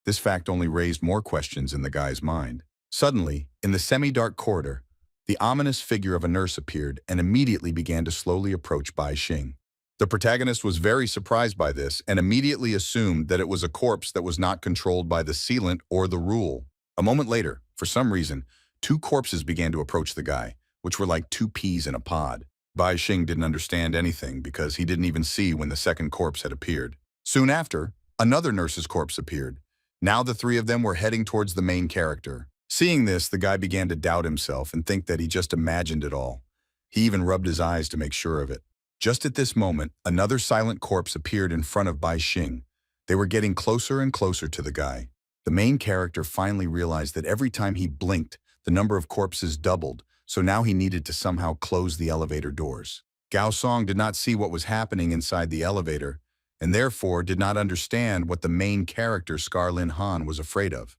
This fact only raised more questions in the guy's mind. Suddenly, in the semi-dark corridor, the ominous figure of a nurse appeared and immediately began to slowly approach Bai Xing. The protagonist was very surprised by this and immediately assumed that it was a corpse that was not controlled by the sealant or the rule. A moment later, for some reason, two corpses began to approach the guy, which were like two peas in a pod. Bai Xing didn't understand anything because he didn't even see when the second corpse had appeared. Soon after, another nurse's corpse appeared. Now the three of them were heading towards the main character. Seeing this, the guy began to doubt himself and think that he just imagined it all. He even rubbed his eyes to make sure of it. Just at this moment, another silent corpse appeared in front of Bai Xing. They were getting closer and closer to the guy. The main character finally realized that every time he blinked, the number of corpses doubled, so now he needed to somehow close the elevator doors. Gao Song did not see what was happening inside the elevator, and therefore did not understand what the main character Scarlin Han was afraid of.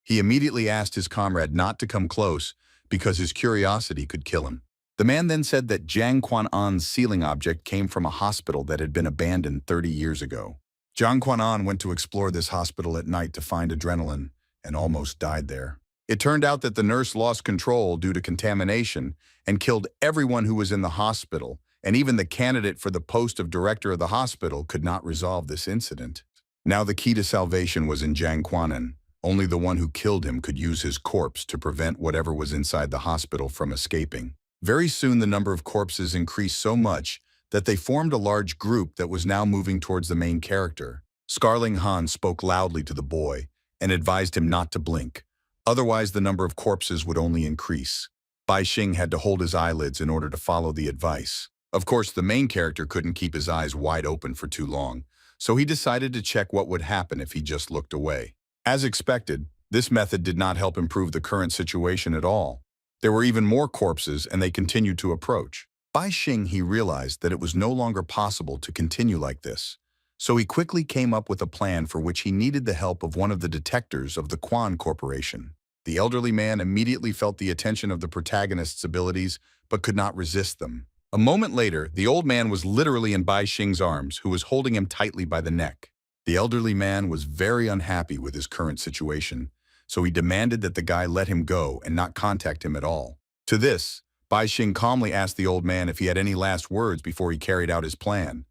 He immediately asked his comrade not to come close because his curiosity could kill him. The man then said that Jiang Quan'an's sealing object came from a hospital that had been abandoned 30 years ago. Jiang Quan'an went to explore this hospital at night to find adrenaline and almost died there. It turned out that the nurse lost control due to contamination and killed everyone who was in the hospital, and even the candidate for the post of director of the hospital could not resolve this incident. Now the key to salvation was in Jiang Quan'an. Only the one who killed him could use his corpse to prevent whatever was inside the hospital from escaping. Very soon the number of corpses increased so much that they formed a large group that was now moving towards the main character. Scarling Han spoke loudly to the boy and advised him not to blink. Otherwise the number of corpses would only increase. Bai Xing had to hold his eyelids in order to follow the advice. Of course, the main character couldn't keep his eyes wide open for too long, so he decided to check what would happen if he just looked away. As expected, this method did not help improve the current situation at all. There were even more corpses and they continued to approach. Bai Xing, he realized that it was no longer possible to continue like this, so he quickly came up with a plan for which he needed the help of one of the detectors of the Quan Corporation. The elderly man immediately felt the attention of the protagonist's abilities, but could not resist them. A moment later, the old man was literally in Bai Xing's arms, who was holding him tightly by the neck. The elderly man was very unhappy with his current situation, so he demanded that the guy let him go and not contact him at all. To this, Bai Xing calmly asked the old man if he had any last words before he carried out his plan.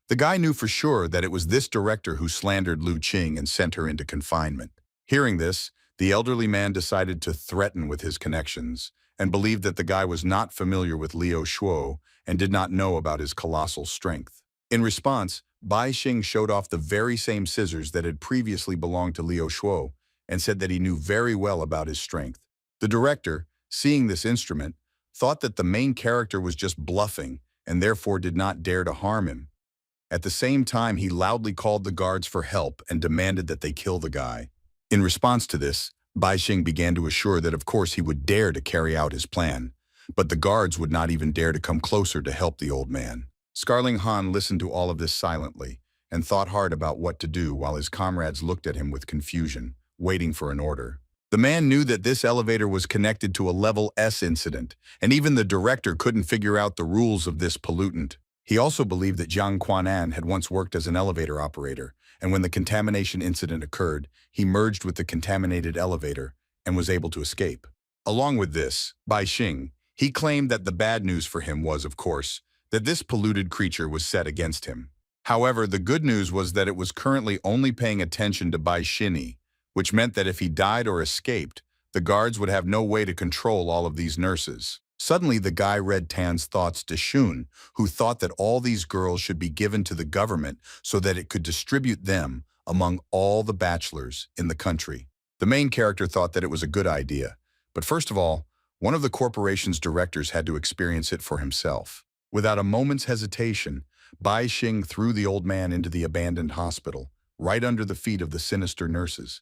The guy knew for sure that it was this director who slandered Lu Qing and sent her into confinement. Hearing this, the elderly man decided to threaten with his connections, and believed that the guy was not familiar with Liu Shuo and did not know about his colossal strength. In response, Bai Xing showed off the very same scissors that had previously belonged to Liu Shuo and said that he knew very well about his strength. The director, seeing this instrument, thought that the main character was just bluffing and therefore did not dare to harm him. At the same time, he loudly called the guards for help and demanded that they kill the guy. In response to this, Bai Xing began to assure that of course he would dare to carry out his plan, but the guards would not even dare to come closer to help the old man. Scarling Han listened to all of this silently and thought hard about what to do while his comrades looked at him with confusion, waiting for an order. The man knew that this elevator was connected to a level S incident, and even the director couldn't figure out the rules of this pollutant. He also believed that Jiang Quan'an had once worked as an elevator operator, and when the contamination incident occurred, he merged with the contaminated elevator and was able to escape. Along with this, Bai Xing, he claimed that the bad news for him was, of course, that this polluted creature was set against him. However, the good news was that it was currently only paying attention to Bai Xini, which meant that if he died or escaped, the guards would have no way to control all of these nurses. Suddenly, the guy read Tan's thoughts to Shun, who thought that all these girls should be given to the government so that it could distribute them among all the bachelors in the country. The main character thought that it was a good idea, But first of all, one of the corporation's directors had to experience it for himself. Without a moment's hesitation, Bai Xing threw the old man into the abandoned hospital, right under the feet of the sinister nurses.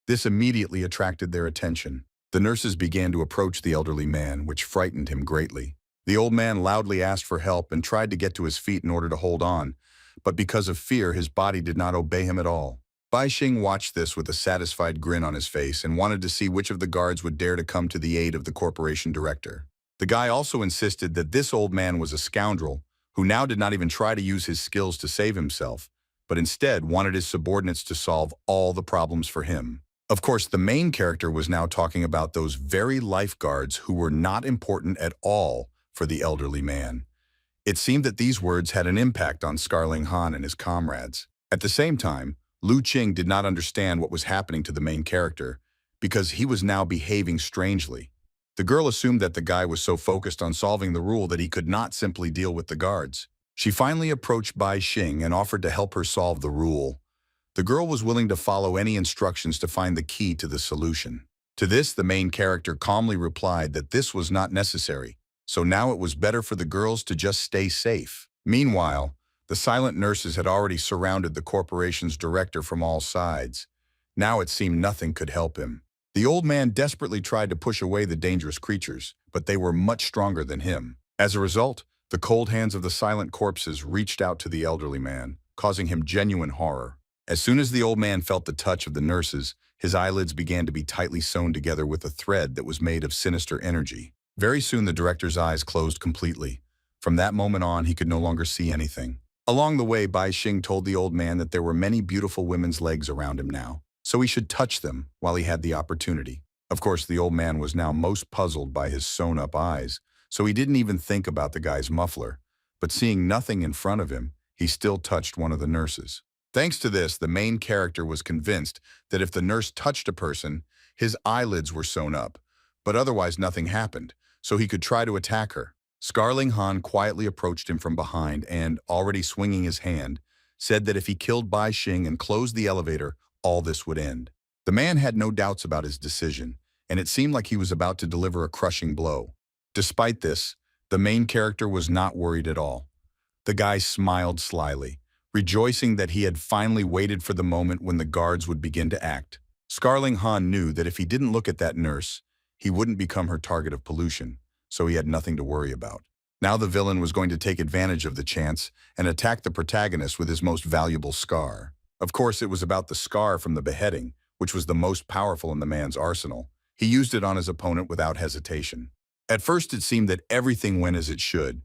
This immediately attracted their attention. The nurses began to approach the elderly man, which frightened him greatly. The old man loudly asked for help and tried to get to his feet in order to hold on, but because of fear, his body did not obey him at all. Bai Xing watched this with a satisfied grin on his face and wanted to see which of the guards would dare to come to the aid of the corporation director. The guy also insisted that this old man was a scoundrel who now did not even try to use his skills to save himself, but instead wanted his subordinates to solve all the problems for him. Of course, the main character was now talking about those very lifeguards who were not important at all for the elderly man. It seemed that these words had an impact on Scarling Han and his comrades. At the same time, Lu Qing did not understand what was happening to the main character because he was now behaving strangely. The girl assumed that the guy was so focused on solving the rule that he could not simply deal with the guards. She finally approached Bai Xing and offered to help her solve the rule. The girl was willing to follow any instructions to find the key to the solution. To this, the main character calmly replied that this was not necessary, so now it was better for the girls to just stay safe. Meanwhile, the silent nurses had already surrounded the corporation's director from all sides. Now it seemed nothing could help him. The old man desperately tried to push away the dangerous creatures, but they were much stronger than him. As a result, the cold hands of the silent corpses reached out to the elderly man, causing him genuine horror. As soon as the old man felt the touch of the nurses, his eyelids began to be tightly sewn together with a thread that was made of sinister energy. Very soon the director's eyes closed completely. From that moment on, he could no longer see anything. Along the way, Bai Xing told the old man that there were many beautiful women's legs around him now, so he should touch them while he had the opportunity. Of course, the old man was now most puzzled by his sewn-up eyes, so he didn't even think about the guy's muffler. But seeing nothing in front of him, he still touched one of the nurses. Thanks to this, the main character was convinced that if the nurse touched a person, his eyelids were sewn up, but otherwise nothing happened, so he could try to attack her. Scarling Han quietly approached him from behind and, already swinging his hand, said that if he killed Bai Xing and closed the elevator, all this would end. The man had no doubts about his decision, and it seemed like he was about to deliver a crushing blow. Despite this, the main character was not worried at all. The guy smiled slyly, rejoicing that he had finally waited for the moment when the guards would begin to act. Scarling Han knew that if he didn't look at that nurse, he wouldn't become her target of pollution, so he had nothing to worry about. Now the villain was going to take advantage of the chance and attack the protagonist with his most valuable scar. Of course, it was about the scar from the beheading, which was the most powerful in the man's arsenal. He used it on his opponent without hesitation. At first, it seemed that everything went as it should.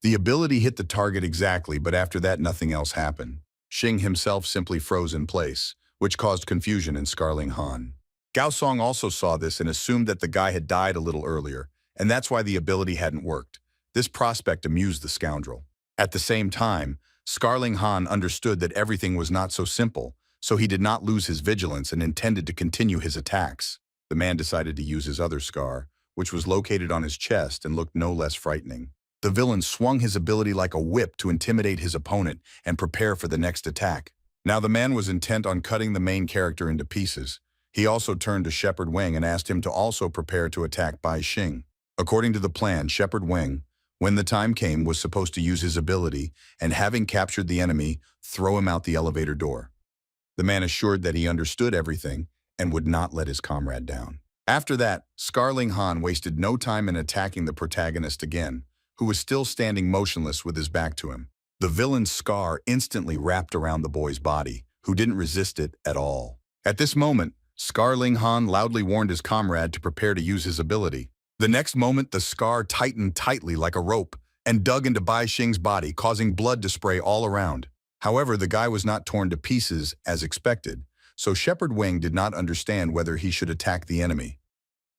The ability hit the target exactly, but after that, nothing else happened. Xing himself simply froze in place, which caused confusion in Scarling Han. Gao Song also saw this and assumed that the guy had died a little earlier, and that's why the ability hadn't worked. This prospect amused the scoundrel. At the same time, Scarling Han understood that everything was not so simple, so he did not lose his vigilance and intended to continue his attacks. The man decided to use his other scar, which was located on his chest and looked no less frightening. The villain swung his ability like a whip to intimidate his opponent and prepare for the next attack. Now the man was intent on cutting the main character into pieces. He also turned to Shepherd Wang and asked him to also prepare to attack Bai Xing. According to the plan, Shepherd Wang, when the time came, was supposed to use his ability and, having captured the enemy, throw him out the elevator door. The man assured that he understood everything and would not let his comrade down. After that, Scarling Han wasted no time in attacking the protagonist again, who was still standing motionless with his back to him. The villain's scar instantly wrapped around the boy's body, who didn't resist it at all. At this moment, Scarling Han loudly warned his comrade to prepare to use his ability. The next moment, the scar tightened tightly like a rope and dug into Bai Xing's body, causing blood to spray all around. However, the guy was not torn to pieces as expected, so Shepherd Wang did not understand whether he should attack the enemy.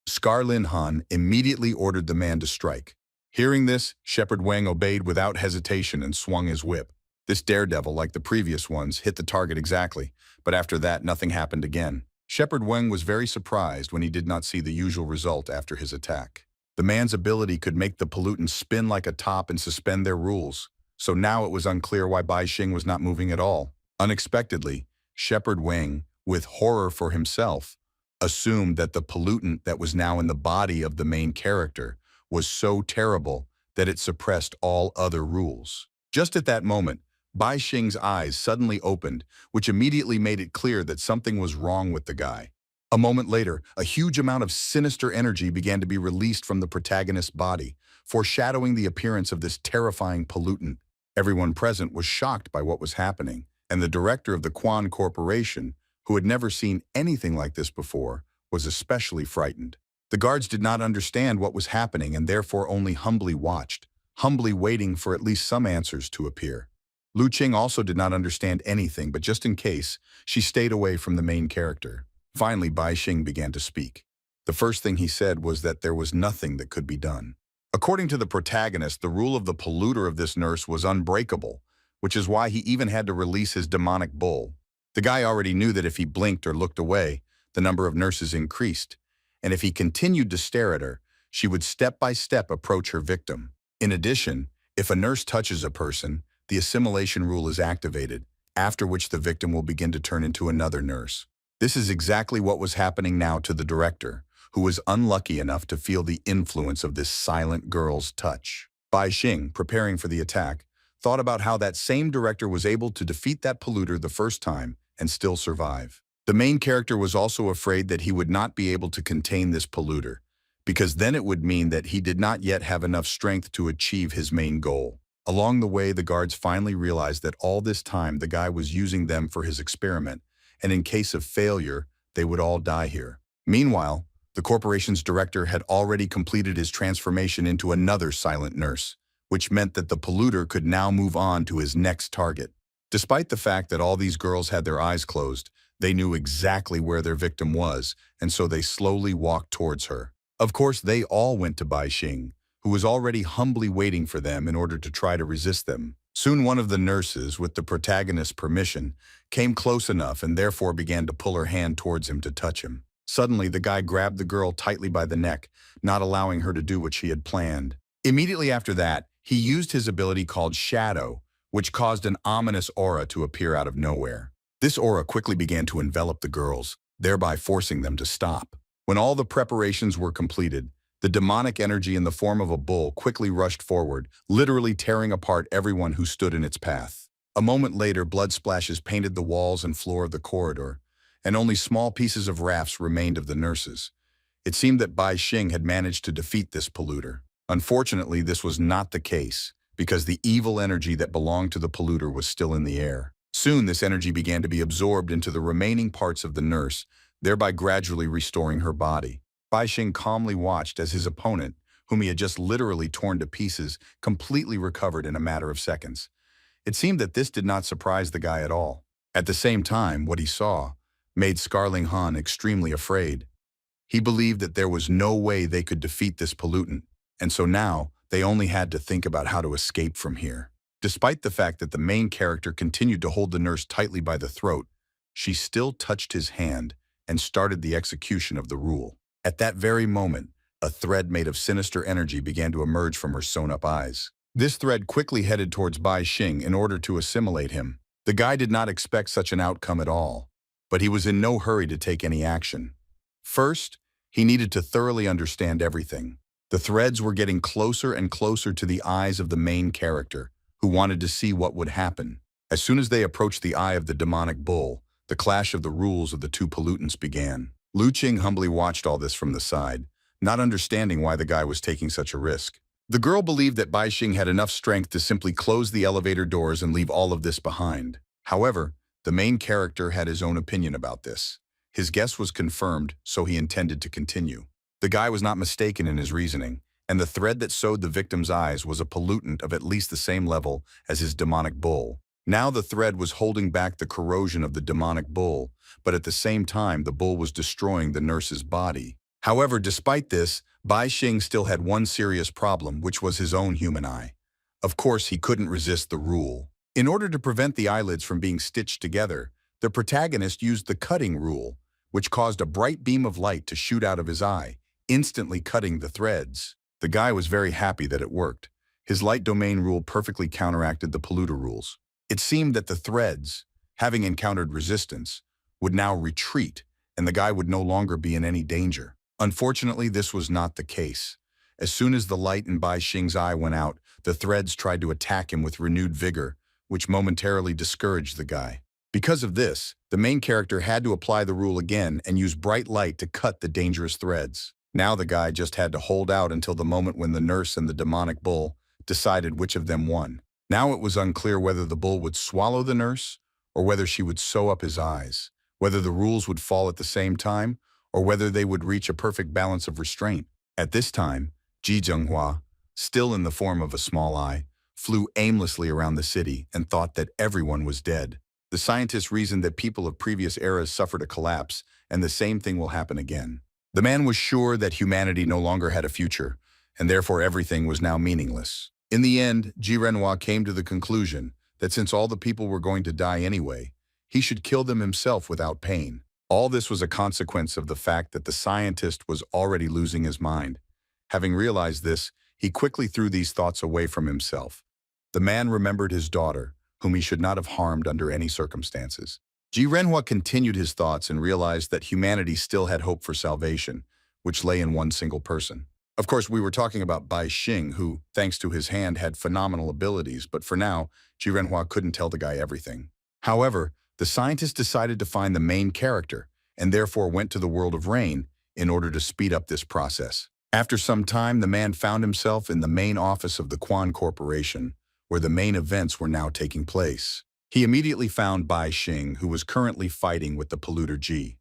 Scarling Han immediately ordered the man to strike. Hearing this, Shepherd Wang obeyed without hesitation and swung his whip. This daredevil, like the previous ones, hit the target exactly, but after that, nothing happened again. Shepherd Wang was very surprised when he did not see the usual result after his attack. The man's ability could make the pollutants spin like a top and suspend their rules, so now it was unclear why Bai Xing was not moving at all. Unexpectedly, Shepherd Wang, with horror for himself, assumed that the pollutant that was now in the body of the main character was so terrible that it suppressed all other rules. Just at that moment, Bai Xing's eyes suddenly opened, which immediately made it clear that something was wrong with the guy. A moment later, a huge amount of sinister energy began to be released from the protagonist's body, foreshadowing the appearance of this terrifying pollutant. Everyone present was shocked by what was happening, and the director of the Quan Corporation, who had never seen anything like this before, was especially frightened. The guards did not understand what was happening and therefore only humbly watched, humbly waiting for at least some answers to appear. Lu Qing also did not understand anything, but just in case, she stayed away from the main character. Finally, Bai Xing began to speak. The first thing he said was that there was nothing that could be done. According to the protagonist, the rule of the polluter of this nurse was unbreakable, which is why he even had to release his demonic bull. The guy already knew that if he blinked or looked away, the number of nurses increased, and if he continued to stare at her, she would step by step approach her victim. In addition, if a nurse touches a person, the assimilation rule is activated, after which the victim will begin to turn into another nurse. This is exactly what was happening now to the director, who was unlucky enough to feel the influence of this silent girl's touch. Bai Xing, preparing for the attack, thought about how that same director was able to defeat that polluter the first time and still survive. The main character was also afraid that he would not be able to contain this polluter, because then it would mean that he did not yet have enough strength to achieve his main goal. Along the way, the guards finally realized that all this time the guy was using them for his experiment, and in case of failure, they would all die here. Meanwhile, the corporation's director had already completed his transformation into another silent nurse, which meant that the polluter could now move on to his next target. Despite the fact that all these girls had their eyes closed, they knew exactly where their victim was, and so they slowly walked towards her. Of course, they all went to Bai Xing, who was already humbly waiting for them in order to try to resist them. Soon one of the nurses, with the protagonist's permission, came close enough and therefore began to pull her hand towards him to touch him. Suddenly, the guy grabbed the girl tightly by the neck, not allowing her to do what she had planned. Immediately after that, he used his ability called Shadow, which caused an ominous aura to appear out of nowhere. This aura quickly began to envelop the girls, thereby forcing them to stop. When all the preparations were completed, the demonic energy in the form of a bull quickly rushed forward, literally tearing apart everyone who stood in its path. A moment later, blood splashes painted the walls and floor of the corridor, and only small pieces of rafts remained of the nurses. It seemed that Bai Xing had managed to defeat this polluter. Unfortunately, this was not the case, because the evil energy that belonged to the polluter was still in the air. Soon, this energy began to be absorbed into the remaining parts of the nurse, thereby gradually restoring her body. Bai Xing calmly watched as his opponent, whom he had just literally torn to pieces, completely recovered in a matter of seconds. It seemed that this did not surprise the guy at all. At the same time, what he saw made Scarling Han extremely afraid. He believed that there was no way they could defeat this pollutant, and so now they only had to think about how to escape from here. Despite the fact that the main character continued to hold the nurse tightly by the throat, she still touched his hand and started the execution of the rule. At that very moment, a thread made of sinister energy began to emerge from her sewn-up eyes. This thread quickly headed towards Bai Xing in order to assimilate him. The guy did not expect such an outcome at all, but he was in no hurry to take any action. First, he needed to thoroughly understand everything. The threads were getting closer and closer to the eyes of the main character, who wanted to see what would happen. As soon as they approached the eye of the demonic bull, the clash of the rules of the two pollutants began. Lu Qing humbly watched all this from the side, not understanding why the guy was taking such a risk. The girl believed that Bai Xing had enough strength to simply close the elevator doors and leave all of this behind. However, the main character had his own opinion about this. His guess was confirmed, so he intended to continue. The guy was not mistaken in his reasoning, and the thread that sewed the victim's eyes was a pollutant of at least the same level as his demonic bull. Now the thread was holding back the corrosion of the demonic bull, but at the same time the bull was destroying the nurse's body. However, despite this, Bai Xing still had one serious problem, which was his own human eye. Of course, he couldn't resist the rule. In order to prevent the eyelids from being stitched together, the protagonist used the cutting rule, which caused a bright beam of light to shoot out of his eye, instantly cutting the threads. The guy was very happy that it worked. His light domain rule perfectly counteracted the polluter rules. It seemed that the threads, having encountered resistance, would now retreat, and the guy would no longer be in any danger. Unfortunately, this was not the case. As soon as the light in Bai Xing's eye went out, the threads tried to attack him with renewed vigor, which momentarily discouraged the guy. Because of this, the main character had to apply the rule again and use bright light to cut the dangerous threads. Now the guy just had to hold out until the moment when the nurse and the demonic bull decided which of them won. Now it was unclear whether the bull would swallow the nurse or whether she would sew up his eyes, whether the rules would fall at the same time or whether they would reach a perfect balance of restraint. At this time, Ji Zhenghua, still in the form of a small eye, flew aimlessly around the city and thought that everyone was dead. The scientists reasoned that people of previous eras suffered a collapse, and the same thing will happen again. The man was sure that humanity no longer had a future, and therefore everything was now meaningless. In the end, Ji Renhua came to the conclusion that since all the people were going to die anyway, he should kill them himself without pain. All this was a consequence of the fact that the scientist was already losing his mind. Having realized this, he quickly threw these thoughts away from himself. The man remembered his daughter, whom he should not have harmed under any circumstances. Ji Renhua continued his thoughts and realized that humanity still had hope for salvation, which lay in one single person. Of course, we were talking about Bai Xing, who, thanks to his hand, had phenomenal abilities, but for now, Ji Renhua couldn't tell the guy everything. However, the scientist decided to find the main character, and therefore went to the world of rain in order to speed up this process. After some time, the man found himself in the main office of the Quan Corporation, where the main events were now taking place. He immediately found Bai Xing, who was currently fighting with the polluter Ji.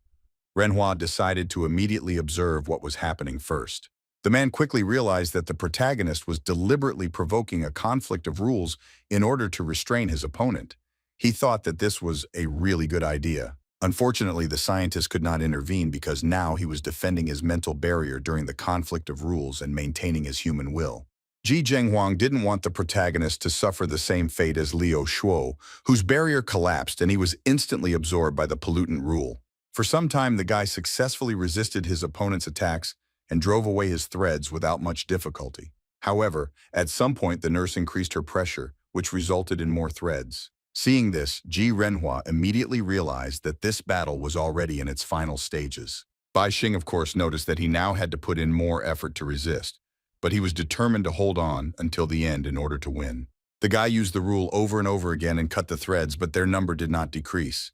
Renhua decided to immediately observe what was happening first. The man quickly realized that the protagonist was deliberately provoking a conflict of rules in order to restrain his opponent. He thought that this was a really good idea. Unfortunately, the scientist could not intervene because now he was defending his mental barrier during the conflict of rules and maintaining his human will. Ji Zhenghuang didn't want the protagonist to suffer the same fate as Liu Shuo, whose barrier collapsed and he was instantly absorbed by the pollutant rule. For some time, the guy successfully resisted his opponent's attacks and drove away his threads without much difficulty. However, at some point the nurse increased her pressure, which resulted in more threads. Seeing this, Ji Renhua immediately realized that this battle was already in its final stages. Bai Xing, of course, noticed that he now had to put in more effort to resist, but he was determined to hold on until the end in order to win. The guy used the rule over and over again and cut the threads, but their number did not decrease.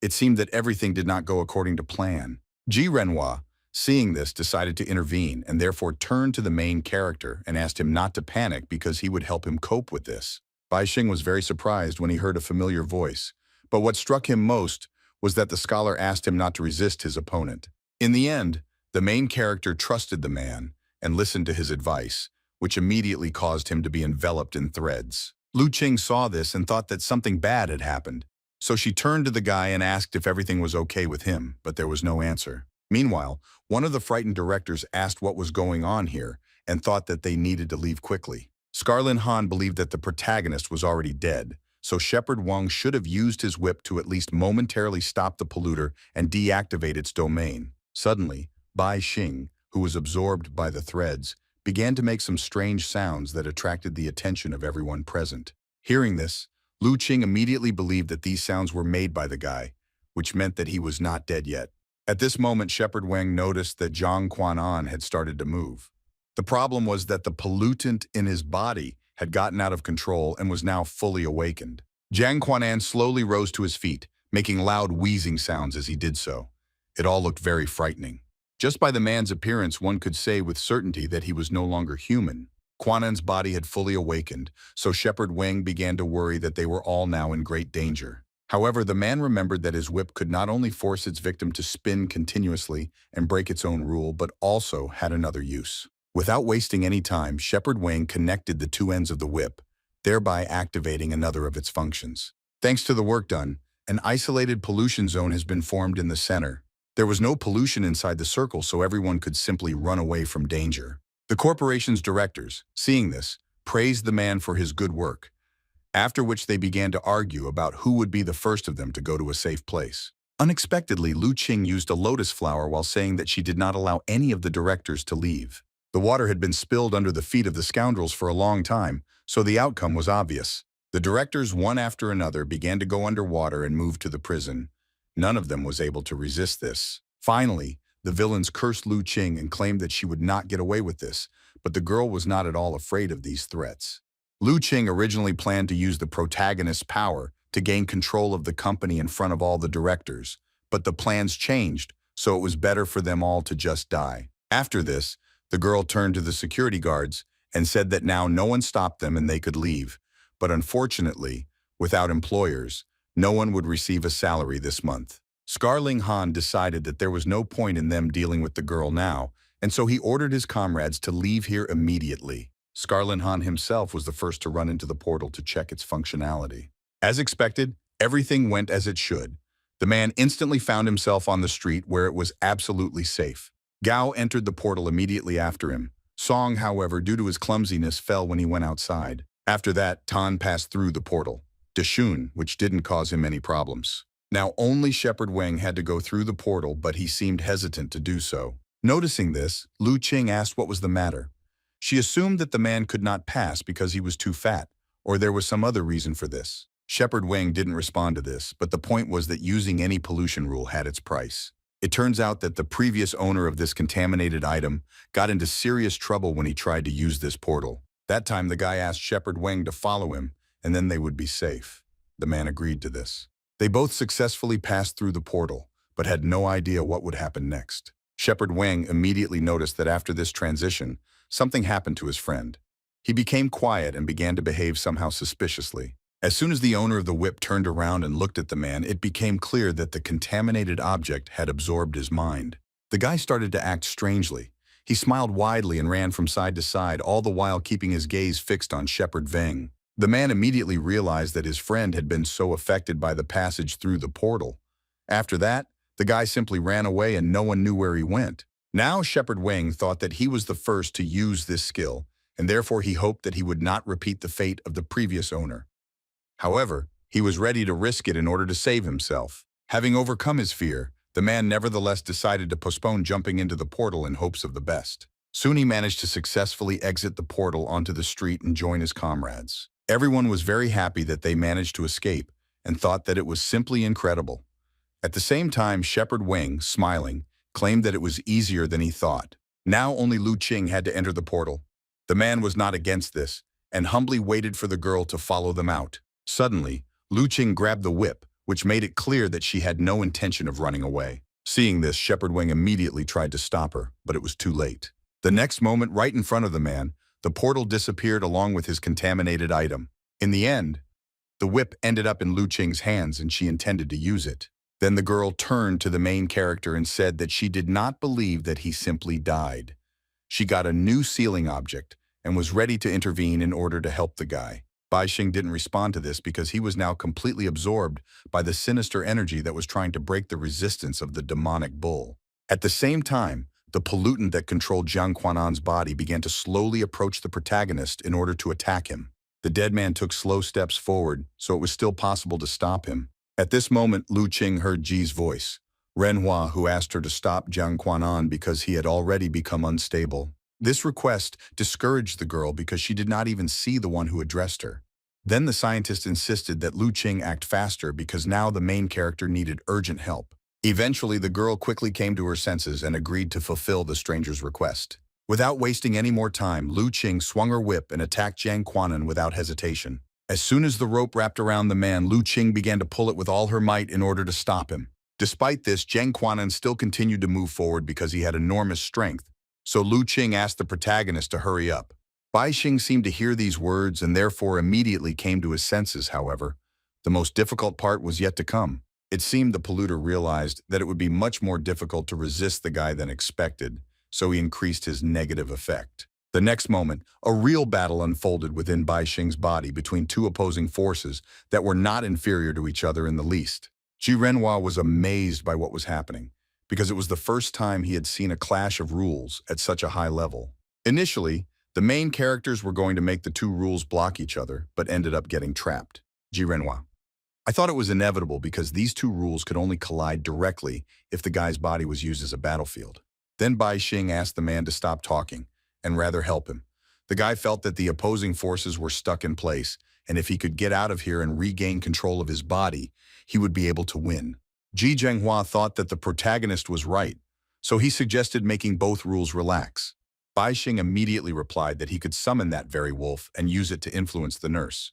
It seemed that everything did not go according to plan. Ji Renhua, seeing this, decided to intervene and therefore turned to the main character and asked him not to panic because he would help him cope with this. Bai Xing was very surprised when he heard a familiar voice, but what struck him most was that the scholar asked him not to resist his opponent. In the end, the main character trusted the man and listened to his advice, which immediately caused him to be enveloped in threads. Lu Qing saw this and thought that something bad had happened, so she turned to the guy and asked if everything was okay with him, but there was no answer. Meanwhile, one of the frightened directors asked what was going on here and thought that they needed to leave quickly. Scarlin Han believed that the protagonist was already dead, so Shepherd Wang should have used his whip to at least momentarily stop the polluter and deactivate its domain. Suddenly, Bai Xing, who was absorbed by the threads, began to make some strange sounds that attracted the attention of everyone present. Hearing this, Lu Qing immediately believed that these sounds were made by the guy, which meant that he was not dead yet. At this moment, Shepherd Wang noticed that Zhang Quanan had started to move. The problem was that the pollutant in his body had gotten out of control and was now fully awakened. Zhang Quanan slowly rose to his feet, making loud wheezing sounds as he did so. It all looked very frightening. Just by the man's appearance, one could say with certainty that he was no longer human. Quanan's body had fully awakened, so Shepherd Wang began to worry that they were all now in great danger. However, the man remembered that his whip could not only force its victim to spin continuously and break its own rule, but also had another use. Without wasting any time, Shepherd Wang connected the two ends of the whip, thereby activating another of its functions. Thanks to the work done, an isolated pollution zone has been formed in the center. There was no pollution inside the circle, so everyone could simply run away from danger. The corporation's directors, seeing this, praised the man for his good work, after which they began to argue about who would be the first of them to go to a safe place. Unexpectedly, Lu Qing used a lotus flower while saying that she did not allow any of the directors to leave. The water had been spilled under the feet of the scoundrels for a long time, so the outcome was obvious. The directors, one after another, began to go underwater and move to the prison. None of them was able to resist this. Finally, the villains cursed Lu Qing and claimed that she would not get away with this, but the girl was not at all afraid of these threats. Lu Qing originally planned to use the protagonist's power to gain control of the company in front of all the directors, but the plans changed, so it was better for them all to just die. After this, the girl turned to the security guards and said that now no one stopped them and they could leave, but unfortunately, without employers, no one would receive a salary this month. Scarling Han decided that there was no point in them dealing with the girl now, and so he ordered his comrades to leave here immediately. Scarling Han himself was the first to run into the portal to check its functionality. As expected, everything went as it should. The man instantly found himself on the street where it was absolutely safe. Gao entered the portal immediately after him. Song, however, due to his clumsiness, fell when he went outside. After that, Tan passed through the portal. Deshun, which didn't cause him any problems. Now only Shepherd Wang had to go through the portal, but he seemed hesitant to do so. Noticing this, Lu Qing asked what was the matter. She assumed that the man could not pass because he was too fat, or there was some other reason for this. Shepherd Wang didn't respond to this, but the point was that using any pollution rule had its price. It turns out that the previous owner of this contaminated item got into serious trouble when he tried to use this portal. That time the guy asked Shepherd Wang to follow him, and then they would be safe. The man agreed to this. They both successfully passed through the portal, but had no idea what would happen next. Shepherd Wang immediately noticed that after this transition, something happened to his friend. He became quiet and began to behave somehow suspiciously. As soon as the owner of the whip turned around and looked at the man, it became clear that the contaminated object had absorbed his mind. The guy started to act strangely. He smiled widely and ran from side to side, all the while keeping his gaze fixed on Shepherd Wang. The man immediately realized that his friend had been so affected by the passage through the portal. After that, the guy simply ran away and no one knew where he went. Now Shepherd Wang thought that he was the first to use this skill, and therefore he hoped that he would not repeat the fate of the previous owner. However, he was ready to risk it in order to save himself. Having overcome his fear, the man nevertheless decided to postpone jumping into the portal in hopes of the best. Soon he managed to successfully exit the portal onto the street and join his comrades. Everyone was very happy that they managed to escape and thought that it was simply incredible. At the same time, Shepherd Wang, smiling, claimed that it was easier than he thought. Now only Lu Qing had to enter the portal. The man was not against this and humbly waited for the girl to follow them out. Suddenly, Lu Qing grabbed the whip, which made it clear that she had no intention of running away. Seeing this, Shepherd Wang immediately tried to stop her, but it was too late. The next moment, right in front of the man, the portal disappeared along with his contaminated item. In the end, the whip ended up in Lu Qing's hands and she intended to use it. Then the girl turned to the main character and said that she did not believe that he simply died. She got a new sealing object and was ready to intervene in order to help the guy. Bai Xing didn't respond to this because he was now completely absorbed by the sinister energy that was trying to break the resistance of the demonic bull. At the same time, the pollutant that controlled Jiang Quan'an's body began to slowly approach the protagonist in order to attack him. The dead man took slow steps forward, so it was still possible to stop him. At this moment, Lu Qing heard Ji's voice, Manhwa, who asked her to stop Jiang Quan'an because he had already become unstable. This request discouraged the girl because she did not even see the one who addressed her. Then the scientist insisted that Lu Qing act faster because now the main character needed urgent help. Eventually, the girl quickly came to her senses and agreed to fulfill the stranger's request. Without wasting any more time, Lu Qing swung her whip and attacked Jiang Quan'an without hesitation. As soon as the rope wrapped around the man, Lu Qing began to pull it with all her might in order to stop him. Despite this, Jiang Quan'an still continued to move forward because he had enormous strength. So Lu Qing asked the protagonist to hurry up. Bai Xing seemed to hear these words and therefore immediately came to his senses, however. The most difficult part was yet to come. It seemed the polluter realized that it would be much more difficult to resist the guy than expected, so he increased his negative effect. The next moment, a real battle unfolded within Bai Xing's body between two opposing forces that were not inferior to each other in the least. Ji Renhua was amazed by what was happening, because it was the first time he had seen a clash of rules at such a high level. Initially, the main characters were going to make the two rules block each other, but ended up getting trapped. Ji Renhua. I thought it was inevitable because these two rules could only collide directly if the guy's body was used as a battlefield. Then Bai Xing asked the man to stop talking and rather help him. The guy felt that the opposing forces were stuck in place, and if he could get out of here and regain control of his body, he would be able to win. Ji Zhenghua thought that the protagonist was right, so he suggested making both rules relax. Bai Xing immediately replied that he could summon that very wolf and use it to influence the nurse.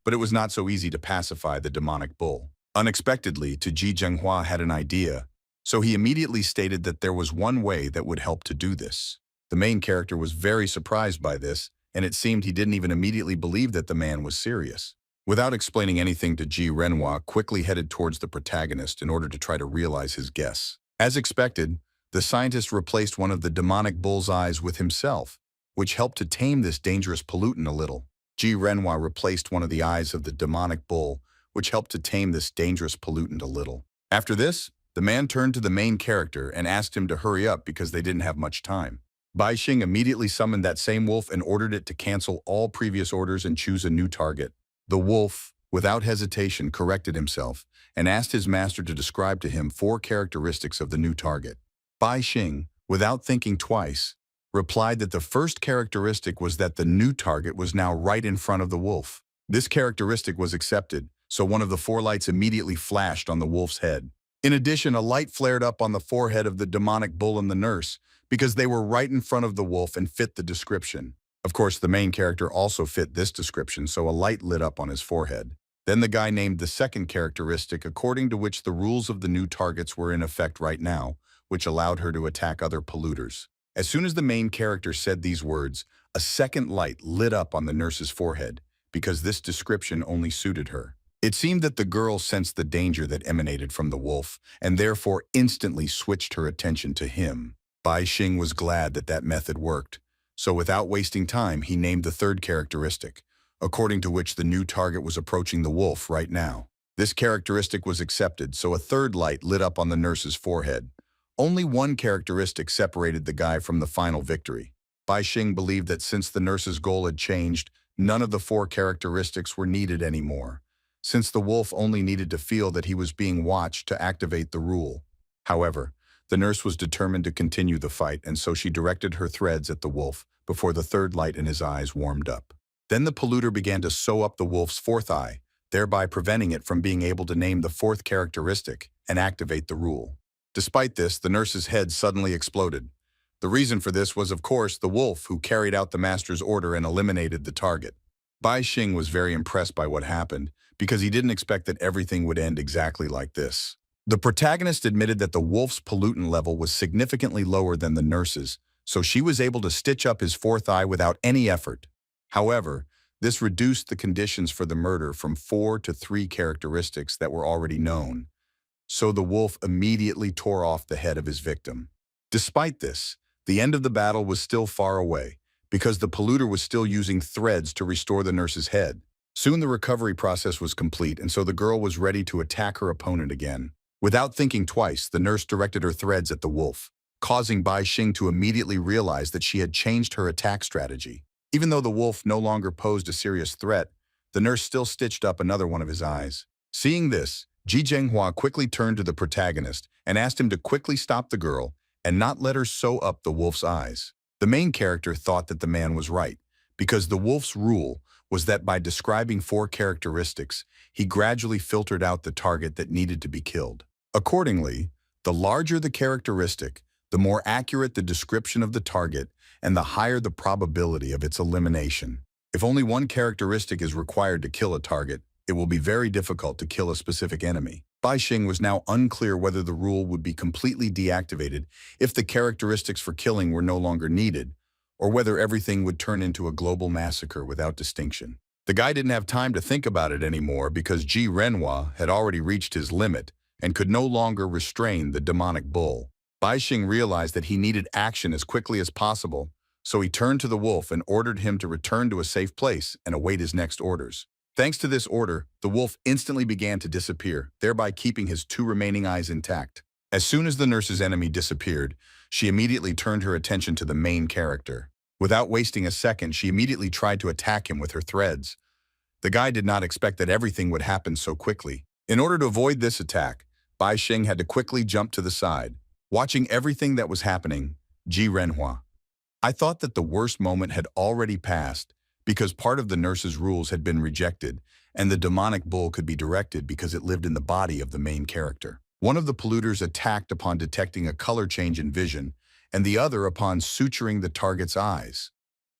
But it was not so easy to pacify the demonic bull. Unexpectedly, Ji Zhenghua had an idea, so he immediately stated that there was one way that would help to do this. The main character was very surprised by this, and it seemed he didn't even immediately believe that the man was serious. Without explaining anything to Ji Renhua, quickly headed towards the protagonist in order to try to realize his guess. As expected, the scientist replaced one of the demonic bull's eyes with himself, which helped to tame this dangerous pollutant a little. Ji Renhua replaced one of the eyes of the demonic bull, which helped to tame this dangerous pollutant a little. After this, the man turned to the main character and asked him to hurry up because they didn't have much time. Bai Xing immediately summoned that same wolf and ordered it to cancel all previous orders and choose a new target. The wolf, without hesitation, corrected himself and asked his master to describe to him 4 characteristics of the new target. Bai Xing, without thinking twice, replied that the first characteristic was that the new target was now right in front of the wolf. This characteristic was accepted, so one of the 4 lights immediately flashed on the wolf's head. In addition, a light flared up on the forehead of the demonic bull and the nurse, because they were right in front of the wolf and fit the description. Of course, the main character also fit this description, so a light lit up on his forehead. Then the guy named the second characteristic according to which the rules of the new targets were in effect right now, which allowed her to attack other polluters. As soon as the main character said these words, a second light lit up on the nurse's forehead, because this description only suited her. It seemed that the girl sensed the danger that emanated from the wolf, and therefore instantly switched her attention to him. Bai Xing was glad that that method worked, so without wasting time, he named the third characteristic, according to which the new target was approaching the wolf right now. This characteristic was accepted, so a third light lit up on the nurse's forehead. Only one characteristic separated the guy from the final victory. Bai Xing believed that since the nurse's goal had changed, none of the 4 characteristics were needed anymore, since the wolf only needed to feel that he was being watched to activate the rule. However, the nurse was determined to continue the fight, and so she directed her threads at the wolf before the third light in his eyes warmed up. Then the polluter began to sew up the wolf's 4th eye, thereby preventing it from being able to name the 4th characteristic and activate the rule. Despite this, the nurse's head suddenly exploded. The reason for this was, of course, the wolf who carried out the master's order and eliminated the target. Bai Xing was very impressed by what happened because he didn't expect that everything would end exactly like this. The protagonist admitted that the wolf's pollutant level was significantly lower than the nurse's, so she was able to stitch up his 4th eye without any effort. However, this reduced the conditions for the murder from 4 to 3 characteristics that were already known, so the wolf immediately tore off the head of his victim. Despite this, the end of the battle was still far away, because the polluter was still using threads to restore the nurse's head. Soon the recovery process was complete, and so the girl was ready to attack her opponent again. Without thinking twice, the nurse directed her threads at the wolf, causing Bai Xing to immediately realize that she had changed her attack strategy. Even though the wolf no longer posed a serious threat, the nurse still stitched up another one of his eyes. Seeing this, Ji Zhenghua quickly turned to the protagonist and asked him to quickly stop the girl and not let her sew up the wolf's eyes. The main character thought that the man was right, because the wolf's rule was that by describing 4 characteristics, he gradually filtered out the target that needed to be killed. Accordingly, the larger the characteristic, the more accurate the description of the target, and the higher the probability of its elimination. If only one characteristic is required to kill a target, it will be very difficult to kill a specific enemy. Bai Xing was now unclear whether the rule would be completely deactivated if the characteristics for killing were no longer needed, or whether everything would turn into a global massacre without distinction. The guy didn't have time to think about it anymore because Ji Renhua had already reached his limit and could no longer restrain the demonic bull. Bai Xing realized that he needed action as quickly as possible, so he turned to the wolf and ordered him to return to a safe place and await his next orders. Thanks to this order, the wolf instantly began to disappear, thereby keeping his 2 remaining eyes intact. As soon as the nurse's enemy disappeared, she immediately turned her attention to the main character. Without wasting a second, she immediately tried to attack him with her threads. The guy did not expect that everything would happen so quickly. In order to avoid this attack, Bai Xing had to quickly jump to the side. Watching everything that was happening, Ji Renhua, I thought that the worst moment had already passed because part of the nurse's rules had been rejected and the demonic bull could be directed because it lived in the body of the main character. One of the polluters attacked upon detecting a color change in vision, and the other upon suturing the target's eyes.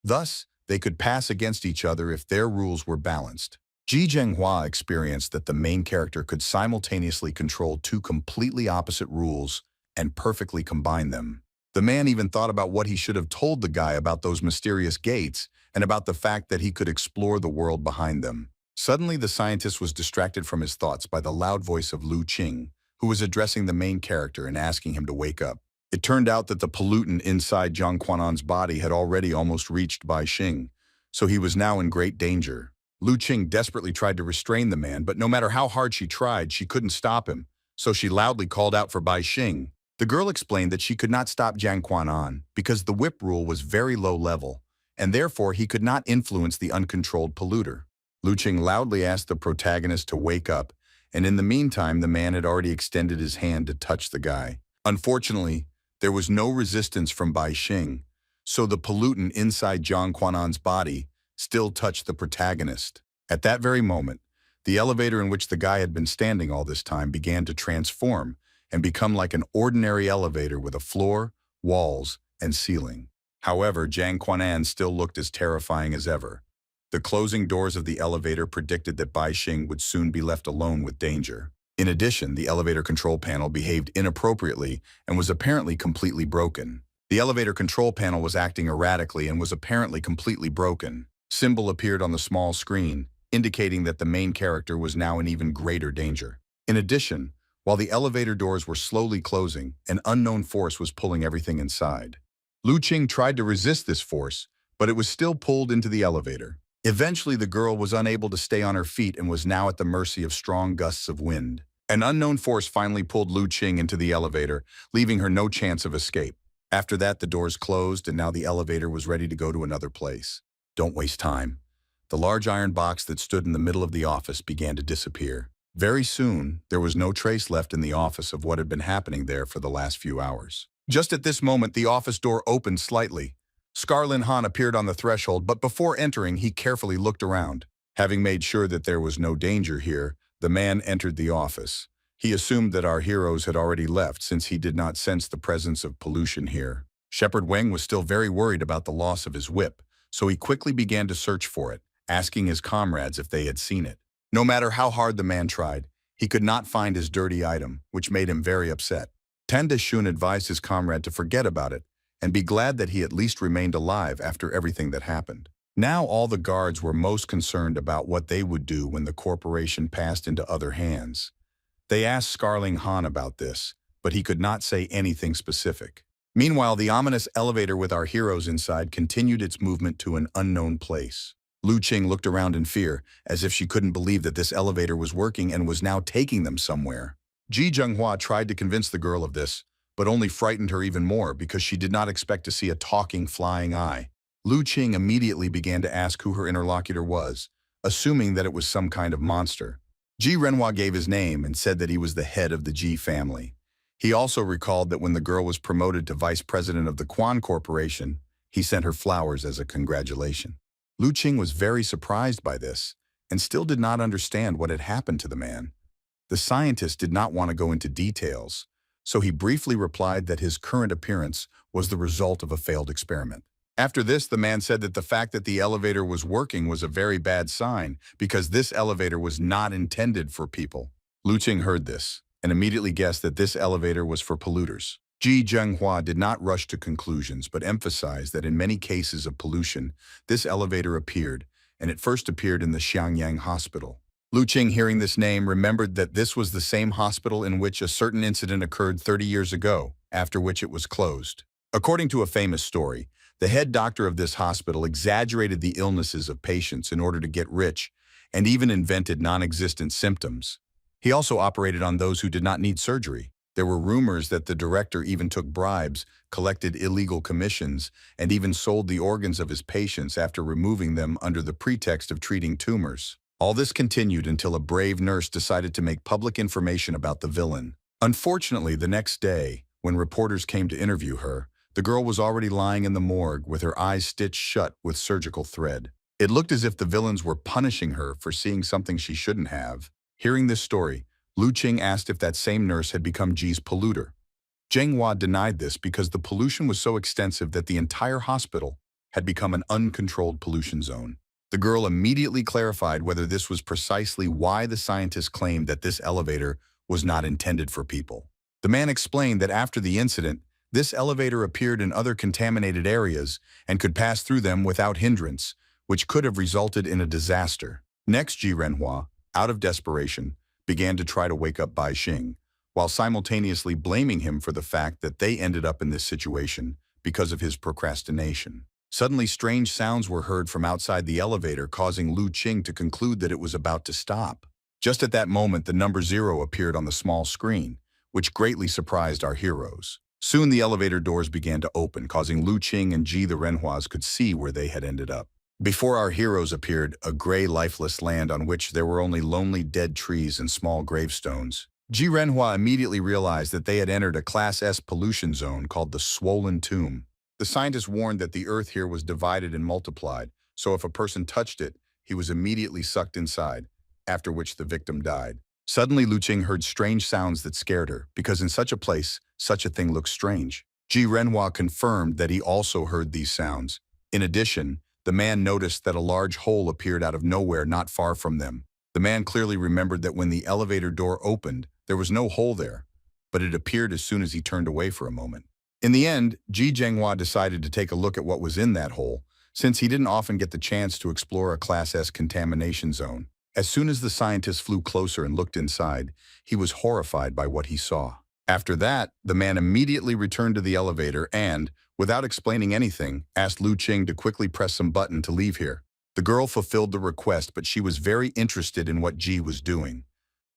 Thus, they could pass against each other if their rules were balanced. Ji Zhenghua experienced that the main character could simultaneously control two completely opposite rules and perfectly combine them. The man even thought about what he should have told the guy about those mysterious gates and about the fact that he could explore the world behind them. Suddenly, the scientist was distracted from his thoughts by the loud voice of Lu Qing, who was addressing the main character and asking him to wake up. It turned out that the pollutant inside Jiang Quan'an's body had already almost reached Bai Xing, so he was now in great danger. Lu Qing desperately tried to restrain the man, but no matter how hard she tried, she couldn't stop him, so she loudly called out for Bai Xing. The girl explained that she could not stop Jiang Quan'an because the whip rule was very low level, and therefore he could not influence the uncontrolled polluter. Lu Qing loudly asked the protagonist to wake up, and in the meantime, the man had already extended his hand to touch the guy. Unfortunately, there was no resistance from Bai Xing, so the pollutant inside Jiang Quan'an's body still touched the protagonist. At that very moment, the elevator in which the guy had been standing all this time began to transform and become like an ordinary elevator with a floor, walls, and ceiling. However, Jiang Quan'an still looked as terrifying as ever. The closing doors of the elevator predicted that Bai Xing would soon be left alone with danger. In addition, the elevator control panel behaved inappropriately and was apparently completely broken. The elevator control panel was acting erratically and was apparently completely broken. Symbol appeared on the small screen, indicating that the main character was now in even greater danger. In addition, while the elevator doors were slowly closing, an unknown force was pulling everything inside. Lu Qing tried to resist this force, but it was still pulled into the elevator. Eventually, the girl was unable to stay on her feet and was now at the mercy of strong gusts of wind. An unknown force finally pulled Lu Qing into the elevator, leaving her no chance of escape. After that, the doors closed, and now the elevator was ready to go to another place. Don't waste time. The large iron box that stood in the middle of the office began to disappear. Very soon, there was no trace left in the office of what had been happening there for the last few hours. Just at this moment, the office door opened slightly. Scarlin Han appeared on the threshold, but before entering, he carefully looked around. Having made sure that there was no danger here, the man entered the office. He assumed that our heroes had already left since he did not sense the presence of pollution here. Shepherd Wang was still very worried about the loss of his whip, so he quickly began to search for it, asking his comrades if they had seen it. No matter how hard the man tried, he could not find his dirty item, which made him very upset. Tan Deshun advised his comrade to forget about it and be glad that he at least remained alive after everything that happened. Now all the guards were most concerned about what they would do when the corporation passed into other hands. They asked Scarling Han about this, but he could not say anything specific. Meanwhile, the ominous elevator with our heroes inside continued its movement to an unknown place. Lu Qing looked around in fear, as if she couldn't believe that this elevator was working and was now taking them somewhere. Ji Zhenghua tried to convince the girl of this, but only frightened her even more because she did not expect to see a talking flying eye. Lu Qing immediately began to ask who her interlocutor was, assuming that it was some kind of monster. Ji Renhua gave his name and said that he was the head of the Ji family. He also recalled that when the girl was promoted to vice president of the Quan Corporation, he sent her flowers as a congratulation. Lu Qing was very surprised by this and still did not understand what had happened to the man. The scientist did not want to go into details, so he briefly replied that his current appearance was the result of a failed experiment. After this, the man said that the fact that the elevator was working was a very bad sign because this elevator was not intended for people. Lu Qing heard this and immediately guessed that this elevator was for polluters. Ji Zhenghua did not rush to conclusions but emphasized that in many cases of pollution, this elevator appeared, and it first appeared in the Xiangyang hospital. Lu Qing, hearing this name, remembered that this was the same hospital in which a certain incident occurred 30 years ago, after which it was closed. According to a famous story, the head doctor of this hospital exaggerated the illnesses of patients in order to get rich and even invented non-existent symptoms. He also operated on those who did not need surgery. There were rumors that the director even took bribes, collected illegal commissions, and even sold the organs of his patients after removing them under the pretext of treating tumors. All this continued until a brave nurse decided to make public information about the villain. Unfortunately, the next day, when reporters came to interview her, the girl was already lying in the morgue with her eyes stitched shut with surgical thread. It looked as if the villains were punishing her for seeing something she shouldn't have. Hearing this story, Lu Qing asked if that same nurse had become Ji's polluter. Zheng Hua denied this because the pollution was so extensive that the entire hospital had become an uncontrolled pollution zone. The girl immediately clarified whether this was precisely why the scientists claimed that this elevator was not intended for people. The man explained that after the incident, this elevator appeared in other contaminated areas and could pass through them without hindrance, which could have resulted in a disaster. Next, Ji Renhua, out of desperation, began to try to wake up Bai Xing, while simultaneously blaming him for the fact that they ended up in this situation because of his procrastination. Suddenly, strange sounds were heard from outside the elevator, causing Lu Qing to conclude that it was about to stop. Just at that moment, the number 0 appeared on the small screen, which greatly surprised our heroes. Soon the elevator doors began to open, causing Lu Qing and Ji the Renhuas could see where they had ended up. Before our heroes appeared a gray, lifeless land on which there were only lonely dead trees and small gravestones. Ji Renhua immediately realized that they had entered a Class S pollution zone called the Swollen Tomb. The scientists warned that the earth here was divided and multiplied, so if a person touched it, he was immediately sucked inside, after which the victim died. Suddenly, Lu Qing heard strange sounds that scared her, because in such a place, such a thing looks strange. Ji Renhua confirmed that he also heard these sounds. In addition, the man noticed that a large hole appeared out of nowhere not far from them. The man clearly remembered that when the elevator door opened, there was no hole there, but it appeared as soon as he turned away for a moment. In the end, Ji Zhenghua decided to take a look at what was in that hole, since he didn't often get the chance to explore a Class S contamination zone. As soon as the scientist flew closer and looked inside, he was horrified by what he saw. After that, the man immediately returned to the elevator and, without explaining anything, asked Lu Qing to quickly press some button to leave here. The girl fulfilled the request, but she was very interested in what Ji was doing.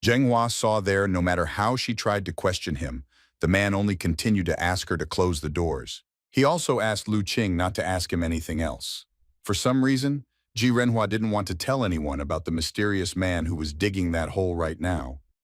Zhenghua saw there, no matter how she tried to question him, the man only continued to ask her to close the doors. He also asked Lu Qing not to ask him anything else. For some reason, Ji Renhua didn't want to tell anyone about the mysterious man who was digging that hole right now.